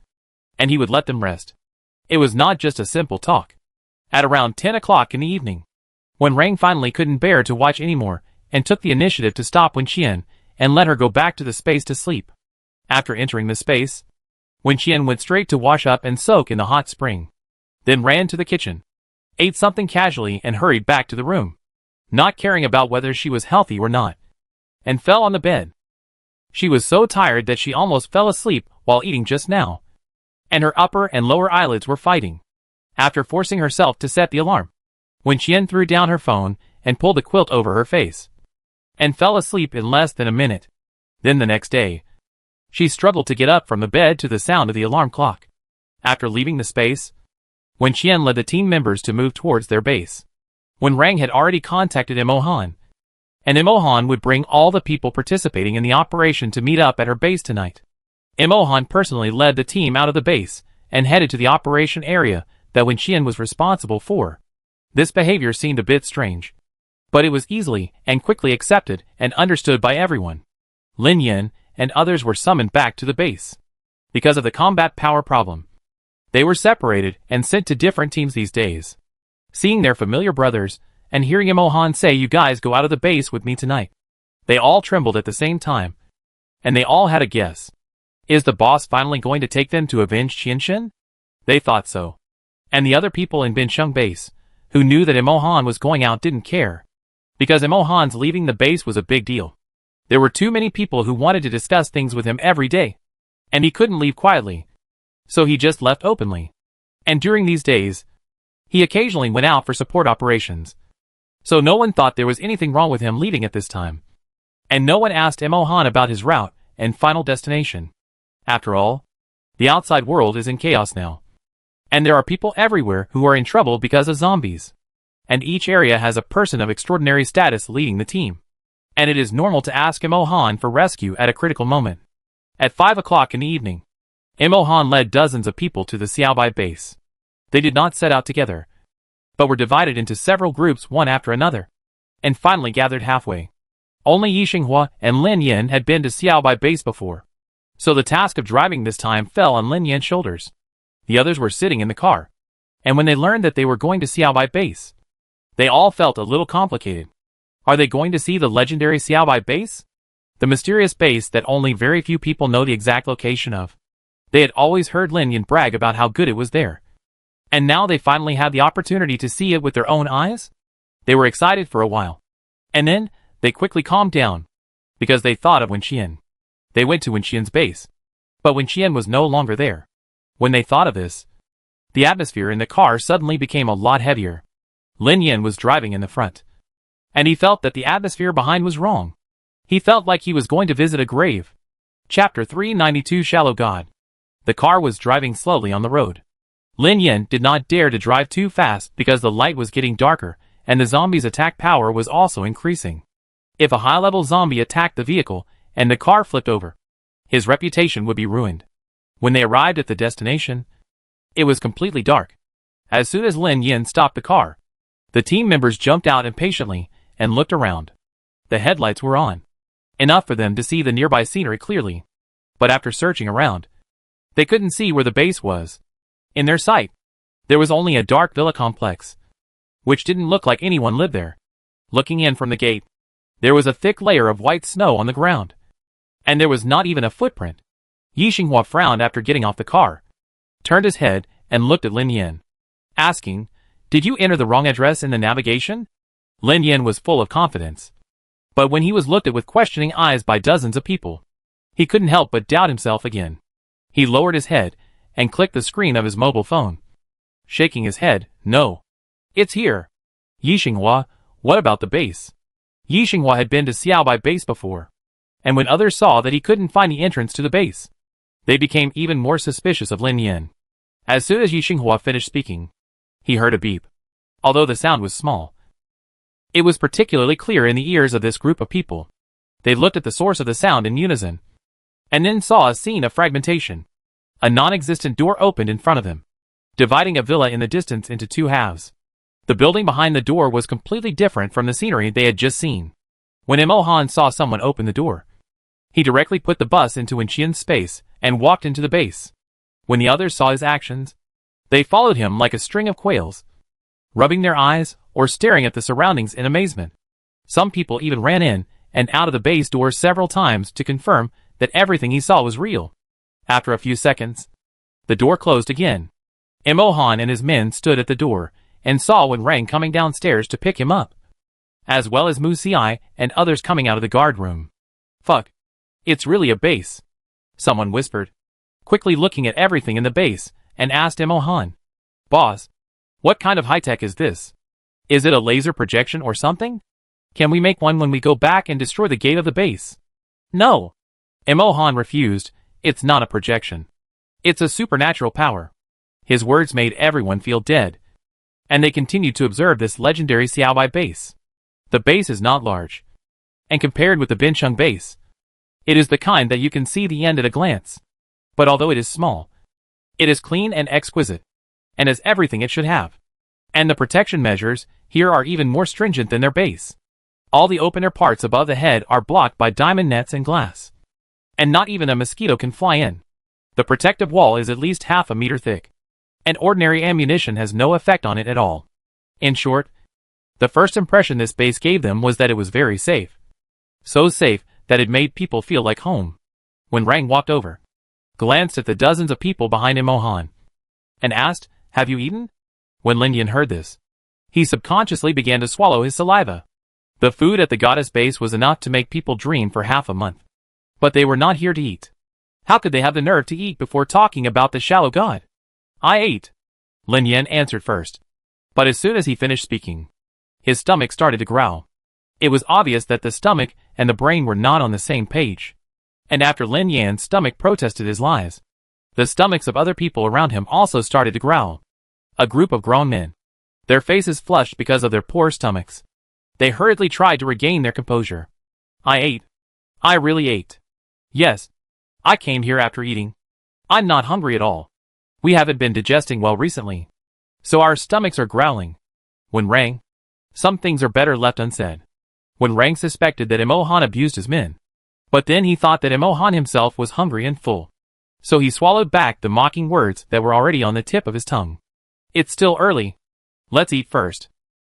And he would let them rest. It was not just a simple talk. At around 10 o'clock in the evening, when Rang finally couldn't bear to watch anymore and took the initiative to stop Wen Qian and let her go back to the space to sleep. After entering the space, Wen Qian went straight to wash up and soak in the hot spring. Then ran to the kitchen, ate something casually and hurried back to the room, not caring about whether she was healthy or not, and fell on the bed. She was so tired that she almost fell asleep while eating just now, and her upper and lower eyelids were fighting. After forcing herself to set the alarm, Wen Qian threw down her phone and pulled a quilt over her face, and fell asleep in less than a minute. Then the next day, she struggled to get up from the bed to the sound of the alarm clock. After leaving the space, Wen Qian led the team members to move towards their base. When Rang had already contacted Imohan, and Imohan would bring all the people participating in the operation to meet up at her base tonight. Imohan personally led the team out of the base and headed to the operation area that Wenxian was responsible for. This behavior seemed a bit strange, but it was easily and quickly accepted and understood by everyone. Lin Yin and others were summoned back to the base. Because of the combat power problem, they were separated and sent to different teams these days. Seeing their familiar brothers and hearing Imohan say, "You guys go out of the base with me tonight," they all trembled at the same time, and they all had a guess. Is the boss finally going to take them to avenge Qianxin? They thought so. And the other people in Bincheng base, who knew that Imohan was going out, didn't care. Because Imohan's leaving the base was a big deal. There were too many people who wanted to discuss things with him every day. And he couldn't leave quietly. So he just left openly. And during these days, he occasionally went out for support operations. So no one thought there was anything wrong with him leaving at this time. And no one asked Imohan about his route and final destination. After all, the outside world is in chaos now. And there are people everywhere who are in trouble because of zombies. And each area has a person of extraordinary status leading the team. And it is normal to ask Imohan for rescue at a critical moment. At 5 o'clock in the evening, Imohan led dozens of people to the Xiaobai base. They did not set out together, but were divided into several groups one after another, and finally gathered halfway. Only Yixinghua and Lin Yin had been to Xiaobai base before, so the task of driving this time fell on Lin Yin's shoulders. The others were sitting in the car, and when they learned that they were going to Xiaobai base, they all felt a little complicated. Are they going to see the legendary Xiaobai base? The mysterious base that only very few people know the exact location of. They had always heard Lin Yin brag about how good it was there. And now they finally had the opportunity to see it with their own eyes? They were excited for a while. And then, they quickly calmed down, because they thought of Wenxian. They went to Wenxian's base. But Wenxian was no longer there. When they thought of this, the atmosphere in the car suddenly became a lot heavier. Lin Yin was driving in the front. And he felt that the atmosphere behind was wrong. He felt like he was going to visit a grave. Chapter 392 Shallow God. The car was driving slowly on the road. Lin Yin did not dare to drive too fast because the light was getting darker, and the zombies' attack power was also increasing. If a high-level zombie attacked the vehicle, and the car flipped over, his reputation would be ruined. When they arrived at the destination, it was completely dark. As soon as Lin Yin stopped the car, the team members jumped out impatiently and looked around. The headlights were on, enough for them to see the nearby scenery clearly. But after searching around, they couldn't see where the base was. In their sight, there was only a dark villa complex, which didn't look like anyone lived there. Looking in from the gate, there was a thick layer of white snow on the ground, and there was not even a footprint. Yixinghua frowned after getting off the car, turned his head, and looked at Lin Yin, asking, "Did you enter the wrong address in the navigation?" Lin Yin was full of confidence. But when he was looked at with questioning eyes by dozens of people, he couldn't help but doubt himself again. He lowered his head and clicked the screen of his mobile phone, shaking his head. "No. It's here." "Yixinghua, what about the base?" Yixinghua had been to Xiaobai base before, and when others saw that he couldn't find the entrance to the base, they became even more suspicious of Lin Yin. As soon as Yixinghua finished speaking, he heard a beep. Although the sound was small, it was particularly clear in the ears of this group of people. They looked at the source of the sound in unison, and then saw a scene of fragmentation. A non-existent door opened in front of them, dividing a villa in the distance into two halves. The building behind the door was completely different from the scenery they had just seen. When Imohan saw someone open the door, he directly put the bus into Wenxian's space and walked into the base. When the others saw his actions, they followed him like a string of quails, rubbing their eyes or staring at the surroundings in amazement. Some people even ran in and out of the base door several times to confirm that everything he saw was real. After a few seconds, the door closed again. Imohan and his men stood at the door and saw Wen Rang coming downstairs to pick him up, as well as Mu Xiai and others coming out of the guard room. "Fuck. It's really a base," someone whispered, quickly looking at everything in the base, and asked Imohan, "Boss, what kind of high-tech is this? Is it a laser projection or something? Can we make one when we go back and destroy the gate of the base?" "No." Imohan refused. "It's not a projection. It's a supernatural power." His words made everyone feel dead, and they continued to observe this legendary Xiaobai base. The base is not large, and compared with the Bincheng base, it is the kind that you can see the end at a glance. But although it is small, it is clean and exquisite, and has everything it should have. And the protection measures here are even more stringent than their base. All the opener parts above the head are blocked by diamond nets and glass. And not even a mosquito can fly in. The protective wall is at least half a meter thick, and ordinary ammunition has no effect on it at all. In short, the first impression this base gave them was that it was very safe. So safe that it made people feel like home. When Rang walked over, glanced at the dozens of people behind Imohan, and asked, "Have you eaten?" When Lin Yan heard this, he subconsciously began to swallow his saliva. The food at the goddess base was enough to make people dream for half a month. But they were not here to eat. How could they have the nerve to eat before talking about the shallow god? "I ate," Lin Yan answered first. But as soon as he finished speaking, his stomach started to growl. It was obvious that the stomach and the brain were not on the same page. And after Lin Yan's stomach protested his lies, the stomachs of other people around him also started to growl. A group of grown men, their faces flushed because of their poor stomachs. They hurriedly tried to regain their composure. "I ate. I really ate. Yes. I came here after eating. I'm not hungry at all. We haven't been digesting well recently, so our stomachs are growling." When Rang, some things are better left unsaid. When Rang suspected that Imohan abused his men, but then he thought that Imohan himself was hungry and full. So he swallowed back the mocking words that were already on the tip of his tongue. "It's still early. Let's eat first."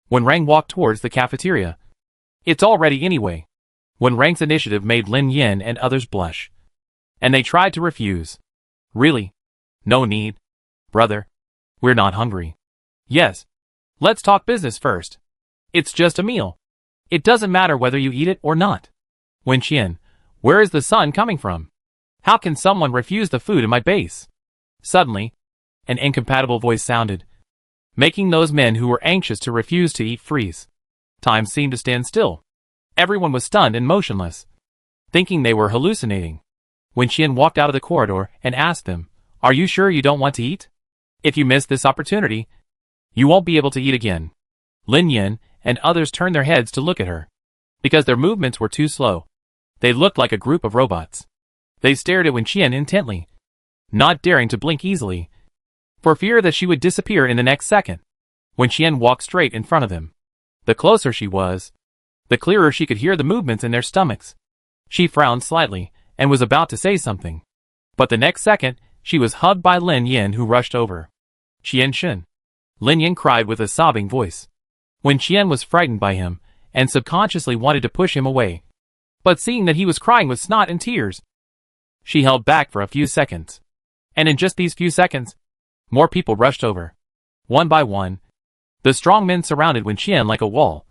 When Rang walked towards the cafeteria, "It's all ready anyway." When Rang's initiative made Lin Yan and others blush, and they tried to refuse. "Really? No need. Brother. We're not hungry." "Yes. Let's talk business first. It's just a meal. It doesn't matter whether you eat it or not." Wen Qian, where is the sun coming from? How can someone refuse the food in my base? Suddenly, an incompatible voice sounded, making those men who were anxious to refuse to eat freeze. Time seemed to stand still. Everyone was stunned and motionless, thinking they were hallucinating. Wen Qian walked out of the corridor and asked them, "Are you sure you don't want to eat? If you miss this opportunity, you won't be able to eat again." Lin Yan and others turned their heads to look at her, because their movements were too slow. They looked like a group of robots. They stared at Wen Qian intently, not daring to blink easily, for fear that she would disappear in the next second. Wen Qian walked straight in front of them. The closer she was, the clearer she could hear the movements in their stomachs. She frowned slightly, and was about to say something. But the next second, she was hugged by Lin Yan, who rushed over. "Qian Shen!" Lin Yan cried with a sobbing voice. Wen Qian was frightened by him, and subconsciously wanted to push him away. But seeing that he was crying with snot and tears, she held back for a few seconds. And in just these few seconds, more people rushed over. One by one, the strong men surrounded Wen Qian like a wall,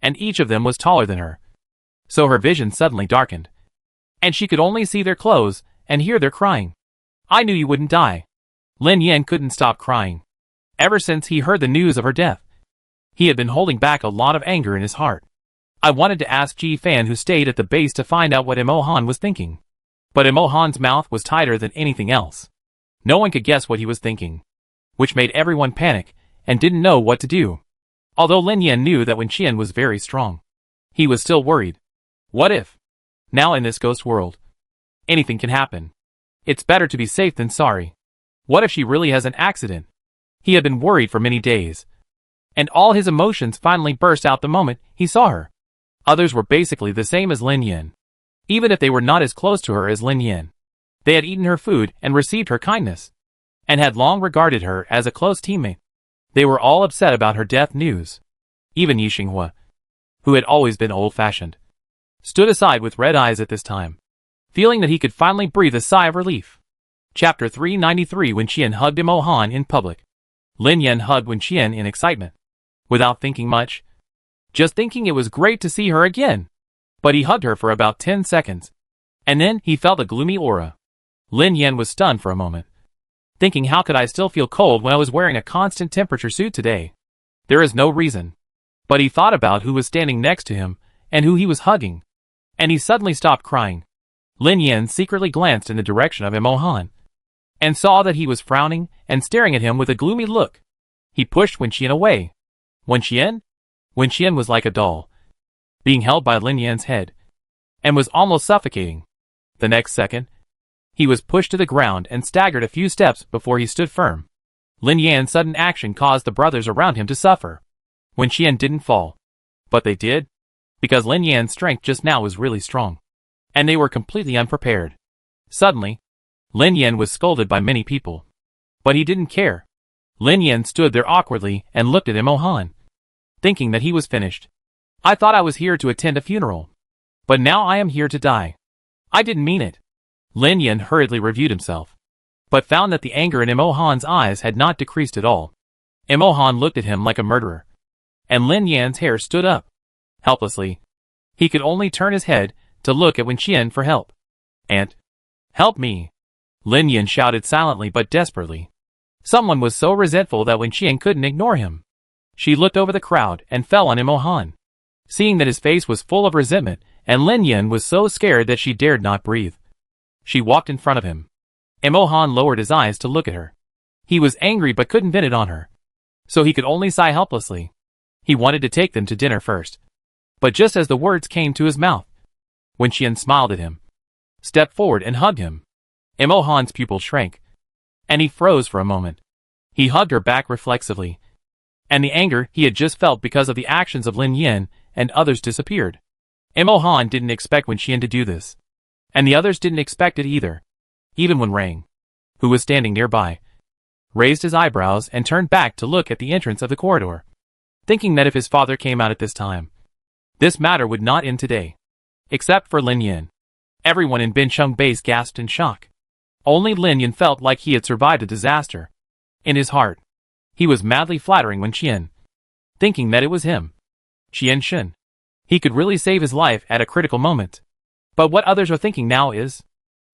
and each of them was taller than her. So her vision suddenly darkened, and she could only see their clothes and hear their crying. "I knew you wouldn't die." Lin Yan couldn't stop crying. Ever since he heard the news of her death, he had been holding back a lot of anger in his heart. I wanted to ask Ji Fan, who stayed at the base, to find out what Imohan was thinking. But Imohan's mouth was tighter than anything else. No one could guess what he was thinking, which made everyone panic and didn't know what to do. Although Lin Yan knew that Wen Qian was very strong, he was still worried. What if? Now in this ghost world, anything can happen. It's better to be safe than sorry. What if she really has an accident? He had been worried for many days, and all his emotions finally burst out the moment he saw her. Others were basically the same as Lin Yan. Even if they were not as close to her as Lin Yan, they had eaten her food and received her kindness, and had long regarded her as a close teammate. They were all upset about her death news. Even Yi Xinghua, who had always been old-fashioned, stood aside with red eyes at this time, feeling that he could finally breathe a sigh of relief. Chapter 393. Wen Qian hugged Imohan in public. Lin Yan hugged Wen Qian in excitement, without thinking much, just thinking it was great to see her again. But he hugged her for about 10 seconds, and then he felt a gloomy aura. Lin Yan was stunned for a moment, thinking, how could I still feel cold when I was wearing a constant temperature suit today? There is no reason. But he thought about who was standing next to him, and who he was hugging, and he suddenly stopped crying. Lin Yan secretly glanced in the direction of Imohan, and saw that he was frowning and staring at him with a gloomy look. He pushed Wen Qian away. Wen Qian? Wen Qian was like a doll, being held by Lin Yan's head. and was almost suffocating. The next second, he was pushed to the ground and staggered a few steps before he stood firm. Lin Yan's sudden action caused the brothers around him to suffer. Wen Qian didn't fall. But they did, because Lin Yan's strength just now was really strong. And they were completely unprepared. Suddenly, Lin Yan was scolded by many people. But he didn't care. Lin Yan stood there awkwardly and looked at Imohan, thinking that he was finished. I thought I was here to attend a funeral. But now I am here to die. I didn't mean it. Lin Yan hurriedly reviewed himself, but found that the anger in Imohan's eyes had not decreased at all. Imohan looked at him like a murderer. And Lin Yan's hair stood up. Helplessly. He could only turn his head to look at Wen Qian for help. "Aunt, help me!" Lin Yan shouted silently but desperately. Someone was so resentful that Wen Qian couldn't ignore him. She looked over the crowd and fell on Imohan. Seeing that his face was full of resentment, and Lin Yan was so scared that she dared not breathe. She walked in front of him. Imohan lowered his eyes to look at her. He was angry but couldn't vent it on her. So he could only sigh helplessly. He wanted to take them to dinner first. But just as the words came to his mouth, Wen Qian smiled at him, stepped forward and hugged him. Imohan's pupil shrank, and he froze for a moment. He hugged her back reflexively, and the anger he had just felt because of the actions of Lin Yan and others disappeared. Imohan didn't expect Wen Qian to do this, and the others didn't expect it either. Even when Rang, who was standing nearby, raised his eyebrows and turned back to look at the entrance of the corridor, thinking that if his father came out at this time, this matter would not end today. Except for Lin Yan. Everyone in Bincheng Base gasped in shock. Only Lin Yan felt like he had survived a disaster. In his heart, he was madly flattering Wen Qian, thinking that it was him, Qian Shen. He could really save his life at a critical moment. But what others are thinking now is,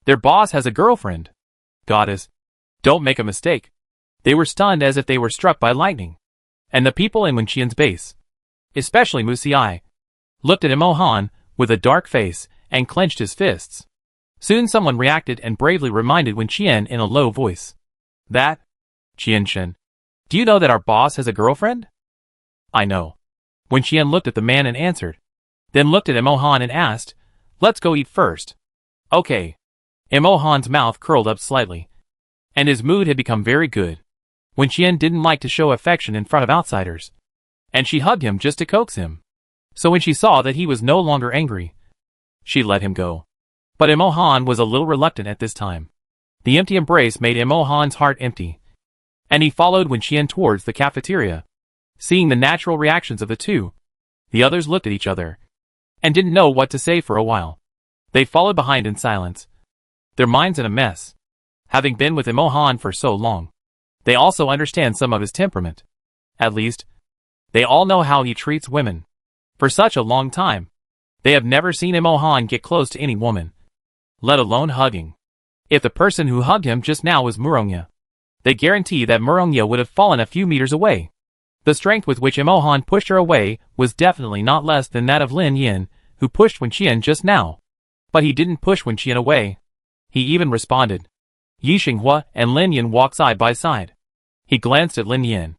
their boss has a girlfriend. Goddess, don't make a mistake. They were stunned as if they were struck by lightning. And the people in Wen Qian's base, especially Mu Xiai, looked at Imohan with a dark face and clenched his fists. Soon someone reacted and bravely reminded Wen Qian in a low voice. That, Qian Shen, do you know that our boss has a girlfriend? I know. Wen Qian looked at the man and answered, then looked at Imohan and asked, let's go eat first. Okay. Imohan's mouth curled up slightly, and his mood had become very good. Wen Qian didn't like to show affection in front of outsiders, and she hugged him just to coax him. So when she saw that he was no longer angry, she let him go. But Imohan was a little reluctant at this time. The empty embrace made Imohan's heart empty, and he followed Wen Qian towards the cafeteria. Seeing the natural reactions of the two, the others looked at each other, and didn't know what to say for a while. They followed behind in silence, their minds in a mess. Having been with Imohan for so long, they also understand some of his temperament. At least, they all know how he treats women. For such a long time, they have never seen Imohan get close to any woman, let alone hugging. If the person who hugged him just now was Murongya, they guarantee that Murongya would have fallen a few meters away. The strength with which Imohan pushed her away was definitely not less than that of Lin Yan, who pushed Wen Qian just now. But he didn't push Wen Qian away. He even responded. Yi Xinghua and Lin Yan walked side by side. He glanced at Lin Yan,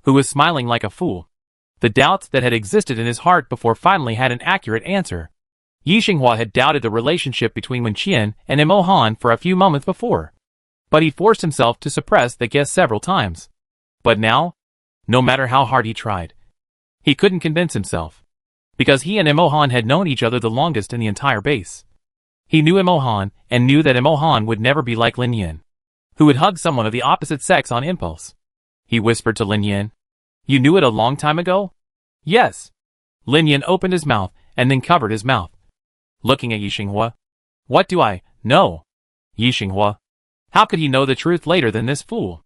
who was smiling like a fool. The doubts that had existed in his heart before finally had an accurate answer. Yi Xinghua had doubted the relationship between Wen Qian and Imohan for a few moments before, but he forced himself to suppress the guess several times. But now, no matter how hard he tried, he couldn't convince himself, because he and Imohan had known each other the longest in the entire base. He knew Imohan and knew that Imohan would never be like Lin Yan, who would hug someone of the opposite sex on impulse. He whispered to Lin Yan, "You knew it a long time ago?" "Yes." Lin Yan opened his mouth and then covered his mouth, looking at Yi Xinghua. "What do I know?" Yi Xinghua. How could he know the truth later than this fool?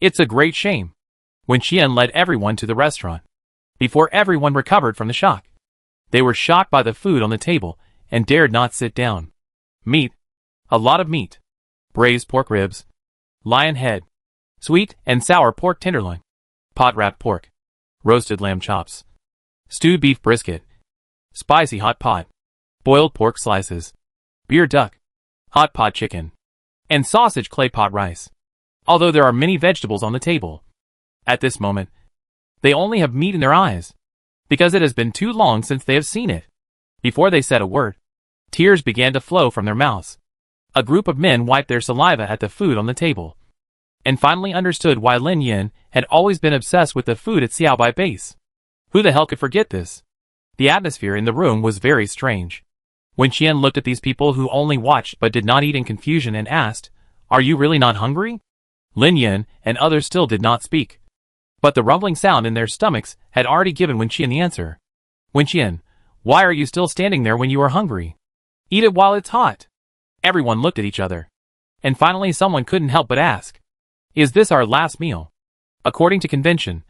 It's a great shame. Wen Qian led everyone to the restaurant. Before everyone recovered from the shock, they were shocked by the food on the table and dared not sit down. Meat. A lot of meat. Braised pork ribs. Lion head. Sweet and sour pork tenderloin. Pot-wrapped pork. Roasted lamb chops. Stewed beef brisket. Spicy hot pot. Boiled pork slices. Beer duck. Hot pot chicken. And sausage clay pot rice. Although there are many vegetables on the table, at this moment, they only have meat in their eyes, because it has been too long since they have seen it. Before they said a word, Tears began to flow from their mouths. A group of men wiped their saliva at the food on the table, and finally understood why Lin Yin had always been obsessed with the food at Xiaobai base. Who the hell could forget this? The atmosphere in the room was very strange. Wen Qian looked at these people who only watched but did not eat in confusion and asked, "Are you really not hungry?" Lin Yin and others still did not speak. But the rumbling sound in their stomachs had already given Wen Qian the answer. "Wen Qian, why are you still standing there when you are hungry? Eat it while it's hot." Everyone looked at each other. And finally someone couldn't help but ask, "Is this our last meal?" According to convention,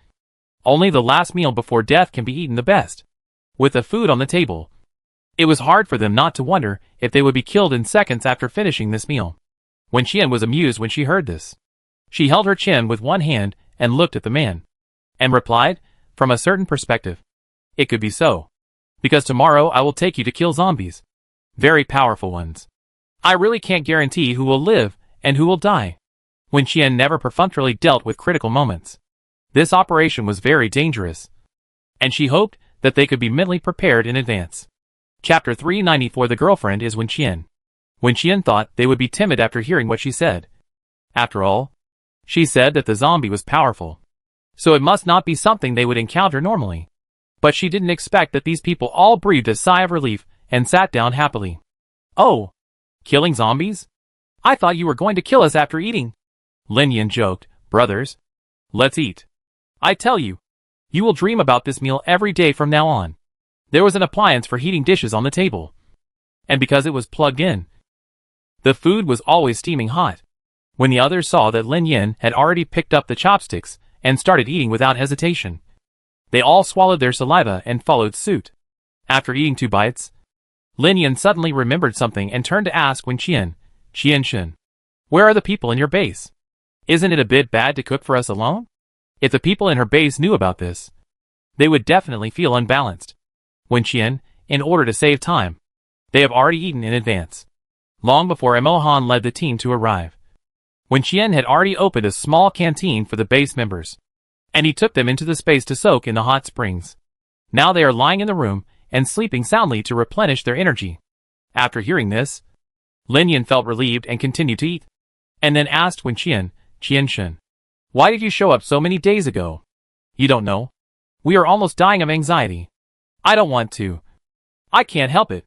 only the last meal before death can be eaten the best. With the food on the table, it was hard for them not to wonder if they would be killed in seconds after finishing this meal. Wen Qian was amused when she heard this. She held her chin with one hand and looked at the man, and replied, "From a certain perspective, it could be so. Because tomorrow I will take you to kill zombies. Very powerful ones. I really can't guarantee who will live and who will die." Wen Qian never perfunctorily dealt with critical moments. This operation was very dangerous, and she hoped that they could be mentally prepared in advance. Chapter 394. The girlfriend is Wen Qian. Wen Qian thought they would be timid after hearing what she said. After all, she said that the zombie was powerful, so it must not be something they would encounter normally. But she didn't expect that these people all breathed a sigh of relief and sat down happily. "Oh, killing zombies? I thought you were going to kill us after eating." Lin Yin joked, "Brothers, let's eat. I tell you, you will dream about this meal every day from now on." There was an appliance for heating dishes on the table, and because it was plugged in, the food was always steaming hot. When the others saw that Lin Yin had already picked up the chopsticks and started eating without hesitation, they all swallowed their saliva and followed suit. After eating 2 bites, Lin Yin suddenly remembered something and turned to ask Wen Qian, "Qian, where are the people in your base? Isn't it a bit bad to cook for us alone?" If the people in her base knew about this, they would definitely feel unbalanced. Wen Qian, in order to save time, they have already eaten in advance, long before Emohan led the team to arrive. Wen Qian had already opened a small canteen for the base members, and he took them into the space to soak in the hot springs. Now they are lying in the room and sleeping soundly to replenish their energy. After hearing this, Lin Yin felt relieved and continued to eat, and then asked Wen Qian, "Qian, why did you show up so many days ago?" "You don't know? We are almost dying of anxiety. I don't want to. I can't help it."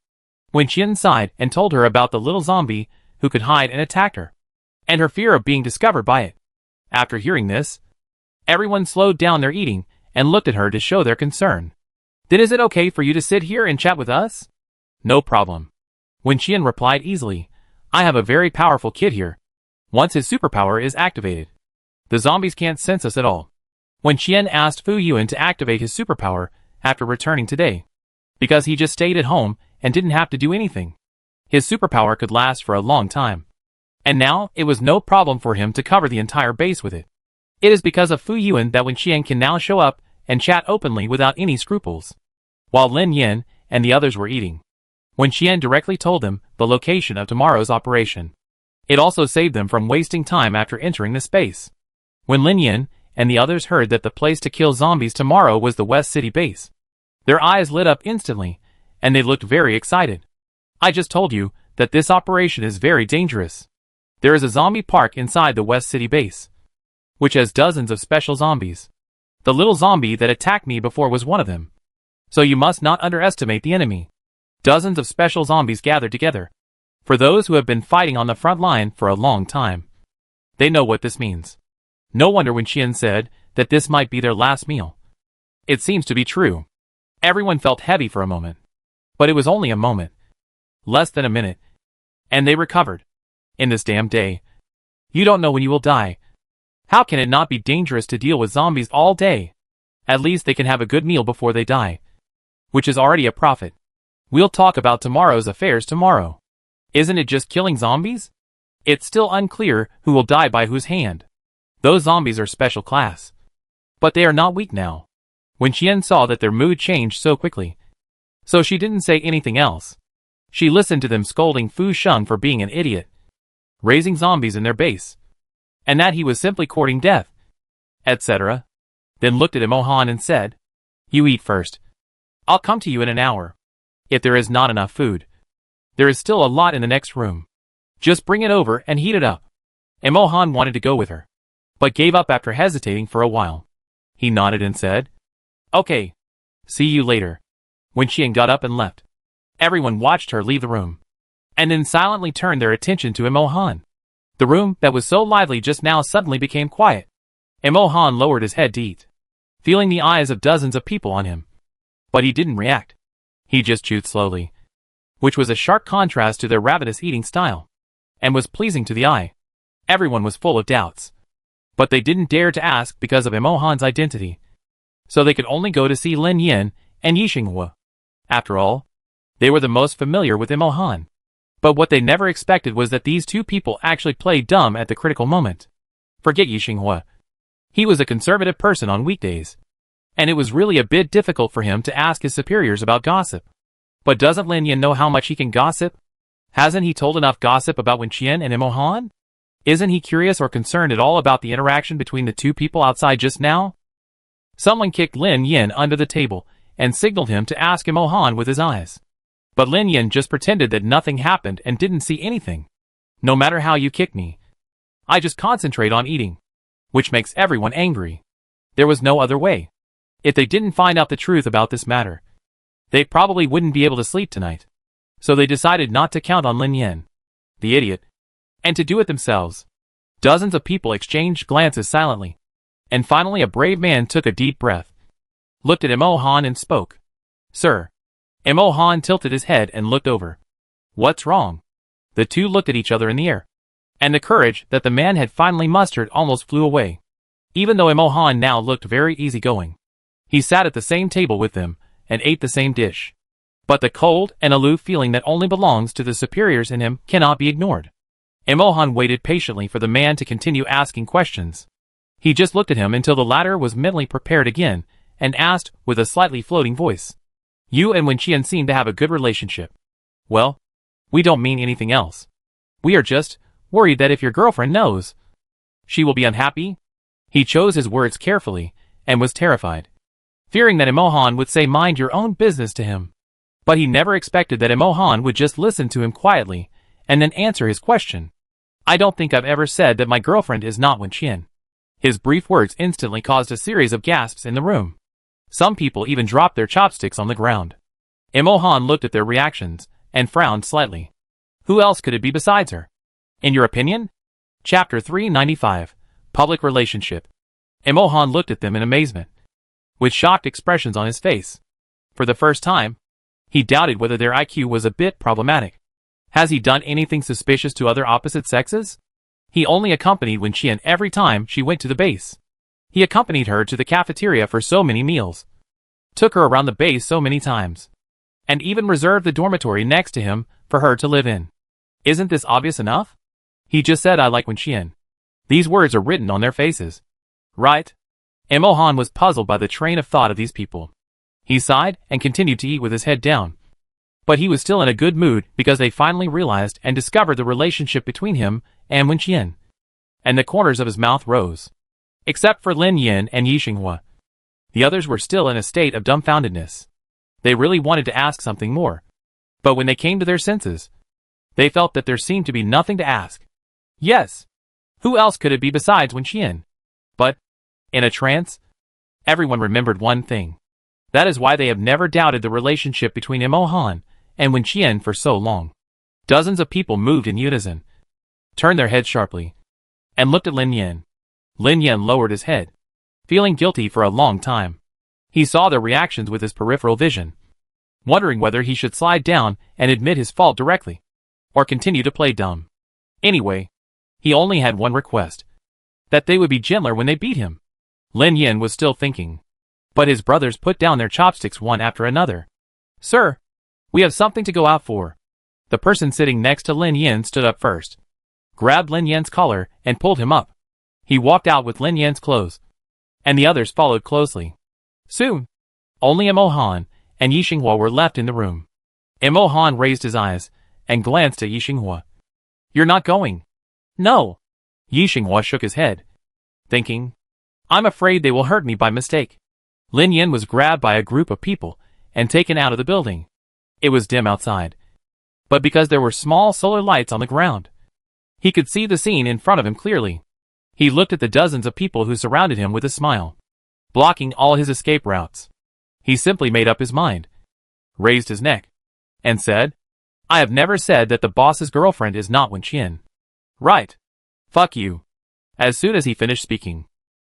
Wen Qian sighed and told her about the little zombie who could hide and attack her, and her fear of being discovered by it. After hearing this, everyone slowed down their eating and looked at her to show their concern. "Then is it okay for you to sit here and chat with us?" "No problem." Wen Qian replied easily, "I have a very powerful kid here. Once his superpower is activated, the zombies can't sense us at all." Wen Qian asked Fu Yuan to activate his superpower after returning today, because he just stayed at home and didn't have to do anything. His superpower could last for a long time, and now it was no problem for him to cover the entire base with it. It is because of Fu Yuan that Wen Qian can now show up and chat openly without any scruples. While Lin Yin and the others were eating, Wen Qian directly told them the location of tomorrow's operation. It also saved them from wasting time after entering the space. When Lin Yin and the others heard that the place to kill zombies tomorrow was the West City base, their eyes lit up instantly, and they looked very excited. "I just told you that this operation is very dangerous. There is a zombie park inside the West City base, which has dozens of special zombies. The little zombie that attacked me before was one of them. So you must not underestimate the enemy." Dozens of special zombies gathered together. For those who have been fighting on the front line for a long time, they know what this means. No wonder Wen Qian said that this might be their last meal. It seems to be true. Everyone felt heavy for a moment. But it was only a moment. Less than a minute. And they recovered. In this damn day, you don't know when you will die. How can it not be dangerous to deal with zombies all day? At least they can have a good meal before they die, which is already a profit. We'll talk about tomorrow's affairs tomorrow. Isn't it just killing zombies? It's still unclear who will die by whose hand. Those zombies are special class. But they are not weak now. Wen Qian saw that their mood changed so quickly, so she didn't say anything else. She listened to them scolding Fu Sheng for being an idiot, raising zombies in their base, and that he was simply courting death, etc. Then looked at Emohan and said, "You eat first. I'll come to you in an hour. If there is not enough food, There is still a lot in the next room. Just bring it over and heat it up. Emohan wanted to go with her, but gave up after hesitating for a while. He nodded and said, "Okay. See you later." When Qian got up and left, everyone watched her leave the room, and then silently turned their attention to Emohan. The room that was so lively just now suddenly became quiet. Emohan lowered his head to eat, feeling the eyes of dozens of people on him. But he didn't react. He just chewed slowly, which was a sharp contrast to their ravenous eating style, and was pleasing to the eye. Everyone was full of doubts, but they didn't dare to ask because of Emohan's identity, so they could only go to see Lin Yin and Yi Xinghua. After all, they were the most familiar with Emohan. But what they never expected was that these two people actually played dumb at the critical moment. Forget Yi Xinghua. He was a conservative person on weekdays, and it was really a bit difficult for him to ask his superiors about gossip. But doesn't Lin Yin know how much he can gossip? Hasn't he told enough gossip about Wen Qian and Emohan? Isn't he curious or concerned at all about the interaction between the two people outside just now? Someone kicked Lin Yin under the table and signaled him to ask Emohan with his eyes. But Lin Yin just pretended that nothing happened and didn't see anything. No matter how you kick me, I just concentrate on eating, which makes everyone angry. There was no other way. If they didn't find out the truth about this matter, they probably wouldn't be able to sleep tonight. So they decided not to count on Lin Yin, the idiot, and to do it themselves. Dozens of people exchanged glances silently, and finally a brave man took a deep breath, looked at Emohan and spoke. "Sir." Emohan tilted his head and looked over. "What's wrong?" The two looked at each other in the air, and the courage that the man had finally mustered almost flew away. Even though Emohan now looked very easygoing, he sat at the same table with them and ate the same dish. But the cold and aloof feeling that only belongs to the superiors in him cannot be ignored. Emohan waited patiently for the man to continue asking questions. He just looked at him until the latter was mentally prepared again, and asked with a slightly floating voice, "You and Wen Qian seem to have a good relationship." "Well, we don't mean anything else. We are just worried that if your girlfriend knows, she will be unhappy." He chose his words carefully, and was terrified, fearing that Emohan would say "mind your own business" to him. But he never expected that Emohan would just listen to him quietly, and then answer his question. "I don't think I've ever said that my girlfriend is not Wen Qian." His brief words instantly caused a series of gasps in the room. Some people even dropped their chopsticks on the ground. Emohan looked at their reactions, and frowned slightly. Who else could it be besides her? In your opinion? Chapter 395, Public Relationship. Emohan looked at them in amazement, with shocked expressions on his face. For the first time, he doubted whether their IQ was a bit problematic. Has he done anything suspicious to other opposite sexes? He only accompanied Wen Qian every time she went to the base. He accompanied her to the cafeteria for so many meals, took her around the base so many times, and even reserved the dormitory next to him for her to live in. Isn't this obvious enough? He just said "I like Wen Qian." These words are written on their faces. Right? Emohan was puzzled by the train of thought of these people. He sighed and continued to eat with his head down. But he was still in a good mood because they finally realized and discovered the relationship between him and Wen Qian. And the corners of his mouth rose. Except for Lin Yin and Yi Xinghua. The others were still in a state of dumbfoundedness. They really wanted to ask something more. But when they came to their senses, they felt that there seemed to be nothing to ask. Yes. Who else could it be besides Wen Qian? But, in a trance, everyone remembered one thing. That is why they have never doubted the relationship between Emohan and Wen Qian for so long. Dozens of people moved in unison, turned their heads sharply, and looked at Lin Yin. Lin Yin lowered his head, feeling guilty for a long time. He saw their reactions with his peripheral vision, wondering whether he should slide down and admit his fault directly, or continue to play dumb. Anyway, he only had one request: that they would be gentler when they beat him. Lin Yin was still thinking, but his brothers put down their chopsticks one after another. "Sir, we have something to go out for." The person sitting next to Lin Yin stood up first, grabbed Lin Yin's collar, and pulled him up. He walked out with Lin Yin's clothes, and the others followed closely. Soon, only Emohan and Yi Xinghua were left in the room. Emohan raised his eyes and glanced at Yi Xinghua. "You're not going?" "No." Yi Xinghua shook his head, thinking, "I'm afraid they will hurt me by mistake." Lin Yin was grabbed by a group of people and taken out of the building. It was dim outside, but because there were small solar lights on the ground. He could see the scene in front of him clearly. He looked at the dozens of people who surrounded him with a smile, blocking all his escape routes. He simply made up his mind, raised his neck, and said, "I have never said that the boss's girlfriend is not Wenqian. Right. Fuck you." As soon as he finished speaking,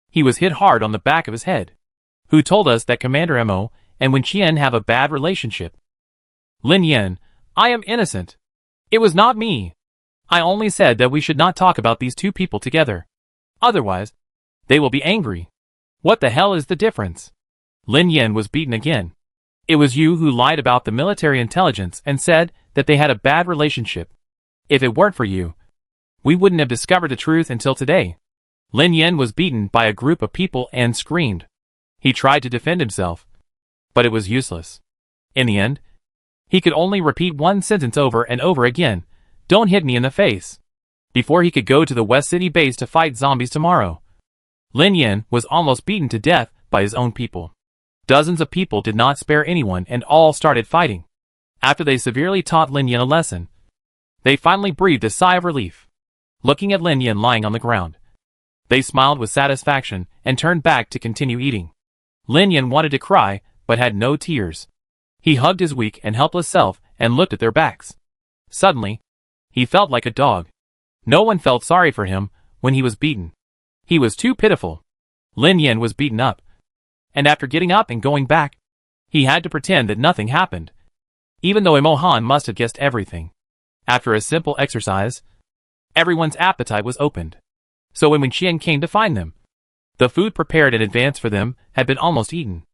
he was hit hard on the back of his head. "Who told us that Commander Mo and Wenqian have a bad relationship?" "Lin Yan, I am innocent. It was not me. I only said that we should not talk about these two people together. Otherwise, they will be angry. What the hell is the difference?" Lin Yan was beaten again. "It was you who lied about the military intelligence and said that they had a bad relationship. If it weren't for you, we wouldn't have discovered the truth until today." Lin Yan was beaten by a group of people and screamed. He tried to defend himself, but it was useless. In the end, he could only repeat one sentence over and over again: "Don't hit me in the face," before he could go to the West City base to fight zombies tomorrow. Lin Yan was almost beaten to death by his own people. Dozens of people did not spare anyone and all started fighting. After they severely taught Lin Yan a lesson, they finally breathed a sigh of relief. Looking at Lin Yan lying on the ground, they smiled with satisfaction and turned back to continue eating. Lin Yan wanted to cry, but had no tears. He hugged his weak and helpless self and looked at their backs. Suddenly, he felt like a dog. No one felt sorry for him when he was beaten. He was too pitiful. Lin Yan was beaten up, and after getting up and going back, he had to pretend that nothing happened, even though Mo Han must have guessed everything. After a simple exercise, everyone's appetite was opened. So when Wenqian came to find them, the food prepared in advance for them had been almost eaten.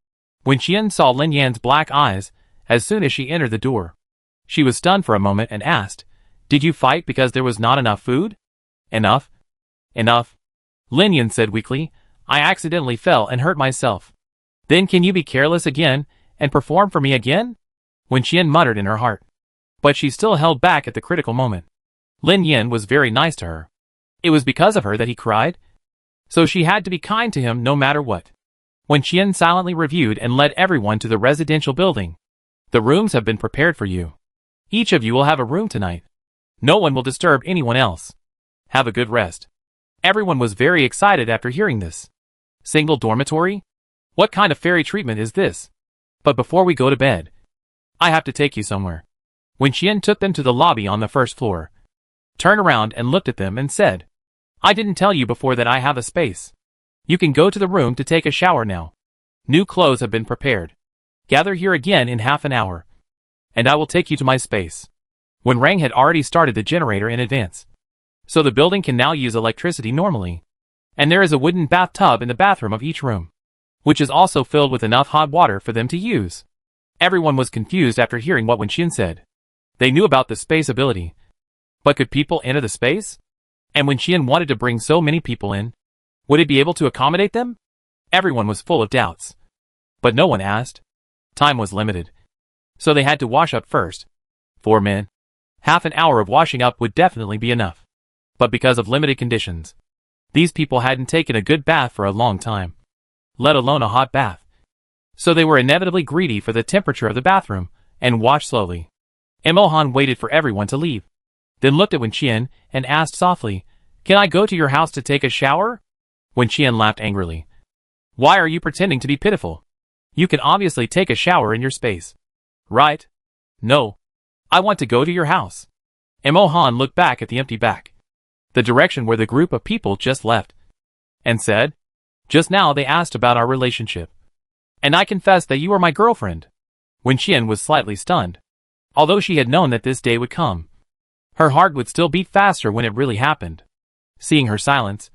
Wenqian saw Lin Yan's black eyes as soon as she entered the door. She was stunned for a moment and asked, "Did you fight because there was not enough food?" "Enough? Enough?" Lin Yan said weakly, "I accidentally fell and hurt myself." "Then can you be careless again and perform for me again?" Wenqian muttered in her heart. But she still held back at the critical moment. Lin Yan was very nice to her. It was because of her that he cried, so she had to be kind to him no matter what. Wenqian silently reviewed and led everyone to the residential building. "The rooms have been prepared for you. Each of you will have a room tonight. No one will disturb anyone else. Have a good rest." Everyone was very excited after hearing this. Single dormitory? What kind of fairy treatment is this? But before we go to bed, I have to take you somewhere. Wenqian took them to the lobby on the first floor, turned around and looked at them and said, "I didn't tell you before that I have a space. You can go to the room to take a shower now. New clothes have been prepared. Gather here again in half an hour, and I will take you to my space." When Rang had already started the generator in advance, so the building can now use electricity normally. And there is a wooden bathtub in the bathroom of each room, which is also filled with enough hot water for them to use. Everyone was confused after hearing what Wenqian said. They knew about the space ability, but could people enter the space? And Wenqian wanted to bring so many people in, would it be able to accommodate them? Everyone was full of doubts, but no one asked. Time was limited, so they had to wash up first. 4 men. Half an hour of washing up would definitely be enough. But because of limited conditions, these people hadn't taken a good bath for a long time, let alone a hot bath. So they were inevitably greedy for the temperature of the bathroom and washed slowly. Mo Han waited for everyone to leave, then looked at Wenqian and asked softly, "Can I go to your house to take a shower?" Wenqian laughed angrily. "Why are you pretending to be pitiful? You can obviously take a shower in your space, right?" "No. I want to go to your house." Mo Han looked back at the empty back, the direction where the group of people just left, and said, "Just now they asked about our relationship, and I confessed that you are my girlfriend." Wenqian was slightly stunned. Although she had known that this day would come, her heart would still beat faster when it really happened. Seeing her silence,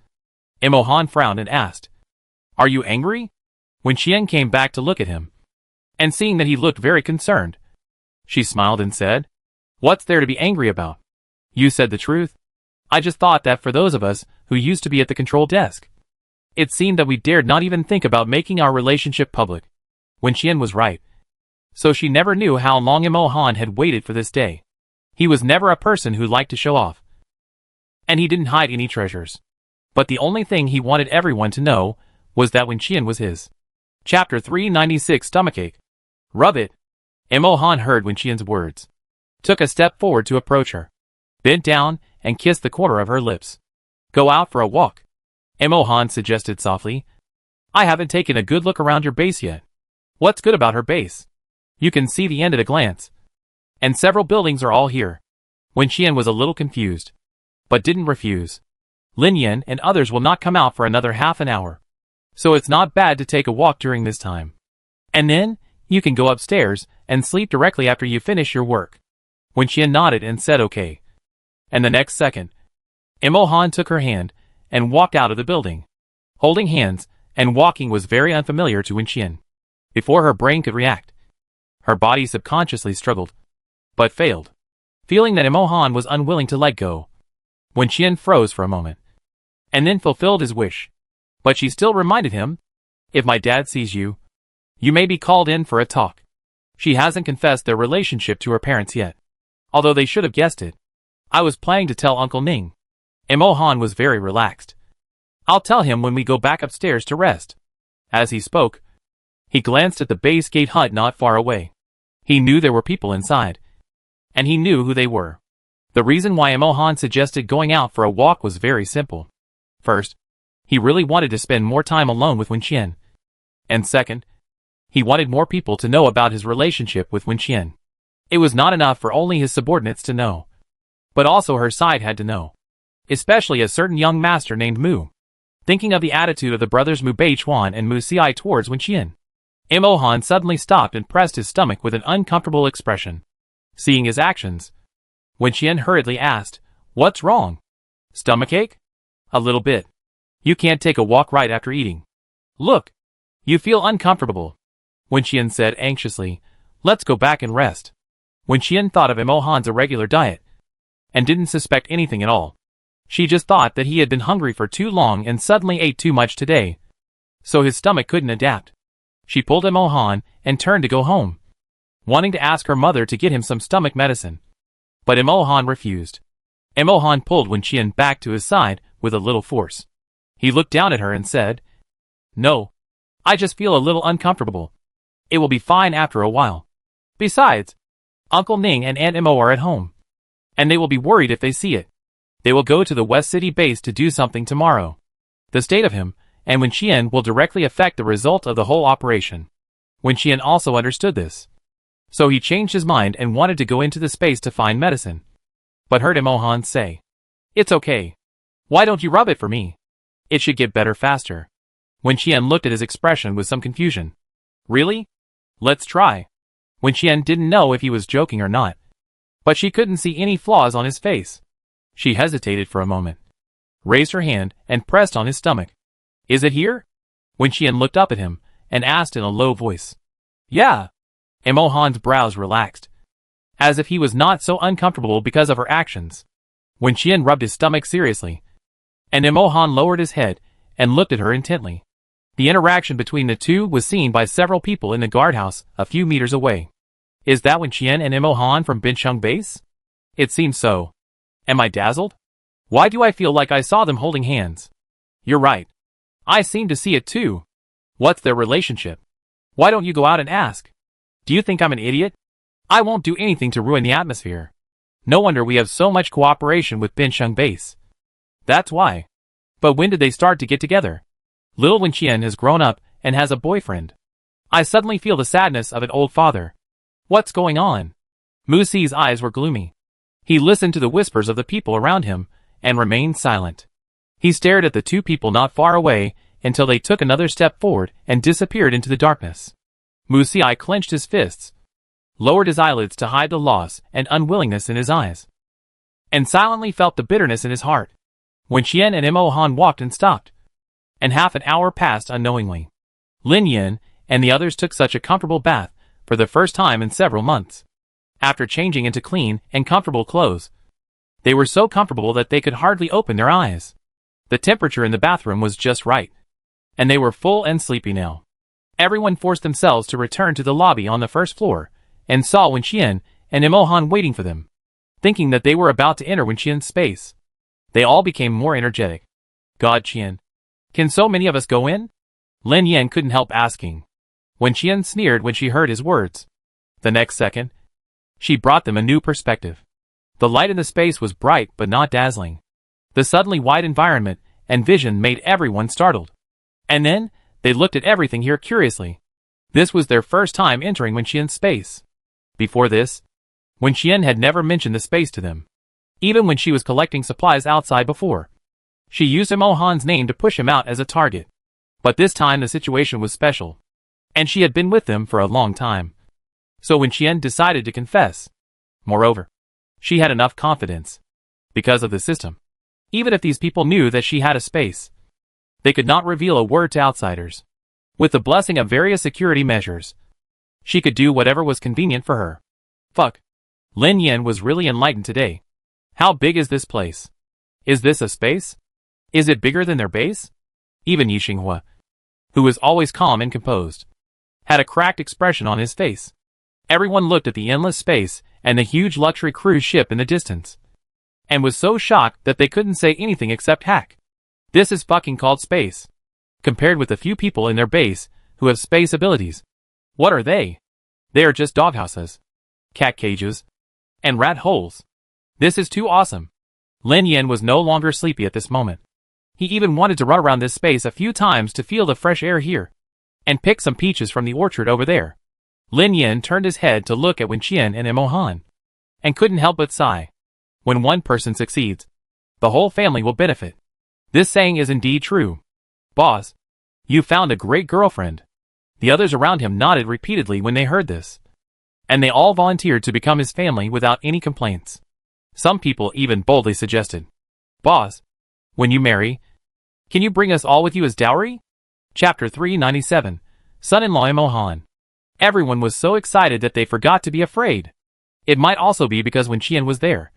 Mo Han frowned and asked, "Are you angry?" Wenqian came back to look at him, and seeing that he looked very concerned, she smiled and said, "What's there to be angry about? You said the truth. I just thought that for those of us who used to be at the control desk, it seemed that we dared not even think about making our relationship public." Wenqian was right. So she never knew how long Mo Han had waited for this day. He was never a person who liked to show off, and he didn't hide any treasures. But the only thing he wanted everyone to know was that Wenqian was his. Chapter 396 Stomachache. Rub it. Mo Han heard Wenqian's words. took a step forward to approach her, bent down, and kissed the corner of her lips. Go out for a walk, Imohan suggested softly. I haven't taken a good look around your base yet. What's good about her base? You can see the end at a glance. And several buildings are all here. Wenqian was a little confused, but didn't refuse. Lin Yan and others will not come out for another half an hour. So it's not bad to take a walk during this time. And then, you can go upstairs and sleep directly after you finish your work. Wenqian nodded and said okay. And the next second, Imohan took her hand and walked out of the building. Holding hands and walking was very unfamiliar to Wenqian. Before her brain could react, her body subconsciously struggled, but failed. Feeling that Imohan was unwilling to let go, Wenqian froze for a moment, and then fulfilled his wish. But she still reminded him, if my dad sees you, you may be called in for a talk. She hasn't confessed their relationship to her parents yet, although they should have guessed it. I was planning to tell Uncle Ning. Imohan was very relaxed. I'll tell him when we go back upstairs to rest. As he spoke, he glanced at the base gate hut not far away. He knew there were people inside, and he knew who they were. The reason why Imohan suggested going out for a walk was very simple. First, he really wanted to spend more time alone with Wenqian. And second, he wanted more people to know about his relationship with Wenqian. It was not enough for only his subordinates to know, but also her side had to know. Especially a certain young master named Mu. Thinking of the attitude of the brothers Mu Beichuan and Mu Xiai towards Wenqian, Imohan suddenly stopped and pressed his stomach with an uncomfortable expression. Seeing his actions, Wenqian hurriedly asked, "What's wrong? Stomachache?" "A little bit. You can't take a walk right after eating. Look, you feel uncomfortable," Wenqian said anxiously. "Let's go back and rest." Wenqian thought of Imohan's irregular diet, and didn't suspect anything at all. She just thought that he had been hungry for too long and suddenly ate too much today, so his stomach couldn't adapt. She pulled Imohan and turned to go home, wanting to ask her mother to get him some stomach medicine. But Imohan refused. Imohan pulled Wenqian back to his side with a little force. He looked down at her and said, "No, I just feel a little uncomfortable. It will be fine after a while. Besides, Uncle Ning and Aunt Imo are at home, and they will be worried if they see it. They will go to the West City base to do something tomorrow. The state of him and Wenqian will directly affect the result of the whole operation." Wenqian also understood this, so he changed his mind and wanted to go into the space to find medicine, but heard Imohan say, "It's okay. Why don't you rub it for me? It should get better faster." Wenqian looked at his expression with some confusion. "Really? Let's try." Wenqian didn't know if he was joking or not, but she couldn't see any flaws on his face. She hesitated for a moment, raised her hand, and pressed on his stomach. "Is it here?" Wenqian looked up at him and asked in a low voice. "Yeah." Imohan's brows relaxed, as if he was not so uncomfortable because of her actions. Wenqian rubbed his stomach seriously, and Imohan lowered his head and looked at her intently. The interaction between the two was seen by several people in the guardhouse a few meters away. Is that Wenqian and Imohan from Bincheng base? It seems so. Am I dazzled? Why do I feel like I saw them holding hands? You're right. I seem to see it too. What's their relationship? Why don't you go out and ask? Do you think I'm an idiot? I won't do anything to ruin the atmosphere. No wonder we have so much cooperation with Bincheng base. That's why. But when did they start to get together? Little Wenqian has grown up and has a boyfriend. I suddenly feel the sadness of an old father. What's going on? Mu Si's eyes were gloomy. He listened to the whispers of the people around him and remained silent. He stared at the two people not far away until they took another step forward and disappeared into the darkness. Mu Xi clenched his fists, lowered his eyelids to hide the loss and unwillingness in his eyes, and silently felt the bitterness in his heart. Wenqian and Imohan walked and stopped, and half an hour passed unknowingly. Lin Yan and the others took such a comfortable bath for the first time in several months. After changing into clean and comfortable clothes, they were so comfortable that they could hardly open their eyes. The temperature in the bathroom was just right, and they were full and sleepy now. Everyone forced themselves to return to the lobby on the first floor, and saw Wenqian and Imohan waiting for them. Thinking that they were about to enter Wenqian's space, they all became more energetic. "God, Qian, can so many of us go in?" Lin Yan couldn't help asking. Wenqian sneered when she heard his words. The next second, She brought them a new perspective. The light in the space was bright but not dazzling. The suddenly wide environment and vision made everyone startled. And then, they looked at everything here curiously. This was their first time entering Wenqian's space. Before this, Wenqian had never mentioned the space to them. Even when she was collecting supplies outside before, she used Imohan's name to push him out as a target. But this time the situation was special. And she had been with them for a long time. So Wenqian decided to confess. Moreover, she had enough confidence. Because of the system. Even if these people knew that she had a space, they could not reveal a word to outsiders. With the blessing of various security measures, she could do whatever was convenient for her. Fuck. Lin Yan was really enlightened today. How big is this place? Is this a space? Is it bigger than their base? Even Yixinghua, who was always calm and composed, had a cracked expression on his face. Everyone looked at the endless space and the huge luxury cruise ship in the distance, and was so shocked that they couldn't say anything except hack. This is fucking called space. Compared with the few people in their base who have space abilities. What are they? They are just doghouses, cat cages, and rat holes. This is too awesome. Lin Yan was no longer sleepy at this moment. He even wanted to run around this space a few times to feel the fresh air here, and pick some peaches from the orchard over there. Lin Yan turned his head to look at Wenqian and Imohan, and couldn't help but sigh. When one person succeeds, the whole family will benefit. This saying is indeed true. Boss, you found a great girlfriend. The others around him nodded repeatedly when they heard this, and they all volunteered to become his family without any complaints. Some people even boldly suggested, Boss, when you marry, can you bring us all with you as dowry? Chapter 397, Son-in-law Imohan. Everyone was so excited that they forgot to be afraid. It might also be because Wenqian was there,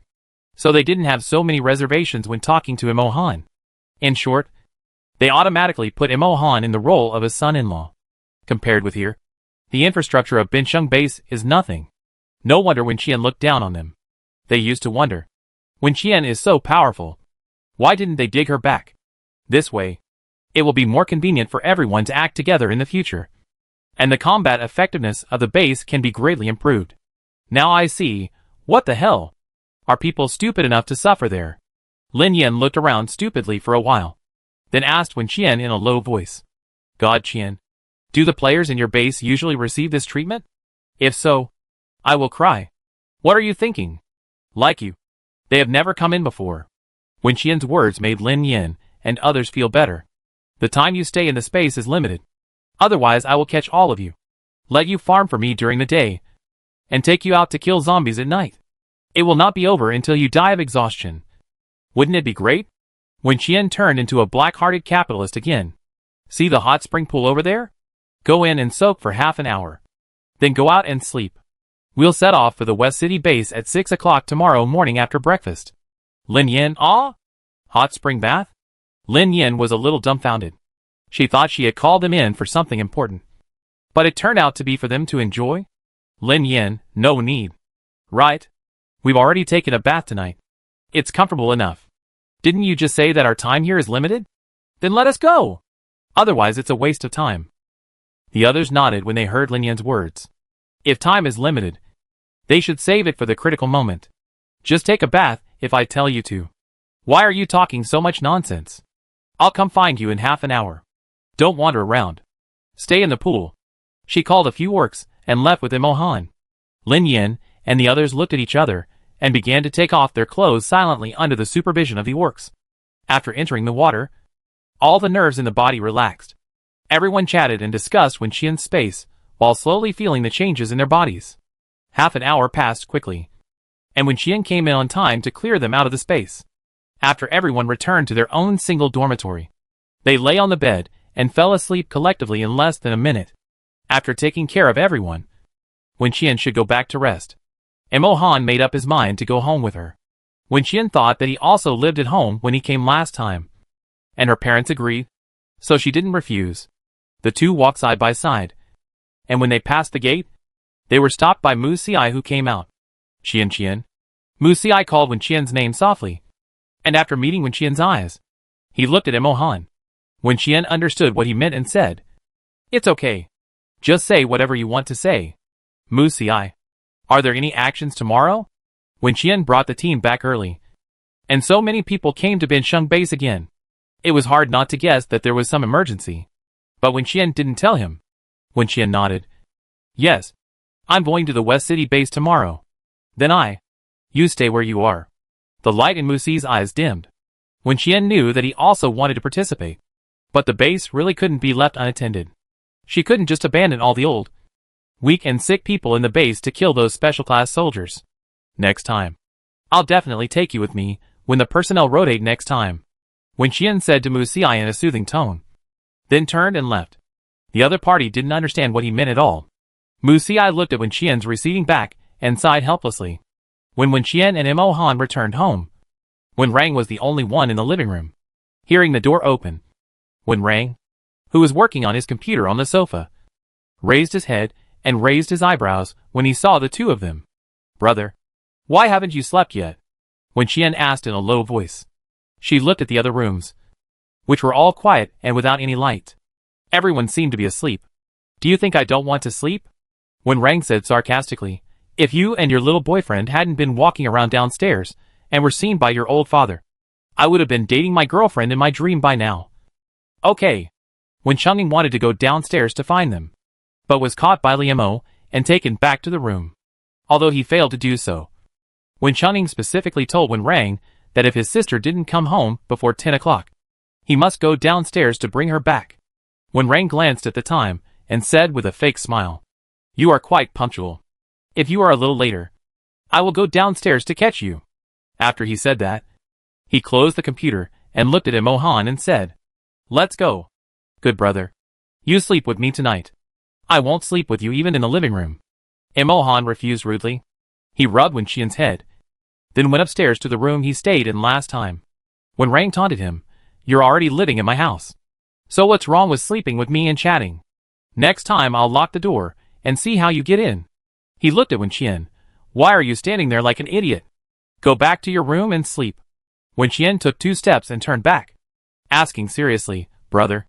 so they didn't have so many reservations when talking to Imohan. In short, they automatically put Imohan in the role of a son-in-law. Compared with here, the infrastructure of Binsheng Base is nothing. No wonder Wenqian looked down on them. They used to wonder, Wenqian is so powerful, why didn't they dig her back? This way, it will be more convenient for everyone to act together in the future, and the combat effectiveness of the base can be greatly improved. Now I see, what the hell? Are people stupid enough to suffer there? Lin Yan looked around stupidly for a while, then asked Wenqian in a low voice, God Qian, do the players in your base usually receive this treatment? If so, I will cry. What are you thinking? Like you. They have never come in before. Wenqian's words made Lin Yan and others feel better. The time you stay in the space is limited. Otherwise I will catch all of you, let you farm for me during the day, and take you out to kill zombies at night. It will not be over until you die of exhaustion. Wouldn't it be great? Wenqian turned into a black-hearted capitalist again. See the hot spring pool over there? Go in and soak for half an hour. Then go out and sleep. We'll set off for the West City base at 6 o'clock tomorrow morning after breakfast. Lin Yan, hot spring bath? Lin Yan was a little dumbfounded. She thought she had called them in for something important, but it turned out to be for them to enjoy. Lin Yan, no need. Right? We've already taken a bath tonight. It's comfortable enough. Didn't you just say that our time here is limited? Then let us go. Otherwise it's a waste of time. The others nodded when they heard Lin Yan's words. If time is limited, they should save it for the critical moment. Just take a bath if I tell you to. Why are you talking so much nonsense? I'll come find you in half an hour. Don't wander around. Stay in the pool. She called a few orcs and left with Imohan. Lin Yan and the others looked at each other and began to take off their clothes silently under the supervision of the orcs. After entering the water, all the nerves in the body relaxed. Everyone chatted and discussed Wenqian's space while slowly feeling the changes in their bodies. Half an hour passed quickly, and Wenqian came in on time to clear them out of the space. After everyone returned to their own single dormitory, they lay on the bed and fell asleep collectively in less than a minute. After taking care of everyone, Wenqian should go back to rest. Imohan made up his mind to go home with her. Wenqian thought that he also lived at home when he came last time, and her parents agreed, so she didn't refuse. The two walked side by side, and when they passed the gate, they were stopped by Mu Xiai, who came out. Qian. Mu Xiai called Wenqian's name softly, and after meeting Wenqian's eyes, he looked at Imohan. Wenqian understood what he meant and said, It's okay. Just say whatever you want to say. Mu Xiai. Are there any actions tomorrow? Wen Qian brought the team back early, and so many people came to Binsheng base again. It was hard not to guess that there was some emergency. But Wen Qian didn't tell him. Wen Qian nodded. Yes. I'm going to the West City base tomorrow. Then You stay where you are. The light in Musi's eyes dimmed. Wen Qian knew that he also wanted to participate. But the base really couldn't be left unattended. She couldn't just abandon all the old, weak and sick people in the base to kill those special class soldiers. Next time. I'll definitely take you with me, when the personnel rotate next time. Wen Qian said to Musi in a soothing tone. Then turned and left. The other party didn't understand what he meant at all. Musi looked at Wen Qian's receding back and sighed helplessly. When Wen Qian and Mo Han returned home, Wen Rang was the only one in the living room. Hearing the door open, Wen Rang, who was working on his computer on the sofa, raised his head and raised his eyebrows when he saw the two of them. Brother, why haven't you slept yet? Wen Qian asked in a low voice. She looked at the other rooms, which were all quiet and without any light. Everyone seemed to be asleep. Do you think I don't want to sleep? Wen Rang said sarcastically. If you and your little boyfriend hadn't been walking around downstairs and were seen by your old father, I would have been dating my girlfriend in my dream by now. Okay. Wen Chengning wanted to go downstairs to find them, but was caught by Liu Mo and taken back to the room. Although he failed to do so, Wen Chengning specifically told Wen Rang that if his sister didn't come home before 10 o'clock, he must go downstairs to bring her back. Wen Rang glanced at the time and said with a fake smile, You are quite punctual. If you are a little later, I will go downstairs to catch you. After he said that, he closed the computer and looked at Mo Han and said, Let's go. Good brother. You sleep with me tonight. I won't sleep with you even in the living room. Mo Han refused rudely. He rubbed Wen Qian's head, then went upstairs to the room he stayed in last time. Wen Rang taunted him, You're already living in my house. So what's wrong with sleeping with me and chatting? Next time I'll lock the door and see how you get in. He looked at Wen Qian. Why are you standing there like an idiot? Go back to your room and sleep. Wen Qian took 2 steps and turned back, asking seriously, Brother,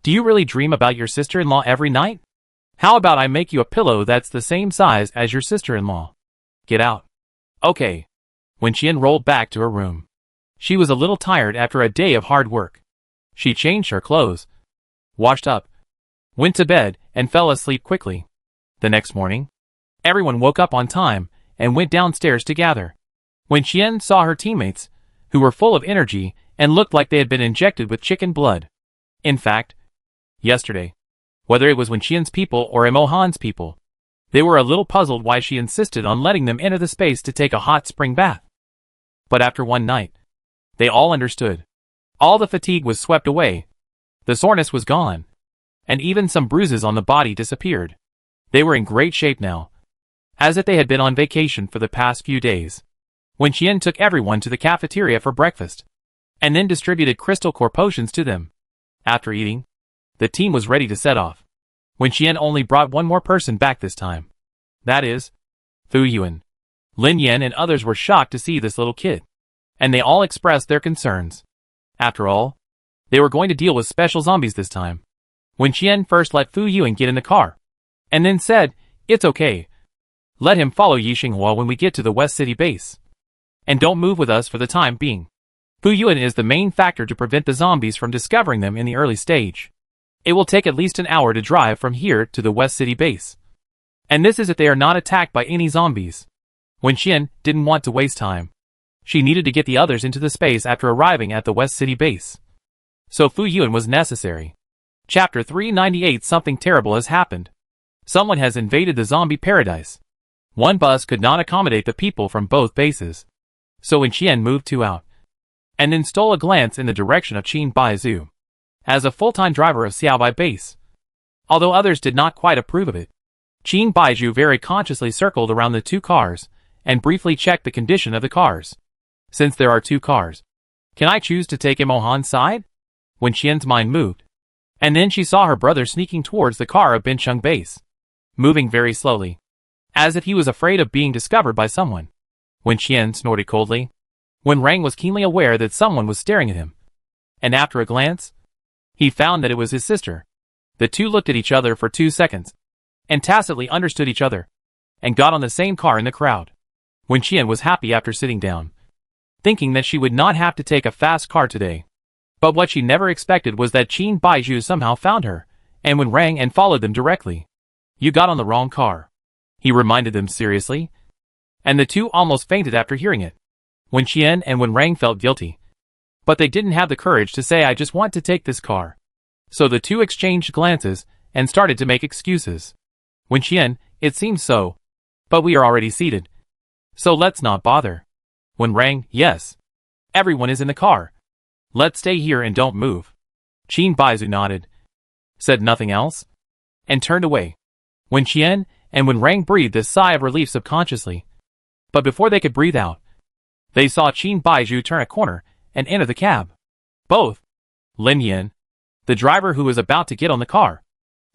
do you really dream about your sister-in-law every night? How about I make you a pillow that's the same size as your sister-in-law? Get out. Okay. Wen Qian rolled back to her room. She was a little tired after a day of hard work. She changed her clothes, washed up, went to bed, and fell asleep quickly. The next morning, everyone woke up on time and went downstairs to gather. Wen Qian saw her teammates, who were full of energy and looked like they had been injected with chicken blood. In fact, yesterday, whether it was Wen Qian's people or Mo Han's people, they were a little puzzled why she insisted on letting them enter the space to take a hot spring bath. But after one night, they all understood. All the fatigue was swept away, the soreness was gone, and even some bruises on the body disappeared. They were in great shape now, as if they had been on vacation for the past few days. Wen Qian took everyone to the cafeteria for breakfast, and then distributed crystal core potions to them. After eating, the team was ready to set off. Wen Qian only brought one more person back this time. That is, Fu Yuan. Lin Yan and others were shocked to see this little kid, and they all expressed their concerns. After all, they were going to deal with special zombies this time. Wen Qian first let Fu Yuan get in the car, and then said, It's okay. Let him follow Yixinghua when we get to the West City base. And don't move with us for the time being. Fu Yuan is the main factor to prevent the zombies from discovering them in the early stage. It will take at least an hour to drive from here to the West City base. And this is if they are not attacked by any zombies. Wen Qian didn't want to waste time. She needed to get the others into the space after arriving at the West City base. So Fu Yuan was necessary. Chapter 398. Something terrible has happened. Someone has invaded the zombie paradise. One bus could not accommodate the people from both bases. So Wen Qian moved 2 out, and then stole a glance in the direction of Qin Baizu, as a full-time driver of Xiaobai base. Although others did not quite approve of it, Qin Baizu very consciously circled around the 2 cars, and briefly checked the condition of the cars. Since there are 2 cars, can I choose to take Mo Han's side? Wen Qian's mind moved, and then she saw her brother sneaking towards the car of Binsheng base, moving very slowly, as if he was afraid of being discovered by someone. Wen Qian snorted coldly. Wen Rang was keenly aware that someone was staring at him, and after a glance, he found that it was his sister. The two looked at each other for 2 seconds, and tacitly understood each other. and got on the same car in the crowd. Wen Qian was happy after sitting down, thinking that she would not have to take a fast car today. But what she never expected was that Qin Baizhu somehow found her, and Wen rang and followed them directly. "You got on the wrong car," he reminded them seriously. And the two almost fainted after hearing it. Wen Qian and Wen rang felt guilty, but they didn't have the courage to say, "I just want to take this car." So the two exchanged glances and started to make excuses. "Wen Qian, it seems so, but we are already seated, so let's not bother." Wen rang, "Yes. Everyone is in the car. Let's stay here and don't move." Qin Baizhu nodded, said nothing else, and turned away. Wen Qian and Wen rang breathed a sigh of relief subconsciously, but before they could breathe out, they saw Qin Baizhu turn a corner and enter the cab. Both. Lin Yan, the driver who was about to get on the car.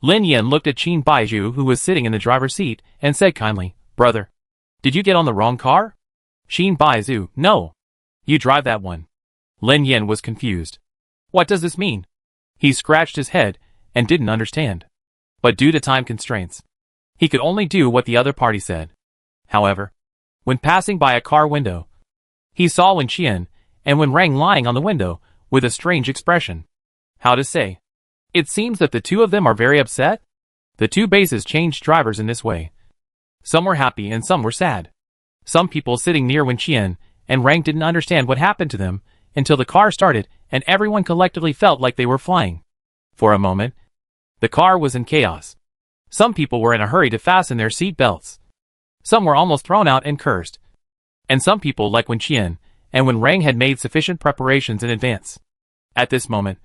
Lin Yan looked at Qin Baizhu, who was sitting in the driver's seat, and said kindly, "Brother, did you get on the wrong car?" Qin Baizhu, "No. You drive that one." Lin Yan was confused. What does this mean? He scratched his head and didn't understand. But due to time constraints, he could only do what the other party said. However, when passing by a car window, he saw Wen Qian and Wen rang lying on the window with a strange expression. How to say? It seems that the two of them are very upset. The two bases changed drivers in this way. Some were happy and some were sad. Some people sitting near Wen Qian and Rang didn't understand what happened to them until the car started and everyone collectively felt like they were flying. For a moment, the car was in chaos. Some people were in a hurry to fasten their seat belts. Some were almost thrown out and cursed. And some people, like Wen Qian and Wen Rang, had made sufficient preparations in advance. At this moment,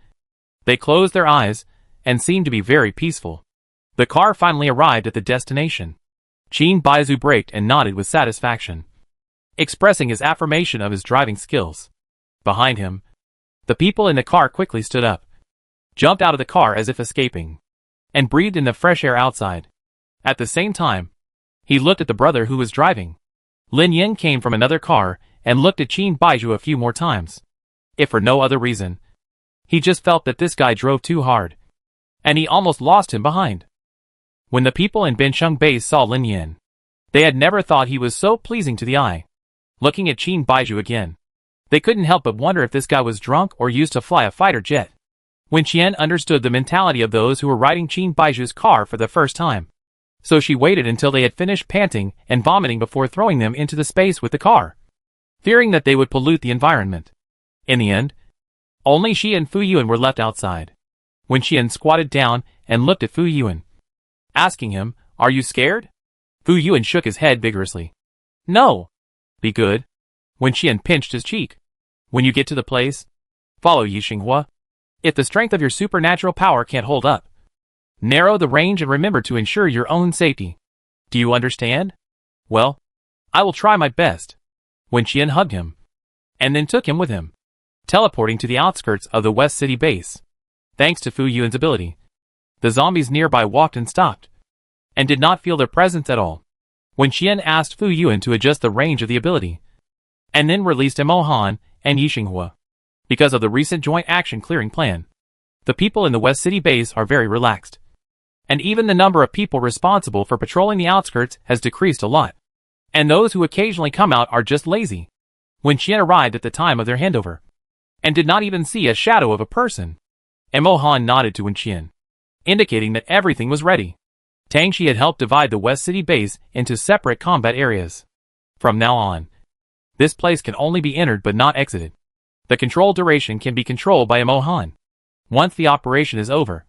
they closed their eyes and seemed to be very peaceful. The car finally arrived at the destination. Qin Baizhu braked and nodded with satisfaction, expressing his affirmation of his driving skills. Behind him, the people in the car quickly stood up, jumped out of the car as if escaping, and breathed in the fresh air outside. At the same time, he looked at the brother who was driving. Lin Yan came from another car and looked at Qin Baizhu a few more times. If for no other reason, he just felt that this guy drove too hard, and he almost lost him behind. When the people in Binsheng Base saw Lin Yan, they had never thought he was so pleasing to the eye. Looking at Qin Baizhu again, they couldn't help but wonder if this guy was drunk or used to fly a fighter jet. Wen Qian understood the mentality of those who were riding Qin Baizhu's car for the first time, so she waited until they had finished panting and vomiting before throwing them into the space with the car, fearing that they would pollute the environment. In the end, only she and Fu Yuan were left outside. Wen Qian squatted down and looked at Fu Yuan, asking him, "Are you scared?" Fu Yuan shook his head vigorously. "No." "Be good." Wen Qian pinched his cheek. "When you get to the place, follow Yixinghua. If the strength of your supernatural power can't hold up, narrow the range and remember to ensure your own safety. Do you understand?" "Well, I will try my best." Wen Qian hugged him, and then took him with him, teleporting to the outskirts of the West City base. Thanks to Fu Yuan's ability, the zombies nearby walked and stopped, and did not feel their presence at all. Wen Qian asked Fu Yuan to adjust the range of the ability, and then released Mo Han and Yixinghua. Because of the recent joint action clearing plan, the people in the West City base are very relaxed, and even the number of people responsible for patrolling the outskirts has decreased a lot, and those who occasionally come out are just lazy. Wen Qian arrived at the time of their handover, and did not even see a shadow of a person. And Mo Han nodded to Wen Qian, indicating that everything was ready. Tang Shi had helped divide the West City base into separate combat areas. From now on, this place can only be entered but not exited. The control duration can be controlled by Mo Han. Once the operation is over,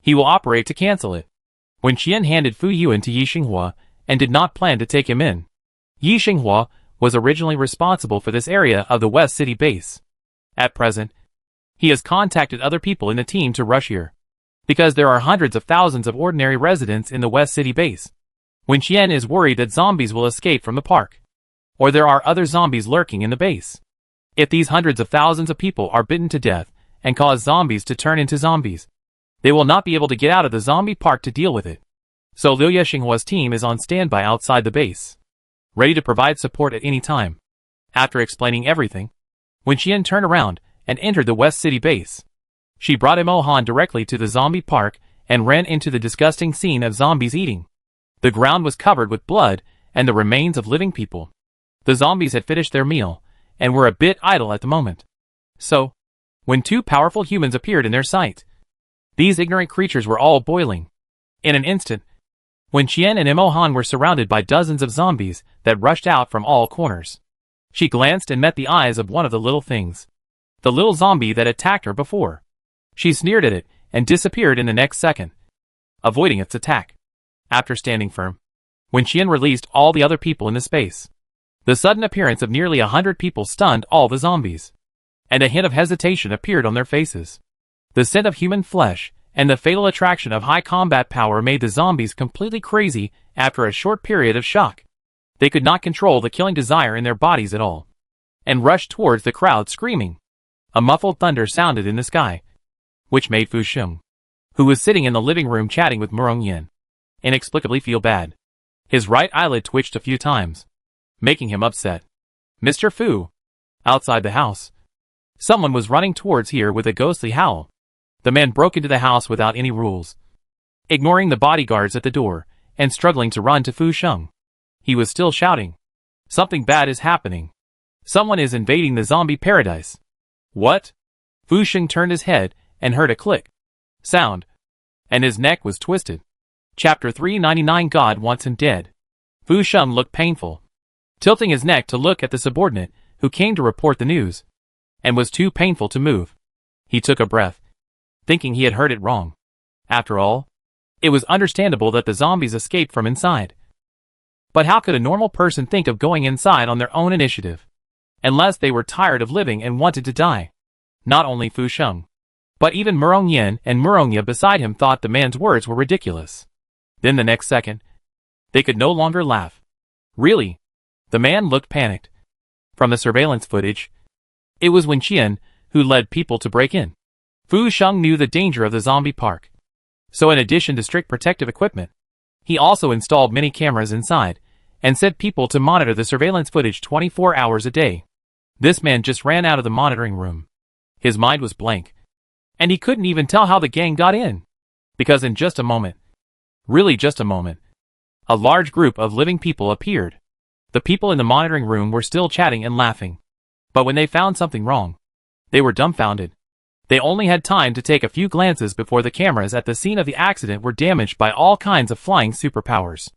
he will operate to cancel it. Wen Qian handed Fu Yuan to Yixinghua and did not plan to take him in. Yixinghua was originally responsible for this area of the West City base. At present, he has contacted other people in the team to rush here, because there are hundreds of thousands of ordinary residents in the West City base. Wen Qian is worried that zombies will escape from the park, or there are other zombies lurking in the base. If these hundreds of thousands of people are bitten to death and cause zombies to turn into zombies, they will not be able to get out of the zombie park to deal with it. So Liu Yixinghua's team is on standby outside the base, ready to provide support at any time. After explaining everything, Wen Qian turned around and entered the West City base. She brought Mo Han directly to the zombie park and ran into the disgusting scene of zombies eating The ground was covered with blood and the remains of living people. The zombies had finished their meal and were a bit idle at the moment. So, when two powerful humans appeared in their sight, these ignorant creatures were all boiling. In an instant, when Qian and Imohan were surrounded by dozens of zombies that rushed out from all corners, she glanced and met the eyes of one of the little things. The little zombie that attacked her before. She sneered at it and disappeared in the next second, avoiding its attack. After standing firm, when Qian released all the other people into space, the sudden appearance of nearly 100 people stunned all the zombies, and a hint of hesitation appeared on their faces. The scent of human flesh and the fatal attraction of high combat power made the zombies completely crazy after a short period of shock. They could not control the killing desire in their bodies at all, and rushed towards the crowd screaming. A muffled thunder sounded in the sky, which made Fu Sheng, who was sitting in the living room chatting with Murong Yin, inexplicably feel bad. His right eyelid twitched a few times, making him upset. Mr. Fu. Outside the house, someone was running towards here with a ghostly howl. The man broke into the house without any rules, ignoring the bodyguards at the door, and struggling to run to Fu Sheng. He was still shouting. Something bad is happening. Someone is invading the zombie paradise. What? Fu Sheng turned his head and heard a click sound, and his neck was twisted. Chapter 399 God wants him dead. Fu Sheng looked painful, tilting his neck to look at the subordinate who came to report the news, and was too painful to move. He took a breath, thinking he had heard it wrong. After all, it was understandable that the zombies escaped from inside. But how could a normal person think of going inside on their own initiative, unless they were tired of living and wanted to die? Not only Fu Sheng, but even Murong Yin and Murong Ye beside him thought the man's words were ridiculous. Then the next second, they could no longer laugh. Really? The man looked panicked. From the surveillance footage, it was Wen Qian who led people to break in. Fu Sheng knew the danger of the zombie park. So in addition to strict protective equipment, he also installed many cameras inside, and sent people to monitor the surveillance footage 24 hours a day. This man just ran out of the monitoring room. His mind was blank, and he couldn't even tell how the gang got in. Because in just a moment, really just a moment, a large group of living people appeared. The people in the monitoring room were still chatting and laughing. But when they found something wrong, they were dumbfounded. They only had time to take a few glances before the cameras at the scene of the accident were damaged by all kinds of flying superpowers.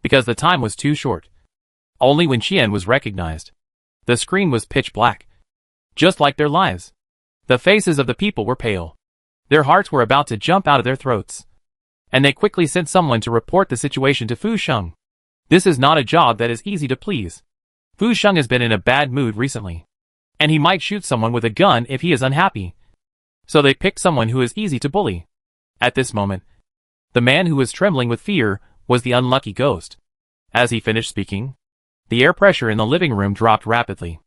Because the time was too short. Only when Qian was recognized. The screen was pitch black, just like their lives. The faces of the people were pale. Their hearts were about to jump out of their throats. And they quickly sent someone to report the situation to Fu Sheng. This is not a job that is easy to please. Fu Sheng has been in a bad mood recently, and he might shoot someone with a gun if he is unhappy. So they picked someone who is easy to bully. At this moment, the man who was trembling with fear was the unlucky ghost. As he finished speaking, the air pressure in the living room dropped rapidly.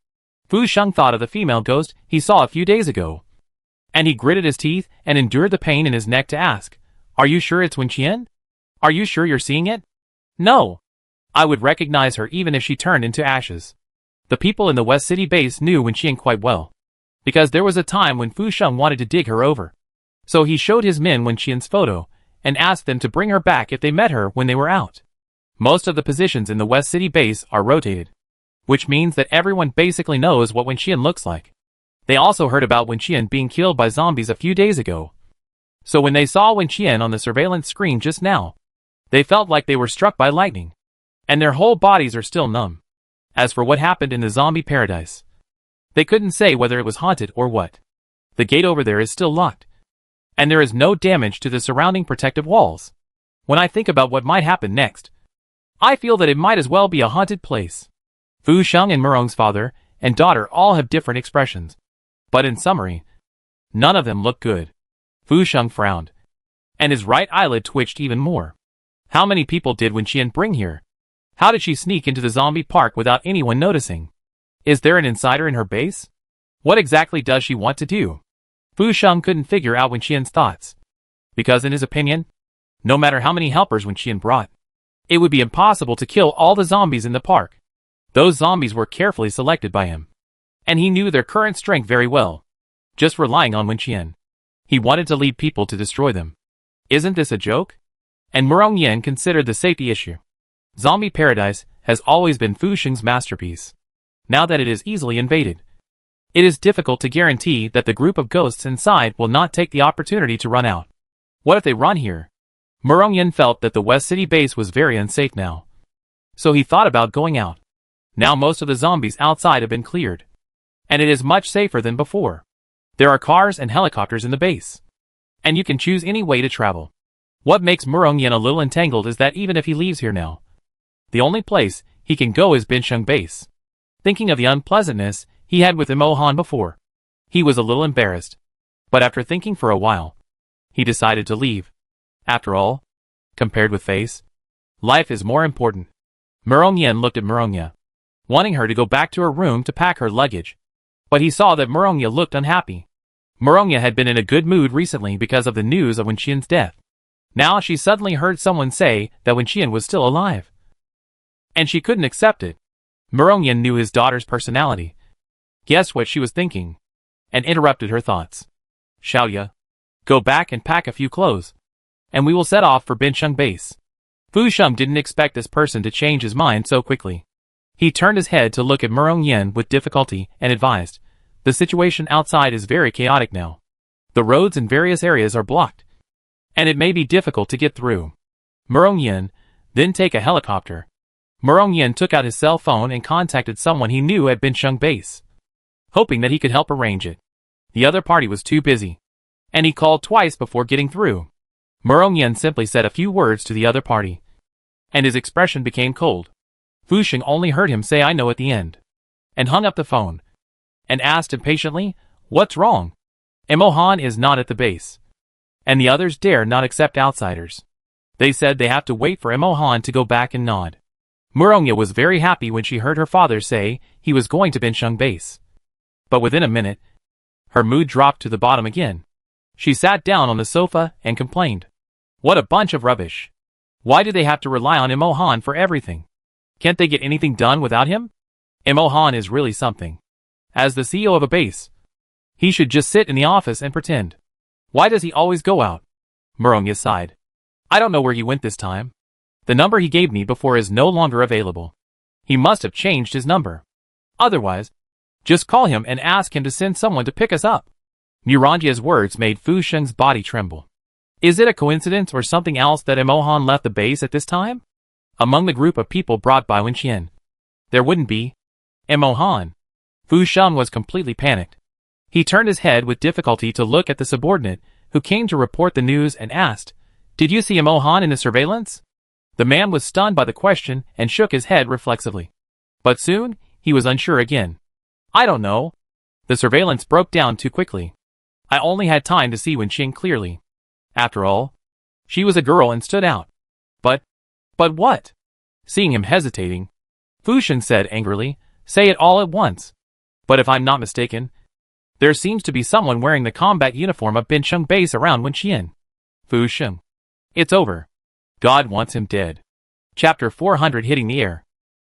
Fu Sheng thought of the female ghost he saw a few days ago, and he gritted his teeth and endured the pain in his neck to ask, "Are you sure it's Wen Qian? Are you sure you're seeing it?" "No. I would recognize her even if she turned into ashes." The people in the West City base knew Wen Qian quite well, because there was a time when Fu Sheng wanted to dig her over. So he showed his men Wen Qian's photo, and asked them to bring her back if they met her when they were out. Most of the positions in the West City base are rotated, which means that everyone basically knows what Wen Qian looks like. They also heard about Wen Qian being killed by zombies a few days ago. So when they saw Wen Qian on the surveillance screen just now, they felt like they were struck by lightning, and their whole bodies are still numb. As for what happened in the zombie paradise, they couldn't say whether it was haunted or what. The gate over there is still locked, and there is no damage to the surrounding protective walls. When I think about what might happen next, I feel that it might as well be a haunted place. Fu Sheng and Murong's father and daughter all have different expressions, but in summary, none of them look good. Fu Sheng frowned, and his right eyelid twitched even more. How many people did Wen Qian bring here? How did she sneak into the zombie park without anyone noticing? Is there an insider in her base? What exactly does she want to do? Fu Sheng couldn't figure out Wen Qian's thoughts, because in his opinion, no matter how many helpers Wen Qian brought, it would be impossible to kill all the zombies in the park. Those zombies were carefully selected by him, and he knew their current strength very well. Just relying on Wen Qian, he wanted to lead people to destroy them. Isn't this a joke? and Murong Yin considered the safety issue. Zombie Paradise has always been Fu Sheng's masterpiece. Now that it is easily invaded, it is difficult to guarantee that the group of ghosts inside will not take the opportunity to run out. What if they run here? Murong Yin felt that the West City base was very unsafe now. So he thought about going out. Now most of the zombies outside have been cleared. And it is much safer than before. There are cars and helicopters in the base. And you can choose any way to travel. What makes Murong Yin a little entangled is that even if he leaves here now, the only place he can go is Binsheng base. Thinking of the unpleasantness he had with Imohan before, he was a little embarrassed. But after thinking for a while, he decided to leave. After all, compared with face, life is more important. Murong Yin looked at Murongya, wanting her to go back to her room to pack her luggage. But he saw that Murongya looked unhappy. Murongya had been in a good mood recently because of the news of Wenqian's death. Now she suddenly heard someone say that Wenqian was still alive. And she couldn't accept it. Murongya knew his daughter's personality, guessed what she was thinking, and interrupted her thoughts. Xiaoya, go back and pack a few clothes, and we will set off for Binsheng base. Fu Sheng didn't expect this person to change his mind so quickly. He turned his head to look at Murong Yin with difficulty and advised, the situation outside is very chaotic now. The roads in various areas are blocked, and it may be difficult to get through. Murong Yin, then take a helicopter. Murong Yin took out his cell phone and contacted someone he knew at Binsheng base, hoping that he could help arrange it. The other party was too busy, and he called twice before getting through. Murong Yin simply said a few words to the other party, and his expression became cold. Fu Sheng only heard him say I know at the end, and hung up the phone, and asked impatiently, what's wrong? Imohan is not at the base, and the others dare not accept outsiders. They said they have to wait for Imohan to go back and nod. Murongya was very happy when she heard her father say he was going to Binsheng base. But within a minute, her mood dropped to the bottom again. She sat down on the sofa and complained. What a bunch of rubbish. Why do they have to rely on Imohan for everything? Can't they get anything done without him? Imohan is really something. As the CEO of a base, he should just sit in the office and pretend. Why does he always go out? Murongya sighed. I don't know where he went this time. The number he gave me before is no longer available. He must have changed his number. Otherwise, just call him and ask him to send someone to pick us up. Murongya's words made Fu Sheng's body tremble. Is it a coincidence or something else that Imohan left the base at this time? Among the group of people brought by Wenqian, there wouldn't be Imohan. Fu Sheng was completely panicked. He turned his head with difficulty to look at the subordinate who came to report the news and asked, Did you see Imohan in the surveillance? The man was stunned by the question and shook his head reflexively. But soon, he was unsure again. I don't know. The surveillance broke down too quickly. I only had time to see Wenqing clearly. After all, she was a girl and stood out. But what? Seeing him hesitating, Fu Sheng said angrily, Say it all at once. But if I'm not mistaken, there seems to be someone wearing the combat uniform of Binsheng base around Wenqian. Fu Sheng. It's over. God wants him dead. Chapter 400 hitting the air.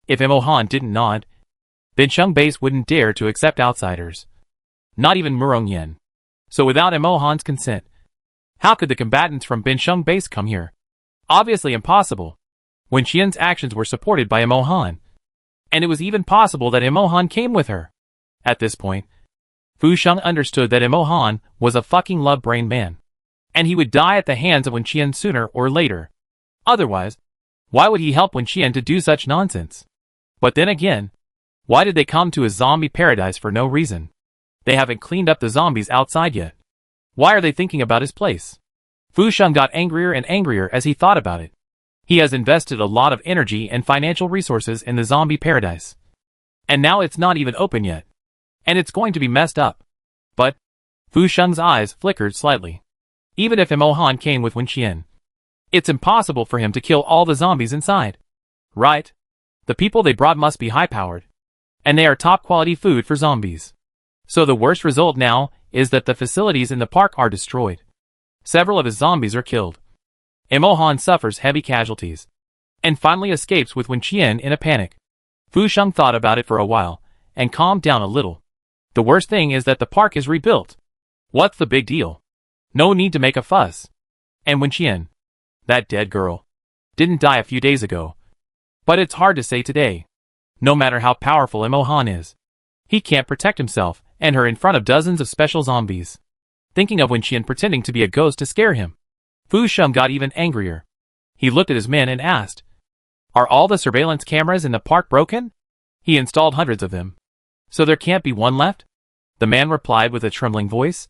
If Imohan didn't nod, Binsheng base wouldn't dare to accept outsiders. Not even Murong Yin. So without Imohan's consent, how could the combatants from Binsheng base come here? Obviously impossible. Wenqian's actions were supported by Imohan, and it was even possible that Imohan came with her. At this point, Fu Sheng understood that Imohan was a fucking love-brained man, and he would die at the hands of Wenqian sooner or later. Otherwise, why would he help Wenqian to do such nonsense? But then again, why did they come to a zombie paradise for no reason? They haven't cleaned up the zombies outside yet. Why are they thinking about his place? Fu Sheng got angrier and angrier as he thought about it. He has invested a lot of energy and financial resources in the zombie paradise. And now it's not even open yet. And it's going to be messed up. But Fu Sheng's eyes flickered slightly. Even if Imohan came with Wenqian, it's impossible for him to kill all the zombies inside. Right? The people they brought must be high-powered. And they are top-quality food for zombies. So the worst result now is that the facilities in the park are destroyed. Several of his zombies are killed. Imohan suffers heavy casualties, and finally escapes with Wenqian in a panic. Fu Sheng thought about it for a while, and calmed down a little. The worst thing is that the park is rebuilt. What's the big deal? No need to make a fuss. And Wenqian. That dead girl didn't die a few days ago. But it's hard to say today. No matter how powerful Mohan is, he can't protect himself and her in front of dozens of special zombies. Thinking of Wenqian pretending to be a ghost to scare him, Fu Sheng got even angrier. He looked at his men and asked, "Are all the surveillance cameras in the park broken?" He installed hundreds of them. "So there can't be one left?" The man replied with a trembling voice.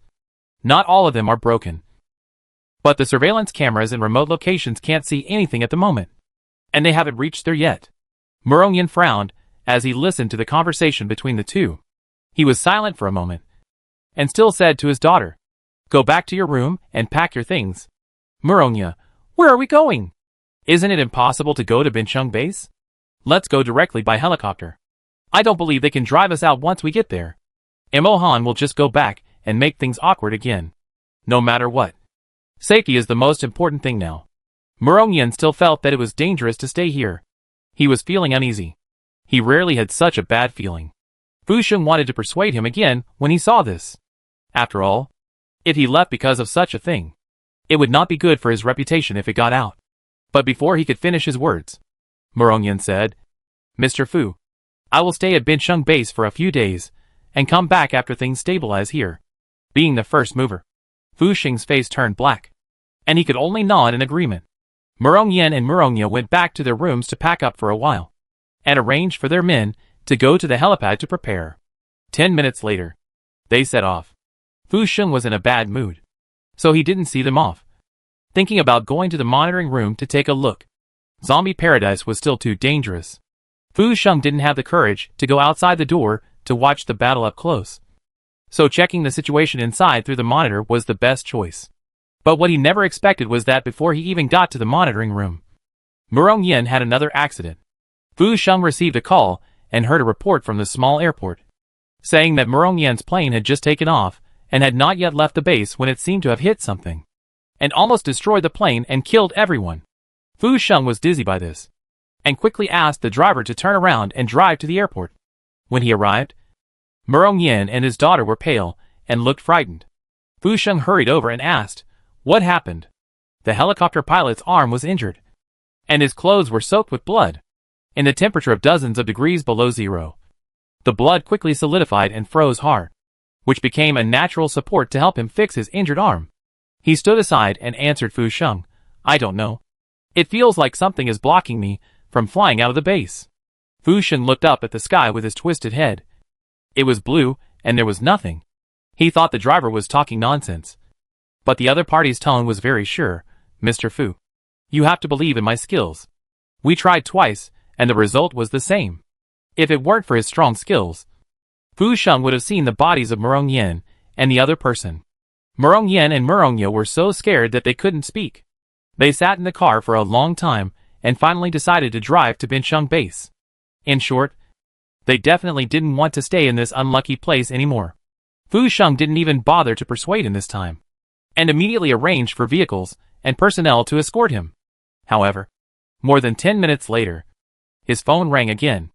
"Not all of them are broken. But the surveillance cameras in remote locations can't see anything at the moment. And they haven't reached there yet." Murongyan frowned as he listened to the conversation between the two. He was silent for a moment, and still said to his daughter, "Go back to your room and pack your things." "Murongya, where are we going? Isn't it impossible to go to Bincheng base? Let's go directly by helicopter. I don't believe they can drive us out once we get there. Mohan will just go back and make things awkward again. No matter what. Safety is the most important thing now." Murongyan still felt that it was dangerous to stay here. He was feeling uneasy. He rarely had such a bad feeling. Fu Sheng wanted to persuade him again when he saw this. After all, if he left because of such a thing, it would not be good for his reputation if it got out. But before he could finish his words, Murongyan said, "Mr. Fu, I will stay at Bincheng base for a few days and come back after things stabilize here." Being the first mover, Fu Sheng's face turned black, and he could only nod in agreement. Murongyan and Murongya went back to their rooms to pack up for a while, and arranged for their men to go to the helipad to prepare. 10 minutes later, they set off. Fu Sheng was in a bad mood, so he didn't see them off, thinking about going to the monitoring room to take a look. Zombie paradise was still too dangerous. Fu Sheng didn't have the courage to go outside the door to watch the battle up close, so checking the situation inside through the monitor was the best choice. But what he never expected was that before he even got to the monitoring room, Murongyan had another accident. Fu Sheng received a call and heard a report from the small airport, saying that Murongyan's plane had just taken off and had not yet left the base when it seemed to have hit something, and almost destroyed the plane and killed everyone. Fu Sheng was dizzy by this, and quickly asked the driver to turn around and drive to the airport. When he arrived, Murongyan and his daughter were pale and looked frightened. Fu Sheng hurried over and asked, "What happened?" The helicopter pilot's arm was injured, and his clothes were soaked with blood, in the temperature of dozens of degrees below zero. The blood quickly solidified and froze hard, which became a natural support to help him fix his injured arm. He stood aside and answered Fu Sheng, "I don't know. It feels like something is blocking me from flying out of the base." Fu Sheng looked up at the sky with his twisted head. It was blue, and there was nothing. He thought the driver was talking nonsense. But the other party's tone was very sure. "Mr. Fu, you have to believe in my skills. We tried twice, and the result was the same." If it weren't for his strong skills, Fu Sheng would have seen the bodies of Murongyan and the other person. Murongyan and Murongya were so scared that they couldn't speak. They sat in the car for a long time and finally decided to drive to Bincheng base. In short, they definitely didn't want to stay in this unlucky place anymore. Fu Sheng didn't even bother to persuade him this time, and immediately arranged for vehicles and personnel to escort him. However, more than 10 minutes later, his phone rang again.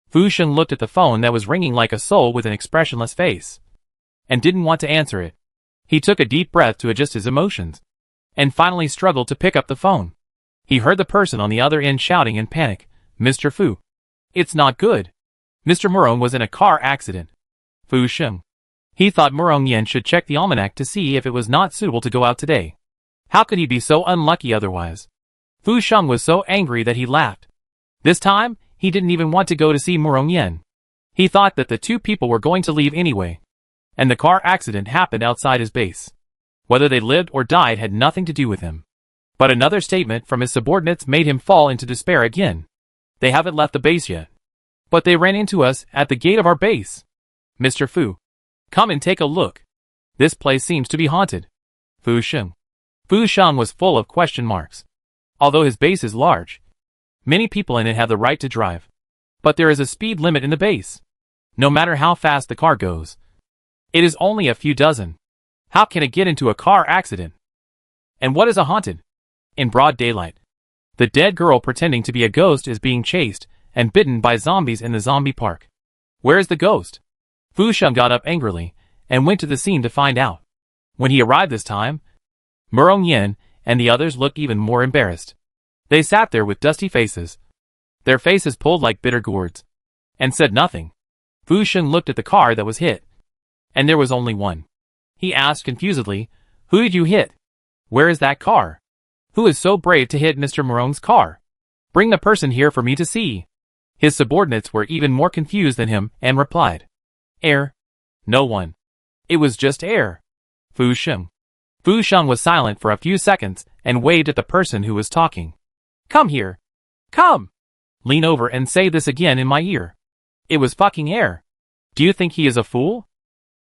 Fu Sheng looked at the phone that was ringing like a soul with an expressionless face, and didn't want to answer it. He took a deep breath to adjust his emotions, and finally struggled to pick up the phone. He heard the person on the other end shouting in panic, "Mr. Fu, it's not good. Mr. Murong was in a car accident." Fu Sheng. He thought Murongyan should check the almanac to see if it was not suitable to go out today. How could he be so unlucky otherwise? Fu Sheng was so angry that he laughed. This time, he didn't even want to go to see Murongyan. He thought that the two people were going to leave anyway, and the car accident happened outside his base. Whether they lived or died had nothing to do with him. But another statement from his subordinates made him fall into despair again. "They haven't left the base yet. But they ran into us at the gate of our base. Mr. Fu, come and take a look. This place seems to be haunted." Fu Sheng. Fu Sheng was full of question marks. Although his base is large, many people in it have the right to drive. But there is a speed limit in the base, no matter how fast the car goes. It is only a few dozen. How can it get into a car accident? And what is a haunted? In broad daylight, the dead girl pretending to be a ghost is being chased and bitten by zombies in the zombie park. Where is the ghost? Fu Sheng got up angrily and went to the scene to find out. When he arrived this time, Murongyan and the others looked even more embarrassed. They sat there with dusty faces, their faces pulled like bitter gourds, and said nothing. Fu Sheng looked at the car that was hit, and there was only one. He asked confusedly, "Who did you hit? Where is that car? Who is so brave to hit Mr. Morong's car? Bring the person here for me to see." His subordinates were even more confused than him and replied, "Air. No one. It was just air." Fu Sheng. Fu Sheng was silent for a few seconds and waved at the person who was talking. "Come here. Come. Lean over and say this again in my ear. It was fucking air. Do you think he is a fool?